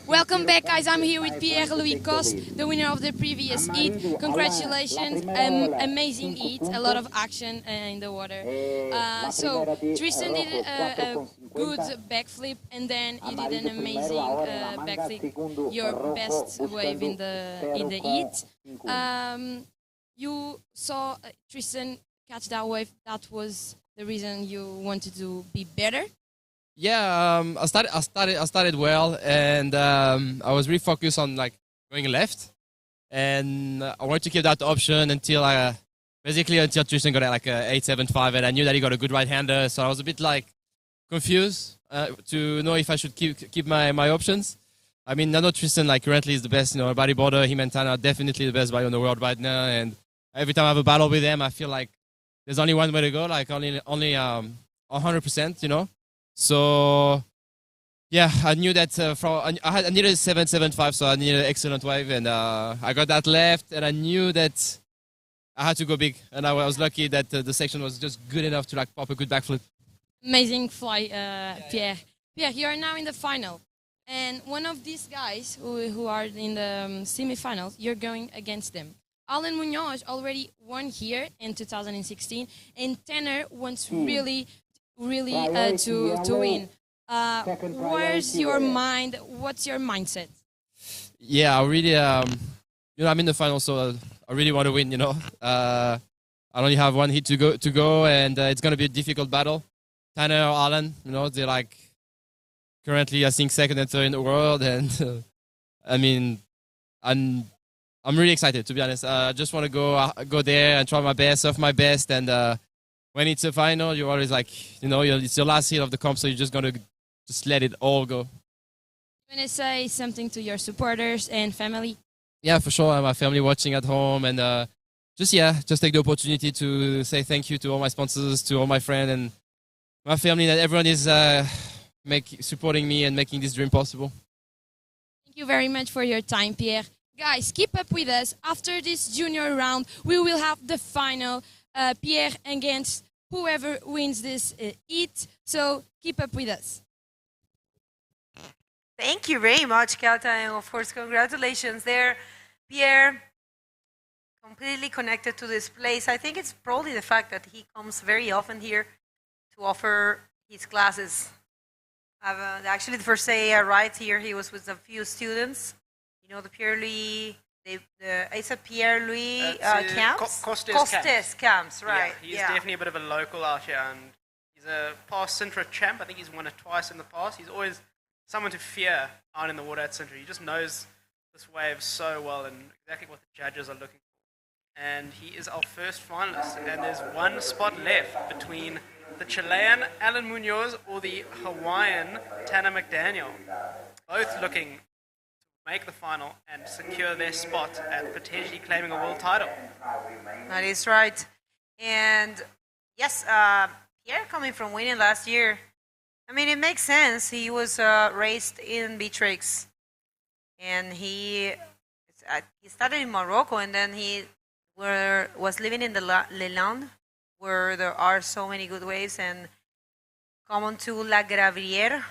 Welcome back, guys. I'm here with Pierre-Louis Coste, the winner of the previous heat. Congratulations, amazing heat, a lot of action in the water. So Tristan did a good backflip, and then you did an amazing backflip, your best wave in the heat. You saw Tristan catch that wave. That was the reason you wanted to be better. Yeah, I started well, and I was really focused on like going left, and I wanted to keep that option until Tristan got like a 8.75, and I knew that he got a good right-hander, so I was a bit like confused to know if I should keep my options. I mean, I know Tristan like currently is the best, bodyboarder. Him and Tana are definitely the best body in the world right now, and every time I have a battle with them, I feel like there's only one way to go, like only 100%, So, yeah, I knew that I needed a 7.75, so I needed an excellent wave, and I got that left, and I knew that I had to go big, and I was lucky that the section was just good enough to like pop a good backflip. Amazing fly, Pierre. Pierre, you are now in the final, and one of these guys who are in the semi-finals, you're going against them. Alan Munoz already won here in 2016, and Tanner wants really to win. Where's your mind? What's your mindset? Yeah, I really, I'm in the final, so I really want to win. I only have one hit to go, and it's gonna be a difficult battle. Tanner or Alan, they're like currently I think second and third in the world, and I mean, I'm really excited, to be honest. I just want to go there and try my best, surf my best, and. When it's a final, you're always like, it's your last hit of the comp, so you're just going to just let it all go. You want to say something to your supporters and family? Yeah, for sure. My family watching at home, and just take the opportunity to say thank you to all my sponsors, to all my friends, and my family, that everyone is supporting me and making this dream possible. Thank you very much for your time, Pierre. Guys, keep up with us. After this junior round, we will have the final. Pierre against whoever wins this heat. So keep up with us. Thank you very much, Kelta, and of course, congratulations there, Pierre. Completely connected to this place. I think it's probably the fact that he comes very often here to offer his classes. Actually, the first day I arrived here, he was with a few students. The Pierre-Louis. It's a Pierre-Louis camps? Costes camps, right. Yeah, he's definitely a bit of a local out here, and he's a past Sintra champ. I think he's won it twice in the past. He's always someone to fear out in the water at Sintra. He just knows this wave so well and exactly what the judges are looking for. And he is our first finalist, and there's one spot left between the Chilean Alan Munoz or the Hawaiian Tanner McDaniel. Both looking make the final and secure their spot and potentially claiming a world title. That is right. And yes, Pierre coming from winning last year, I mean, it makes sense. He was raised in beach rigs, and he started in Morocco, and then he was living in the Leland, where there are so many good waves, and common to La Gravière,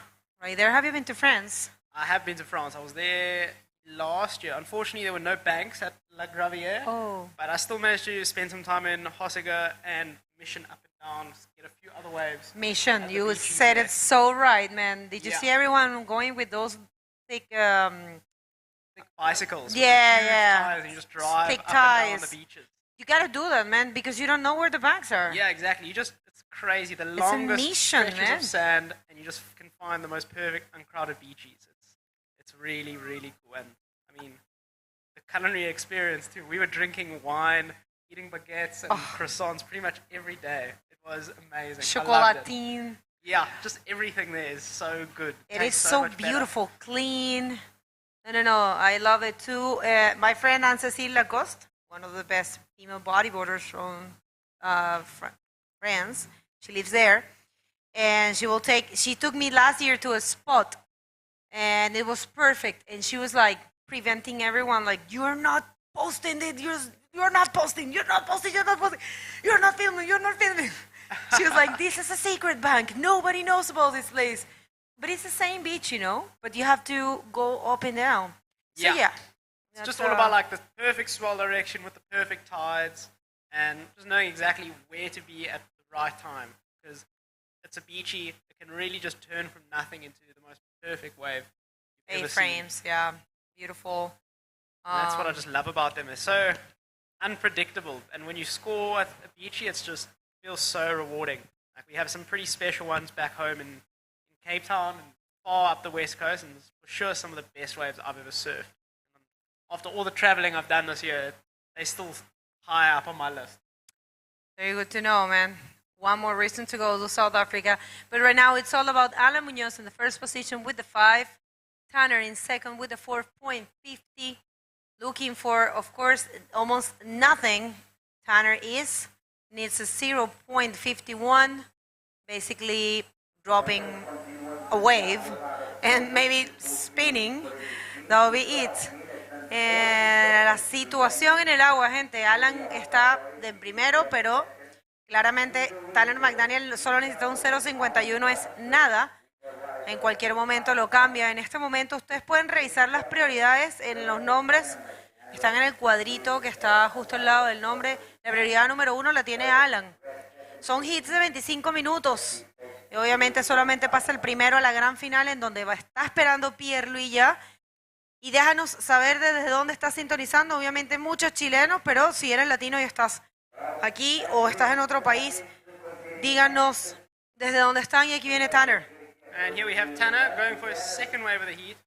right there. Have you been to France? I have been to France. I was there last year. Unfortunately, there were no banks at La Gravière. Oh. But I still managed to spend some time in Hossega and Mission up and down, get a few other waves. Mission, you said it so right, man. Did you see everyone going with those thick bicycles? Yeah. Tires, and you just drive thick up and tires. down the beaches. You gotta do that, man, because you don't know where the banks are. Yeah, exactly. It's crazy. The It's a longest mission, stretches man. of sand, and you just can find the most perfect uncrowded beaches. It's really, really cool. And I mean, the culinary experience too. We were drinking wine, eating baguettes and croissants pretty much every day. It was amazing. Chocolatine. Yeah, just everything there is so good. It is Tastes so much better. beautiful, clean. No, I love it too. My friend Anne Cécile Lacoste, one of the best female bodyboarders from France, she lives there, and she took me last year to a spot, and it was perfect, and she was like preventing everyone, like, you're not posting it, you're not posting, you're not posting, you're not posting, you're not filming. She was like, this is a secret bank, nobody knows about this place. but it's the same beach, you know, but you have to go up and down. So yeah. It's just all about like the perfect swell direction with the perfect tides and just knowing exactly where to be at the right time, because it's a beachy, it can really just turn from nothing into the most perfect wave you've ever A-frames, seen. yeah, beautiful. And that's what I just love about them. They're so unpredictable, and when you score at a beachy, it just feels so rewarding. Like we have some pretty special ones back home in Cape Town and far up the west coast, and it's for sure some of the best waves I've ever surfed. After all the traveling I've done this year, they're still high up on my list. Very good to know, man. One more reason to go to South Africa. But right now it's all about Alan Munoz in the first position with the 5. Tanner in second with the 4.50. Looking for, of course, almost nothing. Tanner needs a 0.51. Basically dropping a wave and maybe spinning. That will be it. La situación en el agua, gente. Alan está de primero, pero claramente Tanner McDaniel solo necesita un 0.51, es nada. En cualquier momento lo cambia. En este momento ustedes pueden revisar las prioridades en los nombres. Están en el cuadrito que está justo al lado del nombre. La prioridad número 1 la tiene Alan. Son hits de 25 minutos. Y obviamente solamente pasa el primero a la gran final, en donde está esperando Pierluigi ya. Y déjanos saber desde dónde estás sintonizando. Obviamente muchos chilenos, pero si eres latino y estás aquí o estás en otro país, díganos desde dónde están. Y aquí viene Tanner. And here we have Tanner going for his second wave of the heat.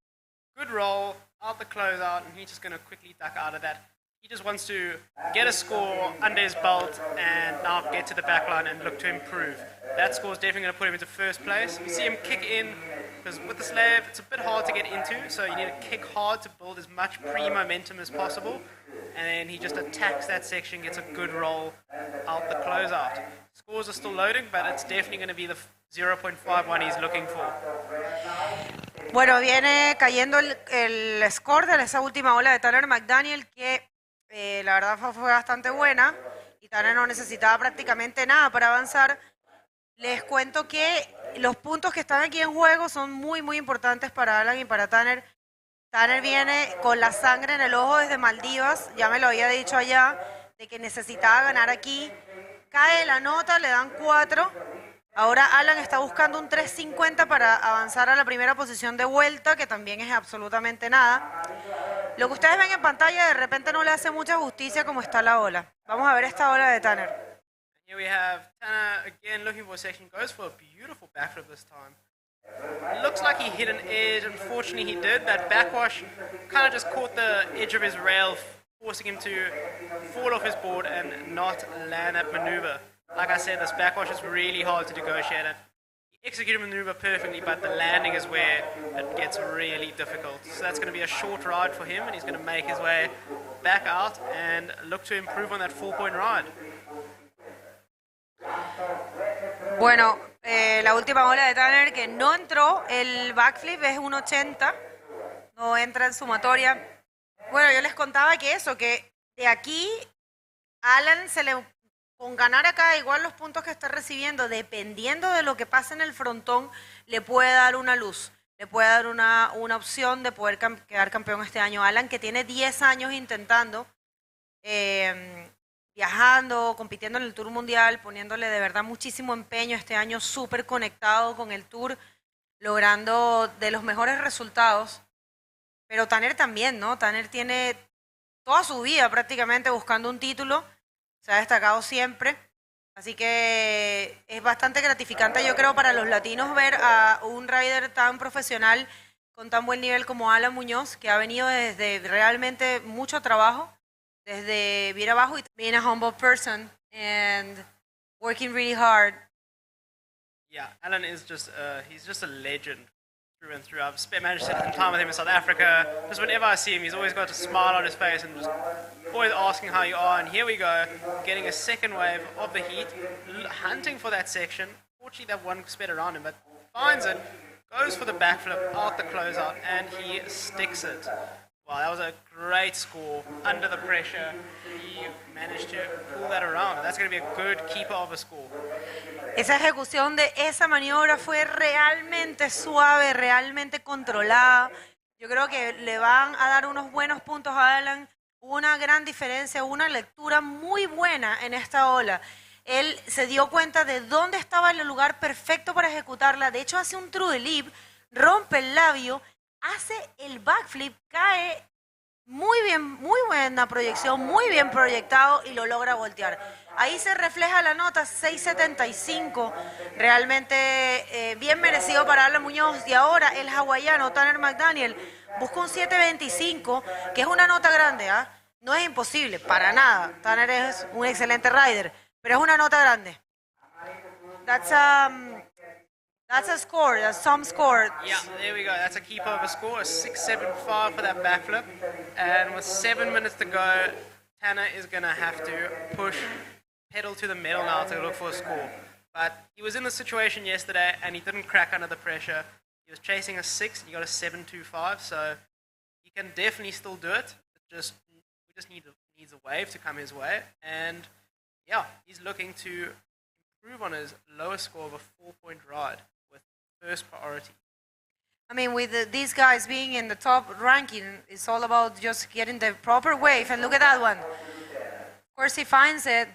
Good roll, out the closeout, and he's just going to quickly duck out of that. He just wants to get a score under his belt and now get to the back line and look to improve. That score is definitely going to put him into first place. We see him kick in, because with the slave, it's a bit hard to get into, so you need to kick hard to build as much pre-momentum as possible. And then he just attacks that section, gets a good roll out the closeout. Scores are still loading, but it's definitely going to be the 0.51 he's looking for. Bueno, viene cayendo el score de esa última ola de Tanner McDaniel, que la verdad fue bastante buena, y Tanner no necesitaba prácticamente nada para avanzar. Les cuento que los puntos que están aquí en juego son muy, muy importantes para Alan y para Tanner. Tanner viene con la sangre en el ojo desde Maldivas, ya me lo había dicho allá, de que necesitaba ganar aquí. Cae la nota, le dan 4. Ahora Alan está buscando un 3.50 para avanzar a la primera posición de vuelta, que también es absolutamente nada. Lo que ustedes ven en pantalla de repente no le hace mucha justicia como está la ola. Vamos a ver esta ola de Tanner. Here we have Tanner again looking for a section, goes for a beautiful backflip this time. It looks like he hit an edge, unfortunately he did. That backwash kind of just caught the edge of his rail, forcing him to fall off his board and not land that maneuver. Like I said, this backwash is really hard to negotiate. He executed the maneuver perfectly, but the landing is where it gets really difficult. So that's going to be a short ride for him, and he's going to make his way back out and look to improve on that 4-point ride. Bueno, la última ola de Tanner que no entró, el backflip es 1.80, no entra en sumatoria. Bueno, yo les contaba que eso, que de aquí Alan con ganar acá igual los puntos que está recibiendo, dependiendo de lo que pase en el frontón, le puede dar una luz, le puede dar una opción de poder quedar campeón este año. Alan, que tiene 10 años intentando, viajando, compitiendo en el Tour Mundial, poniéndole de verdad muchísimo empeño este año, súper conectado con el Tour, logrando de los mejores resultados. Pero Tanner también, ¿no? Tanner tiene toda su vida prácticamente buscando un título, se ha destacado siempre. Así que es bastante gratificante, yo creo, para los latinos ver a un rider tan profesional, con tan buen nivel como Alan Muñoz, que ha venido desde realmente mucho trabajo, desde bien abajo, y being a humble person and working really hard. Yeah, Alan is he's just a legend through and through. I've managed to spend some time with him in South Africa. Just whenever I see him, he's always got a smile on his face and just always asking how you are. And here we go, getting a second wave of the heat, hunting for that section. Fortunately, that one sped around him, but finds it, goes for the backflip, out the closeout, and he sticks it. Wow, that was a great score under the pressure. He managed to pull that around. That's going to be a good keeper of a score. Esa ejecución de esa maniobra fue realmente suave, realmente controlada. Yo creo que le van a dar unos buenos puntos a Alan. Hubo una gran diferencia, una lectura muy buena en esta ola. Él se dio cuenta de dónde estaba el lugar perfecto para ejecutarla. De hecho, hace un true delete, rompe el labio, hace el backflip, cae muy bien, muy buena proyección, muy bien proyectado y lo logra voltear. Ahí se refleja la nota 6.75, realmente bien merecido para Alan Muñoz. Y ahora el hawaiano Tanner McDaniel busca un 7.25, que es una nota grande, ¿ah? No es imposible, para nada. Tanner es un excelente rider, pero es una nota grande. That's a score, that's some score. Yeah, there we go. That's a keeper of a score, a 6.75 for that backflip. And with 7 minutes to go, Tanner is going to have to push pedal to the metal now to look for a score. But he was in the situation yesterday and he didn't crack under the pressure. He was chasing a 6 and he got a 7.25, so he can definitely still do it. We just needs a wave to come his way. And yeah, he's looking to improve on his lowest score of a 4-point ride with first priority. I mean, with these guys being in the top ranking, it's all about just getting the proper wave. And look at that one. Of course, he finds it.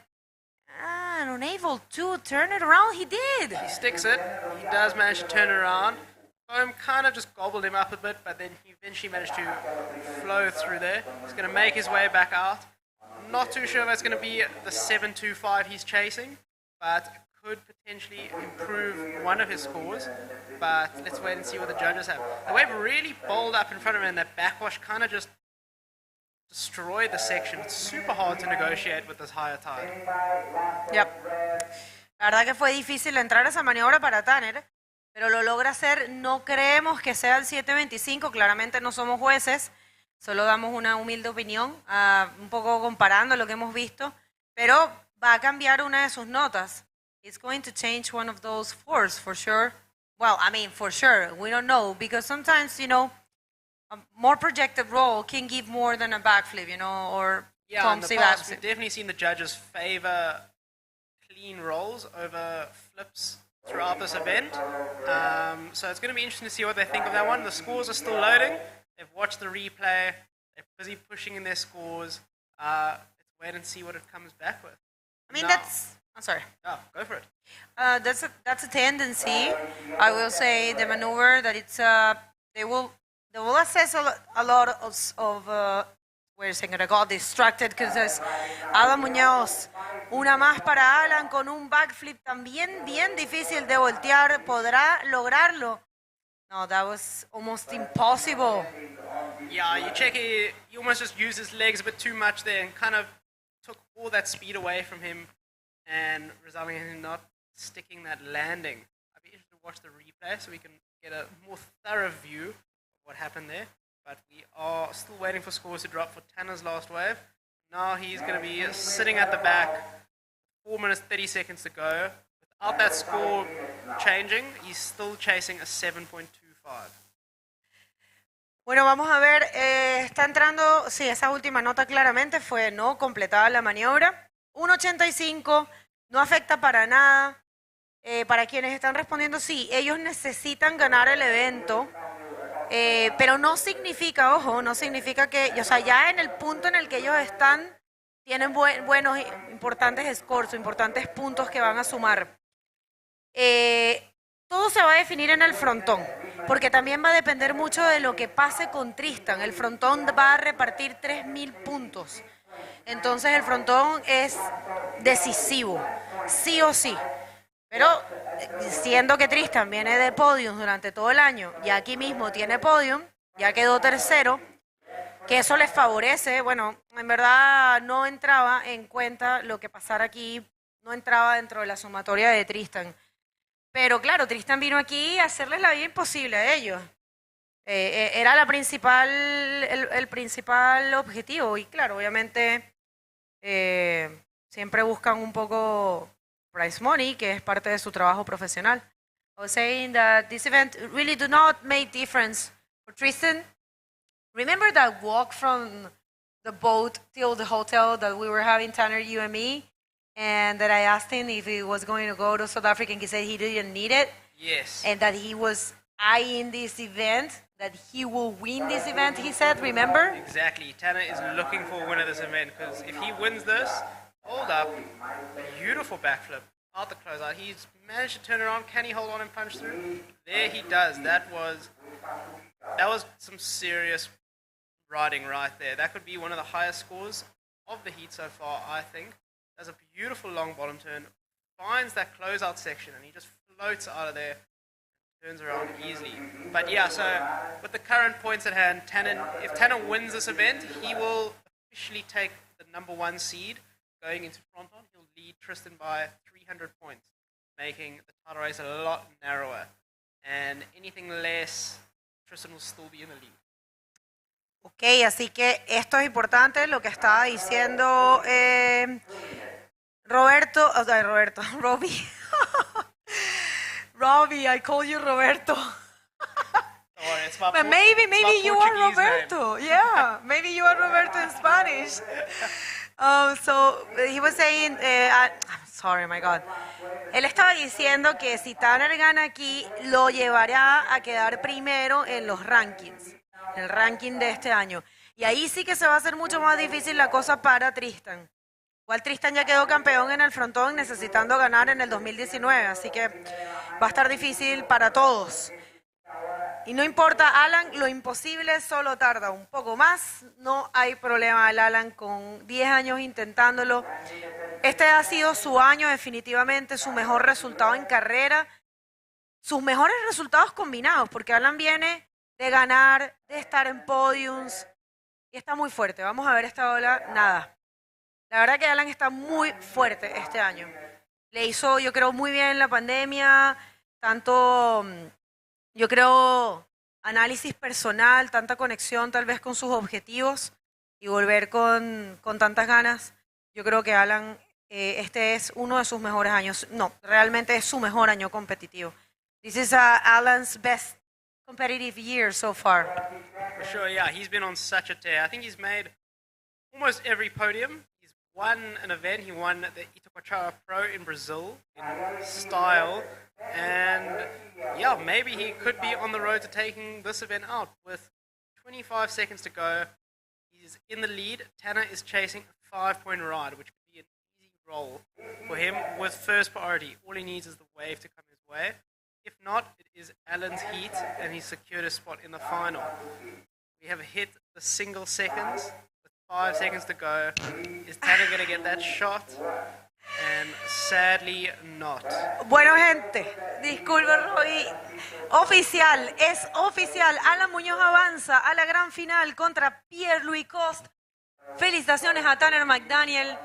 And unable to turn it around, he did. He sticks it. He does manage to turn it around. Foam kind of just gobbled him up a bit, but then he eventually managed to flow through there. He's going to make his way back out. I'm not too sure if that's going to be the 7.25 he's chasing, but could potentially improve one of his scores. But let's wait and see what the judges have. The wave really bowled up in front of him, and that backwash kind of just destroyed the section. It's super hard to negotiate with this higher tide. Yep. La verdad que fue difícil entrar a esa maniobra para Tanner, pero lo logra hacer. No creemos que sea el 7.25, claramente no somos jueces, solo damos una humilde opinión, un poco comparando lo que hemos visto, pero va a cambiar una de sus notas. It's going to change one of those fours for sure. Well, I mean, for sure, we don't know, because sometimes, you know, a more projected roll can give more than a backflip, you know, or yeah, in the clumsy past, backflip. we've definitely seen the judges favor clean rolls over flips throughout this event. So it's going to be interesting to see what they think of that one. The scores are still loading. They've watched the replay. They're busy pushing in their scores. Let's wait and see what it comes back with. I mean, Now- I'm sorry. Oh, go for it. That's a tendency. I will say the maneuver that it's they will assess a lot of wait a second, I got distracted because there's Alan Muñoz. Una más para Alan con un backflip también bien difícil de voltear. ¿Podrá lograrlo? No, that was almost impossible. Yeah, you check it. He almost just used his legs a bit too much there and kind of took all that speed away from him and resulting in him not sticking that landing. I'd be interested to watch the replay so we can get a more thorough view of what happened there. But we are still waiting for scores to drop for Tanner's last wave. Now he's going to be sitting at the back, 4 minutes 30 seconds to go. Without that score changing, he's still chasing a 7.25. Bueno, vamos a ver, está entrando, sí, esa última nota claramente fue no completada la maniobra. 1.85, no afecta para nada. Para quienes están respondiendo, sí, ellos necesitan ganar el evento, pero no significa, ojo, no significa que, o sea, ya en el punto en el que ellos están, tienen buenos, importantes scores, importantes puntos que van a sumar. Todo se va a definir en el frontón, porque también va a depender mucho de lo que pase con Tristan. El frontón va a repartir 3.000 puntos. Entonces el frontón es decisivo, sí o sí. Pero siendo que Tristan viene de podium durante todo el año, y aquí mismo tiene podium, ya quedó tercero, que eso les favorece. Bueno, en verdad no entraba en cuenta lo que pasara aquí, no entraba dentro de la sumatoria de Tristan. Pero claro, Tristan vino aquí a hacerles la vida imposible a ellos. Era el principal objetivo. Y claro, obviamente siempre buscan un poco prize money, que es parte de su trabajo profesional. I was saying that this event really do not make difference for Tristan. Remember that walk from the boat till the hotel that we were having, Tanner, you and me? And that I asked him if he was going to go to South Africa, and he said he didn't need it. Yes. And that he was eyeing this event, that he will win this event, he said, remember? Exactly. Tanner is looking for a win of this event because if he wins this, hold up, beautiful backflip out the closeout. He's managed to turn around. Can he hold on and punch through? There he does. That was some serious riding right there. That could be one of the highest scores of the heat so far, I think. Does a beautiful long bottom turn, finds that closeout section, and he just floats out of there, turns around easily. But yeah, so with the current points at hand, if Tanner wins this event, he will officially take the #1 seed going into fronton. He'll lead Tristan by 300 points, making the title race a lot narrower. And anything less, Tristan will still be in the lead. Ok, así que esto es importante, lo que estaba diciendo Robbie. Robbie, I call you Roberto. But maybe you are Roberto. Name. Yeah, maybe you are Roberto in Spanish. So he was saying, I'm sorry, my God. Él estaba diciendo que si Tanner gana aquí, lo llevará a quedar primero en los rankings, en el ranking de este año. Y ahí sí que se va a hacer mucho más difícil la cosa para Tristan. Igual Tristan ya quedó campeón en el frontón necesitando ganar en el 2019, así que va a estar difícil para todos. Y no importa, Alan, lo imposible solo tarda un poco más. No hay problema, el Alan con 10 años intentándolo. Este ha sido su año definitivamente, su mejor resultado en carrera, sus mejores resultados combinados, porque Alan viene de ganar, de estar en podiums y está muy fuerte. Vamos a ver esta ola, nada. La verdad que Alan está muy fuerte este año. Le hizo, yo creo, muy bien la pandemia, tanto, yo creo, análisis personal, tanta conexión tal vez con sus objetivos y volver con tantas ganas. Yo creo que Alan, este es uno de sus mejores años. No, realmente es su mejor año competitivo. This is Alan's best competitive year so far. For sure, yeah. He's been on such a tear. I think he's made almost every podium. Won an event. He won the Sintra Pro in Brazil in style, and yeah, maybe he could be on the road to taking this event out. With 25 seconds to go, he's in the lead. Tanner is chasing a 5-point ride, which could be an easy roll for him with first priority. All he needs is the wave to come his way. If not, it is Alan's heat, and he's secured a spot in the final. We have hit the single seconds. 5 seconds to go. Is Tanner going to get that shot? And sadly not. Bueno, gente, disculpe, Roy. Es oficial. Alan Muñoz avanza a la gran final contra Pierre-Louis Coste. Felicitaciones a Tanner McDaniel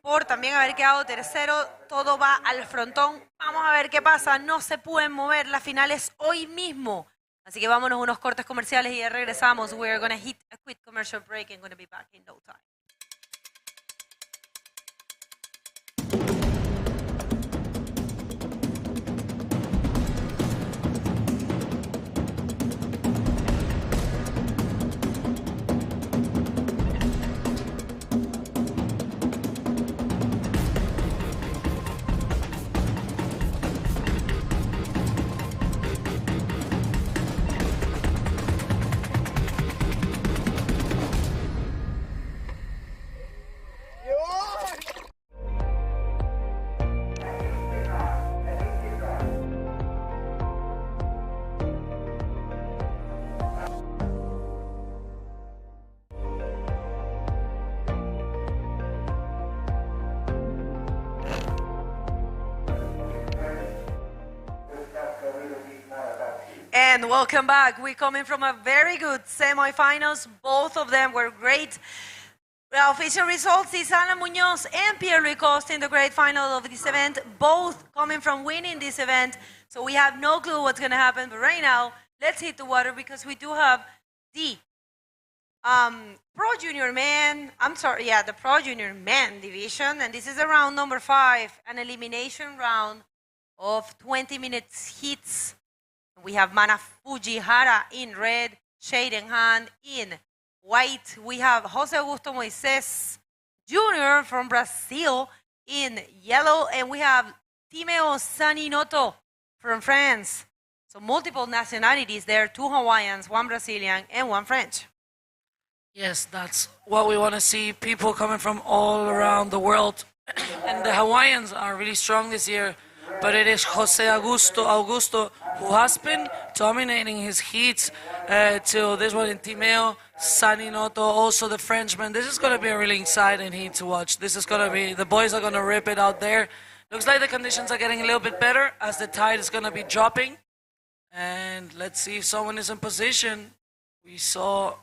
por también haber quedado tercero. Todo va al frontón. Vamos a ver qué pasa. No se pueden mover. La final es hoy mismo. Así que vámonos unos cortes comerciales y ya regresamos. We're going to hit a quick commercial break and going to be back in no time. And welcome back. We're coming from a very good semifinals. Both of them were great. The official results is Alan Muñoz and Pierre-Louis Coste in the great final of this event, both coming from winning this event. So we have no clue what's going to happen. But right now, let's hit the water because we do have the Pro Junior Man, the Pro Junior Man division. And this is the round number 5, an elimination round of 20 minutes hits. We have Mana Fujihara in red, Shade in hand in white, we have Jose Augusto Moises Jr. from Brazil in yellow, and we have Timeo Saninoto from France. So multiple nationalities there, 2 Hawaiians, 1 Brazilian, and 1 French. Yes, that's what we want to see. People coming from all around the world. And the Hawaiians are really strong this year. But it is Jose Augusto who has been dominating his heats till this one in Timeo, Saninoto, also the Frenchman. This is going to be a really exciting heat to watch. This is going to be, the boys are going to rip it out there. Looks like the conditions are getting a little bit better as the tide is going to be dropping. And let's see if someone is in position. We saw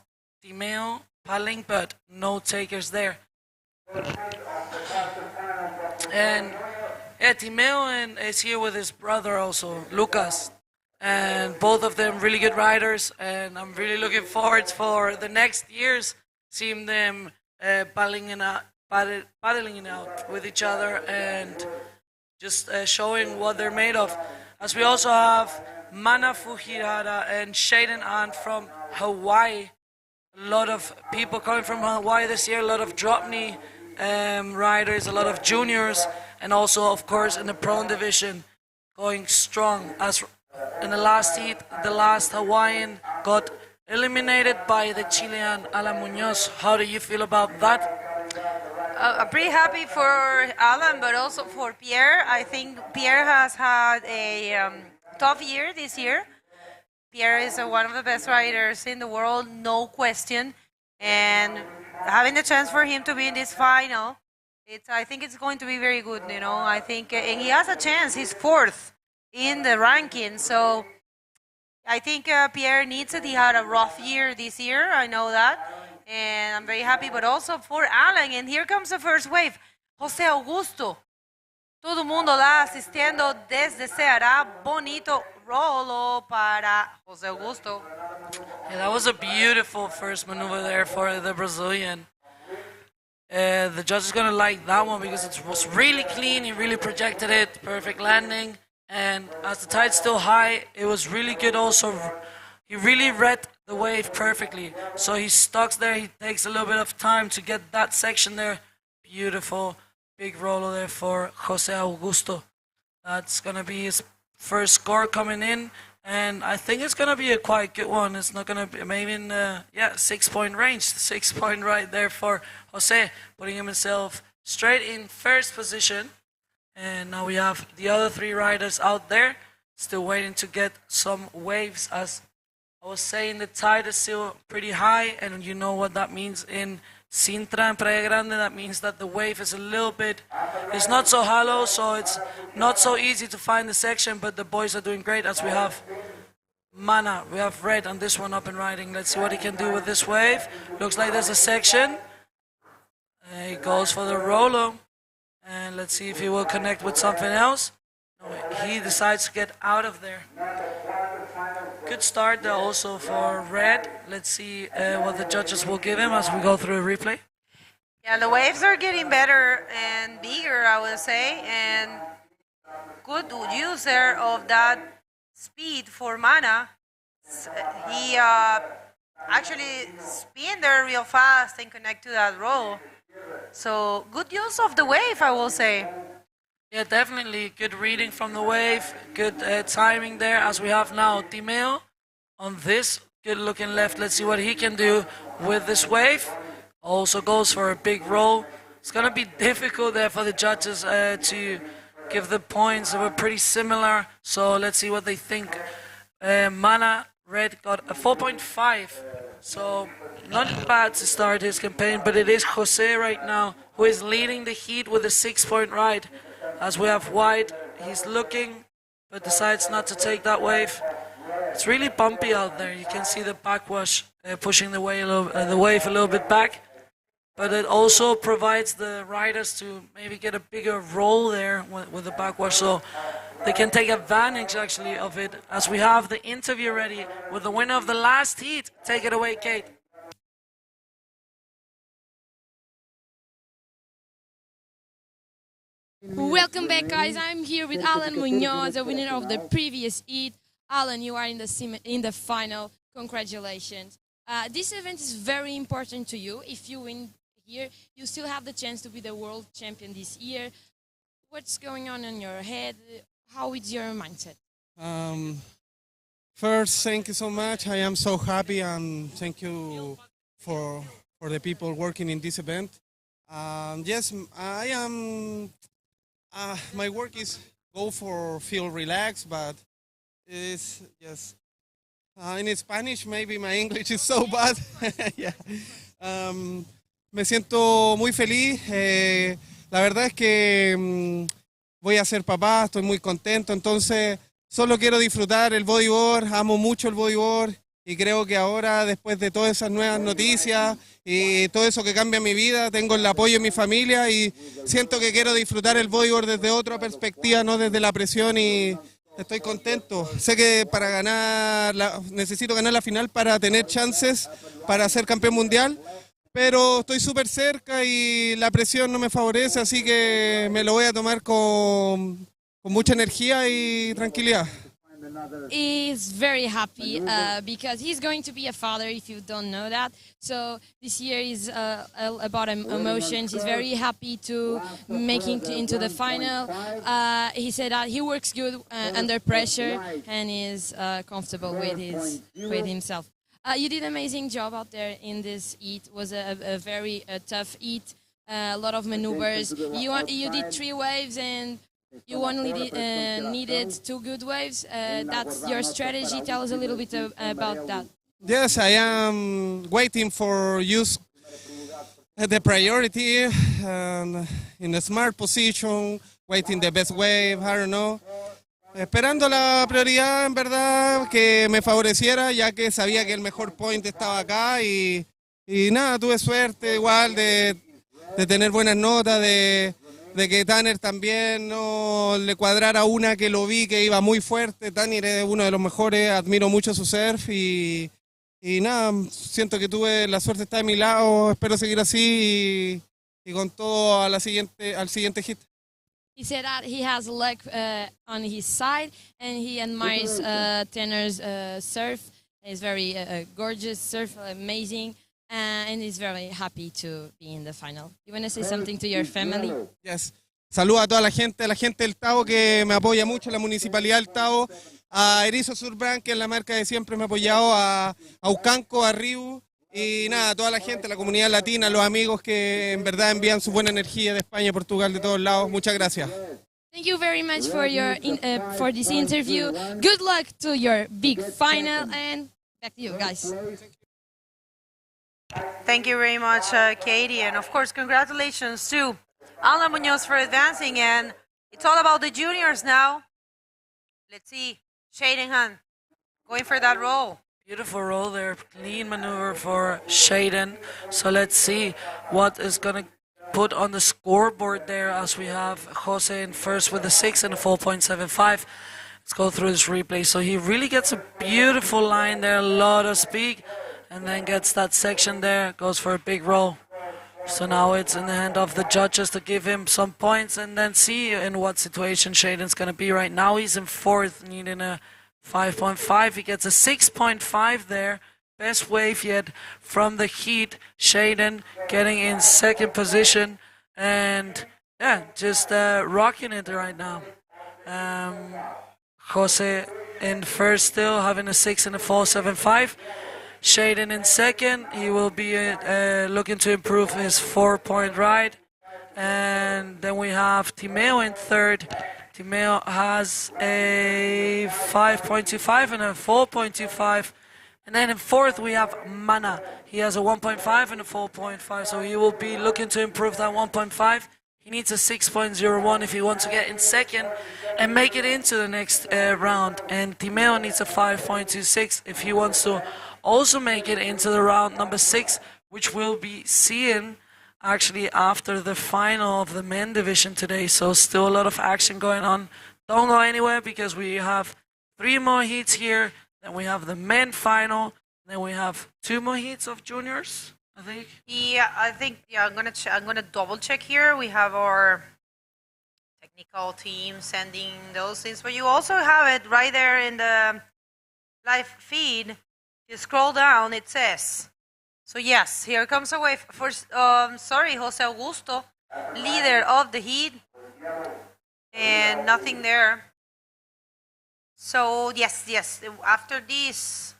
Timeo paddling, but no takers there. And yeah, Timeo is here with his brother also, Lucas. And both of them really good riders. And I'm really looking forward for the next years, seeing them paddling it out with each other and just showing what they're made of. As we also have Mana Fujihara and Shaden Ant from Hawaii. A lot of people coming from Hawaii this year, a lot of Dropknee riders, a lot of juniors, and also, of course, in the prone division, going strong. As in the last heat, the last Hawaiian got eliminated by the Chilean Alan Munoz. How do you feel about that? I'm pretty happy for Alan, but also for Pierre. I think Pierre has had a tough year this year. Pierre is one of the best riders in the world, no question. And having the chance for him to be in this final, I think it's going to be very good, you know. I think, and he has a chance. He's 4th in the ranking. So I think Pierre needs it. He had a rough year this year. I know that. And I'm very happy, but also for Alan. And here comes the first wave. José Augusto. Todo mundo lá asistiendo desde Ceará. Bonito rolo para José Augusto. Yeah, that was a beautiful first maneuver there for the Brazilian. The judge is going to like that one because it was really clean. He really projected it. Perfect landing. And as the tide's still high, it was really good also. He really read the wave perfectly. So he stocks there. He takes a little bit of time to get that section there. Beautiful. Big roller there for Jose Augusto. That's going to be his first score coming in. And I think it's going to be a quite good one. It's not going to be maybe in 6-point range. 6-point right there for Jose, putting himself straight in first position. And now we have the other 3 riders out there still waiting to get some waves. As I was saying, the tide is still pretty high, and you know what that means in Sintra and Praia Grande. That means that the wave is a little bit, it's not so hollow, so it's not so easy to find the section, but the boys are doing great. As we have Mana, we have Red on this one up and riding. Let's see what he can do with this wave. Looks like there's a section. He goes for the rolo, and let's see if he will connect with something else. No, he decides to get out of there. Good start there also for Red. Let's see what the judges will give him as we go through a replay. Yeah, the waves are getting better and bigger, I would say, and good use there of that speed for Mana. He actually spin there real fast and connect to that roll. So good use of the wave, I will say. Yeah, definitely good reading from the wave, good timing there as we have now Timeo on this good looking left. Let's see what he can do with this wave. Also goes for a big roll. It's going to be difficult there for the judges to give the points. They were pretty similar, so let's see what they think. Mana Red got a 4.5, so not bad to start his campaign, but it is Jose right now who is leading the heat with a 6-point ride. As we have White, he's looking, but decides not to take that wave. It's really bumpy out there. You can see the backwash pushing the wave a little bit back. But it also provides the riders to maybe get a bigger roll there with the backwash, so they can take advantage actually of it. As we have the interview ready with the winner of the last heat. Take it away, Kate. Welcome back, guys. I'm here with Alan Munoz, the winner of the previous heat. Alan, you are in the final. Congratulations. This event is very important to you. If you win here, you still have the chance to be the world champion this year. What's going on in your head? How is your mindset? First, thank you so much. I am so happy, and thank you for the people working in this event. Yes, I am. My work is go for feel relaxed, but it's just in Spanish. Maybe my English is so bad. Yeah. Me siento muy feliz. La verdad es que voy a ser papá, estoy muy contento. Entonces, solo quiero disfrutar el bodyboard. Amo mucho el bodyboard. Y creo que ahora, después de todas esas nuevas noticias y todo eso que cambia mi vida, tengo el apoyo de mi familia y siento que quiero disfrutar el bodyboard desde otra perspectiva, no desde la presión, y estoy contento. Sé que para necesito ganar la final para tener chances para ser campeón mundial, pero estoy súper cerca y la presión no me favorece, así que me lo voy a tomar con mucha energía y tranquilidad. He's very happy because he's going to be a father, if you don't know that. So this year is about emotions. He's very happy to making into the final. He said that he works good under pressure and is comfortable with himself. You did an amazing job out there in this heat. It was a very tough heat, a lot of maneuvers. You did 3 waves and you only needed 2 good waves. That's your strategy. Tell us a little bit about that. Yes, I am waiting for use the priority and in a smart position, waiting the best wave, I don't know. Esperando la prioridad, en verdad, que me favoreciera, ya que sabía que el mejor point estaba acá y nada, tuve suerte igual de tener buenas notas, de que Tanner también no le cuadrara una que lo vi que iba muy fuerte. Tanner es uno de los mejores, admiro mucho su surf y nada, siento que tuve la suerte, está de mi lado, espero seguir así y con todo al siguiente hit. He said that he has luck on his side and he admires Tanner's surf. It's very gorgeous surf, amazing. And he's very happy to be in the final. You want to say something to your family? Yes. Saludo a toda la gente del Tao que me apoya mucho, la municipalidad del Tao, a Erizo Surbrand, que es la marca de siempre me ha apoyado, a Ucanco, a Riu, y nada, a toda la gente, la comunidad latina, los amigos que en verdad envían su buena energía de España, Portugal, de todos lados. Muchas gracias. Thank you very much for for this interview. Good luck to your big final, and back to you guys. Thank you very much, Katie. And of course, congratulations to Alan Munoz for advancing. And it's all about the juniors now. Let's see. Shaden Han going for that roll. Beautiful roll there. Clean maneuver for Shaden. So let's see what is going to put on the scoreboard there as we have Jose in first with a 6 and a 4.75. Let's go through this replay. So he really gets a beautiful line there, a lot of speed. And then gets that section there, goes for a big roll. So now it's in the hand of the judges to give him some points and then see in what situation Shaden's going to be. Right now he's in 4th, needing a 5.5. He gets a 6.5 there. Best wave yet from the heat. Shaden getting in 2nd position. And yeah, just rocking it right now. Jose in 1st still, having a 6 and a 4.75. Shaden in 2nd, he will be looking to improve his 4-point ride. And then we have Timeo in 3rd. Timeo has a 5.25 and a 4.25. And then in 4th we have Mana. He has a 1.5 and a 4.5, so he will be looking to improve that 1.5. He needs a 6.01 if he wants to get in 2nd and make it into the next round. And Timeo needs a 5.26 if he wants to also make it into the round number 6, which we'll be seeing actually after the final of the men division today. So still a lot of action going on. Don't go anywhere because we have 3 more heats here. Then we have the men final. Then we have 2 more heats of juniors, I think. Yeah, I think. Yeah, I'm gonna double check here. We have our technical team sending those things, but you also have it right there in the live feed. you scroll down, it says. So yes, here comes a wave for, Jose Augusto, leader of the heat. And nothing there. So yes, after this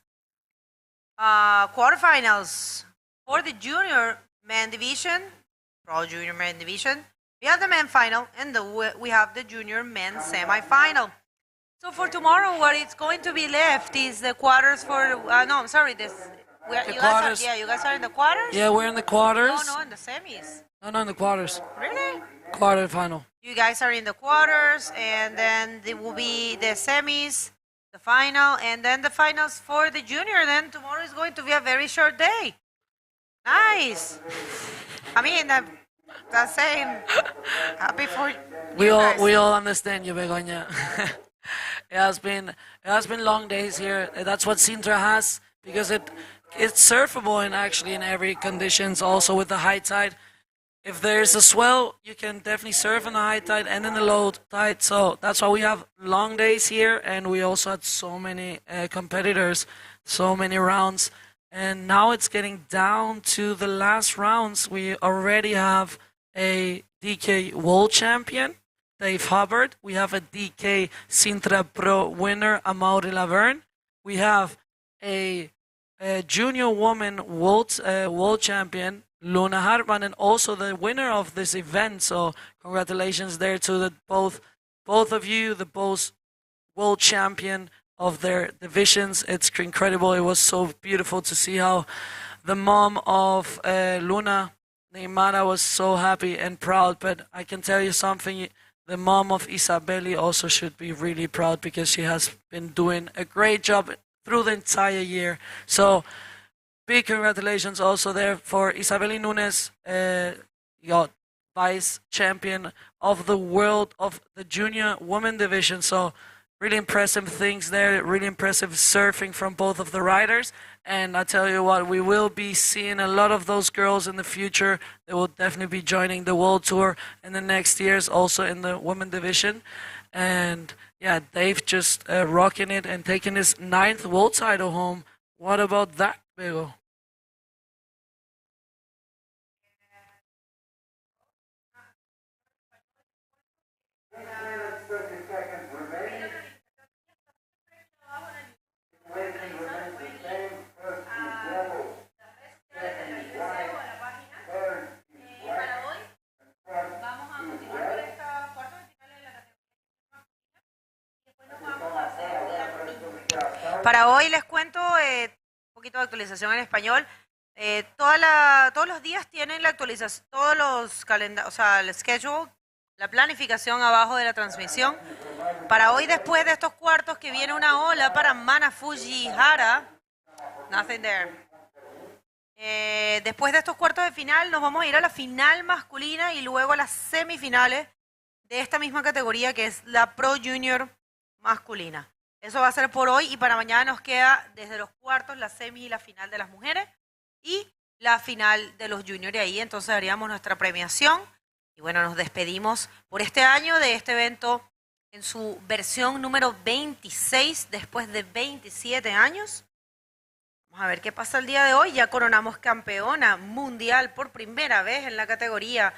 quarterfinals for the junior men division, pro junior men division, we have the men final and we have the junior men semi-final. So for tomorrow, what it's going to be left is the quarters for, you guys are in the quarters? Yeah, we're in the quarters. No, in the semis. No, in the quarters. Really? Quarterfinal. You guys are in the quarters, and then there will be the semis, the final, and then the finals for the junior. Then tomorrow is going to be a very short day. Nice. I mean, the same. Happy for We all understand you, Begoña. It has been long days here. That's what Sintra has, because it's surfable in every conditions. Also with the high tide. If there's a swell, you can definitely surf in the high tide and in the low tide. So that's why we have long days here, and we also had so many competitors, so many rounds. And now it's getting down to the last rounds. We already have a DK World Champion, Dave Hubbard. We have a DK Sintra Pro winner, Amaury Laverne. We have a junior woman world champion, Luna Hartman, and also the winner of this event. So congratulations there to both of you, the both world champion of their divisions. It's incredible. It was so beautiful to see how the mom of Luna, Neymara, was so happy and proud. But I can tell you something, the mom of Isabeli also should be really proud, because she has been doing a great job through the entire year. So big congratulations also there for Isabeli Nunes, vice champion of the world of the junior women division. So really impressive things there, really impressive surfing from both of the riders. And I tell you what, we will be seeing a lot of those girls in the future. They will definitely be joining the World Tour in the next years, also in the women division. And yeah, Dave just rocking it and taking his 9th world title home. What about that, Bego? Para hoy les cuento un poquito de actualización en español. Todos los días tienen la actualización, todos los calendarios, o sea, el schedule, la planificación abajo de la transmisión. Para hoy, después de estos cuartos, que viene una ola para Mana Fujihara. Nothing there. Después de estos cuartos de final, nos vamos a ir a la final masculina y luego a las semifinales de esta misma categoría, que es la Pro Junior masculina. Eso va a ser por hoy, y para mañana nos queda desde los cuartos, la semi y la final de las mujeres y la final de los juniors. Y ahí entonces haríamos nuestra premiación. Y bueno, nos despedimos por este año de este evento en su versión número 26, después de 27 años. Vamos a ver qué pasa el día de hoy. Ya coronamos campeona mundial por primera vez en la categoría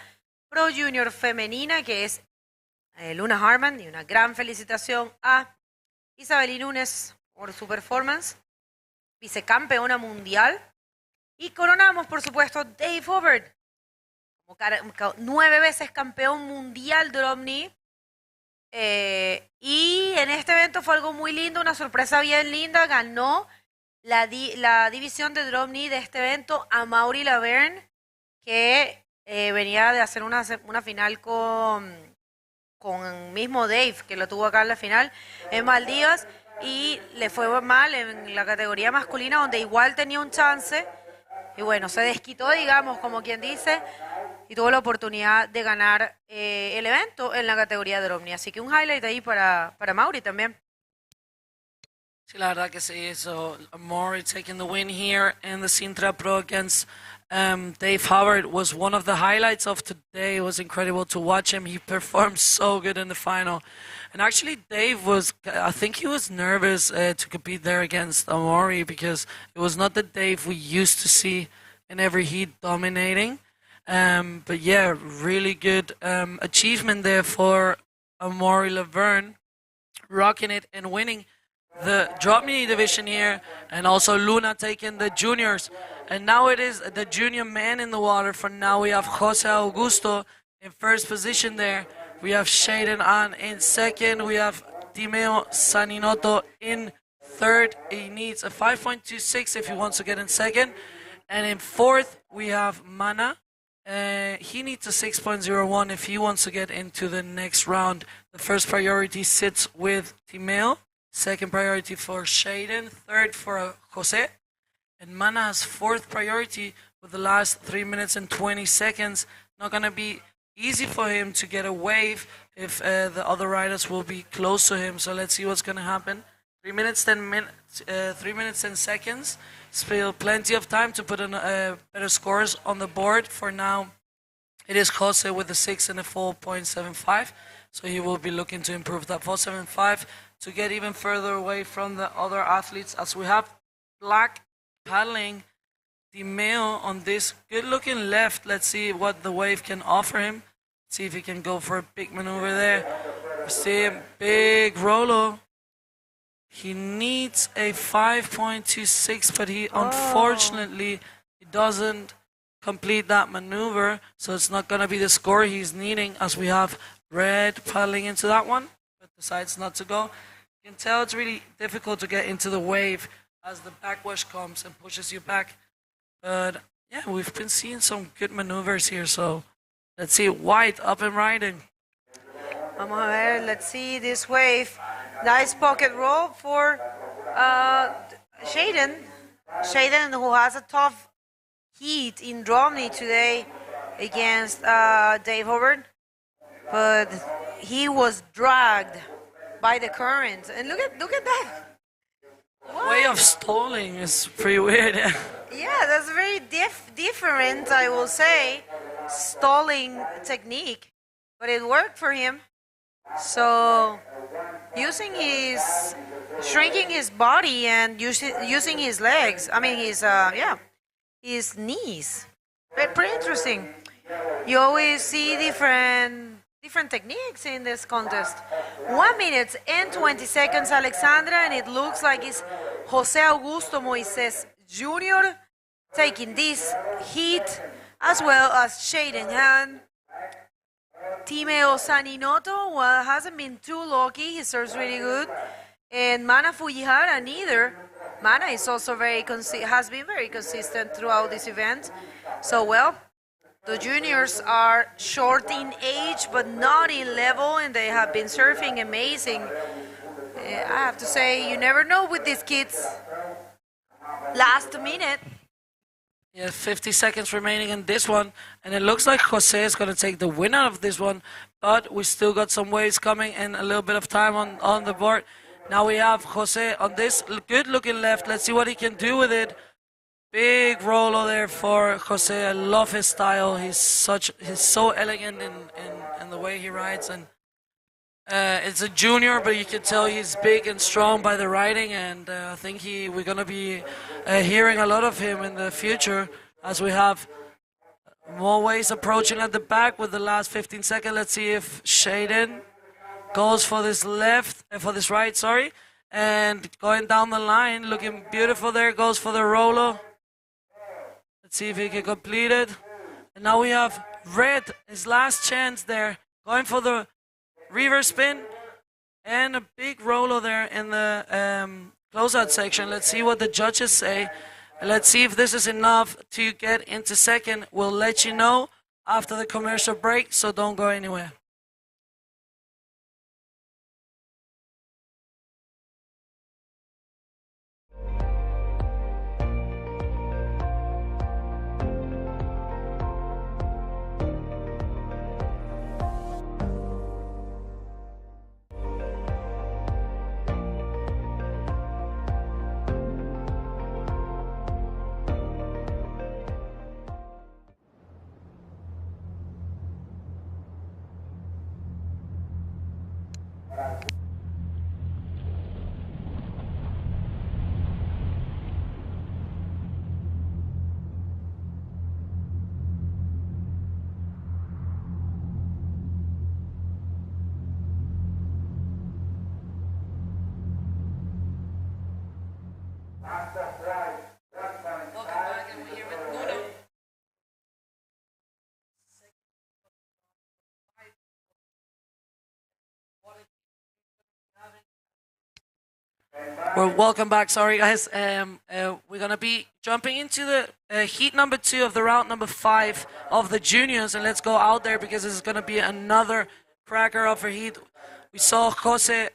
Pro Junior femenina, que es Luna Hartman. Y una gran felicitación a Isabeli Nunes por su performance, vicecampeona mundial. Y coronamos, por supuesto, Dave Hubbard, como 9 veces campeón mundial de Dropknee. Y en este evento fue algo muy lindo, una sorpresa bien linda. Ganó la división de Dropknee de este evento Amaury Laverne, que venía de hacer una final con mismo Dave, que lo tuvo acá en la final en Maldivas, y le fue mal en la categoría masculina, donde igual tenía un chance, y bueno, se desquitó, digamos, como quien dice, y tuvo la oportunidad de ganar el evento en la categoría de Dropknee. Así que un highlight ahí para Mauri también. Sí, la verdad que sí. So, Maury taking the win here in the Sintra Pro against Dave Howard was one of the highlights of today. It was incredible to watch him. He performed so good in the final. And actually, Dave was, I think he was nervous to compete there against Maury because it was not the Dave we used to see in every heat dominating. But yeah, really good achievement there for Maury Laverne, rocking it and winning the Dropknee division here, and also Luna taking the juniors. And now it is the junior man in the water. For now, we have Jose Augusto in first position there. We have Shaden An in second. We have Timeo Saninoto in third. He needs a 5.26 if he wants to get in second. And in fourth, we have Mana. He needs a 6.01 if he wants to get into the next round. The first priority sits with Timeo. Second priority for Shaden, third for Jose, and Mana has fourth priority with the last 3 minutes and 20 seconds. Not going to be easy for him to get a wave if the other riders will be close to him. So let's see what's going to happen. 3 minutes, 3 minutes, 10 seconds. Still plenty of time to put in better scores on the board. For now, it is Jose with a 6 and a 4.75. So he will be looking to improve that 4.75 to get even further away from the other athletes, as we have Black paddling Timeo on this good-looking left. Let's see what the wave can offer him. See if he can go for a big maneuver there. We see him, big Rolo. He needs a 5.26, but he unfortunately he doesn't complete that maneuver, so it's not going to be the score he's needing, as we have Red paddling into that one, but decides not to go. You can tell it's really difficult to get into the wave as the backwash comes and pushes you back. But yeah, we've been seeing some good maneuvers here, so let's see. White up and riding. Vamos a ver, let's see this wave. Nice pocket roll for Shaden. Shaden, who has a tough heat in Dropknee today against Dave Howard. But he was dragged by the current. And look at that. What? Way of stalling is pretty weird. Yeah, that's very different, I will say, stalling technique. But it worked for him. So shrinking his body and using his legs. I mean his knees. Pretty interesting. You always see different techniques in this contest. 1 minute and 20 seconds, Alexandra, and it looks like it's Jose Augusto Moises Jr. taking this heat, as well as Shaden Han. Timeo Saninoto hasn't been too lucky. He serves really good. And Mana Fujihara neither. Mana is also has been very consistent throughout this event. So, well, the juniors are short in age, but not in level, and they have been surfing amazing. I have to say, you never know with these kids. Last minute. Yeah, 50 seconds remaining in this one, and it looks like Jose is going to take the winner of this one, but we still got some waves coming and a little bit of time on the board. Now we have Jose on this good-looking left. Let's see what he can do with it. Big roller there for Jose. I love his style. He's so elegant in the way he rides, and it's a junior, but you can tell he's big and strong by the riding, and I think we're gonna be hearing a lot of him in the future as we have more waves approaching at the back with the last 15 seconds. Let's see if Shaden goes for this right, sorry, and going down the line, looking beautiful there, goes for the roller. Let's see if he can complete it. And now we have Red, his last chance there, going for the reverse spin and a big roller there in the closeout section. Let's see what the judges say. Let's see if this is enough to get into second. We'll let you know after the commercial break, so don't go anywhere. Well, welcome back. Sorry, guys. We're gonna be jumping into the heat number 2 of the round number 5 of the juniors, and let's go out there because this is gonna be another cracker of a heat. We saw Jose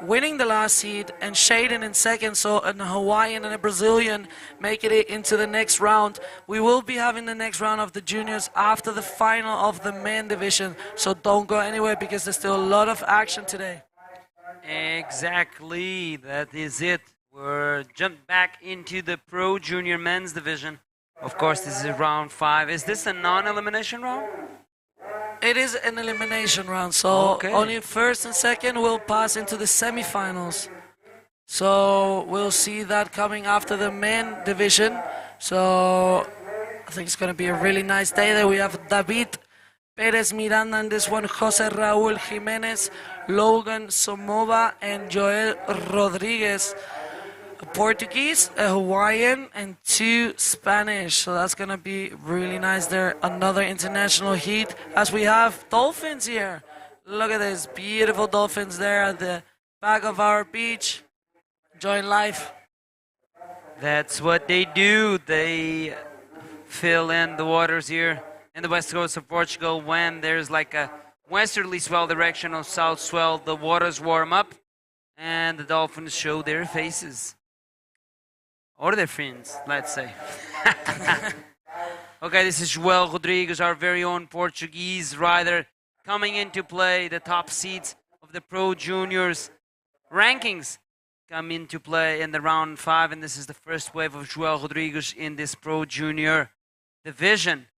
winning the last heat and Shaden in second, so a Hawaiian and a Brazilian making it into the next round. We will be having the next round of the juniors after the final of the men division, so don't go anywhere because there's still a lot of action today. Exactly, that is it. We're jumped back into the Pro Junior Men's Division. Of course, this is round 5. Is this a non-elimination round? It is an elimination round, so Okay. only first and second will pass into the semifinals. So we'll see that coming after the men division. So I think it's going to be a really nice day there. We have David Perez Miranda in this one, Jose Raul Jimenez, Logan Somova, and Joel Rodriguez. A Portuguese, a Hawaiian, and 2 Spanish. So that's going to be really nice there. Another international heat as we have dolphins here. Look at this, beautiful dolphins there at the back of our beach. Enjoying life. That's what they do. They fill in the waters here in the west coast of Portugal when there's like a westerly swell direction or south swell. The waters warm up and the dolphins show their faces. Or their fins, let's say. Okay, this is Joel Rodrigues, our very own Portuguese rider, coming into play. The top seeds of the Pro Juniors rankings come into play in the round 5, and this is the first wave of Joel Rodrigues in this Pro Junior division.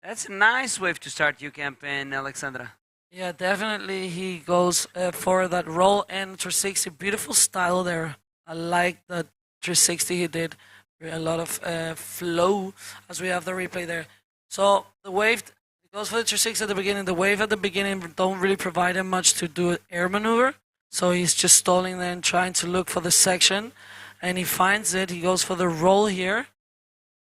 That's a nice wave to start your campaign, Alexandra. Yeah, definitely he goes for that roll and 360. Beautiful style there. I like that 360 he did. A lot of flow as we have the replay there. So the wave goes for the 360 at the beginning. The wave at the beginning don't really provide him much to do an air maneuver. So he's just stalling there and trying to look for the section. And he finds it. He goes for the roll here.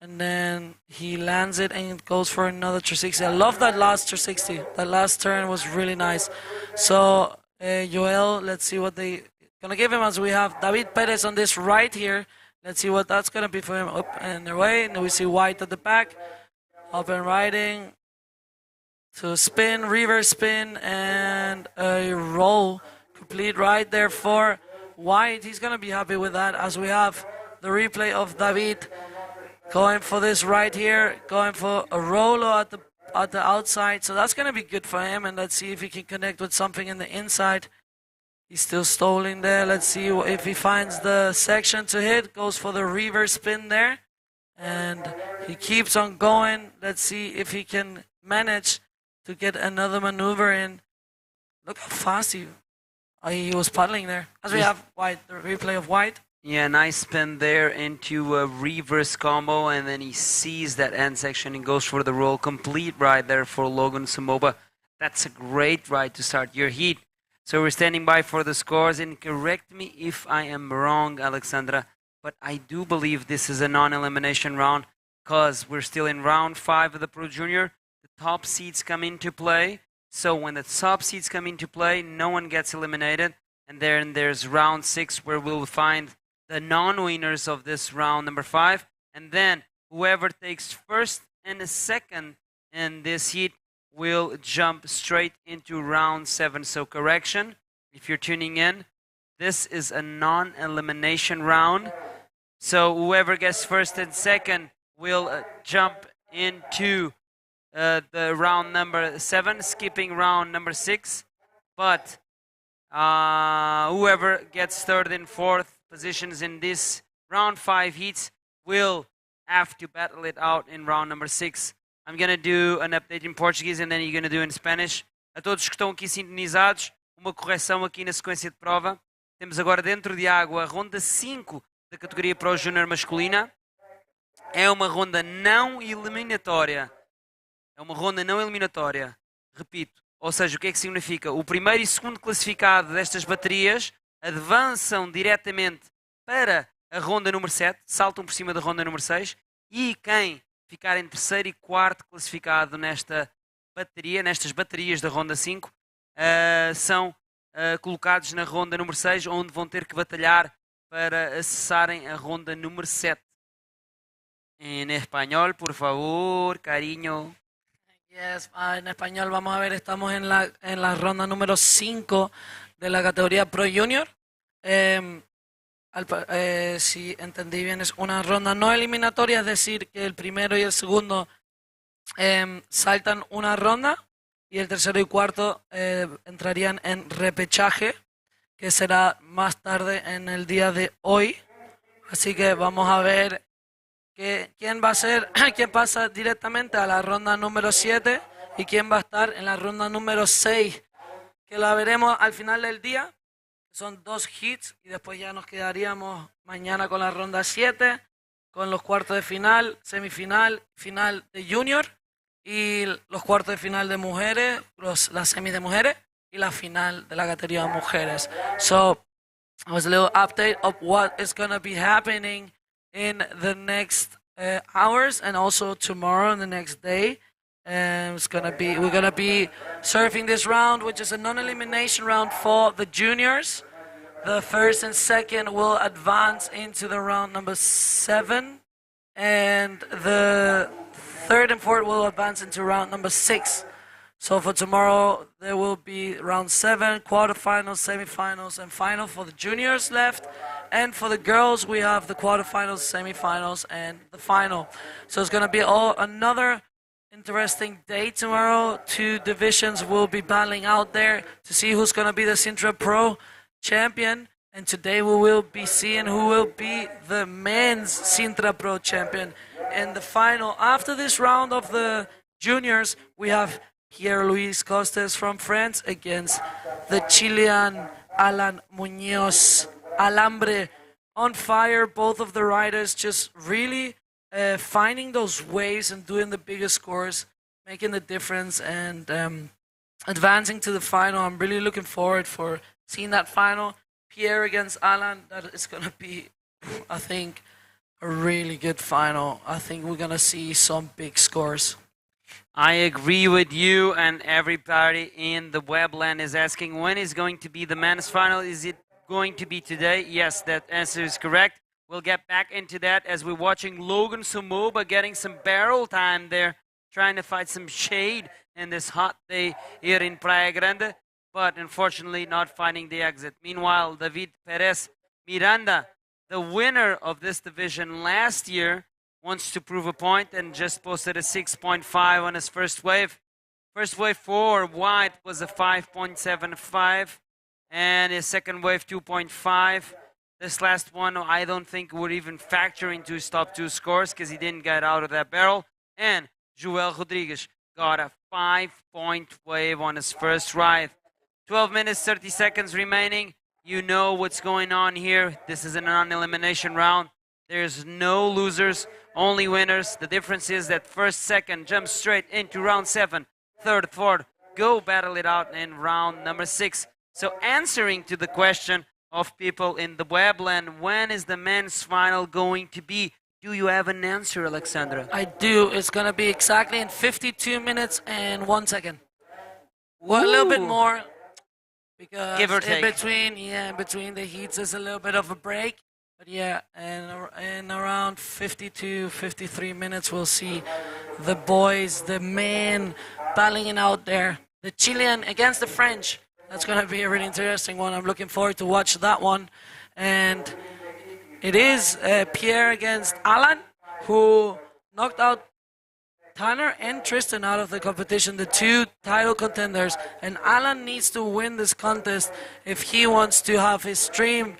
And then he lands it and goes for another 360. I love that last 360. That last turn was really nice. So Joel, let's see what they gonna give him as we have David Perez on this right here. Let's see what that's gonna be for him. Up and away. And then we see White at the back. Up and riding. To spin, reverse spin, and a roll. Complete ride there for White. He's gonna be happy with that as we have the replay of David going for this right here, going for a roll at the outside. So that's gonna be good for him. And let's see if he can connect with something in the inside. He's still stalling there. Let's see if he finds the section to hit. Goes for the reverse spin there. And he keeps on going. Let's see if he can manage to get another maneuver in. Look how fast he was paddling there. As we have White, the replay of White. Yeah, nice spin there into a reverse combo, and then he sees that end section and goes for the roll. Complete ride there for Logan Samoba. That's a great ride to start your heat. So we're standing by for the scores, and correct me if I am wrong, Alexandra, but I do believe this is a non-elimination round because we're still in round 5 of the Pro Junior. The top seeds come into play. So when the top seeds come into play, no one gets eliminated. And then there's round 6 where we'll find the non-winners of this round number 5. And then whoever takes first and second in this heat will jump straight into round 7. So correction, if you're tuning in, this is a non-elimination round. So whoever gets first and second will jump into the round number 7, skipping round number 6. But whoever gets third and fourth positions in this round 5 heats will have to battle it out in round number 6. I'm going to do an update in Portuguese and then you're going to do in Spanish. A todos que estão aqui sintonizados, uma correção aqui na sequência de prova. Temos agora dentro de água a ronda 5 da categoria Pro Júnior masculina. É uma ronda não eliminatória. É uma ronda não eliminatória. Repito. Ou seja, o que é que significa? O primeiro e segundo classificado destas baterias avançam diretamente para a ronda número 7, saltam por cima da ronda número 6, e quem ficar em terceiro e quarto classificado nestas baterias da ronda 5, são colocados na ronda número 6, onde vão ter que batalhar para acessarem a ronda número 7. En español, por favor, cariño. Yes, en español vamos a ver, estamos en la ronda número 5 de la categoría Pro Junior. Si entendí bien, es una ronda no eliminatoria, es decir, que el primero y el segundo saltan una ronda y el tercero y cuarto entrarían en repechaje, que será más tarde en el día de hoy. Así que vamos a ver quién va a ser, quién pasa directamente a la ronda número 7 y quién va a estar en la ronda número 6, que la veremos al final del día. Son 2 hits y después ya nos quedaríamos mañana con la ronda 7, con los cuartos de final, semifinal, final de junior y los cuartos de final de mujeres, las semis de mujeres y la final de la categoría de mujeres. So, it was a little update of what is going to be happening in the next hours and also tomorrow and the next day. We're gonna be surfing this round, which is a non-elimination round for the juniors. The first and second will advance into the round number 7, and the third and fourth will advance into round number 6. So for tomorrow, there will be round 7, quarterfinals, semifinals, and final for the juniors left. And for the girls, we have the quarterfinals, semifinals, and the final. So it's going to be another interesting day tomorrow. 2 divisions will be battling out there to see who's going to be the Sintra Pro champion. And today we will be seeing who will be the men's Sintra Pro champion in the final. After this round of the juniors, we have Pierre Luis Costes from France against the Chilean Alan Muñoz. Alambre on fire, both of the riders just really finding those waves and doing the biggest scores, making the difference and advancing to the final. I'm really looking forward for seeing that final. Pierre against Alan, that is going to be, I think, a really good final. I think we're going to see some big scores. I agree with you, and everybody in the webland is asking when is going to be the men's final. Is it going to be today? Yes, that answer is correct. We'll get back into that as we're watching Logan Sumoba getting some barrel time there, trying to fight some shade in this hot day here in Praia Grande, but unfortunately not finding the exit. Meanwhile, David Perez Miranda, the winner of this division last year, wants to prove a point and just posted a 6.5 on his first wave. First wave for White was a 5.75. And his second wave, 2.5. This last one, I don't think would even factor into his top 2 scores because he didn't get out of that barrel. And Joel Rodriguez got a 5-point wave on his first ride. 12 minutes, 30 seconds remaining. You know what's going on here. This is a non-elimination round. There's no losers, only winners. The difference is that first, second jump straight into round 7. Third, fourth, go battle it out in round number 6. So answering to the question of people in the webland, when is the men's final going to be? Do you have an answer, Alexandra? I do. It's going to be exactly in 52 minutes and 1 second. Well, a little bit more because give or take. In between the heats is a little bit of a break. But yeah, and in around 52, 53 minutes, we'll see the boys, the men battling it out there. The Chilean against the French. That's going to be a really interesting one. I'm looking forward to watch that one. And it is Pierre against Alan, who knocked out Tanner and Tristan out of the competition, the 2 title contenders. And Alan needs to win this contest if he wants to have his dream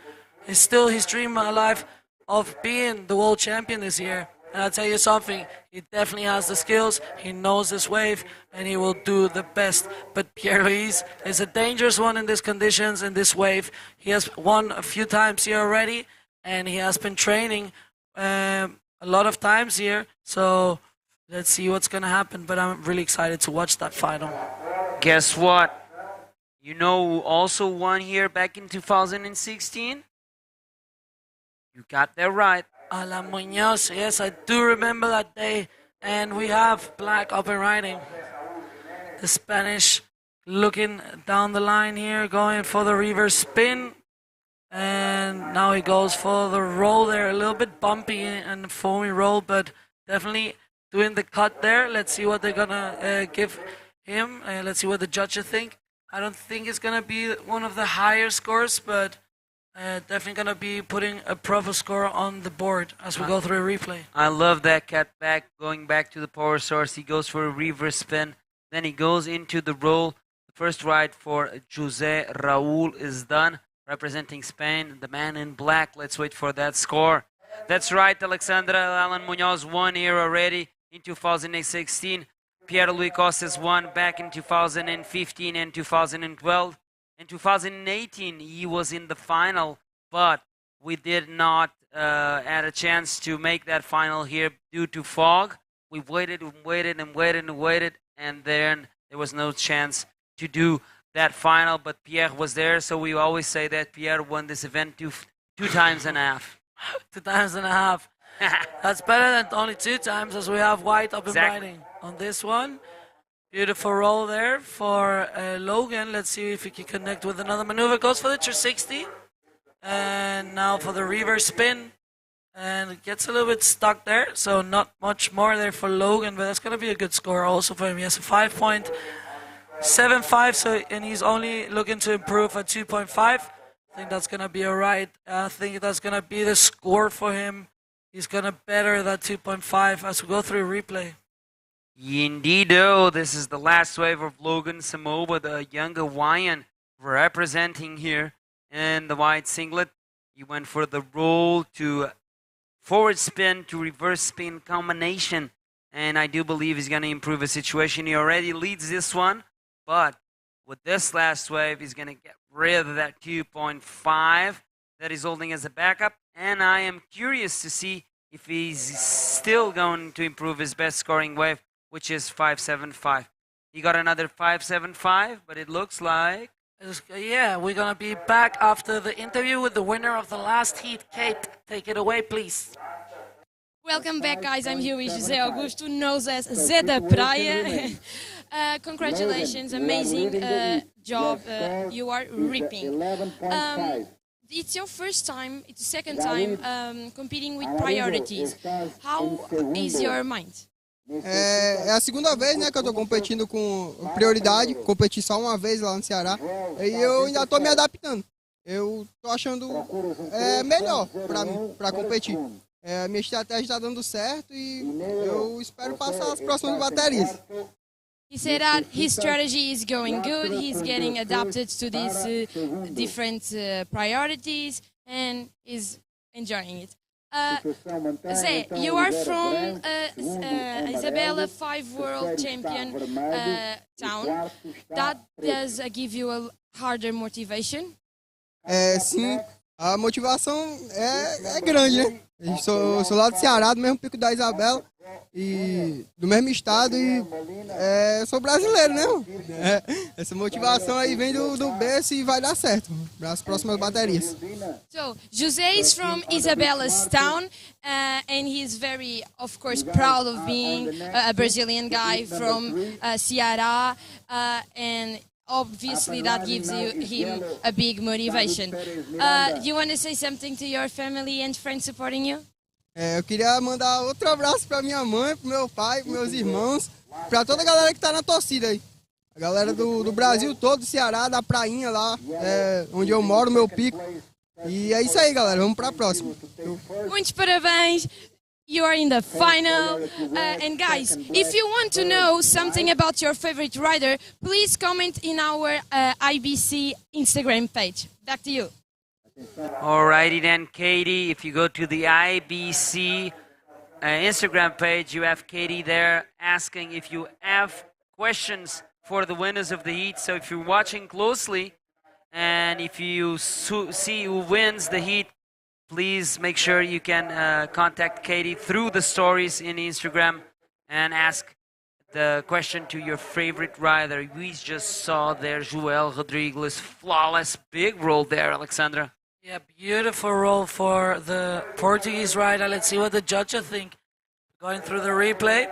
alive of being the world champion this year. And I'll tell you something, he definitely has the skills, he knows this wave, and he will do the best. But Pierre-Louis is a dangerous one in these conditions, in this wave. He has won a few times here already, and he has been training a lot of times here. So let's see what's going to happen, but I'm really excited to watch that final. Guess what? You know who also won here back in 2016? You got that right. Alan Munoz, yes, I do remember that day. And we have black up and riding. The Spanish looking down the line here, going for the reverse spin. And now he goes for the roll there, a little bit bumpy and foamy roll, but definitely doing the cut there. Let's see what they're gonna give him. Let's see what the judges think. I don't think it's gonna be one of the higher scores, but definitely gonna be putting a proper score on the board as we go through a replay. I love that cut back, going back to the power source. He goes for a reverse spin. Then he goes into the roll. The first ride for Jose Raul is done, representing Spain, the man in black. Let's wait for that score. That's right, Alexandra. Alan Munoz won here already in 2016. Pierre Louis Costas won back in 2015 and 2012. In 2018, he was in the final, but we did not had a chance to make that final here due to fog. We waited and waited and waited and waited, and then there was no chance to do that final, but Pierre was there, so we always say that Pierre won this event two times and a half. 2 times and a half. That's better than only 2 times, as we have white up and riding on this one. Beautiful roll there for Logan. Let's see if he can connect with another maneuver. Goes for the 360. And now for the reverse spin. And it gets a little bit stuck there. So not much more there for Logan. But that's going to be a good score also for him. He has a 5.75. And he's only looking to improve at 2.5. I think that's going to be all right. I think that's going to be the score for him. He's going to better that 2.5 as we go through replay. Indeedo, this is the last wave of Logan Samoa, the young Hawaiian representing here in the white singlet. He went for the roll to forward spin to reverse spin combination, and I do believe he's going to improve the situation. He already leads this one, but with this last wave, he's going to get rid of that 2.5 that he's holding as a backup, and I am curious to see if he's still going to improve his best scoring wave, which is 5.75. He got another 5.75, but it looks like... Yeah, we're going to be back after the interview with the winner of the last heat. Kate, take it away, please. Welcome back, guys. I'm here with José Augusto, known as Zé da Praia. Congratulations, amazing job. You are ripping. It's your first time, it's the second time competing with priorities. How is your mind? É a segunda vez, né, que eu tô competindo com prioridade. Competi só uma vez lá no Ceará. E eu ainda tô me adaptando. Eu tô achando melhor pra mim, pra competir. Minha estratégia tá dando certo e eu espero passar as próximas baterias. He said that his strategy is going good. He's getting adapted to these different priorities and is enjoying it. Zé, you are from Isabela 5 World Champion town. That does give you a harder motivation? Sim, a motivação é grande, né? Eu sou lá do Ceará, do mesmo pico da Isabela, e do mesmo estado, e sou brasileiro, né? Essa motivação aí vem do berço e vai dar certo para as próximas baterias. So, José is from Isabella's town, and he's very, of course, proud of being a Brazilian guy from Ceará, and obviously that gives him a big motivation. Do you want to say something to your family and friends supporting you? Eu queria mandar outro abraço para minha mãe, para meu pai, para meus irmãos, para toda a galera que tá na torcida aí. A galera do Brasil todo, do Ceará, da prainha lá, onde eu moro, meu pico. E é isso aí, galera. Vamos para a próxima. Muitos parabéns. You are in the final. And guys, if you want to know something about your favorite rider, please comment in our IBC Instagram page. Back to you. Alrighty then, Katie. If you go to the IBC Instagram page, you have Katie there asking if you have questions for the winners of the heat. So if you're watching closely and if you see who wins the heat, please make sure you can contact Katie through the stories in Instagram and ask the question to your favorite rider. We just saw there Joel Rodriguez, flawless, big roll there, Alexandra. Yeah, beautiful roll for the Portuguese rider. Let's see what the judges think. Going through the replay.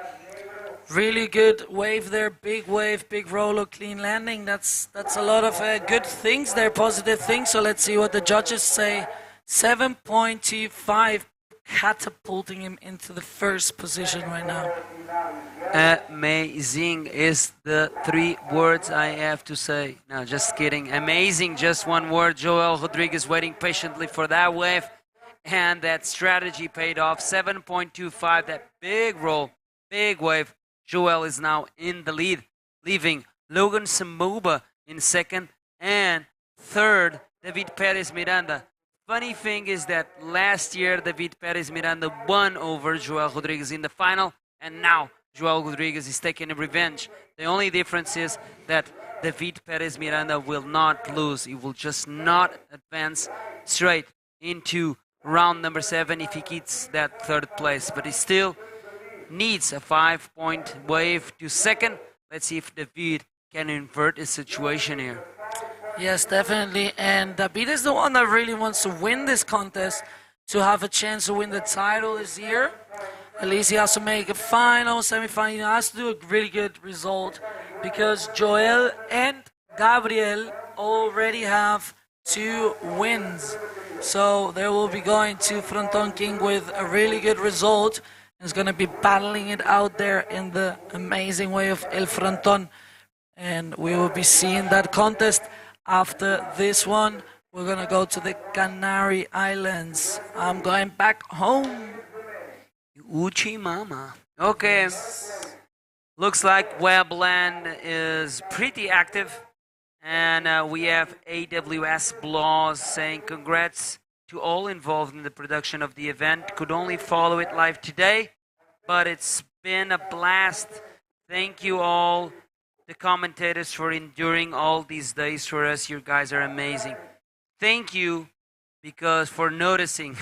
Really good wave there, big wave, big roller, clean landing. That's a lot of good things there, positive things. So let's see what the judges say. 7.25, catapulting him into the first position right now. Amazing is the 3 words I have to say. No, just kidding. Amazing, just one word. Joel Rodriguez waiting patiently for that wave. And that strategy paid off. 7.25, that big roll, big wave. Joel is now in the lead, leaving Logan Samuba in second and third, David Perez Miranda. Funny thing is that last year, David Perez Miranda won over Joel Rodriguez in the final, and now Joel Rodriguez is taking a revenge. The only difference is that David Perez Miranda will not lose. He will just not advance straight into round number 7 if he keeps that third place, but he still needs a 5-point wave to second. Let's see if David can invert his situation here. Yes, definitely. And David is the one that really wants to win this contest to have a chance to win the title this year. At least he has to make a final, semi-final. He has to do a really good result because Joel and Gabriel already have 2 wins. So they will be going to Fronton King with a really good result. Is going to be battling it out there in the amazing way of El Fronton. And we will be seeing that contest after this one. We're going to go to the Canary Islands. I'm going back home. Uchi mama. Okay. Looks like Webland is pretty active. And we have AWS Blogs saying congrats to all involved in the production of the event. Could only follow it live today, but it's been a blast. Thank you all, the commentators, for enduring all these days for us. You guys are amazing. Thank you for noticing.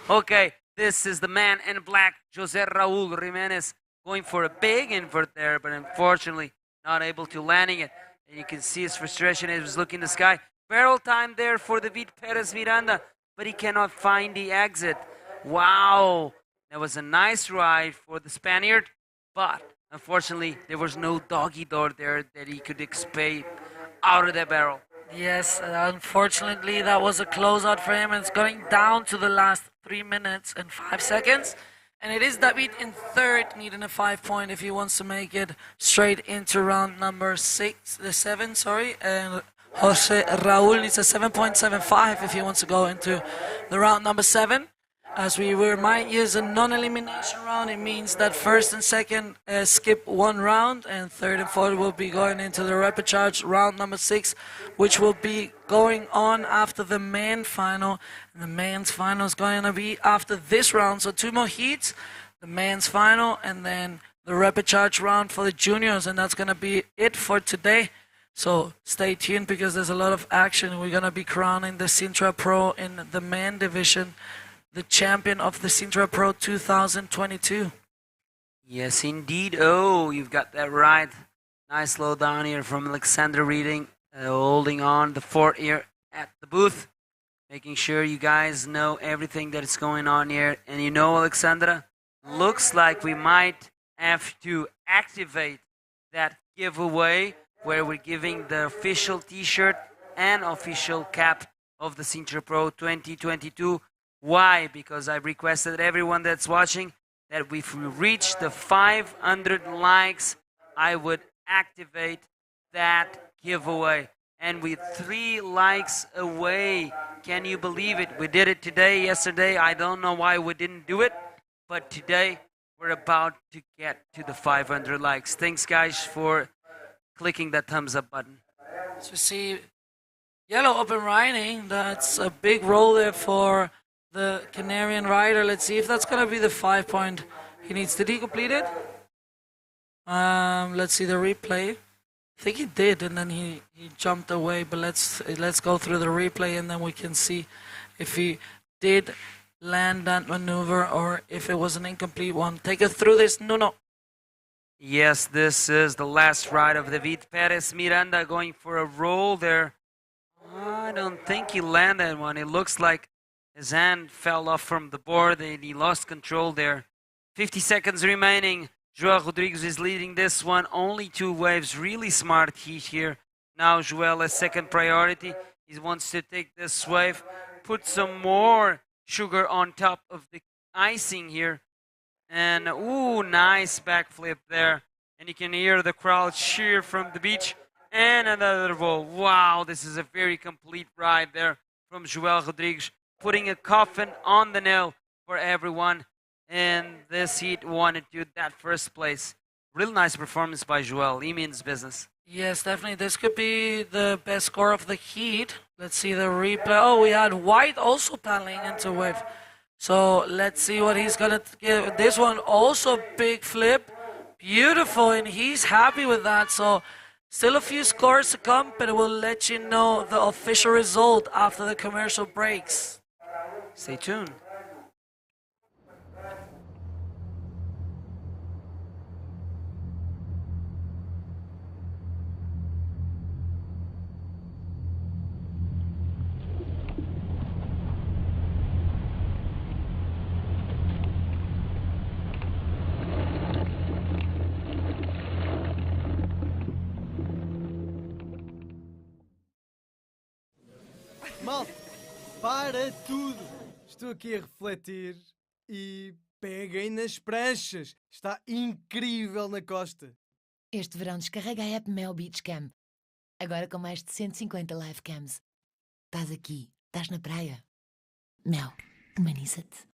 Okay, this is the man in black, Jose Raul Jimenez, going for a big invert there, but unfortunately not able to landing it. And you can see his frustration as he was looking in the sky. Barrel time there for David Perez Miranda, but he cannot find the exit. Wow, that was a nice ride for the Spaniard, but unfortunately there was no doggy door there that he could escape out of the barrel. Yes, unfortunately that was a closeout for him, and it's going down to the last 3 minutes and 5 seconds. And it is David in third, needing a 5-point if he wants to make it straight into round number 7, and Jose Raul needs a 7.75 if he wants to go into the round number 7. As we remind you, it's a non-elimination round. It means that first and second skip 1 round, and third and fourth will be going into the repechage round number 6, which will be going on after the man final. And the man's final is going to be after this round. So 2 more heats, the man's final, and then the repechage round for the juniors, and that's going to be it for today. So stay tuned because there's a lot of action. We're going to be crowning the Sintra Pro in the man division, the champion of the Sintra Pro 2022. Yes, indeed. Oh, you've got that right. Nice slow down here from Alexander Reading, holding on the fort here at the booth, making sure you guys know everything that is going on here. And you know, Alexandra, looks like we might have to activate that giveaway where we're giving the official t-shirt and official cap of the Sintra Pro 2022. Why? Because I requested everyone that's watching that if we reach the 500 likes, I would activate that giveaway. And with 3 likes away, can you believe it? We did it today, yesterday. I don't know why we didn't do it, but today we're about to get to the 500 likes. Thanks, guys, for clicking that thumbs up button. So we see yellow open riding. That's a big roll there for the Canarian rider. Let's see if that's going to be the 5-point he needs. Did he complete it? Let's see the replay. I think he did, and then he jumped away. But let's go through the replay, and then we can see if he did land that maneuver or if it was an incomplete one. Take us through this, Nuno. Yes, this is the last ride of David Perez Miranda going for a roll there. I don't think he landed one. It looks like his hand fell off from the board and he lost control there. 50 seconds remaining. Joel Rodrigues is leading this one. Only 2 waves. Really smart heat here. Now Joel has second priority. He wants to take this wave, put some more sugar on top of the icing here. And, ooh, nice backflip there. And you can hear the crowd cheer from the beach. And another roll. Wow, this is a very complete ride there from Joel Rodrigues, putting a coffin on the nail for everyone. And this heat wanted to that first place. Real nice performance by Joel. He means business. Yes, definitely. This could be the best score of the heat. Let's see the replay. Oh, we had White also paddling into wave. So let's see what he's going to give. This one also big flip. Beautiful, and he's happy with that. So still a few scores to come, but we'll let you know the official result after the commercial breaks. Stay tuned. Malta, para tudo! Estou aqui a refletir e peguem nas pranchas. Está incrível na costa. Este verão descarrega a app Mel Beach Cam. Agora com mais de 150 live cams. Estás aqui, estás na praia. Mel, humaniza-te.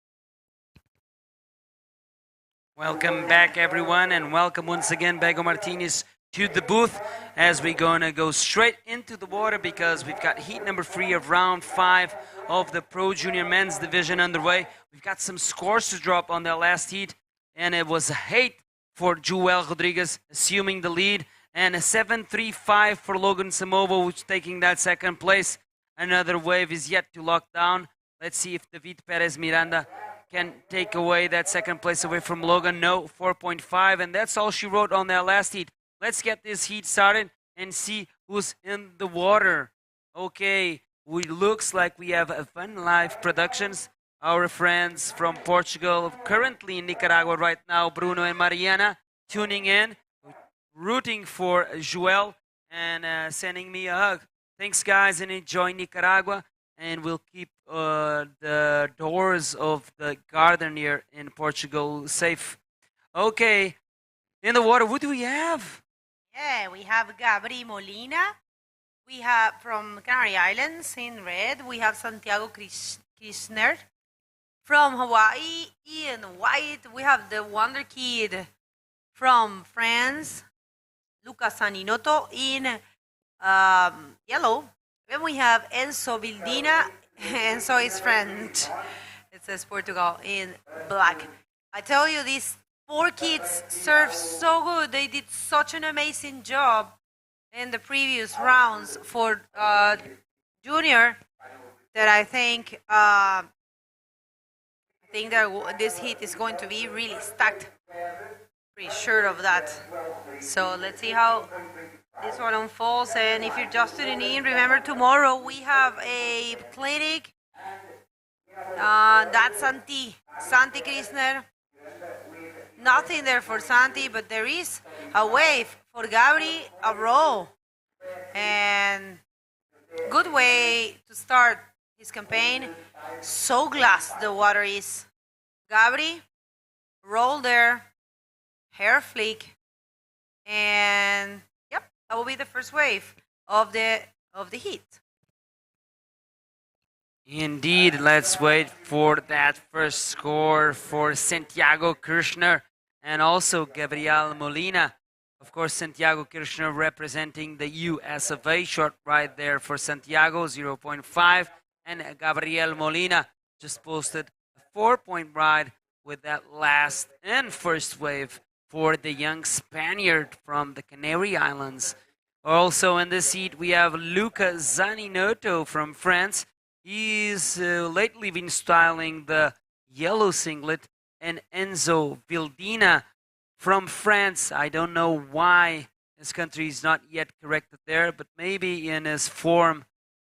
Welcome back, everyone, and welcome once again, Bego Martinez, to the booth as we're going to go straight into the water because we've got heat number 3 of round 5 of the Pro Junior Men's Division underway. We've got some scores to drop on the last heat, and it was a 8 for Joel Rodrigues, assuming the lead, and a 7.35 for Logan Samovo, who's taking that second place. Another wave is yet to lock down. Let's see if David Perez Miranda can take away that second place away from Logan. No, 4.5, and that's all she wrote on that last heat. Let's get this heat started and see who's in the water. Okay, looks like we have a Fun Live Productions. Our friends from Portugal, currently in Nicaragua right now, Bruno and Mariana, tuning in, rooting for Joel, and sending me a hug. Thanks, guys, and enjoy Nicaragua. And we'll keep the doors of the garden here in Portugal safe. Okay, in the water, what do we have? Yeah, we have Gabri Molina. We have from Canary Islands in red. We have Santiago Kirchner. From Hawaii, Ian White. We have the Wonder Kid from France, Lucas Saninoto in yellow. Then we have Enzo Vildina. Enzo is French. It says Portugal in black. I tell you, these 4 kids surf so good. They did such an amazing job in the previous rounds for junior that I think that this heat is going to be really stacked. Pretty sure of that. So let's see how this one unfolds. And if you're just tuning in, remember tomorrow we have a clinic. That's Santi Krishner. Nothing there for Santi, but there is a wave for Gabri, a roll. And good way to start his campaign. So glass the water is. Gabri, roll there, hair flick, and yep, that will be the first wave of the heat. Indeed, let's wait for that first score for Santiago Kirchner and also Gabriel Molina. Of course, Santiago Kirchner representing the US of A, short right there for Santiago, 0.5. And Gabriel Molina just posted a 4-point ride with that last and first wave for the young Spaniard from the Canary Islands. Also in this heat, we have Luca Zaninotto from France. He's lately been styling the yellow singlet, and Enzo Vildina from France. I don't know why his country is not yet corrected there, but maybe in his form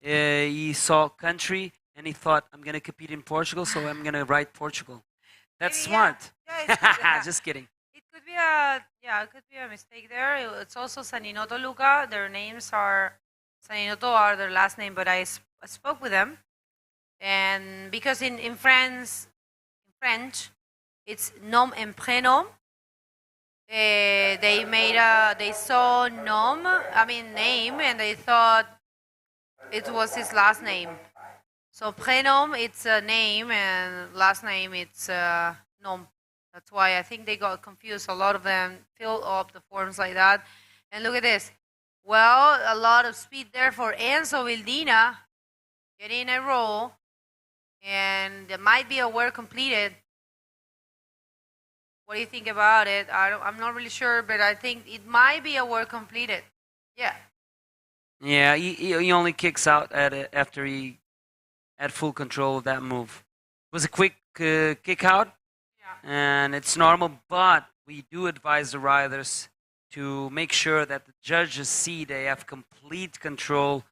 He saw country and he thought, I'm going to compete in Portugal, so I'm going to write Portugal. That's smart. Just kidding. It could be a mistake there. It's also Saninoto Luca. Their names are Saninoto are their last name, but I spoke with them, and because in French, it's nom and prénom. They saw name, and they thought it was his last name. So prénom, it's a name, and last name, it's nom. That's why I think they got confused. A lot of them fill up the forms like that. And look at this. Well, a lot of speed there for Enzo Vildina, getting a roll, and there might be a work completed. What do you think about it? I'm not really sure, but I think it might be a work completed. Yeah. Yeah, he only kicks out at it after he had full control of that move. It was a quick kick out, and it's normal, but we do advise the riders to make sure that the judges see they have complete control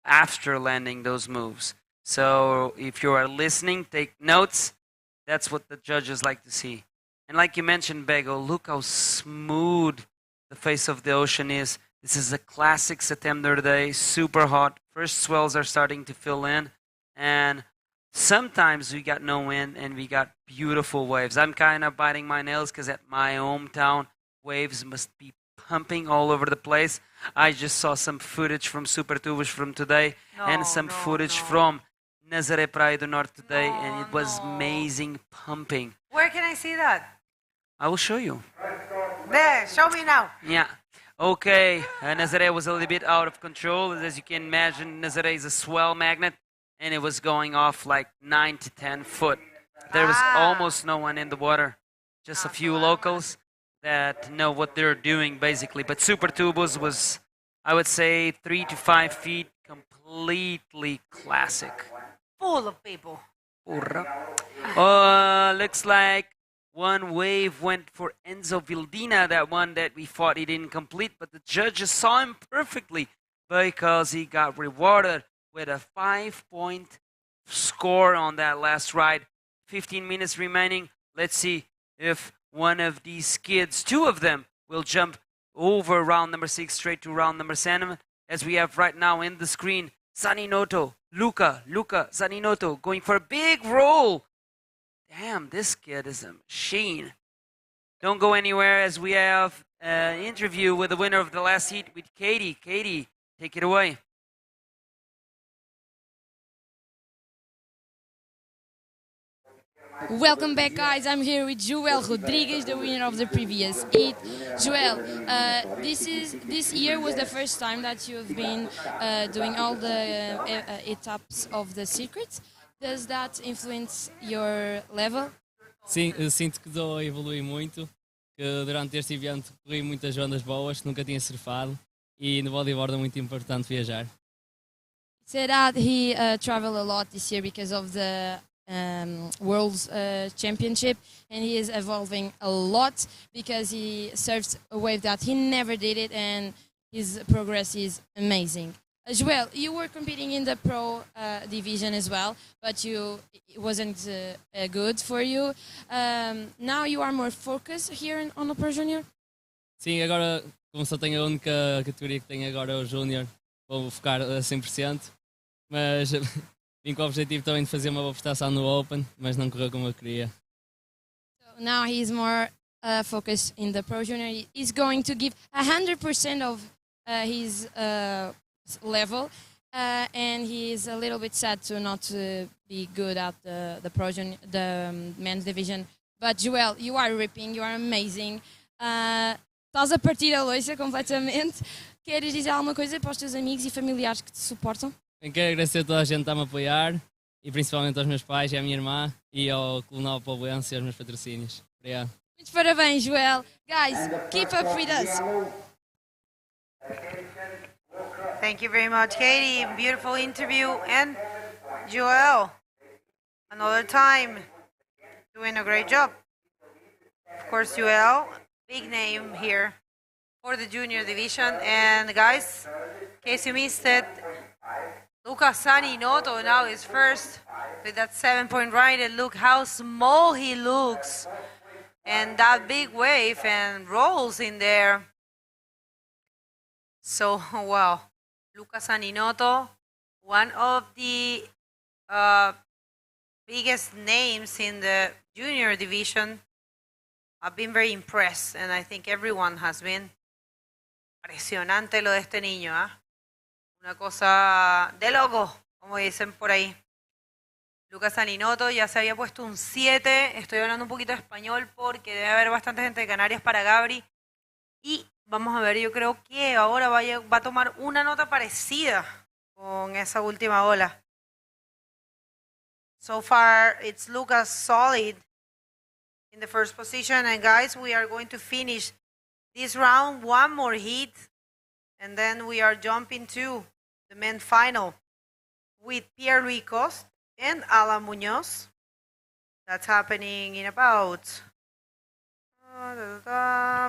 after landing those moves. So if you are listening, take notes. That's what the judges like to see. And like you mentioned, Bego, look how smooth the face of the ocean is. This is a classic September day, super hot. First swells are starting to fill in. And sometimes we got no wind and we got beautiful waves. I'm kind of biting my nails because at my hometown, waves must be pumping all over the place. I just saw some footage from Super Tubos from today and some footage from Nazaré Praia do Norte today, and it was amazing pumping. Where can I see that? I will show you. There, show me now. Yeah. Okay, Nazaré was a little bit out of control. As you can imagine, Nazaré is a swell magnet, and it was going off like 9 to 10 foot. There was almost no one in the water, just a few locals that know what they're doing, basically. But Super Tubos was, I would say, 3 to 5 feet, completely classic. Full of people. Looks like one wave went for Enzo Vildina, that one that we thought he didn't complete, but the judges saw him perfectly because he got rewarded with a 5-point score on that last ride. 15 minutes remaining. Let's see if one of these kids, two of them, will jump over round number 6 straight to round number 7, as we have right now in the screen. Saninoto, Luca, Saninoto going for a big roll. Damn, this kid is a machine. Don't go anywhere as we have an interview with the winner of the last heat with Katie. Katie, take it away. Welcome back, guys. I'm here with Joel Rodriguez, the winner of the previous heat. Joel, this year was the first time that you've been doing all the etapas of the circuit. Does that influence your level? Sim, eu sinto que estou a evoluir muito, que durante este evento corri muitas ondas boas, nunca tinha surfado, e no bodyboard é muito importante viajar. He said that he traveled a lot this year because of the World Championship, and he is evolving a lot because he surfed a wave that he never did it, and his progress is amazing. Joel, you were competing in the pro division as well, but it wasn't good for you. Now you are more focused here on the Pro Junior? Sim, agora, como só tenho a única categoria que tenho agora é o Júnior, vou focar a 100%, mas vim com o objetivo também de fazer uma boa prestação no Open, mas não correu como eu queria. So now he's more focused in the Pro Junior. He's going to give 100% of his level, and he is a little bit sad to not be good at the Pro Junior, the men's division. But Joel, you are ripping, you are amazing. Estás a partir a loiça completamente. Queres dizer alguma coisa para os teus amigos e familiares que te suportam? Eu quero agradecer a toda a gente que está-me a apoiar, e principalmente aos meus pais e à minha irmã, e ao Clube Nova Povoense e aos meus patrocínios. Obrigado. Muitos parabéns, Joel. Guys, keep up with us. Thank you very much, Katie. Beautiful interview. And Joel, another time, doing a great job. Of course, Joel, big name here for the junior division. And guys, in case you missed it, Lucas Saninoto now is first with that 7-point right, and look how small he looks. And that big wave and rolls in there. So, wow. Lucas Saninoto, one of the biggest names in the junior division. I've been very impressed, and I think everyone has been. Impresionante lo de este niño, ¿ah? Una cosa de loco, como dicen por ahí. Lucas Saninoto ya se había puesto un 7. Estoy hablando un poquito de español porque debe haber bastante gente de Canarias para Gabri. Y vamos a ver, yo creo que ahora va a tomar una nota parecida con esa última ola. So far, it's Lucas solid in the first position. And guys, we are going to finish this round, one more heat. And then we are jumping to the men's final with Pierre-Louis Coste and Alan Munoz. That's happening in about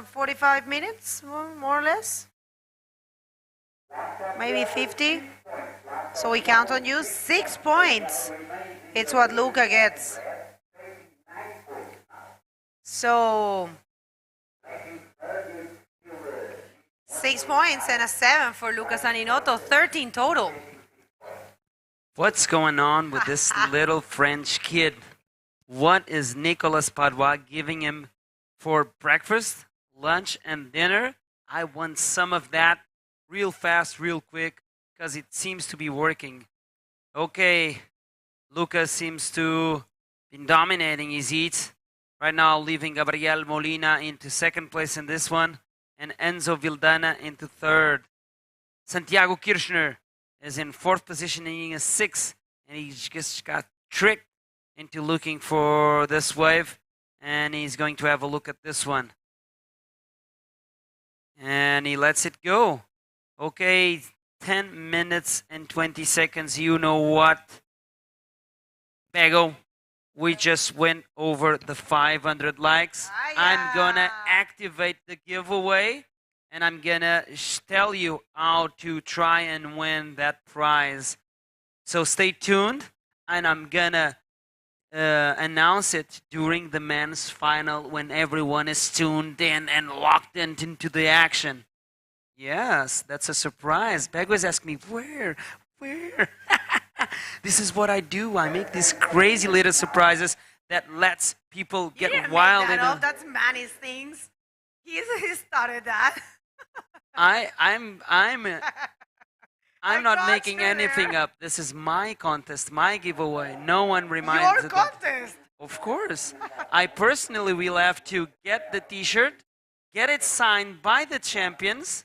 45 minutes, more or less. Maybe 50. So we count on you. 6 points. It's what Luca gets. So 6 points and a 7 for Lucas Saninoto. 13 total. What's going on with this little French kid? What is Nicolas Padua giving him for breakfast, lunch, and dinner? I want some of that real fast, real quick, because it seems to be working. Okay, Lucas seems to be dominating his heats. Right now, leaving Gabriel Molina into second place in this one, and Enzo Vildana into third. Santiago Kirchner is in fourth position, needing a 6, and he just got tricked into looking for this wave, and he's going to have a look at this one. And he lets it go. Okay, 10 minutes and 20 seconds. You know what? Bego, we just went over the 500 likes. I'm gonna activate the giveaway, and I'm gonna tell you how to try and win that prize. So stay tuned, and I'm gonna announce it during the men's final when everyone is tuned in and locked into the action. Yes, that's a surprise. Bego is asking me, where? This is what I do. I make these crazy little surprises that lets people get wild. That's Manny's things. He started that. I'm not making anything up. This is my contest, my giveaway. No one reminds Your contest. Of course. I personally will have to get the t-shirt, get it signed by the champions,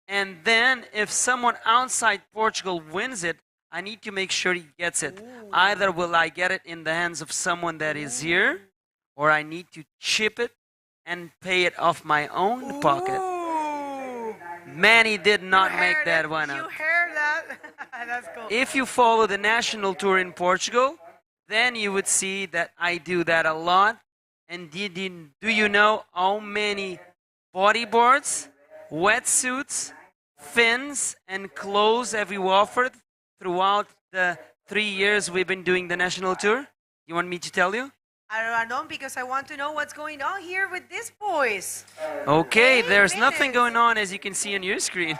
and then if someone outside Portugal wins it, I need to make sure he gets it. Either will I get it in the hands of someone that is here, or I need to chip it and pay it off my own pocket. Manny did not make that one up. You heard that? That's cool. If you follow the national tour in Portugal, then you would see that I do that a lot. And do you know how many bodyboards, wetsuits, fins, and clothes have you offered throughout the 3 years we've been doing the national tour? You want me to tell you? I don't know, because I want to know what's going on here with these boys. Okay, there's nothing going on, as you can see on your screen.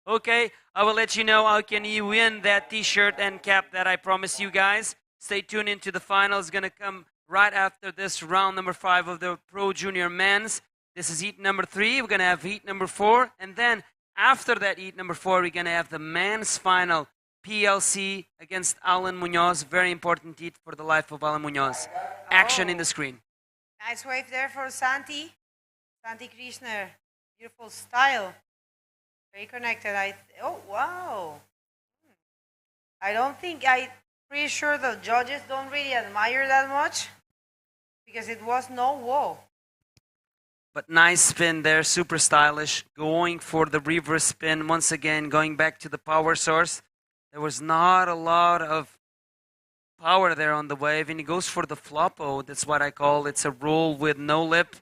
Okay, I will let you know how can you win that t-shirt and cap that I promised you guys. Stay tuned into the final. It's going to come right after this round number 5 of the Pro Junior Men's. This is heat number 3. We're going to have heat number 4. And then after that heat number 4, we're going to have the men's final. PLC against Alan Munoz. Very important heat for the life of Alan Munoz. Action in the screen. Nice wave there for Santi. Santi Krishner. Beautiful style. Very connected. Oh, wow. I'm pretty sure the judges don't really admire that much because it was no wall. But nice spin there, super stylish. Going for the reverse spin once again, going back to the power source. There was not a lot of power there on the wave, and he goes for the floppo. That's what I call it's a roll with no lip.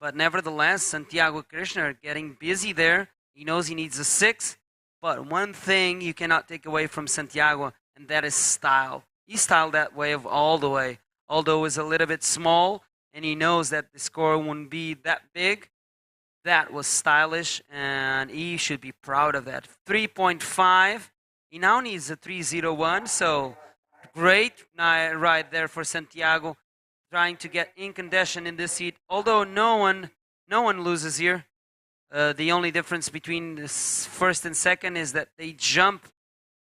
But nevertheless, Santiago Krishner getting busy there. He knows he needs a 6. But one thing you cannot take away from Santiago, and that is style. He styled that wave all the way. Although it was a little bit small, and he knows that the score wouldn't be that big, that was stylish, and he should be proud of that. 3.5. He now needs a 3.01, so great ride there for Santiago, trying to get in condition in this heat. Although no one loses here. The only difference between this first and second is that they jump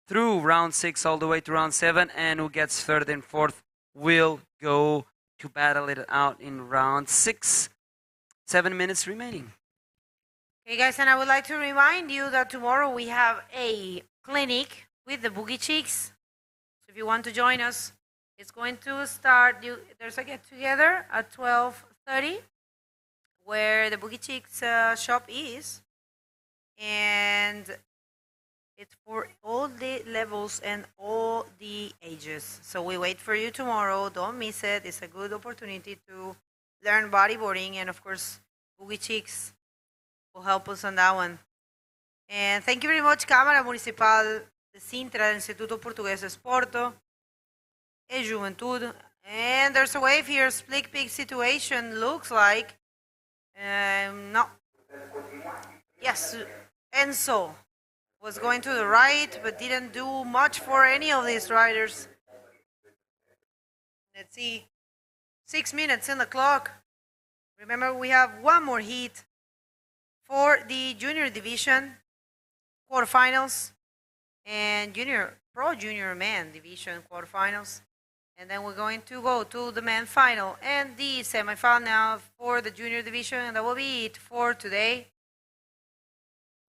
through round 6 all the way to round 7, and who gets third and fourth will go to battle it out in round 6. 7 minutes remaining. Okay, guys, and I would like to remind you that tomorrow we have a clinic with the Boogie Chicks. So if you want to join us, it's going to start. There's a get together at 12:30, where the Boogie Chicks shop is, and it's for all the levels and all the ages. So we wait for you tomorrow. Don't miss it. It's a good opportunity to learn bodyboarding, and of course, Boogie Chicks will help us on that one. And thank you very much, Câmara Municipal de Sintra, Instituto Português de Esporto e Juventude. And there's a wave here. Split peak situation looks like. No. Yes, Enzo was going to the right, but didn't do much for any of these riders. Let's see. 6 minutes in the clock. Remember, we have one more heat for the junior division, quarterfinals, and pro junior man division quarterfinals. And then we're going to go to the man final and the semifinal now for the junior division, and that will be it for today.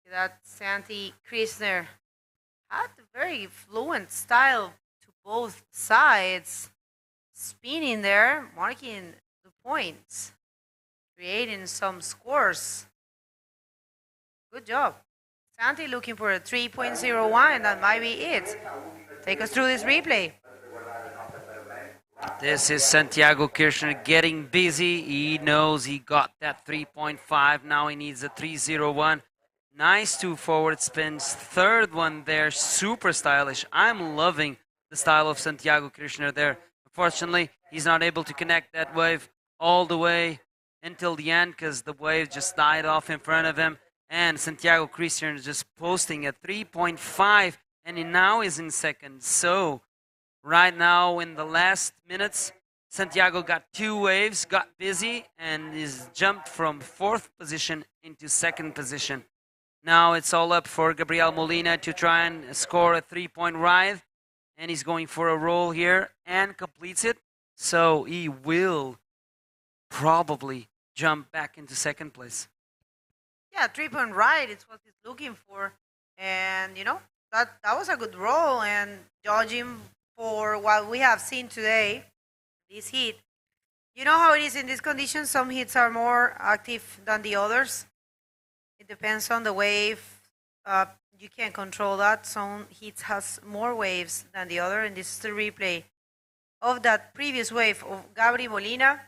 That Santi Krishner had a very fluent style to both sides, spinning there, marking the points, creating some scores. Good job. Santi looking for a 3.01, that might be it. Take us through this replay. This is Santiago Kirchner getting busy. He knows he got that 3.5. Now he needs a 3.01. Nice 2 forward spins. Third one there, super stylish. I'm loving the style of Santiago Kirchner there. Unfortunately, he's not able to connect that wave all the way until the end because the wave just died off in front of him. And Santiago Kirchner is just posting a 3.5, and he now is in second. So right now in the last minutes, Santiago got 2 waves, got busy, and is jumped from 4th position into 2nd position. Now it's all up for Gabriel Molina to try and score a 3-point ride, and he's going for a roll here and completes it. So he will probably jump back into 2nd place. Yeah, 3-point ride is what he's looking for. And, you know, that was a good roll. And judging for what we have seen today, this heat, you know how it is in these conditions. Some heats are more active than the others. It depends on the wave. You can't control that. Some heats has more waves than the other. And this is the replay of that previous wave of Gabri Molina.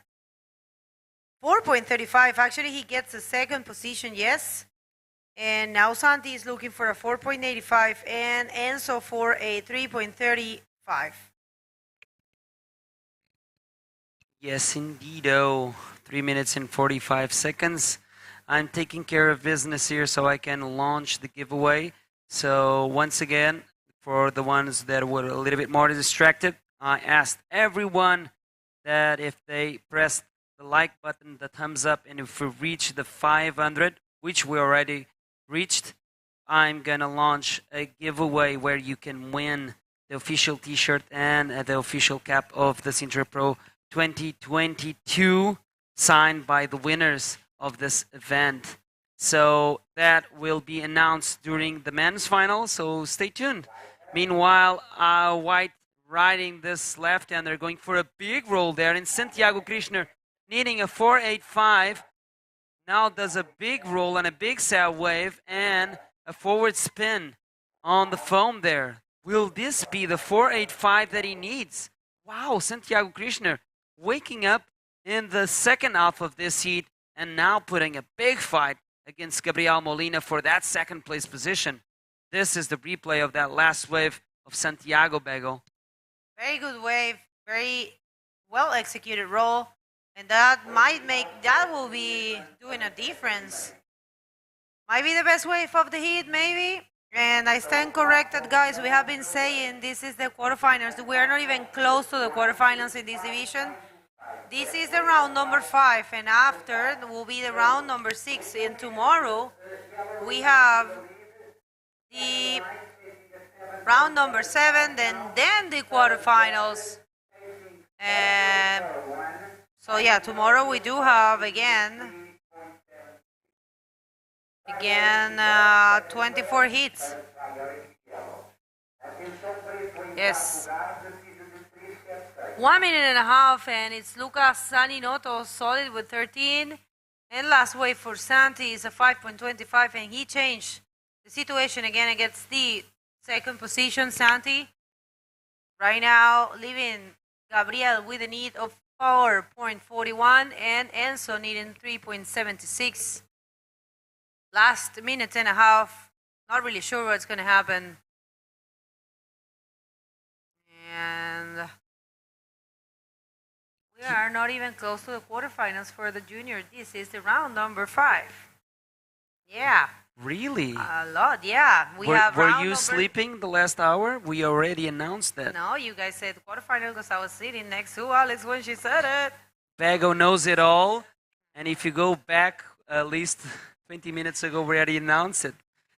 4.35. Actually, he gets a 2nd position, yes. And now Santi is looking for a 4.85 and Enzo for a 3.35. Yes, indeedo. 3 minutes and 45 seconds. I'm taking care of business here so I can launch the giveaway. So once again, for the ones that were a little bit more distracted, I asked everyone that if they pressed the like button, the thumbs up, and if we reach the 500, which we already reached, I'm gonna launch a giveaway where you can win the official t-shirt and the official cap of the Sintra Pro 2022, signed by the winners of this event. So that will be announced during the men's final, so stay tuned. Meanwhile, White riding this left-hander, going for a big roll there, and Santiago Kirchner needing a 4.85, now does a big roll and a big sail wave and a forward spin on the foam there. Will this be the 4.85 that he needs? Wow, Santiago Kirchner waking up in the second half of this heat and now putting a big fight against Gabriel Molina for that 2nd place position. This is the replay of that last wave of Santiago Bego. Very good wave, very well executed roll, and that will be doing a difference. Might be the best wave of the heat, maybe. And I stand corrected, guys. We have been saying this is the quarterfinals. We are not even close to the quarterfinals in this division. This is the round number 5, and after will be the round number 6. And tomorrow we have the round number 7, then the quarterfinals. And so yeah, tomorrow we do have again 24 hits. Yes. 1 minute and a half, and it's Lucas Zaninoto solid with 13. And last wave for Santi is a 5.25, and he changed the situation again against the second position, Santi. Right now, leaving Gabriel with a need of 4.41 and Enzo needing 3.76. Last minute and a half, not really sure what's going to happen. And we are not even close to the quarterfinals for the junior. This is the round number 5. Yeah. Really? A lot, yeah. Were you sleeping the last hour? We already announced that. No, you guys said quarterfinal because I was sitting next to Alex when she said it. Bego knows it all. And if you go back at least 20 minutes ago, we already announced it.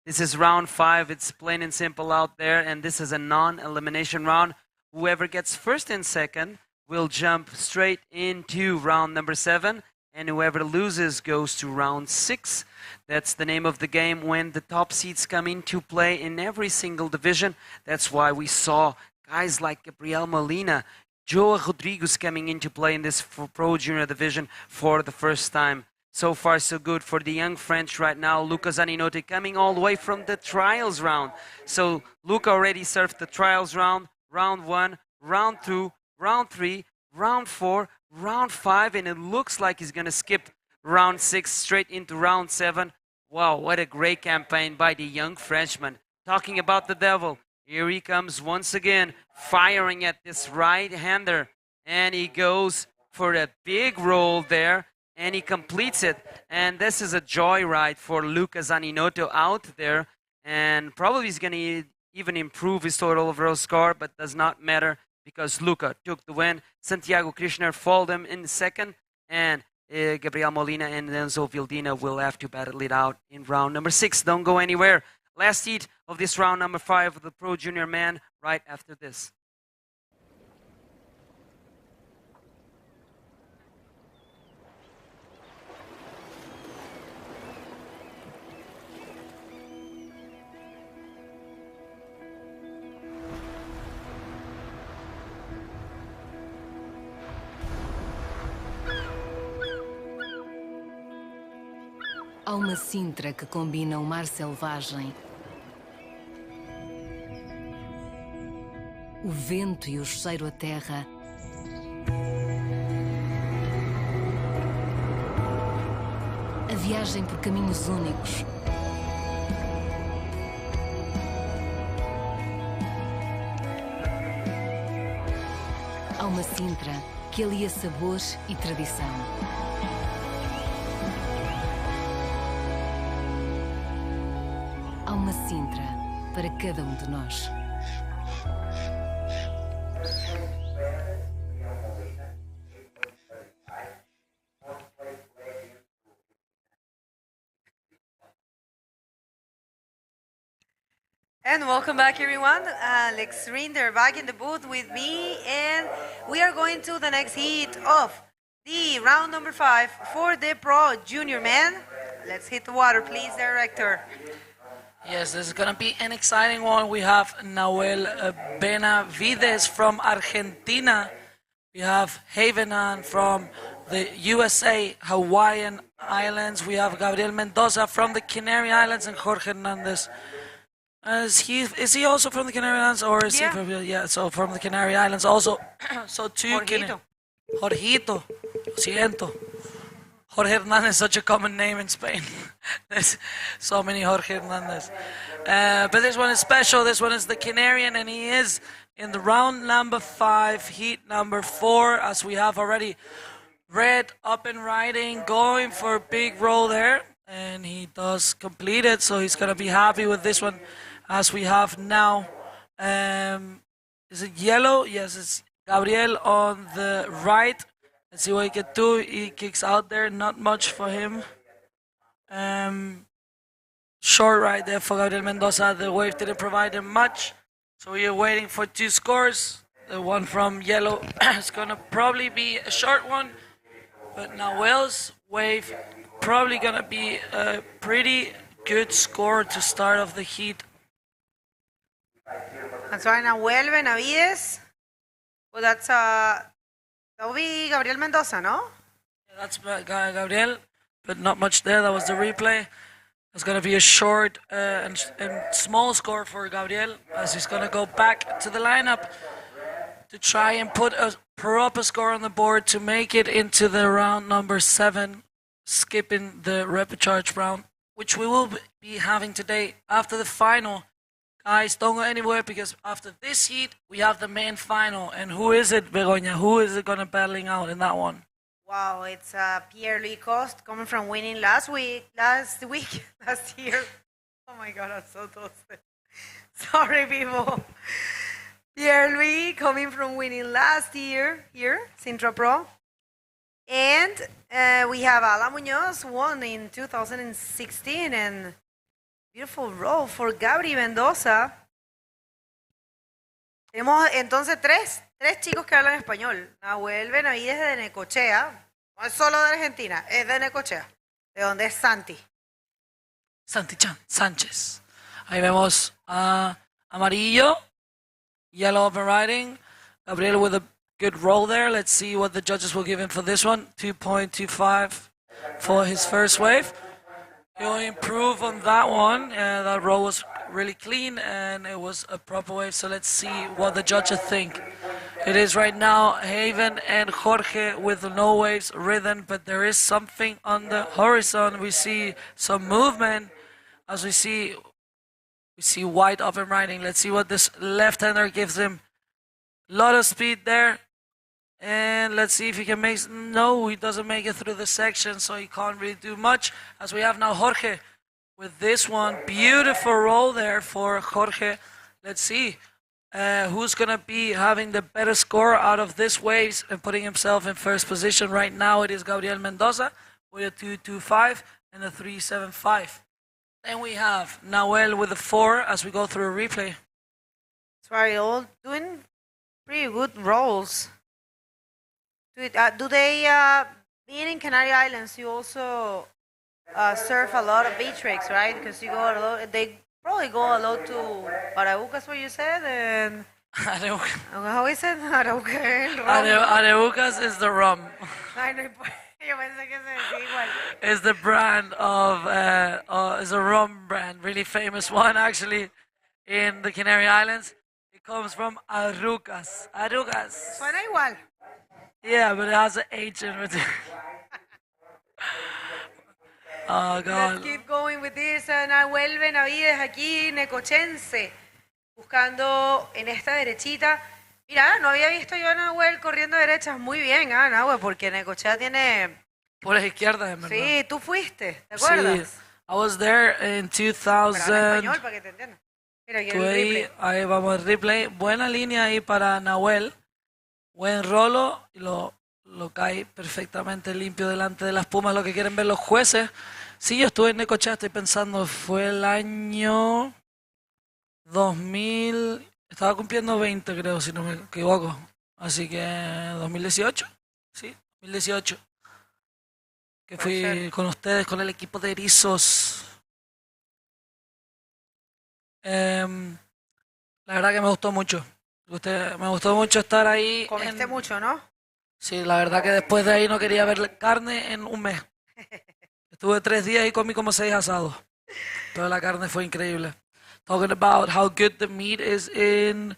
This is round 5. It's plain and simple out there. And this is a non-elimination round. Whoever gets first and second will jump straight into round number 7. And whoever loses goes to round 6. That's the name of the game when the top seeds come into play in every single division. That's why we saw guys like Gabriel Molina, Joe Rodriguez coming into play in this Pro Junior division for the first time. So far, so good for the young French right now. Luca Zaninotti coming all the way from the trials round. So Luca already served the trials round, round 1, round 2, round 3, round 4, round 5, and it looks like he's going to skip round 6 straight into round 7. Wow, what a great campaign by the young Frenchman. Talking about the devil, here he comes once again, firing at this right-hander, and he goes for a big roll there, and he completes it. And this is a joyride for Luca Zaninoto out there, and probably he's going to even improve his total overall score, but does not matter because Luca took the win. Santiago Krishner followed him in the second, and Gabriel Molina and Enzo Vildina will have to battle it out in round number 6. Don't go anywhere. Last heat of this round number 5 of the Pro Junior Man right after this. Há uma Sintra que combina o mar selvagem, o vento e o cheiro a terra, a viagem por caminhos únicos, há uma Sintra que alia sabores e tradição. Há uma Sintra para cada de nós. And welcome back, everyone. Alex Rinder back in the booth with me, and we are going to the next heat of the round number 5 for the Pro Junior Man. Let's hit the water, please, Director. Yes, this is going to be an exciting one. We have Nahuel Benavides from Argentina. We have Havenan from the USA, Hawaiian Islands. We have Gabriel Mendoza from the Canary Islands and Jorge Hernandez. Is he also from the Canary Islands, or is he from, so from the Canary Islands also. So two Jorgito. Jorgito. Siento. Jorge Hernandez is such a common name in Spain. There's so many Jorge Hernandez. But this one is special. This one is the Canarian, and he is in the round number 5, heat number 4, as we have already read, up and riding, going for a big roll there. And he does complete it, so he's going to be happy with this one, as we have now. Is it yellow? Yes, it's Gabriel on the right. Let's see what he can do. He kicks out there, not much for him. Short right there for Gabriel Mendoza. The wave didn't provide him much, so we are waiting for 2 scores. The one from yellow is going to probably be a short one, but Nahuel's wave probably going to be a pretty good score to start off the heat. That's right, Nahuel Benavides. Well, that's that will be Gabriel Mendoza, no? Yeah, that's Gabriel, but not much there. That was the replay. It's going to be a short and small score for Gabriel, as he's going to go back to the lineup to try and put a proper score on the board to make it into the round number 7, skipping the repecharge round, which we will be having today after the final. Guys, don't go anywhere, because after this heat, we have the main final. And who is it, Begoña? Who is it going to battling out in that one? Wow, it's Pierre-Louis Coste coming from winning last year. Oh my God, I'm so toasted. Sorry, people. Pierre-Louis coming from winning last year here, Sintra Pro. And we have Alan Muñoz, won in 2016, and beautiful roll for Gabri Mendoza. Tenemos entonces tres chicos que hablan español. Nahuel Benavides de Necochea. No es solo de Argentina, es de Necochea. De donde es Santi. Santi Sánchez. Ahí vemos a Amarillo. Yellow up and riding. Gabriel with a good roll there. Let's see what the judges will give him for this one. 2.25 for his first wave. He'll improve on that one. That roll was really clean, and it was a proper wave. So let's see what the judges think. It is right now Haven and Jorge with no waves ridden, but there is something on the horizon. We see some movement as we see White up and riding. Let's see what this left-hander gives him. A lot of speed there. And let's see if he can make... No, he doesn't make it through the section, so he can't really do much. As we have now Jorge with this one. Beautiful roll there for Jorge. Let's see who's going to be having the better score out of this waves and putting himself in first position. Right now it is Gabriel Mendoza with a 2.25 and a 3.75. Then we have Nahuel with a 4 as we go through a replay. Sorry, all doing pretty good rolls. Do they, being in Canary Islands, you also surf a lot of beach tricks, right? Because you go a lot, they probably go a lot to Araucas, what you said, and... How is it? Araucas is the rum. It's the brand of, it's a rum brand, really famous one actually in the Canary Islands. It comes from Araucas. Suena igual. Yeah, but it has an H in it. Oh, God. Let's keep going with this. Nahuel Benavides aquí, necochense, buscando en esta derechita. Mira, no había visto yo a Nahuel corriendo derechas muy bien, Nahuel, porque Necochea tiene... Por la izquierda, en verdad. Sí, tú fuiste, ¿te acuerdas? Sí, I was there in 2000. Pero en español, para que te entiendan. Mira, aquí el replay. Ahí vamos al replay. Buena línea ahí para Nahuel. Buen rolo. Y lo cae perfectamente limpio delante de las pumas, lo que quieren ver los jueces. Sí, yo estuve en Necochea, estoy pensando, fue el año 2000... Estaba cumpliendo 20, creo, si no me equivoco. Así que 2018. Sí, 2018. Que fui con ustedes, con el equipo de erizos. La verdad que me gustó mucho. Me gustó mucho estar ahí. Comiste mucho, ¿no? Sí, la verdad que después de ahí no quería ver carne en un mes. Estuve 3 días y comí como 6 asados. Pero la carne fue increíble. Talking about how good the meat is in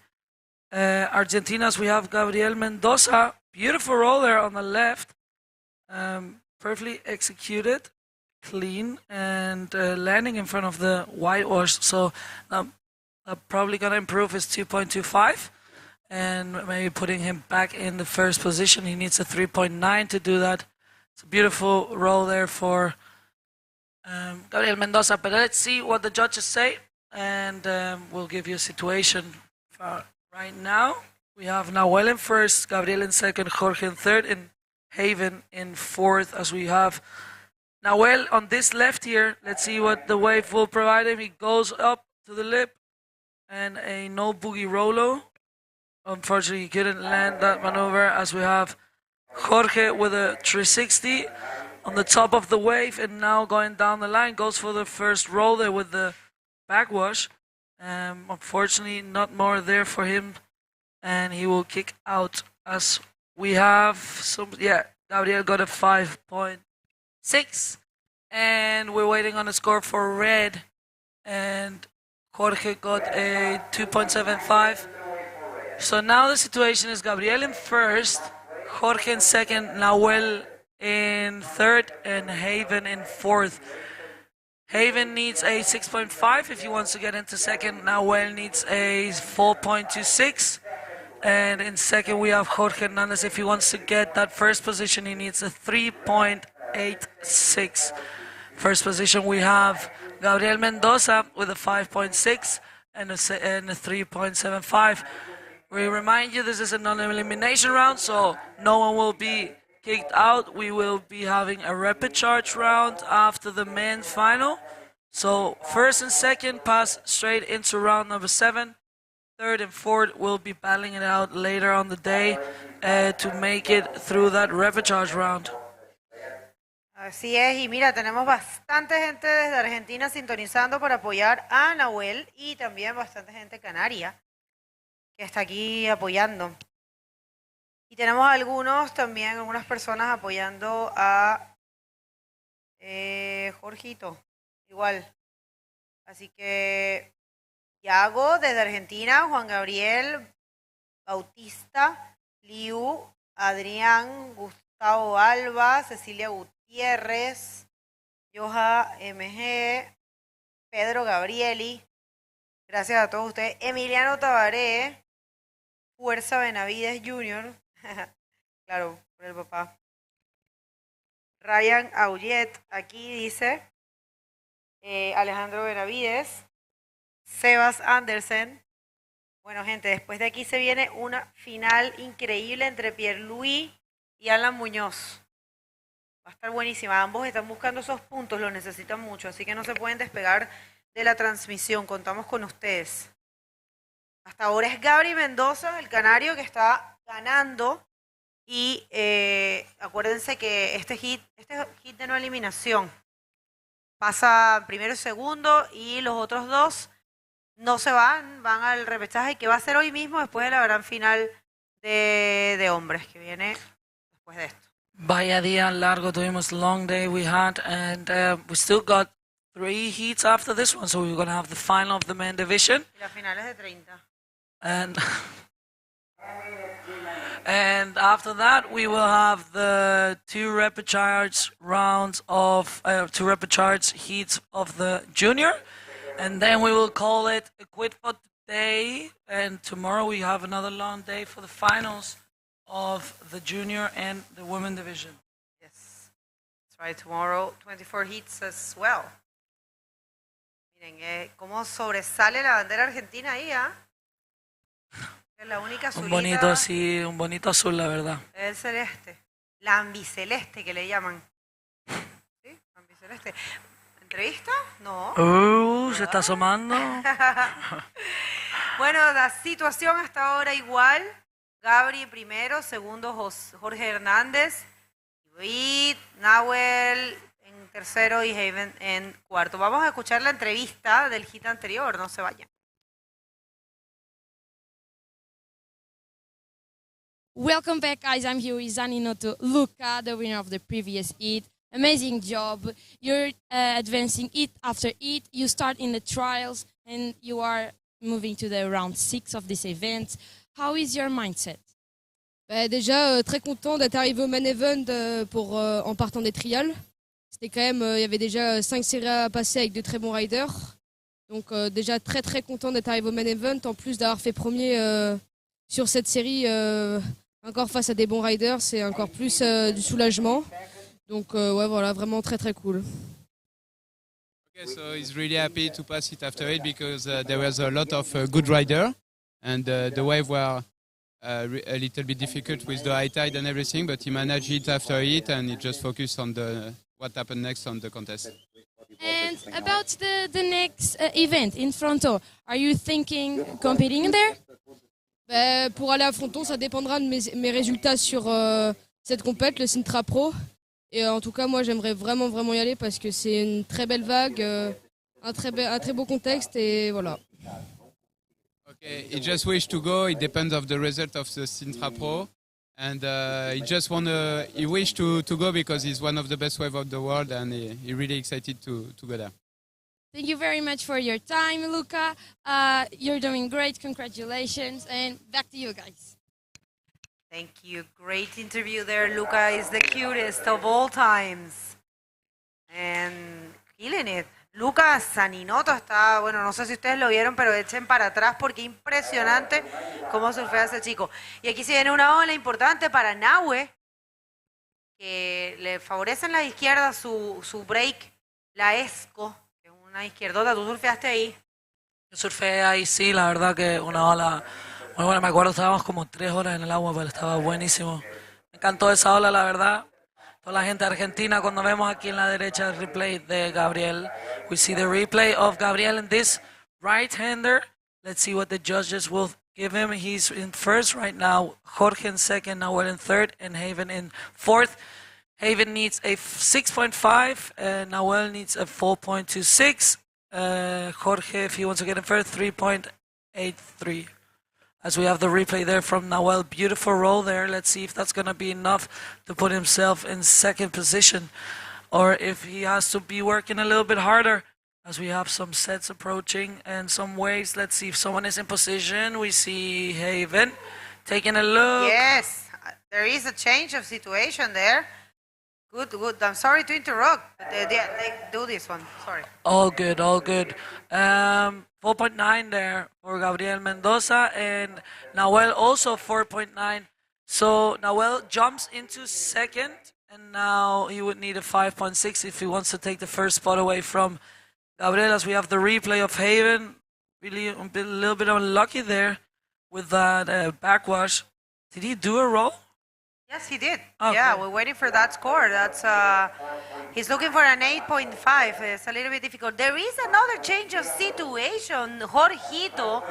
Argentina. We have Gabriel Mendoza. Beautiful roll there on the left. perfectly executed, clean, and landing in front of the whitewash. So probably gonna improve his 2.25, and maybe putting him back in the first position. He needs a 3.9 to do that. It's a beautiful roll there for Gabriel Mendoza. But let's see what the judges say, and we'll give you a situation. Right now, we have Nahuel in first, Gabriel in second, Jorge in third, and Haven in fourth, as we have Nahuel on this left here. Let's see what the wave will provide him. He goes up to the lip and a no boogie rolo. Unfortunately, he couldn't land that maneuver, as we have Jorge with a 360 on the top of the wave, and now going down the line, goes for the first roll there with the backwash. Unfortunately, not more there for him, and he will kick out, as we have Gabriel got a 5.6, and we're waiting on a score for red, and Jorge got a 2.75. So now the situation is Gabriel in first, Jorge in second, Nahuel in third, and Haven in fourth. Haven needs a 6.5 if he wants to get into second. Nahuel needs a 4.26. And in second, we have Jorge Hernandez. If he wants to get that first position, he needs a 3.86. First position, we have Gabriel Mendoza with a 5.6 and a 3.75. We remind you, this is a non-elimination round, so no one will be kicked out. We will be having a rapid charge round after the men's final. So first and second pass straight into round number 7. Third and fourth will be battling it out later on the day to make it through that rapid charge round. Así es, y mira, tenemos bastante gente desde Argentina sintonizando para apoyar a Nahuel, y también bastante gente canaria que está aquí apoyando. Y tenemos algunas personas apoyando a Jorgito, igual. Así que Yago desde Argentina, Juan Gabriel, Bautista, Liu, Adrián, Gustavo Alba, Cecilia Gutiérrez, Joja MG, Pedro Gabrieli, gracias a todos ustedes, Emiliano Tabaré, Fuerza Benavides Jr., claro, por el papá. Ryan Aullet, aquí dice, Alejandro Benavides, Sebas Andersen. Bueno, gente, después de aquí se viene una final increíble entre Pierre-Louis y Alan Muñoz. Va a estar buenísima. Ambos están buscando esos puntos, los necesitan mucho, así que no se pueden despegar de la transmisión. Contamos con ustedes. Hasta ahora es Gabri Mendoza, el canario, que está ganando. Y acuérdense que este hit de no eliminación pasa primero y segundo, y los otros dos no se van al repechaje, que va a ser hoy mismo después de la gran final de hombres, que viene después de esto. Vaya día largo, tuvimos long day we had, and we still got 3 heats after this one, so we're going to have the final of the men division. Y la final es de 30. And after that, we will have the 2 rapid charge rounds of 2 rapid charge heats of the junior, and then we will call it a quit for today. And tomorrow we have another long day for the finals of the junior and the women division. Yes, that's right. Tomorrow, 24 heats as well. Miren, cómo sobresale la bandera argentina ahí, ¿ah? Es la única azulita. Un bonito azul, la verdad. El celeste. La ambiceleste, que le llaman. ¿Sí? Ambiceleste. ¿Entrevista? No. Se está asomando. Bueno, la situación hasta ahora igual. Gabri primero, segundo Jorge Hernández, y Nahuel en tercero y Haven en cuarto. Vamos a escuchar la entrevista del hit anterior, no se vayan. Welcome back, guys. I'm here with Zaninoto Luca, the winner of the previous heat. Amazing job. You're advancing heat after heat. You start in the trials and you are moving to the round 6 of this event. How is your mindset? Déjà, très content d'être arrivé au main event en partant des trials. C'était quand même, il y avait déjà 5 séries à passer avec de très bons riders. Donc déjà très très content d'être arrivé au main event, en plus d'avoir fait premier sur cette série, encore face à des bons riders, c'est encore plus du soulagement. Donc ouais, voilà, vraiment très très cool. Okay, so he's really happy to pass it after it because there was a lot of good rider and the wave were a little bit difficult with the high tide and everything, but he managed it after it and he just focused on what happened next on the contest. And about the next event in Fronto, are you thinking competing there? Pour aller à Fronton, ça dépendra de mes résultats sur cette compète, le Sintra Pro. Et en tout cas, moi, j'aimerais vraiment y aller parce que c'est une très belle vague, un très beau contexte et voilà. Okay, he just wished to go. It depends of the result of the Sintra Pro, and he wished to go because he's one of the best wave of the world, and he really excited to go there. Thank you very much for your time, Luca. You're doing great. Congratulations, and back to you guys. Thank you. Great interview there. Luca is the cutest of all times. And killing it. Luca Saninoto está, bueno, no sé si ustedes lo vieron, pero echen para atrás porque impresionante cómo surfea ese chico. Y aquí se viene una ola importante para Nahue, que le favorece en la izquierda su break, la Esco, que es una izquierdota. ¿Tú surfeaste ahí? Yo surfeé ahí, sí, la verdad que una ola muy buena. Me acuerdo, estábamos como 3 horas en el agua, pero estaba buenísimo. Me encantó esa ola, la verdad. Toda la gente argentina, cuando vemos aquí en la derecha el replay de Gabriel, we see the replay of Gabriel and this right-hander. Let's see what the judges will give him. He's in first right now, Jorge in second, Nahuel in third, and Haven in fourth. Haven needs a 6.5, and Nahuel needs a 4.26. Jorge, if he wants to get in first, 3.83. As we have the replay there from Nahuel, beautiful roll there. Let's see if that's going to be enough to put himself in second position, or if he has to be working a little bit harder, as we have some sets approaching and some waves. Let's see if someone is in position. We see Haven taking a look. Yes, there is a change of situation there. Good, good. I'm sorry to interrupt. They do this one. Sorry. All good, all good. 4.9 there for Gabriel Mendoza, and Nahuel also 4.9. So Nahuel jumps into second, and now he would need a 5.6 if he wants to take the first spot away from Gabriel. As we have the replay of Haven, really a little bit unlucky there with that backwash. Did he do a roll? Yes, he did. Okay. Yeah, we're waiting for that score. That's he's looking for an 8.5. It's a little bit difficult. There is another change of situation. Jorgito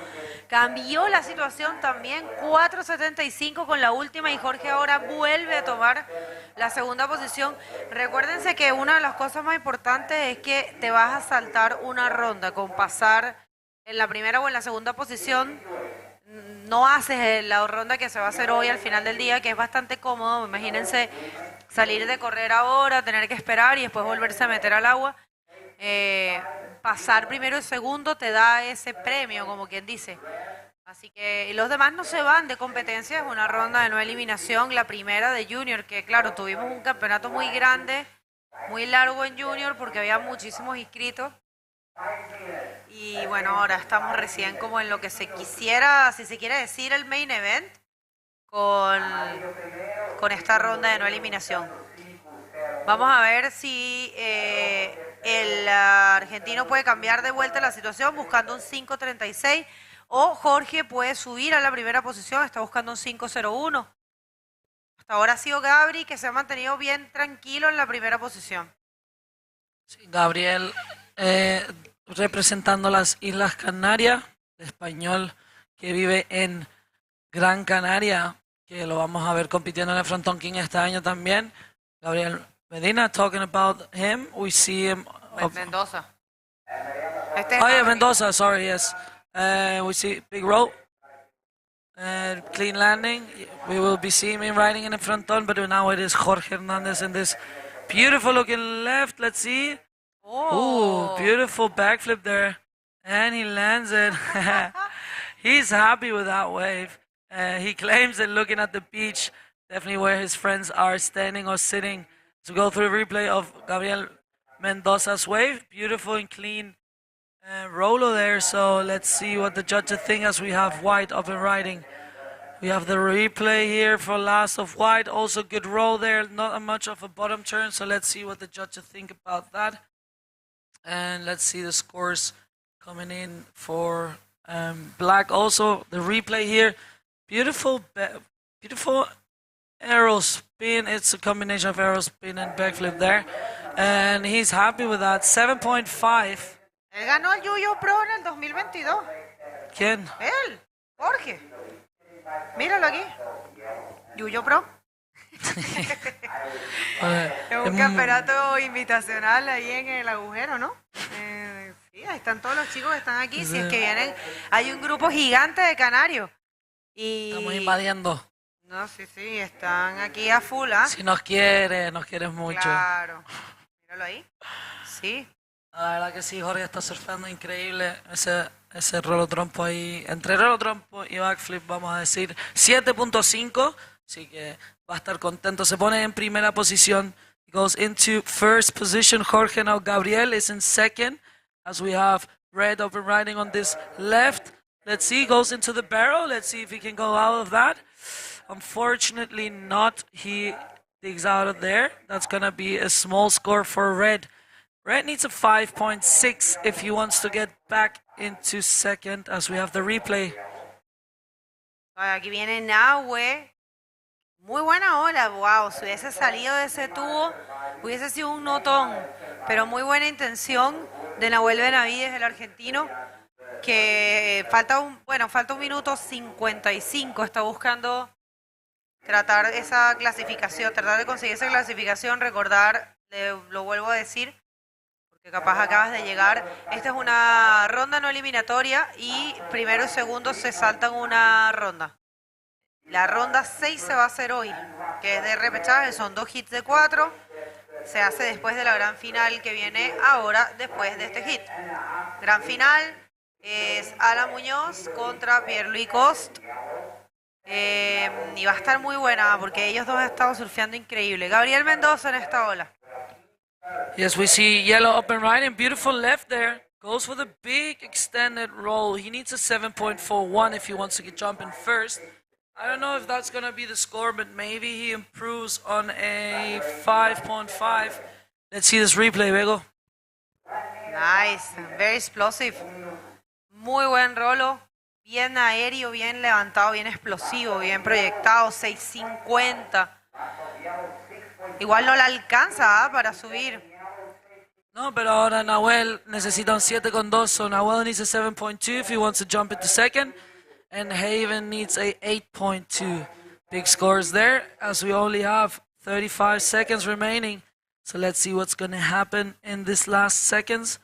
cambió la situación también. 4.75 con la última y Jorge ahora vuelve a tomar la segunda posición. Recuérdense que una de las cosas más importantes es que te vas a saltar una ronda con pasar en la primera o en la segunda posición. No haces la ronda que se va a hacer hoy al final del día, que es bastante cómodo. Imagínense salir de correr ahora, tener que esperar y después volverse a meter al agua. Pasar primero y segundo te da ese premio, como quien dice. Así que y los demás no se van de competencia, es una ronda de no eliminación, la primera de Junior, que claro, tuvimos un campeonato muy grande, muy largo en Junior porque había muchísimos inscritos. Y bueno, ahora estamos recién como en lo que se quisiera, si se quiere decir, el main event con esta ronda de no eliminación. Vamos a ver si el argentino puede cambiar de vuelta la situación buscando un 5.36 o Jorge puede subir a la primera posición, está buscando un 5.01. Hasta ahora ha sido Gabri que se ha mantenido bien tranquilo en la primera posición. Sí, Gabriel representando las Islas Canarias, español que vive en Gran Canaria, que lo vamos a ver compitiendo en el Fronton King este año también. Gabriel Medina, talking about him, we see him. Mendoza. Mendoza, sorry, yes. We see big roll, clean landing. We will be seeing him riding in the Fronton, but now it is Jorge Hernandez in this beautiful looking left. Let's see. Oh, beautiful backflip there. And he lands it. He's happy with that wave. He claims that looking at the beach, definitely where his friends are standing or sitting. To go through a replay of Gabriel Mendoza's wave. Beautiful and clean rolo there. So let's see what the judges think as we have White up and riding. We have the replay here for last of White. Also good roll there. Not much of a bottom turn. So let's see what the judges think about that. And let's see the scores coming in for Black. Also the replay here. Beautiful arrow spin. It's a combination of arrow spin and backflip there. And he's happy with that. 7.5. Él ganó el Yuyo Pro en el 2022. ¿Quién? Él, Jorge. Míralo aquí. Yuyo Pro. Es un campeonato invitacional ahí en el agujero, ¿no? Sí, ahí están todos los chicos que están aquí. Si es que vienen, hay un grupo gigante de canarios. Y... Estamos invadiendo. No, sí, están aquí a full, ¿ah? Si nos quieres mucho. Claro. Míralo ahí. Sí. La verdad que sí, Jorge está surfeando increíble. Ese rolo trompo ahí. Entre rolo trompo y backflip, vamos a decir 7.5. Así que va a estar contento. Se pone en primera posición. He goes into first position. Jorge now. Gabriel is in second. As we have Red up and riding on this left. Let's see. Goes into the barrel. Let's see if he can go out of that. Unfortunately not. He digs out of there. That's going to be a small score for Red. Red needs a 5.6 if he wants to get back into second as we have the replay. Aquí viene Nahue. Muy buena hora. Wow, si hubiese salido de ese tubo, hubiese sido un notón. Pero muy buena intención de Nahuel Benavides, el argentino, que falta un minuto 55. Está buscando tratar esa clasificación, tratar de conseguir esa clasificación. Recordar, lo vuelvo a decir, porque capaz acabas de llegar. Esta es una ronda no eliminatoria y primero y segundo se saltan una ronda. La ronda 6 se va a hacer hoy, que es de repechaje, son 2 hits de 4. Se hace después de la gran final que viene ahora, después de este hit. Gran final es Alan Muñoz contra Pierre-Louis Coste. Y va a estar muy buena porque ellos dos han estado surfeando increíble. Gabriel Mendoza en esta ola. Yes, we see Yellow up and riding. Beautiful left there. Goes for the big extended roll. He needs a 7.41 if he wants to get jumping first. I don't know if that's going to be the score, but maybe he improves on a 5.5. Let's see this replay, Bego. Nice. Very explosive. Muy buen rolo. Bien aéreo, bien levantado, bien explosivo, bien proyectado. 6.50. Igual no la alcanza para subir. No, pero ahora Nahuel necesita un 7.2, so Nahuel needs a 7.2 if he wants to jump into second. And Haven needs a 8.2. Big scores there, as we only have 35 seconds remaining. So let's see what's going to happen in this last seconds.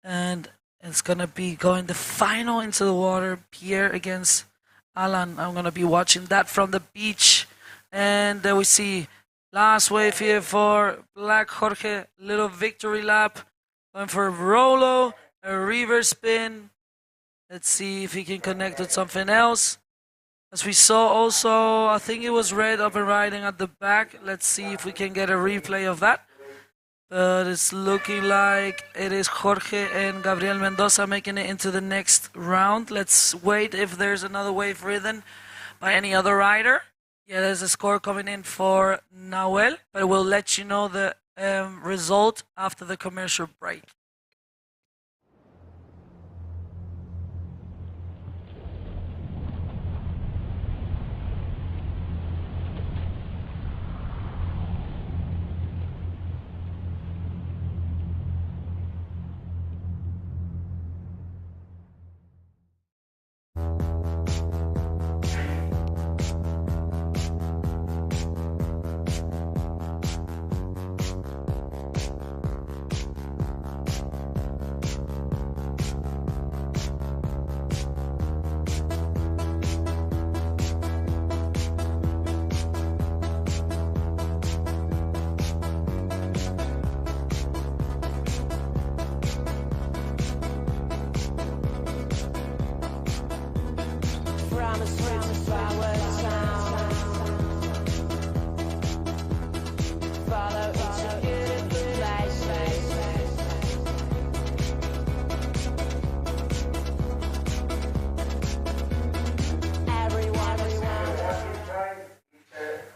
And it's going to be going the final into the water. Pierre against Alan. I'm going to be watching that from the beach. And there we see last wave here for Black Jorge. Little victory lap. Going for a Rolo, a reverse spin. Let's see if he can connect with something else. As we saw also, I think it was Red up and riding at the back. Let's see if we can get a replay of that. But it's looking like it is Jorge and Gabriel Mendoza making it into the next round. Let's wait if there's another wave ridden by any other rider. Yeah, there's a score coming in for Nahuel, but we'll let you know the result after the commercial break. Promise,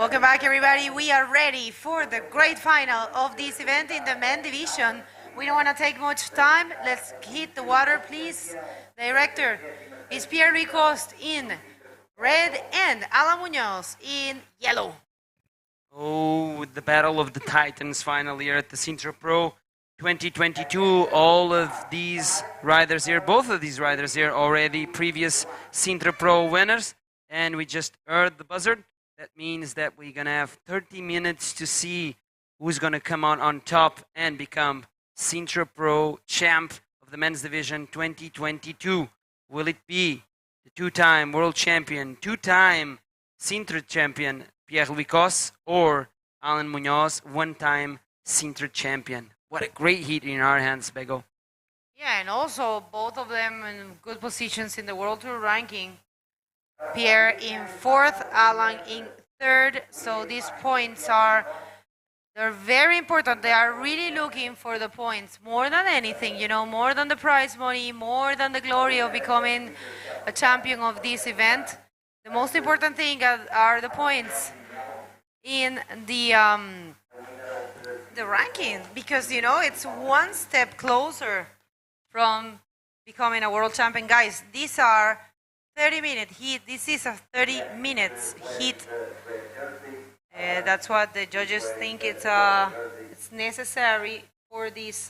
Welcome back, everybody. We are ready for the great final of this event in the men division. We don't want to take much time. Let's hit the water, please. Director, is Pierre-Louis Coste in red and Alan Munoz in yellow. Oh, the battle of the Titans final here at the Sintra Pro 2022. All of these riders here, both of these riders here, already previous Sintra Pro winners. And we just heard the buzzer. That means that we're going to have 30 minutes to see who's going to come out on top and become Sintra Pro champ of the men's division 2022. Will it be the two-time world champion, two-time Sintra champion Pierre-Louis Coste, or Alan Munoz, one-time Sintra champion? What a great heat in our hands, Bego. Yeah, and also both of them in good positions in the World Tour ranking. Pierre in 4th, Alan in 3rd. So these points they're very important. They are really looking for the points more than anything, you know, more than the prize money, more than the glory of becoming a champion of this event. The most important thing are the points in the ranking, because, you know, it's one step closer from becoming a world champion. Guys, these are 30-minute heat. This is a 30 minutes heat. That's what the judges think it's necessary for this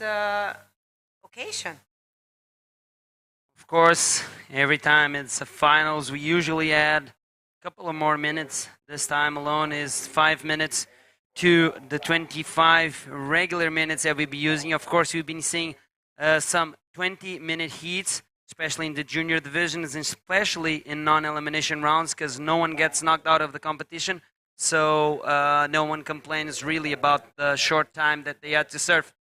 occasion. Of course, every time it's a finals, we usually add a couple of more minutes. This time alone is 5 minutes to the 25 regular minutes that we'll be using. Of course, we've been seeing some 20-minute heats, especially in the junior divisions, and especially in non-elimination rounds, because no one gets knocked out of the competition. So no one complains really about the short time that they had to surf.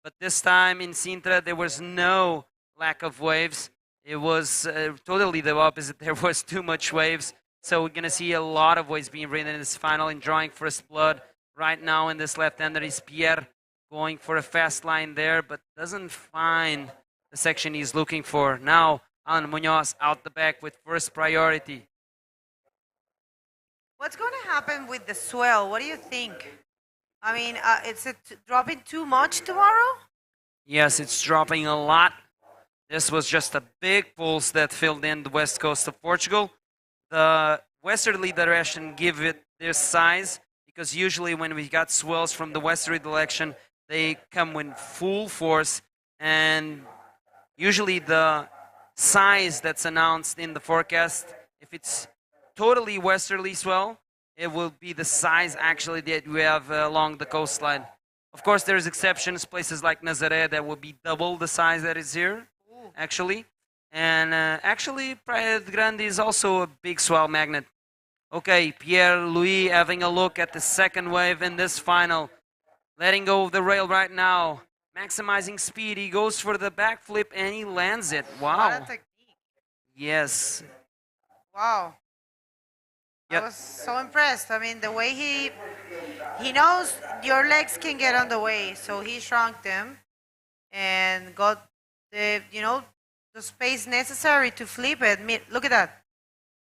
But this time in Sintra, there was no lack of waves. It was totally the opposite. There was too much waves. So we're going to see a lot of waves being ridden in this final and drawing first blood. Right now in this left-hander is Pierre going for a fast line there, but doesn't find the section he's looking for. Now, Alan Munoz out the back with first priority. What's going to happen with the swell? What do you think? I mean, is it dropping too much tomorrow? Yes, it's dropping a lot. This was just a big pulse that filled in the west coast of Portugal. The westerly direction give it their size, because usually when we got swells from the westerly direction, they come with full force, and usually the size that's announced in the forecast, if it's totally westerly swell, it will be the size actually that we have along the coastline. Of course, there's exceptions, places like Nazaré that will be double the size that is here, actually. And actually, Praia Grande is also a big swell magnet. Okay, Pierre-Louis having a look at the second wave in this final. Letting go of the rail right now. Maximizing speed. He goes for the backflip and he lands it. Wow. Yes. Wow. Yep. I was so impressed. I mean, the way he knows your legs can get on the way, so he shrunk them and got the, you know, the space necessary to flip it. Look at that.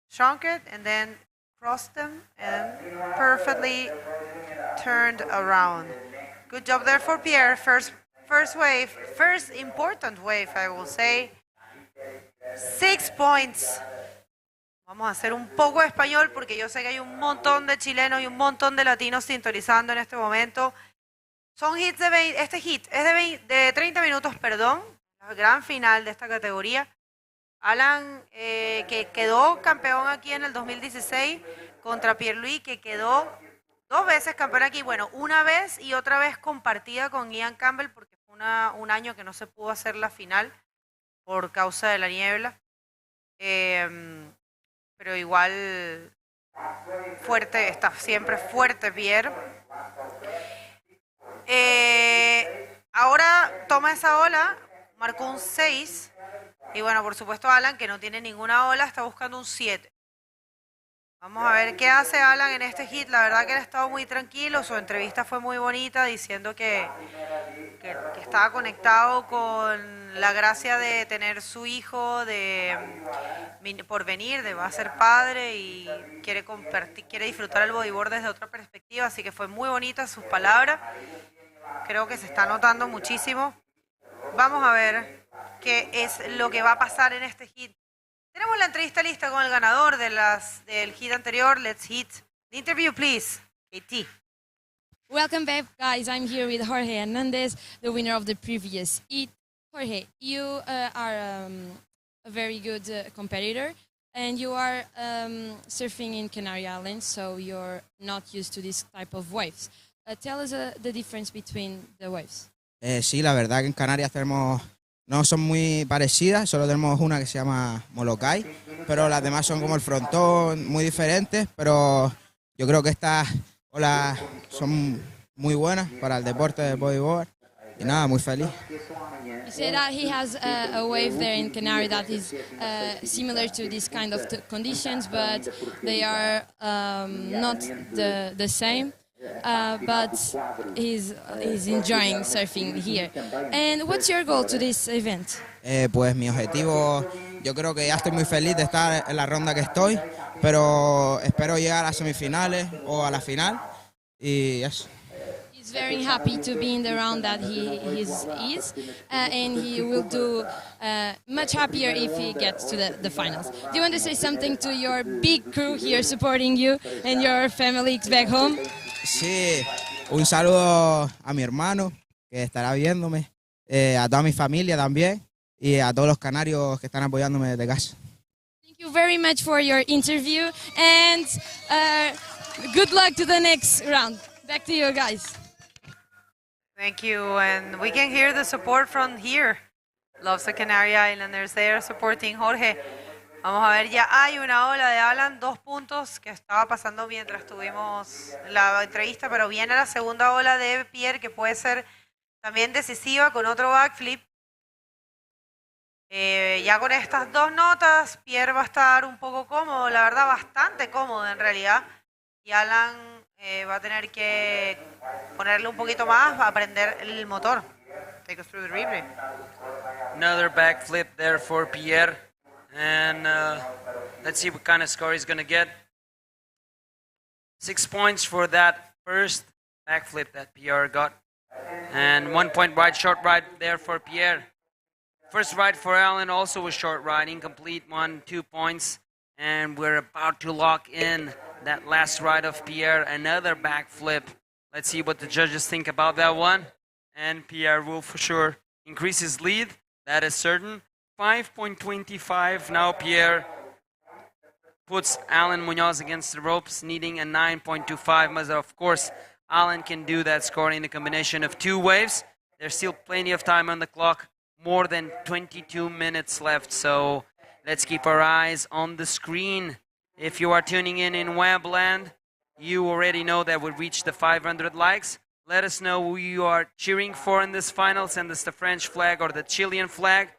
Shrunk it and then crossed them and perfectly turned around. Good job there for Pierre. First wave, first important wave, I will say. 6 points. Vamos a hacer un poco de español porque yo sé que hay un montón de chilenos y un montón de latinos sintonizando en este momento. Son hits este hit es de 30 minutos, perdón, la gran final de esta categoría. Alan, que quedó campeón aquí en el 2016, contra Pierre-Louis, que quedó 2 veces campeón aquí. Bueno, una vez y otra vez compartida con Ian Campbell, porque fue un año que no se pudo hacer la final por causa de la niebla. Pero igual fuerte, está siempre fuerte Pierre. Ahora toma esa ola, marcó un 6. Y bueno, por supuesto Alan, que no tiene ninguna ola, está buscando un 7. Vamos a ver qué hace Alan en este hit. La verdad que él ha estado muy tranquilo. Su entrevista fue muy bonita, diciendo que estaba conectado con la gracia de tener su hijo, por venir, va a ser padre, y quiere compartir, quiere disfrutar el bodyboard desde otra perspectiva, así que fue muy bonita sus palabras. Creo que se está notando muchísimo. Vamos a ver qué es lo que va a pasar en este hit. Tenemos la entrevista lista con el ganador del hit anterior. Let's hit the interview, please. KT. Welcome back, guys. I'm here with Jorge Hernandez, the winner of the previous heat. Jorge, you are a very good competitor, and you are surfing in Canary Islands, so you're not used to this type of waves. Tell us the difference between the waves. Sí, la verdad que en Canarias no son muy parecidas, solo tenemos una que se llama Molokai, pero las demás son como el frontón, muy diferentes, pero yo creo que estas olas son muy buenas para el deporte del bodyboard y nada, muy feliz. You say that he has a wave there in Canary that is similar to this kind of conditions, but they are not the same. But he's enjoying surfing here. And what's your goal to this event? Pues mi objetivo, yo creo que ya estoy muy feliz de estar en la ronda que estoy, pero espero llegar a semifinales o a la final y eso. He's very happy to be in the round that he is, and he will do much happier if he gets to the finals. Do you want to say something to your big crew here supporting you and your family back home? Sí, un saludo a mi hermano que estará viéndome, a toda mi familia también y a todos los canarios que están apoyándome desde casa. Thank you very much for your interview and good luck to the next round. Back to you guys. Thank you, and we can hear the support from here. Loves the Canary Islanders. They are supporting Jorge. Vamos a ver, ya hay una ola de Alan, 2 puntos que estaba pasando mientras tuvimos la entrevista, pero viene la segunda ola de Pierre que puede ser también decisiva con otro backflip. Ya con estas 2 notas, Pierre va a estar un poco cómodo, la verdad bastante cómodo en realidad, y Alan va a tener que ponerle un poquito más para aprender el motor. Take us through the replay. Another backflip there for Pierre. And let's see what kind of score he's going to get. 6 points for that first backflip that Pierre got. And 1 point ride, short ride there for Pierre. First ride for Alan, also a short ride, incomplete one, 2 points. And we're about to lock in that last ride of Pierre, another backflip. Let's see what the judges think about that one. And Pierre will for sure increase his lead, that is certain. 5.25. Now Pierre puts Alan Munoz against the ropes, needing a 9.25. But of course, Alan can do that score in a combination of 2 waves. There's still plenty of time on the clock, more than 22 minutes left. So let's keep our eyes on the screen. If you are tuning in Webland, you already know that we reached the 500 likes. Let us know who you are cheering for in this final. Send us the French flag or the Chilean flag.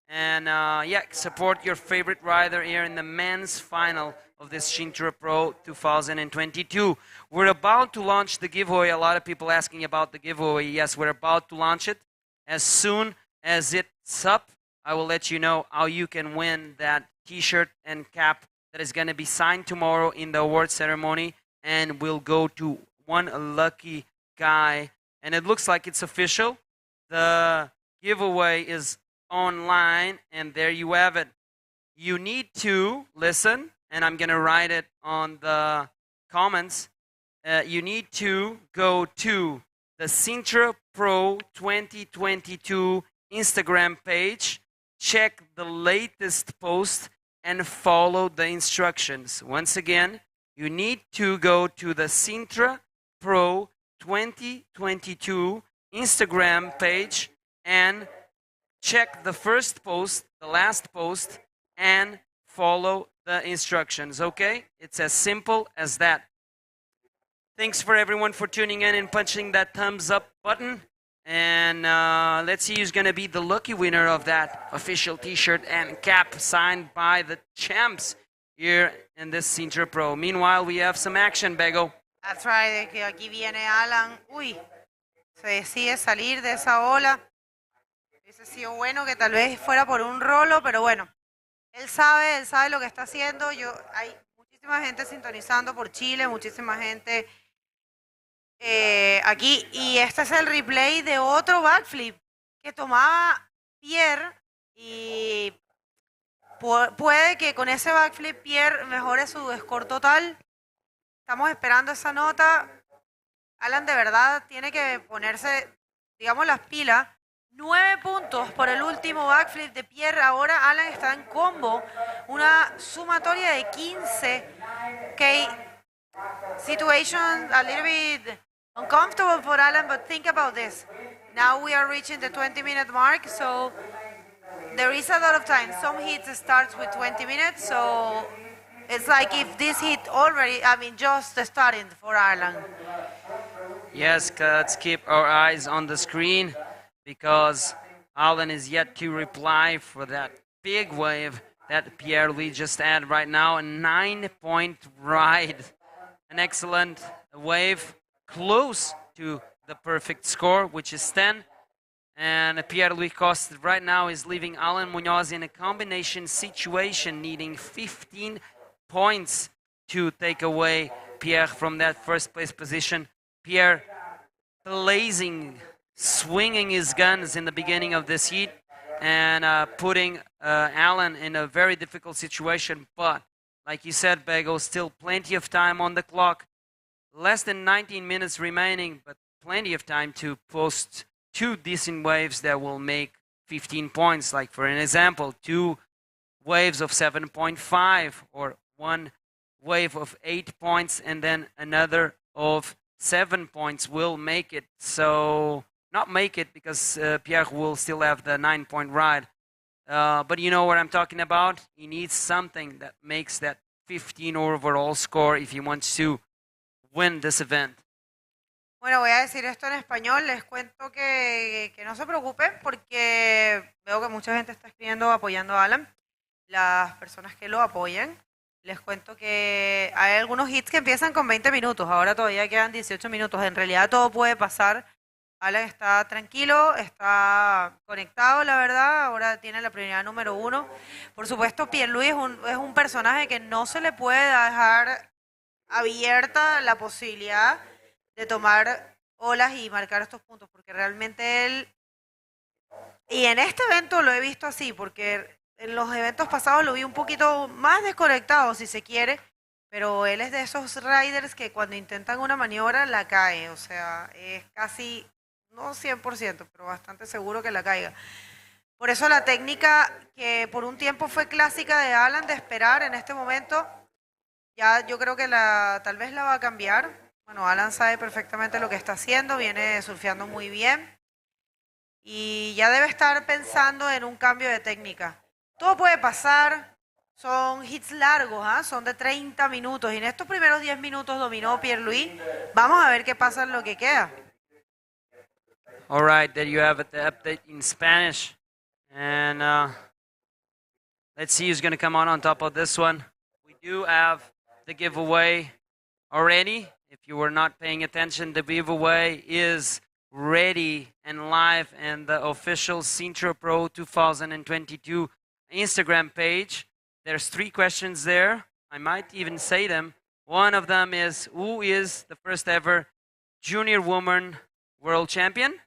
And support your favorite rider here in the men's final of this Sintra Pro 2022. We're about to launch the giveaway. A lot of people asking about the giveaway. Yes, we're about to launch it. As soon as it's up, I will let you know how you can win that t-shirt and cap that is going to be signed tomorrow in the award ceremony and will go to one lucky guy. And it looks like it's official. The giveaway is online, and there you have it. You need to listen, and I'm going to write it on the comments. You need to go to the Sintra Pro 2022 Instagram page, check the latest post, and follow the instructions. Once again, you need to go to the Sintra Pro 2022 Instagram page and check the first post, the last post, and follow the instructions, okay? It's as simple as that. Thanks for everyone for tuning in and punching that thumbs up button. And let's see who's going to be the lucky winner of that official t-shirt and cap signed by the champs here in this Sintra Pro. Meanwhile, we have some action, Bego. That's right, que aquí viene Alan. Uy, se decide salir de esa ola. Hubiese sido bueno que tal vez fuera por un rolo, pero bueno, él sabe lo que está haciendo. Hay muchísima gente sintonizando por Chile, muchísima gente aquí. Y este es el replay de otro backflip que tomaba Pierre y puede que con ese backflip Pierre mejore su score total. Estamos esperando esa nota. Alan de verdad tiene que ponerse, digamos, las pilas. 9 puntos por el último backflip de Pierre. Ahora Alan está en combo. Una sumatoria de 15. Okay. Situation a little bit uncomfortable for Alan, but think about this. Now we are reaching the 20-minute mark, so there is a lot of time. Some hits starts with 20 minutes, so it's like if this hit already, just starting for Alan. Yes, let's keep our eyes on the screen because Alan is yet to reply for that big wave that Pierre-Louis just had right now. A 9-point ride. An excellent wave, close to the perfect score, which is 10. And Pierre-Louis Costa right now is leaving Alan Munoz in a combination situation, needing 15 points to take away Pierre from that first place position. Pierre blazing, swinging his guns in the beginning of this heat and putting Alan in a very difficult situation. But like you said, Bego, still plenty of time on the clock. Less than 19 minutes remaining, but plenty of time to post 2 decent waves that will make 15 points. Like for an example, 2 waves of 7.5 or 1 wave of 8 points and then another of 7 points will make it. So, not make it because Pierre will still have the 9-point ride. But you know what I'm talking about? He needs something that makes that 15 overall score if he wants to win this event. Bueno, voy a decir esto en español. Les cuento que no se preocupen porque veo que mucha gente está escribiendo apoyando a Alan. Las personas que lo apoyan. Les cuento que hay algunos hits que empiezan con 20 minutos. Ahora todavía quedan 18 minutos. En realidad todo puede pasar. Alan está tranquilo, está conectado, la verdad. Ahora tiene la prioridad número 1. Por supuesto, Pierre-Louis es un personaje que no se le puede dejar abierta la posibilidad de tomar olas y marcar estos puntos. Porque realmente él... Y en este evento lo he visto así, porque en los eventos pasados lo vi un poquito más desconectado, si se quiere. Pero él es de esos riders que cuando intentan una maniobra la cae. O sea, es casi... no 100%, pero bastante seguro que la caiga. Por eso la técnica que por un tiempo fue clásica de Alan de esperar en este momento, ya yo creo que tal vez la va a cambiar. Bueno, Alan sabe perfectamente lo que está haciendo, viene surfeando muy bien y ya debe estar pensando en un cambio de técnica. Todo puede pasar, son hits largos, son de 30 minutos y en estos primeros 10 minutos dominó Pierre-Louis. Vamos a ver qué pasa en lo que queda. All right, there you have it, the update in Spanish. And let's see who's going to come on top of this one. We do have the giveaway already. If you were not paying attention, the giveaway is ready and live in the official Sintra Pro 2022 Instagram page. There's 3 questions there. I might even say them. One of them is, who is the first ever junior woman world champion?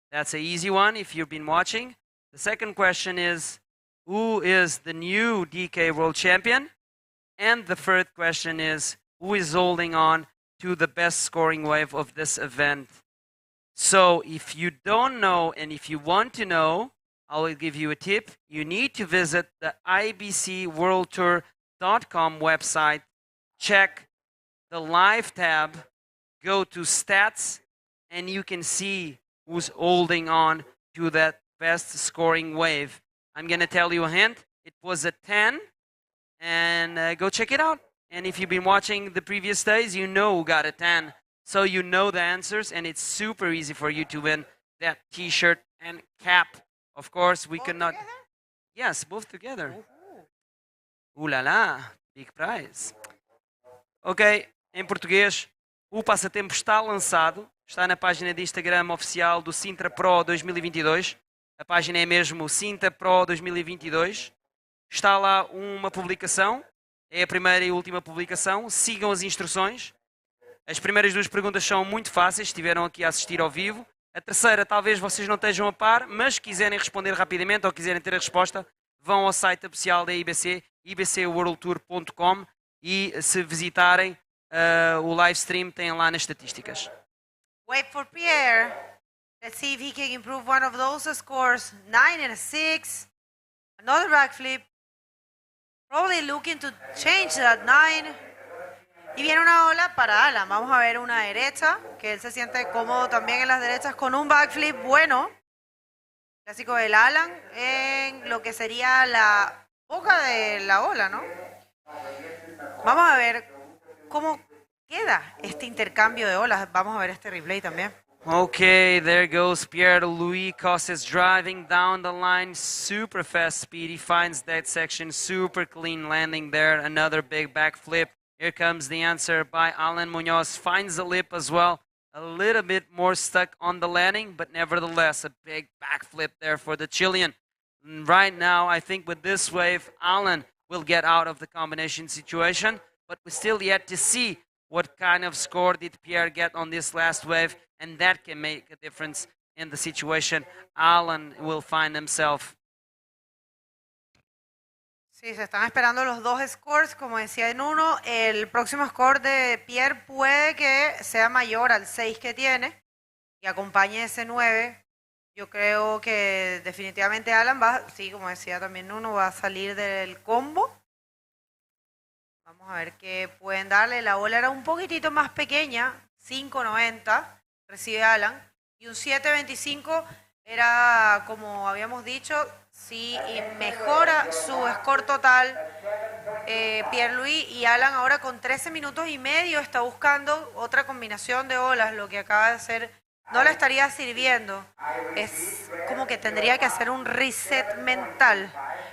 That's an easy one if you've been watching. The second question is, who is the new DK world champion? And the third question is, who is holding on to the best scoring wave of this event? So if you don't know and if you want to know, I will give you a tip. You need to visit the ibcworldtour.com website, check the live tab, go to stats, and you can see who's holding on to that best scoring wave. I'm going to tell you a hint. It was a 10, and go check it out. And if you've been watching the previous days, you know who got a 10. So you know the answers, and it's super easy for you to win that T-shirt and cap. Of course, we cannot... Yes, both together. Ooh la la, big prize. Ok, em português, o passatempo está lançado. Está na página de Instagram oficial do Sintra Pro 2022. A página é mesmo Sintra Pro 2022. Está lá uma publicação é a primeira e última publicação. Sigam as instruções. As primeiras duas perguntas são muito fáceis, estiveram aqui a assistir ao vivo. A terceira, talvez vocês não estejam a par, mas quiserem responder rapidamente ou quiserem ter a resposta, vão ao site oficial da IBC, ibcworldtour.com, e se visitarem o livestream, tem lá nas estatísticas. Wait for Pierre. Let's see if he can improve one of those scores. 9 and a 6. Another backflip. Probably looking to change that 9. Y viene una ola para Alan. Vamos a ver una derecha, que él se siente cómodo también en las derechas con un backflip bueno. Clásico del Alan en lo que sería la boca de la ola, ¿no? Vamos a ver cómo queda este intercambio de olas. Vamos a ver este replay también. Okay, there goes Pierre-Louis Costes driving down the line, super fast speed. He finds that section, super clean landing there, another big backflip. Here comes the answer by Alan Munoz, finds the lip as well. A little bit more stuck on the landing, but nevertheless, a big backflip there for the Chilean. Right now, I think with this wave, Alan will get out of the combination situation, but we're still yet to see what kind of score did Pierre get on this last wave, and that can make a difference in the situation. Alan will find himself. Sí, se están esperando los dos scores, como decía en uno. El próximo score de Pierre puede que sea mayor al 6 que tiene y acompañe ese 9. Yo creo que definitivamente Alan va, sí, como decía también Nuno, va a salir del combo. Vamos a ver qué pueden darle. La bola era un poquitito más pequeña, 5.90, recibe Alan. Y un 7.25 era, como habíamos dicho, si mejora su score total, Pierre-Louis, y Alan ahora con 13 minutos y medio está buscando otra combinación de olas. Lo que acaba de hacer no le estaría sirviendo. Es como que tendría que hacer un reset mental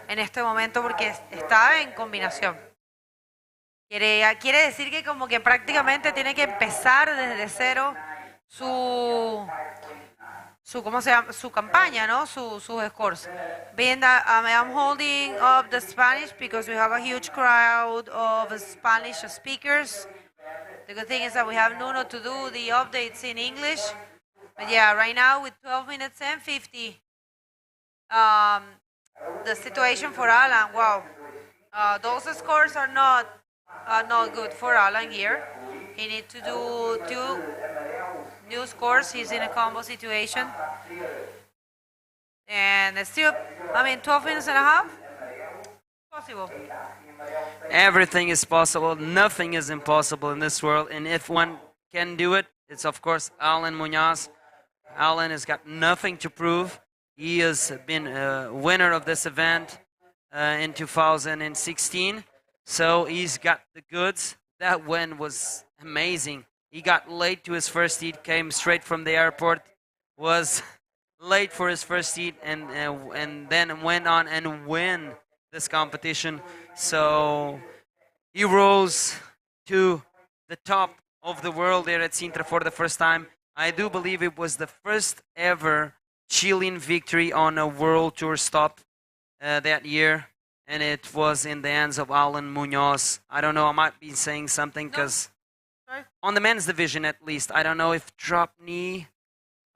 en este momento porque está en combinación. Quiere decir que como que prácticamente tiene que empezar desde cero su ¿cómo se llama? Su campaña, ¿no? Sus scores. Being that I'm holding up the Spanish because we have a huge crowd of Spanish speakers. The good thing is that we have Nuno to do the updates in English. But yeah, right now with 12 minutes and 50, the situation for Alan, wow. Those scores are not good for Alan here. He needs to do 2 new scores. He's in a combo situation. And it's still, 12 minutes and a half? Possible. Everything is possible. Nothing is impossible in this world. And if one can do it, it's of course Alan Munoz. Alan has got nothing to prove. He has been a winner of this event in 2016. So he's got the goods. That win was amazing. He got late to his first heat, came straight from the airport, was late for his first heat, and then went on and win this competition. So he rose to the top of the world there at Sintra for the first time. I do believe it was the first ever Chilean victory on a World Tour stop that year. And it was in the hands of Alan Munoz. I don't know, I might be saying something because on the men's division at least, I don't know if Dropknee,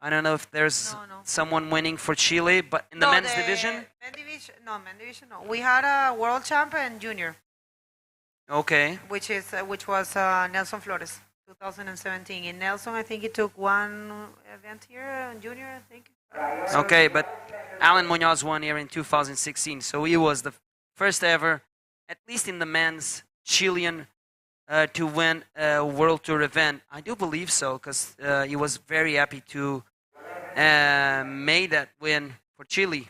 I don't know if there's someone winning for Chile, but in the men's division? men's division no. We had a world champion junior. Okay. Which was Nelson Flores, 2017. In Nelson, I think he took one event here, junior, I think. Okay, but Alan Munoz won here in 2016, so he was the first ever, at least in the men's, Chilean to win a World Tour event. I do believe so, because he was very happy to make that win for Chile.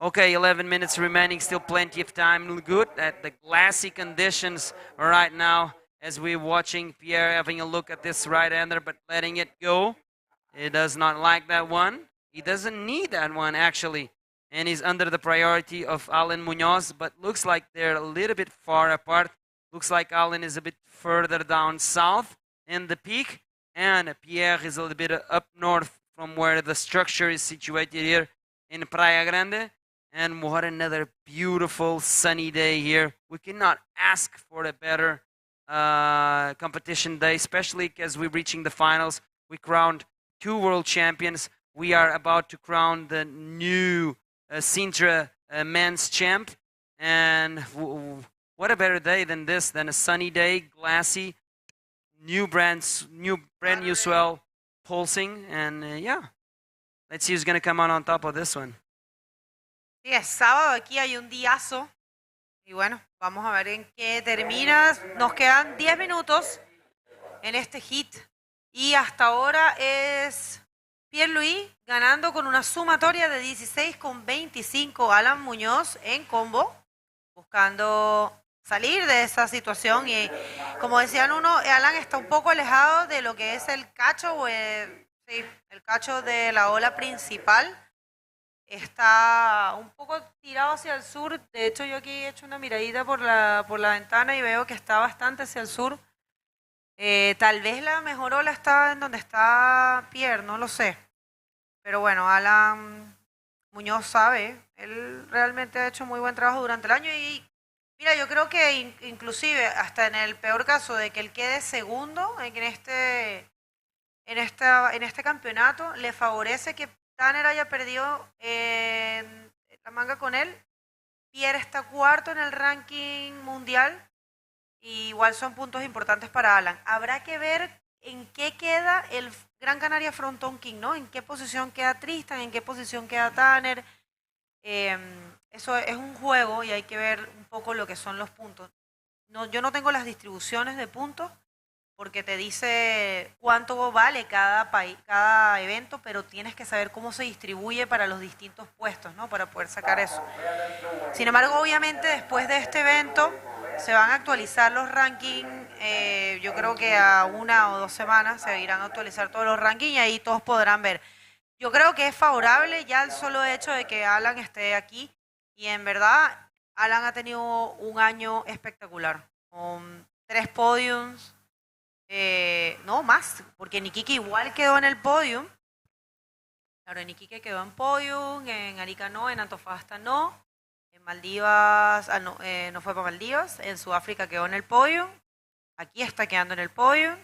Okay, 11 minutes remaining, still plenty of time. Good at the glassy conditions right now as we're watching Pierre having a look at this right-hander, but letting it go. He does not like that one. He doesn't need that one, actually. And he's under the priority of Alan Munoz, but looks like they're a little bit far apart. Looks like Alan is a bit further down south in the peak, and Pierre is a little bit up north from where the structure is situated here in Praia Grande. And what another beautiful sunny day here. We cannot ask for a better competition day, especially because we're reaching the finals. We crowned 2 world champions. We are about to crown the new Sintra men's champ. And what a better day than this, than a sunny day, glassy, brand new swell pulsing. And yeah, let's see who's going to come out on top of this one. Sí, es sábado, aquí hay un diazo. Y bueno, vamos a ver en qué termina. Nos quedan 10 minutos en este hit. Y hasta ahora es Pierre-Louis ganando con una sumatoria de 16,25. Alan Muñoz en combo, buscando salir de esa situación. Y como decían Alan está un poco alejado de lo que es el cacho, el cacho de la ola principal. Está un poco tirado hacia el sur. De hecho, yo aquí he hecho una miradita por la ventana y veo que está bastante hacia el sur. Tal vez la mejor ola está en donde está Pierre, no lo sé. Pero bueno, Alan Muñoz sabe. Él realmente ha hecho muy buen trabajo durante el año. Y mira, yo creo que inclusive hasta en el peor caso de que él quede segundo en este campeonato, le favorece que Tanner haya perdido la manga con él. Pierre está cuarto en el ranking mundial. Y igual son puntos importantes para Alan. Habrá que ver en qué queda el Gran Canaria Frontón King, ¿no? En qué posición queda Tristan, en qué posición queda Tanner. Eso es un juego y hay que ver un poco lo que son los puntos. Yo no tengo las distribuciones de puntos, porque te dice cuánto vale cada evento, pero tienes que saber cómo se distribuye para los distintos puestos, ¿no? Para poder sacar eso. Sin embargo, obviamente, después de este evento, se van a actualizar los rankings. Yo creo que a 1 o 2 semanas se irán a actualizar todos los rankings y ahí todos podrán ver. Yo creo que es favorable ya el solo hecho de que Alan esté aquí. Y en verdad, Alan ha tenido un año espectacular, con 3 podiums. No más, porque Niquique igual quedó en el podium. Claro, Niquique quedó en podium, en Arica no, en Antofagasta no, en Maldivas, no fue para Maldivas, en Sudáfrica quedó en el podium, aquí está quedando en el podium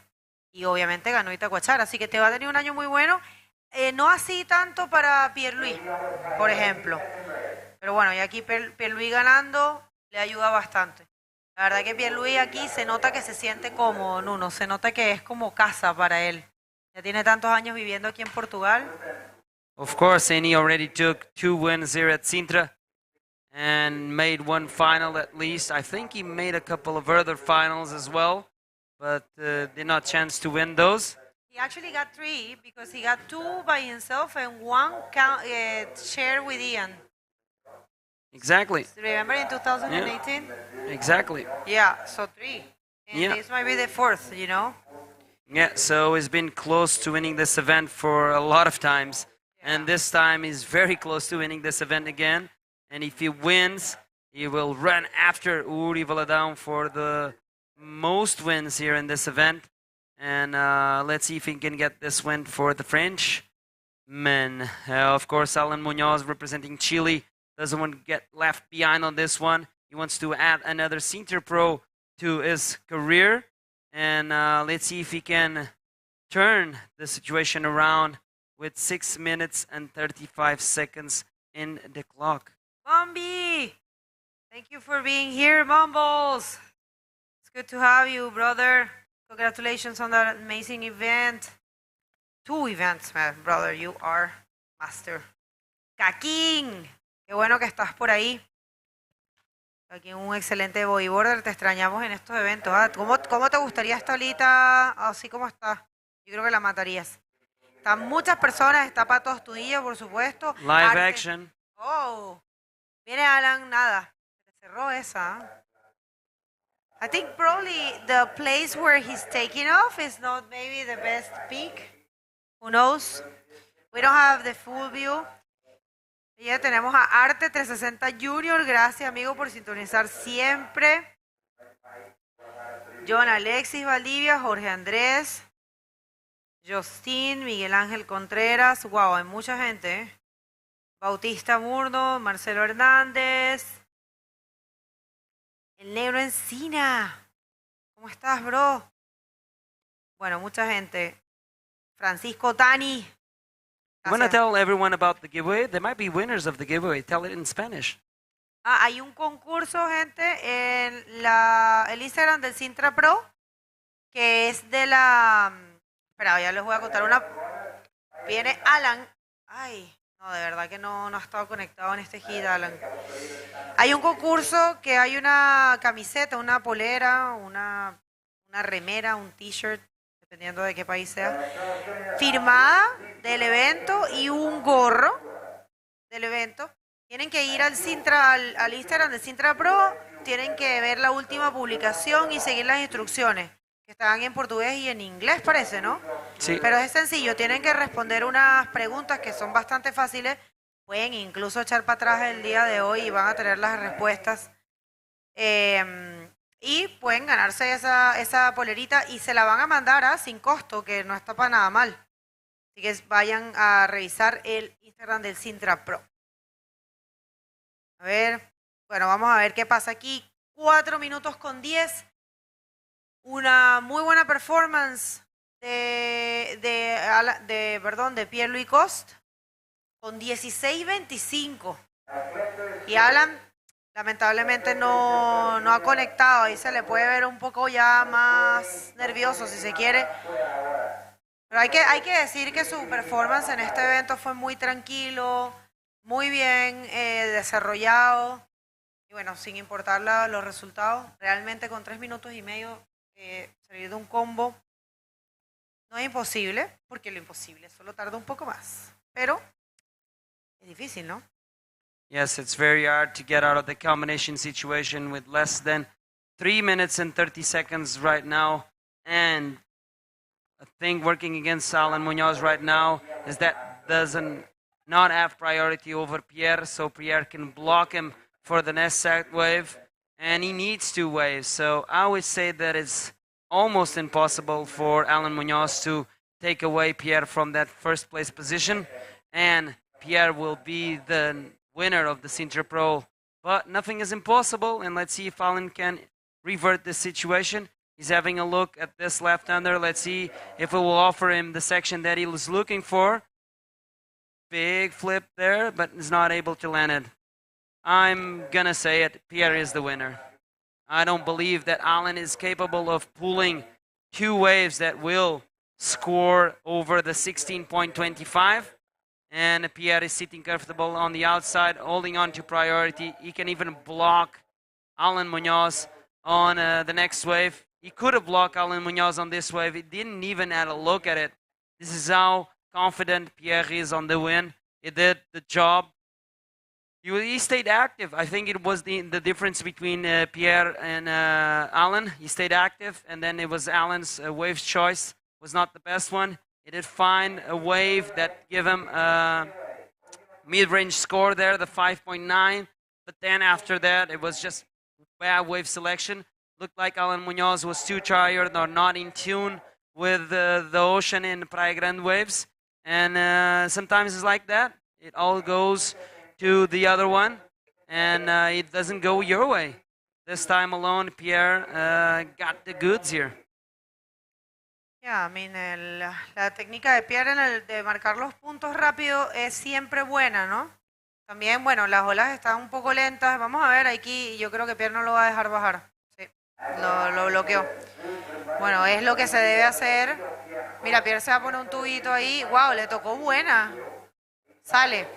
y obviamente ganó Itacoachara, así que te va a tener un año muy bueno. No así tanto para Pierre-Louis, por ejemplo, pero bueno, y aquí Pierre-Louis ganando le ayuda bastante. La verdad que Pierre-Louis aquí se nota que se siente cómodo, Nuno, se nota que es como casa para él. Ya tiene tantos años viviendo aquí en Portugal. Of course, and he already took 2 wins here at Sintra and made 1 final at least. I think he made a couple of other finals as well, but did not chance to win those. He actually got 3 because he got 2 by himself and 1 share with Ian. Exactly. Remember in 2018? Yeah. Exactly. Yeah, so 3. And this might be the 4th, you know? Yeah, so he's been close to winning this event for a lot of times. Yeah. And this time he's very close to winning this event again. And if he wins, he will run after Uri Valadão for the most wins here in this event. And let's see if he can get this win for the French men. Of course, Alan Muñoz representing Chile doesn't want to get left behind on this one. He wants to add another Sintra Pro to his career. And let's see if he can turn the situation around with 6 minutes and 35 seconds in the clock. Bombi! Thank you for being here, Mumbles. It's good to have you, brother. Congratulations on that amazing event. 2 events, man, brother. You are master. Caquín, qué bueno que estás por ahí. Aquí un excelente bodyboarder, te extrañamos en estos eventos. ¿Cómo te gustaría esta olita así como está? Yo creo que la matarías. Están muchas personas, está Pato Astudillo, por supuesto. Live action. Oh, viene Alan, nada. Se cerró esa. I think probably the place where he's taking off is not maybe the best peak. Who knows? We don't have the full view. Y ya tenemos a Arte 360 Junior. Gracias, amigo, por sintonizar siempre. John Alexis Valdivia, Jorge Andrés, Justin, Miguel Ángel Contreras. Wow, hay mucha gente, ¿eh? Bautista Murdo, Marcelo Hernández. El negro Encina. ¿Cómo estás, bro? Bueno, mucha gente. Francisco Tani. I want to tell everyone about the giveaway. There might be winners of the giveaway. Tell it in Spanish. Hay un concurso, gente, en el Instagram del Sintra Pro, que es de la... Espera, ya les voy a contar una... Viene Alan. Ay, no, de verdad que no ha estado conectado en este hit, Alan. Hay un concurso que hay una camiseta, una polera, una remera, un t-shirt, dependiendo de qué país sea, firmada del evento y un gorro del evento. Tienen que ir al Instagram de Sintra Pro, tienen que ver la última publicación y seguir las instrucciones, que están en portugués y en inglés, parece, ¿no? Sí. Pero es sencillo, tienen que responder unas preguntas que son bastante fáciles. Pueden incluso echar para atrás el día de hoy y van a tener las respuestas. Y pueden ganarse esa polerita y se la van a mandar sin costo, que no está para nada mal. Así que vayan a revisar el Instagram del Sintra Pro. A ver, bueno, vamos a ver qué pasa aquí. 4 minutos con 10. Una muy buena performance de Pierre-Louis Coste con 16.25. Y Alan lamentablemente no ha conectado. Ahí se le puede ver un poco ya más nervioso si se quiere. Pero hay que decir que su performance en este evento fue muy tranquilo, muy bien desarrollado. Y bueno, sin importar los resultados, realmente con 3 minutos y medio salir de un combo no es imposible, porque lo imposible solo tarda un poco más. Pero es difícil, ¿no? Yes, it's very hard to get out of the combination situation with less than 3 minutes and 30 seconds right now. And a thing working against Alan Munoz right now is that doesn't not have priority over Pierre, so Pierre can block him for the next set wave, and he needs 2 waves. So I would say that it's almost impossible for Alan Munoz to take away Pierre from that first place position, and Pierre will be the winner of the Sintra Pro. But nothing is impossible, and let's see if Alan can revert this situation. He's having a look at this left-hander. Let's see if it will offer him the section that he was looking for. Big flip there, but is not able to land it. I'm gonna say it, Pierre is the winner. I don't believe that Alan is capable of pulling 2 waves that will score over the 16.25. And Pierre is sitting comfortable on the outside, holding on to priority. He can even block Alan Munoz on the next wave. He could have blocked Alan Munoz on this wave. He didn't even have a look at it. This is how confident Pierre is on the win. He did the job. He stayed active. I think it was the difference between Pierre and Alan. He stayed active, and then it was Alan's wave's choice was not the best one. He did find a wave that gave him a mid-range score there, the 5.9. But then after that, it was just bad wave selection. Looked like Alan Munoz was too tired or not in tune with the ocean and Praia Grande waves. And sometimes it's like that. It all goes to the other one, and it doesn't go your way. This time alone, Pierre got the goods here. Yeah, I mean, la técnica de Pierre de marcar los puntos rápido es siempre buena, ¿no? También, bueno, las olas están un poco lentas. Vamos a ver, aquí yo creo que Pierre no lo va a dejar bajar. Sí, lo bloqueó. Bueno, es lo que se debe hacer. Mira, Pierre se va a poner un tubito ahí. Wow, le tocó buena. Sale.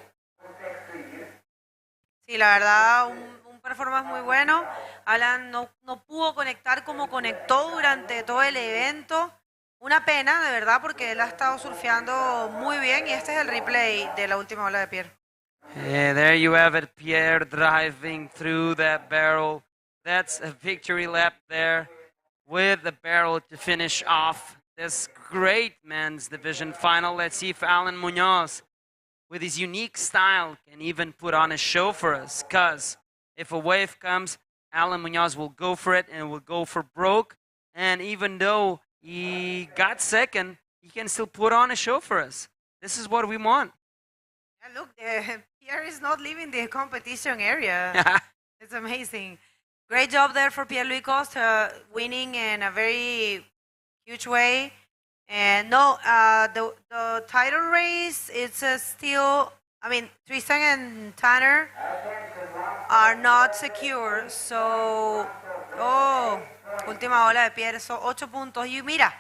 Sí, la verdad, un performance muy bueno. Alan no pudo conectar como conectó durante todo el evento. Una pena, de verdad, porque él ha estado surfeando muy bien y este es el replay de la última ola de Pierre. Yeah, there you have it, Pierre driving through that barrel. That's a victory lap there with the barrel to finish off this great men's division final. Let's see if Alan Munoz, with his unique style, can even put on a show for us. Because if a wave comes, Alan Munoz will go for it and will go for broke. And even though he got second, he can still put on a show for us. This is what we want. Yeah, look, Pierre is not leaving the competition area. It's amazing. Great job there for Pierre-Louis Coste, winning in a very huge way. And no, the title race, it's still, I mean, Tristan and Tanner are not secure. So, última ola de Pierre, son 8 puntos. Y mira,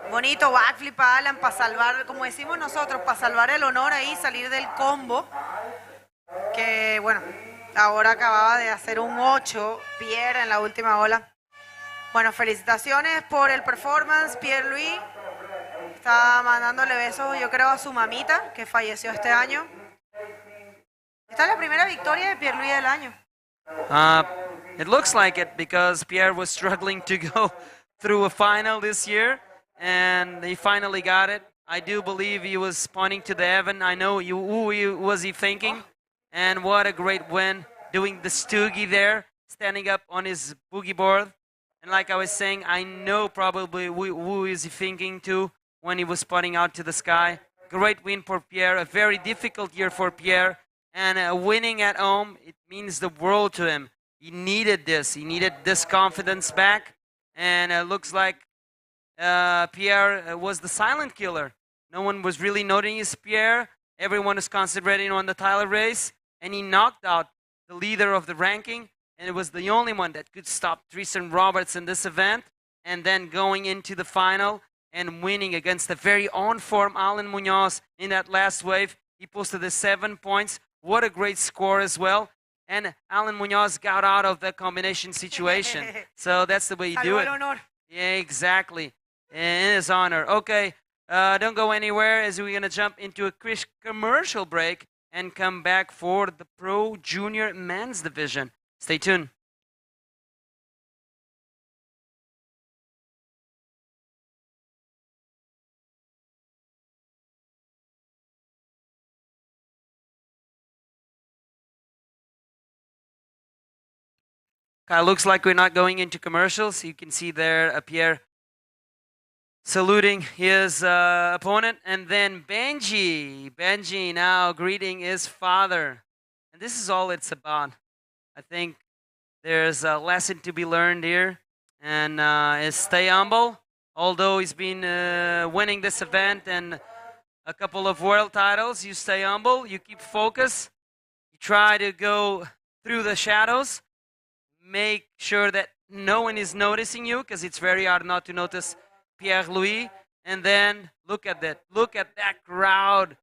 bonito backflip a Alan para salvar, como decimos nosotros, para salvar el honor ahí, salir del combo. Que bueno, ahora acababa de hacer un 8, Pierre en la última ola. Bueno, felicitaciones por el performance, Pierre-Louis. Está mandándole besos, yo creo, a su mamita, que falleció este año. Esta es la primera victoria de Pierre-Louis del año. It looks like it because Pierre was struggling to go through a final this year, and he finally got it. I do believe he was pointing to the heaven. I know who was he thinking, and what a great win, doing the stoogie there, standing up on his boogie board. And like I was saying, I know probably who is he thinking to when he was putting out to the sky. Great win for Pierre, a very difficult year for Pierre, and winning at home, it means the world to him. He needed this. He needed this confidence back, and it looks like Pierre was the silent killer. No one was really noticing Pierre. Everyone was concentrating on the title race, and he knocked out the leader of the ranking, and it was the only one that could stop Tristan Roberts in this event, and then going into the final and winning against the very on-form Alan Munoz in that last wave. He posted the 7 points. What a great score as well. And Alan Munoz got out of the combination situation. So that's the way you do it. Yeah, exactly. In his honor. Okay, don't go anywhere as we're going to jump into a commercial break and come back for the Pro Junior Men's Division. Stay tuned. Looks like we're not going into commercials. You can see there Pierre saluting his opponent. And then Benji now greeting his father. And this is all it's about. I think there's a lesson to be learned here. And is stay humble. Although he's been winning this event and a couple of world titles, you stay humble, you keep focus. You try to go through the shadows. Make sure that no one is noticing you, because it's very hard not to notice Pierre-Louis. And then look at that. Look at that crowd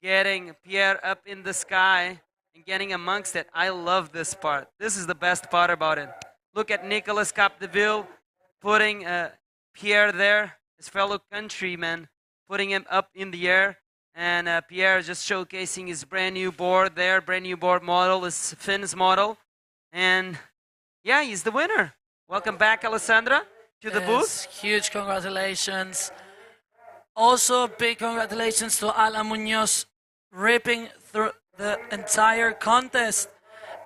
getting Pierre up in the sky and getting amongst it. I love this part. This is the best part about it. Look at Nicolas Capdeville putting Pierre there, his fellow countryman, putting him up in the air. And Pierre just showcasing his brand new board there, brand new board model, his Finn's model. And yeah, he's the winner. Welcome back, Alessandra, to the booth. Huge congratulations. Also, big congratulations to Alan Munoz, ripping through the entire contest.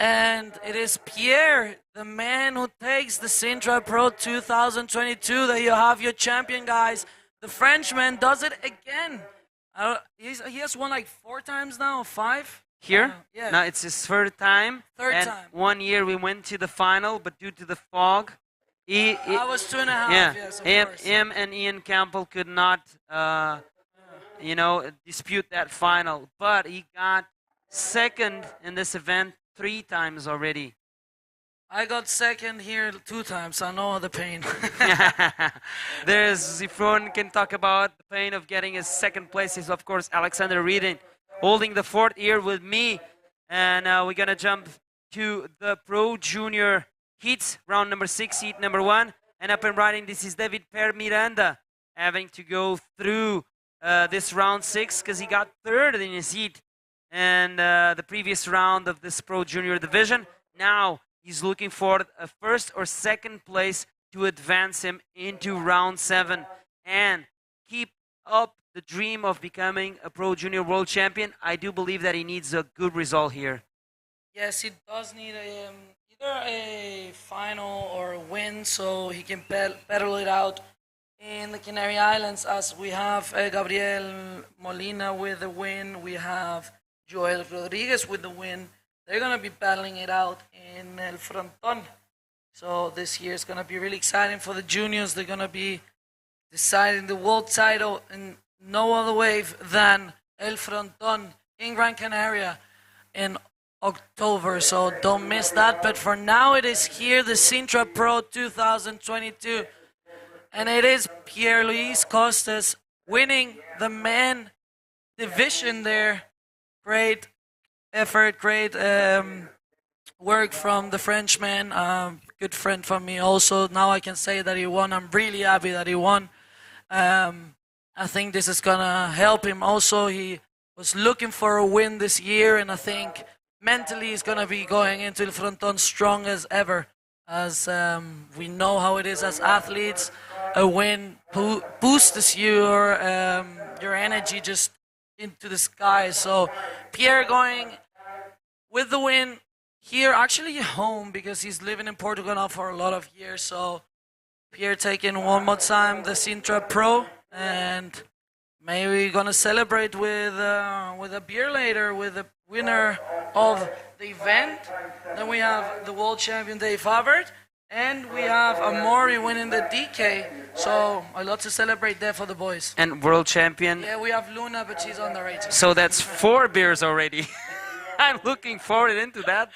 And it is Pierre, the man who takes the Sintra Pro 2022, that you have your champion, guys. The Frenchman does it again. He has won like 4 times now, 5? Here? Yeah. No, it's his third time. Third time. 1 year we went to the final, but due to the fog, I was 2.5. Yeah, Yes, of course. him and Ian Campbell could not, dispute that final. But he got second in this event 3 times already. I got second here 2 times. I know the pain. There's, if one can talk about the pain of getting his second place, is of course Alexander Reading, holding the 4th year with me. And we're going to jump to the Pro Junior heats, round number 6, heat number 1. And up and riding, this is David Per Miranda, having to go through this round 6 because he got 3rd in his heat and the previous round of this Pro Junior division. Now he's looking for a 1st or 2nd place to advance him into round 7 and keep up the dream of becoming a Pro Junior World Champion. I do believe that he needs a good result here. Yes, he does need either a final or a win so he can battle it out in the Canary Islands, as we have Gabriel Molina with a win. We have Joel Rodriguez with the win. They're going to be battling it out in El Fronton. So this year is going to be really exciting for the juniors. They're going to be deciding the world title in no other wave than El Fronton in Gran Canaria in October. So don't miss that. But for now, it is here, the Sintra Pro 2022. And it is Pierre Luis Costas winning the men division there. Great effort, great work from the Frenchman. Good friend from me also. Now I can say that he won. I'm really happy that he won. I think this is going to help him also. He was looking for a win this year, and I think mentally he's going to be going into the Fronton strong as ever. As we know how it is as athletes, a win boosts your energy just into the sky. So Pierre going with the win here, actually home, because he's living in Portugal now for a lot of years. So Pierre taking one more time the Sintra Pro, and maybe gonna celebrate with a beer later with the winner of the event. Then we have the world champion Dave Havert, and we have Amori winning the DK. So a lot to celebrate there for the boys. And world champion. Yeah, we have Luna, but she's underrated. So that's 4 beers already. I'm looking forward into that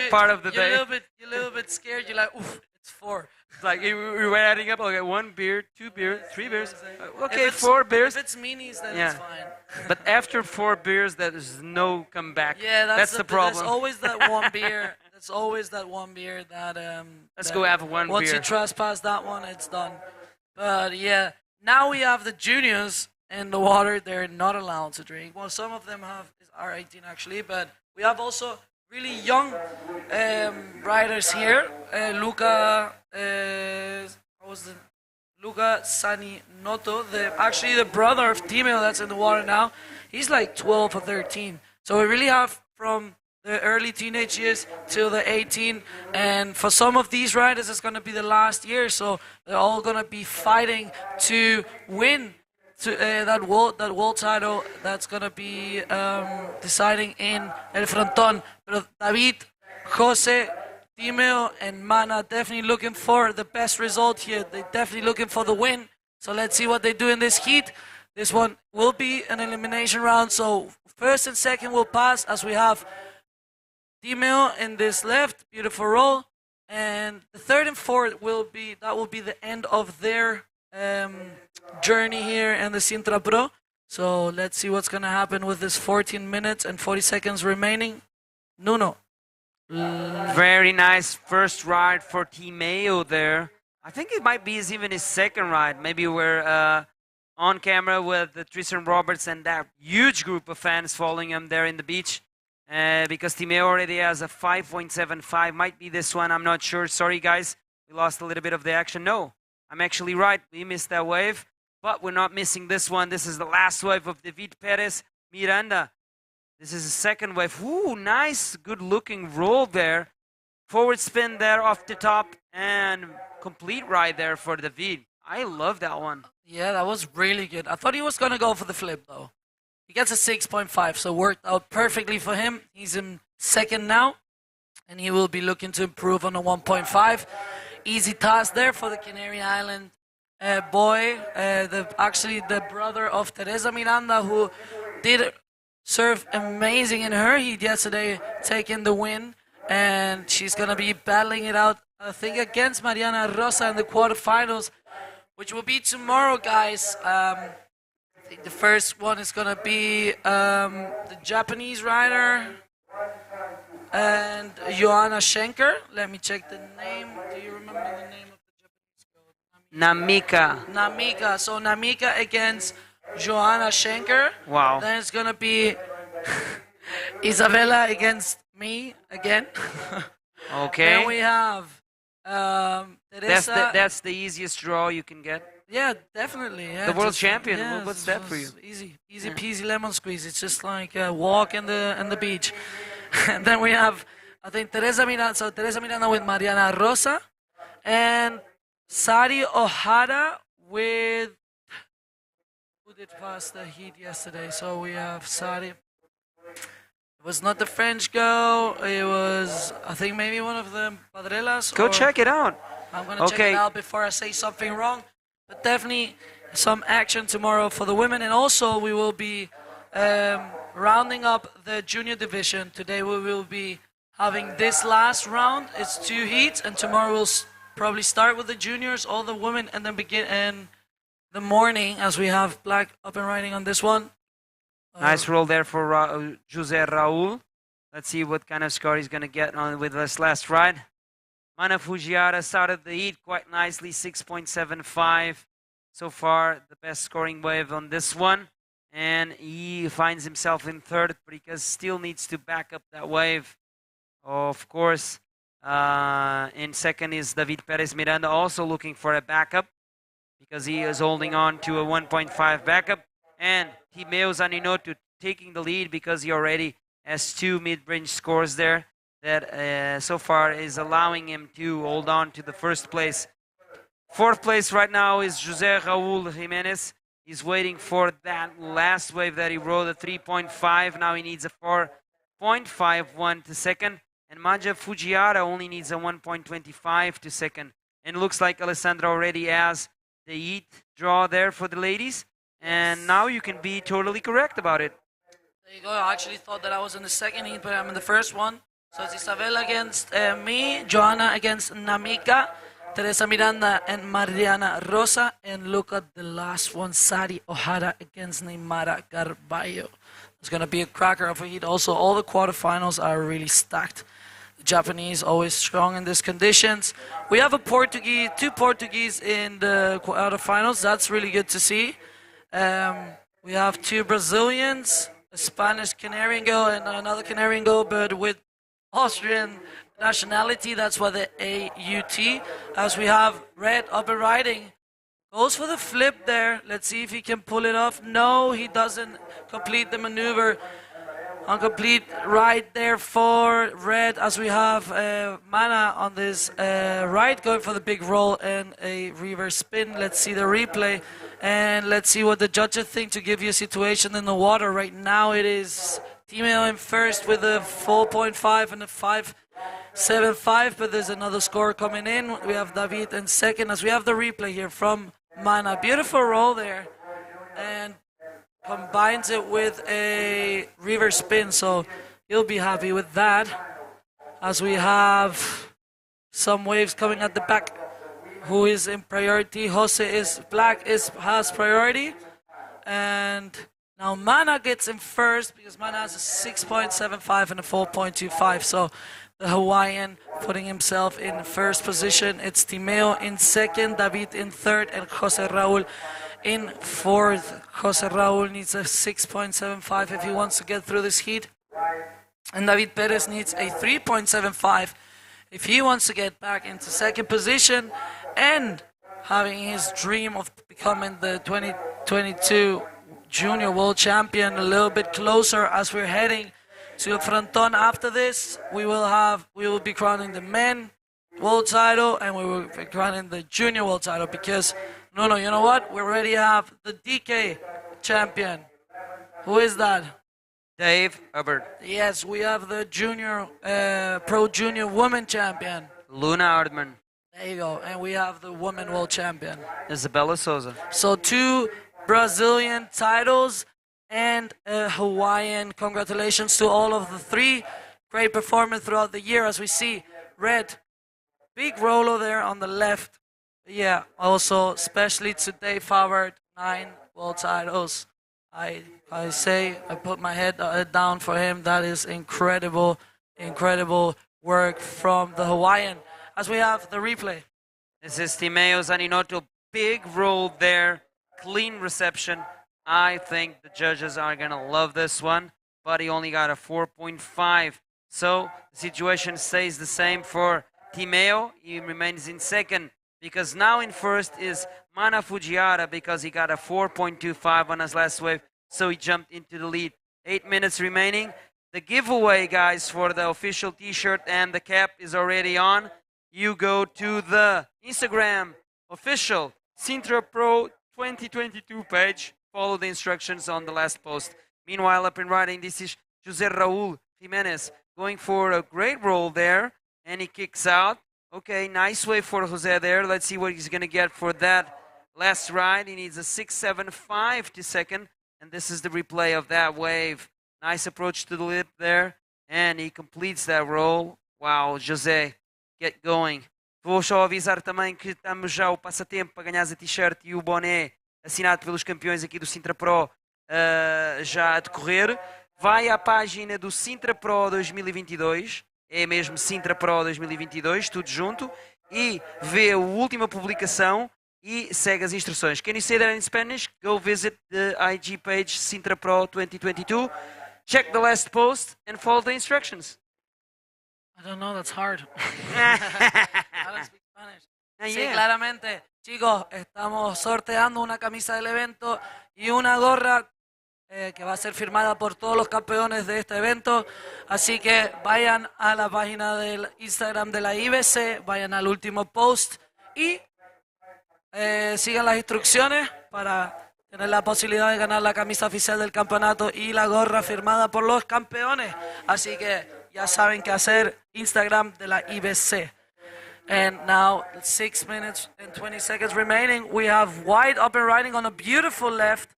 part of the day. You're a little bit scared. You're like, oof, it's 4. It's like we were adding up. Okay, 1 beer, 2 beers, 3 beers. Okay, 4 beers. If it's minis, then yeah. it's fine. But after 4 beers, there is no comeback. Yeah, that's the problem. There's always that one beer. There's always that one beer that Let's that go have one once beer. you trespass that one, it's done. But yeah, now we have the juniors in the water. They're not allowed to drink. Well, some of them are 18 actually, but we have also really young riders here. Luca Saninoto, actually the brother of Timeo that's in the water now. He's like 12 or 13. So we really have from the early teenage years till the 18, and for some of these riders it's going to be the last year, so they're all going to be fighting to win that world title that's going to be deciding in El Fronton. But David, Jose, Timeo and Mana definitely looking for the best result here. They're definitely looking for the win, so let's see what they do in this heat. This one will be an elimination round, so first and second will pass as we have Timeo in this left, beautiful roll, and the third and fourth will be the end of their journey here in the Sintra Pro. So let's see what's gonna happen with this 14 minutes and 40 seconds remaining. Nuno. Very nice first ride for Timeo there. I think it might be even his second ride. Maybe we're on camera with Tristan Roberts and that huge group of fans following him there in the beach. Because Timeo already has a 5.75. Might be this one, I'm not sure. Sorry, guys. We lost a little bit of the action. No, I'm actually right. We missed that wave. But we're not missing this one. This is the last wave of David Perez Miranda. This is the second wave. Ooh, nice, good-looking roll there. Forward spin there off the top. And complete ride there for David. I love that one. Yeah, that was really good. I thought he was going to go for the flip, though. He gets a 6.5, so worked out perfectly for him. He's in second now, and he will be looking to improve on a 1.5. Easy task there for the Canary Island boy. Actually, the brother of Teresa Miranda, who did serve amazing in her heat yesterday, taking the win. And she's going to be battling it out, I think, against Mariana Rosa in the quarterfinals, which will be tomorrow, guys. I think the first one is going to be the Japanese rider and Joanna Schenker. Let me check the name. Do you remember the name of the Japanese girl? Namika. So Namika against Joanna Schenker. Wow. Then it's going to be Isabella against me again. Okay. Then we have Teresa. That's the easiest draw you can get. Yeah, definitely. Yeah, the world champion. Yeah, what's that for you? Easy peasy lemon squeeze. It's just like a walk in the beach. And then we have, I think, Teresa Miranda. So Teresa Miranda with Mariana Rosa, and Sari Ohara with who did pass the heat yesterday. So we have Sari. It was not the French girl. It was, I think, maybe one of the Padrelas. Go check it out. I'm going to check it out before I say something wrong. But definitely some action tomorrow for the women. And also we will be rounding up the junior division. Today we will be having this last round. It's 2 heats. And tomorrow we'll probably start with the juniors, all the women, and then begin in the morning as we have Black up and riding on this one. Nice roll there for Jose Raul. Let's see what kind of score he's going to get on with this last ride. Mana Fujiwara started the heat quite nicely, 6.75. So far, the best scoring wave on this one. And he finds himself in third because still needs to back up that wave. Of course, in second is David Perez Miranda, also looking for a backup because he is holding on to a 1.5 backup. And Timeo Zaninoto taking the lead because he already has 2 mid-range scores there that so far is allowing him to hold on to the first place. Fourth place right now is Jose Raul Jimenez. He's waiting for that last wave that he rode, a 3.5. Now he needs a 4.51 to second. And Maja Fujiwara only needs a 1.25 to second. And looks like Alessandra already has the heat draw there for the ladies. And now you can be totally correct about it. There you go. I actually thought that I was in the second heat, but I'm in the first one. So it's Isabel against me, Joanna against Namika, Teresa Miranda and Mariana Rosa. And look at the last one, Sari O'Hara against Neymara Carballo. It's going to be a cracker of a heat. Also, all the quarterfinals are really stacked. The Japanese always strong in these conditions. We have a Portuguese, 2 Portuguese in the quarterfinals. That's really good to see. We have 2 Brazilians, a Spanish Canarian girl and another Canarian girl, but with Austrian nationality. That's why the AUT. As we have Red up and riding. Goes for the flip there. Let's see if he can pull it off. No, he doesn't complete the maneuver. Incomplete right there for Red as we have Mana on this right going for the big roll and a reverse spin. Let's see the replay and let's see what the judges think to give you a situation in the water. Right now it is Timeo in first with a 4.5 and a 5.75, but there's another score coming in. We have David in second as we have the replay here from Mana. Beautiful roll there and combines it with a reverse spin, so he'll be happy with that. As we have some waves coming at the back. Who is in priority? Jose is Black has priority, and now Mana gets in first because Mana has a 6.75 and a 4.25. So the Hawaiian putting himself in first position. It's Timeo in second, David in third, and Jose Raul in fourth. Jose Raul needs a 6.75 if he wants to get through this heat. And David Perez needs a 3.75 if he wants to get back into second position and having his dream of becoming the 2022 Junior World Champion a little bit closer as we're heading to a fronton. After this, we will be crowning the men world title and we will be crowning the junior world title because you know what? We already have the DK champion. Who is that? Dave Hubbard. Yes, we have the junior, pro junior woman champion. Luna Ardman. There you go. And we have the woman world champion. Isabella Souza. So 2 Brazilian titles and a Hawaiian. Congratulations to all of the 3. Great performance throughout the year as we see Red. Big roller there on the left. Yeah, also especially to Dave Howard, 9 world titles. I put my head down for him. That is incredible work from the Hawaiian. As we have the replay. This is Timeo Zaninoto. Big roll there. Clean reception. I think the judges are going to love this one. But he only got a 4.5. So the situation stays the same for Timeo. He remains in second. Because now in first is Mana Fujiwara because he got a 4.25 on his last wave. So he jumped into the lead. 8 minutes remaining. The giveaway, guys, for the official t-shirt and the cap is already on. You go to the Instagram official Sintra Pro 2022 page. Follow the instructions on the last post. Meanwhile, up and riding, this is Jose Raul Jimenez going for a great roll there, and he kicks out. Okay, nice wave for Jose there. Let's see what he's going to get for that last ride. He needs a 6.75 to second, and this is the replay of that wave. Nice approach to the lip there, and he completes that roll. Wow, Jose, get going. Vou só avisar também que estamos já o passatempo para ganhar a t-shirt e o boné assinado pelos campeões aqui do Sintra Pro já a decorrer. Vai à página do Sintra Pro 2022, é mesmo Sintra Pro 2022, tudo junto, e vê a última publicação e segue as instruções. Can you say that in Spanish? Go visit the IG page Sintra Pro 2022, check the last post and follow the instructions. I don't know, that's hard. I don't speak Spanish. Sí, claramente, chicos, estamos sorteando una camisa del evento y una gorra que va a ser firmada por todos los campeones de este evento. Así que vayan a la página del Instagram de la IBC, vayan al último post y sigan las instrucciones para tener la posibilidad de ganar la camisa oficial del campeonato y la gorra firmada por los campeones. Así que ya saben qué hacer. Instagram de la IBC. And now 6 minutes and 20 seconds remaining. We have White up and riding on a beautiful left.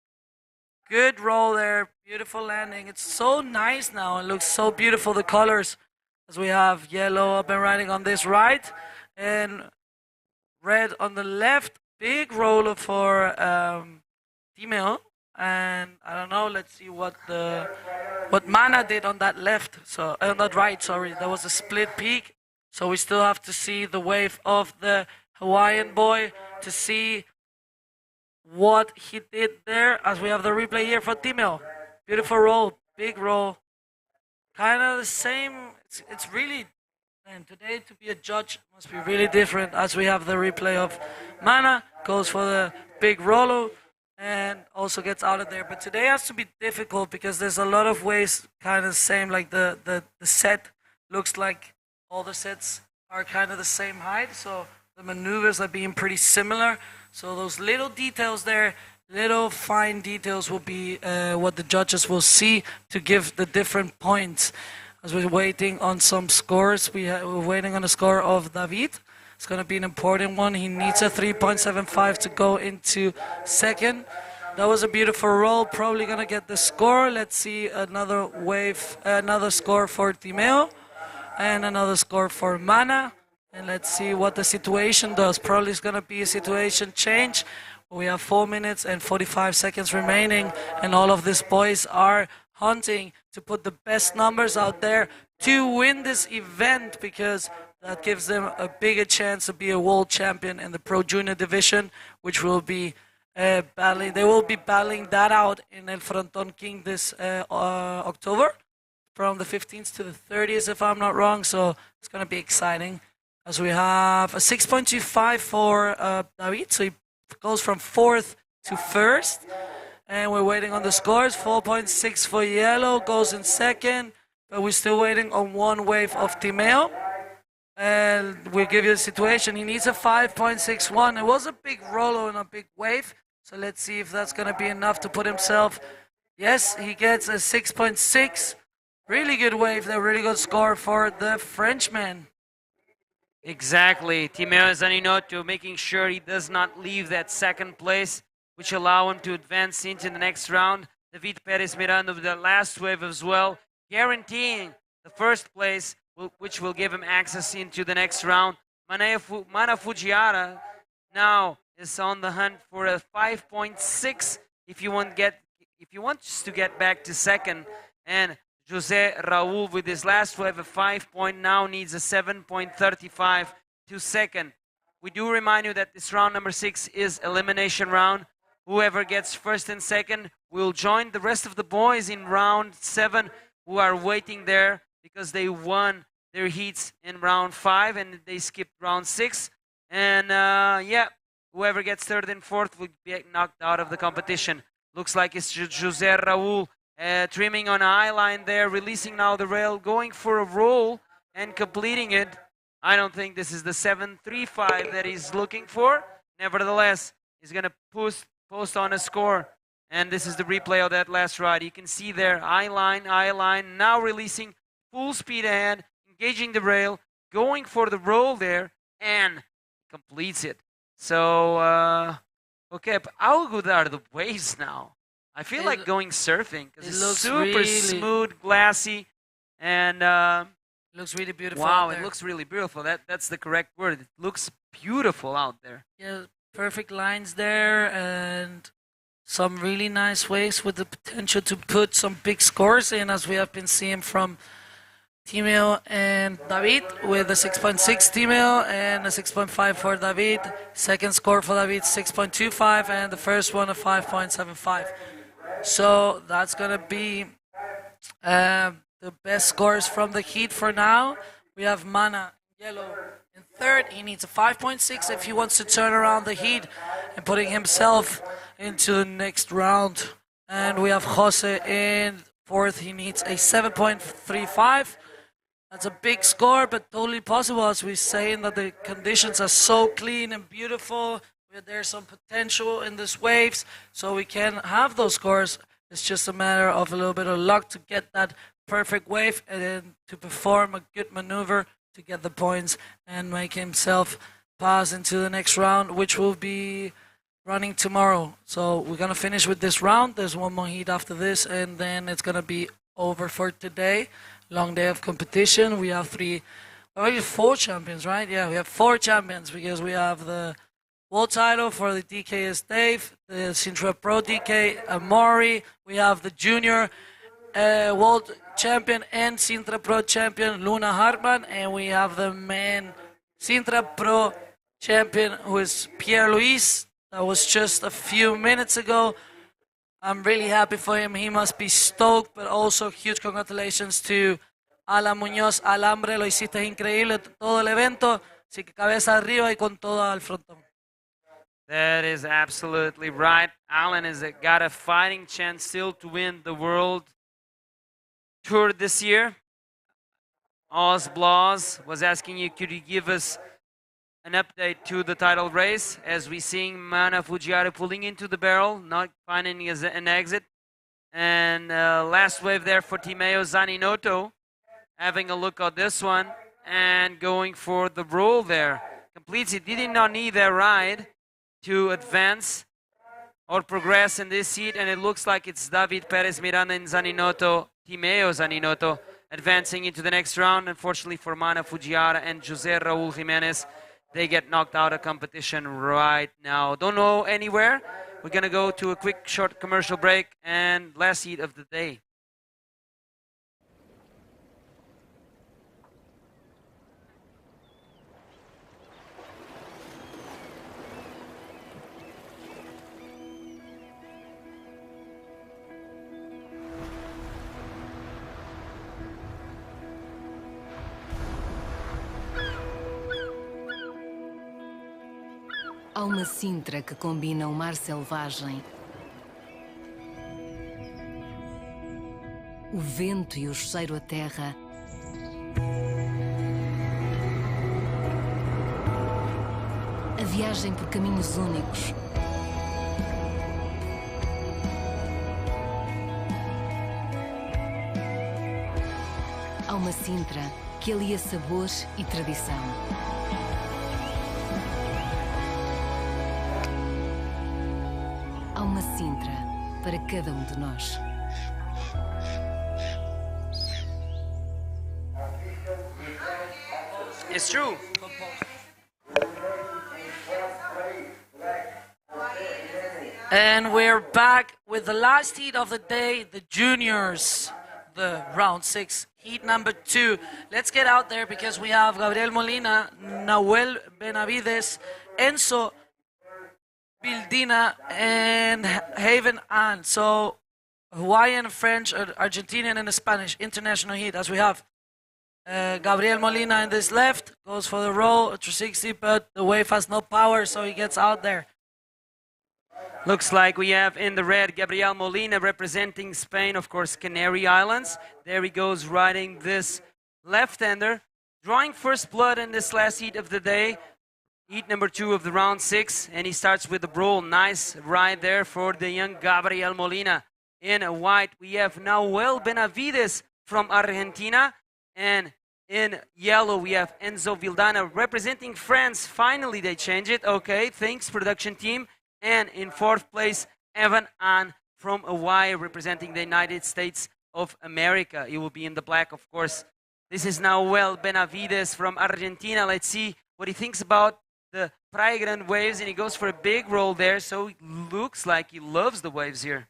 Good roll there. Beautiful landing. It's so nice now. It looks so beautiful, the colors. As we have yellow up and riding on this right. And red on the left. Big roller for Timeo. And I don't know, let's see what Mana did on that left. So on that right, sorry. That was a split peak. So we still have to see the wave of the Hawaiian boy to see what he did there, as we have the replay here for Timeo. Beautiful roll, big roll. Kind of the same. It's really, man, today to be a judge must be really different, as we have the replay of Mana, goes for the big rollo and also gets out of there. But today has to be difficult because there's a lot of ways kind of the same, like the set looks like all the sets are kind of the same height, so the maneuvers are being pretty similar. So those little details there, little fine details will be what the judges will see to give the different points. As we're waiting on some scores, we're waiting on a score of David. It's going to be an important one. He needs a 3.75 to go into second. That was a beautiful roll, probably going to get the score. Let's see another wave, another score for Timeo. And another score for Mana. And let's see what the situation does. Probably it's going to be a situation change. We have 4 minutes and 45 seconds remaining. And all of these boys are hunting to put the best numbers out there to win this event, because that gives them a bigger chance to be a world champion in the Pro Junior division, which will be battling. They will be battling that out in El Fronton King this October. From the 15th to the 30th, if I'm not wrong. So it's going to be exciting. As we have a 6.25 for David. So he goes from 4th to 1st. And we're waiting on the scores. 4.6 for Yellow, goes in 2nd. But we're still waiting on one wave of Timeo. And we'll give you the situation. He needs a 5.61. It was a big roller and a big wave. So let's see if that's going to be enough to put himself. Yes, he gets a 6.6. Really good wave, a really good score for the Frenchman. Exactly. Timeo Zaninoto making sure he does not leave that second place, which allow him to advance into the next round. David Perez Miranda with the last wave as well, guaranteeing the first place, which will give him access into the next round. Mana Fujiara now is on the hunt for a 5.6 if you want to get back to second. And Jose Raul with his last wave of 5 point now needs a 7.35 to second. We do remind you that this round number 6 is elimination round. Whoever gets first and second will join the rest of the boys in round 7 who are waiting there because they won their heats in round 5 and they skipped round 6. And yeah, whoever gets third and fourth will be knocked out of the competition. Looks like it's Jose Raul. Trimming on an eye line there, releasing now the rail, going for a roll and completing it. I don't think this is the 7.35 that he's looking for. Nevertheless, he's going to post on a score. And this is the replay of that last ride. You can see there, eye line, now releasing full speed ahead, engaging the rail, going for the roll there, and completes it. So, okay, but how good are the waves now? I feel like going surfing because it's looks super really smooth, glassy, and looks really beautiful. wow, out it there. looks really beautiful. That's the correct word. It looks beautiful out there. Yeah, perfect lines there and some really nice waves with the potential to put some big scores in, as we have been seeing from Timeo and David, with a 6.6 Timeo and a 6.5 for David. Second score for David, 6.25, and the first one a 5.75. So that's gonna be the best scores from the heat for now. We have Mana yellow in third. He needs a 5.6 if he wants to turn around the heat and putting himself into the next round. And we have Jose in fourth. He needs a 7.35. That's a big score, but totally possible, as we're saying that the conditions are so clean and beautiful. There's some potential in these waves, so we can have those scores. It's just a matter of a little bit of luck to get that perfect wave and then to perform a good maneuver to get the points and make himself pass into the next round, which will be running tomorrow. So we're gonna finish with this round. There's one more heat after this, and then it's gonna be over for today. Long day of competition. We have four champions, right? Yeah, we have 4 champions because we have the world title for the DKS Dave, the Sintra Pro DK Amori. We have the junior world champion and Sintra Pro champion Luna Hartman, and we have the man Sintra Pro champion who is Pierre Luis. That was just a few minutes ago. I'm really happy for him. He must be stoked, but also huge congratulations to Alan Muñoz. Alambre, lo hiciste increíble todo el evento. Así que cabeza arriba y con todo al frontón. That is absolutely right. Alan has got a fighting chance still to win the World Tour this year. Oz Blas was asking you, could you give us an update to the title race as we seeing Mana Fujiara pulling into the barrel, not finding an exit. And last wave there for Timeo Zaninoto, having a look at this one and going for the roll there. Completes it, did not need that ride to advance or progress in this heat, and it looks like it's David Perez Miranda and Zaninoto, Timeo Zaninoto, advancing into the next round. Unfortunately for Mana Fujiara and Jose Raul Jimenez, they get knocked out of competition right now. Don't know anywhere. We're going to go to a quick short commercial break and last heat of the day. Há uma Sintra que combina o mar selvagem, o vento e o cheiro a terra, a viagem por caminhos únicos, há uma Sintra que alia sabor e tradição. Há uma Sintra para cada de nós. It's true. And we're back with the last heat of the day, the juniors, the round 6, heat number 2. Let's get out there because we have Gabriel Molina, Nahuel Benavides, Enzo Bildina, and Haven Ann. So Hawaiian, French, Argentinian, and Spanish international heat, as we have Gabriel Molina in this left, goes for the roll, a 360, but the wave has no power, so he gets out there. Looks like we have in the red Gabriel Molina representing Spain, of course, Canary Islands. There he goes riding this left-hander, drawing first blood in this last heat of the day. Heat number 2 of the round 6, and he starts with the roll. Nice ride there for the young Gabriel Molina. In white, we have Nahuel Benavides from Argentina, And in yellow, we have Enzo Vildana representing France. Finally, they change it. Okay, thanks, production team. And in fourth place, Evan An from Hawaii representing the United States of America. He will be in the black, of course. This is Nahuel Benavides from Argentina. Let's see what he thinks about the Praia Grande waves, and he goes for a big roll there, so it looks like he loves the waves here.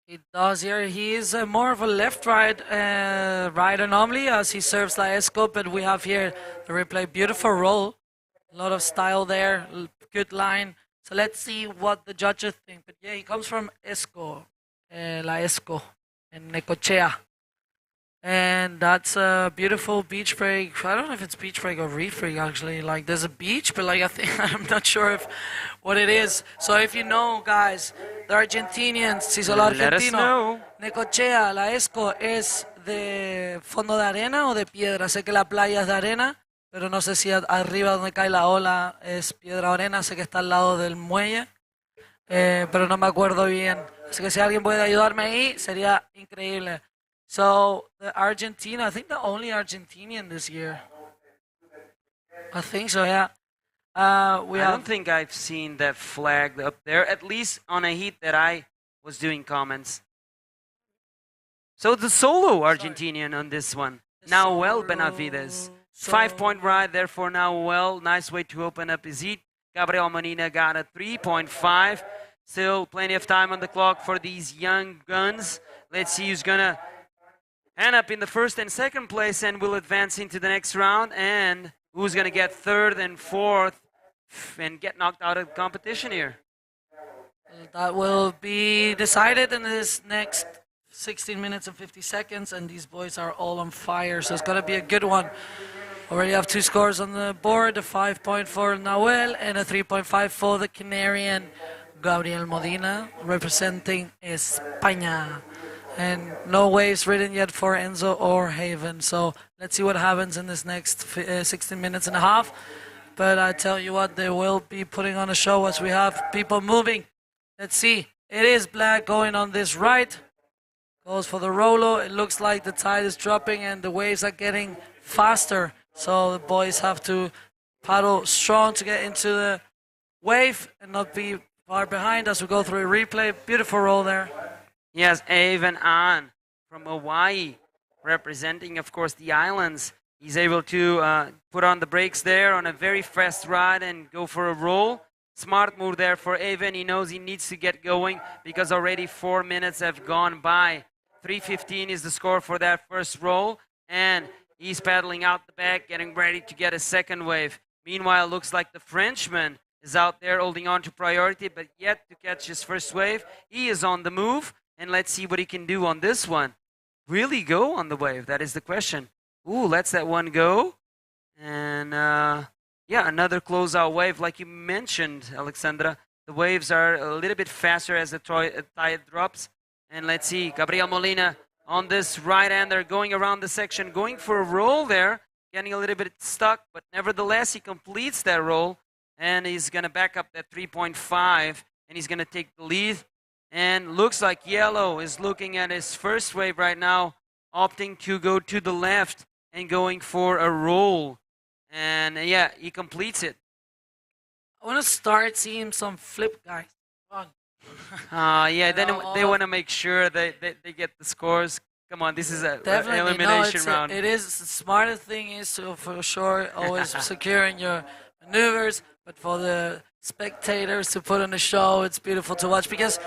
He does here. He is more of a left-right rider normally as he serves La Esco, but we have here the replay. Beautiful roll. A lot of style there. Good line. So let's see what the judges think. But yeah, he comes from Esco, La Esco, in Necochea. And that's a beautiful beach break. I don't know if it's beach break or reef break actually. Like there's a beach, but like I think I'm not sure if what it is. So if you know, guys, the Argentinians, si solo Let us argentino, know. Necochea, La Esco es de fondo de arena o de piedra. Sé que la playa es de arena, pero no sé si arriba donde cae la ola es piedra o arena. Sé que está al lado del muelle, pero no me acuerdo bien. Así que si alguien puede ayudarme ahí, sería increíble. So, the Argentina, I think the only Argentinian this year. I think so, yeah. I don't think I've seen that flag up there, at least on a heat that I was doing comments. So the solo Argentinian on this one, Nahuel Benavides. 5-point ride there for Nahuel. Nice way to open up his heat. Gabriel Molina got a 3.5. Still plenty of time on the clock for these young guns. Let's see who's going to end up in the first and second place and will advance into the next round, and who's going to get third and fourth and get knocked out of the competition here. That will be decided in this next 16 minutes and 50 seconds, and these boys are all on fire, so it's going to be a good one. Already have two scores on the board, a 5-point for Nahuel and a 3.5 for the Canarian Gabriel Molina, representing España. And no waves written yet for Enzo or Haven. So let's see what happens in this next 16 minutes and a half. But I tell you what, they will be putting on a show as we have people moving. Let's see. It is black going on this right. Goes for the Rolo. It looks like the tide is dropping and the waves are getting faster. So the boys have to paddle strong to get into the wave and not be far behind as we go through a replay. Beautiful roll there. Yes, Evan An from Hawaii, representing, of course, the islands. He's able to put on the brakes there on a very fast ride and go for a roll. Smart move there for Evan. He knows he needs to get going because already 4 minutes have gone by. 3:15 is the score for that first roll, and he's paddling out the back, getting ready to get a second wave. Meanwhile, looks like the Frenchman is out there holding on to priority, but yet to catch his first wave. He is on the move. And let's see what he can do on this one. Really go on the wave? That is the question. Ooh, lets that one go. And yeah, another closeout wave. Like you mentioned, Alexandra, the waves are a little bit faster as the tide drops. And let's see, Gabriel Molina on this right-hander going around the section, going for a roll there, getting a little bit stuck, but nevertheless, he completes that roll. And he's going to back up that 3.5, and he's going to take the lead. And looks like yellow is looking at his first wave right now, opting to go to the left and going for a roll. And yeah, he completes it. I want to start seeing some flip guys. Come on. Yeah, then they want to make sure that they get the scores. Come on, this is an elimination round. It is. The smartest thing is to, for sure, always securing your maneuvers. But for the spectators to put on the show, it's beautiful to watch because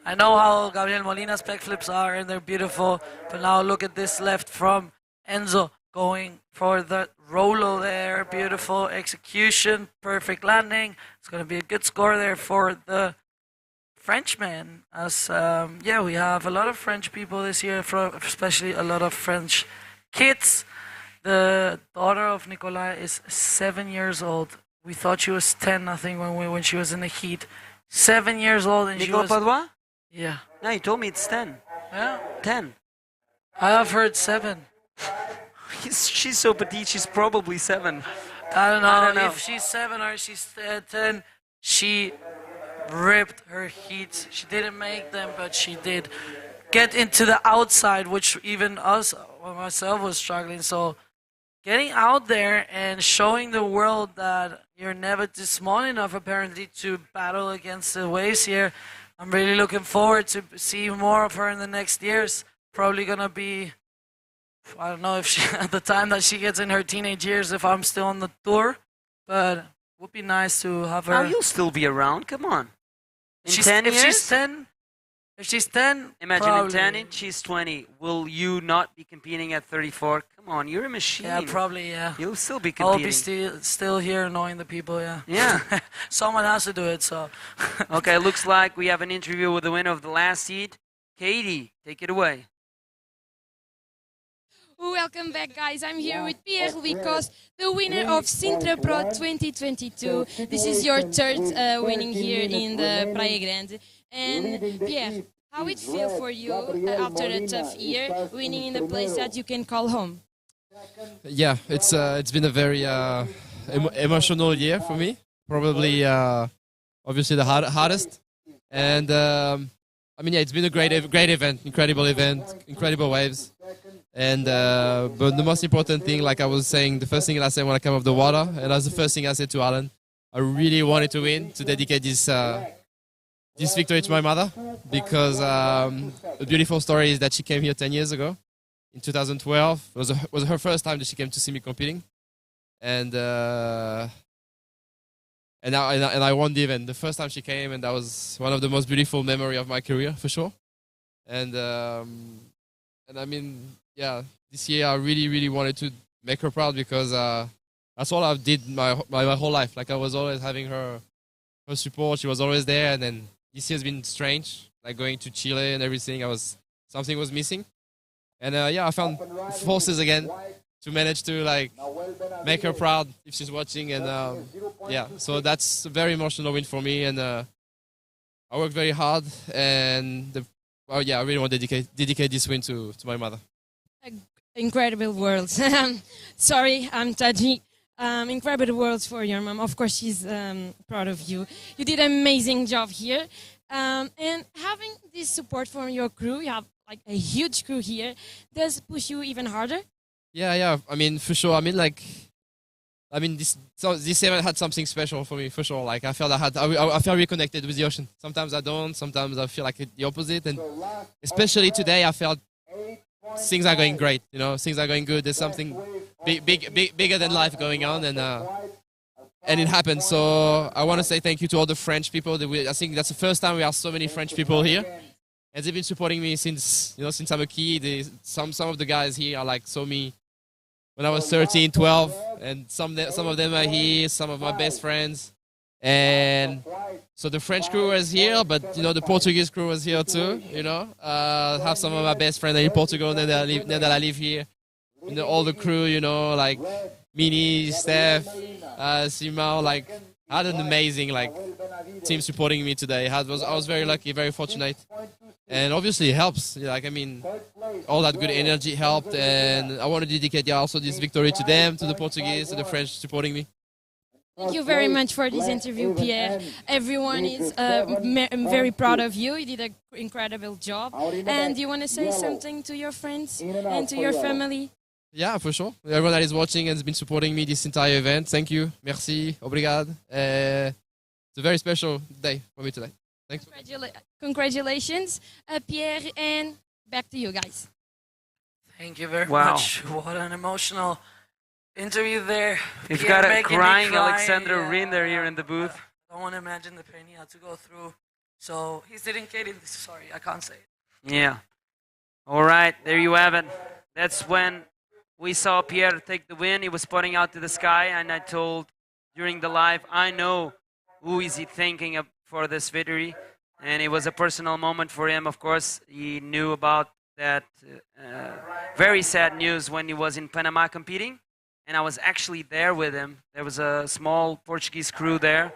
I know how Gabriel Molina's back flips are, and they're beautiful. But now look at this left from Enzo going for the Rolo there. Beautiful execution, perfect landing. It's going to be a good score there for the Frenchman. As yeah, we have a lot of French people this year, especially a lot of French kids. The daughter of Nicolas is 7 years old. We thought she was 10, I think, when she was in the heat. 7 years old, and Nicolas she was. Padua? Yeah. No, you told me it's 10. Yeah. 10. I have heard 7. She's so petite, she's probably 7. I don't know if she's 7 or she's 10. She ripped her heats. She didn't make them, but she did get into the outside, which even us, myself was struggling. So getting out there and showing the world that you're never too small enough, apparently, to battle against the waves here. I'm really looking forward to see more of her in the next years. Probably gonna be, I don't know if she, at the time that she gets in her teenage years, if I'm still on the tour, but it would be nice to have her. How you'll still be around? Come on. In 10 if years? she's 10, Imagine probably. in 10 and she's 20. Will you not be competing at 34? Come on, you're a machine. Yeah, probably, yeah. You'll still be I'll competing. be still here knowing the people, yeah. Yeah. Someone has to do it, so. Okay, looks like we have an interview with the winner of the last seed. Katie, take it away. Welcome back, guys. I'm here with Pierre-Louis Coste, the winner of Sintra Pro 2022. This is your third winning here in the Praia Grande. And Pierre, how it feel for you after a tough year, winning in the place that you can call home? Yeah, it's been a very emotional year for me. Probably, obviously the hardest. And I mean, yeah, it's been a great event, incredible waves. And but the most important thing, like I was saying, the first thing I said when I came off the water, and that's the first thing I said to Alan, I really wanted to win, to dedicate this victory to my mother, because the beautiful story is that she came here 10 years ago, in 2012. It was her first time that she came to see me competing, and I won the event the first time she came, and that was one of the most beautiful memory of my career for sure. And I mean, yeah, this year I really wanted to make her proud, because that's all I did my whole life. Like I was always having her support. She was always there, and then this year's been strange, like going to Chile and everything. Something was missing, and yeah, I found forces again to manage to like make her proud if she's watching, and yeah, so that's a very emotional win for me, and I worked very hard, and well, yeah, I really want to dedicate this win to my mother. Incredible words. Sorry, I'm touchy. Incredible words for your mom. Of course, she's proud of you. You did an amazing job here. And having this support from your crew, you have like a huge crew here, does push you even harder? Yeah. I mean, for sure. I mean, this event had something special for me, for sure. Like I felt I felt reconnected with the ocean. Sometimes I don't. Sometimes I feel like the opposite. And especially today, I felt things are going great. You know, things are going good. There's something bigger than life going on, and it happened. So I want to say thank you to all the French people. I think that's the first time we have so many French people here, and they've been supporting me since I'm a kid. Some of the guys here are like saw me when I was 13, 12, and some of them are here, some of my best friends. And so the French crew was here, but the Portuguese crew was here too. I have some of my best friends in Portugal now that I live here. All the crew, like Mini, Steph, Simao, like I had an amazing team supporting me today. I was very lucky, very fortunate. And obviously it helps. All that good energy helped, and I want to dedicate also this victory to them, to the Portuguese, to the French supporting me. Thank you very much for this interview, Pierre. Everyone is very proud of you. You did an incredible job. And do you want to say something to your friends and to your family? Yeah, for sure. Everyone that is watching and has been supporting me this entire event, thank you. Merci. Obrigado. It's a very special day for me today. Thanks. Congratulations, Pierre, and back to you guys. Thank you very much. What an emotional interview there. We've Pierre got a making me crying cry. Alexandra Rinder here in the booth. I don't want to imagine the pain he had to go through. So he's dedicating this. Sorry, I can't say it. Yeah. All right, there you have it. That's when we saw Pierre take the win. He was pointing out to the sky, and I told during the live, I know who is he thinking of for this victory. And it was a personal moment for him, of course. He knew about that very sad news when he was in Panama competing. And I was actually there with him. There was a small Portuguese crew there.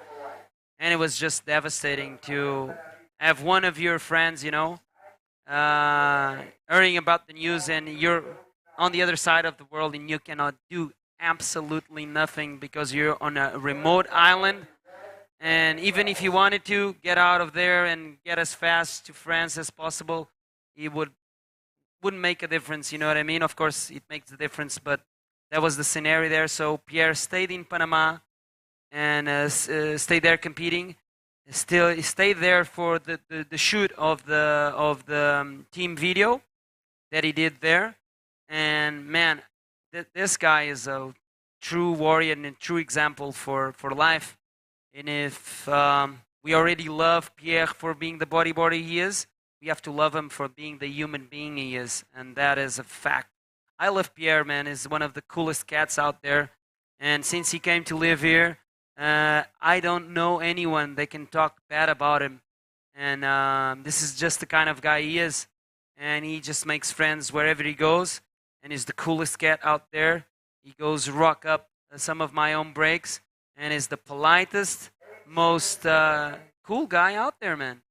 And it was just devastating to have one of your friends, hearing about the news, and you're on the other side of the world and you cannot do absolutely nothing because you're on a remote island. And even if you wanted to get out of there and get as fast to France as possible, it would wouldn't make a difference, you know what I mean? Of course, it makes a difference, but that was the scenario there. So Pierre stayed in Panama and stayed there competing. Still stayed there for the shoot of the team video that he did there. And man, this guy is a true warrior and a true example for life. And if we already love Pierre for being the bodyboarder he is, we have to love him for being the human being he is, and that is a fact. I love Pierre, man. He's one of the coolest cats out there. And since he came to live here, I don't know anyone that can talk bad about him. And this is just the kind of guy he is. And he just makes friends wherever he goes. And he's the coolest cat out there. He goes rock up some of my own breaks. And is the politest, most cool guy out there, man.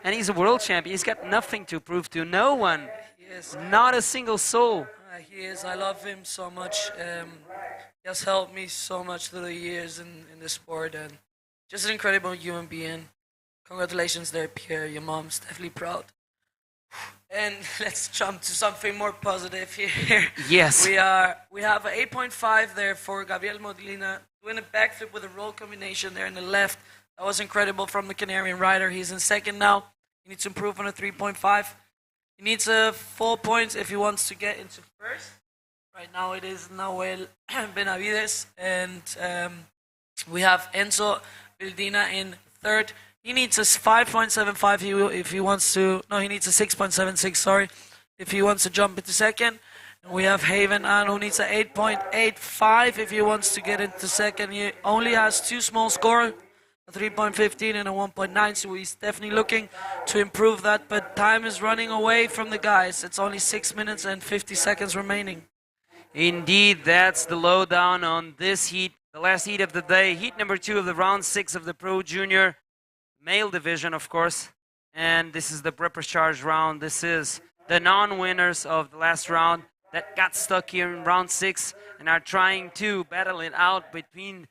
And he's a world champion. He's got nothing to prove to no one. Yes. Not a single soul. He is. I love him so much. He has helped me so much through the years in the sport, and just an incredible human being. Congratulations there, Pierre. Your mom's definitely proud. And let's jump to something more positive here. Yes. We have an 8.5 there for Gabriel Molina, doing a backflip with a roll combination there in the left. That was incredible from the Canarian rider. He's in second now. He needs to improve on a 3.5. He needs 4 points if he wants to get into first. Right now it is Nahuel Benavides, and we have Enzo Vildina in third. He needs a 5.75 if he wants to. No, he needs a 6.76. Sorry, if he wants to jump into second. And we have Haven An, who needs a 8.85 if he wants to get into second. He only has two small scores, a 3.15 and a 1.9. So he's definitely looking to improve that. But time is running away from the guys. It's only 6 minutes and 50 seconds remaining. Indeed, that's the lowdown on this heat, the last heat of the day. Heat number 2 of the round 6 of the Pro Junior male division, of course. And this is the Prepper Charge round. This is the non-winners of the last round that got stuck here in round 6 and are trying to battle it out between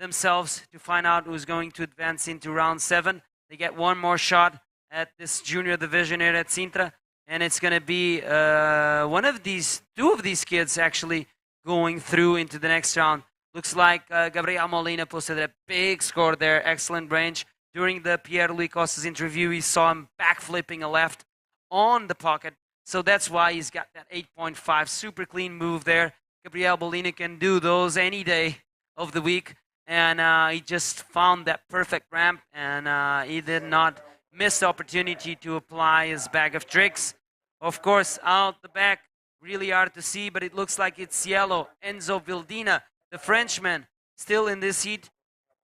themselves to find out who's going to advance into round 7. They get one more shot at this junior division here at Sintra. And it's going to be two of these kids actually going through into the next round. Looks like Gabriel Molina posted a big score there, excellent range. During the Pierre-Louis Costa's interview, he saw him backflipping a left on the pocket. So that's why he's got that 8.5, super clean move there. Gabriel Molina can do those any day of the week. And he just found that perfect ramp, and he did not missed the opportunity to apply his bag of tricks. Of course, out the back, really hard to see, but it looks like it's yellow. Enzo Vildina, the Frenchman, still in this heat,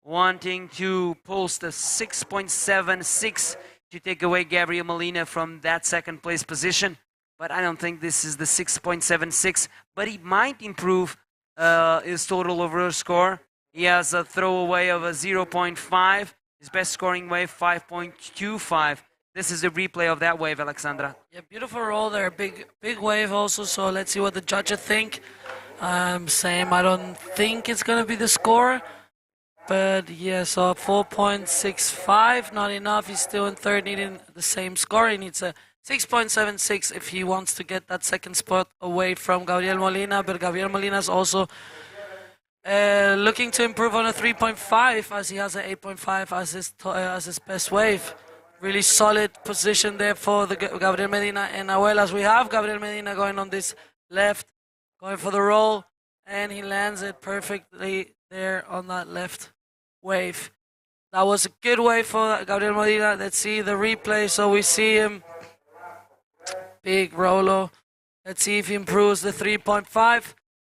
wanting to post a 6.76 to take away Gabriel Molina from that second place position. But I don't think this is the 6.76, but he might improve his total overall score. He has a throwaway of a 0.5. His best scoring wave, 5.25. This is a replay of that wave, Alexandra. Yeah, beautiful roll there. Big wave also, so let's see what the judges think. Same, I don't think it's going to be the score. But yeah, so 4.65, not enough. He's still in third, needing the same score. He needs a 6.76 if he wants to get that second spot away from Gabriel Molina. But Gabriel Molina is also looking to improve on a 3.5, as he has an 8.5 as his best wave. Really solid position there for the Gabriel Medina and Nahuel, as we have Gabriel Medina going on this left, going for the roll, and he lands it perfectly there on that left wave. That was a good wave for Gabriel Medina. Let's see the replay. So we see him, big Rolo. Let's see if he improves the 3.5.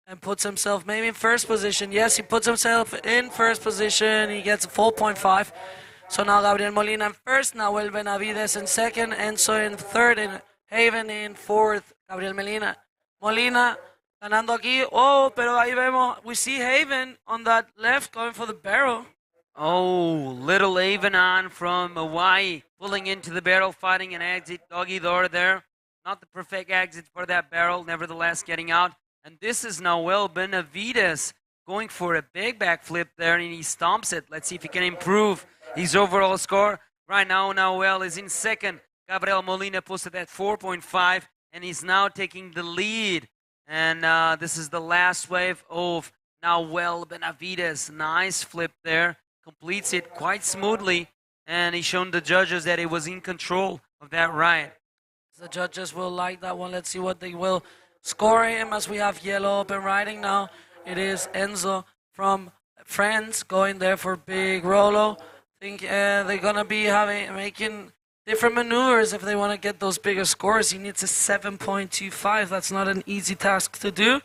And puts himself maybe in first position. Yes, he puts himself in first position. He gets a 4.5. So now Gabriel Molina in first, Nahuel Benavides in second, Enzo in third, and Haven in fourth. Gabriel Molina ganando aquí. Oh, pero ahí vemos, we see Haven on that left going for the barrel. Oh, little Haven on from Hawaii, pulling into the barrel, fighting an exit doggy door there. Not the perfect exit for that barrel, nevertheless getting out. And this is Nahuel Benavides going for a big backflip there, and he stomps it. Let's see if he can improve his overall score. Right now, Nahuel is in second. Gabriel Molina posted at 4.5, and he's now taking the lead. And this is the last wave of Nahuel Benavides. Nice flip there, completes it quite smoothly, and he's shown the judges that he was in control of that ride. The judges will like that one. Let's see what they will score him as we have yellow up and riding now. It is Enzo from France going there for big Rolo. I think they're going to be making different maneuvers if they want to get those bigger scores. He needs a 7.25. That's not an easy task to do.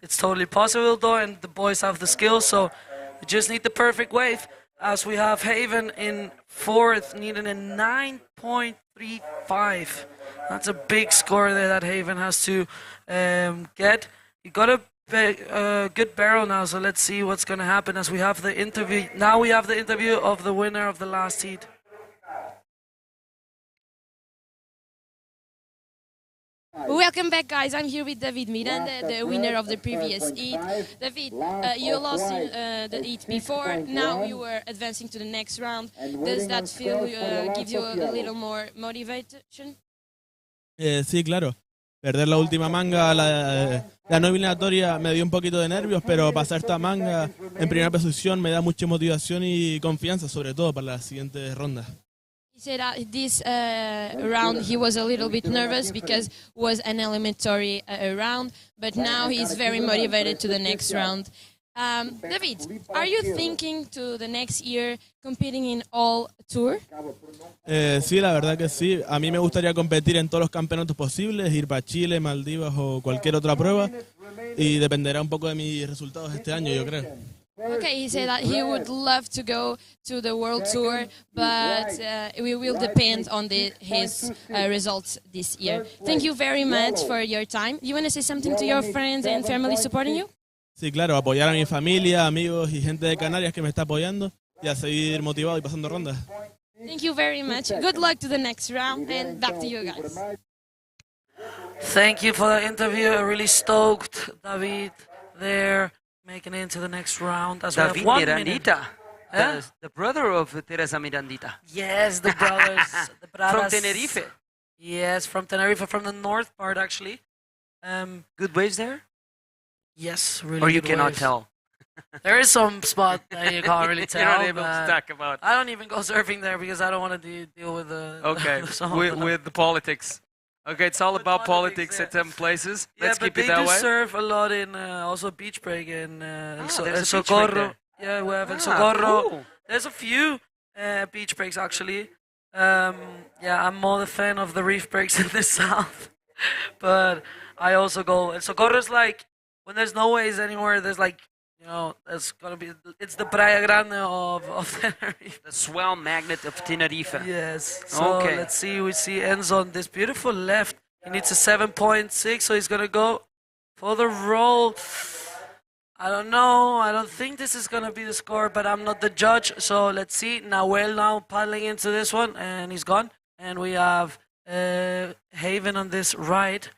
It's totally possible though, and the boys have the skills, so they just need the perfect wave. As we have Haven in fourth, needing a 9.35. That's a big score there that Haven has to get. He got a good barrel now, so let's see what's going to happen as we have the interview. Now we have the interview of the winner of the last heat. Welcome back, guys. I'm here with David Miranda, the winner of the previous heat. David, you lost in the heat before. Now you were advancing to the next round. Does that feel give you a little more motivation? Sí, claro. Perder la última manga, la no eliminatoria, me dio un poquito de nervios, pero pasar esta manga en primera posición me da mucha motivación y confianza, sobre todo para las siguientes rondas. He said this round he was a little bit nervous because it was an eliminatory round, but now he's very motivated to the next round. David, are you thinking to the next year competing in all tour? Sí, la verdad que sí. A mí me gustaría competir en todos los campeonatos posibles, ir para Chile, Maldivas o cualquier otra prueba, y dependerá un poco de mis resultados este año, yo creo. Okay, he said that he would love to go to the World Tour, but we will depend on his results this year. Thank you very much for your time. You want to say something to your friends and family supporting you? Sí, claro, apoyar a mi familia, amigos y gente de Canarias que me está apoyando y a seguir motivado y pasando rondas. Thank you very much. Good luck to the next round, and back to you guys. Thank you for the interview. Really stoked, David, there. Making it into the next round as David we have 1 Mirandita, minute. the brother of Teresa Mirandita. Yes, the brothers. The From brothers. Tenerife. Yes, from Tenerife, from the north part actually. Good waves there? Yes, really. Or you good cannot waves. tell? There is some spot that you can't really tell. You're not able to but talk about. I don't even go surfing there because I don't want to deal with the Okay, some with the politics. Okay, it's all about politics at some places. Let's but keep they it that do way. surf a lot in also beach break in El there's a beach Socorro. break Yeah, we have El Ah, Socorro. cool. There's a few beach breaks actually. Yeah, I'm more the fan of the reef breaks in the south, but I also go. El Socorro is like when there's no waves anywhere. There's like it's gonna be. It's the Playa Grande of Tenerife. The swell magnet of Tenerife. Yes. So Okay. let's see. We see Enzo on this beautiful left. He needs a 7.6, so he's gonna go for the roll. I don't know. I don't think this is gonna be the score, but I'm not the judge. So let's see. Nahuel now paddling into this one, and he's gone. And we have Haven on this right.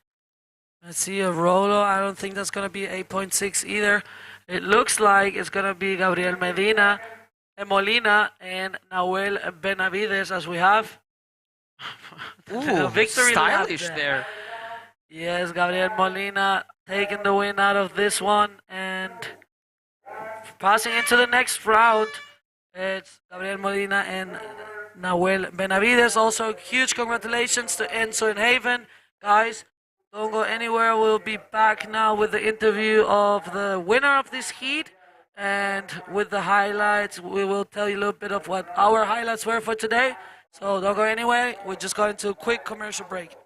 Let's see a Rolo. I don't think that's gonna be 8.6 either. It looks like it's gonna be Gabriel Molina and Nahuel Benavides as we have. Ooh, Victory lap stylish there. Yes, Gabriel Molina taking the win out of this one and passing into the next round. It's Gabriel Molina and Nahuel Benavides. Also, huge congratulations to Enzo and Haven. Guys, don't go anywhere. We'll be back now with the interview of the winner of this heat. And with the highlights, we will tell you a little bit of what our highlights were for today. So don't go anywhere. We're just going to a quick commercial break.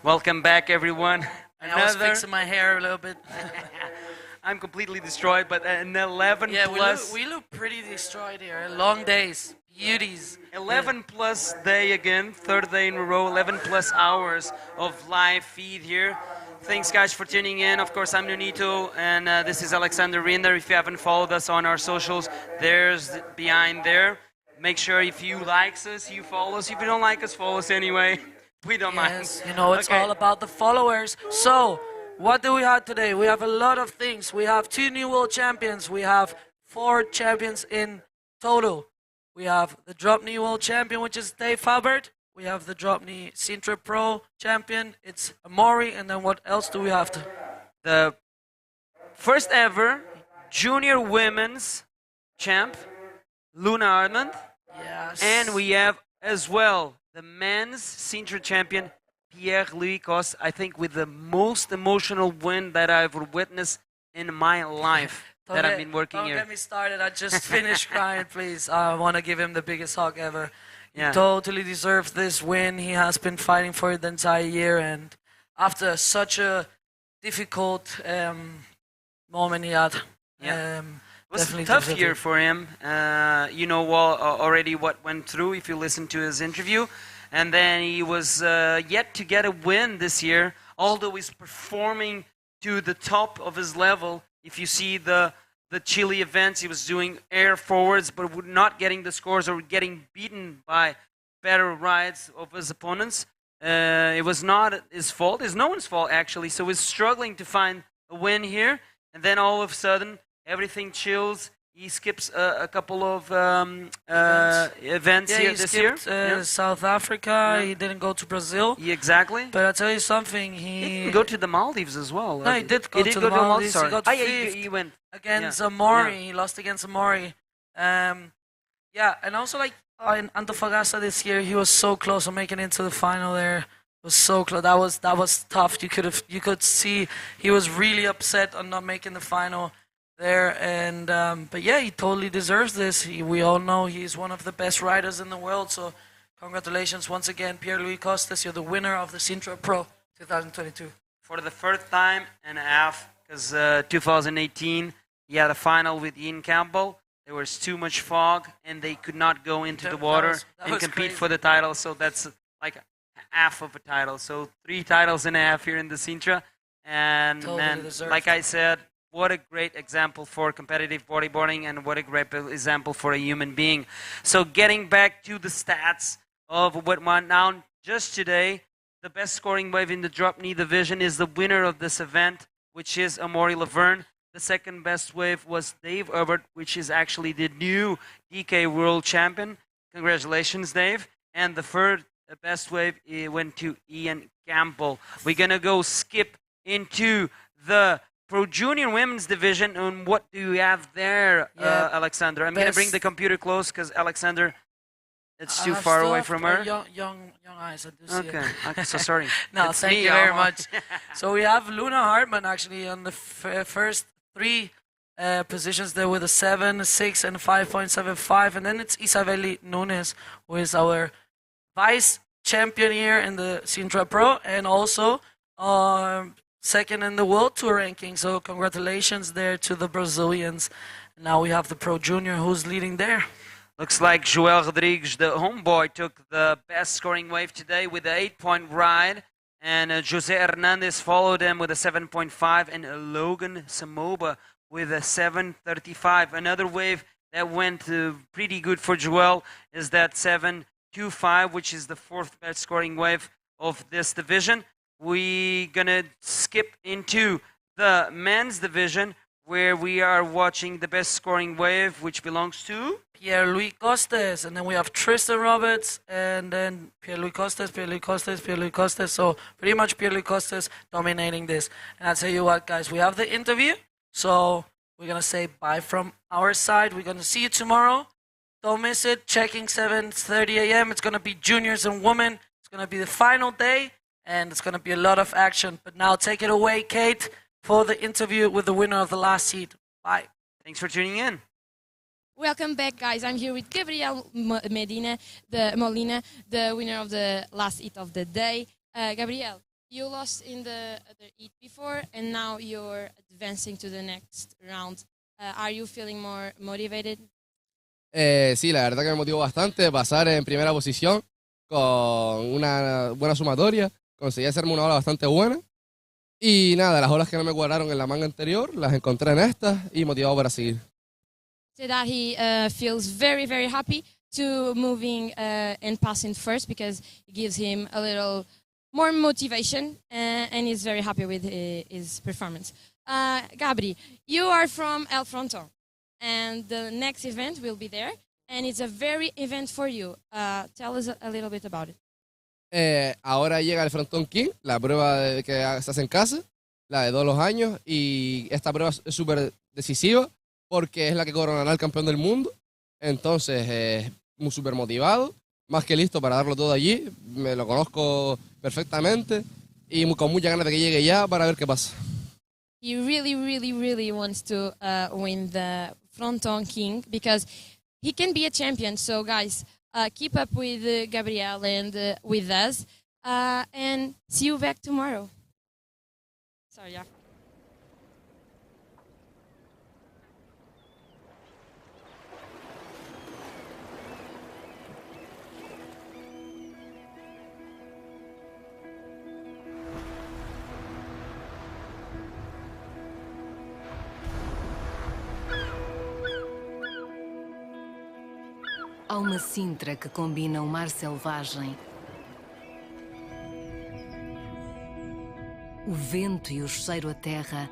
Welcome back, everyone. I was fixing my hair a little bit. I'm completely destroyed, but an 11 plus. We look pretty destroyed here. Long days, beauties. 11 plus day again, third day in a row, 11 plus hours of live feed here. Thanks, guys, for tuning in. Of course, I'm Nunito, and this is Alexander Rinder. If you haven't followed us on our socials, there's behind there. Make sure if you like us, you follow us. If you don't like us, follow us anyway. We don't mind. You know, it's all about the followers. So, what do we have today? We have a lot of things. We have 2 new world champions. We have 4 champions in total. We have the Dropknee world champion, which is Dave Fabbert. We have the Dropknee Sintra Pro champion. It's Amori. And then what else do we have? The first ever junior women's champ, Luna Armand. Yes. And we have as well the men's Sintra champion, Pierre-Louis Coste, I think with the most emotional win that I've witnessed in my life that I've been working here. Don't get me started. I just finished crying, please. I want to give him the biggest hug ever. Yeah. He totally deserves this win. He has been fighting for it the entire year, and after such a difficult moment he had, It was a tough year for him. You know already what went through if you listen to his interview. And then he was yet to get a win this year, although he's performing to the top of his level. If you see the Chile events, he was doing air forwards, but not getting the scores or getting beaten by better rides of his opponents. It was not his fault. It's no one's fault, actually. So he's struggling to find a win here. And then all of a sudden, everything chills. He skips a couple of events here this year. South Africa. He didn't go to Brazil. Exactly. But I'll tell you something. He didn't go to the Maldives as well. No, he did go to the Maldives. He got fifth he went against Amori. He lost against Amori. And also like in Antofagasta this year, he was so close to making it to the final there. It was so close. That was tough. You could see he was really upset on not making the final there, and but yeah, he totally deserves this. We all know he's one of the best riders in the world, so congratulations once again, Pierre-Louis Costes. You're the winner of the Sintra Pro 2022. For the first time and a half, because 2018 he had a final with Ian Campbell. There was too much fog, and they could not go into the water and compete for the title, so that's like half of a title. So 3 titles and a half here in the Sintra, and Totally man, deserved. like I said, what a great example for competitive bodyboarding, and what a great example for a human being. So getting back to the stats of what went down just today, the best scoring wave in the Dropknee division is the winner of this event, which is Amaury Laverne. The second best wave was Dave Herbert, which is actually the new DK World Champion. Congratulations, Dave. And the third best wave went to Ian Campbell. We're going to go skip into the Pro Junior Women's Division, and what do you have there, Alexander? I'm going to bring the computer close because Alexander, it's too far away from her. Young eyes, I do see it. Okay, so sorry. No, It's thank me, you very Alma. much. So we have Luna Hartman actually on the first 3 positions there with a 7, 6, and 5.75, and then it's Isabeli Nunes, who is our vice champion here in the Sintra Pro, and also second in the World Tour ranking. So congratulations there to the Brazilians. Now we have the Pro Junior who's leading there. Looks like Joel Rodrigues, the homeboy, took the best scoring wave today with an 8-point ride. And Jose Hernandez followed him with a 7.5. And Logan Samoba with a 7.35. Another wave that went pretty good for Joel is that 7.25, which is the 4th best scoring wave of this division. We're going to skip into the men's division, where we are watching the best scoring wave, which belongs to Pierre-Louis Costes, and then we have Tristan Roberts, and then Pierre-Louis Costes, Pierre-Louis Costes, Pierre-Louis Costes. So pretty much Pierre-Louis Costes dominating this. And I'll tell you what, guys, we have the interview, so we're going to say bye from our side. We're going to see you tomorrow. Don't miss it. Checking 7:30 a.m. It's going to be juniors and women. It's going to be the final day, and it's going to be a lot of action. But now take it away, Kate, for the interview with the winner of the last heat. Bye. Thanks for tuning in. Welcome back, guys. I'm here with Gabriel Molina, the winner of the last heat of the day. Gabriel, You lost in the other heat before, and now you're advancing to the next round. Are you feeling more motivated? Sí, la verdad que me motivó bastante pasar en primera posición con una buena sumatoria. Conseguí hacerme una ola bastante buena. Y nada, las olas que no me cuadraron en la manga anterior, las encontré en estas y motivado para seguir. So that he feels very, very happy to moving and passing first because it gives him a little more motivation and he's very happy with his performance. Gabri, you are from El Fronton and the next event will be there and it's a very event for you. Tell us a little bit about it. Ahora llega el Frontón King, la prueba que se hace en casa, la de todos los años, y esta prueba es súper decisiva porque es la que coronará al campeón del mundo. Entonces, muy súper motivado, más que listo para darlo todo allí. Me lo conozco perfectamente y con muchas ganas de que llegue ya para ver qué pasa. He really, really, really wants to win the Fronton King because he can be a champion. So, guys, keep up with Gabriel and with us. And see you back tomorrow. Sorry, yeah. Há uma Sintra que combina o mar selvagem, o vento e o cheiro a terra,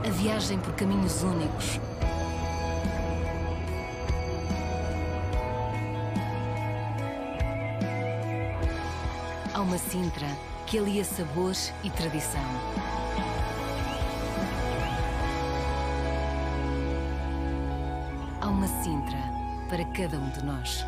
a viagem por caminhos únicos, há uma Sintra que alia sabores e tradição. Há uma Sintra para cada um de nós.